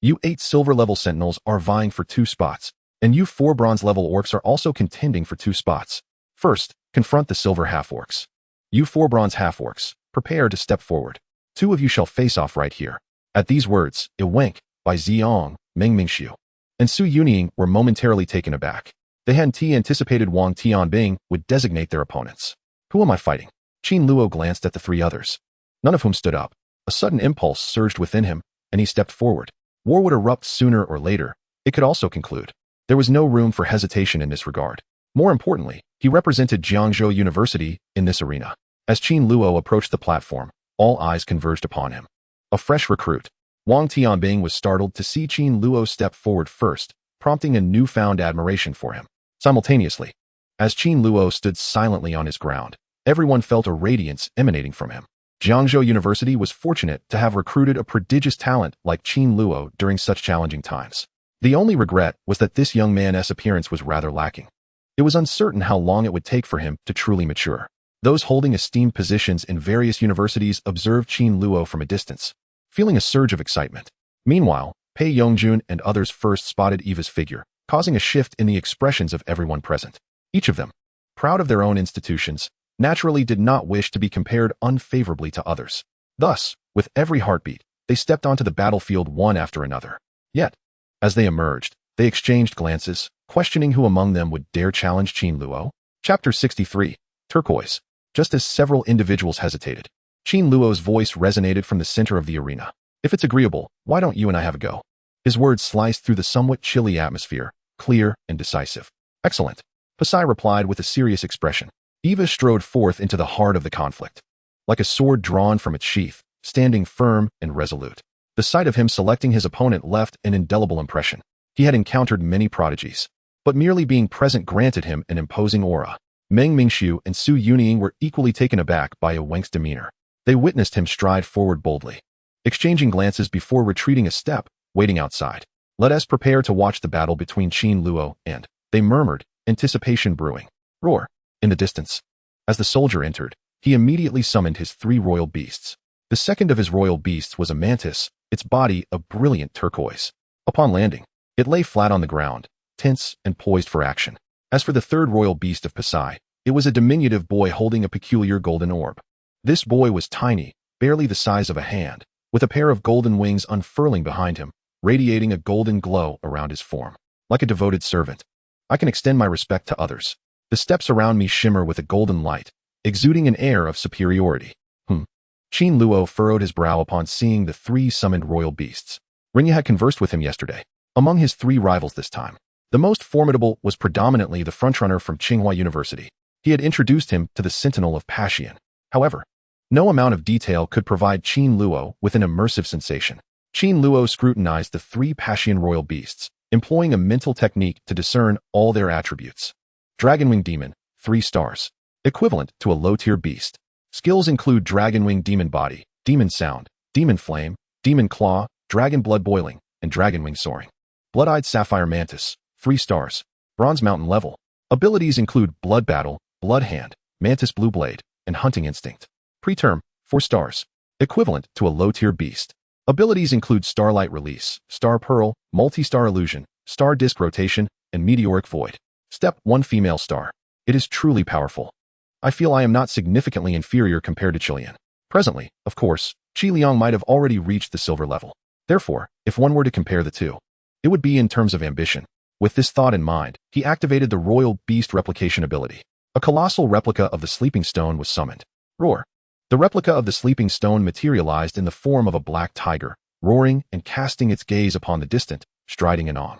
U8 silver-level sentinels are vying for 2 spots, and U4 bronze-level orcs are also contending for 2 spots. First, confront the silver half-orcs. U4 bronze half-orcs, prepare to step forward. 2 of you shall face off right here." At these words, a wink by Ziong, Meng Mingxiu, and Su Yunying were momentarily taken aback. They hadn't anticipated Wang Tianbing would designate their opponents. Who am I fighting? Qin Luo glanced at the 3 others, none of whom stood up. A sudden impulse surged within him, and he stepped forward. War would erupt sooner or later. It could also conclude. There was no room for hesitation in this regard. More importantly, he represented Jiangzhou University in this arena. As Qin Luo approached the platform, all eyes converged upon him. A fresh recruit. Wang Tianbing was startled to see Qin Luo step forward first, prompting a newfound admiration for him. Simultaneously, as Qin Luo stood silently on his ground, everyone felt a radiance emanating from him. Jiangzhou University was fortunate to have recruited a prodigious talent like Qin Luo during such challenging times. The only regret was that this young man's appearance was rather lacking. It was uncertain how long it would take for him to truly mature. Those holding esteemed positions in various universities observed Qin Luo from a distance, feeling a surge of excitement. Meanwhile, Pei Yongjun and others first spotted Eva's figure, causing a shift in the expressions of everyone present. Each of them, proud of their own institutions, naturally did not wish to be compared unfavorably to others. Thus, with every heartbeat, they stepped onto the battlefield one after another. Yet, as they emerged, they exchanged glances, questioning who among them would dare challenge Qin Luo. Chapter 63, Turquoise. Just as several individuals hesitated, Qin Luo's voice resonated from the center of the arena. "If it's agreeable, why don't you and I have a go?" His words sliced through the somewhat chilly atmosphere, clear and decisive. "Excellent," Pasai replied with a serious expression. Eva strode forth into the heart of the conflict, like a sword drawn from its sheath, standing firm and resolute. The sight of him selecting his opponent left an indelible impression. He had encountered many prodigies, but merely being present granted him an imposing aura. Meng Mingxiu and Su Yunying were equally taken aback by Wang's demeanor. They witnessed him stride forward boldly, exchanging glances before retreating a step, waiting outside. "Let us prepare to watch the battle between Qin Luo and," they murmured, anticipation brewing. Roar. In the distance. As the soldier entered, he immediately summoned his 3 royal beasts. The second of his royal beasts was a mantis, its body a brilliant turquoise. Upon landing, it lay flat on the ground, tense and poised for action. As for the third royal beast of Pasai, it was a diminutive boy holding a peculiar golden orb. This boy was tiny, barely the size of a hand, with a pair of golden wings unfurling behind him, radiating a golden glow around his form. Like a devoted servant, I can extend my respect to others. The steps around me shimmer with a golden light, exuding an air of superiority. Qin Luo furrowed his brow upon seeing the three summoned royal beasts. Rinya had conversed with him yesterday. Among his three rivals this time, the most formidable was predominantly the frontrunner from Tsinghua University. He had introduced him to the Sentinel of Passion. However, no amount of detail could provide Qin Luo with an immersive sensation. Qin Luo scrutinized the three Passion royal beasts, employing a mental technique to discern all their attributes. Dragonwing Demon, 3 stars. Equivalent to a low-tier beast. Skills include Dragonwing Demon Body, Demon Sound, Demon Flame, Demon Claw, Dragon Blood Boiling, and Dragonwing Soaring. Blood-Eyed Sapphire Mantis, 3 stars. Bronze Mountain level. Abilities include Blood Battle, Blood Hand, Mantis Blue Blade, and Hunting Instinct. Preterm, 4 stars. Equivalent to a low-tier beast. Abilities include Starlight Release, Star Pearl, Multi-Star Illusion, Star Disk Rotation, and Meteoric Void. Step 1 Female Star. It is truly powerful. I feel I am not significantly inferior compared to Qilian. Presently, of course, Qi Liang might have already reached the silver level. Therefore, if one were to compare the two, it would be in terms of ambition. With this thought in mind, he activated the Royal Beast Replication ability. A colossal replica of the Sleeping Stone was summoned. Roar. The replica of the Sleeping Stone materialized in the form of a black tiger, roaring and casting its gaze upon the distant, striding in awe.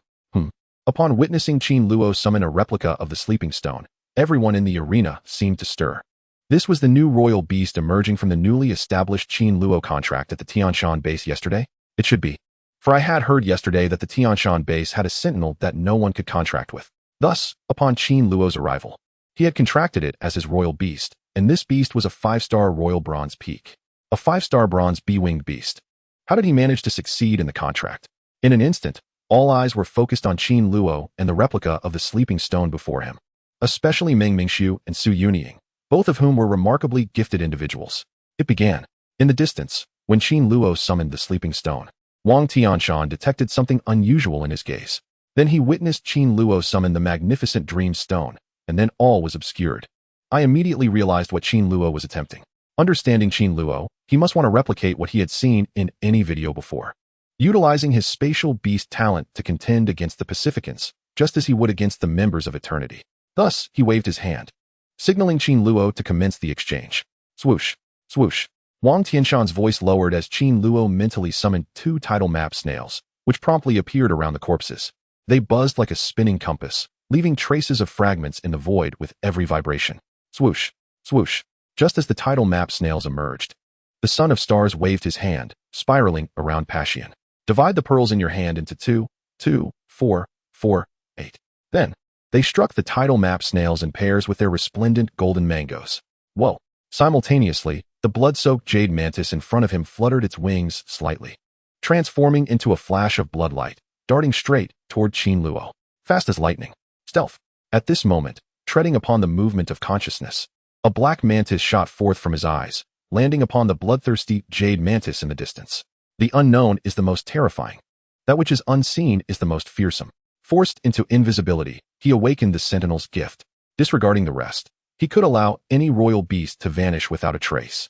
Upon witnessing Qin Luo summon a replica of the Sleeping Stone, everyone in the arena seemed to stir. This was the new royal beast emerging from the newly established Qin Luo contract at the Tianshan base yesterday? It should be. For I had heard yesterday that the Tianshan base had a sentinel that no one could contract with. Thus, upon Qin Luo's arrival, he had contracted it as his royal beast, and this beast was a 5-star royal bronze peak. A 5-star bronze B-winged beast. How did he manage to succeed in the contract? In an instant, all eyes were focused on Qin Luo and the replica of the Sleeping Stone before him. Especially Meng Mingxiu and Su Yunying, both of whom were remarkably gifted individuals. It began. In the distance, when Qin Luo summoned the Sleeping Stone, Wang Tianshan detected something unusual in his gaze. Then he witnessed Qin Luo summon the magnificent Dream Stone, and then all was obscured. I immediately realized what Qin Luo was attempting. Understanding Qin Luo, he must want to replicate what he had seen in any video before. Utilizing his spatial beast talent to contend against the Pacificans, just as he would against the members of Eternity. Thus, he waved his hand, signaling Qin Luo to commence the exchange. Swoosh, swoosh. Wang Tianshan's voice lowered as Qin Luo mentally summoned 2 tidal map snails, which promptly appeared around the corpses. They buzzed like a spinning compass, leaving traces of fragments in the void with every vibration. Swoosh, swoosh. Just as the tidal map snails emerged, the Son of Stars waved his hand, spiraling around Passion. Divide the pearls in your hand into 2, 2, 4, 4, 8. Then, they struck the tidal map snails in pairs with their resplendent golden mangoes. Whoa! Simultaneously, the blood-soaked jade mantis in front of him fluttered its wings slightly, transforming into a flash of bloodlight, darting straight toward Qin Luo. Fast as lightning. Stealth. At this moment, treading upon the movement of consciousness, a black mantis shot forth from his eyes, landing upon the bloodthirsty jade mantis in the distance. The unknown is the most terrifying. That which is unseen is the most fearsome. Forced into invisibility, he awakened the sentinel's gift. Disregarding the rest, he could allow any royal beast to vanish without a trace.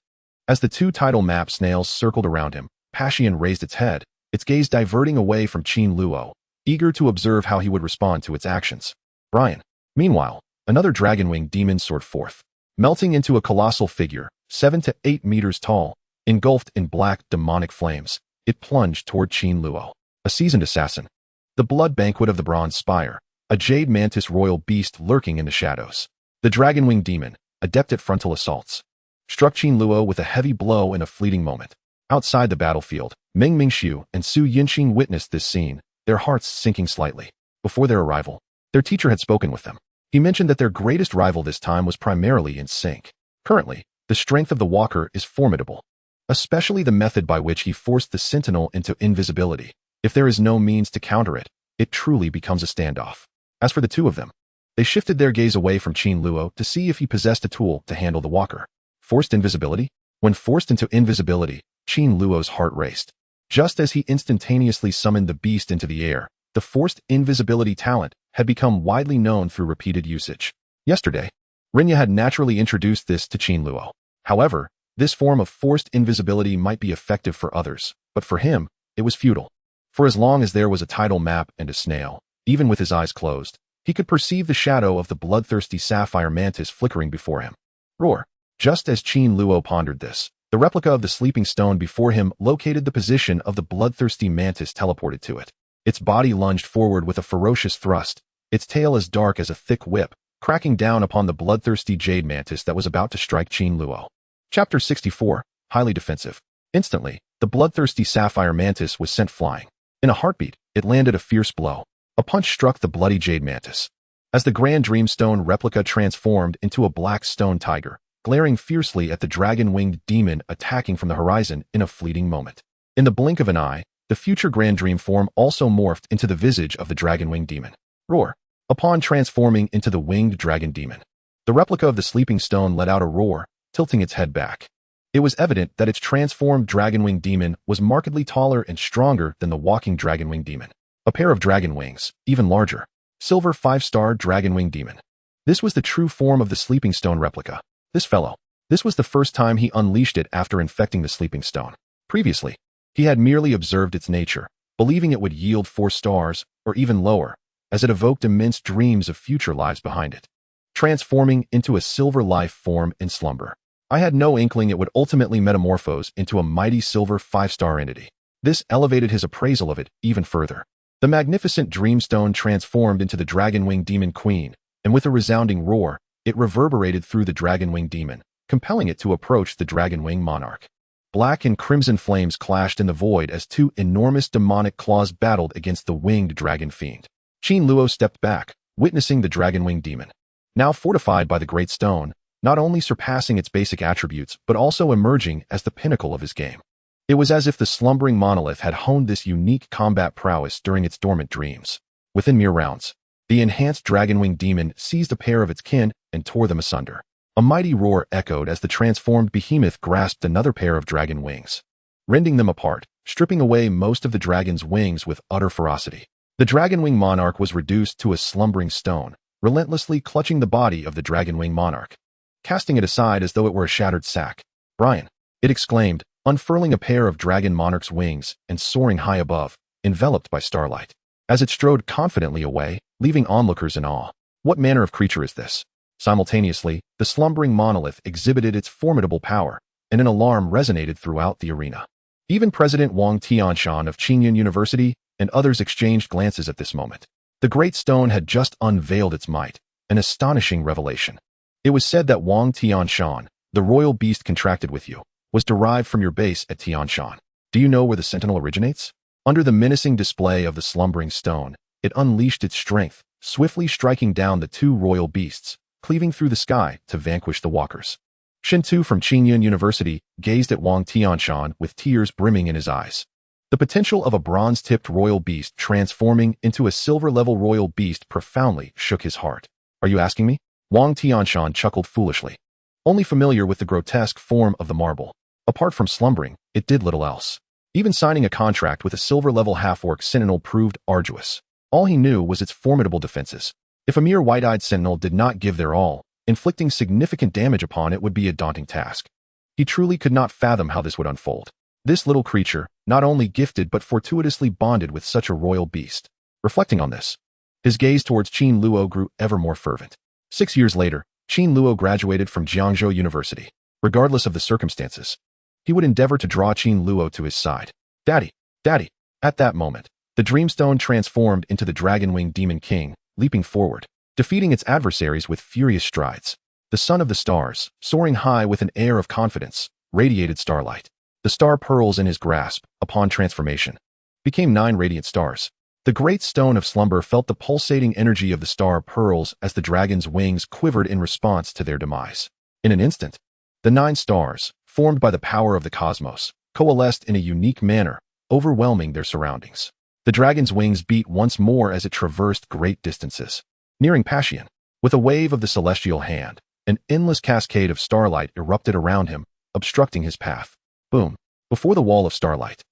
As the 2 tidal map snails circled around him, Passion raised its head, its gaze diverting away from Qin Luo, eager to observe how he would respond to its actions. Brian. Meanwhile, another dragonwing demon soared forth, melting into a colossal figure, 7 to 8 meters tall. Engulfed in black demonic flames, it plunged toward Qin Luo, a seasoned assassin. The blood banquet of the bronze spire, a jade mantis royal beast lurking in the shadows. The dragonwing demon, adept at frontal assaults, struck Qin Luo with a heavy blow in a fleeting moment. Outside the battlefield, Meng Mingxiu and Su Yinxing witnessed this scene, their hearts sinking slightly. Before their arrival, their teacher had spoken with them. He mentioned that their greatest rival this time was primarily in sync. Currently, the strength of the walker is formidable, especially the method by which he forced the sentinel into invisibility. If there is no means to counter it, it truly becomes a standoff. As for the two of them, they shifted their gaze away from Qin Luo to see if he possessed a tool to handle the walker. Forced invisibility? When forced into invisibility, Qin Luo's heart raced. Just as he instantaneously summoned the beast into the air, the forced invisibility talent had become widely known through repeated usage. Yesterday, Rinya had naturally introduced this to Qin Luo. However, this form of forced invisibility might be effective for others, but for him, it was futile. For as long as there was a tidal map and a snail, even with his eyes closed, he could perceive the shadow of the bloodthirsty sapphire mantis flickering before him. Roar! Just as Qin Luo pondered this, the replica of the sleeping stone before him located the position of the bloodthirsty mantis teleported to it. Its body lunged forward with a ferocious thrust, its tail as dark as a thick whip, cracking down upon the bloodthirsty jade mantis that was about to strike Qin Luo. Chapter 64, Highly Defensive. Instantly, the bloodthirsty sapphire mantis was sent flying. In a heartbeat, it landed a fierce blow. A punch struck the bloody jade mantis. As the Grand Dreamstone replica transformed into a black stone tiger, glaring fiercely at the dragon-winged demon attacking from the horizon in a fleeting moment. In the blink of an eye, the future Grand Dream form also morphed into the visage of the dragon-winged demon. Roar! Upon transforming into the winged dragon demon, the replica of the sleeping stone let out a roar, tilting its head back. It was evident that its transformed dragon-winged demon was markedly taller and stronger than the walking dragon-winged demon. A pair of dragon wings, even larger. Silver 5-star dragon-winged demon. This was the true form of the sleeping stone replica. This was the first time he unleashed it after infecting the sleeping stone. Previously, he had merely observed its nature, believing it would yield 4 stars, or even lower, as it evoked immense dreams of future lives behind it. Transforming into a silver life form in slumber, I had no inkling it would ultimately metamorphose into a mighty silver 5-star entity. This elevated his appraisal of it even further. The magnificent Dreamstone transformed into the dragon-winged demon queen, and with a resounding roar, it reverberated through the dragon-winged demon, compelling it to approach the dragon-winged monarch. Black and crimson flames clashed in the void as 2 enormous demonic claws battled against the winged dragon fiend. Qin Luo stepped back, witnessing the dragon-winged demon, now fortified by the great stone, not only surpassing its basic attributes but also emerging as the pinnacle of his game. It was as if the slumbering monolith had honed this unique combat prowess during its dormant dreams. Within mere rounds, the enhanced dragon-winged demon seized a pair of its kin and tore them asunder. A mighty roar echoed as the transformed behemoth grasped another pair of dragon wings, rending them apart, stripping away most of the dragon's wings with utter ferocity. The dragon-winged monarch was reduced to a slumbering stone, relentlessly clutching the body of the dragon-winged monarch, casting it aside as though it were a shattered sack. "Brian!" it exclaimed, unfurling a pair of dragon monarch's wings and soaring high above, enveloped by starlight. As it strode confidently away, leaving onlookers in awe. What manner of creature is this? Simultaneously, the slumbering monolith exhibited its formidable power, and an alarm resonated throughout the arena. Even President Wang Tianshan of Qingyun University and others exchanged glances at this moment. The great stone had just unveiled its might, an astonishing revelation. It was said that Wang Tianshan, the royal beast contracted with you, was derived from your base at Tianshan. Do you know where the sentinel originates? Under the menacing display of the slumbering stone, it unleashed its strength, swiftly striking down the 2 royal beasts, cleaving through the sky to vanquish the walkers. Shintu from Qingyun University gazed at Wang Tianshan with tears brimming in his eyes. The potential of a bronze-tipped royal beast transforming into a silver-level royal beast profoundly shook his heart. Are you asking me? Wang Tianshan chuckled foolishly. Only familiar with the grotesque form of the marble. Apart from slumbering, it did little else. Even signing a contract with a silver-level half-orc sentinel proved arduous. All he knew was its formidable defenses. If a mere white-eyed sentinel did not give their all, inflicting significant damage upon it would be a daunting task. He truly could not fathom how this would unfold. This little creature, not only gifted but fortuitously bonded with such a royal beast. Reflecting on this, his gaze towards Qin Luo grew ever more fervent. 6 years later, Qin Luo graduated from Jiangzhou University. Regardless of the circumstances, he would endeavor to draw Qin Luo to his side. Daddy! Daddy! At that moment, the Dreamstone transformed into the dragon-winged demon king, leaping forward, defeating its adversaries with furious strides. The son of the stars, soaring high with an air of confidence, radiated starlight. The star pearls in his grasp, upon transformation, became 9 radiant stars. The great stone of slumber felt the pulsating energy of the star pearls as the dragon's wings quivered in response to their demise. In an instant, the 9 stars, formed by the power of the cosmos, coalesced in a unique manner, overwhelming their surroundings. The dragon's wings beat once more as it traversed great distances. Nearing Passion, with a wave of the celestial hand, an endless cascade of starlight erupted around him, obstructing his path. Boom! Before the wall of starlight,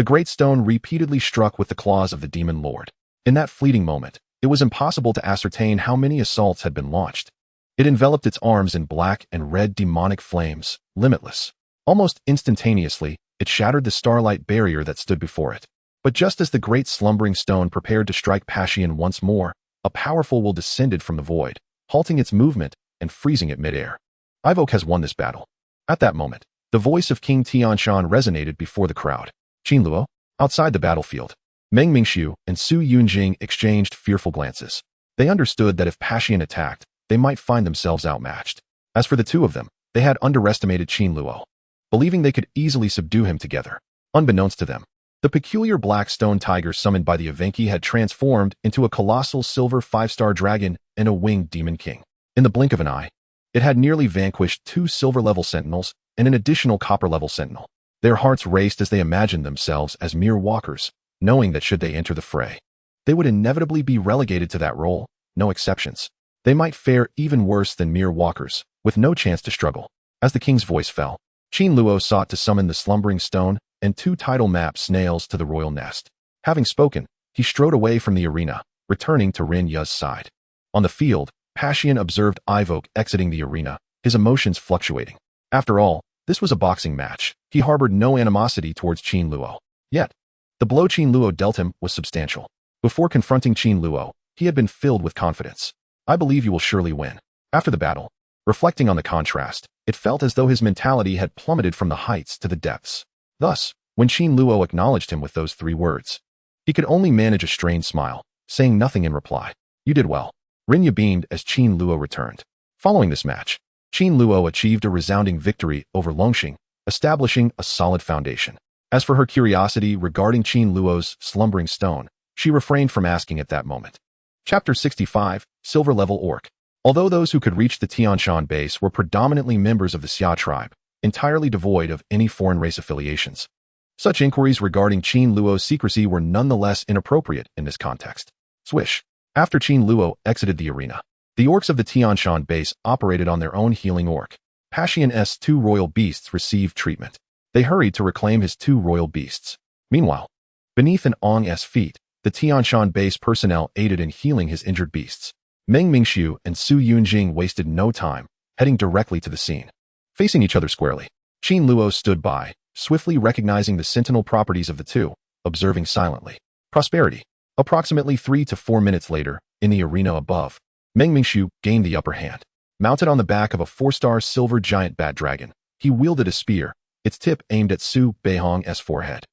The great stone repeatedly struck with the claws of the demon lord. In that fleeting moment, it was impossible to ascertain how many assaults had been launched. It enveloped its arms in black and red demonic flames, limitless. Almost instantaneously, it shattered the starlight barrier that stood before it. But just as the great slumbering stone prepared to strike Passion once more, a powerful will descended from the void, halting its movement and freezing it midair. Ivok has won this battle. At that moment, the voice of King Tianshan resonated before the crowd. Qin Luo, outside the battlefield, Meng Mingxiu and Su Yunjing exchanged fearful glances. They understood that if Passion attacked, they might find themselves outmatched. As for the two of them, they had underestimated Qin Luo, believing they could easily subdue him together. Unbeknownst to them, the peculiar black stone tiger summoned by the Evenki had transformed into a colossal silver 5-star dragon and a winged demon king. In the blink of an eye, it had nearly vanquished 2 silver-level sentinels and an additional copper-level sentinel. Their hearts raced as they imagined themselves as mere walkers, knowing that should they enter the fray, they would inevitably be relegated to that role, no exceptions. They might fare even worse than mere walkers, with no chance to struggle. As the king's voice fell, Qin Luo sought to summon the slumbering stone and 2 tidal map snails to the royal nest. Having spoken, he strode away from the arena, returning to Rin Yu's side. On the field, Passion observed Ivok exiting the arena, his emotions fluctuating. After all, this was a boxing match. He harbored no animosity towards Qin Luo. Yet, the blow Qin Luo dealt him was substantial. Before confronting Qin Luo, he had been filled with confidence. I believe you will surely win. After the battle, reflecting on the contrast, it felt as though his mentality had plummeted from the heights to the depths. Thus, when Qin Luo acknowledged him with those 3 words, he could only manage a strained smile, saying nothing in reply. You did well. Rinyu beamed as Qin Luo returned. Following this match, Qin Luo achieved a resounding victory over Longxing, establishing a solid foundation. As for her curiosity regarding Qin Luo's slumbering stone, she refrained from asking at that moment. Chapter 65, Silver Level Orc. Although those who could reach the Tianshan base were predominantly members of the Xia tribe, entirely devoid of any foreign race affiliations, such inquiries regarding Qin Luo's secrecy were nonetheless inappropriate in this context. Swish. After Qin Luo exited the arena, the orcs of the Tianshan base operated on their own healing orc. Passion's 2 royal beasts received treatment. They hurried to reclaim his 2 royal beasts. Meanwhile, beneath an Ong's feet, the Tianshan base personnel aided in healing his injured beasts. Meng Mingxiu and Su Yunjing wasted no time, heading directly to the scene. Facing each other squarely, Qin Luo stood by, swiftly recognizing the sentinel properties of the two, observing silently. Prosperity. Approximately 3 to 4 minutes later, in the arena above, Meng Mingxiu gained the upper hand. Mounted on the back of a 4-star silver giant bat dragon, he wielded a spear, its tip aimed at Su Beihong's forehead.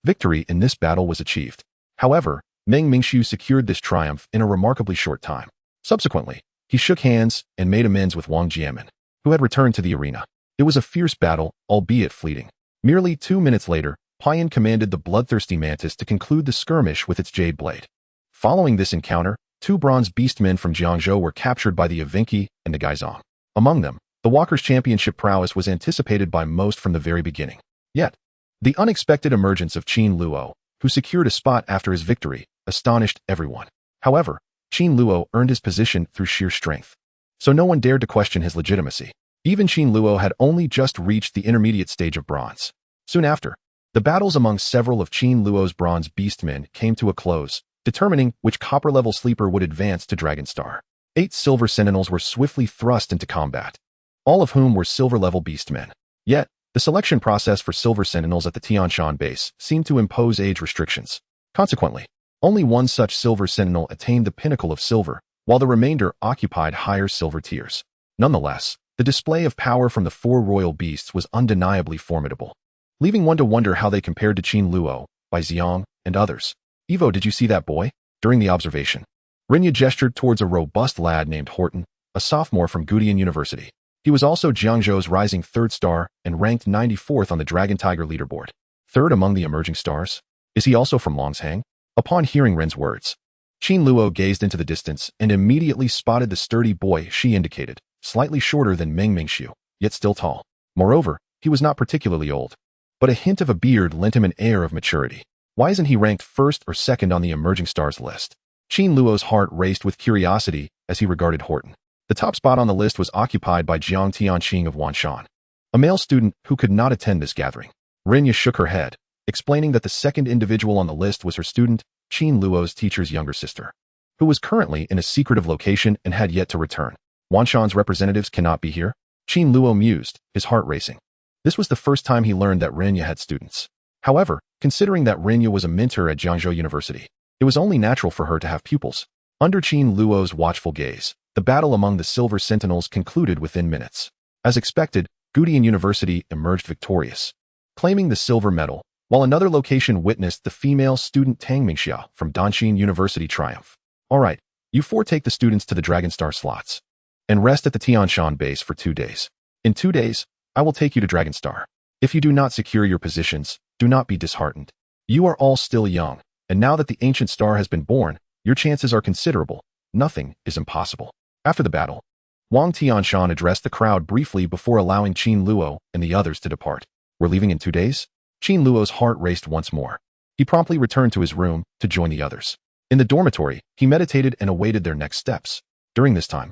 Victory in this battle was achieved. However, Meng Mingxiu secured this triumph in a remarkably short time. Subsequently, he shook hands and made amends with Wang Jianmin, who had returned to the arena. It was a fierce battle, albeit fleeting. Merely 2 minutes later, Payan commanded the bloodthirsty mantis to conclude the skirmish with its jade blade. Following this encounter, 2 bronze beastmen from Jiangzhou were captured by the Evenki and the Gaizong. Among them, the Walker's championship prowess was anticipated by most from the very beginning. Yet, the unexpected emergence of Qin Luo, who secured a spot after his victory, astonished everyone. However, Qin Luo earned his position through sheer strength, so no one dared to question his legitimacy. Even Qin Luo had only just reached the intermediate stage of bronze. Soon after, the battles among several of Qin Luo's bronze beastmen came to a close, determining which copper-level sleeper would advance to Dragon Star. 8 silver sentinels were swiftly thrust into combat, all of whom were silver-level beastmen. Yet, the selection process for silver sentinels at the Tianshan base seemed to impose age restrictions. Consequently, only 1 such silver sentinel attained the pinnacle of silver, while the remainder occupied higher silver tiers. Nonetheless, the display of power from the 4 royal beasts was undeniably formidable, leaving one to wonder how they compared to Qin Luo, Bai Xiong, and others. Evo, did you see that boy? During the observation, Rinya gestured towards a robust lad named Horton, a sophomore from Gudian University. He was also Jiangzhou's rising 3rd star and ranked 94th on the Dragon Tiger leaderboard. 3rd among the emerging stars? Is he also from Longshang? Upon hearing Ren's words, Qin Luo gazed into the distance and immediately spotted the sturdy boy she indicated, slightly shorter than Meng Mingxiu, yet still tall. Moreover, he was not particularly old, but a hint of a beard lent him an air of maturity. Why isn't he ranked 1st or 2nd on the emerging stars list? Qin Luo's heart raced with curiosity as he regarded Horton. The top spot on the list was occupied by Jiang Tianqing of Wanshan, a male student who could not attend this gathering. Rinya shook her head, explaining that the second individual on the list was her student, Qin Luo's teacher's younger sister, who was currently in a secretive location and had yet to return. Wanshan's representatives cannot be here? Qin Luo mused, his heart racing. This was the first time he learned that Renya had students. However, considering that Renya was a mentor at Jiangzhou University, it was only natural for her to have pupils. Under Qin Luo's watchful gaze, the battle among the Silver Sentinels concluded within minutes. As expected, Gudian University emerged victorious, claiming the silver medal, while another location witnessed the female student Tang Mingxia from Danxin University triumph. All right, you four take the students to the Dragonstar slots and rest at the Tianshan base for 2 days. In 2 days, I will take you to Dragonstar. If you do not secure your positions, do not be disheartened. You are all still young, and now that the ancient star has been born, your chances are considerable. Nothing is impossible. After the battle, Wang Tianshan addressed the crowd briefly before allowing Qin Luo and the others to depart. We're leaving in 2 days? Qin Luo's heart raced once more. He promptly returned to his room to join the others. In the dormitory, he meditated and awaited their next steps. During this time,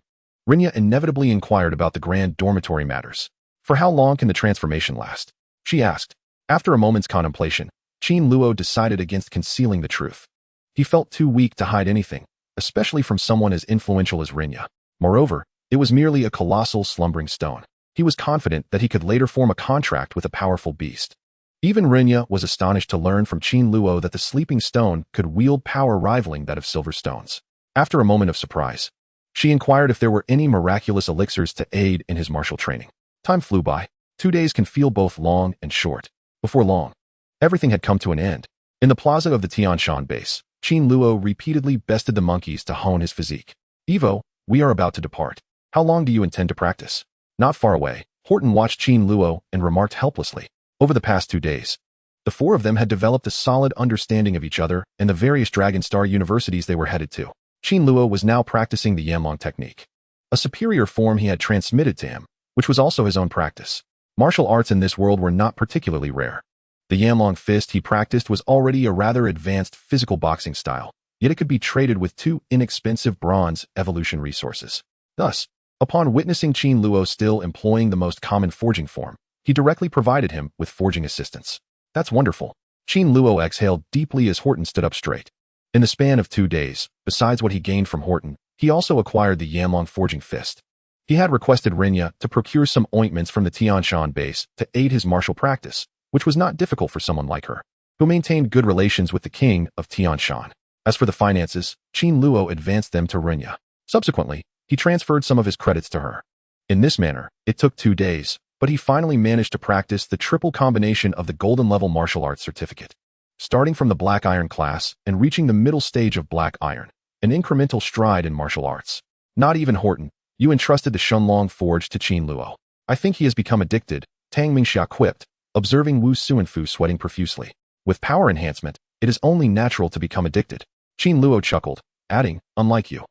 Renya inevitably inquired about the grand dormitory matters. For how long can the transformation last? She asked. After a moment's contemplation, Qin Luo decided against concealing the truth. He felt too weak to hide anything, especially from someone as influential as Renya. Moreover, it was merely a colossal slumbering stone. He was confident that he could later form a contract with a powerful beast. Even Renya was astonished to learn from Qin Luo that the sleeping stone could wield power rivaling that of silver stones. After a moment of surprise, she inquired if there were any miraculous elixirs to aid in his martial training. Time flew by. 2 days can feel both long and short. Before long, everything had come to an end. In the plaza of the Tianshan base, Qin Luo repeatedly bested the monkeys to hone his physique. Evo, we are about to depart. How long do you intend to practice? Not far away, Horton watched Qin Luo and remarked helplessly. Over the past 2 days, the four of them had developed a solid understanding of each other and the various Dragonstar universities they were headed to. Qin Luo was now practicing the Yanlong technique, a superior form he had transmitted to him, which was also his own practice. Martial arts in this world were not particularly rare. The Yanlong fist he practiced was already a rather advanced physical boxing style, yet it could be traded with 2 inexpensive bronze evolution resources. Thus, upon witnessing Qin Luo still employing the most common forging form, he directly provided him with forging assistance. That's wonderful. Qin Luo exhaled deeply as Horton stood up straight. In the span of 2 days, besides what he gained from Horton, he also acquired the Yanlong forging fist. He had requested Renya to procure some ointments from the Tianshan base to aid his martial practice, which was not difficult for someone like her, who maintained good relations with the king of Tianshan. As for the finances, Qin Luo advanced them to Renya. Subsequently, he transferred some of his credits to her. In this manner, it took 2 days, but he finally managed to practice the triple combination of the golden level martial arts certificate. Starting from the black iron class and reaching the middle stage of black iron, an incremental stride in martial arts. Not even Horton, you entrusted the Shunlong forge to Qin Luo. I think he has become addicted, Tang Mingxia quipped, observing Wu Suanfu sweating profusely. With power enhancement, it is only natural to become addicted. Qin Luo chuckled, adding, unlike you,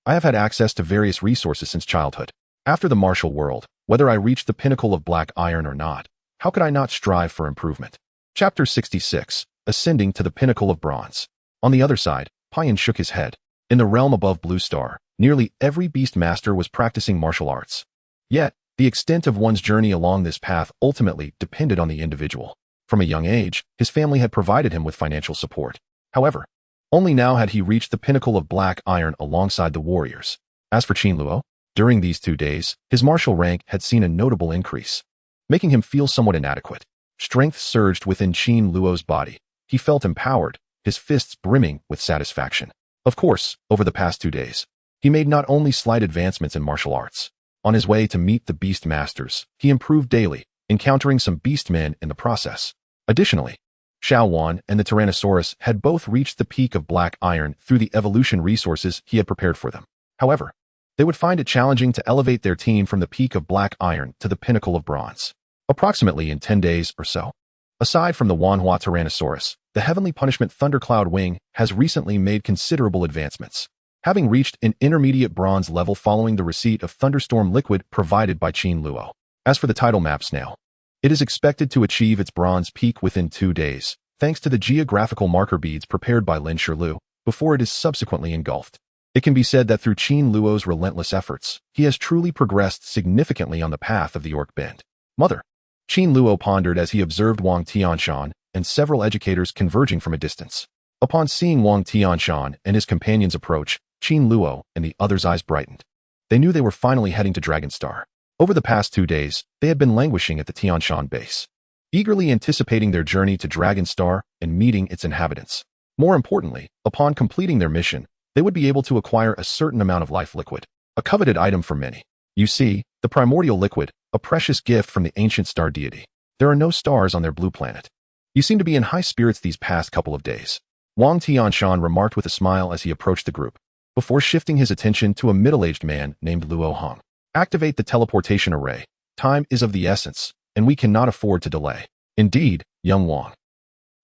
I have had access to various resources since childhood. After the martial world, whether I reach the pinnacle of black iron or not, how could I not strive for improvement? Chapter 66. Ascending to the pinnacle of bronze. On the other side, Payan shook his head. In the realm above Blue Star, nearly every beast master was practicing martial arts. Yet, the extent of one's journey along this path ultimately depended on the individual. From a young age, his family had provided him with financial support. However, only now had he reached the pinnacle of black iron alongside the warriors. As for Qin Luo, during these 2 days, his martial rank had seen a notable increase, making him feel somewhat inadequate. Strength surged within Qin Luo's body. He felt empowered, his fists brimming with satisfaction. Of course, over the past 2 days, he made not only slight advancements in martial arts. On his way to meet the beast masters, he improved daily, encountering some beast men in the process. Additionally, Xiao Wan and the Tyrannosaurus had both reached the peak of black iron through the evolution resources he had prepared for them. However, they would find it challenging to elevate their team from the peak of black iron to the pinnacle of bronze, approximately in 10 days or so. Aside from the Wanhua Tyrannosaurus, the Heavenly Punishment Thundercloud Wing has recently made considerable advancements, having reached an intermediate bronze level following the receipt of Thunderstorm Liquid provided by Qin Luo. As for the tidal map snail, it is expected to achieve its bronze peak within 2 days, thanks to the geographical marker beads prepared by Lin Shilu, before it is subsequently engulfed. It can be said that through Qin Luo's relentless efforts, he has truly progressed significantly on the path of the Orc Bend. Mother. Qin Luo pondered as he observed Wang Tianshan and several educators converging from a distance. Upon seeing Wang Tianshan and his companions approach, Qin Luo and the others' eyes brightened. They knew they were finally heading to Dragonstar. Over the past 2 days, they had been languishing at the Tianshan base, eagerly anticipating their journey to Dragonstar and meeting its inhabitants. More importantly, upon completing their mission, they would be able to acquire a certain amount of life liquid, a coveted item for many. You see, the primordial liquid, a precious gift from the ancient star deity. There are no stars on their blue planet. You seem to be in high spirits these past couple of days, Wang Tianshan remarked with a smile as he approached the group, before shifting his attention to a middle-aged man named Luo Hong. Activate the teleportation array. Time is of the essence, and we cannot afford to delay. Indeed, young Wang,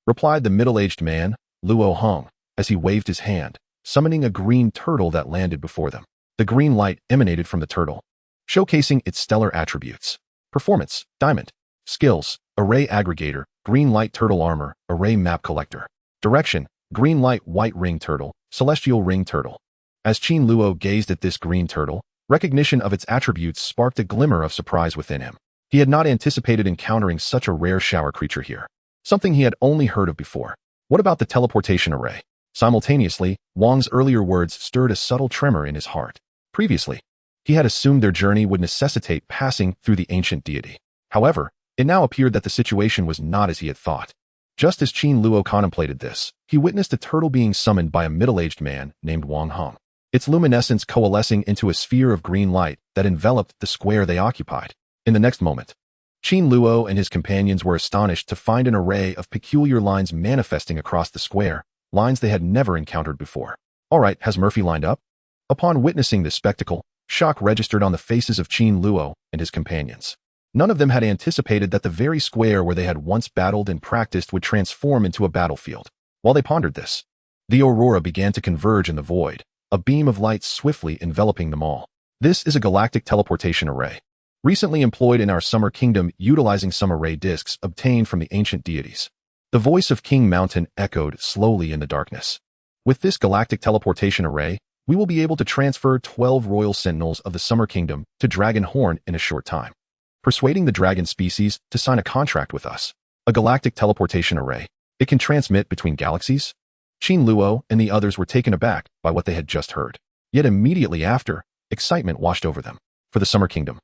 replied the middle-aged man, Luo Hong, as he waved his hand, summoning a green turtle that landed before them. The green light emanated from the turtle, showcasing its stellar attributes. Performance, diamond. Skills, array aggregator, green light turtle armor, array map collector. Direction, green light white ring turtle, celestial ring turtle. As Qin Luo gazed at this green turtle, recognition of its attributes sparked a glimmer of surprise within him. He had not anticipated encountering such a rare shower creature here, something he had only heard of before. What about the teleportation array? Simultaneously, Wang's earlier words stirred a subtle tremor in his heart. Previously, he had assumed their journey would necessitate passing through the ancient deity. However, it now appeared that the situation was not as he had thought. Just as Qin Luo contemplated this, he witnessed a turtle being summoned by a middle-aged man named Wang Hong, its luminescence coalescing into a sphere of green light that enveloped the square they occupied. In the next moment, Qin Luo and his companions were astonished to find an array of peculiar lines manifesting across the square, lines they had never encountered before. All right, has Murphy lined up? Upon witnessing this spectacle, shock registered on the faces of Qin Luo and his companions. None of them had anticipated that the very square where they had once battled and practiced would transform into a battlefield. While they pondered this, the aurora began to converge in the void, a beam of light swiftly enveloping them all. This is a galactic teleportation array, recently employed in our Summer Kingdom utilizing some array discs obtained from the ancient deities. The voice of King Mountain echoed slowly in the darkness. With this galactic teleportation array, we will be able to transfer 12 royal sentinels of the Summer Kingdom to Dragon Horn in a short time, persuading the dragon species to sign a contract with us. A galactic teleportation array. It can transmit between galaxies? Qin Luo and the others were taken aback by what they had just heard. Yet immediately after, excitement washed over them. For the Summer Kingdom,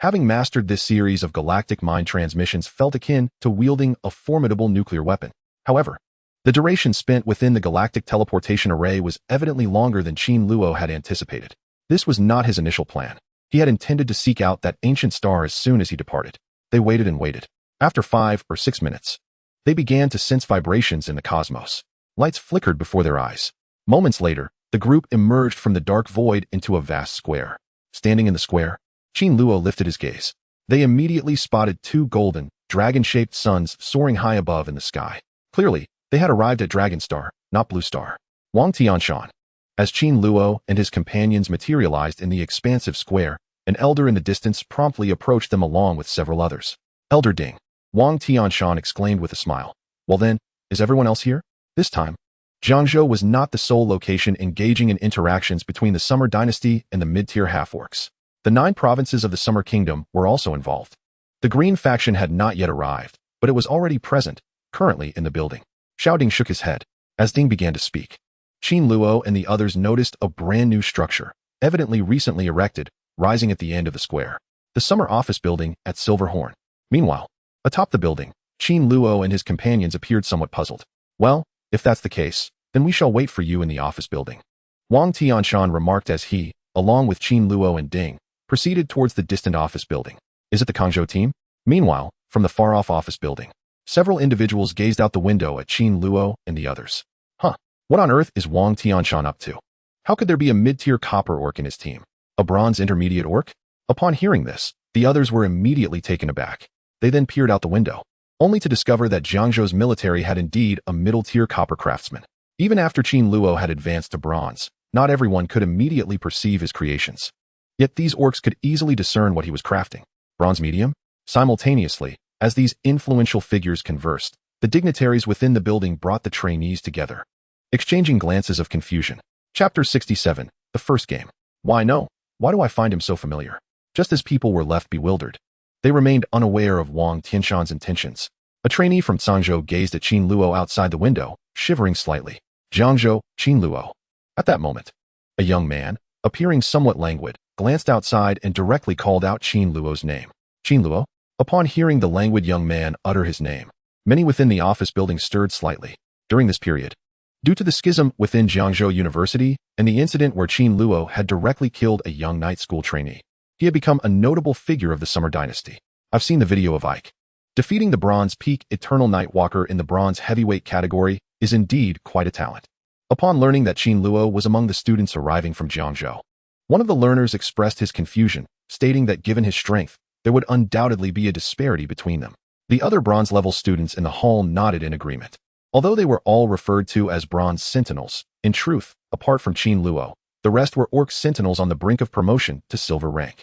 having mastered this series of galactic mind transmissions felt akin to wielding a formidable nuclear weapon. However, the duration spent within the galactic teleportation array was evidently longer than Qin Luo had anticipated. This was not his initial plan. He had intended to seek out that ancient star as soon as he departed. They waited and waited. After 5 or 6 minutes, they began to sense vibrations in the cosmos. Lights flickered before their eyes. Moments later, the group emerged from the dark void into a vast square. Standing in the square, Qin Luo lifted his gaze. They immediately spotted 2 golden, dragon-shaped suns soaring high above in the sky. Clearly, they had arrived at Dragonstar, not Blue Star. Wang Tianshan. As Qin Luo and his companions materialized in the expansive square, an elder in the distance promptly approached them along with several others. Elder Ding, Wang Tianshan exclaimed with a smile. Well then, is everyone else here? This time, Jiangzhou was not the sole location engaging in interactions between the Summer Dynasty and the mid-tier half-orcs. The 9 provinces of the Summer Kingdom were also involved. The Green faction had not yet arrived, but it was already present, currently in the building. Xiao Ding shook his head as Ding began to speak. Qin Luo and the others noticed a brand new structure, evidently recently erected, rising at the end of the square. The summer office building at Silverhorn. Meanwhile, atop the building, Qin Luo and his companions appeared somewhat puzzled. Well, if that's the case, then we shall wait for you in the office building, Wang Tianshan remarked as he, along with Qin Luo and Ding, proceeded towards the distant office building. Is it the Kangzhou team? Meanwhile, from the far-off office building, several individuals gazed out the window at Qin Luo and the others. What on earth is Wang Tianshan up to? How could there be a mid-tier copper orc in his team? A bronze intermediate orc? Upon hearing this, the others were immediately taken aback. They then peered out the window, only to discover that Jiangzhou's military had indeed a middle-tier copper craftsman. Even after Qin Luo had advanced to bronze, not everyone could immediately perceive his creations. Yet these orcs could easily discern what he was crafting. Bronze medium? Simultaneously, as these influential figures conversed, the dignitaries within the building brought the trainees together, exchanging glances of confusion. Chapter 67, the first game. Why no? Why do I find him so familiar? Just as people were left bewildered, they remained unaware of Wang Tianshan's intentions. A trainee from Zhangzhou gazed at Qin Luo outside the window, shivering slightly. Zhangzhou, Qin Luo. At that moment, a young man, appearing somewhat languid, glanced outside and directly called out Qin Luo's name. Qin Luo? Upon hearing the languid young man utter his name, many within the office building stirred slightly. During this period, due to the schism within Jiangzhou University and the incident where Qin Luo had directly killed a young night school trainee, he had become a notable figure of the Summer Dynasty. I've seen the video of Ike. Defeating the Bronze Peak Eternal Nightwalker in the Bronze Heavyweight category is indeed quite a talent. Upon learning that Qin Luo was among the students arriving from Jiangzhou, one of the learners expressed his confusion, stating that given his strength, there would undoubtedly be a disparity between them. The other bronze-level students in the hall nodded in agreement. Although they were all referred to as Bronze Sentinels, in truth, apart from Qin Luo, the rest were Orc Sentinels on the brink of promotion to silver rank.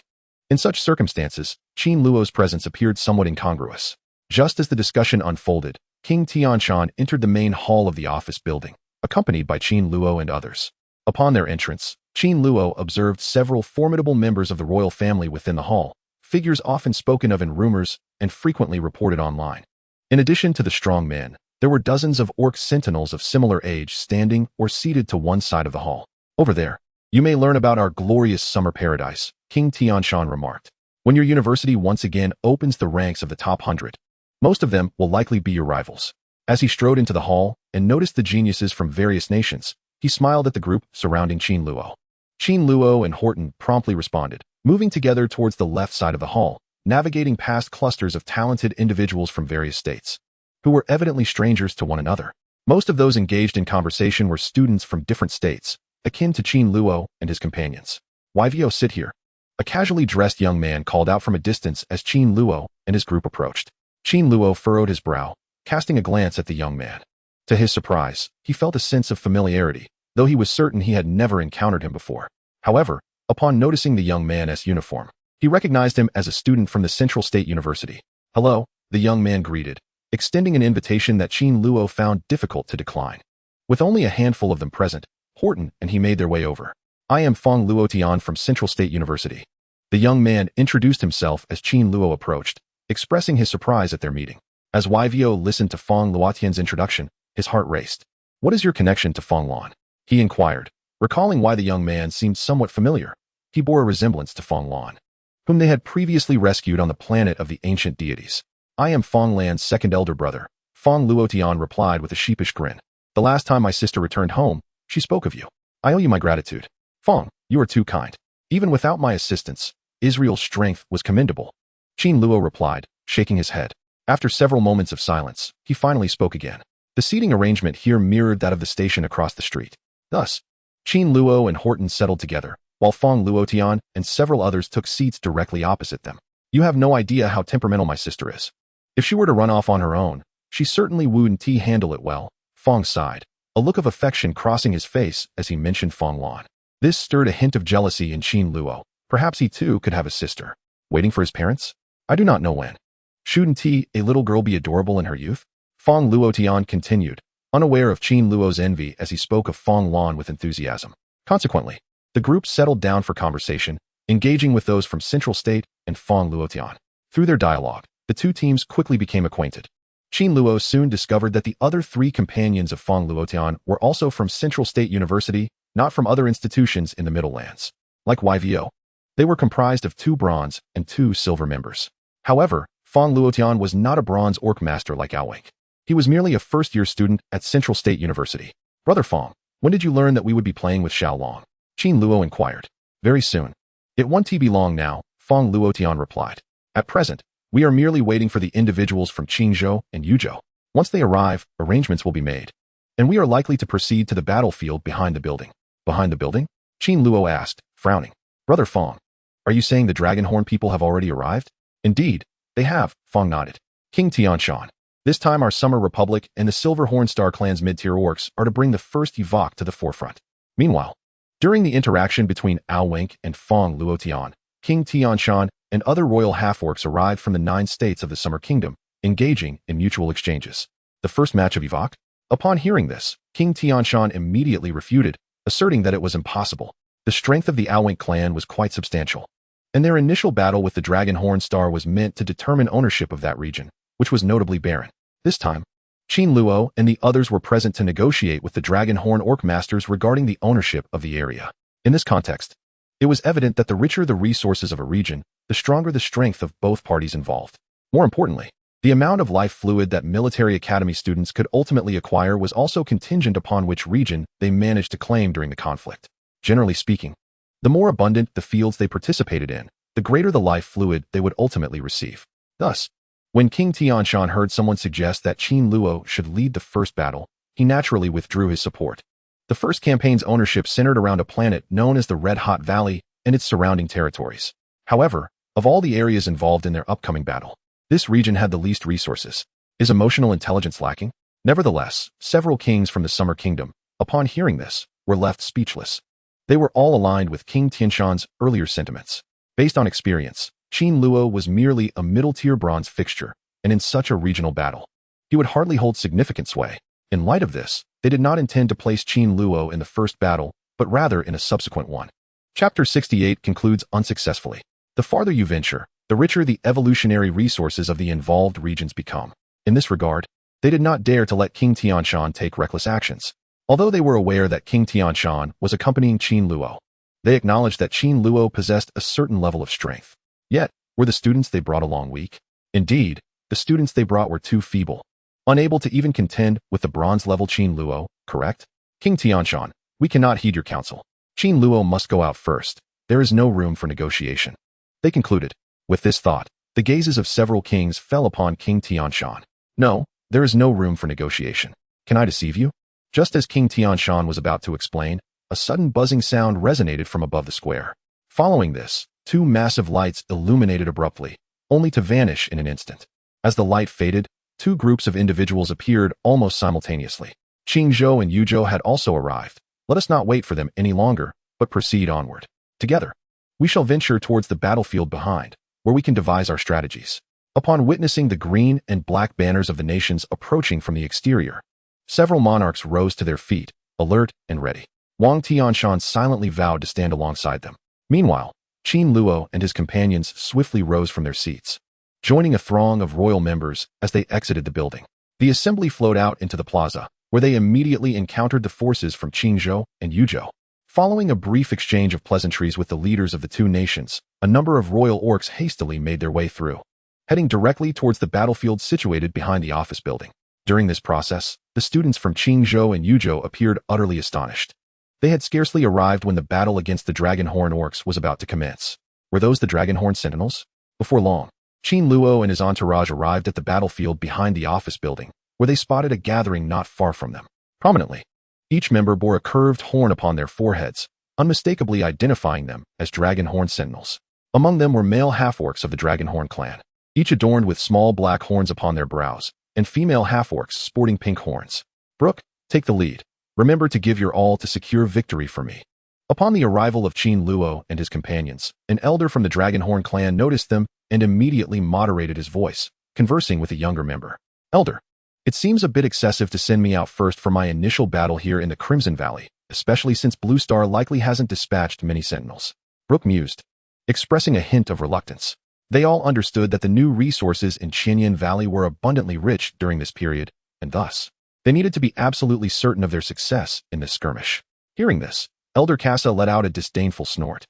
In such circumstances, Qin Luo's presence appeared somewhat incongruous. Just as the discussion unfolded, King Tianshan entered the main hall of the office building, accompanied by Qin Luo and others. Upon their entrance, Qin Luo observed several formidable members of the royal family within the hall, figures often spoken of in rumors and frequently reported online. In addition to the strong men, there were dozens of Orc Sentinels of similar age standing or seated to one side of the hall. Over there, you may learn about our glorious summer paradise, King Tianshan remarked. When your university once again opens the ranks of the top 100, most of them will likely be your rivals. As he strode into the hall and noticed the geniuses from various nations, he smiled at the group surrounding Qin Luo. Qin Luo and Horton promptly responded, moving together towards the left side of the hall, navigating past clusters of talented individuals from various states, who were evidently strangers to one another. Most of those engaged in conversation were students from different states, akin to Qin Luo and his companions. YVO, sit here. A casually dressed young man called out from a distance as Qin Luo and his group approached. Qin Luo furrowed his brow, casting a glance at the young man. To his surprise, he felt a sense of familiarity, though he was certain he had never encountered him before. However, upon noticing the young man's uniform, he recognized him as a student from the Central State University. Hello, the young man greeted, extending an invitation that Qin Luo found difficult to decline. With only a handful of them present, Horton and he made their way over. I am Feng Luotian from Central State University. The young man introduced himself as Qin Luo approached, expressing his surprise at their meeting. As YVO listened to Feng Luotian's introduction, his heart raced. What is your connection to Feng Luan? He inquired, recalling why the young man seemed somewhat familiar. He bore a resemblance to Feng Luan, whom they had previously rescued on the planet of the ancient deities. I am Feng Lan's second elder brother, Feng Luotian replied with a sheepish grin. The last time my sister returned home, she spoke of you. I owe you my gratitude. Feng, you are too kind. Even without my assistance, Israel's strength was commendable. Qin Luo replied, shaking his head. After several moments of silence, he finally spoke again. The seating arrangement here mirrored that of the station across the street. Thus, Qin Luo and Horton settled together, while Feng Luotian and several others took seats directly opposite them. You have no idea how temperamental my sister is. If she were to run off on her own, she certainly wouldn't handle it well. Feng sighed, a look of affection crossing his face as he mentioned Feng Luan. This stirred a hint of jealousy in Qin Luo. Perhaps he too could have a sister. Waiting for his parents? I do not know when. Shouldn't a little girl be adorable in her youth? Feng Luotian continued, unaware of Qin Luo's envy as he spoke of Feng Luan with enthusiasm. Consequently, the group settled down for conversation, engaging with those from Central State and Feng Luotian. Through their dialogue, the two teams quickly became acquainted. Qin Luo soon discovered that the other three companions of Feng Luotian were also from Central State University, not from other institutions in the Middle Lands. Like YVO, they were comprised of 2 bronze and 2 silver members. However, Feng Luotian was not a bronze orc master like Awink. He was merely a first-year student at Central State University. Brother Feng, when did you learn that we would be playing with Xiaolong? Qin Luo inquired. Very soon. It won't be long now, Feng Luotian replied. At present, we are merely waiting for the individuals from Qingzhou and Yuzhou. Once they arrive, arrangements will be made. And we are likely to proceed to the battlefield behind the building. Behind the building? Qin Luo asked, frowning. Brother Feng, are you saying the Dragonhorn people have already arrived? Indeed, they have, Feng nodded. King Tianshan. This time our Summer Republic and the Silver Hornstar clan's mid-tier orcs are to bring the first evoque to the forefront. Meanwhile, during the interaction between Awink and Feng Luotian, King Tianshan and other royal half-orcs arrived from the 9 states of the Summer Kingdom, engaging in mutual exchanges. The first match of evoque? Upon hearing this, King Tianshan immediately refuted, asserting that it was impossible. The strength of the Awink clan was quite substantial, and their initial battle with the Dragonhorn Star was meant to determine ownership of that region, which was notably barren. This time, Qin Luo and the others were present to negotiate with the Dragonhorn Orc Masters regarding the ownership of the area. In this context, it was evident that the richer the resources of a region, the stronger the strength of both parties involved. More importantly, the amount of life fluid that military academy students could ultimately acquire was also contingent upon which region they managed to claim during the conflict. Generally speaking, the more abundant the fields they participated in, the greater the life fluid they would ultimately receive. Thus, when King Tianshan heard someone suggest that Qin Luo should lead the first battle, he naturally withdrew his support. The first campaign's ownership centered around a planet known as the Red Hot Valley and its surrounding territories. However, of all the areas involved in their upcoming battle, this region had the least resources. Is emotional intelligence lacking? Nevertheless, several kings from the Summer Kingdom, upon hearing this, were left speechless. They were all aligned with King Tianshan's earlier sentiments. Based on experience, Qin Luo was merely a middle-tier bronze fixture, and in such a regional battle, he would hardly hold significant sway. In light of this, they did not intend to place Qin Luo in the first battle, but rather in a subsequent one. Chapter 68 concludes unsuccessfully. The farther you venture, the richer the evolutionary resources of the involved regions become. In this regard, they did not dare to let King Tianshan take reckless actions. Although they were aware that King Tianshan was accompanying Qin Luo, they acknowledged that Qin Luo possessed a certain level of strength. Yet, were the students they brought along weak? Indeed, the students they brought were too feeble, unable to even contend with the bronze-level Qin Luo, correct? King Tianshan, we cannot heed your counsel. Qin Luo must go out first. There is no room for negotiation. They concluded. With this thought, the gazes of several kings fell upon King Tianshan. No, there is no room for negotiation. Can I deceive you? Just as King Tianshan was about to explain, a sudden buzzing sound resonated from above the square. Following this, two massive lights illuminated abruptly, only to vanish in an instant. As the light faded, two groups of individuals appeared almost simultaneously. Qingzhou and Yuzhou had also arrived. Let us not wait for them any longer, but proceed onward. Together, we shall venture towards the battlefield behind, where we can devise our strategies. Upon witnessing the green and black banners of the nations approaching from the exterior, several monarchs rose to their feet, alert and ready. Wang Tianshan silently vowed to stand alongside them. Meanwhile, Qin Luo and his companions swiftly rose from their seats, joining a throng of royal members as they exited the building. The assembly flowed out into the plaza, where they immediately encountered the forces from Qingzhou and Yuzhou. Following a brief exchange of pleasantries with the leaders of the two nations, a number of royal orcs hastily made their way through, heading directly towards the battlefield situated behind the office building. During this process, the students from Qingzhou and Yuzhou appeared utterly astonished. They had scarcely arrived when the battle against the Dragonhorn orcs was about to commence. Were those the Dragonhorn sentinels? Before long, Qin Luo and his entourage arrived at the battlefield behind the office building, where they spotted a gathering not far from them. Prominently, each member bore a curved horn upon their foreheads, unmistakably identifying them as Dragonhorn sentinels. Among them were male half-orcs of the Dragonhorn clan, each adorned with small black horns upon their brows, and female half-orcs sporting pink horns. Brook, take the lead. Remember to give your all to secure victory for me. Upon the arrival of Qin Luo and his companions, an elder from the Dragonhorn clan noticed them and immediately moderated his voice, conversing with a younger member. Elder, it seems a bit excessive to send me out first for my initial battle here in the Crimson Valley, especially since Blue Star likely hasn't dispatched many sentinels. Brook mused, expressing a hint of reluctance. They all understood that the new resources in Qinyan Valley were abundantly rich during this period, and thus, they needed to be absolutely certain of their success in this skirmish. Hearing this, Elder Casa let out a disdainful snort.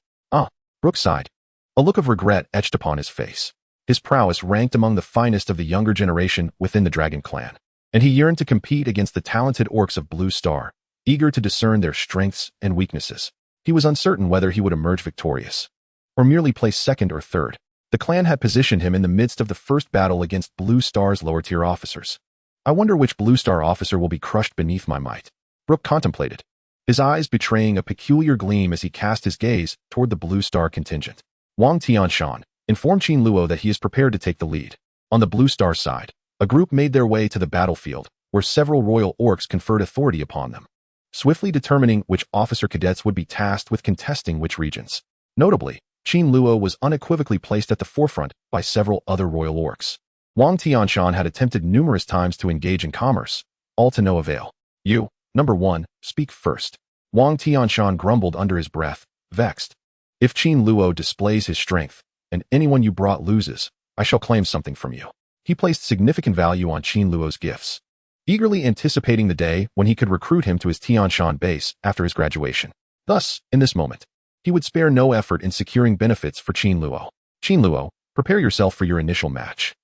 Brook sighed. A look of regret etched upon his face. His prowess ranked among the finest of the younger generation within the Dragon clan, and he yearned to compete against the talented orcs of Blue Star, eager to discern their strengths and weaknesses. He was uncertain whether he would emerge victorious, or merely place second or third. The clan had positioned him in the midst of the first battle against Blue Star's lower-tier officers. I wonder which Blue Star officer will be crushed beneath my might. Brook contemplated, his eyes betraying a peculiar gleam as he cast his gaze toward the Blue Star contingent. Wang Tianshan informed Qin Luo that he is prepared to take the lead. On the Blue Star side, a group made their way to the battlefield, where several royal orcs conferred authority upon them, swiftly determining which officer cadets would be tasked with contesting which regions. Notably, Qin Luo was unequivocally placed at the forefront by several other royal orcs. Wang Tianshan had attempted numerous times to engage in commerce, all to no avail. You, number one, speak first. Wang Tianshan grumbled under his breath, vexed. If Qin Luo displays his strength, and anyone you brought loses, I shall claim something from you. He placed significant value on Qin Luo's gifts, eagerly anticipating the day when he could recruit him to his Tianshan base after his graduation. Thus, in this moment, he would spare no effort in securing benefits for Qin Luo. Qin Luo, prepare yourself for your initial match.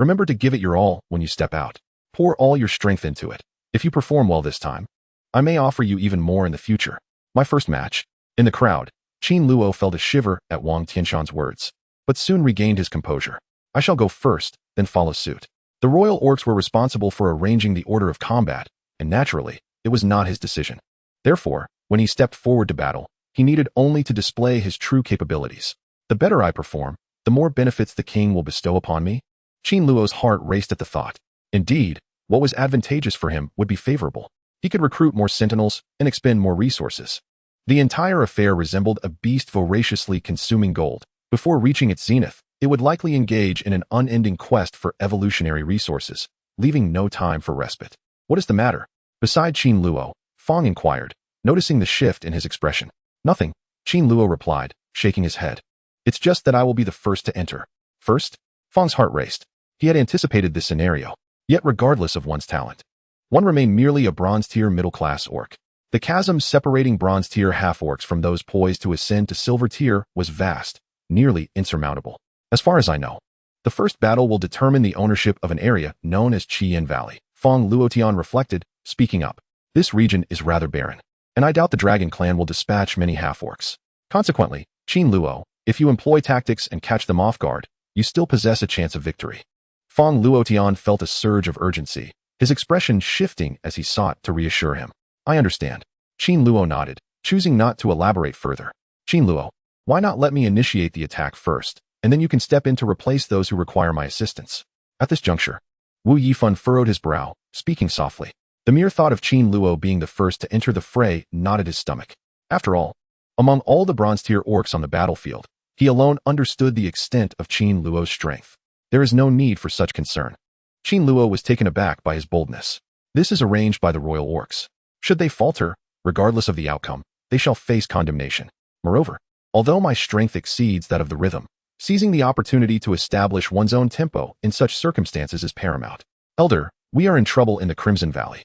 Remember to give it your all when you step out. Pour all your strength into it. If you perform well this time, I may offer you even more in the future. My first match. In the crowd, Qin Luo felt a shiver at Wang Tianshan's words, but soon regained his composure. I shall go first, then follow suit. The royal orcs were responsible for arranging the order of combat, and naturally, it was not his decision. Therefore, when he stepped forward to battle, he needed only to display his true capabilities. The better I perform, the more benefits the king will bestow upon me. Qin Luo's heart raced at the thought. Indeed, what was advantageous for him would be favorable. He could recruit more sentinels and expend more resources. The entire affair resembled a beast voraciously consuming gold. Before reaching its zenith, it would likely engage in an unending quest for evolutionary resources, leaving no time for respite. What is the matter? Beside Qin Luo, Fong inquired, noticing the shift in his expression. Nothing, Qin Luo replied, shaking his head. It's just that I will be the first to enter. First? Fong's heart raced. He had anticipated this scenario. Yet regardless of one's talent, one remained merely a bronze-tier middle-class orc. The chasm separating bronze-tier half-orcs from those poised to ascend to silver tier was vast, nearly insurmountable. As far as I know, the first battle will determine the ownership of an area known as Qin Valley. Fong Luotian reflected, speaking up. This region is rather barren, and I doubt the dragon clan will dispatch many half-orcs. Consequently, Qin Luo, if you employ tactics and catch them off guard, you still possess a chance of victory. Fong Luotian felt a surge of urgency, his expression shifting as he sought to reassure him. I understand. Qin Luo nodded, choosing not to elaborate further. Qin Luo, why not let me initiate the attack first, and then you can step in to replace those who require my assistance. At this juncture, Wu Yifan furrowed his brow, speaking softly. The mere thought of Qin Luo being the first to enter the fray knotted his stomach. After all, among all the bronze-tier orcs on the battlefield, he alone understood the extent of Qin Luo's strength. There is no need for such concern. Qin Luo was taken aback by his boldness. This is arranged by the royal orcs. Should they falter, regardless of the outcome, they shall face condemnation. Moreover, although my strength exceeds that of the rhythm, seizing the opportunity to establish one's own tempo in such circumstances is paramount. Elder, we are in trouble in the Crimson Valley.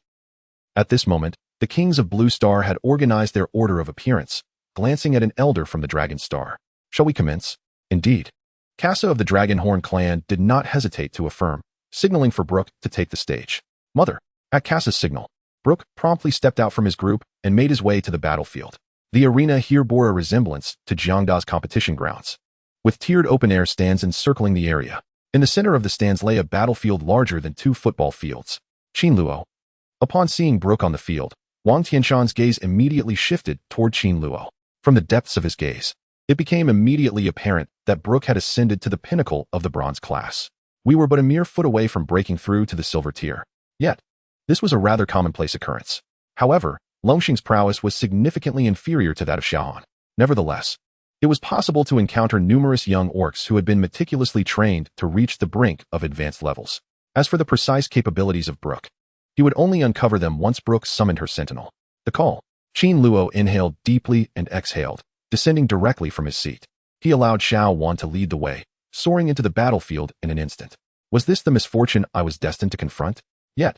At this moment, the kings of Blue Star had organized their order of appearance, glancing at an elder from the Dragon Star. Shall we commence? Indeed. Casa of the Dragonhorn clan did not hesitate to affirm, signaling for Brook to take the stage. Mother, at Casa's signal, Brook promptly stepped out from his group and made his way to the battlefield. The arena here bore a resemblance to Jiangda's competition grounds, with tiered open-air stands encircling the area. In the center of the stands lay a battlefield larger than 2 football fields. Qin Luo. Upon seeing Brook on the field, Wang Tianshan's gaze immediately shifted toward Qin Luo. From the depths of his gaze, it became immediately apparent that Brook had ascended to the pinnacle of the bronze class. We were but a mere foot away from breaking through to the silver tier. Yet, this was a rather commonplace occurrence. However, Longxing's prowess was significantly inferior to that of Xiaohan. Nevertheless, it was possible to encounter numerous young orcs who had been meticulously trained to reach the brink of advanced levels. As for the precise capabilities of Brook, he would only uncover them once Brook summoned her sentinel. The call. Qin Luo inhaled deeply and exhaled, descending directly from his seat. He allowed Xiao Wan to lead the way, soaring into the battlefield in an instant. Was this the misfortune I was destined to confront? Yet,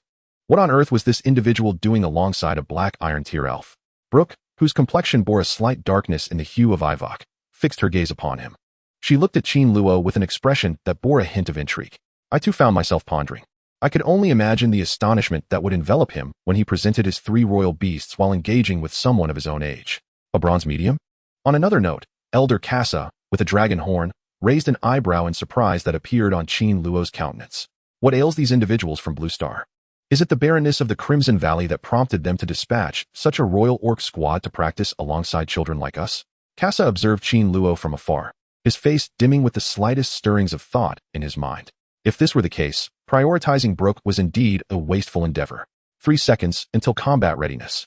what on earth was this individual doing alongside a black iron tier elf? Brook, whose complexion bore a slight darkness in the hue of Ivok, fixed her gaze upon him. She looked at Qin Luo with an expression that bore a hint of intrigue. I too found myself pondering. I could only imagine the astonishment that would envelop him when he presented his 3 royal beasts while engaging with someone of his own age. A bronze medium? On another note, Elder Casa, with a dragon horn, raised an eyebrow in surprise that appeared on Qin Luo's countenance. What ails these individuals from Blue Star? Is it the barrenness of the Crimson Valley that prompted them to dispatch such a royal orc squad to practice alongside children like us? Casa observed Qin Luo from afar, his face dimming with the slightest stirrings of thought in his mind. If this were the case, prioritizing Brook was indeed a wasteful endeavor. 3 seconds until combat readiness.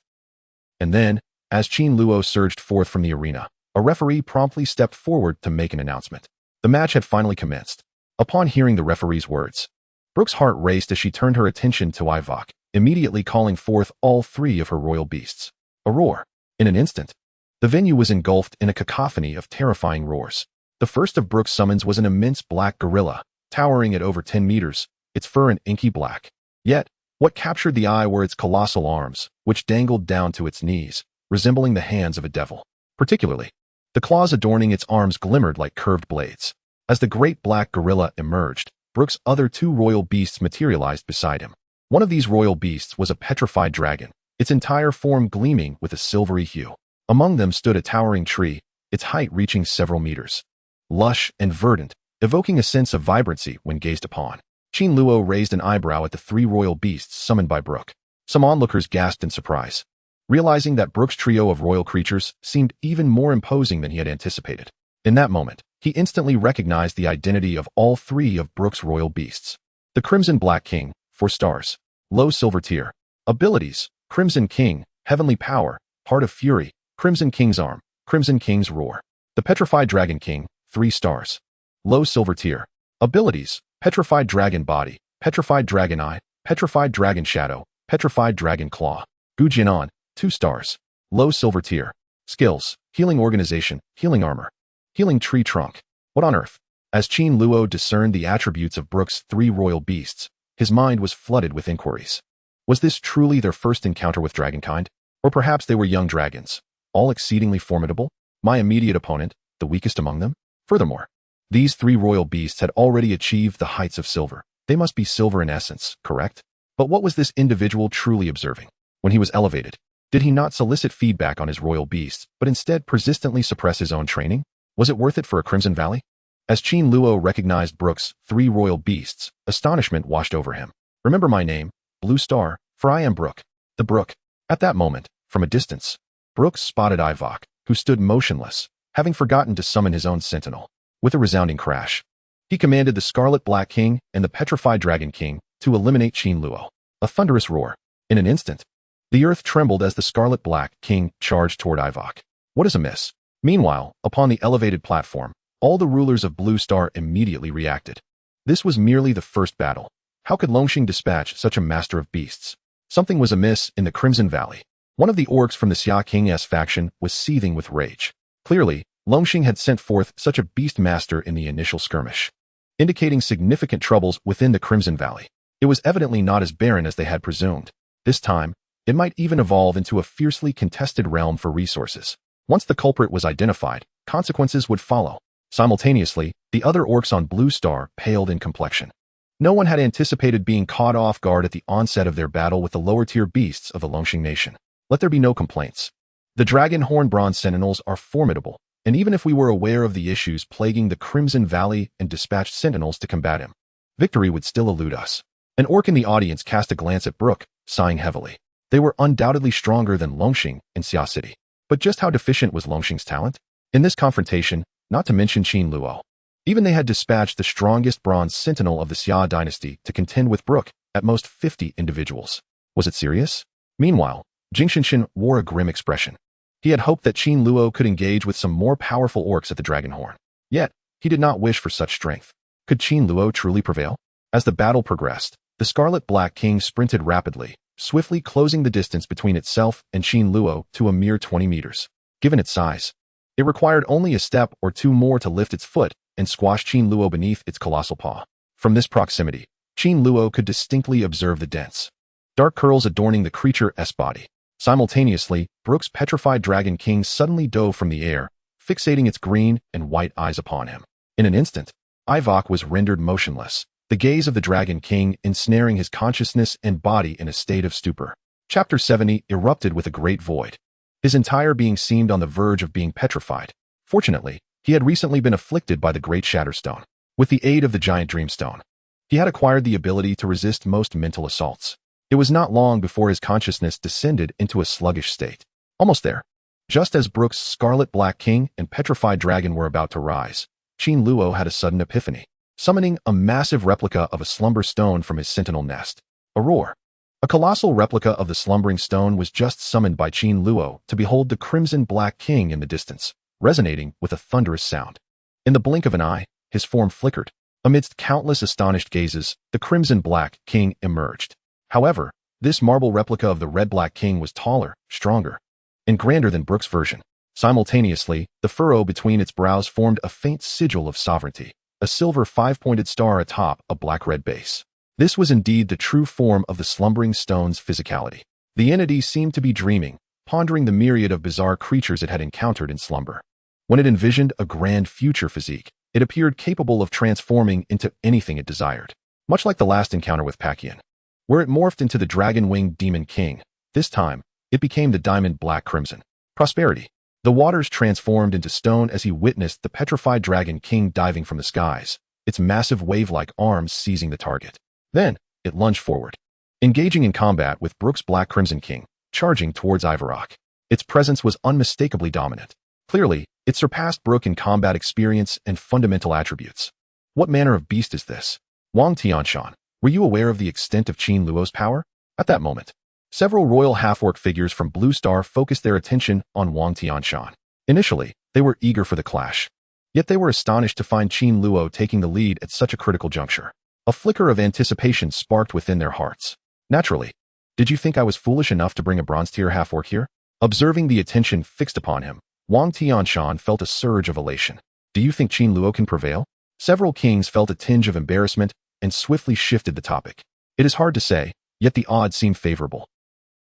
And then, as Qin Luo surged forth from the arena, a referee promptly stepped forward to make an announcement. The match had finally commenced. Upon hearing the referee's words, Brook's heart raced as she turned her attention to Ivok, immediately calling forth all 3 of her royal beasts. A roar. In an instant, the venue was engulfed in a cacophony of terrifying roars. The first of Brook's summons was an immense black gorilla, towering at over 10 meters, its fur an inky black. Yet, what captured the eye were its colossal arms, which dangled down to its knees, resembling the hands of a devil. Particularly, the claws adorning its arms glimmered like curved blades. As the great black gorilla emerged, Brook's other two royal beasts materialized beside him. One of these royal beasts was a petrified dragon, its entire form gleaming with a silvery hue. Among them stood a towering tree, its height reaching several meters. Lush and verdant, evoking a sense of vibrancy when gazed upon. Qin Luo raised an eyebrow at the three royal beasts summoned by Brook. Some onlookers gasped in surprise, realizing that Brook's trio of royal creatures seemed even more imposing than he had anticipated. In that moment, he instantly recognized the identity of all three of Brook's royal beasts. The Crimson Black King, 4 stars. Low silver tier. Abilities: Crimson King, Heavenly Power, Heart of Fury, Crimson King's Arm, Crimson King's Roar. The Petrified Dragon King, 3 stars. Low silver tier. Abilities: Petrified Dragon Body, Petrified Dragon Eye, Petrified Dragon Shadow, Petrified Dragon Claw. Gujianan, 2 stars. Low silver tier. Skills: Healing Organization, Healing Armor, Healing Tree Trunk. What on earth? As Qin Luo discerned the attributes of Brook's 3 royal beasts, his mind was flooded with inquiries. Was this truly their first encounter with dragonkind? Or perhaps they were young dragons, all exceedingly formidable? My immediate opponent, the weakest among them? Furthermore, these 3 royal beasts had already achieved the heights of silver. They must be silver in essence, correct? But what was this individual truly observing? When he was elevated, did he not solicit feedback on his royal beasts, but instead persistently suppress his own training? Was it worth it for a Crimson Valley? As Qin Luo recognized Brook's 3 royal beasts, astonishment washed over him. Remember my name, Blue Star, for I am Brook. The Brook. At that moment, from a distance, Brook spotted Ivok, who stood motionless, having forgotten to summon his own sentinel. With a resounding crash, he commanded the Scarlet Black King and the Petrified Dragon King to eliminate Qin Luo. A thunderous roar. In an instant, the earth trembled as the Scarlet Black King charged toward Ivok. What is amiss? Meanwhile, upon the elevated platform, all the rulers of Blue Star immediately reacted. This was merely the first battle. How could Longxing dispatch such a master of beasts? Something was amiss in the Crimson Valley. One of the orcs from the Xia King's faction was seething with rage. Clearly, Longxing had sent forth such a beast master in the initial skirmish, indicating significant troubles within the Crimson Valley. It was evidently not as barren as they had presumed. This time, it might even evolve into a fiercely contested realm for resources. Once the culprit was identified, consequences would follow. Simultaneously, the other orcs on Blue Star paled in complexion. No one had anticipated being caught off guard at the onset of their battle with the lower-tier beasts of the Longxing Nation. Let there be no complaints. The Dragon Horn Bronze Sentinels are formidable, and even if we were aware of the issues plaguing the Crimson Valley and dispatched sentinels to combat him, victory would still elude us. An orc in the audience cast a glance at Brook, sighing heavily. They were undoubtedly stronger than Longxing in Xia City. But just how deficient was Longxing's talent? In this confrontation, not to mention Qin Luo, even they had dispatched the strongest bronze sentinel of the Xia dynasty to contend with Brook, at most 50 individuals. Was it serious? Meanwhile, Jingshinshin wore a grim expression. He had hoped that Qin Luo could engage with some more powerful orcs at the Dragon Horn. Yet, he did not wish for such strength. Could Qin Luo truly prevail? As the battle progressed, the Scarlet Black King sprinted rapidly, swiftly closing the distance between itself and Qin Luo to a mere 20 meters. Given its size, it required only a step or two more to lift its foot and squash Qin Luo beneath its colossal paw. From this proximity, Qin Luo could distinctly observe the dense, dark curls adorning the creature's body. Simultaneously, Brook's Petrified Dragon King suddenly dove from the air, fixating its green and white eyes upon him. In an instant, Ivok was rendered motionless, the gaze of the Dragon King ensnaring his consciousness and body in a state of stupor. Chapter 70 erupted with a great void. His entire being seemed on the verge of being petrified. Fortunately, he had recently been afflicted by the Great Shatterstone. With the aid of the Giant Dreamstone, he had acquired the ability to resist most mental assaults. It was not long before his consciousness descended into a sluggish state. Almost there. Just as Brook's Scarlet Black King and Petrified Dragon were about to rise, Qin Luo had a sudden epiphany, summoning a massive replica of a slumber stone from his sentinel nest. A roar. A colossal replica of the slumbering stone was just summoned by Qin Luo to behold the Crimson Black King in the distance, resonating with a thunderous sound. In the blink of an eye, his form flickered. Amidst countless astonished gazes, the Crimson Black King emerged. However, this marble replica of the Red Black King was taller, stronger, and grander than Brook's version. Simultaneously, the furrow between its brows formed a faint sigil of sovereignty, a silver 5-pointed star atop a black-red base. This was indeed the true form of the slumbering stone's physicality. The entity seemed to be dreaming, pondering the myriad of bizarre creatures it had encountered in slumber. When it envisioned a grand future physique, it appeared capable of transforming into anything it desired. Much like the last encounter with Pakian, where it morphed into the dragon-winged demon king, this time, it became the diamond black crimson. Prosperity. The waters transformed into stone as he witnessed the petrified dragon king diving from the skies, its massive wave-like arms seizing the target. Then, it lunged forward, engaging in combat with Brook's Black Crimson King, charging towards Ivarok. Its presence was unmistakably dominant. Clearly, it surpassed Brook in combat experience and fundamental attributes. What manner of beast is this? Wang Tianshan, were you aware of the extent of Qin Luo's power? At that moment, several royal half-orc figures from Blue Star focused their attention on Wang Tianshan. Initially, they were eager for the clash. Yet they were astonished to find Qin Luo taking the lead at such a critical juncture. A flicker of anticipation sparked within their hearts. Naturally, did you think I was foolish enough to bring a bronze-tier half-orc here? Observing the attention fixed upon him, Wang Tianshan felt a surge of elation. Do you think Qin Luo can prevail? Several kings felt a tinge of embarrassment and swiftly shifted the topic. It is hard to say, yet the odds seem favorable.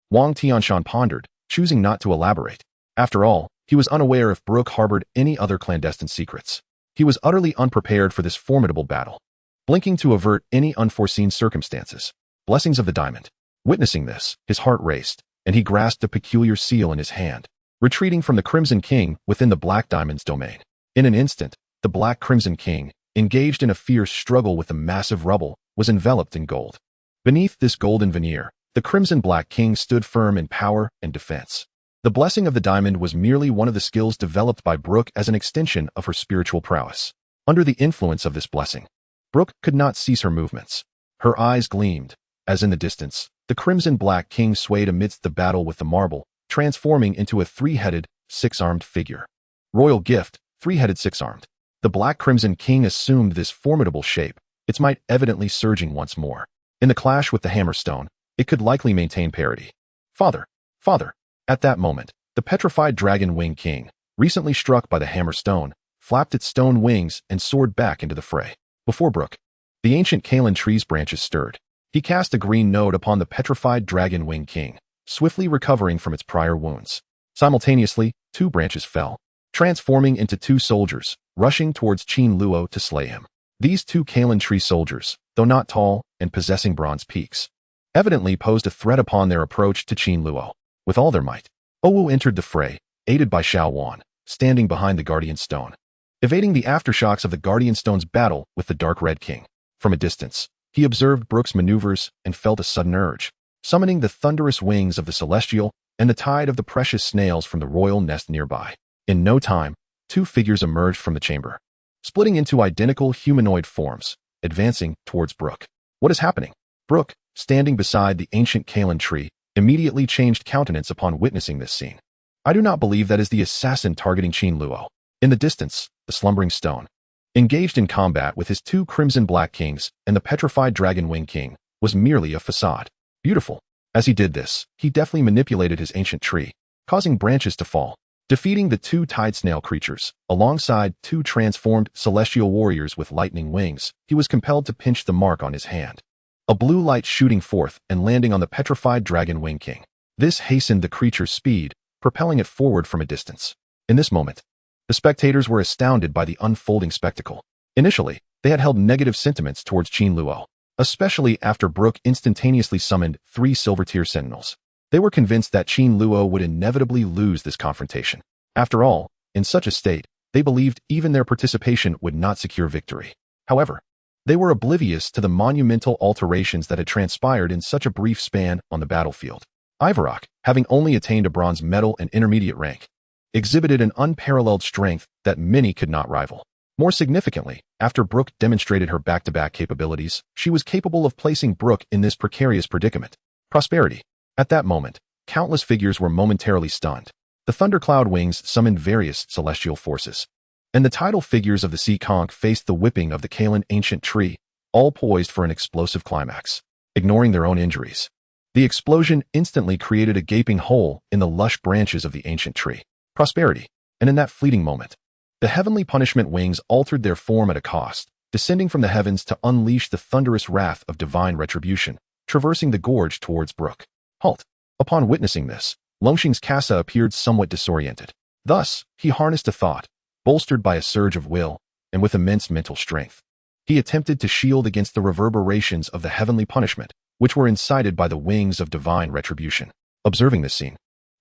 Wang Tianshan pondered, choosing not to elaborate. After all, he was unaware if Brook harbored any other clandestine secrets. He was utterly unprepared for this formidable battle, blinking to avert any unforeseen circumstances. Blessings of the diamond. Witnessing this, his heart raced, and he grasped a peculiar seal in his hand, retreating from the Crimson King within the Black Diamond's domain. In an instant, the Black Crimson King, engaged in a fierce struggle with the massive rubble, was enveloped in gold. Beneath this golden veneer, the Crimson Black King stood firm in power and defense. The blessing of the diamond was merely one of the skills developed by Brook as an extension of her spiritual prowess. Under the influence of this blessing, Brook could not cease her movements. Her eyes gleamed, as in the distance, the Crimson Black King swayed amidst the battle with the marble, transforming into a three-headed, six-armed figure. Royal gift, three-headed six-armed. The Black Crimson King assumed this formidable shape, its might evidently surging once more. In the clash with the Hammerstone, it could likely maintain parity. Father! Father! At that moment, the petrified Dragon Wing King, recently struck by the Hammerstone, flapped its stone wings and soared back into the fray. Before Brook, the ancient Qin tree's branches stirred. He cast a green node upon the petrified Dragon Wing King, swiftly recovering from its prior wounds. Simultaneously, two branches fell, transforming into two soldiers, rushing towards Qin Luo to slay him. These two Qin tree soldiers, though not tall and possessing bronze peaks, evidently posed a threat upon their approach to Qin Luo. With all their might, Owu entered the fray, aided by Xiao Wan, standing behind the Guardian Stone, evading the aftershocks of the Guardian Stone's battle with the Dark Red King. From a distance, he observed Brook's maneuvers and felt a sudden urge, summoning the thunderous wings of the Celestial and the tide of the precious snails from the royal nest nearby. In no time, two figures emerged from the chamber, splitting into identical humanoid forms, advancing towards Brook. What is happening? Brook, standing beside the ancient Qin tree, immediately changed countenance upon witnessing this scene. I do not believe that is the assassin targeting Qin Luo. In the distance, the slumbering stone, engaged in combat with his two Crimson Black Kings and the petrified Dragon Wing King, was merely a facade. Beautiful. As he did this, he deftly manipulated his ancient tree, causing branches to fall, defeating the two tide snail creatures. Alongside two transformed celestial warriors with lightning wings, he was compelled to pinch the mark on his hand. A blue light shooting forth and landing on the petrified Dragon Wing King. This hastened the creature's speed, propelling it forward from a distance. In this moment, the spectators were astounded by the unfolding spectacle. Initially, they had held negative sentiments towards Qin Luo, especially after Brook instantaneously summoned 3 silver-tier sentinels. They were convinced that Qin Luo would inevitably lose this confrontation. After all, in such a state, they believed even their participation would not secure victory. However, they were oblivious to the monumental alterations that had transpired in such a brief span on the battlefield. Ivarok, having only attained a bronze medal and intermediate rank, exhibited an unparalleled strength that many could not rival. More significantly, after Brook demonstrated her back-to-back capabilities, she was capable of placing Brook in this precarious predicament. Prosperity. At that moment, countless figures were momentarily stunned. The thundercloud wings summoned various celestial forces, and the tidal figures of the sea conch faced the whipping of the Qin ancient tree, all poised for an explosive climax. Ignoring their own injuries, the explosion instantly created a gaping hole in the lush branches of the ancient tree. Prosperity. And in that fleeting moment, the heavenly punishment wings altered their form at a cost, descending from the heavens to unleash the thunderous wrath of divine retribution, traversing the gorge towards Brook. Halt! Upon witnessing this, Longxing's Casa appeared somewhat disoriented. Thus, he harnessed a thought, bolstered by a surge of will, and with immense mental strength. He attempted to shield against the reverberations of the heavenly punishment, which were incited by the wings of divine retribution. Observing this scene,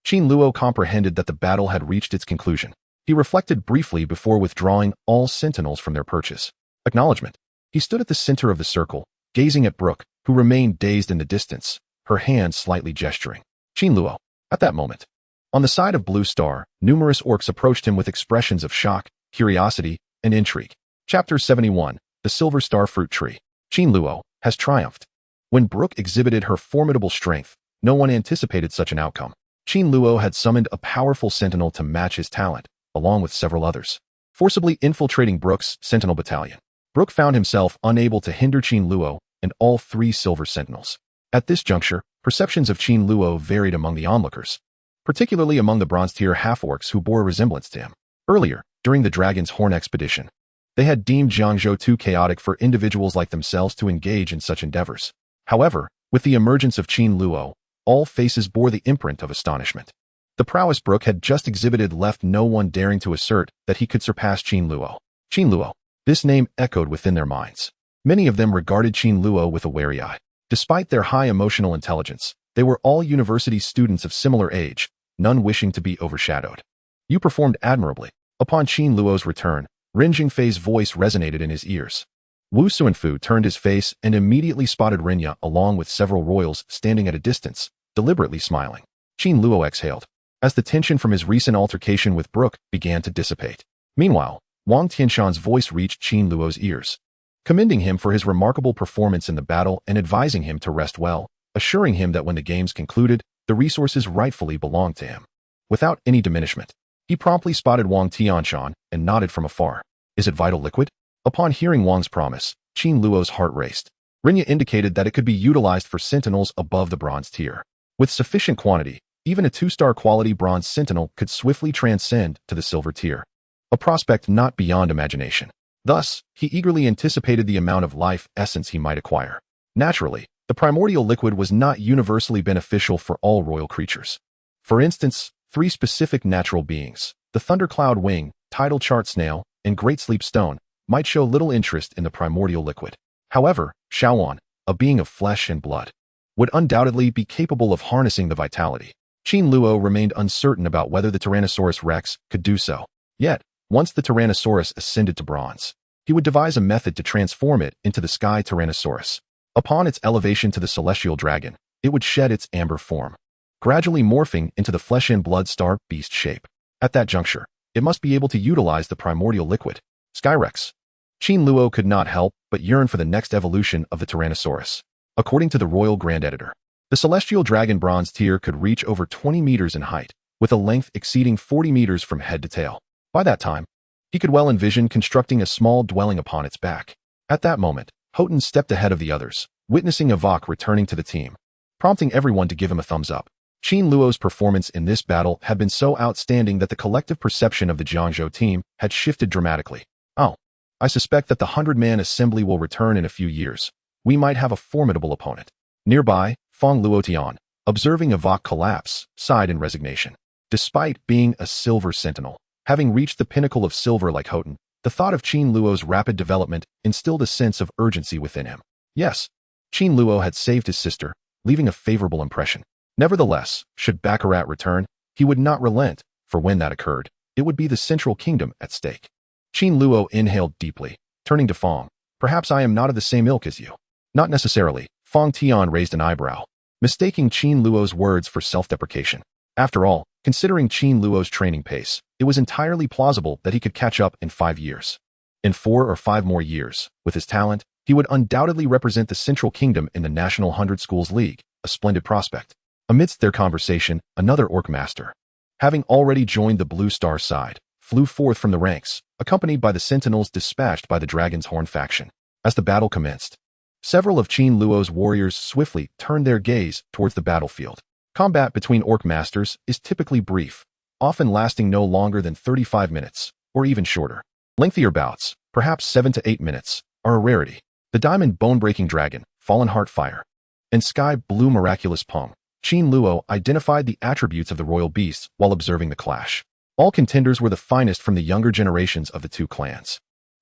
Qin Luo comprehended that the battle had reached its conclusion. He reflected briefly before withdrawing all sentinels from their perches. Acknowledgement. He stood at the center of the circle, gazing at Brook, who remained dazed in the distance, her hand slightly gesturing. Qin Luo. At that moment, on the side of Blue Star, numerous orcs approached him with expressions of shock, curiosity, and intrigue. Chapter 71. The Silver Star Fruit Tree. Qin Luo has triumphed. When Brook exhibited her formidable strength, no one anticipated such an outcome. Qin Luo had summoned a powerful sentinel to match his talent, along with several others, forcibly infiltrating Brook's sentinel battalion. Brook found himself unable to hinder Qin Luo and all 3 silver sentinels. At this juncture, perceptions of Qin Luo varied among the onlookers, particularly among the bronze-tier half-orcs who bore a resemblance to him. Earlier, during the Dragon's Horn expedition, they had deemed Jiangzhou too chaotic for individuals like themselves to engage in such endeavors. However, with the emergence of Qin Luo, all faces bore the imprint of astonishment. The prowess Brook had just exhibited left no one daring to assert that he could surpass Qin Luo. Qin Luo. This name echoed within their minds. Many of them regarded Qin Luo with a wary eye. Despite their high emotional intelligence, they were all university students of similar age, none wishing to be overshadowed. You performed admirably. Upon Qin Luo's return, Ren Jingfei's voice resonated in his ears. Wu Suanfu turned his face and immediately spotted Renya along with several royals standing at a distance, deliberately smiling. Qin Luo exhaled, as the tension from his recent altercation with Brook began to dissipate. Meanwhile, Wang Tianshan's voice reached Qin Luo's ears, commending him for his remarkable performance in the battle and advising him to rest well, assuring him that when the games concluded, the resources rightfully belonged to him. Without any diminishment, he promptly spotted Wang Tianshan and nodded from afar. Is it vital liquid? Upon hearing Wang's promise, Qin Luo's heart raced. Renya indicated that it could be utilized for sentinels above the bronze tier. With sufficient quantity, even a 2-star quality bronze sentinel could swiftly transcend to the silver tier. A prospect not beyond imagination. Thus, he eagerly anticipated the amount of life essence he might acquire. Naturally, the primordial liquid was not universally beneficial for all royal creatures. For instance, 3 specific natural beings, the Thundercloud Wing, Tidal Chart Snail, and Great Sleep Stone, might show little interest in the primordial liquid. However, Shaoan, a being of flesh and blood, would undoubtedly be capable of harnessing the vitality. Qin Luo remained uncertain about whether the Tyrannosaurus Rex could do so. Yet, once the Tyrannosaurus ascended to bronze, he would devise a method to transform it into the Sky Tyrannosaurus. Upon its elevation to the Celestial Dragon, it would shed its amber form, gradually morphing into the flesh and blood star beast shape. At that juncture, it must be able to utilize the primordial liquid. Skyrex. Qin Luo could not help but yearn for the next evolution of the Tyrannosaurus. According to the Royal Grand Editor, the Celestial Dragon bronze tier could reach over 20 meters in height, with a length exceeding 40 meters from head to tail. By that time, he could well envision constructing a small dwelling upon its back. At that moment, Houghton stepped ahead of the others, witnessing Avok returning to the team, prompting everyone to give him a thumbs up. Qin Luo's performance in this battle had been so outstanding that the collective perception of the Jiangzhou team had shifted dramatically. Oh, I suspect that the 100-man assembly will return in a few years. We might have a formidable opponent. Nearby, Feng Luotian, observing Avok collapse, sighed in resignation. Despite being a silver sentinel, having reached the pinnacle of silver like Houghton, the thought of Qin Luo's rapid development instilled a sense of urgency within him. Yes, Qin Luo had saved his sister, leaving a favorable impression. Nevertheless, should Baccarat return, he would not relent, for when that occurred, it would be the Central Kingdom at stake. Qin Luo inhaled deeply, turning to Feng. Perhaps I am not of the same ilk as you. Not necessarily. Feng Tian raised an eyebrow, mistaking Qin Luo's words for self-deprecation. After all, considering Qin Luo's training pace, it was entirely plausible that he could catch up in 5 years. In 4 or 5 more years, with his talent, he would undoubtedly represent the Central Kingdom in the National 100 Schools League, a splendid prospect. Amidst their conversation, another orc master, having already joined the Blue Star side, flew forth from the ranks, accompanied by the sentinels dispatched by the Dragon's Horn faction. As the battle commenced, several of Qin Luo's warriors swiftly turned their gaze towards the battlefield. Combat between orc masters is typically brief, often lasting no longer than 35 minutes, or even shorter. Lengthier bouts, perhaps 7 to 8 minutes, are are a rarity. The diamond bone-breaking dragon, fallen heart fire, and sky blue miraculous pong. Qin Luo identified the attributes of the royal beasts while observing the clash. All contenders were the finest from the younger generations of the two clans.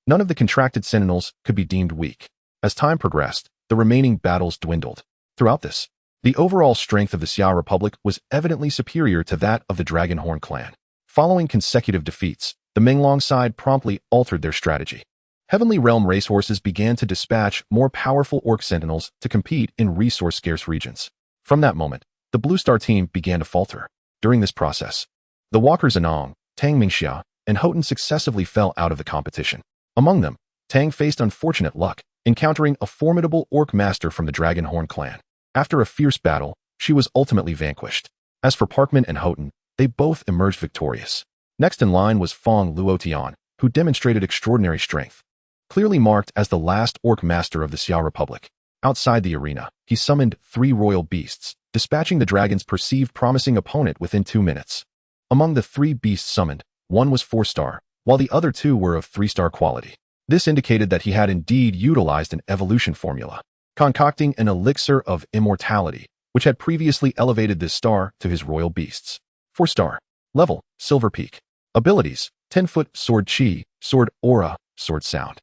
None of the contracted sentinels could be deemed weak. As time progressed, the remaining battles dwindled. Throughout this, the overall strength of the Xia Republic was evidently superior to that of the Dragonhorn clan. Following consecutive defeats, the Menglong side promptly altered their strategy. Heavenly Realm racehorses began to dispatch more powerful orc sentinels to compete in resource-scarce regions. From that moment, the Blue Star team began to falter. During this process, the walkers Anong, Tang Mingxia, and Houghton successively fell out of the competition. Among them, Tang faced unfortunate luck, encountering a formidable orc master from the Dragonhorn clan. After a fierce battle, she was ultimately vanquished. As for Parkman and Houghton, they both emerged victorious. Next in line was Fong Luotian, who demonstrated extraordinary strength. Clearly marked as the last orc master of the Xia Republic. Outside the arena, he summoned 3 royal beasts, dispatching the dragon's perceived promising opponent within 2 minutes. Among the 3 beasts summoned, one was 4-star, while the other 2 were of 3-star quality. This indicated that he had indeed utilized an evolution formula, concocting an elixir of immortality, which had previously elevated this star to his royal beasts. 4-star. Level, Silver Peak. Abilities, 10-foot Sword Chi, Sword Aura, Sword Sound.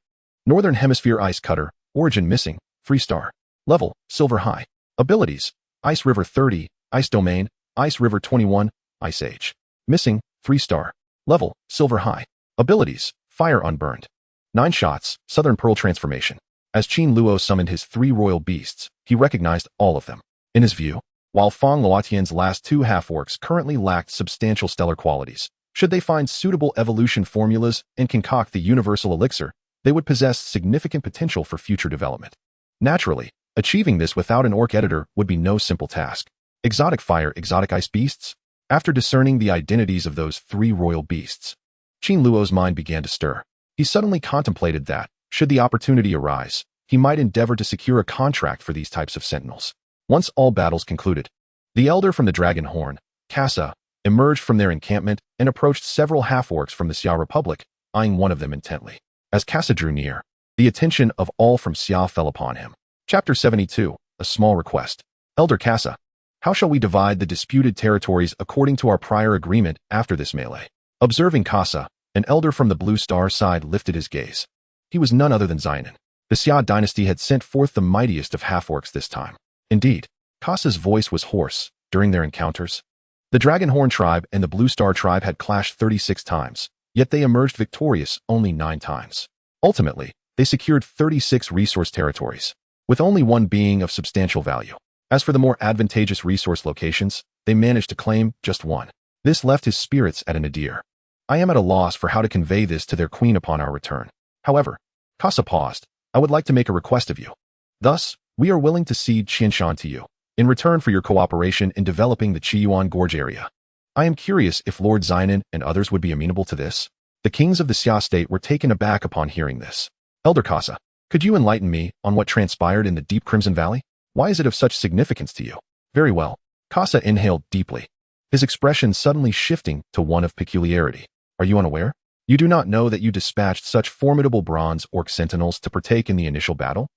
Northern Hemisphere Ice Cutter, Origin missing, 3-star. Level, Silver High. Abilities, Ice River 30, Ice Domain, Ice River 21, Ice Age. Missing, 3-star. Level, Silver High. Abilities, Fire Unburned. 9 shots, Southern Pearl Transformation. As Qin Luo summoned his 3 royal beasts, he recognized all of them. In his view, while Fong Luotian's last 2 half-orcs currently lacked substantial stellar qualities, should they find suitable evolution formulas and concoct the universal elixir, they would possess significant potential for future development. Naturally, achieving this without an orc editor would be no simple task. Exotic fire, exotic ice beasts? After discerning the identities of those 3 royal beasts, Qin Luo's mind began to stir. He suddenly contemplated that, should the opportunity arise, he might endeavor to secure a contract for these types of sentinels. Once all battles concluded, the elder from the Dragonhorn, Kasa, emerged from their encampment and approached several half-orcs from the Xia Republic, eyeing one of them intently. As Kasa drew near, the attention of all from Xia fell upon him. Chapter 72, A Small Request. Elder Kasa, how shall we divide the disputed territories according to our prior agreement after this melee? Observing Kasa, an elder from the Blue Star side lifted his gaze. He was none other than Xiaonan. The Xia dynasty had sent forth the mightiest of half-orcs this time. Indeed, Kasa's voice was hoarse during their encounters. The Dragonhorn tribe and the Blue Star tribe had clashed 36 times, yet they emerged victorious only 9 times. Ultimately, they secured 36 resource territories, with only one being of substantial value. As for the more advantageous resource locations, they managed to claim just 1. This left his spirits at a nadir. I am at a loss for how to convey this to their queen upon our return. However, Kasa paused. I would like to make a request of you. Thus, we are willing to cede Qianshan to you, in return for your cooperation in developing the Qiyuan Gorge area. I am curious if Lord Xiaonan and others would be amenable to this. The kings of the Xia state were taken aback upon hearing this. Elder Kasa, could you enlighten me on what transpired in the deep Crimson Valley? Why is it of such significance to you? Very well. Kasa inhaled deeply, his expression suddenly shifting to one of peculiarity. Are you unaware? You do not know that you dispatched such formidable bronze orc sentinels to partake in the initial battle?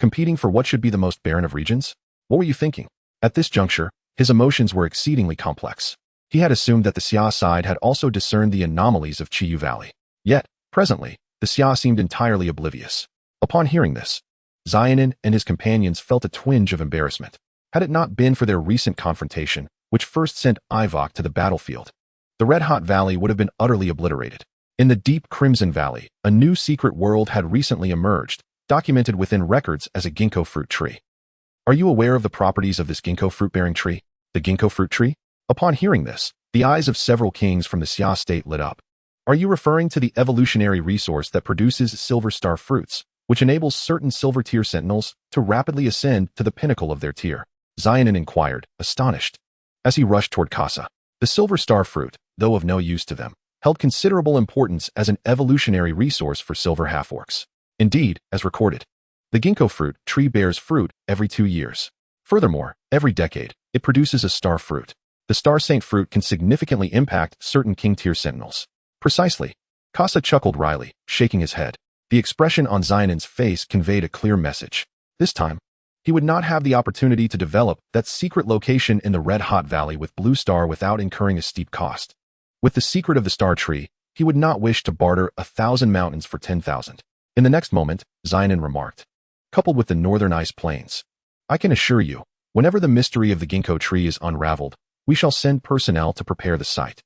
Competing for what should be the most barren of regions? What were you thinking? At this juncture, his emotions were exceedingly complex. He had assumed that the Xia side had also discerned the anomalies of Qiyu Valley. Yet, presently, the Xia seemed entirely oblivious. Upon hearing this, Xiaonan and his companions felt a twinge of embarrassment. Had it not been for their recent confrontation, which first sent Ivok to the battlefield, the Red-Hot Valley would have been utterly obliterated. In the deep Crimson Valley, a new secret world had recently emerged, documented within records as a ginkgo fruit tree. Are you aware of the properties of this ginkgo fruit-bearing tree? The ginkgo fruit tree? Upon hearing this, the eyes of several kings from the Xia state lit up. Are you referring to the evolutionary resource that produces silver star fruits, which enables certain silver tier sentinels to rapidly ascend to the pinnacle of their tier? Xiaonan inquired, astonished. As he rushed toward Kasa, the silver star fruit, though of no use to them, held considerable importance as an evolutionary resource for silver half-orcs. Indeed, as recorded, the ginkgo fruit tree bears fruit every 2 years. Furthermore, every decade, it produces a star fruit. The star saint fruit can significantly impact certain king-tier sentinels. Precisely. Kasa chuckled wryly, shaking his head. The expression on Xianin's face conveyed a clear message. This time, he would not have the opportunity to develop that secret location in the red-hot valley with Blue Star without incurring a steep cost. With the secret of the star tree, he would not wish to barter 1,000 mountains for 10,000. In the next moment, Xianin remarked, coupled with the northern ice plains, I can assure you, whenever the mystery of the ginkgo tree is unraveled, we shall send personnel to prepare the site.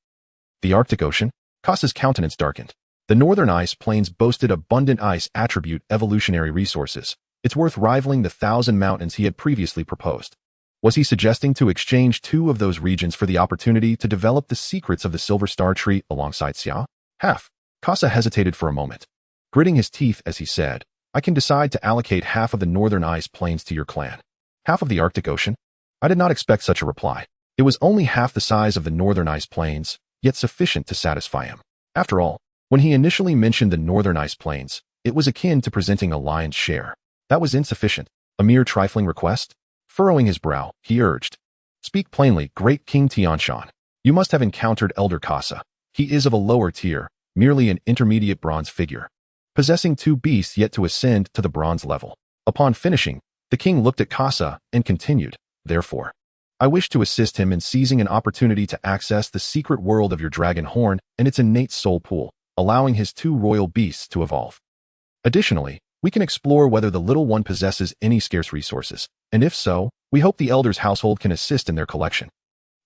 The Arctic Ocean? Kasa's countenance darkened. The northern ice plains boasted abundant ice attribute evolutionary resources. It's worth rivaling the 1,000 mountains he had previously proposed. Was he suggesting to exchange 2 of those regions for the opportunity to develop the secrets of the Silver Star Tree alongside Xia? Half. Kasa hesitated for a moment, gritting his teeth as he said, I can decide to allocate half of the northern ice plains to your clan. Half of the Arctic Ocean? I did not expect such a reply. It was only half the size of the northern ice plains, yet sufficient to satisfy him. After all, when he initially mentioned the northern ice plains, it was akin to presenting a lion's share. That was insufficient, a mere trifling request? Furrowing his brow, he urged, Speak plainly, great King Tianshan. You must have encountered Elder Kasa. He is of a lower tier, merely an intermediate bronze figure, possessing 2 beasts yet to ascend to the bronze level. Upon finishing, the king looked at Kasa and continued, Therefore, I wish to assist him in seizing an opportunity to access the secret world of your dragon horn and its innate soul pool, allowing his 2 royal beasts to evolve. Additionally, we can explore whether the little one possesses any scarce resources, and if so, we hope the elder's household can assist in their collection.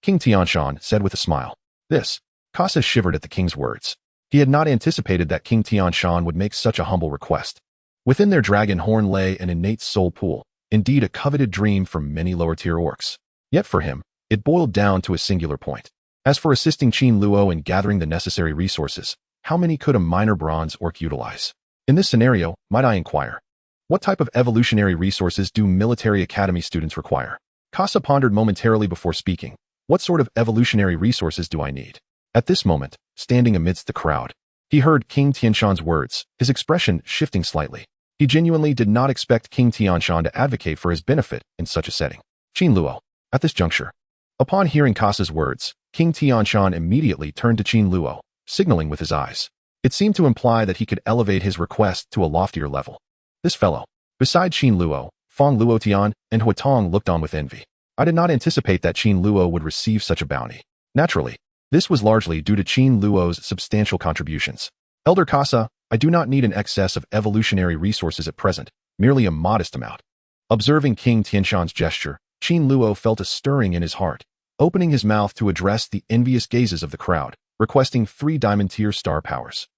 King Tianshan said with a smile. This. Kasa shivered at the king's words. He had not anticipated that King Tianshan would make such a humble request. Within their dragon horn lay an innate soul pool, indeed a coveted dream for many lower-tier orcs. Yet for him, it boiled down to a singular point. As for assisting Qin Luo in gathering the necessary resources, how many could a minor bronze orc utilize? In this scenario, might I inquire, what type of evolutionary resources do military academy students require? Kasa pondered momentarily before speaking. What sort of evolutionary resources do I need? At this moment, standing amidst the crowd, he heard King Tianshan's words, his expression shifting slightly. He genuinely did not expect King Tianshan to advocate for his benefit in such a setting. Qin Luo. At this juncture, upon hearing Kasa's words, King Tianshan immediately turned to Qin Luo, signaling with his eyes. It seemed to imply that he could elevate his request to a loftier level. This fellow, beside Qin Luo, Feng Luotian, and Huatong looked on with envy. I did not anticipate that Qin Luo would receive such a bounty. Naturally, this was largely due to Qin Luo's substantial contributions. Elder Kasa, I do not need an excess of evolutionary resources at present, merely a modest amount. Observing King Tianshan's gesture, Qin Luo felt a stirring in his heart, opening his mouth to address the envious gazes of the crowd, requesting 3 diamond-tier star powers.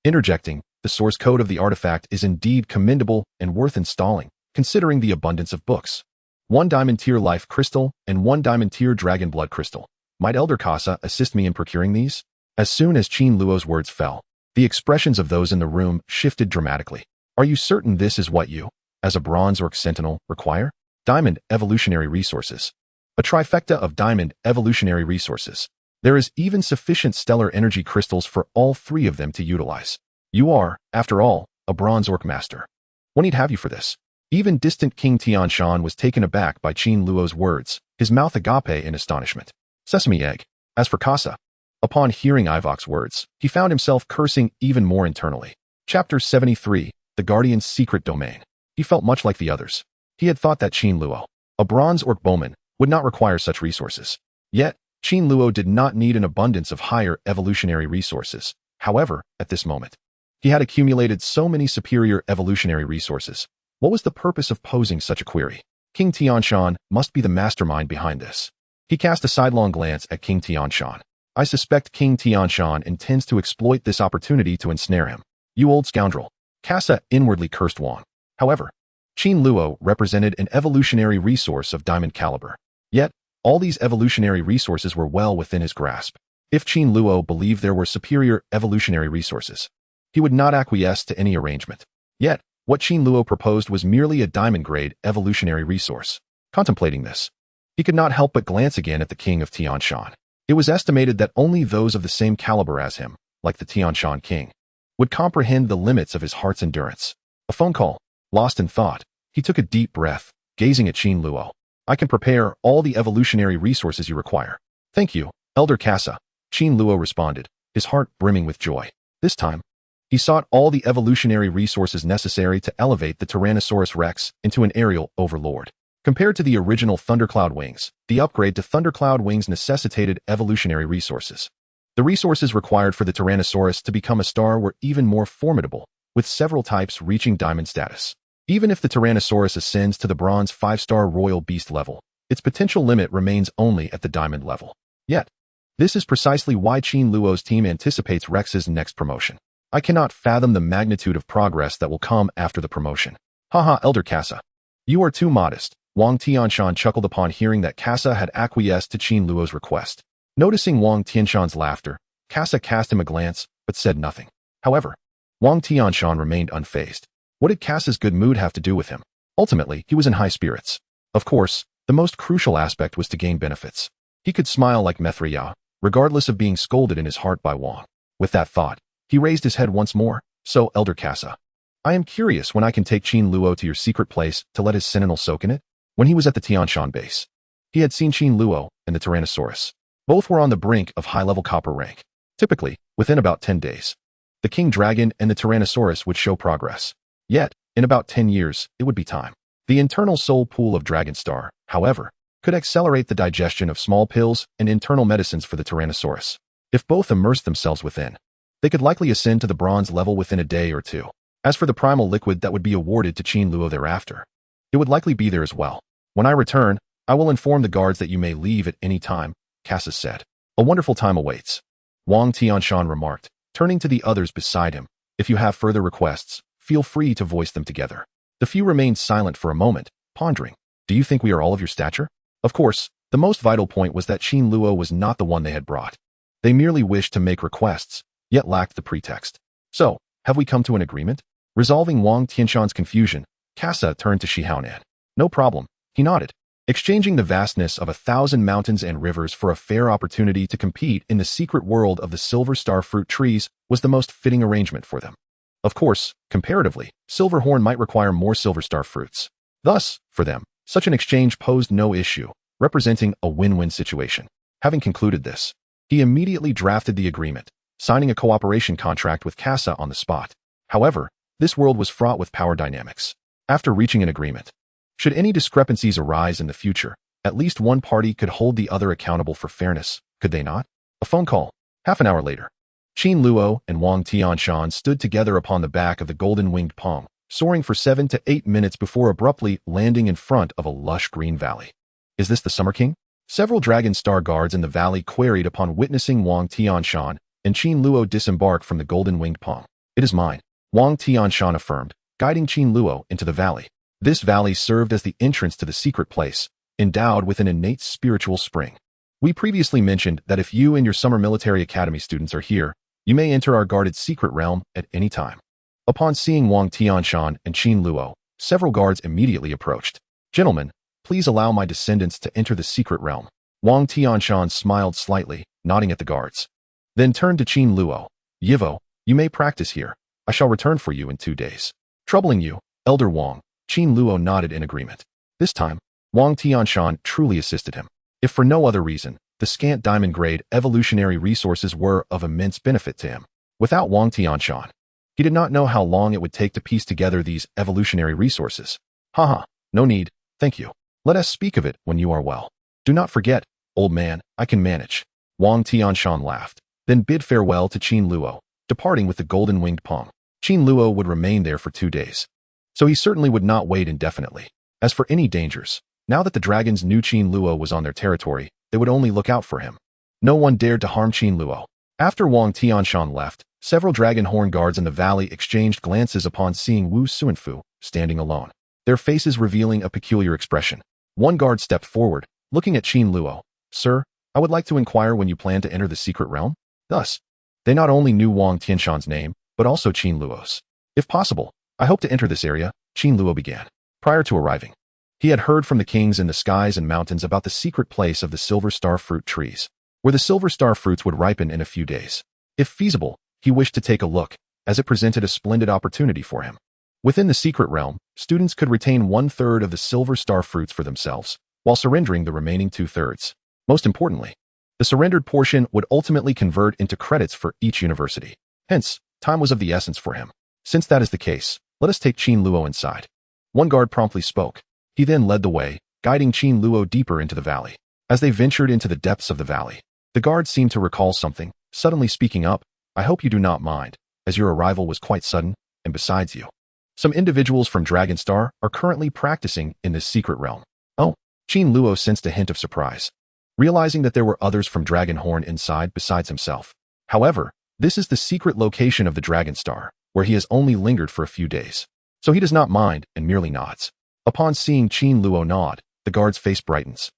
Interjecting, the source code of the artifact is indeed commendable and worth installing, considering the abundance of books. 1 diamond-tier life crystal and 1 diamond-tier dragon blood crystal. Might Elder Kasa assist me in procuring these? As soon as Qin Luo's words fell, the expressions of those in the room shifted dramatically. Are you certain this is what you, as a bronze orc sentinel, require? Diamond evolutionary resources. A trifecta of diamond evolutionary resources. There is even sufficient stellar energy crystals for all 3 of them to utilize. You are, after all, a bronze orc master. What need have you for this? Even distant King Tianshan was taken aback by Qin Luo's words, his mouth agape in astonishment. Sesame egg. As for Kasa, upon hearing Ivok's words, he found himself cursing even more internally. Chapter 73, The Guardian's Secret Domain. He felt much like the others. He had thought that Qin Luo, a bronze orc bowman, would not require such resources. Yet, Qin Luo did not need an abundance of higher evolutionary resources. However, at this moment, he had accumulated so many superior evolutionary resources. What was the purpose of posing such a query? King Tianshan must be the mastermind behind this. He cast a sidelong glance at King Tianshan. I suspect King Tianshan intends to exploit this opportunity to ensnare him. You old scoundrel. Kasa inwardly cursed Wang. However, Qin Luo represented an evolutionary resource of diamond caliber. Yet, all these evolutionary resources were well within his grasp. If Qin Luo believed there were superior evolutionary resources, he would not acquiesce to any arrangement. Yet, what Qin Luo proposed was merely a diamond-grade evolutionary resource. Contemplating this, he could not help but glance again at the king of Tianshan. It was estimated that only those of the same caliber as him, like the Tianshan king, would comprehend the limits of his heart's endurance. A phone call. Lost in thought, he took a deep breath, gazing at Qin Luo. I can prepare all the evolutionary resources you require. Thank you, Elder Kasa. Qin Luo responded, his heart brimming with joy. This time, He sought all the evolutionary resources necessary to elevate the Tyrannosaurus Rex into an aerial overlord. Compared to the original Thundercloud wings, the upgrade to Thundercloud wings necessitated evolutionary resources. The resources required for the Tyrannosaurus to become a star were even more formidable, with several types reaching diamond status. Even if the Tyrannosaurus ascends to the bronze 5-star royal beast level, its potential limit remains only at the diamond level. Yet, this is precisely why Qin Luo's team anticipates Rex's next promotion. I cannot fathom the magnitude of progress that will come after the promotion. Haha, Elder Casa. You are too modest. Wang Tianshan chuckled upon hearing that Casa had acquiesced to Qin Luo's request. Noticing Wang Tianshan's laughter, Casa cast him a glance, but said nothing. However, Wang Tianshan remained unfazed. What did Casa's good mood have to do with him? Ultimately, he was in high spirits. Of course, the most crucial aspect was to gain benefits. He could smile like Mithriya, regardless of being scolded in his heart by Wang. With that thought, he raised his head once more. So, Elder Casa, I am curious when I can take Qin Luo to your secret place to let his sentinel soak in it. When he was at the Tianshan base, he had seen Qin Luo and the Tyrannosaurus. Both were on the brink of high-level copper rank. Typically, within about 10 days, the King Dragon and the Tyrannosaurus would show progress. Yet, in about 10 years, it would be time. The internal soul pool of Dragonstar, however, could accelerate the digestion of small pills and internal medicines for the Tyrannosaurus. If both immersed themselves within, they could likely ascend to the bronze level within a day or two. As for the primal liquid that would be awarded to Qin Luo thereafter, it would likely be there as well. When I return, I will inform the guards that you may leave at any time, Cassius said. A wonderful time awaits. Wang Tianshan remarked, turning to the others beside him. If you have further requests, feel free to voice them together. The few remained silent for a moment, pondering. Do you think we are all of your stature? Of course, the most vital point was that Qin Luo was not the one they had brought. They merely wished to make requests, yet lacked the pretext. So, have we come to an agreement? Resolving Wang Tianshan's confusion, Casa turned to Shihaonan. No problem. He nodded. Exchanging the vastness of 1,000 mountains and rivers for a fair opportunity to compete in the secret world of the silver star fruit trees was the most fitting arrangement for them. Of course, comparatively, Silverhorn might require more silver star fruits. Thus, for them, such an exchange posed no issue, representing a win-win situation. Having concluded this, he immediately drafted the agreement, signing a cooperation contract with Casa on the spot. However, this world was fraught with power dynamics. After reaching an agreement, should any discrepancies arise in the future, at least one party could hold the other accountable for fairness, could they not? A phone call. Half an hour later, Qin Luo and Wang Tianshan stood together upon the back of the golden-winged Pong, soaring for 7 to 8 minutes before abruptly landing in front of a lush green valley. Is this the Summer King? Several Dragon Star guards in the valley queried upon witnessing Wang Tianshan and Qin Luo disembark from the golden-winged Pong. It is mine, Wang Tianshan affirmed, guiding Qin Luo into the valley. This valley served as the entrance to the secret place, endowed with an innate spiritual spring. We previously mentioned that if you and your Summer Military Academy students are here, you may enter our guarded secret realm at any time. Upon seeing Wang Tianshan and Qin Luo, several guards immediately approached. Gentlemen, please allow my descendants to enter the secret realm. Wang Tianshan smiled slightly, nodding at the guards. Then turned to Qin Luo. Yivo, you may practice here. I shall return for you in 2 days. Troubling you, Elder Wang. Qin Luo nodded in agreement. This time, Wang Tianshan truly assisted him. If for no other reason, the scant diamond-grade evolutionary resources were of immense benefit to him. Without Wang Tianshan, he did not know how long it would take to piece together these evolutionary resources. Haha, no need, thank you. Let us speak of it when you are well. Do not forget, old man, I can manage. Wang Tianshan laughed, then bid farewell to Qin Luo, departing with the golden-winged Pong. Qin Luo would remain there for 2 days. So he certainly would not wait indefinitely. As for any dangers, now that the dragons knew Qin Luo was on their territory, they would only look out for him. No one dared to harm Qin Luo. After Wang Tianshan left, several dragon horn guards in the valley exchanged glances upon seeing Wu Suanfu standing alone, their faces revealing a peculiar expression. One guard stepped forward, looking at Qin Luo. Sir, I would like to inquire when you plan to enter the secret realm. Thus, they not only knew Wang Tianshan's name, but also Qin Luo's. If possible, I hope to enter this area, Qin Luo began. Prior to arriving, he had heard from the kings in the skies and mountains about the secret place of the silver star fruit trees, where the silver star fruits would ripen in a few days. If feasible, he wished to take a look, as it presented a splendid opportunity for him. Within the secret realm, students could retain 1/3 of the silver star fruits for themselves, while surrendering the remaining 2/3. Most importantly, the surrendered portion would ultimately convert into credits for each university. Hence, Time was of the essence for him. Since that is the case, let us take Qin Luo inside. One guard promptly spoke. He then led the way, guiding Qin Luo deeper into the valley. As they ventured into the depths of the valley, the guard seemed to recall something, suddenly speaking up, I hope you do not mind, as your arrival was quite sudden, and besides you, some individuals from Dragonstar are currently practicing in this secret realm. Oh, Qin Luo sensed a hint of surprise, realizing that there were others from Dragonhorn inside besides himself. However, this is the secret location of the Dragonstar, where he has only lingered for a few days. So he does not mind and merely nods. Upon seeing Qin Luo nod, the guard's face brightens,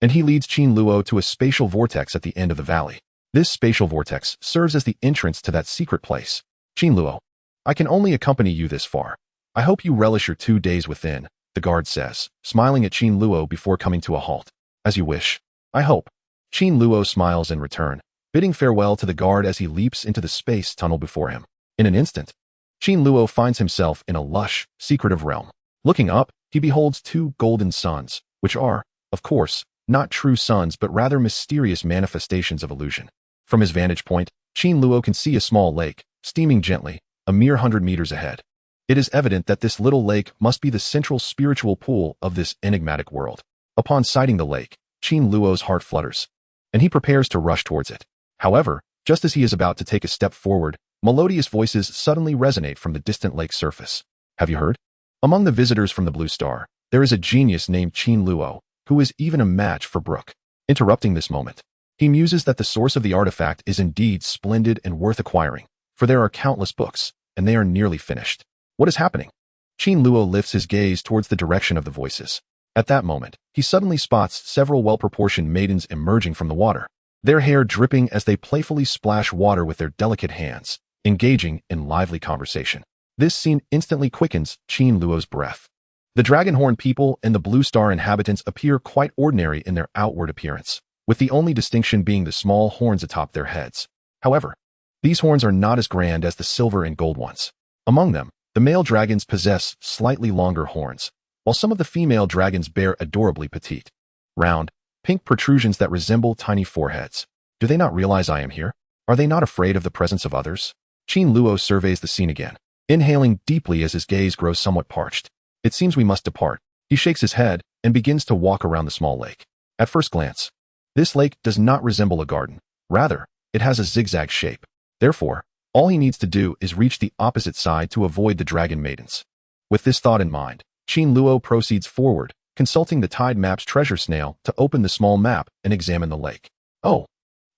and he leads Qin Luo to a spatial vortex at the end of the valley. This spatial vortex serves as the entrance to that secret place. Qin Luo, I can only accompany you this far. I hope you relish your 2 days within, the guard says, smiling at Qin Luo before coming to a halt. As you wish. I hope. Qin Luo smiles in return, bidding farewell to the guard as he leaps into the space tunnel before him. In an instant, Qin Luo finds himself in a lush, secretive realm. Looking up, he beholds 2 golden suns, which are, of course, not true suns but rather mysterious manifestations of illusion. From his vantage point, Qin Luo can see a small lake, steaming gently, a mere 100 meters ahead. It is evident that this little lake must be the central spiritual pool of this enigmatic world. Upon sighting the lake, Qin Luo's heart flutters, and he prepares to rush towards it. However, just as he is about to take a step forward, melodious voices suddenly resonate from the distant lake surface. Have you heard? Among the visitors from the Blue Star, there is a genius named Qin Luo, who is even a match for Brook. Interrupting this moment, he muses that the source of the artifact is indeed splendid and worth acquiring, for there are countless books, and they are nearly finished. What is happening? Qin Luo lifts his gaze towards the direction of the voices. At that moment, he suddenly spots several well-proportioned maidens emerging from the water, their hair dripping as they playfully splash water with their delicate hands, engaging in lively conversation. This scene instantly quickens Qin Luo's breath. The Dragonhorn people and the Blue Star inhabitants appear quite ordinary in their outward appearance, with the only distinction being the small horns atop their heads. However, these horns are not as grand as the silver and gold ones. Among them, the male dragons possess slightly longer horns, while some of the female dragons bear adorably petite, round, pink protrusions that resemble tiny foreheads. Do they not realize I am here? Are they not afraid of the presence of others? Qin Luo surveys the scene again, inhaling deeply as his gaze grows somewhat parched. It seems we must depart. He shakes his head and begins to walk around the small lake. At first glance, this lake does not resemble a garden. Rather, it has a zigzag shape. Therefore, all he needs to do is reach the opposite side to avoid the dragon maidens. With this thought in mind, Qin Luo proceeds forward, consulting the Tide Map's treasure snail to open the small map and examine the lake. Oh!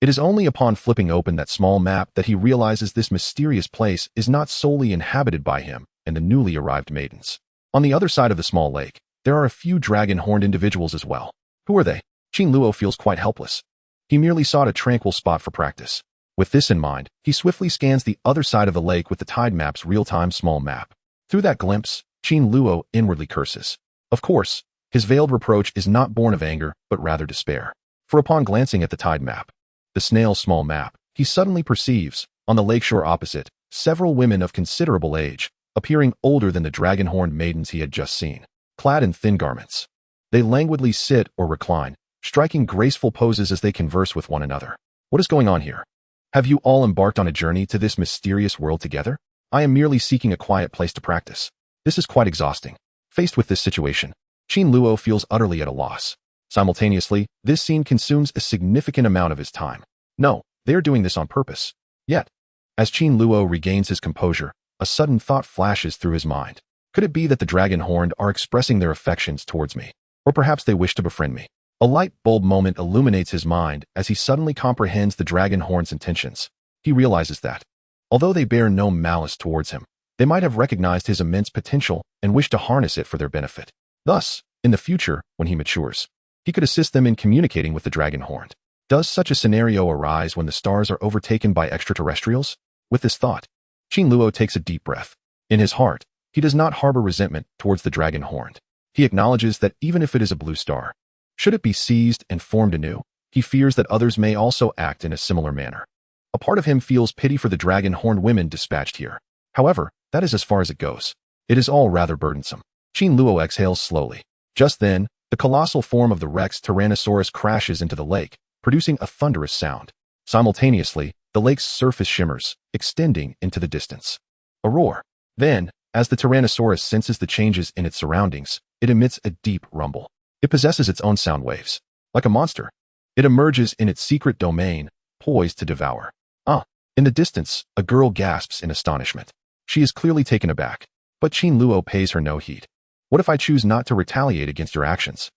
It is only upon flipping open that small map that he realizes this mysterious place is not solely inhabited by him and the newly arrived maidens. On the other side of the small lake, there are a few dragon-horned individuals as well. Who are they? Qin Luo feels quite helpless. He merely sought a tranquil spot for practice. With this in mind, he swiftly scans the other side of the lake with the Tide Map's real-time small map. Through that glimpse, Qin Luo inwardly curses. Of course, his veiled reproach is not born of anger, but rather despair. For upon glancing at the Tide Map, the snail's small map, he suddenly perceives, on the lakeshore opposite, several women of considerable age, appearing older than the dragon-horned maidens he had just seen, clad in thin garments. They languidly sit or recline, striking graceful poses as they converse with one another. What is going on here? Have you all embarked on a journey to this mysterious world together? I am merely seeking a quiet place to practice. This is quite exhausting. Faced with this situation, Qin Luo feels utterly at a loss. Simultaneously, this scene consumes a significant amount of his time. No, they are doing this on purpose. Yet, as Qin Luo regains his composure, a sudden thought flashes through his mind. Could it be that the Dragon-horned are expressing their affections towards me? Or perhaps they wish to befriend me? A light bulb moment illuminates his mind as he suddenly comprehends the Dragon-horn's intentions. He realizes that, although they bear no malice towards him, they might have recognized his immense potential and wish to harness it for their benefit. Thus, in the future, when he matures, he could assist them in communicating with the Dragon-horned. Does such a scenario arise when the stars are overtaken by extraterrestrials? With this thought, Qin Luo takes a deep breath. In his heart, he does not harbor resentment towards the Dragon-horned. He acknowledges that even if it is a blue star, should it be seized and formed anew, he fears that others may also act in a similar manner. A part of him feels pity for the dragon-horned women dispatched here. However, that is as far as it goes. It is all rather burdensome. Qin Luo exhales slowly. Just then, the colossal form of the Rex Tyrannosaurus crashes into the lake, producing a thunderous sound. Simultaneously, the lake's surface shimmers, extending into the distance. A roar. Then, as the Tyrannosaurus senses the changes in its surroundings, it emits a deep rumble. It possesses its own sound waves. Like a monster, it emerges in its secret domain, poised to devour. In the distance, a girl gasps in astonishment. She is clearly taken aback, but Qin Luo pays her no heed. What if I choose not to retaliate against your actions?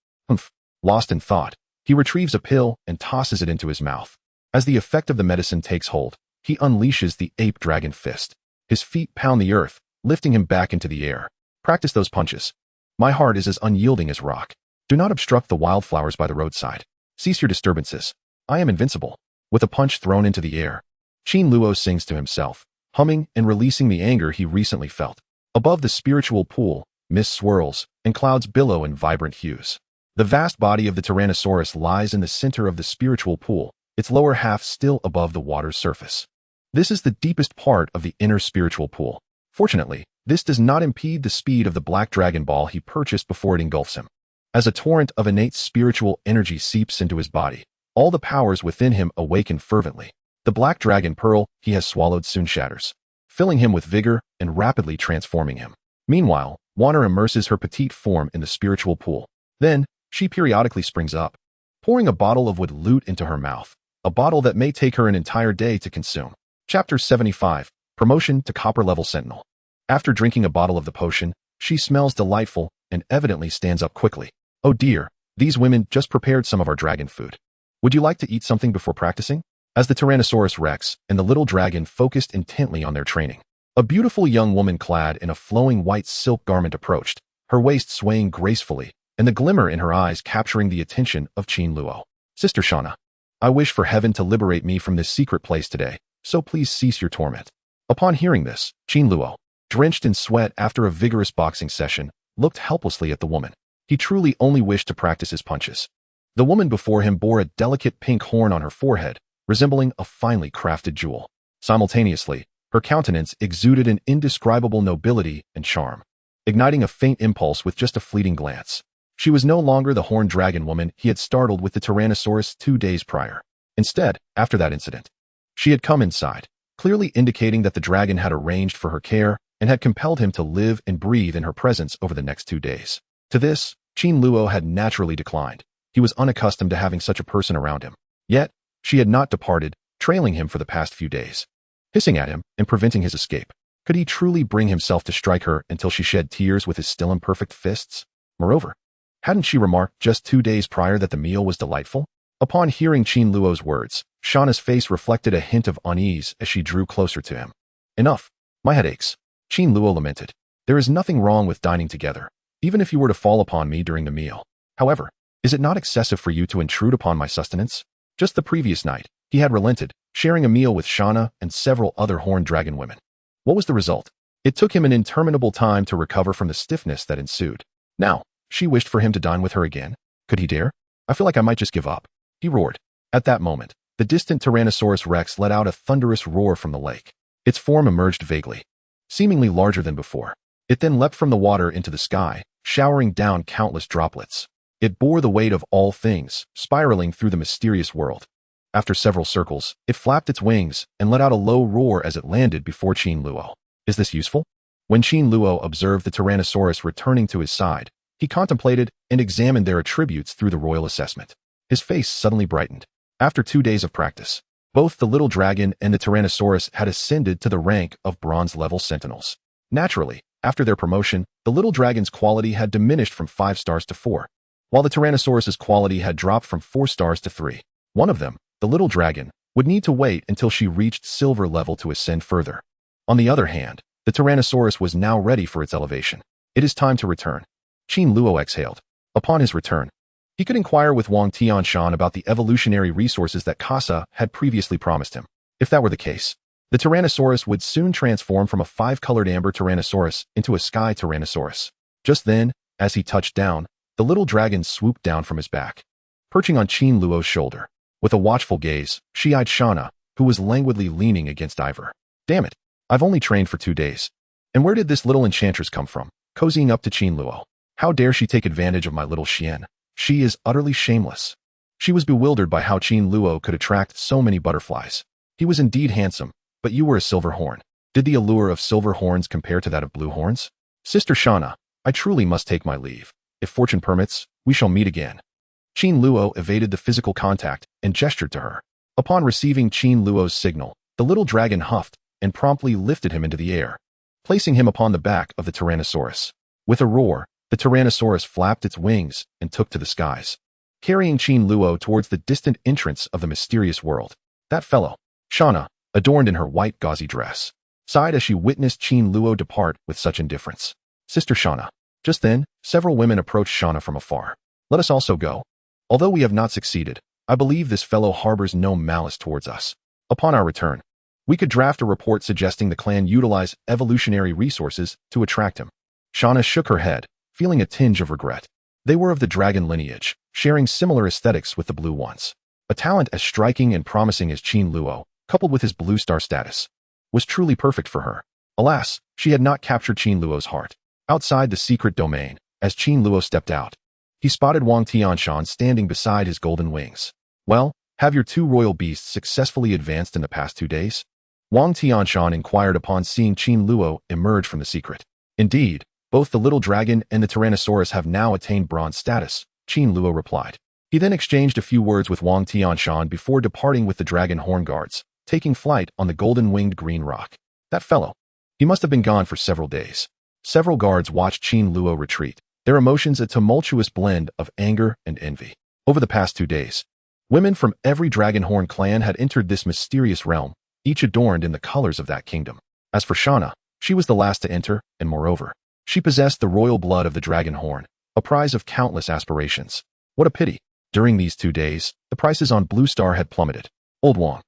Lost in thought, he retrieves a pill and tosses it into his mouth. As the effect of the medicine takes hold, he unleashes the ape dragon fist. His feet pound the earth, lifting him back into the air. Practice those punches. My heart is as unyielding as rock. Do not obstruct the wildflowers by the roadside. Cease your disturbances. I am invincible. With a punch thrown into the air, Qin Luo sings to himself, humming and releasing the anger he recently felt. Above the spiritual pool, mist swirls, and clouds billow in vibrant hues. The vast body of the Tyrannosaurus lies in the center of the spiritual pool, its lower half still above the water's surface. This is the deepest part of the inner spiritual pool. Fortunately, this does not impede the speed of the black dragon ball he purchased before it engulfs him. As a torrent of innate spiritual energy seeps into his body, all the powers within him awaken fervently. The black dragon pearl he has swallowed soon shatters, filling him with vigor and rapidly transforming him. Meanwhile, Wanner immerses her petite form in the spiritual pool. Then, she periodically springs up, pouring a bottle of wood loot into her mouth, a bottle that may take her an entire day to consume. Chapter 75, Promotion to Copper Level Sentinel. After drinking a bottle of the potion, she smells delightful and evidently stands up quickly. Oh dear, these women just prepared some of our dragon food. Would you like to eat something before practicing? As the Tyrannosaurus Rex and the little dragon focused intently on their training, a beautiful young woman clad in a flowing white silk garment approached, her waist swaying gracefully, and the glimmer in her eyes capturing the attention of Qin Luo. Sister Shauna, I wish for heaven to liberate me from this secret place today, so please cease your torment. Upon hearing this, Qin Luo, drenched in sweat after a vigorous boxing session, looked helplessly at the woman. He truly only wished to practice his punches. The woman before him bore a delicate pink horn on her forehead, resembling a finely crafted jewel. Simultaneously, her countenance exuded an indescribable nobility and charm, igniting a faint impulse with just a fleeting glance. She was no longer the horned dragon woman he had startled with the Tyrannosaurus 2 days prior. Instead, after that incident, she had come inside, clearly indicating that the dragon had arranged for her care and had compelled him to live and breathe in her presence over the next 2 days. To this, Qin Luo had naturally declined. He was unaccustomed to having such a person around him. Yet, she had not departed, trailing him for the past few days, hissing at him and preventing his escape. Could he truly bring himself to strike her until she shed tears with his still imperfect fists? Moreover, hadn't she remarked just 2 days prior that the meal was delightful? Upon hearing Qin Luo's words, Shauna's face reflected a hint of unease as she drew closer to him. Enough. My head aches. Qin Luo lamented. There is nothing wrong with dining together, even if you were to fall upon me during the meal. However, is it not excessive for you to intrude upon my sustenance? Just the previous night, he had relented, sharing a meal with Shauna and several other horned dragon women. What was the result? It took him an interminable time to recover from the stiffness that ensued. Now, she wished for him to dine with her again. Could he dare? I feel like I might just give up. He roared. At that moment, the distant Tyrannosaurus Rex let out a thunderous roar from the lake. Its form emerged vaguely, seemingly larger than before. It then leapt from the water into the sky, showering down countless droplets. It bore the weight of all things, spiraling through the mysterious world. After several circles, it flapped its wings and let out a low roar as it landed before Qin Luo. Is this useful? When Qin Luo observed the Tyrannosaurus returning to his side, he contemplated and examined their attributes through the royal assessment. His face suddenly brightened. After 2 days of practice, both the little dragon and the Tyrannosaurus had ascended to the rank of bronze-level sentinels. Naturally, after their promotion, the little dragon's quality had diminished from 5 stars to 4. While the Tyrannosaurus's quality had dropped from 4 stars to 3. One of them, the little dragon, would need to wait until she reached silver level to ascend further. On the other hand, the Tyrannosaurus was now ready for its elevation. It is time to return. Qin Luo exhaled. Upon his return, he could inquire with Wang Tianshan about the evolutionary resources that Casa had previously promised him. If that were the case, the Tyrannosaurus would soon transform from a 5-colored amber Tyrannosaurus into a sky Tyrannosaurus. Just then, as he touched down, the little dragon swooped down from his back, perching on Qin Luo's shoulder. With a watchful gaze, she eyed Shauna, who was languidly leaning against Ivor. Damn it, I've only trained for 2 days. And where did this little enchantress come from, cozying up to Qin Luo? How dare she take advantage of my little Xian? She is utterly shameless. She was bewildered by how Qin Luo could attract so many butterflies. He was indeed handsome, but you were a silver horn. Did the allure of silver horns compare to that of blue horns? Sister Shauna, I truly must take my leave. If fortune permits, we shall meet again. Qin Luo evaded the physical contact and gestured to her. Upon receiving Qin Luo's signal, the little dragon huffed and promptly lifted him into the air, placing him upon the back of the Tyrannosaurus. With a roar, the Tyrannosaurus flapped its wings and took to the skies, carrying Qin Luo towards the distant entrance of the mysterious world. That fellow, Shauna, adorned in her white gauzy dress, sighed as she witnessed Qin Luo depart with such indifference. Sister Shauna. Just then, several women approached Shauna from afar. Let us also go. Although we have not succeeded, I believe this fellow harbors no malice towards us. Upon our return, we could draft a report suggesting the clan utilize evolutionary resources to attract him. Shauna shook her head, feeling a tinge of regret. They were of the dragon lineage, sharing similar aesthetics with the blue ones. A talent as striking and promising as Qin Luo, coupled with his blue star status, was truly perfect for her. Alas, she had not captured Qin Luo's heart. Outside the secret domain, as Qin Luo stepped out, he spotted Wang Tianshan standing beside his golden wings. Well, have your two royal beasts successfully advanced in the past 2 days? Wang Tianshan inquired upon seeing Qin Luo emerge from the secret. Indeed, both the little dragon and the Tyrannosaurus have now attained bronze status, Qin Luo replied. He then exchanged a few words with Wang Tianshan before departing with the dragon horn guards, taking flight on the golden-winged green rock. That fellow. He must have been gone for several days. Several guards watched Qin Luo retreat, their emotions a tumultuous blend of anger and envy. Over the past 2 days, women from every Dragonhorn clan had entered this mysterious realm, each adorned in the colors of that kingdom. As for Shauna, she was the last to enter, and moreover, she possessed the royal blood of the Dragonhorn, a prize of countless aspirations. What a pity. During these 2 days, the prices on Blue Star had plummeted. Old Wang.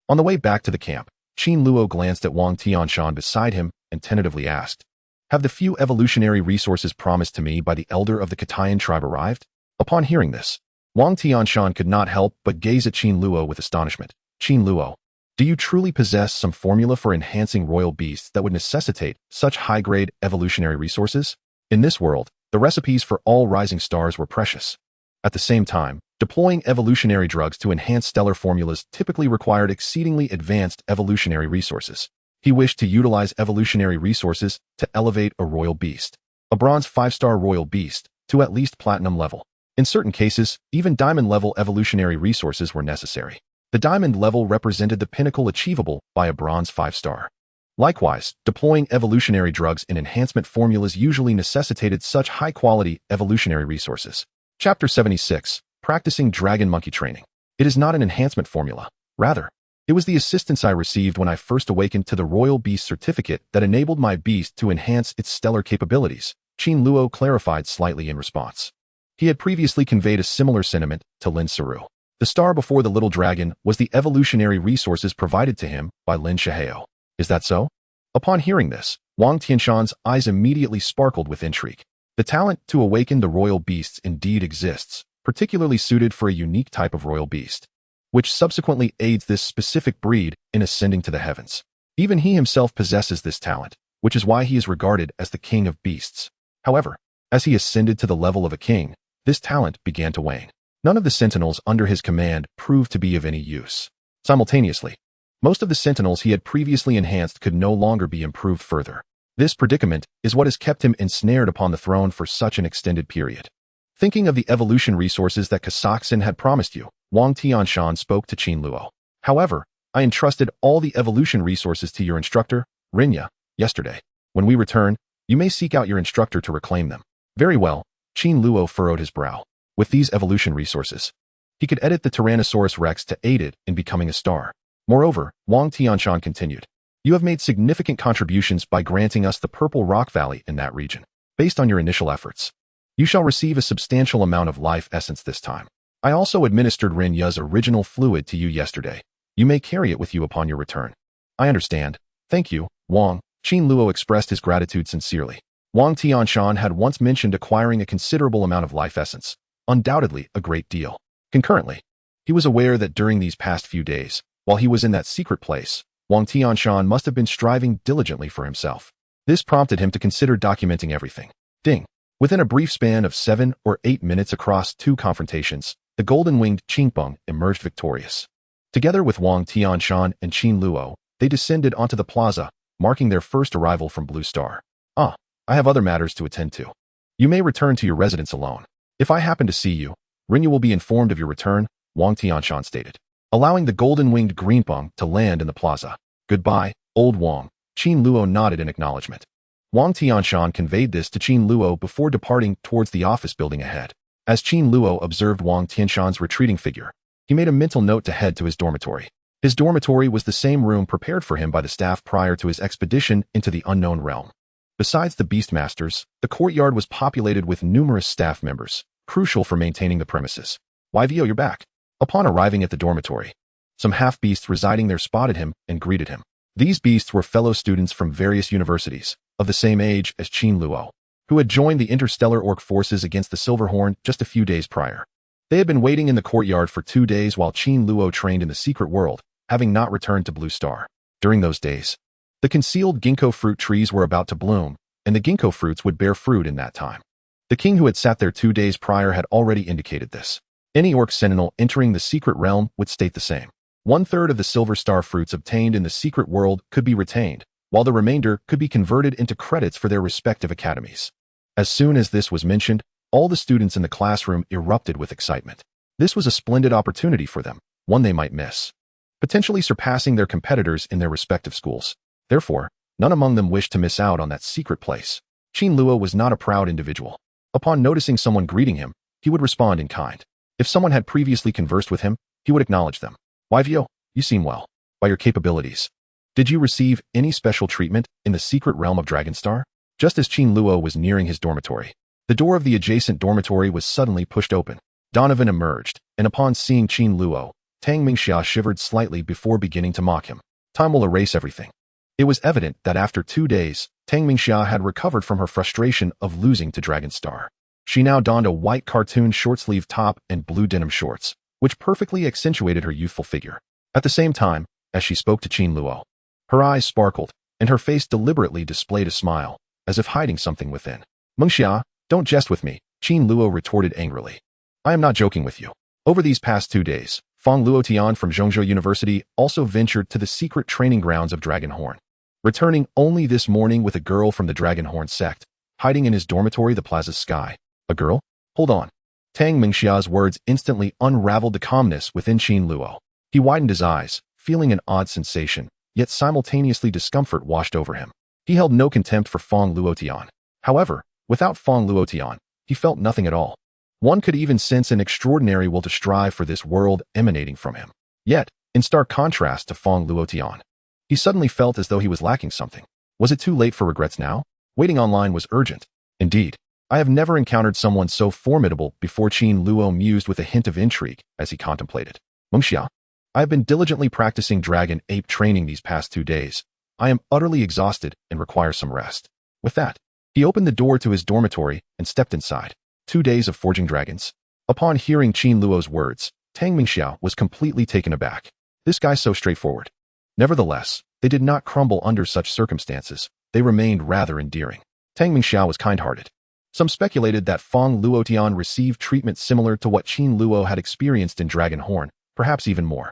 On the way back to the camp, Qin Luo glanced at Wang Tianshan beside him and tentatively asked, have the few evolutionary resources promised to me by the elder of the Katayan tribe arrived? Upon hearing this, Wang Tianshan could not help but gaze at Qin Luo with astonishment. Qin Luo, do you truly possess some formula for enhancing royal beasts that would necessitate such high-grade evolutionary resources? In this world, the recipes for all rising stars were precious. At the same time, deploying evolutionary drugs to enhance stellar formulas typically required exceedingly advanced evolutionary resources. He wished to utilize evolutionary resources to elevate a royal beast, a bronze 5-star royal beast, to at least platinum level. In certain cases, even diamond level evolutionary resources were necessary. The diamond level represented the pinnacle achievable by a bronze 5-star. Likewise, deploying evolutionary drugs in enhancement formulas usually necessitated such high-quality evolutionary resources. Chapter 76, Practicing Dragon Monkey Training. It is not an enhancement formula. Rather, it was the assistance I received when I first awakened to the Royal Beast Certificate that enabled my beast to enhance its stellar capabilities, Qin Luo clarified slightly in response. He had previously conveyed a similar sentiment to Lin Saru. The star before the little dragon was the evolutionary resources provided to him by Lin Shihao. Is that so? Upon hearing this, Wang Tianshan's eyes immediately sparkled with intrigue. The talent to awaken the royal beasts indeed exists, particularly suited for a unique type of royal beast, which subsequently aids this specific breed in ascending to the heavens. Even he himself possesses this talent, which is why he is regarded as the king of beasts. However, as he ascended to the level of a king, this talent began to wane. None of the sentinels under his command proved to be of any use. Simultaneously, most of the sentinels he had previously enhanced could no longer be improved further. This predicament is what has kept him ensnared upon the throne for such an extended period. Thinking of the evolution resources that Kazakhstan had promised you, Wang Tianshan spoke to Qin Luo. However, I entrusted all the evolution resources to your instructor, Rinya, yesterday. When we return, you may seek out your instructor to reclaim them. Very well, Qin Luo furrowed his brow. With these evolution resources, he could edit the Tyrannosaurus Rex to aid it in becoming a star. Moreover, Wang Tianshan continued, you have made significant contributions by granting us the Purple Rock Valley in that region. Based on your initial efforts, you shall receive a substantial amount of life essence this time. I also administered Rinya's original fluid to you yesterday. You may carry it with you upon your return. I understand. Thank you, Wang. Qin Luo expressed his gratitude sincerely. Wang Tianshan had once mentioned acquiring a considerable amount of life essence, undoubtedly a great deal. Concurrently, he was aware that during these past few days, while he was in that secret place, Wang Tianshan must have been striving diligently for himself. This prompted him to consider documenting everything. Ding. Within a brief span of 7 or 8 minutes across 2 confrontations, the golden-winged Qingpeng emerged victorious. Together with Wang Tianshan and Qin Luo, they descended onto the plaza, marking their first arrival from Blue Star. "Ah, I have other matters to attend to. You may return to your residence alone. If I happen to see you, Rinya will be informed of your return," Wang Tianshan stated, allowing the golden-winged greenpong to land in the plaza. "Goodbye, old Wang," Qin Luo nodded in acknowledgement. Wang Tianshan conveyed this to Qin Luo before departing towards the office building ahead. As Qin Luo observed Wang Tianshan's retreating figure, he made a mental note to head to his dormitory. His dormitory was the same room prepared for him by the staff prior to his expedition into the unknown realm. Besides the Beastmasters, the courtyard was populated with numerous staff members, crucial for maintaining the premises. "YVO, you're back." Upon arriving at the dormitory, some half-beasts residing there spotted him and greeted him. These beasts were fellow students from various universities, of the same age as Qin Luo, who had joined the interstellar orc forces against the Silverhorn just a few days prior. They had been waiting in the courtyard for 2 days while Qin Luo trained in the secret world, having not returned to Blue Star. During those days, the concealed ginkgo fruit trees were about to bloom, and the ginkgo fruits would bear fruit in that time. The king who had sat there 2 days prior had already indicated this. Any orc sentinel entering the secret realm would state the same. 1/3 of the silver star fruits obtained in the secret world could be retained, while the remainder could be converted into credits for their respective academies. As soon as this was mentioned, all the students in the classroom erupted with excitement. This was a splendid opportunity for them, one they might miss, potentially surpassing their competitors in their respective schools. Therefore, none among them wished to miss out on that secret place. Qin Luo was not a proud individual. Upon noticing someone greeting him, he would respond in kind. If someone had previously conversed with him, he would acknowledge them. "YVO, you seem well. By your capabilities. Did you receive any special treatment in the secret realm of Dragonstar?" Just as Qin Luo was nearing his dormitory, the door of the adjacent dormitory was suddenly pushed open. Donovan emerged, and upon seeing Qin Luo, Tang Mingxia shivered slightly before beginning to mock him. "Time will erase everything." It was evident that after 2 days, Tang Mingxia had recovered from her frustration of losing to Dragonstar. She now donned a white cartoon short-sleeve top and blue denim shorts, which perfectly accentuated her youthful figure. At the same time, as she spoke to Qin Luo, her eyes sparkled, and her face deliberately displayed a smile, as if hiding something within. "Mengxia, don't jest with me," Qin Luo retorted angrily. "I am not joking with you." Over these past 2 days, Fang Luotian from Zhongzhou University also ventured to the secret training grounds of Dragonhorn, returning only this morning with a girl from the Dragonhorn sect, hiding in his dormitory the plaza's sky. "A girl? Hold on." Tang Mingxia's words instantly unraveled the calmness within Qin Luo. He widened his eyes, feeling an odd sensation, yet simultaneously discomfort washed over him. He held no contempt for Fang Luotian. However, without Fang Luotian, he felt nothing at all. One could even sense an extraordinary will to strive for this world emanating from him. Yet, in stark contrast to Fang Luotian, he suddenly felt as though he was lacking something. Was it too late for regrets now? Waiting online was urgent. Indeed, I have never encountered someone so formidable before. Qin Luo mused with a hint of intrigue as he contemplated. "Mengxia, I have been diligently practicing dragon ape training these past 2 days. I am utterly exhausted and require some rest." With that, he opened the door to his dormitory and stepped inside. 2 days of forging dragons. Upon hearing Qin Luo's words, Tang Mingxia was completely taken aback. This guy's so straightforward. Nevertheless, they did not crumble under such circumstances. They remained rather endearing. Tang Mingxia was kind-hearted. Some speculated that Fang Luotian received treatment similar to what Qin Luo had experienced in Dragonhorn, perhaps even more.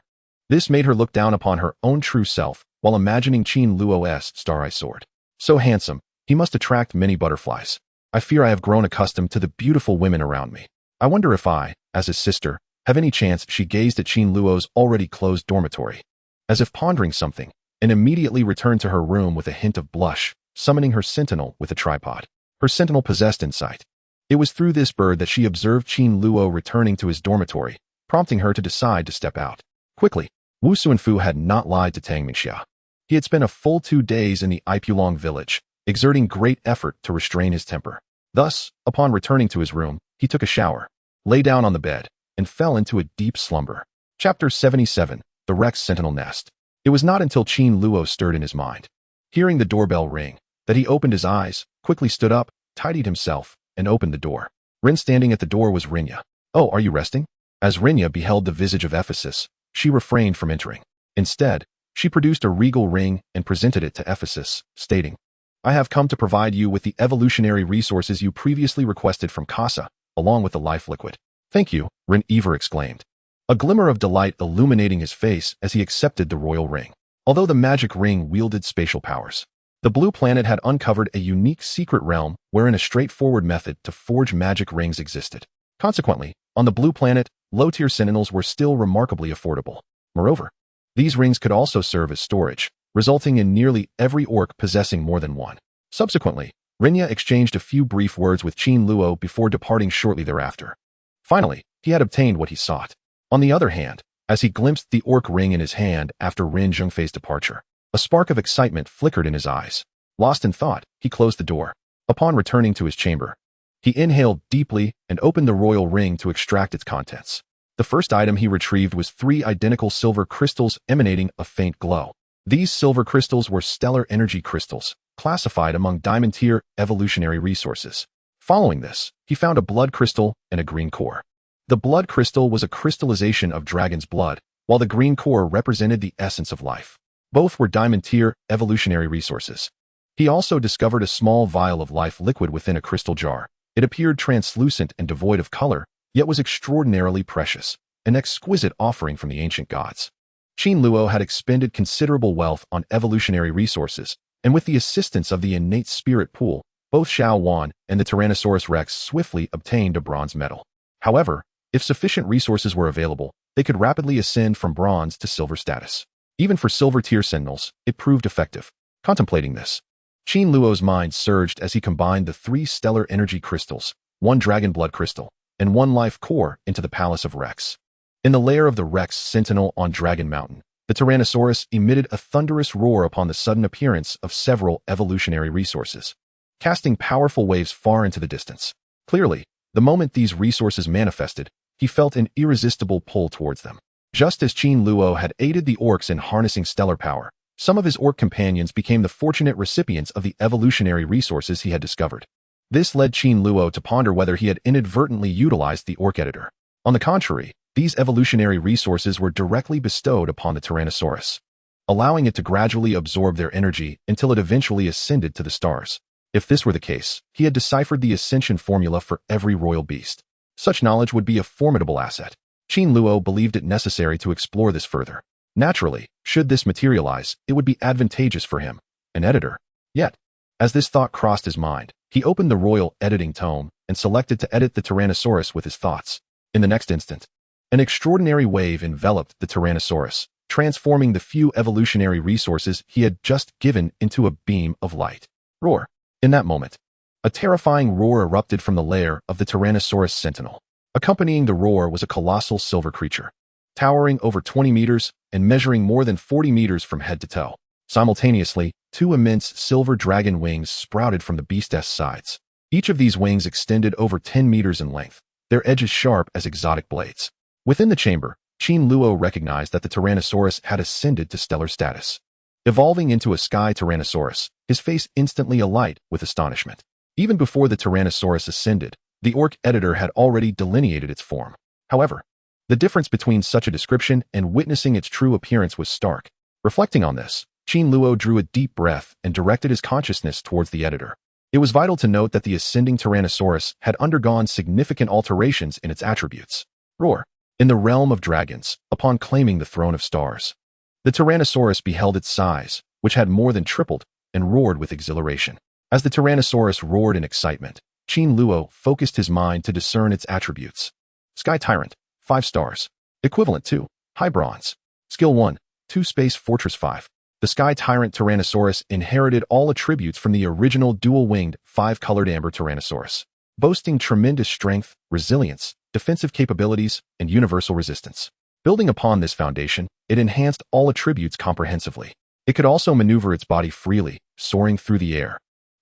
This made her look down upon her own true self while imagining Qin Luo's star-eye sword. So handsome, he must attract many butterflies. I fear I have grown accustomed to the beautiful women around me. I wonder if I, as his sister, have any chance. She gazed at Qin Luo's already closed dormitory, as if pondering something, and immediately returned to her room with a hint of blush, summoning her sentinel with a tripod. Her sentinel possessed insight. It was through this bird that she observed Qin Luo returning to his dormitory, prompting her to decide to step out. Quickly, Wu Suanfu had not lied to Tang Mingxia. He had spent a full 2 days in the Ipulong village, exerting great effort to restrain his temper. Thus, upon returning to his room, he took a shower, lay down on the bed, and fell into a deep slumber. Chapter 77, The Rex Sentinel Nest. It was not until Qin Luo stirred in his mind, hearing the doorbell ring, that he opened his eyes, quickly stood up, tidied himself, and opened the door. Rin standing at the door was Rinya. "Oh, are you resting?" As Rinya beheld the visage of Ephesus, she refrained from entering. Instead, she produced a regal ring and presented it to Ephesus, stating, "I have come to provide you with the evolutionary resources you previously requested from Casa, along with the life liquid." "Thank you," Rin Ever exclaimed. a glimmer of delight illuminating his face as he accepted the royal ring. Although the magic ring wielded spatial powers, the blue planet had uncovered a unique secret realm wherein a straightforward method to forge magic rings existed. Consequently, on the blue planet, low-tier sentinels were still remarkably affordable. Moreover, these rings could also serve as storage, resulting in nearly every orc possessing more than one. Subsequently, Rinya exchanged a few brief words with Qin Luo before departing shortly thereafter. Finally, he had obtained what he sought. On the other hand, as he glimpsed the orc ring in his hand after Rin Zhengfei's departure, a spark of excitement flickered in his eyes. Lost in thought, he closed the door. Upon returning to his chamber, he inhaled deeply and opened the royal ring to extract its contents. The first item he retrieved was 3 identical silver crystals emanating a faint glow. These silver crystals were stellar energy crystals, classified among diamond-tier evolutionary resources. Following this, he found a blood crystal and a green core. The blood crystal was a crystallization of dragon's blood, while the green core represented the essence of life. Both were diamond-tier evolutionary resources. He also discovered a small vial of life liquid within a crystal jar. It appeared translucent and devoid of color, yet was extraordinarily precious, an exquisite offering from the ancient gods. Qin Luo had expended considerable wealth on evolutionary resources, and with the assistance of the innate spirit pool, both Xiao Wan and the Tyrannosaurus Rex swiftly obtained a bronze medal. However, if sufficient resources were available, they could rapidly ascend from bronze to silver status. Even for silver-tier sentinels, it proved effective. Contemplating this, Qin Luo's mind surged as he combined the 3 stellar energy crystals, 1 dragon blood crystal, and 1 life core into the Palace of Rex. In the lair of the Rex Sentinel on Dragon Mountain, the Tyrannosaurus emitted a thunderous roar upon the sudden appearance of several evolutionary resources, casting powerful waves far into the distance. Clearly, the moment these resources manifested, he felt an irresistible pull towards them. Just as Qin Luo had aided the orcs in harnessing stellar power, some of his orc companions became the fortunate recipients of the evolutionary resources he had discovered. This led Qin Luo to ponder whether he had inadvertently utilized the orc editor. On the contrary, these evolutionary resources were directly bestowed upon the Tyrannosaurus, allowing it to gradually absorb their energy until it eventually ascended to the stars. If this were the case, he had deciphered the ascension formula for every royal beast. Such knowledge would be a formidable asset. Qin Luo believed it necessary to explore this further. Naturally, should this materialize, it would be advantageous for him, an editor. Yet, as this thought crossed his mind, he opened the royal editing tome and selected to edit the Tyrannosaurus with his thoughts. In the next instant, an extraordinary wave enveloped the Tyrannosaurus, transforming the few evolutionary resources he had just given into a beam of light. Roar. In that moment, a terrifying roar erupted from the lair of the Tyrannosaurus Sentinel. Accompanying the roar was a colossal silver creature, towering over 20 meters and measuring more than 40 meters from head to toe. Simultaneously, 2 immense silver dragon wings sprouted from the beast's sides. Each of these wings extended over 10 meters in length, their edges sharp as exotic blades. Within the chamber, Qin Luo recognized that the Tyrannosaurus had ascended to stellar status. Evolving into a sky Tyrannosaurus, his face instantly alight with astonishment. Even before the Tyrannosaurus ascended, the orc editor had already delineated its form. However, the difference between such a description and witnessing its true appearance was stark. Reflecting on this, Qin Luo drew a deep breath and directed his consciousness towards the editor. It was vital to note that the ascending Tyrannosaurus had undergone significant alterations in its attributes. Roar. In the realm of dragons, upon claiming the throne of stars, the Tyrannosaurus beheld its size, which had more than tripled, and roared with exhilaration. As the Tyrannosaurus roared in excitement, Qin Luo focused his mind to discern its attributes. Sky Tyrant, 5 stars. Equivalent to High Bronze. Skill 1, 2 Space Fortress 5. The Sky Tyrant Tyrannosaurus inherited all attributes from the original dual-winged, 5-colored amber Tyrannosaurus, boasting tremendous strength, resilience, defensive capabilities, and universal resistance. Building upon this foundation, it enhanced all attributes comprehensively. It could also maneuver its body freely, soaring through the air.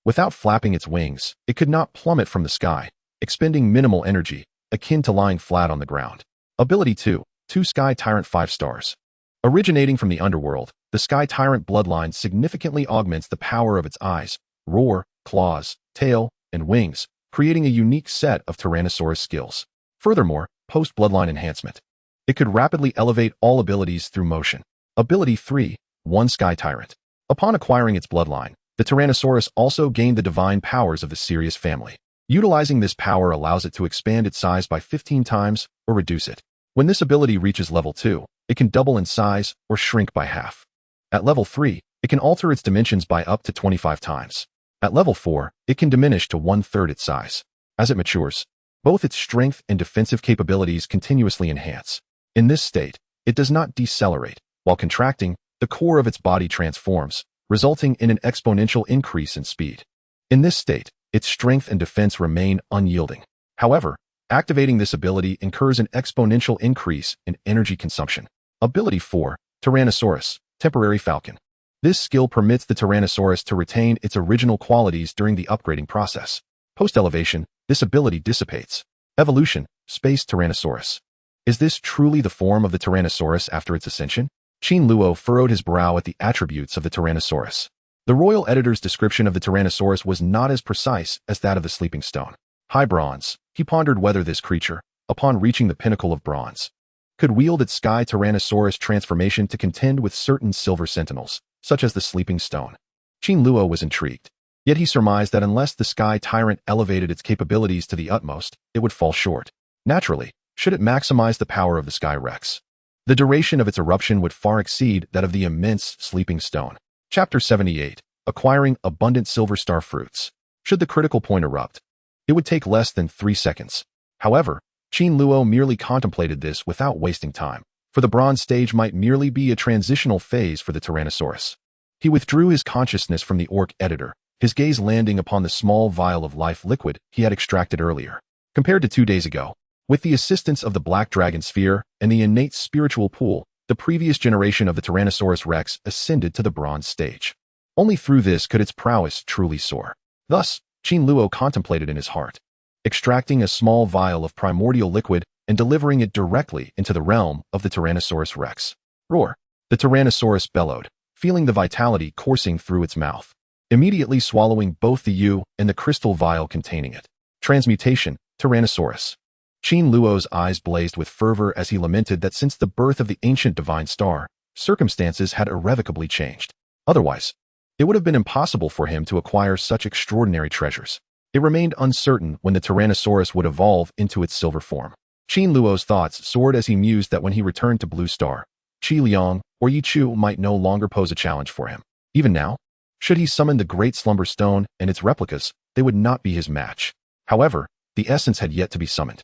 Without flapping its wings, it could not plummet from the sky, expending minimal energy, akin to lying flat on the ground. Ability 2, 2 Sky Tyrant 5 stars. Originating from the underworld, the Sky Tyrant bloodline significantly augments the power of its eyes, roar, claws, tail, and wings, creating a unique set of Tyrannosaurus skills. Furthermore, post-bloodline enhancement. It could rapidly elevate all abilities through motion. Ability 3, 1 Sky Tyrant. Upon acquiring its bloodline, the Tyrannosaurus also gained the divine powers of the Sirius family. Utilizing this power allows it to expand its size by 15 times or reduce it. When this ability reaches level 2, it can double in size or shrink by half. At level 3, it can alter its dimensions by up to 25 times. At level 4, it can diminish to 1/3 its size. As it matures, both its strength and defensive capabilities continuously enhance. In this state, it does not decelerate. While contracting, the core of its body transforms, resulting in an exponential increase in speed. In this state, its strength and defense remain unyielding. However, activating this ability incurs an exponential increase in energy consumption. Ability 4, Tyrannosaurus, Temporary Falcon. This skill permits the Tyrannosaurus to retain its original qualities during the upgrading process. Post-elevation, this ability dissipates. Evolution, Space Tyrannosaurus. Is this truly the form of the Tyrannosaurus after its ascension? Qin Luo furrowed his brow at the attributes of the Tyrannosaurus. The royal editor's description of the Tyrannosaurus was not as precise as that of the sleeping stone. High bronze, he pondered whether this creature, upon reaching the pinnacle of bronze, could wield its Sky Tyrannosaurus transformation to contend with certain silver sentinels, such as the sleeping stone. Qin Luo was intrigued. Yet he surmised that unless the Sky Tyrant elevated its capabilities to the utmost, it would fall short. Naturally, should it maximize the power of the Sky Rex, the duration of its eruption would far exceed that of the immense sleeping stone. Chapter 78, Acquiring Abundant Silver Star Fruits. Should the critical point erupt, it would take less than 3 seconds. However, Qin Luo merely contemplated this without wasting time, for the bronze stage might merely be a transitional phase for the Tyrannosaurus. He withdrew his consciousness from the orc editor, his gaze landing upon the small vial of life liquid he had extracted earlier. Compared to 2 days ago, with the assistance of the Black Dragon Sphere and the innate spiritual pool, the previous generation of the Tyrannosaurus Rex ascended to the bronze stage. Only through this could its prowess truly soar. Thus, Qin Luo contemplated in his heart, extracting a small vial of primordial liquid and delivering it directly into the realm of the Tyrannosaurus Rex. Roar! The Tyrannosaurus bellowed, feeling the vitality coursing through its mouth, immediately swallowing both the U and the crystal vial containing it. Transmutation, Tyrannosaurus. Qin Luo's eyes blazed with fervor as he lamented that since the birth of the ancient divine star, circumstances had irrevocably changed. Otherwise, it would have been impossible for him to acquire such extraordinary treasures. It remained uncertain when the Tyrannosaurus would evolve into its silver form. Qin Luo's thoughts soared as he mused that when he returned to Blue Star, Qi Liang or Yi Chu might no longer pose a challenge for him. Even now, should he summon the Great Slumber Stone and its replicas, they would not be his match. However, the essence had yet to be summoned.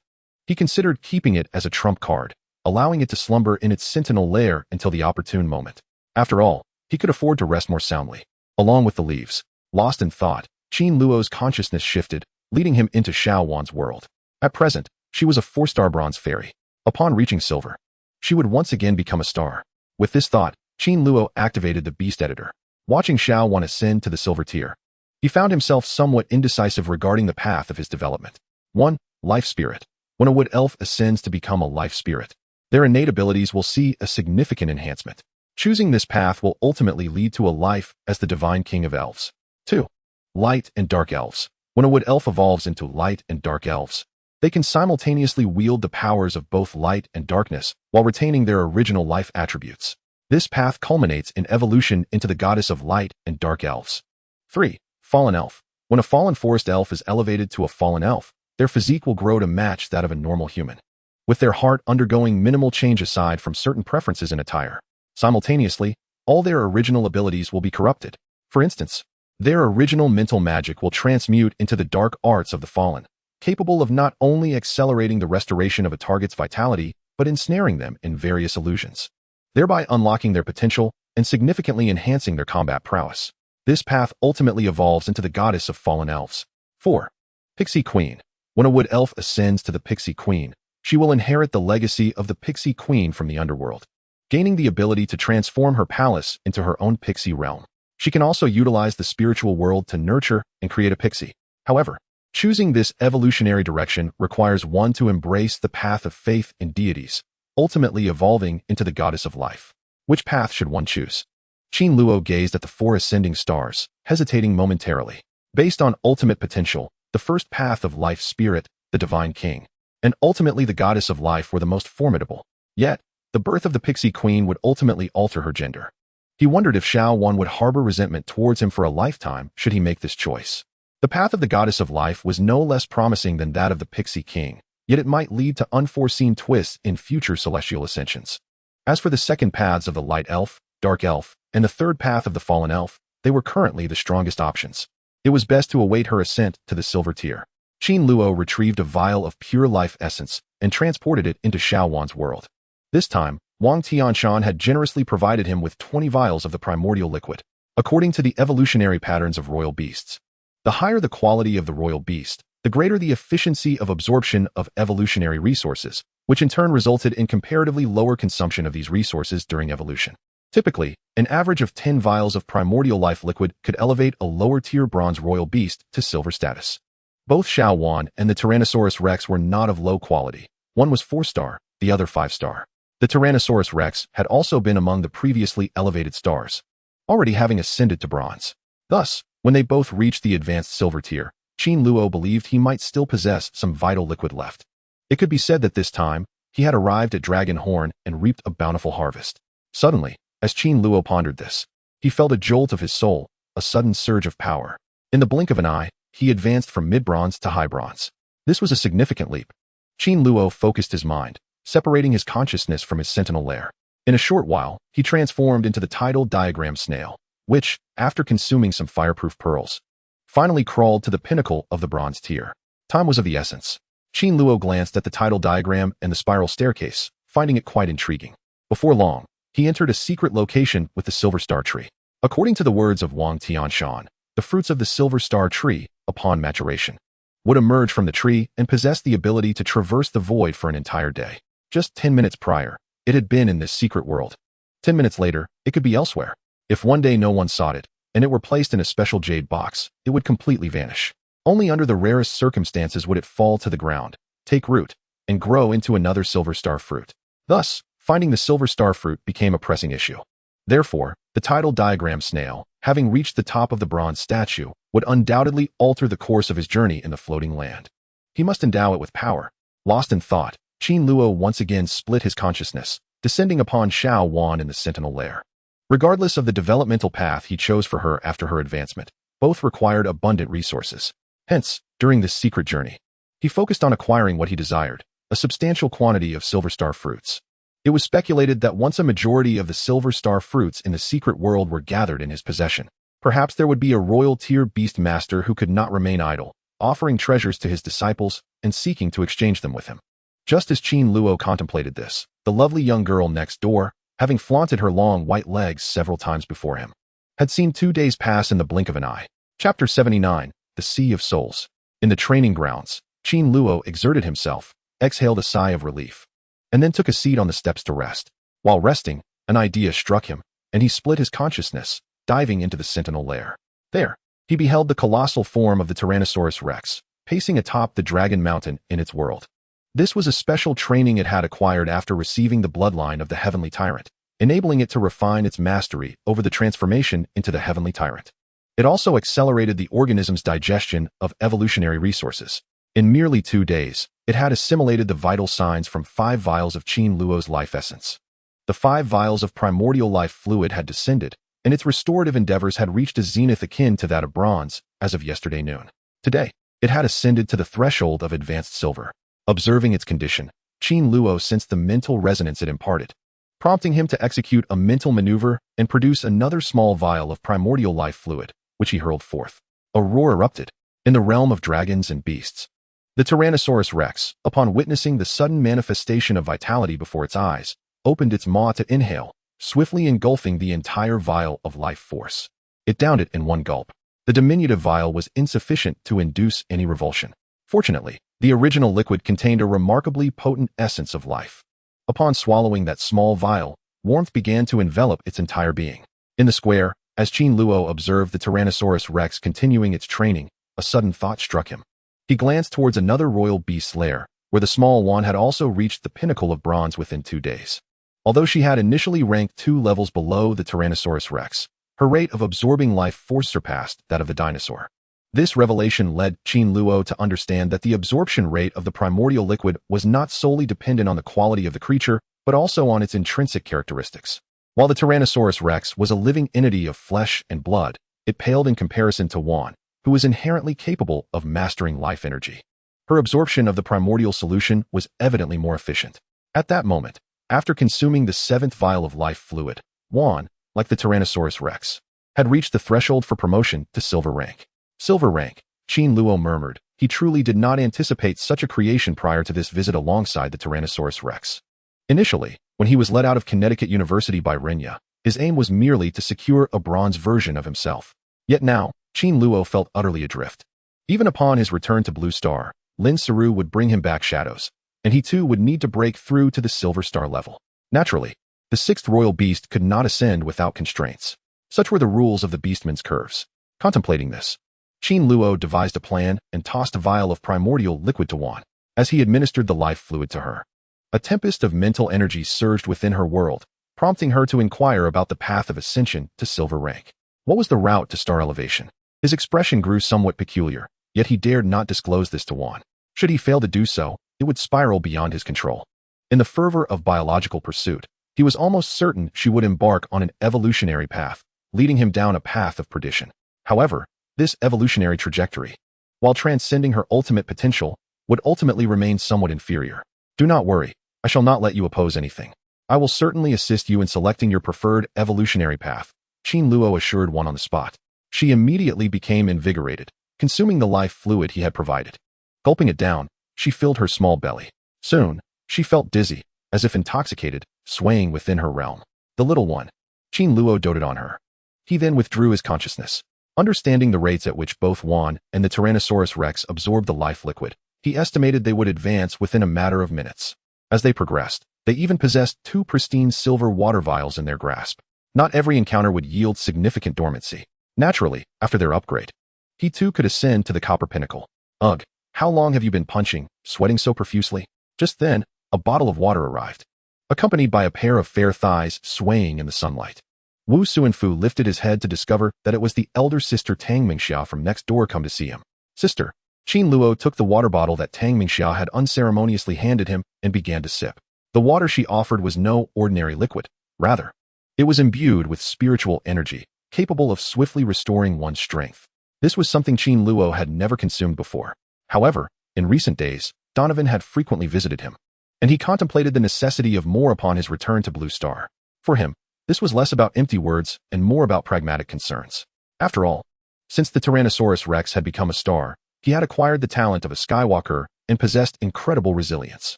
He considered keeping it as a trump card, allowing it to slumber in its sentinel lair until the opportune moment. After all, he could afford to rest more soundly. Along with the leaves, lost in thought, Qin Luo's consciousness shifted, leading him into Xiao Wan's world. At present, she was a 4-star bronze fairy. Upon reaching silver, she would once again become a star. With this thought, Qin Luo activated the Beast Editor. Watching Xiao Wan ascend to the silver tier, he found himself somewhat indecisive regarding the path of his development. 1. Life Spirit. When a wood elf ascends to become a life spirit, their innate abilities will see a significant enhancement. Choosing this path will ultimately lead to a life as the divine king of elves. 2. Light and Dark Elves. When a wood elf evolves into light and dark elves, they can simultaneously wield the powers of both light and darkness while retaining their original life attributes. This path culminates in evolution into the goddess of light and dark elves. 3. Fallen Elf. When a fallen forest elf is elevated to a fallen elf, their physique will grow to match that of a normal human, with their heart undergoing minimal change aside from certain preferences in attire. Simultaneously, all their original abilities will be corrupted. For instance, their original mental magic will transmute into the dark arts of the fallen, capable of not only accelerating the restoration of a target's vitality, but ensnaring them in various illusions, thereby unlocking their potential and significantly enhancing their combat prowess. This path ultimately evolves into the goddess of fallen elves. 4. Pixie Queen. When a wood elf ascends to the Pixie Queen, she will inherit the legacy of the Pixie Queen from the underworld, gaining the ability to transform her palace into her own pixie realm. She can also utilize the spiritual world to nurture and create a pixie. However, choosing this evolutionary direction requires one to embrace the path of faith in deities, ultimately evolving into the goddess of life. Which path should one choose? Qin Luo gazed at the 4 ascending stars, hesitating momentarily. Based on ultimate potential, the first path of life spirit, the divine king, and ultimately the goddess of life were the most formidable. Yet, the birth of the Pixie Queen would ultimately alter her gender. He wondered if Xiao Wan would harbor resentment towards him for a lifetime should he make this choice. The path of the goddess of life was no less promising than that of the Pixie King, yet it might lead to unforeseen twists in future celestial ascensions. As for the second paths of the Light Elf, Dark Elf, and the third path of the Fallen Elf, they were currently the strongest options. It was best to await her ascent to the Silver Tier. Qin Luo retrieved a vial of pure life essence and transported it into Xiao Wan's world. This time, Wang Tianshan had generously provided him with 20 vials of the primordial liquid, according to the evolutionary patterns of royal beasts. The higher the quality of the royal beast, the greater the efficiency of absorption of evolutionary resources, which in turn resulted in comparatively lower consumption of these resources during evolution. Typically, an average of 10 vials of primordial life liquid could elevate a lower-tier bronze royal beast to silver status. Both Xiao Wan and the Tyrannosaurus Rex were not of low quality. One was 4-star, the other 5-star. The Tyrannosaurus Rex had also been among the previously elevated stars, already having ascended to bronze. Thus, when they both reached the advanced silver tier, Qin Luo believed he might still possess some vital liquid left. It could be said that this time, he had arrived at Dragon Horn and reaped a bountiful harvest. Suddenly, as Qin Luo pondered this, he felt a jolt of his soul, a sudden surge of power. In the blink of an eye, he advanced from mid-bronze to high bronze. This was a significant leap. Qin Luo focused his mind, separating his consciousness from his sentinel lair. In a short while, he transformed into the tidal diagram snail, which, after consuming some fireproof pearls, finally crawled to the pinnacle of the bronze tier. Time was of the essence. Qin Luo glanced at the tidal diagram and the spiral staircase, finding it quite intriguing. Before long, he entered a secret location with the Silver Star Tree. According to the words of Wang Tianshan, the fruits of the Silver Star Tree, upon maturation, would emerge from the tree and possess the ability to traverse the void for an entire day. Just 10 minutes prior, it had been in this secret world. 10 minutes later, it could be elsewhere. If one day no one sought it, and it were placed in a special jade box, it would completely vanish. Only under the rarest circumstances would it fall to the ground, take root, and grow into another silver star fruit. Thus, finding the silver star fruit became a pressing issue. Therefore, the tidal diagram snail, having reached the top of the bronze statue, would undoubtedly alter the course of his journey in the floating land. He must endow it with power. Lost in thought, Qin Luo once again split his consciousness, descending upon Xiao Wan in the sentinel lair. Regardless of the developmental path he chose for her after her advancement, both required abundant resources. Hence, during this secret journey, he focused on acquiring what he desired, a substantial quantity of silver star fruits. It was speculated that once a majority of the silver star fruits in the secret world were gathered in his possession, perhaps there would be a royal-tier beast master who could not remain idle, offering treasures to his disciples and seeking to exchange them with him. Just as Qin Luo contemplated this, the lovely young girl next door, having flaunted her long white legs several times before him, had seen 2 days pass in the blink of an eye. Chapter 79, The Sea of Souls. In the training grounds, Qin Luo exerted himself, exhaled a sigh of relief, and then took a seat on the steps to rest. While resting, an idea struck him, and he split his consciousness, diving into the sentinel lair. There, he beheld the colossal form of the Tyrannosaurus Rex, pacing atop the Dragon Mountain in its world. This was a special training it had acquired after receiving the bloodline of the Heavenly Tyrant, enabling it to refine its mastery over the transformation into the Heavenly Tyrant. It also accelerated the organism's digestion of evolutionary resources. In merely 2 days, it had assimilated the vital signs from 5 vials of Qin Luo's life essence. The 5 vials of primordial life fluid had descended, and its restorative endeavors had reached a zenith akin to that of bronze as of yesterday noon. Today, it had ascended to the threshold of advanced silver. Observing its condition, Qin Luo sensed the mental resonance it imparted, prompting him to execute a mental maneuver and produce another small vial of primordial life fluid, which he hurled forth. A roar erupted. In the realm of dragons and beasts, the Tyrannosaurus Rex, upon witnessing the sudden manifestation of vitality before its eyes, opened its maw to inhale, swiftly engulfing the entire vial of life force. It downed it in one gulp. The diminutive vial was insufficient to induce any revulsion. Fortunately, the original liquid contained a remarkably potent essence of life. Upon swallowing that small vial, warmth began to envelop its entire being. In the square, as Qin Luo observed the Tyrannosaurus Rex continuing its training, a sudden thought struck him. He glanced towards another royal beast's lair, where the small one had also reached the pinnacle of bronze within 2 days. Although she had initially ranked 2 levels below the Tyrannosaurus Rex, her rate of absorbing life force surpassed that of the dinosaur. This revelation led Qin Luo to understand that the absorption rate of the primordial liquid was not solely dependent on the quality of the creature, but also on its intrinsic characteristics. While the Tyrannosaurus Rex was a living entity of flesh and blood, it paled in comparison to Wan, who was inherently capable of mastering life energy. Her absorption of the primordial solution was evidently more efficient. At that moment, after consuming the 7th vial of life fluid, Juan, like the Tyrannosaurus Rex, had reached the threshold for promotion to silver rank. Silver rank, Qin Luo murmured. He truly did not anticipate such a creation prior to this visit alongside the Tyrannosaurus Rex. Initially, when he was let out of Connecticut University by Renya, his aim was merely to secure a bronze version of himself. Yet now, Qin Luo felt utterly adrift. Even upon his return to Blue Star, Lin Saru would bring him back shadows, and he too would need to break through to the Silver Star level. Naturally, the 6th royal beast could not ascend without constraints. Such were the rules of the Beastman's curves. Contemplating this, Qin Luo devised a plan and tossed a vial of primordial liquid to Juan, as he administered the life fluid to her. A tempest of mental energy surged within her world, prompting her to inquire about the path of ascension to silver rank. What was the route to star elevation? His expression grew somewhat peculiar, yet he dared not disclose this to Juan. Should he fail to do so, it would spiral beyond his control. In the fervor of biological pursuit, he was almost certain she would embark on an evolutionary path, leading him down a path of perdition. However, this evolutionary trajectory, while transcending her ultimate potential, would ultimately remain somewhat inferior. Do not worry, I shall not let you oppose anything. I will certainly assist you in selecting your preferred evolutionary path, Qin Luo assured Juan on the spot. She immediately became invigorated, consuming the life fluid he had provided. Gulping it down, she filled her small belly. Soon, she felt dizzy, as if intoxicated, swaying within her realm. The little one. Qin Luo doted on her. He then withdrew his consciousness. Understanding the rates at which both Juan and the Tyrannosaurus Rex absorbed the life liquid, he estimated they would advance within a matter of minutes. As they progressed, they even possessed 2 pristine silver water vials in their grasp. Not every encounter would yield significant dormancy. Naturally, after their upgrade, he too could ascend to the copper pinnacle. Ugh, how long have you been punching, sweating so profusely? Just then, a bottle of water arrived, accompanied by a pair of fair thighs swaying in the sunlight. Wu Suanfu lifted his head to discover that it was the elder sister Tang Mingxia from next door come to see him. Sister, Qin Luo took the water bottle that Tang Mingxia had unceremoniously handed him and began to sip. The water she offered was no ordinary liquid. Rather, it was imbued with spiritual energy, capable of swiftly restoring one's strength. This was something Qin Luo had never consumed before. However, in recent days, Donovan had frequently visited him, and he contemplated the necessity of more upon his return to Blue Star. For him, this was less about empty words and more about pragmatic concerns. After all, since the Tyrannosaurus Rex had become a star, he had acquired the talent of a Skywalker and possessed incredible resilience.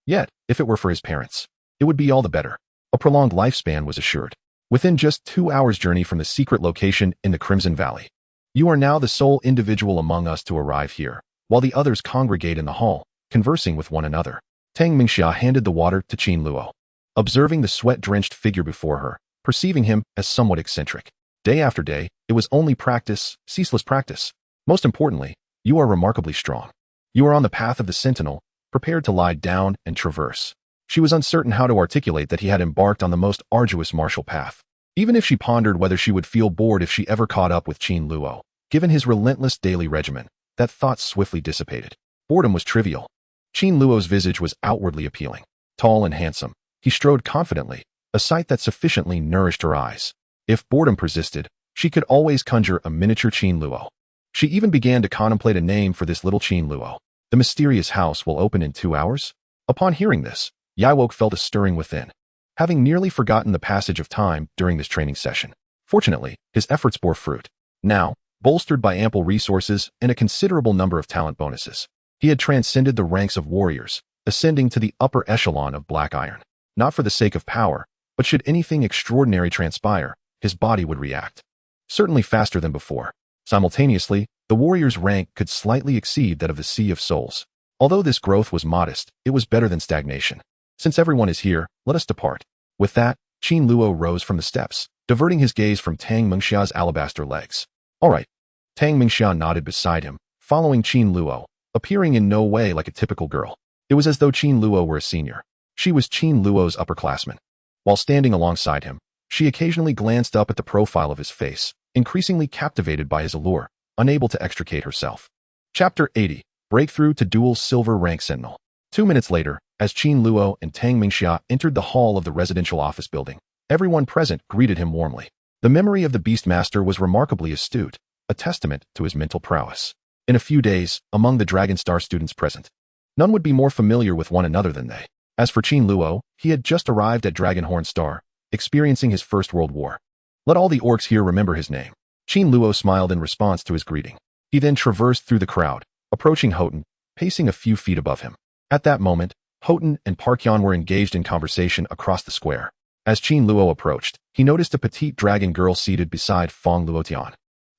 Yet, if it were for his parents, it would be all the better. A prolonged lifespan was assured. Within just 2 hours' journey from the secret location in the Crimson Valley, you are now the sole individual among us to arrive here, while the others congregate in the hall, conversing with one another. Tang Mingxia handed the water to Qin Luo. Observing the sweat-drenched figure before her, perceiving him as somewhat eccentric. Day after day, it was only practice, ceaseless practice. Most importantly, you are remarkably strong. You are on the path of the Sentinel, prepared to lie down and traverse. She was uncertain how to articulate that he had embarked on the most arduous martial path. Even if she pondered whether she would feel bored if she ever caught up with Qin Luo, given his relentless daily regimen, that thought swiftly dissipated. Boredom was trivial. Qin Luo's visage was outwardly appealing. Tall and handsome, he strode confidently, a sight that sufficiently nourished her eyes. If boredom persisted, she could always conjure a miniature Qin Luo. She even began to contemplate a name for this little Qin Luo. The mysterious house will open in 2 hours? Upon hearing this, Yaiwok felt a stirring within. Having nearly forgotten the passage of time during this training session, fortunately, his efforts bore fruit. Now, bolstered by ample resources and a considerable number of talent bonuses, he had transcended the ranks of warriors, ascending to the upper echelon of black iron. Not for the sake of power, but should anything extraordinary transpire, his body would react. Certainly faster than before. Simultaneously, the warrior's rank could slightly exceed that of the Sea of Souls. Although this growth was modest, it was better than stagnation. Since everyone is here, let us depart. With that, Qin Luo rose from the steps, diverting his gaze from Tang Mingxia's alabaster legs. All right. Tang Mingxia nodded beside him, following Qin Luo, appearing in no way like a typical girl. It was as though Qin Luo were a senior. She was Qin Luo's upperclassman. While standing alongside him, she occasionally glanced up at the profile of his face, increasingly captivated by his allure, unable to extricate herself. Chapter 80. Breakthrough to Dual Silver Rank Sentinel. 2 minutes later, as Qin Luo and Tang Mingxia entered the hall of the residential office building, everyone present greeted him warmly. The memory of the Beastmaster was remarkably astute, a testament to his mental prowess. In a few days, among the Dragon Star students present, none would be more familiar with one another than they. As for Qin Luo, he had just arrived at Dragonhorn Star, experiencing his first world war. Let all the orcs here remember his name. Qin Luo smiled in response to his greeting. He then traversed through the crowd, approaching Houghton, pacing a few feet above him. At that moment, Houghton and Parkyan were engaged in conversation across the square. As Qin Luo approached, he noticed a petite dragon girl seated beside Fong Luotian.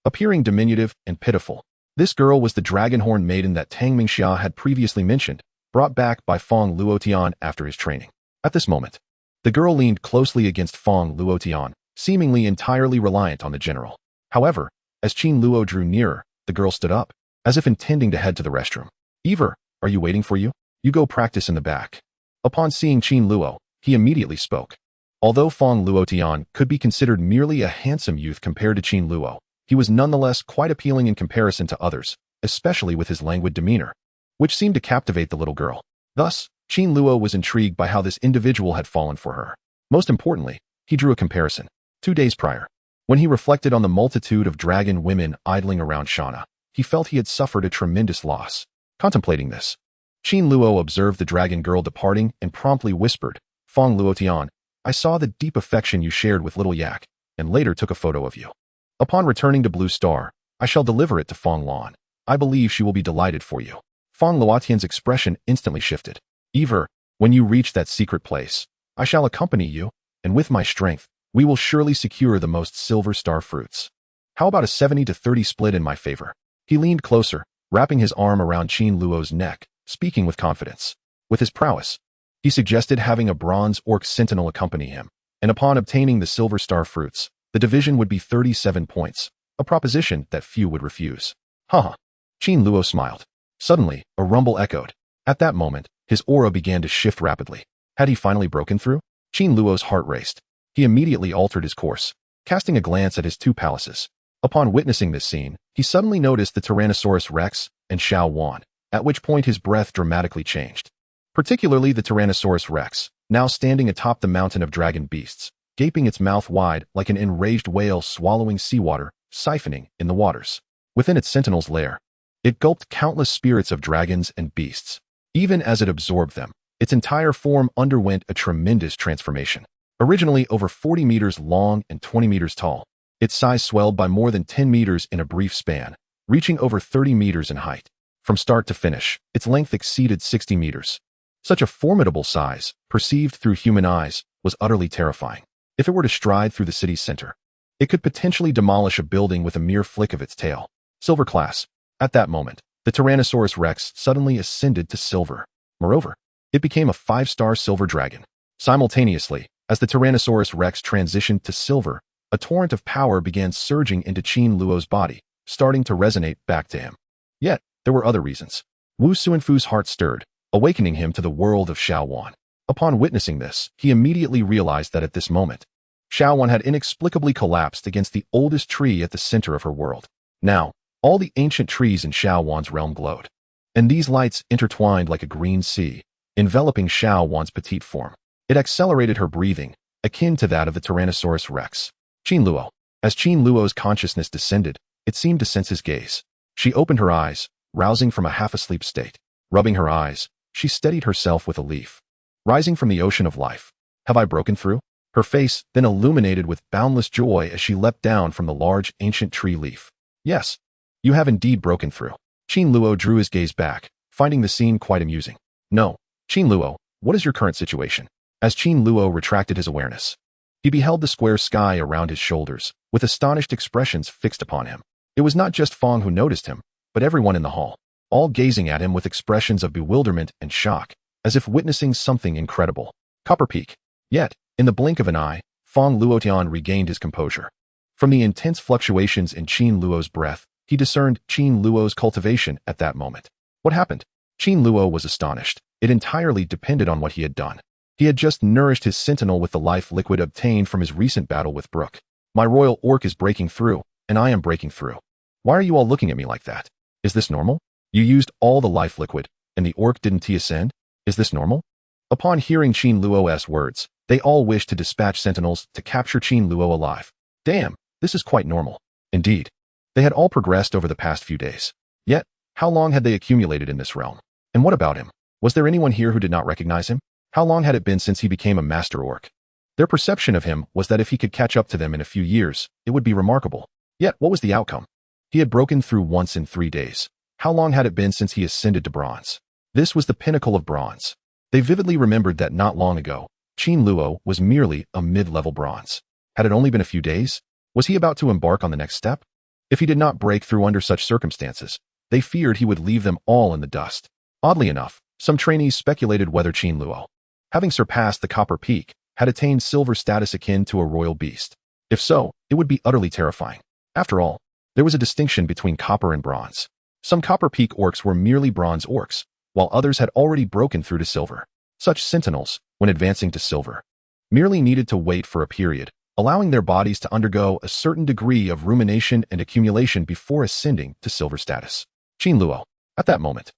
Appearing diminutive and pitiful, this girl was the Dragonhorn maiden that Tang Mingxia had previously mentioned, brought back by Fong Luotian after his training. At this moment, the girl leaned closely against Fong Luotian, seemingly entirely reliant on the general. However, as Qin Luo drew nearer, the girl stood up, as if intending to head to the restroom. Ever, are you waiting for you? You go practice in the back. Upon seeing Qin Luo, he immediately spoke. Although Fong Luotian could be considered merely a handsome youth compared to Qin Luo, he was nonetheless quite appealing in comparison to others, especially with his languid demeanor, which seemed to captivate the little girl. Thus, Qin Luo was intrigued by how this individual had fallen for her. Most importantly, he drew a comparison. 2 days prior, when he reflected on the multitude of dragon women idling around Shana, he felt he had suffered a tremendous loss. Contemplating this, Qin Luo observed the dragon girl departing and promptly whispered, Fong Luotian, I saw the deep affection you shared with Little Yak, and later took a photo of you. Upon returning to Blue Star, I shall deliver it to Fong Luan. I believe she will be delighted for you. Fong Luotian's expression instantly shifted. Ever, when you reach that secret place, I shall accompany you, and with my strength, we will surely secure the most silver star fruits. How about a 70-30 split in my favor? He leaned closer, wrapping his arm around Qin Luo's neck, speaking with confidence. With his prowess, he suggested having a bronze orc sentinel accompany him, and upon obtaining the silver star fruits, the division would be 37 points, a proposition that few would refuse. Haha. Qin Luo smiled. Suddenly, a rumble echoed. At that moment, his aura began to shift rapidly. Had he finally broken through? Qin Luo's heart raced. He immediately altered his course, casting a glance at his 2 palaces. Upon witnessing this scene, he suddenly noticed the Tyrannosaurus Rex and Xiao Wan, at which point his breath dramatically changed. Particularly the Tyrannosaurus Rex, now standing atop the mountain of dragon beasts, gaping its mouth wide like an enraged whale swallowing seawater, siphoning in the waters. Within its sentinel's lair, it gulped countless spirits of dragons and beasts. Even as it absorbed them, its entire form underwent a tremendous transformation. Originally over 40 meters long and 20 meters tall, its size swelled by more than 10 meters in a brief span, reaching over 30 meters in height. From start to finish, its length exceeded 60 meters. Such a formidable size, perceived through human eyes, was utterly terrifying. If it were to stride through the city's center, it could potentially demolish a building with a mere flick of its tail. Silver class. At that moment, the Tyrannosaurus Rex suddenly ascended to silver. Moreover, it became a 5-star silver dragon. Simultaneously, as the Tyrannosaurus Rex transitioned to silver, a torrent of power began surging into Qin Luo's body, starting to resonate back to him. Yet, there were other reasons. Wu Suanfu's heart stirred, awakening him to the world of Xiao Wan. Upon witnessing this, he immediately realized that at this moment, Xiao Wan had inexplicably collapsed against the oldest tree at the center of her world. Now, all the ancient trees in Xiao Wan's realm glowed, and these lights intertwined like a green sea, enveloping Xiao Wan's petite form. It accelerated her breathing, akin to that of the Tyrannosaurus Rex. Qin Luo. As Qin Luo's consciousness descended, it seemed to sense his gaze. She opened her eyes, rousing from a half-asleep state. Rubbing her eyes, she steadied herself with a leaf. Rising from the ocean of life. Have I broken through? Her face then illuminated with boundless joy as she leapt down from the large ancient tree leaf. Yes, you have indeed broken through. Qin Luo drew his gaze back, finding the scene quite amusing. No, Qin Luo, what is your current situation? As Qin Luo retracted his awareness, he beheld the square sky around his shoulders, with astonished expressions fixed upon him. It was not just Fong who noticed him, but everyone in the hall, all gazing at him with expressions of bewilderment and shock, as if witnessing something incredible. Copper Peak. Yet, in the blink of an eye, Fong Luotian regained his composure. From the intense fluctuations in Qin Luo's breath, he discerned Qin Luo's cultivation at that moment. What happened? Qin Luo was astonished. It entirely depended on what he had done. He had just nourished his sentinel with the life liquid obtained from his recent battle with Brook. My royal orc is breaking through, and I am breaking through. Why are you all looking at me like that? Is this normal? You used all the life liquid, and the orc didn't ascend? Is this normal? Upon hearing Qin Luo's words, they all wished to dispatch sentinels to capture Qin Luo alive. Damn, this is quite normal. Indeed. They had all progressed over the past few days. Yet, How long had they accumulated in this realm? And what about him? Was there anyone here who did not recognize him? How long had it been since he became a master orc? Their perception of him was that if he could catch up to them in a few years, it would be remarkable. Yet, what was the outcome? He had broken through once in 3 days. How long had it been since he ascended to bronze? This was the pinnacle of bronze. They vividly remembered that not long ago, Qin Luo was merely a mid-level bronze. Had it only been a few days? Was he about to embark on the next step? If he did not break through under such circumstances, they feared he would leave them all in the dust. Oddly enough, some trainees speculated whether Qin Luo, having surpassed the Copper Peak, had attained silver status akin to a royal beast. If so, it would be utterly terrifying. After all, there was a distinction between copper and bronze. Some Copper Peak orcs were merely bronze orcs, while others had already broken through to silver. Such sentinels, when advancing to silver, merely needed to wait for a period, allowing their bodies to undergo a certain degree of rumination and accumulation before ascending to silver status. Qin Luo. At that moment,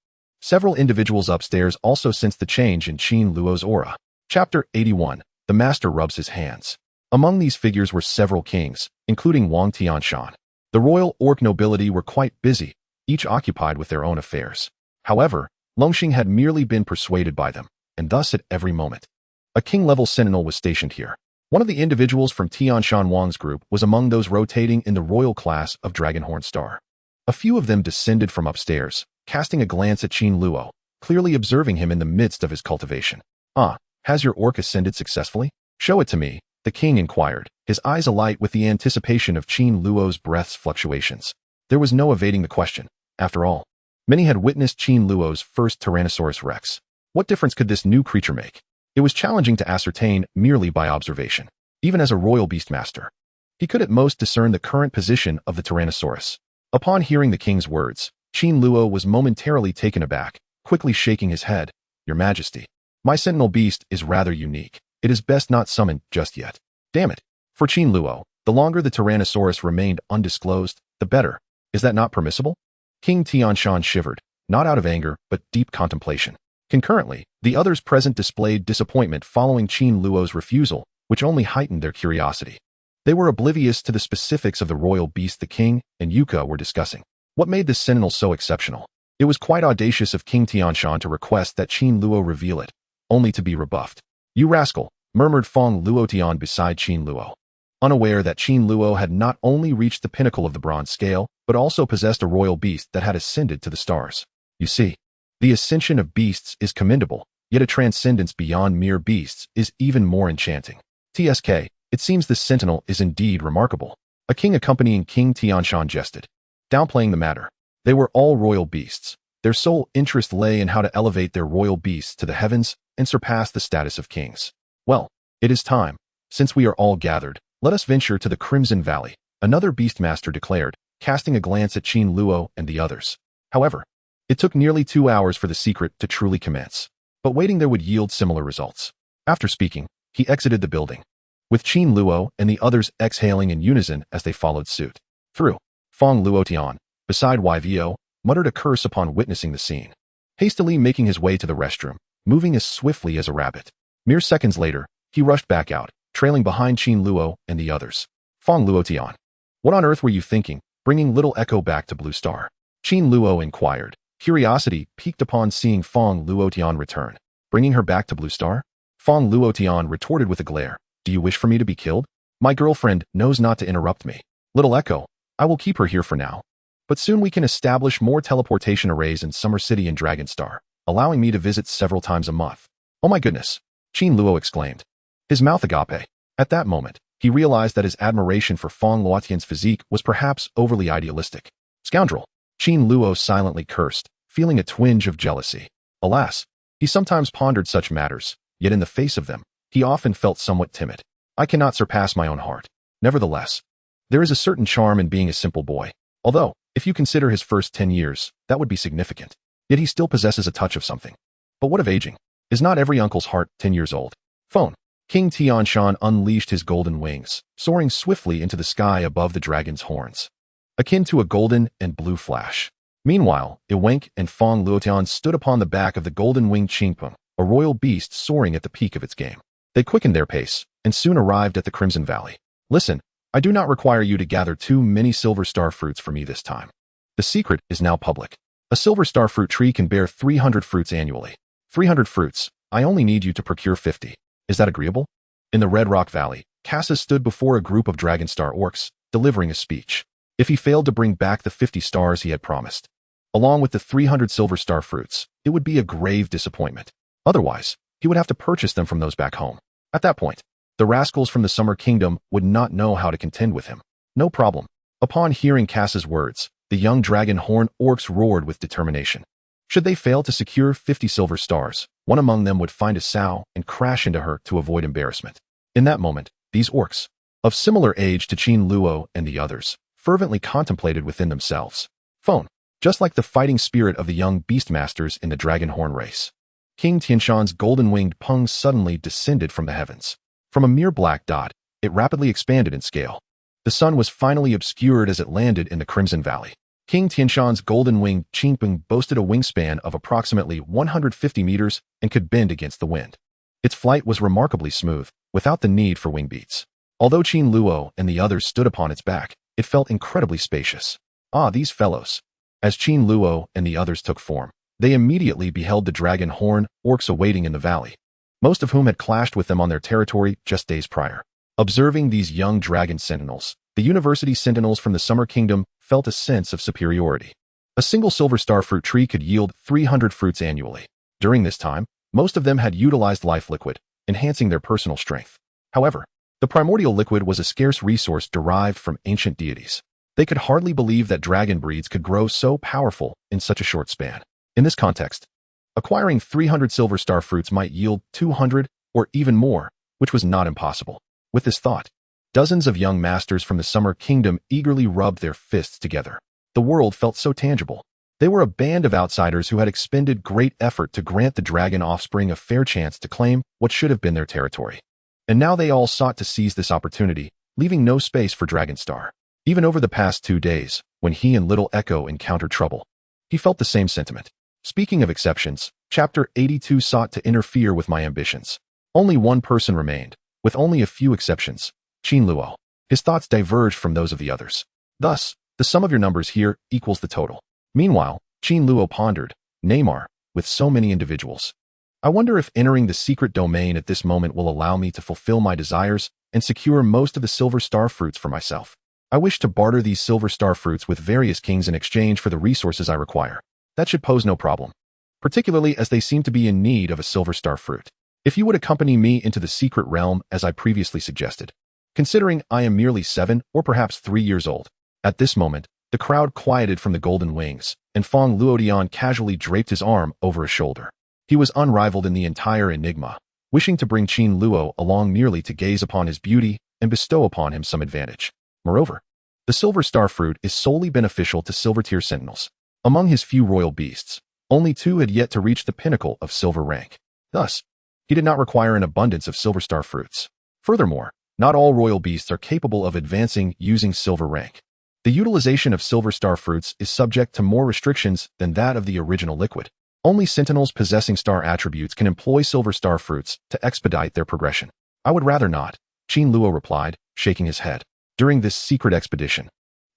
several individuals upstairs also sensed the change in Qin Luo's aura. Chapter 81. The Master rubs his hands. Among these figures were several kings, including Wang Tianshan. The royal orc nobility were quite busy, each occupied with their own affairs. However, Longxing had merely been persuaded by them, and thus at every moment. A king-level sentinel was stationed here. One of the individuals from Tianshan Wang's group was among those rotating in the royal class of Dragonhorn Star. A few of them descended from upstairs, casting a glance at Qin Luo, clearly observing him in the midst of his cultivation. Has your orc ascended successfully? Show it to me, the king inquired, his eyes alight with the anticipation of Qin Luo's breath's fluctuations. There was no evading the question. After all, many had witnessed Qin Luo's first Tyrannosaurus Rex. What difference could this new creature make? It was challenging to ascertain merely by observation. Even as a royal beastmaster, he could at most discern the current position of the Tyrannosaurus. Upon hearing the king's words, Qin Luo was momentarily taken aback, quickly shaking his head. Your Majesty, my sentinel beast is rather unique. It is best not summoned just yet. Damn it. For Qin Luo, the longer the Tyrannosaurus remained undisclosed, the better. Is that not permissible? King Tianshan shivered, not out of anger, but deep contemplation. Concurrently, the others present displayed disappointment following Qin Luo's refusal, which only heightened their curiosity. They were oblivious to the specifics of the royal beast the king and Yuka were discussing. What made this sentinel so exceptional? It was quite audacious of King Tianshan to request that Qin Luo reveal it, only to be rebuffed. You rascal, murmured Feng Luotian beside Qin Luo, unaware that Qin Luo had not only reached the pinnacle of the bronze scale, but also possessed a royal beast that had ascended to the stars. You see, the ascension of beasts is commendable, yet a transcendence beyond mere beasts is even more enchanting. TSK, it seems this sentinel is indeed remarkable. A king accompanying King Tianshan jested, downplaying the matter. They were all royal beasts. Their sole interest lay in how to elevate their royal beasts to the heavens and surpass the status of kings. Well, it is time. Since we are all gathered, let us venture to the Crimson Valley, another beastmaster declared, casting a glance at Qin Luo and the others. However, it took nearly 2 hours for the secret to truly commence, but waiting there would yield similar results. After speaking, he exited the building, with Qin Luo and the others exhaling in unison as they followed suit. Through, Feng Luotian, beside Yvo, muttered a curse upon witnessing the scene, hastily making his way to the restroom, moving as swiftly as a rabbit. Mere seconds later, he rushed back out, trailing behind Qin Luo and the others. Feng Luotian, what on earth were you thinking, bringing little Echo back to Blue Star? Qin Luo inquired, curiosity piqued upon seeing Feng Luotian return. Bringing her back to Blue Star? Feng Luotian retorted with a glare. Do you wish for me to be killed? My girlfriend knows not to interrupt me. Little Echo, I will keep her here for now. But soon we can establish more teleportation arrays in Summer City and Dragonstar, allowing me to visit several times a month. Oh my goodness, Qin Luo exclaimed, his mouth agape. At that moment, he realized that his admiration for Feng Luotian's physique was perhaps overly idealistic. Scoundrel, Qin Luo silently cursed, feeling a twinge of jealousy. Alas, he sometimes pondered such matters, yet in the face of them, he often felt somewhat timid. I cannot surpass my own heart. Nevertheless, there is a certain charm in being a simple boy. Although, if you consider his first 10 years, that would be significant. Yet he still possesses a touch of something. But what of aging? Is not every uncle's heart 10 years old? Phone. King Tianshan unleashed his golden wings, soaring swiftly into the sky above the dragon's horns, akin to a golden and blue flash. Meanwhile, Iwenk and Feng Luotian stood upon the back of the golden-winged Qingpeng, a royal beast soaring at the peak of its game. They quickened their pace, and soon arrived at the Crimson Valley. Listen, I do not require you to gather too many silver star fruits for me this time. The secret is now public. A silver star fruit tree can bear 300 fruits annually. 300 fruits. I only need you to procure 50. Is that agreeable? In the Red Rock Valley, Cassis stood before a group of Dragon Star orcs, delivering a speech. If he failed to bring back the 50 stars he had promised, along with the 300 silver star fruits, it would be a grave disappointment. Otherwise, he would have to purchase them from those back home. At that point, the rascals from the Summer Kingdom would not know how to contend with him. No problem. Upon hearing Cass's words, the young dragon horn orcs roared with determination. Should they fail to secure 50 silver stars, one among them would find a sow and crash into her to avoid embarrassment. In that moment, these orcs, of similar age to Qin Luo and the others, fervently contemplated within themselves. Phone. Just like the fighting spirit of the young beastmasters in the dragon horn race. King Tianshan's golden-winged pung suddenly descended from the heavens. From a mere black dot, it rapidly expanded in scale. The sun was finally obscured as it landed in the Crimson Valley. King Tianshan's golden-winged Qingpeng boasted a wingspan of approximately 150 meters and could bend against the wind. Its flight was remarkably smooth, without the need for wing beats. Although Qin Luo and the others stood upon its back, it felt incredibly spacious. Ah, these fellows. As Qin Luo and the others took form, they immediately beheld the dragon horn orcs awaiting in the valley, most of whom had clashed with them on their territory just days prior. Observing these young dragon sentinels, the university sentinels from the Summer Kingdom felt a sense of superiority. A single silver star fruit tree could yield 300 fruits annually. During this time, most of them had utilized life liquid, enhancing their personal strength. However, the primordial liquid was a scarce resource derived from ancient deities. They could hardly believe that dragon breeds could grow so powerful in such a short span. In this context, acquiring 300 silver star fruits might yield 200 or even more, which was not impossible. With this thought, dozens of young masters from the Summer Kingdom eagerly rubbed their fists together. The world felt so tangible. They were a band of outsiders who had expended great effort to grant the dragon offspring a fair chance to claim what should have been their territory. And now they all sought to seize this opportunity, leaving no space for Dragonstar. Even over the past 2 days, when he and Little Echo encountered trouble, he felt the same sentiment. Speaking of exceptions, Chapter 82 sought to interfere with my ambitions. Only one person remained, with only a few exceptions, Qin Luo. His thoughts diverged from those of the others. Thus, the sum of your numbers here equals the total. Meanwhile, Qin Luo pondered, Neymar, with so many individuals. I wonder if entering the secret domain at this moment will allow me to fulfill my desires and secure most of the silver star fruits for myself. I wish to barter these silver star fruits with various kings in exchange for the resources I require. That should pose no problem, particularly as they seem to be in need of a silver star fruit. If you would accompany me into the secret realm as I previously suggested, considering I am merely 7 or perhaps 3 years old. At this moment, the crowd quieted from the golden wings, and Fong Luotian casually draped his arm over his shoulder. He was unrivaled in the entire enigma, wishing to bring Qin Luo along merely to gaze upon his beauty and bestow upon him some advantage. Moreover, the silver star fruit is solely beneficial to silver-tier sentinels. Among his few royal beasts, only 2 had yet to reach the pinnacle of silver rank. Thus, he did not require an abundance of silver star fruits. Furthermore, not all royal beasts are capable of advancing using silver rank. The utilization of silver star fruits is subject to more restrictions than that of the original liquid. Only sentinels possessing star attributes can employ silver star fruits to expedite their progression. I would rather not, Qin Luo replied, shaking his head. During this secret expedition,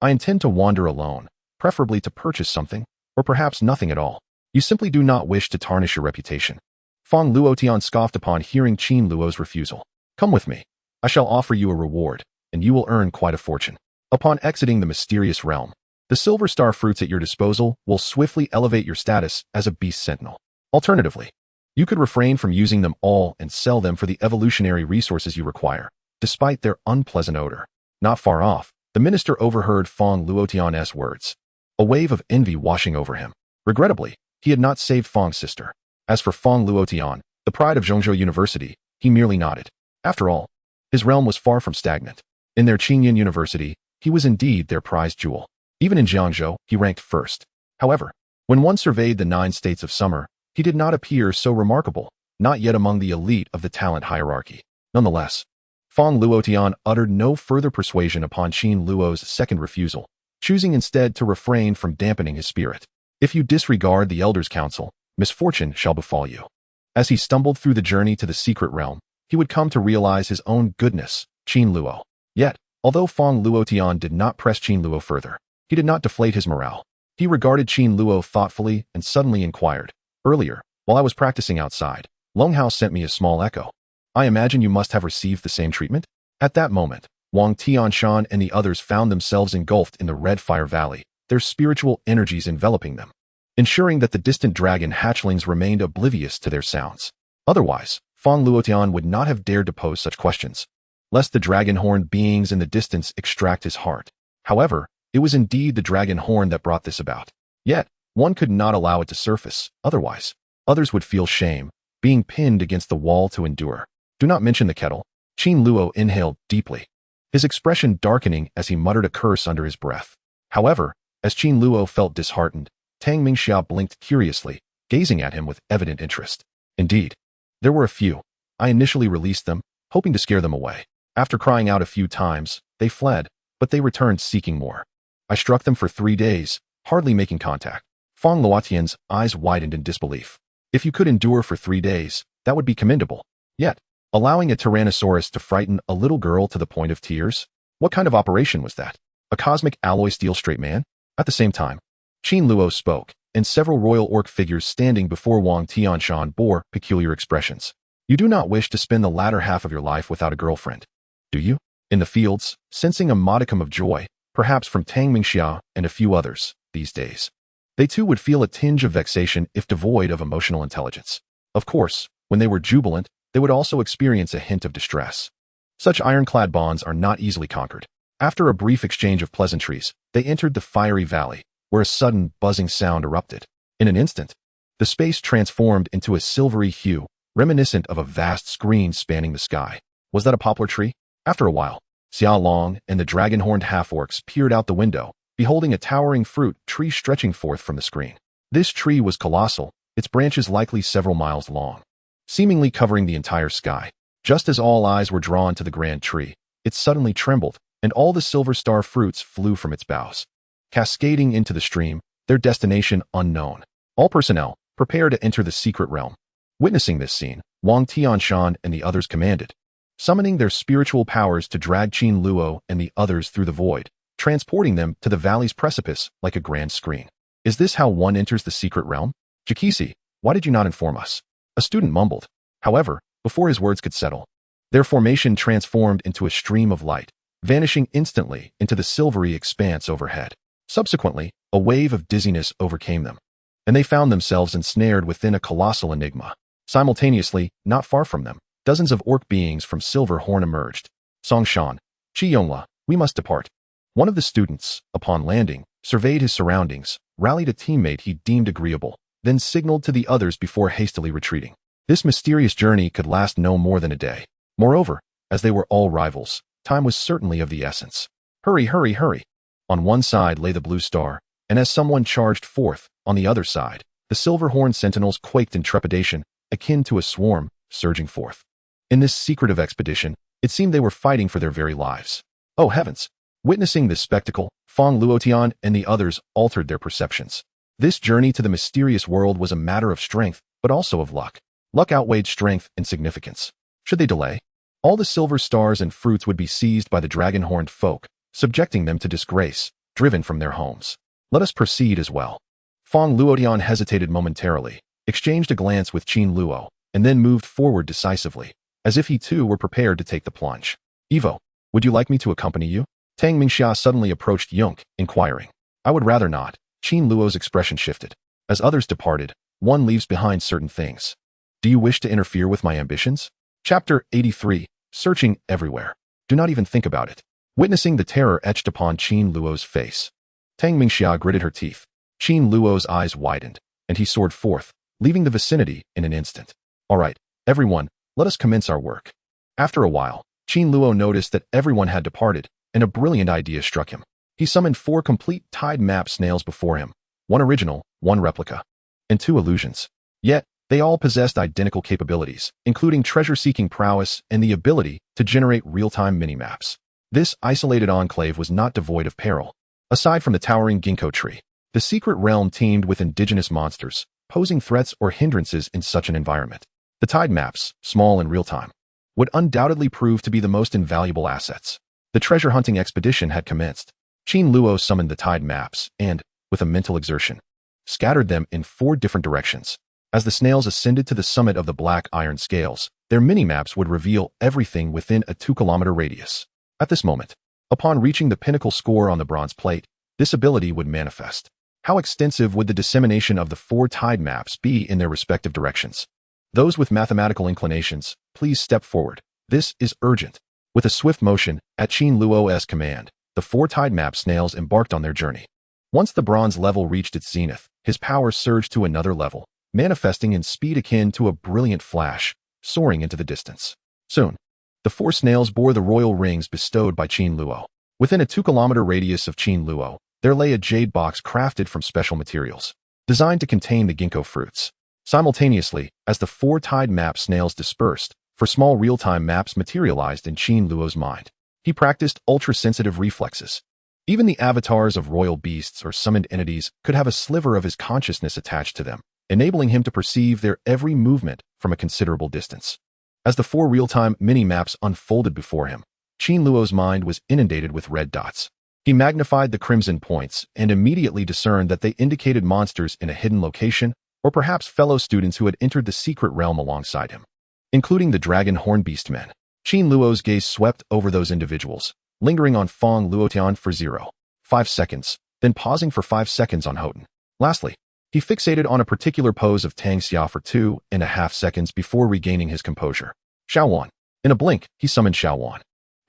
I intend to wander alone, preferably to purchase something, or perhaps nothing at all. You simply do not wish to tarnish your reputation. Fong Luotian scoffed upon hearing Qin Luo's refusal. Come with me. I shall offer you a reward, and you will earn quite a fortune. Upon exiting the mysterious realm, the silver star fruits at your disposal will swiftly elevate your status as a beast sentinel. Alternatively, you could refrain from using them all and sell them for the evolutionary resources you require, despite their unpleasant odor. Not far off, the minister overheard Fong Luotian's words, a wave of envy washing over him. Regrettably, he had not saved Fong's sister. As for Fong Luotian, the pride of Zhongzhou University, he merely nodded. After all, his realm was far from stagnant. In their Qingyan University, he was indeed their prized jewel. Even in Jiangzhou, he ranked first. However, when one surveyed the 9 states of summer, he did not appear so remarkable, not yet among the elite of the talent hierarchy. Nonetheless, Fong Luotian uttered no further persuasion upon Qin Luo's second refusal, choosing instead to refrain from dampening his spirit. If you disregard the Elder's Counsel, misfortune shall befall you. As he stumbled through the journey to the secret realm, he would come to realize his own goodness, Qin Luo. Yet, although Fong Luotian did not press Qin Luo further, he did not deflate his morale. He regarded Qin Luo thoughtfully and suddenly inquired, "Earlier, while I was practicing outside, Longhao sent me a small echo. I imagine you must have received the same treatment?" At that moment, Wang Tianshan and the others found themselves engulfed in the Red Fire Valley, their spiritual energies enveloping them, ensuring that the distant dragon hatchlings remained oblivious to their sounds. Otherwise, Fang Luotian would not have dared to pose such questions, lest the dragon-horned beings in the distance extract his heart. However, it was indeed the dragon horn that brought this about. Yet, one could not allow it to surface, otherwise, others would feel shame, being pinned against the wall to endure. Do not mention the kettle. Qin Luo inhaled deeply, his expression darkening as he muttered a curse under his breath. However, as Qin Luo felt disheartened, Tang Mingxia blinked curiously, gazing at him with evident interest. Indeed, there were a few. I initially released them, hoping to scare them away. After crying out a few times, they fled, but they returned seeking more. I struck them for 3 days, hardly making contact. Fang Luotian's eyes widened in disbelief. If you could endure for 3 days, that would be commendable. Yet, allowing a Tyrannosaurus to frighten a little girl to the point of tears? What kind of operation was that? A cosmic alloy steel straight man? At the same time, Qin Luo spoke, and several royal orc figures standing before Wang Tianshan bore peculiar expressions. You do not wish to spend the latter half of your life without a girlfriend, do you? In the fields, sensing a modicum of joy, perhaps from Tang Mingxia and a few others, these days, they too would feel a tinge of vexation if devoid of emotional intelligence. Of course, when they were jubilant, they would also experience a hint of distress. Such ironclad bonds are not easily conquered. After a brief exchange of pleasantries, they entered the fiery valley, where a sudden buzzing sound erupted. In an instant, the space transformed into a silvery hue, reminiscent of a vast screen spanning the sky. Was that a poplar tree? After a while, Xia Long and the dragon-horned half-orcs peered out the window, beholding a towering fruit tree stretching forth from the screen. This tree was colossal, its branches likely several miles long, seemingly covering the entire sky. Just as all eyes were drawn to the grand tree, it suddenly trembled, and all the silver star fruits flew from its boughs, cascading into the stream, their destination unknown. All personnel, prepare to enter the secret realm. Witnessing this scene, Wang Tianshan and the others commanded, summoning their spiritual powers to drag Qin Luo and the others through the void, transporting them to the valley's precipice like a grand screen. Is this how one enters the secret realm? Jakisi, why did you not inform us? A student mumbled. However, before his words could settle, their formation transformed into a stream of light, vanishing instantly into the silvery expanse overhead. Subsequently, a wave of dizziness overcame them, and they found themselves ensnared within a colossal enigma. Simultaneously, not far from them, dozens of orc beings from Silver Horn emerged. Songshan, Qiyongla, we must depart. One of the students, upon landing, surveyed his surroundings, rallied a teammate he deemed agreeable, then signaled to the others before hastily retreating. This mysterious journey could last no more than a day. Moreover, as they were all rivals, time was certainly of the essence. Hurry, hurry, hurry. On one side lay the blue star, and as someone charged forth, on the other side, the silver-horned sentinels quaked in trepidation, akin to a swarm, surging forth. In this secretive expedition, it seemed they were fighting for their very lives. Oh heavens! Witnessing this spectacle, Fang Luotian and the others altered their perceptions. This journey to the mysterious world was a matter of strength, but also of luck. Luck outweighed strength and significance. Should they delay, all the silver stars and fruits would be seized by the dragon-horned folk, subjecting them to disgrace, driven from their homes. Let us proceed as well. Fang Luotian hesitated momentarily, exchanged a glance with Qin Luo, and then moved forward decisively, as if he too were prepared to take the plunge. Evo, would you like me to accompany you? Tang Mingxia suddenly approached Yunk, inquiring. I would rather not. Qin Luo's expression shifted. As others departed, one leaves behind certain things. Do you wish to interfere with my ambitions? Chapter 83, Searching Everywhere. Do not even think about it. Witnessing the terror etched upon Qin Luo's face, Tang Mingxia gritted her teeth. Qin Luo's eyes widened, and he soared forth, leaving the vicinity in an instant. All right, everyone, let us commence our work. After a while, Qin Luo noticed that everyone had departed, and a brilliant idea struck him. He summoned 4 complete tide map snails before him, 1 original, 1 replica, and 2 illusions. Yet, they all possessed identical capabilities, including treasure-seeking prowess and the ability to generate real-time mini-maps. This isolated enclave was not devoid of peril. Aside from the towering ginkgo tree, the secret realm teemed with indigenous monsters, posing threats or hindrances in such an environment. The tide maps, small and real-time, would undoubtedly prove to be the most invaluable assets. The treasure hunting expedition had commenced. Qin Luo summoned the tide maps, and, with a mental exertion, scattered them in 4 different directions. As the snails ascended to the summit of the black iron scales, their mini-maps would reveal everything within a 2-kilometer radius. At this moment, upon reaching the pinnacle score on the bronze plate, this ability would manifest. How extensive would the dissemination of the 4 tide maps be in their respective directions? Those with mathematical inclinations, please step forward. This is urgent. With a swift motion, at Qin Luo's command, the 4 tide map snails embarked on their journey. Once the bronze level reached its zenith, his power surged to another level, manifesting in speed akin to a brilliant flash, soaring into the distance. Soon, the 4 snails bore the royal rings bestowed by Qin Luo. Within a 2-kilometer radius of Qin Luo, there lay a jade box crafted from special materials, designed to contain the ginkgo fruits. Simultaneously, as the 4 tide map snails dispersed, 4 small real-time maps materialized in Qin Luo's mind. He practiced ultra-sensitive reflexes. Even the avatars of royal beasts or summoned entities could have a sliver of his consciousness attached to them, enabling him to perceive their every movement from a considerable distance. As the 4 real-time mini-maps unfolded before him, Qin Luo's mind was inundated with red dots. He magnified the crimson points and immediately discerned that they indicated monsters in a hidden location or perhaps fellow students who had entered the secret realm alongside him. Including the dragon horn beastmen, Qin Luo's gaze swept over those individuals, lingering on Fong Luotian for 0.5 seconds, then pausing for 5 seconds on Houghton. Lastly, he fixated on a particular pose of Tang Xia for 2.5 seconds before regaining his composure. Xiaowan. In a blink, he summoned Xiaowan,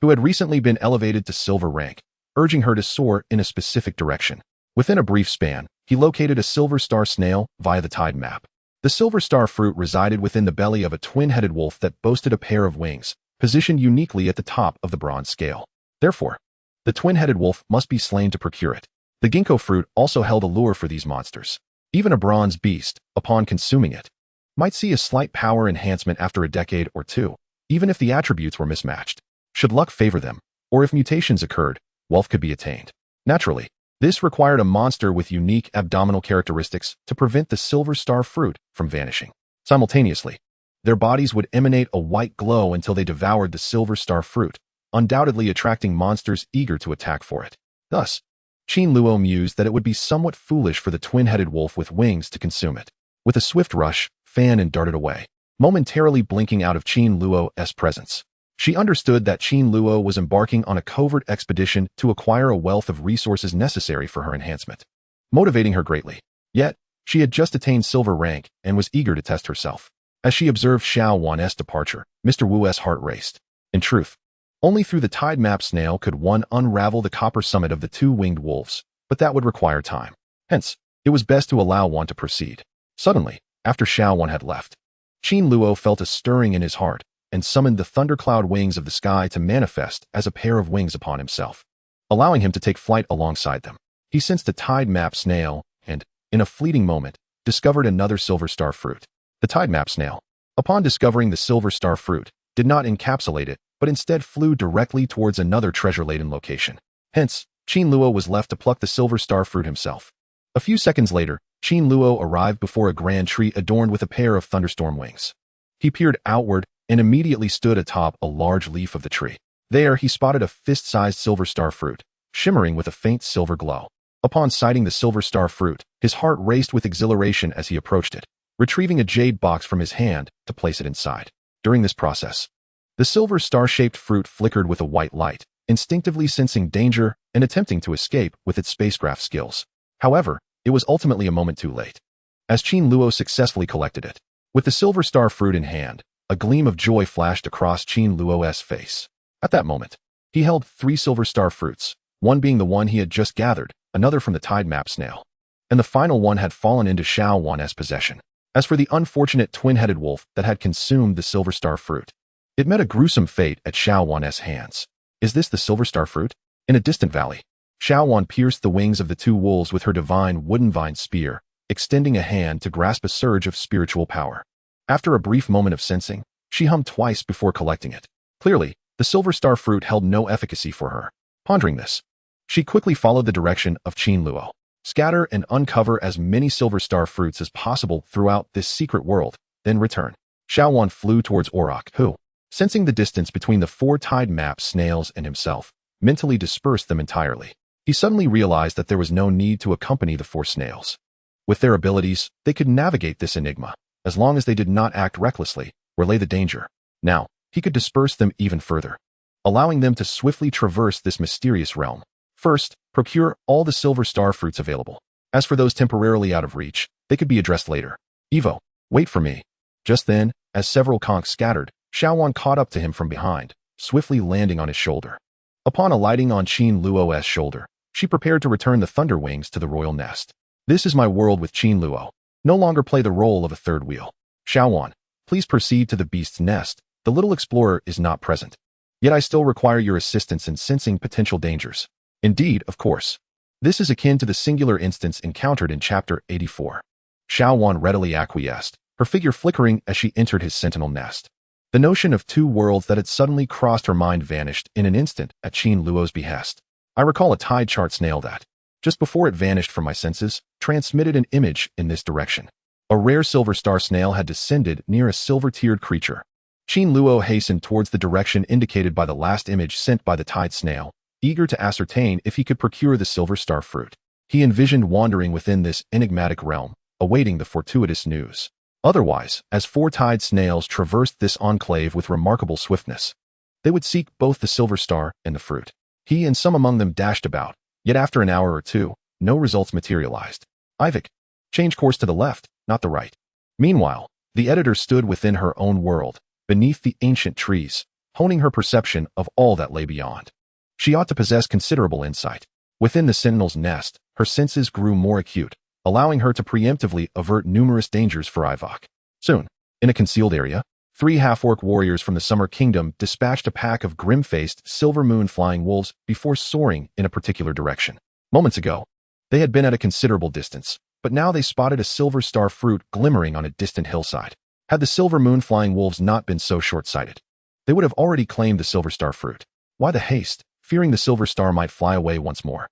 who had recently been elevated to silver rank, urging her to soar in a specific direction. Within a brief span, he located a silver star snail via the tide map. The silver star fruit resided within the belly of a twin-headed wolf that boasted a pair of wings, positioned uniquely at the top of the bronze scale. Therefore, the twin-headed wolf must be slain to procure it. The ginkgo fruit also held a lure for these monsters. Even a bronze beast, upon consuming it, might see a slight power enhancement after a decade or 2, even if the attributes were mismatched. Should luck favor them, or if mutations occurred, wealth could be attained. Naturally, this required a monster with unique abdominal characteristics to prevent the silver star fruit from vanishing. Simultaneously, their bodies would emanate a white glow until they devoured the silver star fruit, undoubtedly attracting monsters eager to attack for it. Thus, Qin Luo mused that it would be somewhat foolish for the twin-headed wolf with wings to consume it. With a swift rush, Fan and darted away, momentarily blinking out of Qin Luo's presence. She understood that Qin Luo was embarking on a covert expedition to acquire a wealth of resources necessary for her enhancement, motivating her greatly. Yet, she had just attained silver rank and was eager to test herself. As she observed Xiao Wan's departure, Mr. Wu's heart raced. In truth, only through the tide map snail could one unravel the copper summit of the 2-winged wolves, but that would require time. Hence, it was best to allow one to proceed. Suddenly, after Xiao Wan had left, Qin Luo felt a stirring in his heart and summoned the thundercloud wings of the sky to manifest as a pair of wings upon himself, allowing him to take flight alongside them. He sensed a tide map snail and, in a fleeting moment, discovered another silver star fruit. The tide map snail, upon discovering the silver star fruit, did not encapsulate it, but instead flew directly towards another treasure-laden location. Hence, Qin Luo was left to pluck the silver star fruit himself. A few seconds later, Qin Luo arrived before a grand tree adorned with a pair of thunderstorm wings. He peered outward and immediately stood atop a large leaf of the tree. There, he spotted a fist-sized silver star fruit, shimmering with a faint silver glow. Upon sighting the silver star fruit, his heart raced with exhilaration as he approached it, retrieving a jade box from his hand to place it inside. During this process, the silver star-shaped fruit flickered with a white light, instinctively sensing danger and attempting to escape with its spacecraft skills. However, it was ultimately a moment too late, as Qin Luo successfully collected it. With the silver star fruit in hand, a gleam of joy flashed across Qin Luo's face. At that moment, he held 3 silver star fruits, one being the one he had just gathered, another from the tide map snail, and the final one had fallen into Xiao Wan's possession. As for the unfortunate twin-headed wolf that had consumed the silver star fruit, it met a gruesome fate at Xiao Wan's hands. Is this the silver star fruit? In a distant valley, Xiao Wan pierced the wings of the 2 wolves with her divine wooden vine spear, extending a hand to grasp a surge of spiritual power. After a brief moment of sensing, she hummed twice before collecting it. Clearly, the silver star fruit held no efficacy for her. Pondering this, she quickly followed the direction of Qin Luo. Scatter and uncover as many silver star fruits as possible throughout this secret world, then return. Xiao Wan flew towards Auroch, who, sensing the distance between the 4 tide map snails and himself, mentally dispersed them entirely. He suddenly realized that there was no need to accompany the four snails. With their abilities, they could navigate this enigma, as long as they did not act recklessly or lay the danger. Now, he could disperse them even further, allowing them to swiftly traverse this mysterious realm. First, procure all the silver star fruits available. As for those temporarily out of reach, they could be addressed later. Evo, wait for me. Just then, as several conchs scattered, Xiaowan caught up to him from behind, swiftly landing on his shoulder. Upon alighting on Qin Luo's shoulder, she prepared to return the thunder wings to the royal nest. This is my world with Qin Luo. No longer play the role of a third wheel. Xiaowan, please proceed to the beast's nest. The little explorer is not present. Yet I still require your assistance in sensing potential dangers. Indeed, of course. This is akin to the singular instance encountered in Chapter 84. Xiaowan readily acquiesced, her figure flickering as she entered his sentinel nest. The notion of two worlds that had suddenly crossed her mind vanished in an instant at Qin Luo's behest. I recall a tide chart snail that, just before it vanished from my senses, transmitted an image in this direction. A rare silver star snail had descended near a silver-tiered creature. Qin Luo hastened towards the direction indicated by the last image sent by the tide snail, eager to ascertain if he could procure the silver star fruit. He envisioned wandering within this enigmatic realm, awaiting the fortuitous news. Otherwise, as four tide snails traversed this enclave with remarkable swiftness, they would seek both the silver star and the fruit. He and some among them dashed about, yet after an hour or two, no results materialized. Ivik, change course to the left, not the right. Meanwhile, the editor stood within her own world, beneath the ancient trees, honing her perception of all that lay beyond. She ought to possess considerable insight. Within the sentinel's nest, her senses grew more acute, allowing her to preemptively avert numerous dangers for Ivok. Soon, in a concealed area, 3 half-orc warriors from the Summer Kingdom dispatched a pack of grim-faced, silver moon flying wolves before soaring in a particular direction. Moments ago, they had been at a considerable distance, but now they spotted a silver star fruit glimmering on a distant hillside. Had the silver moon flying wolves not been so short-sighted, they would have already claimed the silver star fruit. Why the haste, fearing the silver star might fly away once more?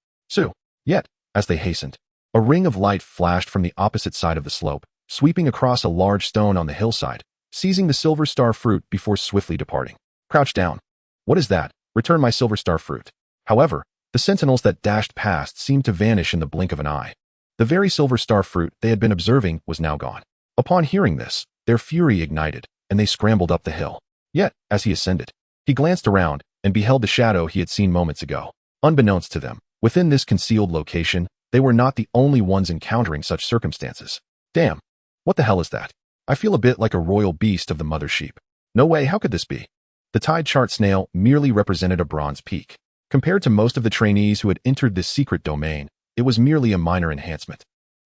Yet, as they hastened, a ring of light flashed from the opposite side of the slope, sweeping across a large stone on the hillside, seizing the silver star fruit before swiftly departing. Crouch down. What is that? Return my silver star fruit. However, the sentinels that dashed past seemed to vanish in the blink of an eye. The very silver star fruit they had been observing was now gone. Upon hearing this, their fury ignited, and they scrambled up the hill. Yet, as he ascended, he glanced around and beheld the shadow he had seen moments ago. Unbeknownst to them, within this concealed location, they were not the only ones encountering such circumstances. Damn, what the hell is that? I feel a bit like a royal beast of the mother sheep. No way, how could this be? The tide chart snail merely represented a bronze peak. Compared to most of the trainees who had entered this secret domain, it was merely a minor enhancement,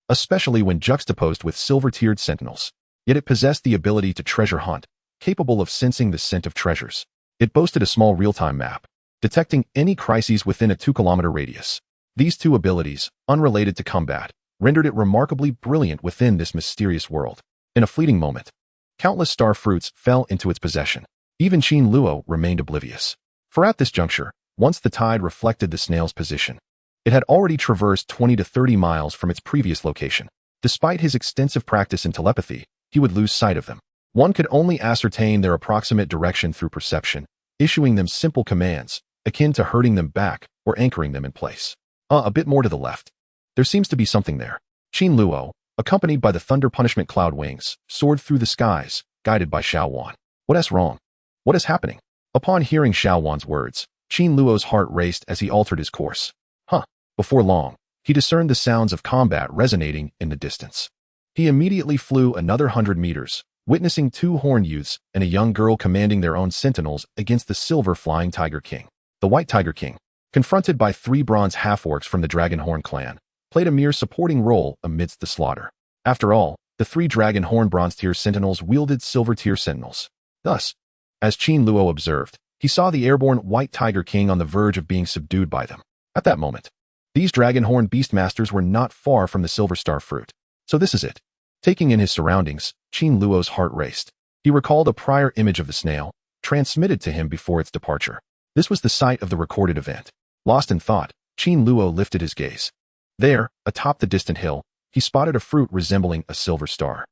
especially when juxtaposed with silver-tiered sentinels. Yet it possessed the ability to treasure hunt, capable of sensing the scent of treasures. It boasted a small real-time map, detecting any crises within a 2-kilometer radius. These two abilities, unrelated to combat, rendered it remarkably brilliant within this mysterious world. In a fleeting moment, countless star fruits fell into its possession. Even Qin Luo remained oblivious. For at this juncture, once the tide reflected the snail's position, it had already traversed 20 to 30 miles from its previous location. Despite his extensive practice in telepathy, he would lose sight of them. One could only ascertain their approximate direction through perception, issuing them simple commands, akin to herding them back or anchoring them in place. A bit more to the left. There seems to be something there. Qin Luo, accompanied by the thunder punishment cloud wings, soared through the skies, guided by Xiaowan. What is wrong? What is happening? Upon hearing Xiaowan's words, Qin Luo's heart raced as he altered his course. Before long, he discerned the sounds of combat resonating in the distance. He immediately flew another 100 meters, witnessing 2 horned youths and a young girl commanding their own sentinels against the silver flying Tiger King. The White Tiger King, confronted by 3 bronze half-orcs from the Dragonhorn clan, played a mere supporting role amidst the slaughter. After all, the 3 Dragonhorn bronze-tier sentinels wielded silver-tier sentinels. Thus, as Qin Luo observed, he saw the airborne White Tiger King on the verge of being subdued by them. At that moment, these Dragonhorn Beastmasters were not far from the Silver Star Fruit. So this is it. Taking in his surroundings, Qin Luo's heart raced. He recalled a prior image of the snail, transmitted to him before its departure. This was the site of the recorded event. Lost in thought, Qin Luo lifted his gaze. There, atop the distant hill, he spotted a fruit resembling a silver star.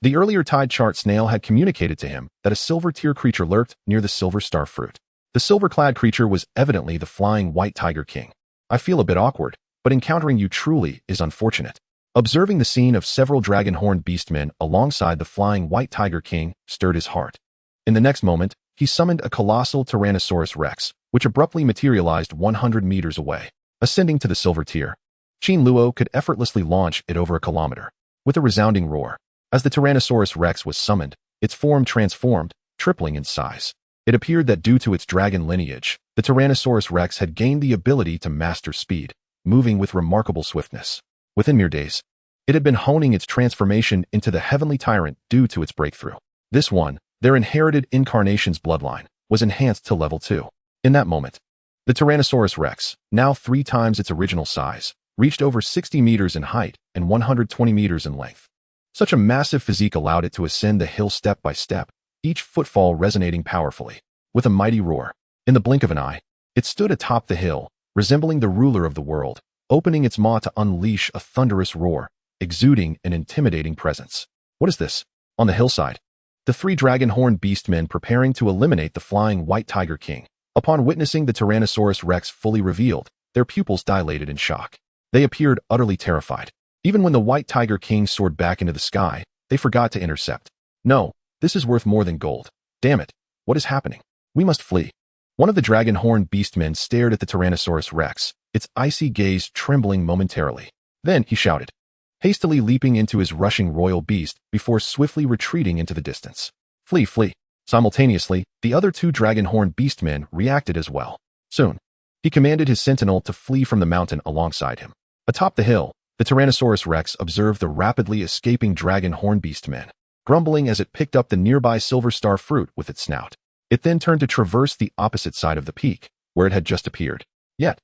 The earlier tide chart snail had communicated to him that a silver-tier creature lurked near the Silver Star Fruit. The silver-clad creature was evidently the flying White Tiger King. I feel a bit awkward, but encountering you truly is unfortunate. Observing the scene of several dragon-horned beastmen alongside the flying white tiger king stirred his heart. In the next moment, he summoned a colossal Tyrannosaurus Rex, which abruptly materialized 100 meters away. Ascending to the silver tier, Qin Luo could effortlessly launch it over a kilometer. With a resounding roar, as the Tyrannosaurus Rex was summoned, its form transformed, tripling in size. It appeared that due to its dragon lineage, the Tyrannosaurus Rex had gained the ability to master speed, moving with remarkable swiftness. Within mere days, it had been honing its transformation into the heavenly tyrant due to its breakthrough. This one, their inherited incarnation's bloodline, was enhanced to level 2. In that moment, the Tyrannosaurus Rex, now 3 times its original size, reached over 60 meters in height and 120 meters in length. Such a massive physique allowed it to ascend the hill step by step, each footfall resonating powerfully. With a mighty roar, in the blink of an eye, it stood atop the hill, resembling the ruler of the world, opening its maw to unleash a thunderous roar, exuding an intimidating presence. What is this? On the hillside, the 3 dragon-horned beastmen preparing to eliminate the flying white tiger king. Upon witnessing the Tyrannosaurus Rex fully revealed, their pupils dilated in shock. They appeared utterly terrified. Even when the white tiger king soared back into the sky, they forgot to intercept. No, this is worth more than gold. Damn it, what is happening? We must flee. One of the dragon-horned beastmen stared at the Tyrannosaurus Rex, its icy gaze trembling momentarily. Then he shouted, hastily leaping into his rushing royal beast before swiftly retreating into the distance. Flee, flee. Simultaneously, the other 2 dragon-horned beastmen reacted as well. Soon, he commanded his sentinel to flee from the mountain alongside him. Atop the hill, the Tyrannosaurus Rex observed the rapidly escaping dragon-horned beastmen, grumbling as it picked up the nearby silver star fruit with its snout. It then turned to traverse the opposite side of the peak, where it had just appeared. Yet,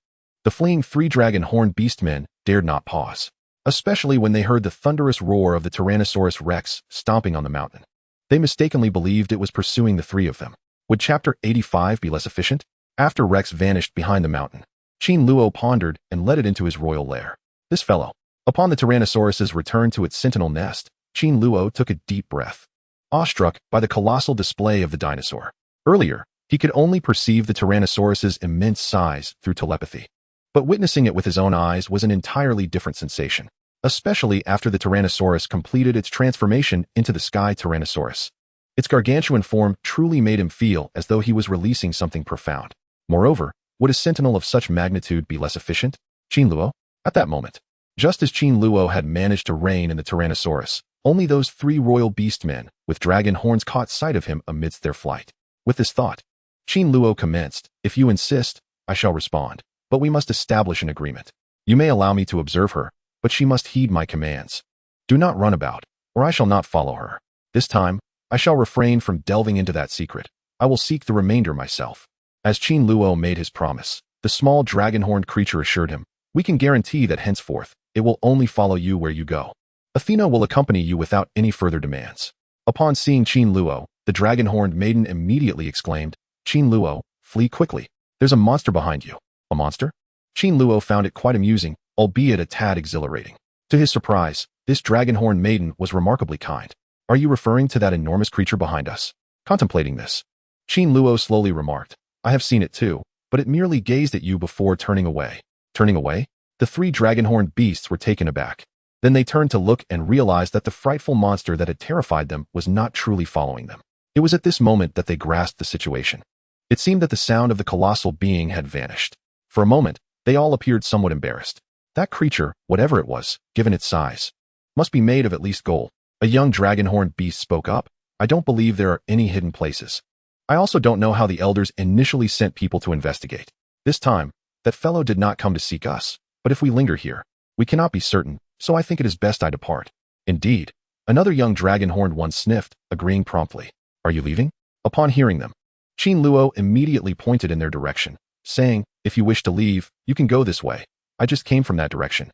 the fleeing 3 dragon-horned beastmen dared not pause, especially when they heard the thunderous roar of the Tyrannosaurus Rex stomping on the mountain. They mistakenly believed it was pursuing the 3 of them. Would Chapter 85 be less efficient? After Rex vanished behind the mountain, Qin Luo pondered and led it into his royal lair. This fellow. Upon the Tyrannosaurus's return to its sentinel nest, Qin Luo took a deep breath, awestruck by the colossal display of the dinosaur. Earlier, he could only perceive the Tyrannosaurus's immense size through telepathy. But witnessing it with his own eyes was an entirely different sensation, especially after the Tyrannosaurus completed its transformation into the Sky Tyrannosaurus. Its gargantuan form truly made him feel as though he was releasing something profound. Moreover, would a sentinel of such magnitude be less efficient? Qin Luo? At that moment, just as Qin Luo had managed to rein in the Tyrannosaurus, only those 3 royal beastmen with dragon horns caught sight of him amidst their flight. With this thought, Qin Luo commenced, if you insist, I shall respond, but we must establish an agreement. You may allow me to observe her, but she must heed my commands. Do not run about, or I shall not follow her. This time, I shall refrain from delving into that secret. I will seek the remainder myself. As Qin Luo made his promise, the small dragon-horned creature assured him, we can guarantee that henceforth, it will only follow you where you go. Athena will accompany you without any further demands. Upon seeing Qin Luo, the dragon-horned maiden immediately exclaimed, Qin Luo, flee quickly. There's a monster behind you. A monster? Qin Luo found it quite amusing, albeit a tad exhilarating. To his surprise, this dragon-horned maiden was remarkably kind. Are you referring to that enormous creature behind us? Contemplating this, Qin Luo slowly remarked, I have seen it too, but it merely gazed at you before turning away. Turning away? The 3 dragon-horned beasts were taken aback. Then they turned to look and realized that the frightful monster that had terrified them was not truly following them. It was at this moment that they grasped the situation. It seemed that the sound of the colossal being had vanished. For a moment, they all appeared somewhat embarrassed. That creature, whatever it was, given its size, must be made of at least gold. A young dragon-horned beast spoke up. I don't believe there are any hidden places. I also don't know how the elders initially sent people to investigate. This time, that fellow did not come to seek us. But if we linger here, we cannot be certain, so I think it is best I depart. Indeed, another young dragon-horned one sniffed, agreeing promptly. Are you leaving? Upon hearing them, Qin Luo immediately pointed in their direction, saying, if you wish to leave, you can go this way. I just came from that direction,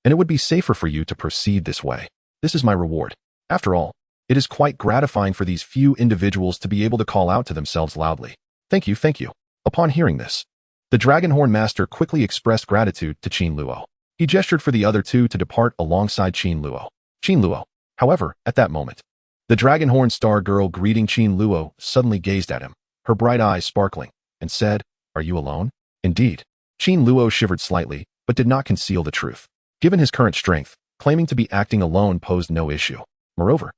and it would be safer for you to proceed this way. This is my reward. After all, it is quite gratifying for these few individuals to be able to call out to themselves loudly. Thank you, thank you. Upon hearing this, the Dragonhorn Master quickly expressed gratitude to Qin Luo. He gestured for the other 2 to depart alongside Qin Luo. Qin Luo, however, at that moment, the Dragonhorn Star Girl greeting Qin Luo suddenly gazed at him, her bright eyes sparkling, and said, Are you alone? Indeed. Qin Luo shivered slightly, but did not conceal the truth. Given his current strength, claiming to be acting alone posed no issue. Moreover,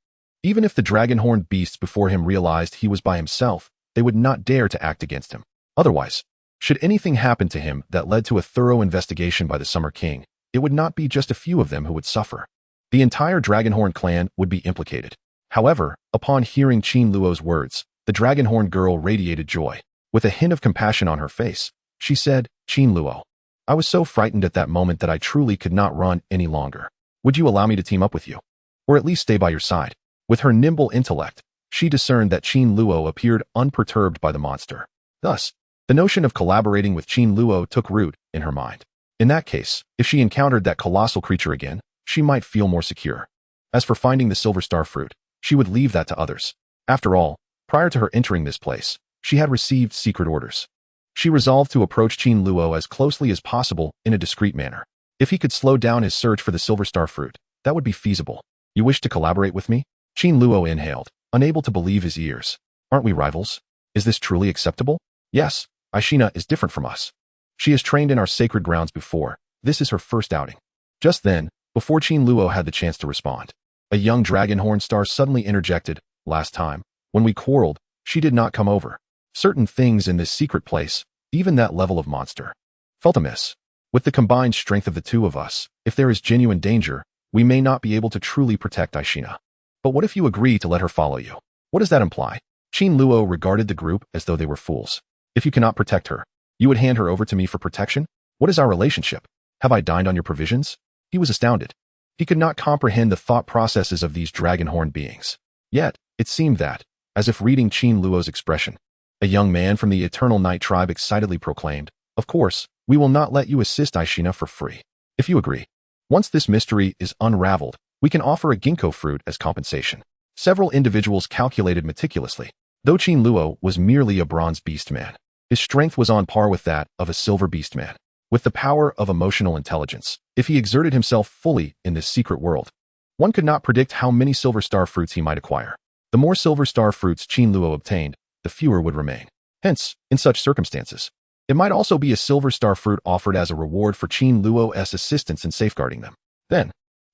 even if the dragon-horned beasts before him realized he was by himself, they would not dare to act against him. Otherwise, should anything happen to him that led to a thorough investigation by the Summer King, it would not be just a few of them who would suffer. The entire Dragonhorn clan would be implicated. However, upon hearing Qin Luo's words, the Dragonhorn girl radiated joy. With a hint of compassion on her face, she said, "Qin Luo, I was so frightened at that moment that I truly could not run any longer. Would you allow me to team up with you? Or at least stay by your side?" With her nimble intellect, she discerned that Qin Luo appeared unperturbed by the monster. Thus, the notion of collaborating with Qin Luo took root in her mind. In that case, if she encountered that colossal creature again, she might feel more secure. As for finding the Silver Star Fruit, she would leave that to others. After all, prior to her entering this place, she had received secret orders. She resolved to approach Qin Luo as closely as possible in a discreet manner. If he could slow down his search for the Silver Star Fruit, that would be feasible. "You wish to collaborate with me?" Qin Luo inhaled, unable to believe his ears. "Aren't we rivals? Is this truly acceptable?" "Yes, Ashina is different from us. She has trained in our sacred grounds before. This is her first outing." Just then, before Qin Luo had the chance to respond, a young Dragonhorn star suddenly interjected, "Last time, when we quarreled, she did not come over. Certain things in this secret place, even that level of monster, felt amiss. With the combined strength of the two of us, if there is genuine danger, we may not be able to truly protect Ashina. But what if you agree to let her follow you? What does that imply?" Qin Luo regarded the group as though they were fools. "If you cannot protect her, you would hand her over to me for protection? What is our relationship? Have I dined on your provisions?" He was astounded. He could not comprehend the thought processes of these dragonhorn beings. Yet, it seemed that, as if reading Qin Luo's expression, a young man from the Eternal Night tribe excitedly proclaimed, "Of course, we will not let you assist Ashina for free. If you agree, once this mystery is unraveled, we can offer a ginkgo fruit as compensation." Several individuals calculated meticulously. Though Qin Luo was merely a bronze beast man, his strength was on par with that of a silver beast man. With the power of emotional intelligence, if he exerted himself fully in this secret world, one could not predict how many silver star fruits he might acquire. The more silver star fruits Qin Luo obtained, the fewer would remain. Hence, in such circumstances, it might also be a silver star fruit offered as a reward for Qin Luo's assistance in safeguarding them. Then,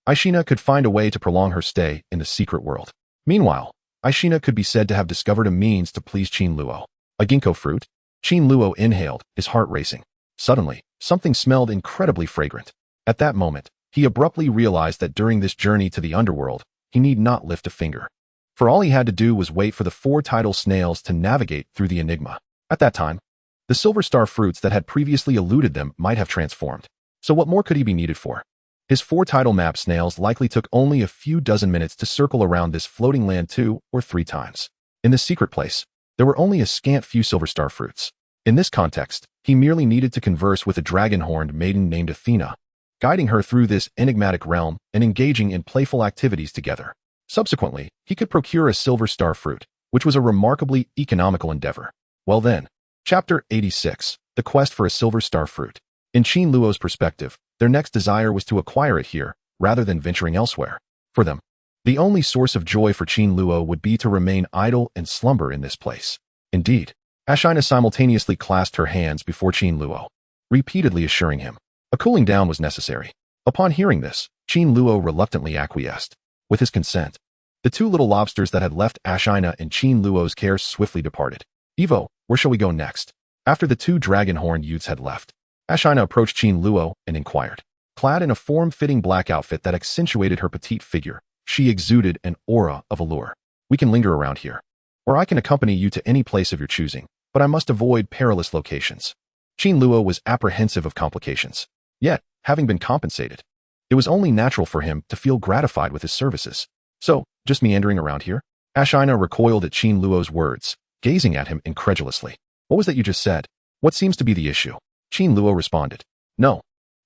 Ashina could find a way to prolong her stay in the secret world. Meanwhile, Ashina could be said to have discovered a means to please Qin Luo. A ginkgo fruit? Qin Luo inhaled, his heart racing. Suddenly, something smelled incredibly fragrant. At that moment, he abruptly realized that during this journey to the underworld, he need not lift a finger. For all he had to do was wait for the 4 tidal snails to navigate through the enigma. At that time, the silver star fruits that had previously eluded them might have transformed. So what more could he be needed for? His 4 tidal map snails likely took only a few dozen minutes to circle around this floating land 2 or 3 times. In this secret place, there were only a scant few silver star fruits. In this context, he merely needed to converse with a dragon-horned maiden named Athena, guiding her through this enigmatic realm and engaging in playful activities together. Subsequently, he could procure a silver star fruit, which was a remarkably economical endeavor. Well then, Chapter 86, The Quest for a Silver Star Fruit. In Qin Luo's perspective, their next desire was to acquire it here, rather than venturing elsewhere. For them, the only source of joy for Qin Luo would be to remain idle and slumber in this place. Indeed, Ashina simultaneously clasped her hands before Qin Luo, repeatedly assuring him a cooling down was necessary. Upon hearing this, Qin Luo reluctantly acquiesced. With his consent, the 2 little lobsters that had left Ashina and Qin Luo's care swiftly departed. "Evo, where shall we go next?" After the 2 dragon-horned youths had left, Ashina approached Qin Luo and inquired. Clad in a form-fitting black outfit that accentuated her petite figure, she exuded an aura of allure. "We can linger around here, or I can accompany you to any place of your choosing, but I must avoid perilous locations." Qin Luo was apprehensive of complications. Yet, having been compensated, it was only natural for him to feel gratified with his services. "So, just meandering around here?" Ashina recoiled at Qin Luo's words, gazing at him incredulously. "What was that you just said? What seems to be the issue?" Qin Luo responded. "No."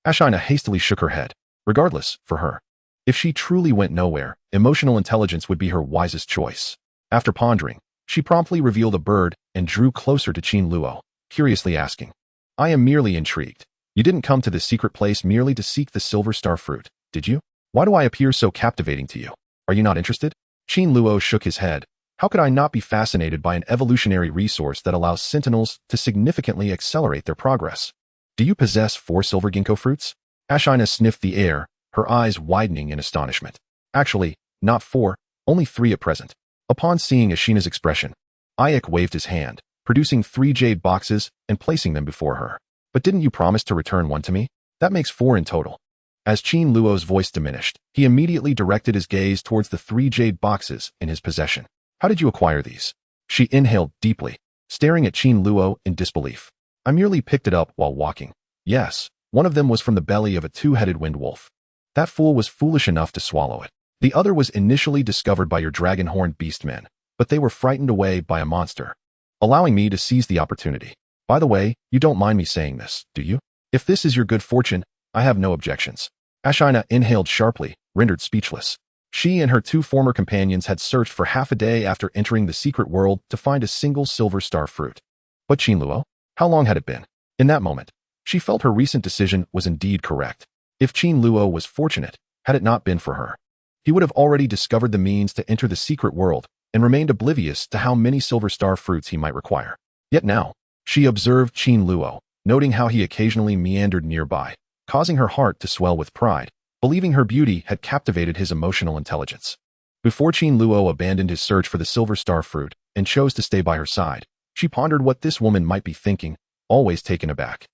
Ashina hastily shook her head. Regardless, for her, if she truly went nowhere, emotional intelligence would be her wisest choice. After pondering, she promptly revealed a bird and drew closer to Qin Luo, curiously asking, "I am merely intrigued. You didn't come to this secret place merely to seek the silver star fruit, did you? Why do I appear so captivating to you? Are you not interested?" Qin Luo shook his head. How could I not be fascinated by an evolutionary resource that allows sentinels to significantly accelerate their progress? Do you possess 4 silver ginkgo fruits? Ashina sniffed the air, her eyes widening in astonishment. Actually, not 4, only 3 at present. Upon seeing Ashina's expression, Ayek waved his hand, producing 3 jade boxes and placing them before her. But didn't you promise to return 1 to me? That makes 4 in total. As Qin Luo's voice diminished, he immediately directed his gaze towards the 3 jade boxes in his possession. How did you acquire these? She inhaled deeply, staring at Qin Luo in disbelief. I merely picked it up while walking. Yes, one of them was from the belly of a 2-headed wind wolf. That fool was foolish enough to swallow it. The other was initially discovered by your dragon-horned beastmen, but they were frightened away by a monster, allowing me to seize the opportunity. By the way, you don't mind me saying this, do you? If this is your good fortune, I have no objections. Ashina inhaled sharply, rendered speechless. She and her 2 former companions had searched for half a day after entering the secret world to find a single silver star fruit. But Qin Luo? How long had it been? In that moment, she felt her recent decision was indeed correct. If Qin Luo was fortunate, had it not been for her, he would have already discovered the means to enter the secret world and remained oblivious to how many silver star fruits he might require. Yet now, she observed Qin Luo, noting how he occasionally meandered nearby, causing her heart to swell with pride, believing her beauty had captivated his emotional intelligence. Before Qin Luo abandoned his search for the silver star fruit and chose to stay by her side, she pondered what this woman might be thinking, always taken aback.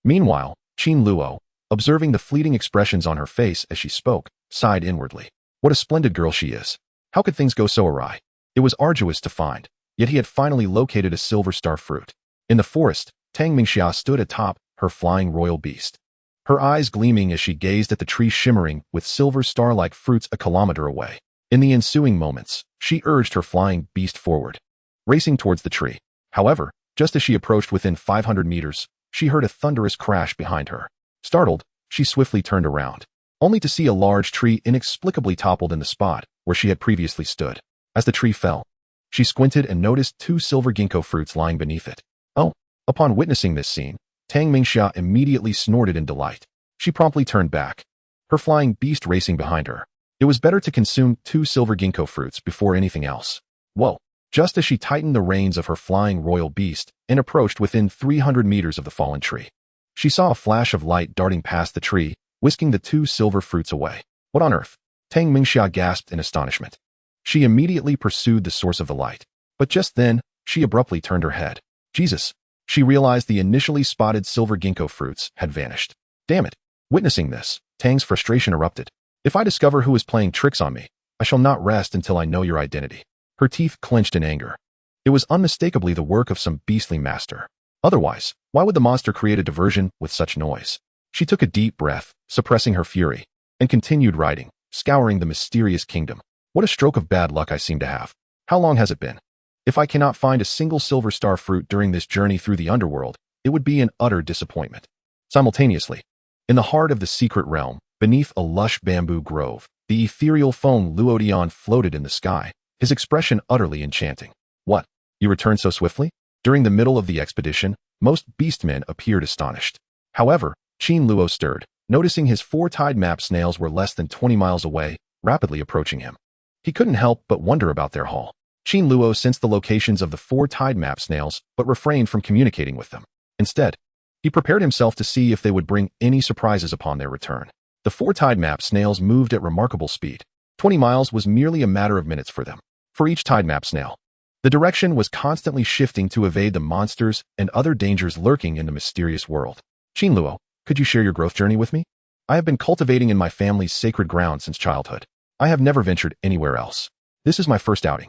Meanwhile, Qin Luo, observing the fleeting expressions on her face as she spoke, sighed inwardly. What a splendid girl she is. How could things go so awry? It was arduous to find, yet he had finally located a silver star fruit. In the forest, Tang Mingxia stood atop her flying royal beast, her eyes gleaming as she gazed at the tree shimmering with silver star-like fruits a kilometer away. In the ensuing moments, she urged her flying beast forward, racing towards the tree. However, just as she approached within 500 meters, she heard a thunderous crash behind her. Startled, she swiftly turned around, only to see a large tree inexplicably toppled in the spot where she had previously stood. As the tree fell, she squinted and noticed 2 silver ginkgo fruits lying beneath it. Oh! Upon witnessing this scene, Tang Mingxia immediately snorted in delight. She promptly turned back, her flying beast racing behind her. It was better to consume 2 silver ginkgo fruits before anything else. Whoa! Just as she tightened the reins of her flying royal beast and approached within 300 meters of the fallen tree, she saw a flash of light darting past the tree, whisking the 2 silver fruits away. What on earth? Tang Mingxia gasped in astonishment. She immediately pursued the source of the light, but just then, she abruptly turned her head. Jesus! She realized the initially spotted silver ginkgo fruits had vanished. Damn it! Witnessing this, Tang's frustration erupted. If I discover who is playing tricks on me, I shall not rest until I know your identity. Her teeth clenched in anger. It was unmistakably the work of some beastly master. Otherwise, why would the monster create a diversion with such noise? She took a deep breath, suppressing her fury, and continued riding, scouring the mysterious kingdom. What a stroke of bad luck I seem to have. How long has it been? If I cannot find a single silver star fruit during this journey through the underworld, it would be an utter disappointment. Simultaneously, in the heart of the secret realm, beneath a lush bamboo grove, the ethereal Feng Luodian floated in the sky, his expression utterly enchanting. What? You returned so swiftly? During the middle of the expedition, most beastmen appeared astonished. However, Qin Luo stirred, noticing his 4 tide map snails were less than 20 miles away, rapidly approaching him. He couldn't help but wonder about their haul. Qin Luo sensed the locations of the 4 tide map snails, but refrained from communicating with them. Instead, he prepared himself to see if they would bring any surprises upon their return. The 4 tide map snails moved at remarkable speed. 20 miles was merely a matter of minutes for them. For each tide map snail, the direction was constantly shifting to evade the monsters and other dangers lurking in the mysterious world. Qin Luo, could you share your growth journey with me? I have been cultivating in my family's sacred ground since childhood. I have never ventured anywhere else. This is my first outing.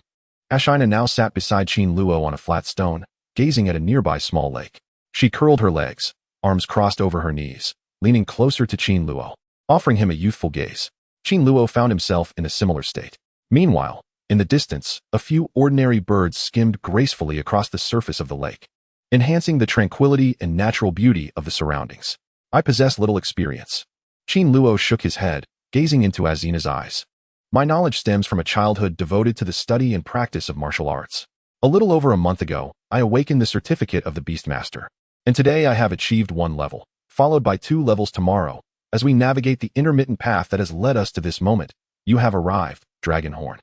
Ashina now sat beside Qin Luo on a flat stone, gazing at a nearby small lake. She curled her legs, arms crossed over her knees, leaning closer to Qin Luo, offering him a youthful gaze. Qin Luo found himself in a similar state. Meanwhile, in the distance, a few ordinary birds skimmed gracefully across the surface of the lake, enhancing the tranquility and natural beauty of the surroundings. I possess little experience. Qin Luo shook his head, gazing into Azina's eyes. My knowledge stems from a childhood devoted to the study and practice of martial arts. A little over a month ago, I awakened the certificate of the Beastmaster, and today I have achieved 1 level, followed by 2 levels tomorrow. As we navigate the intermittent path that has led us to this moment, you have arrived, Dragonhorn.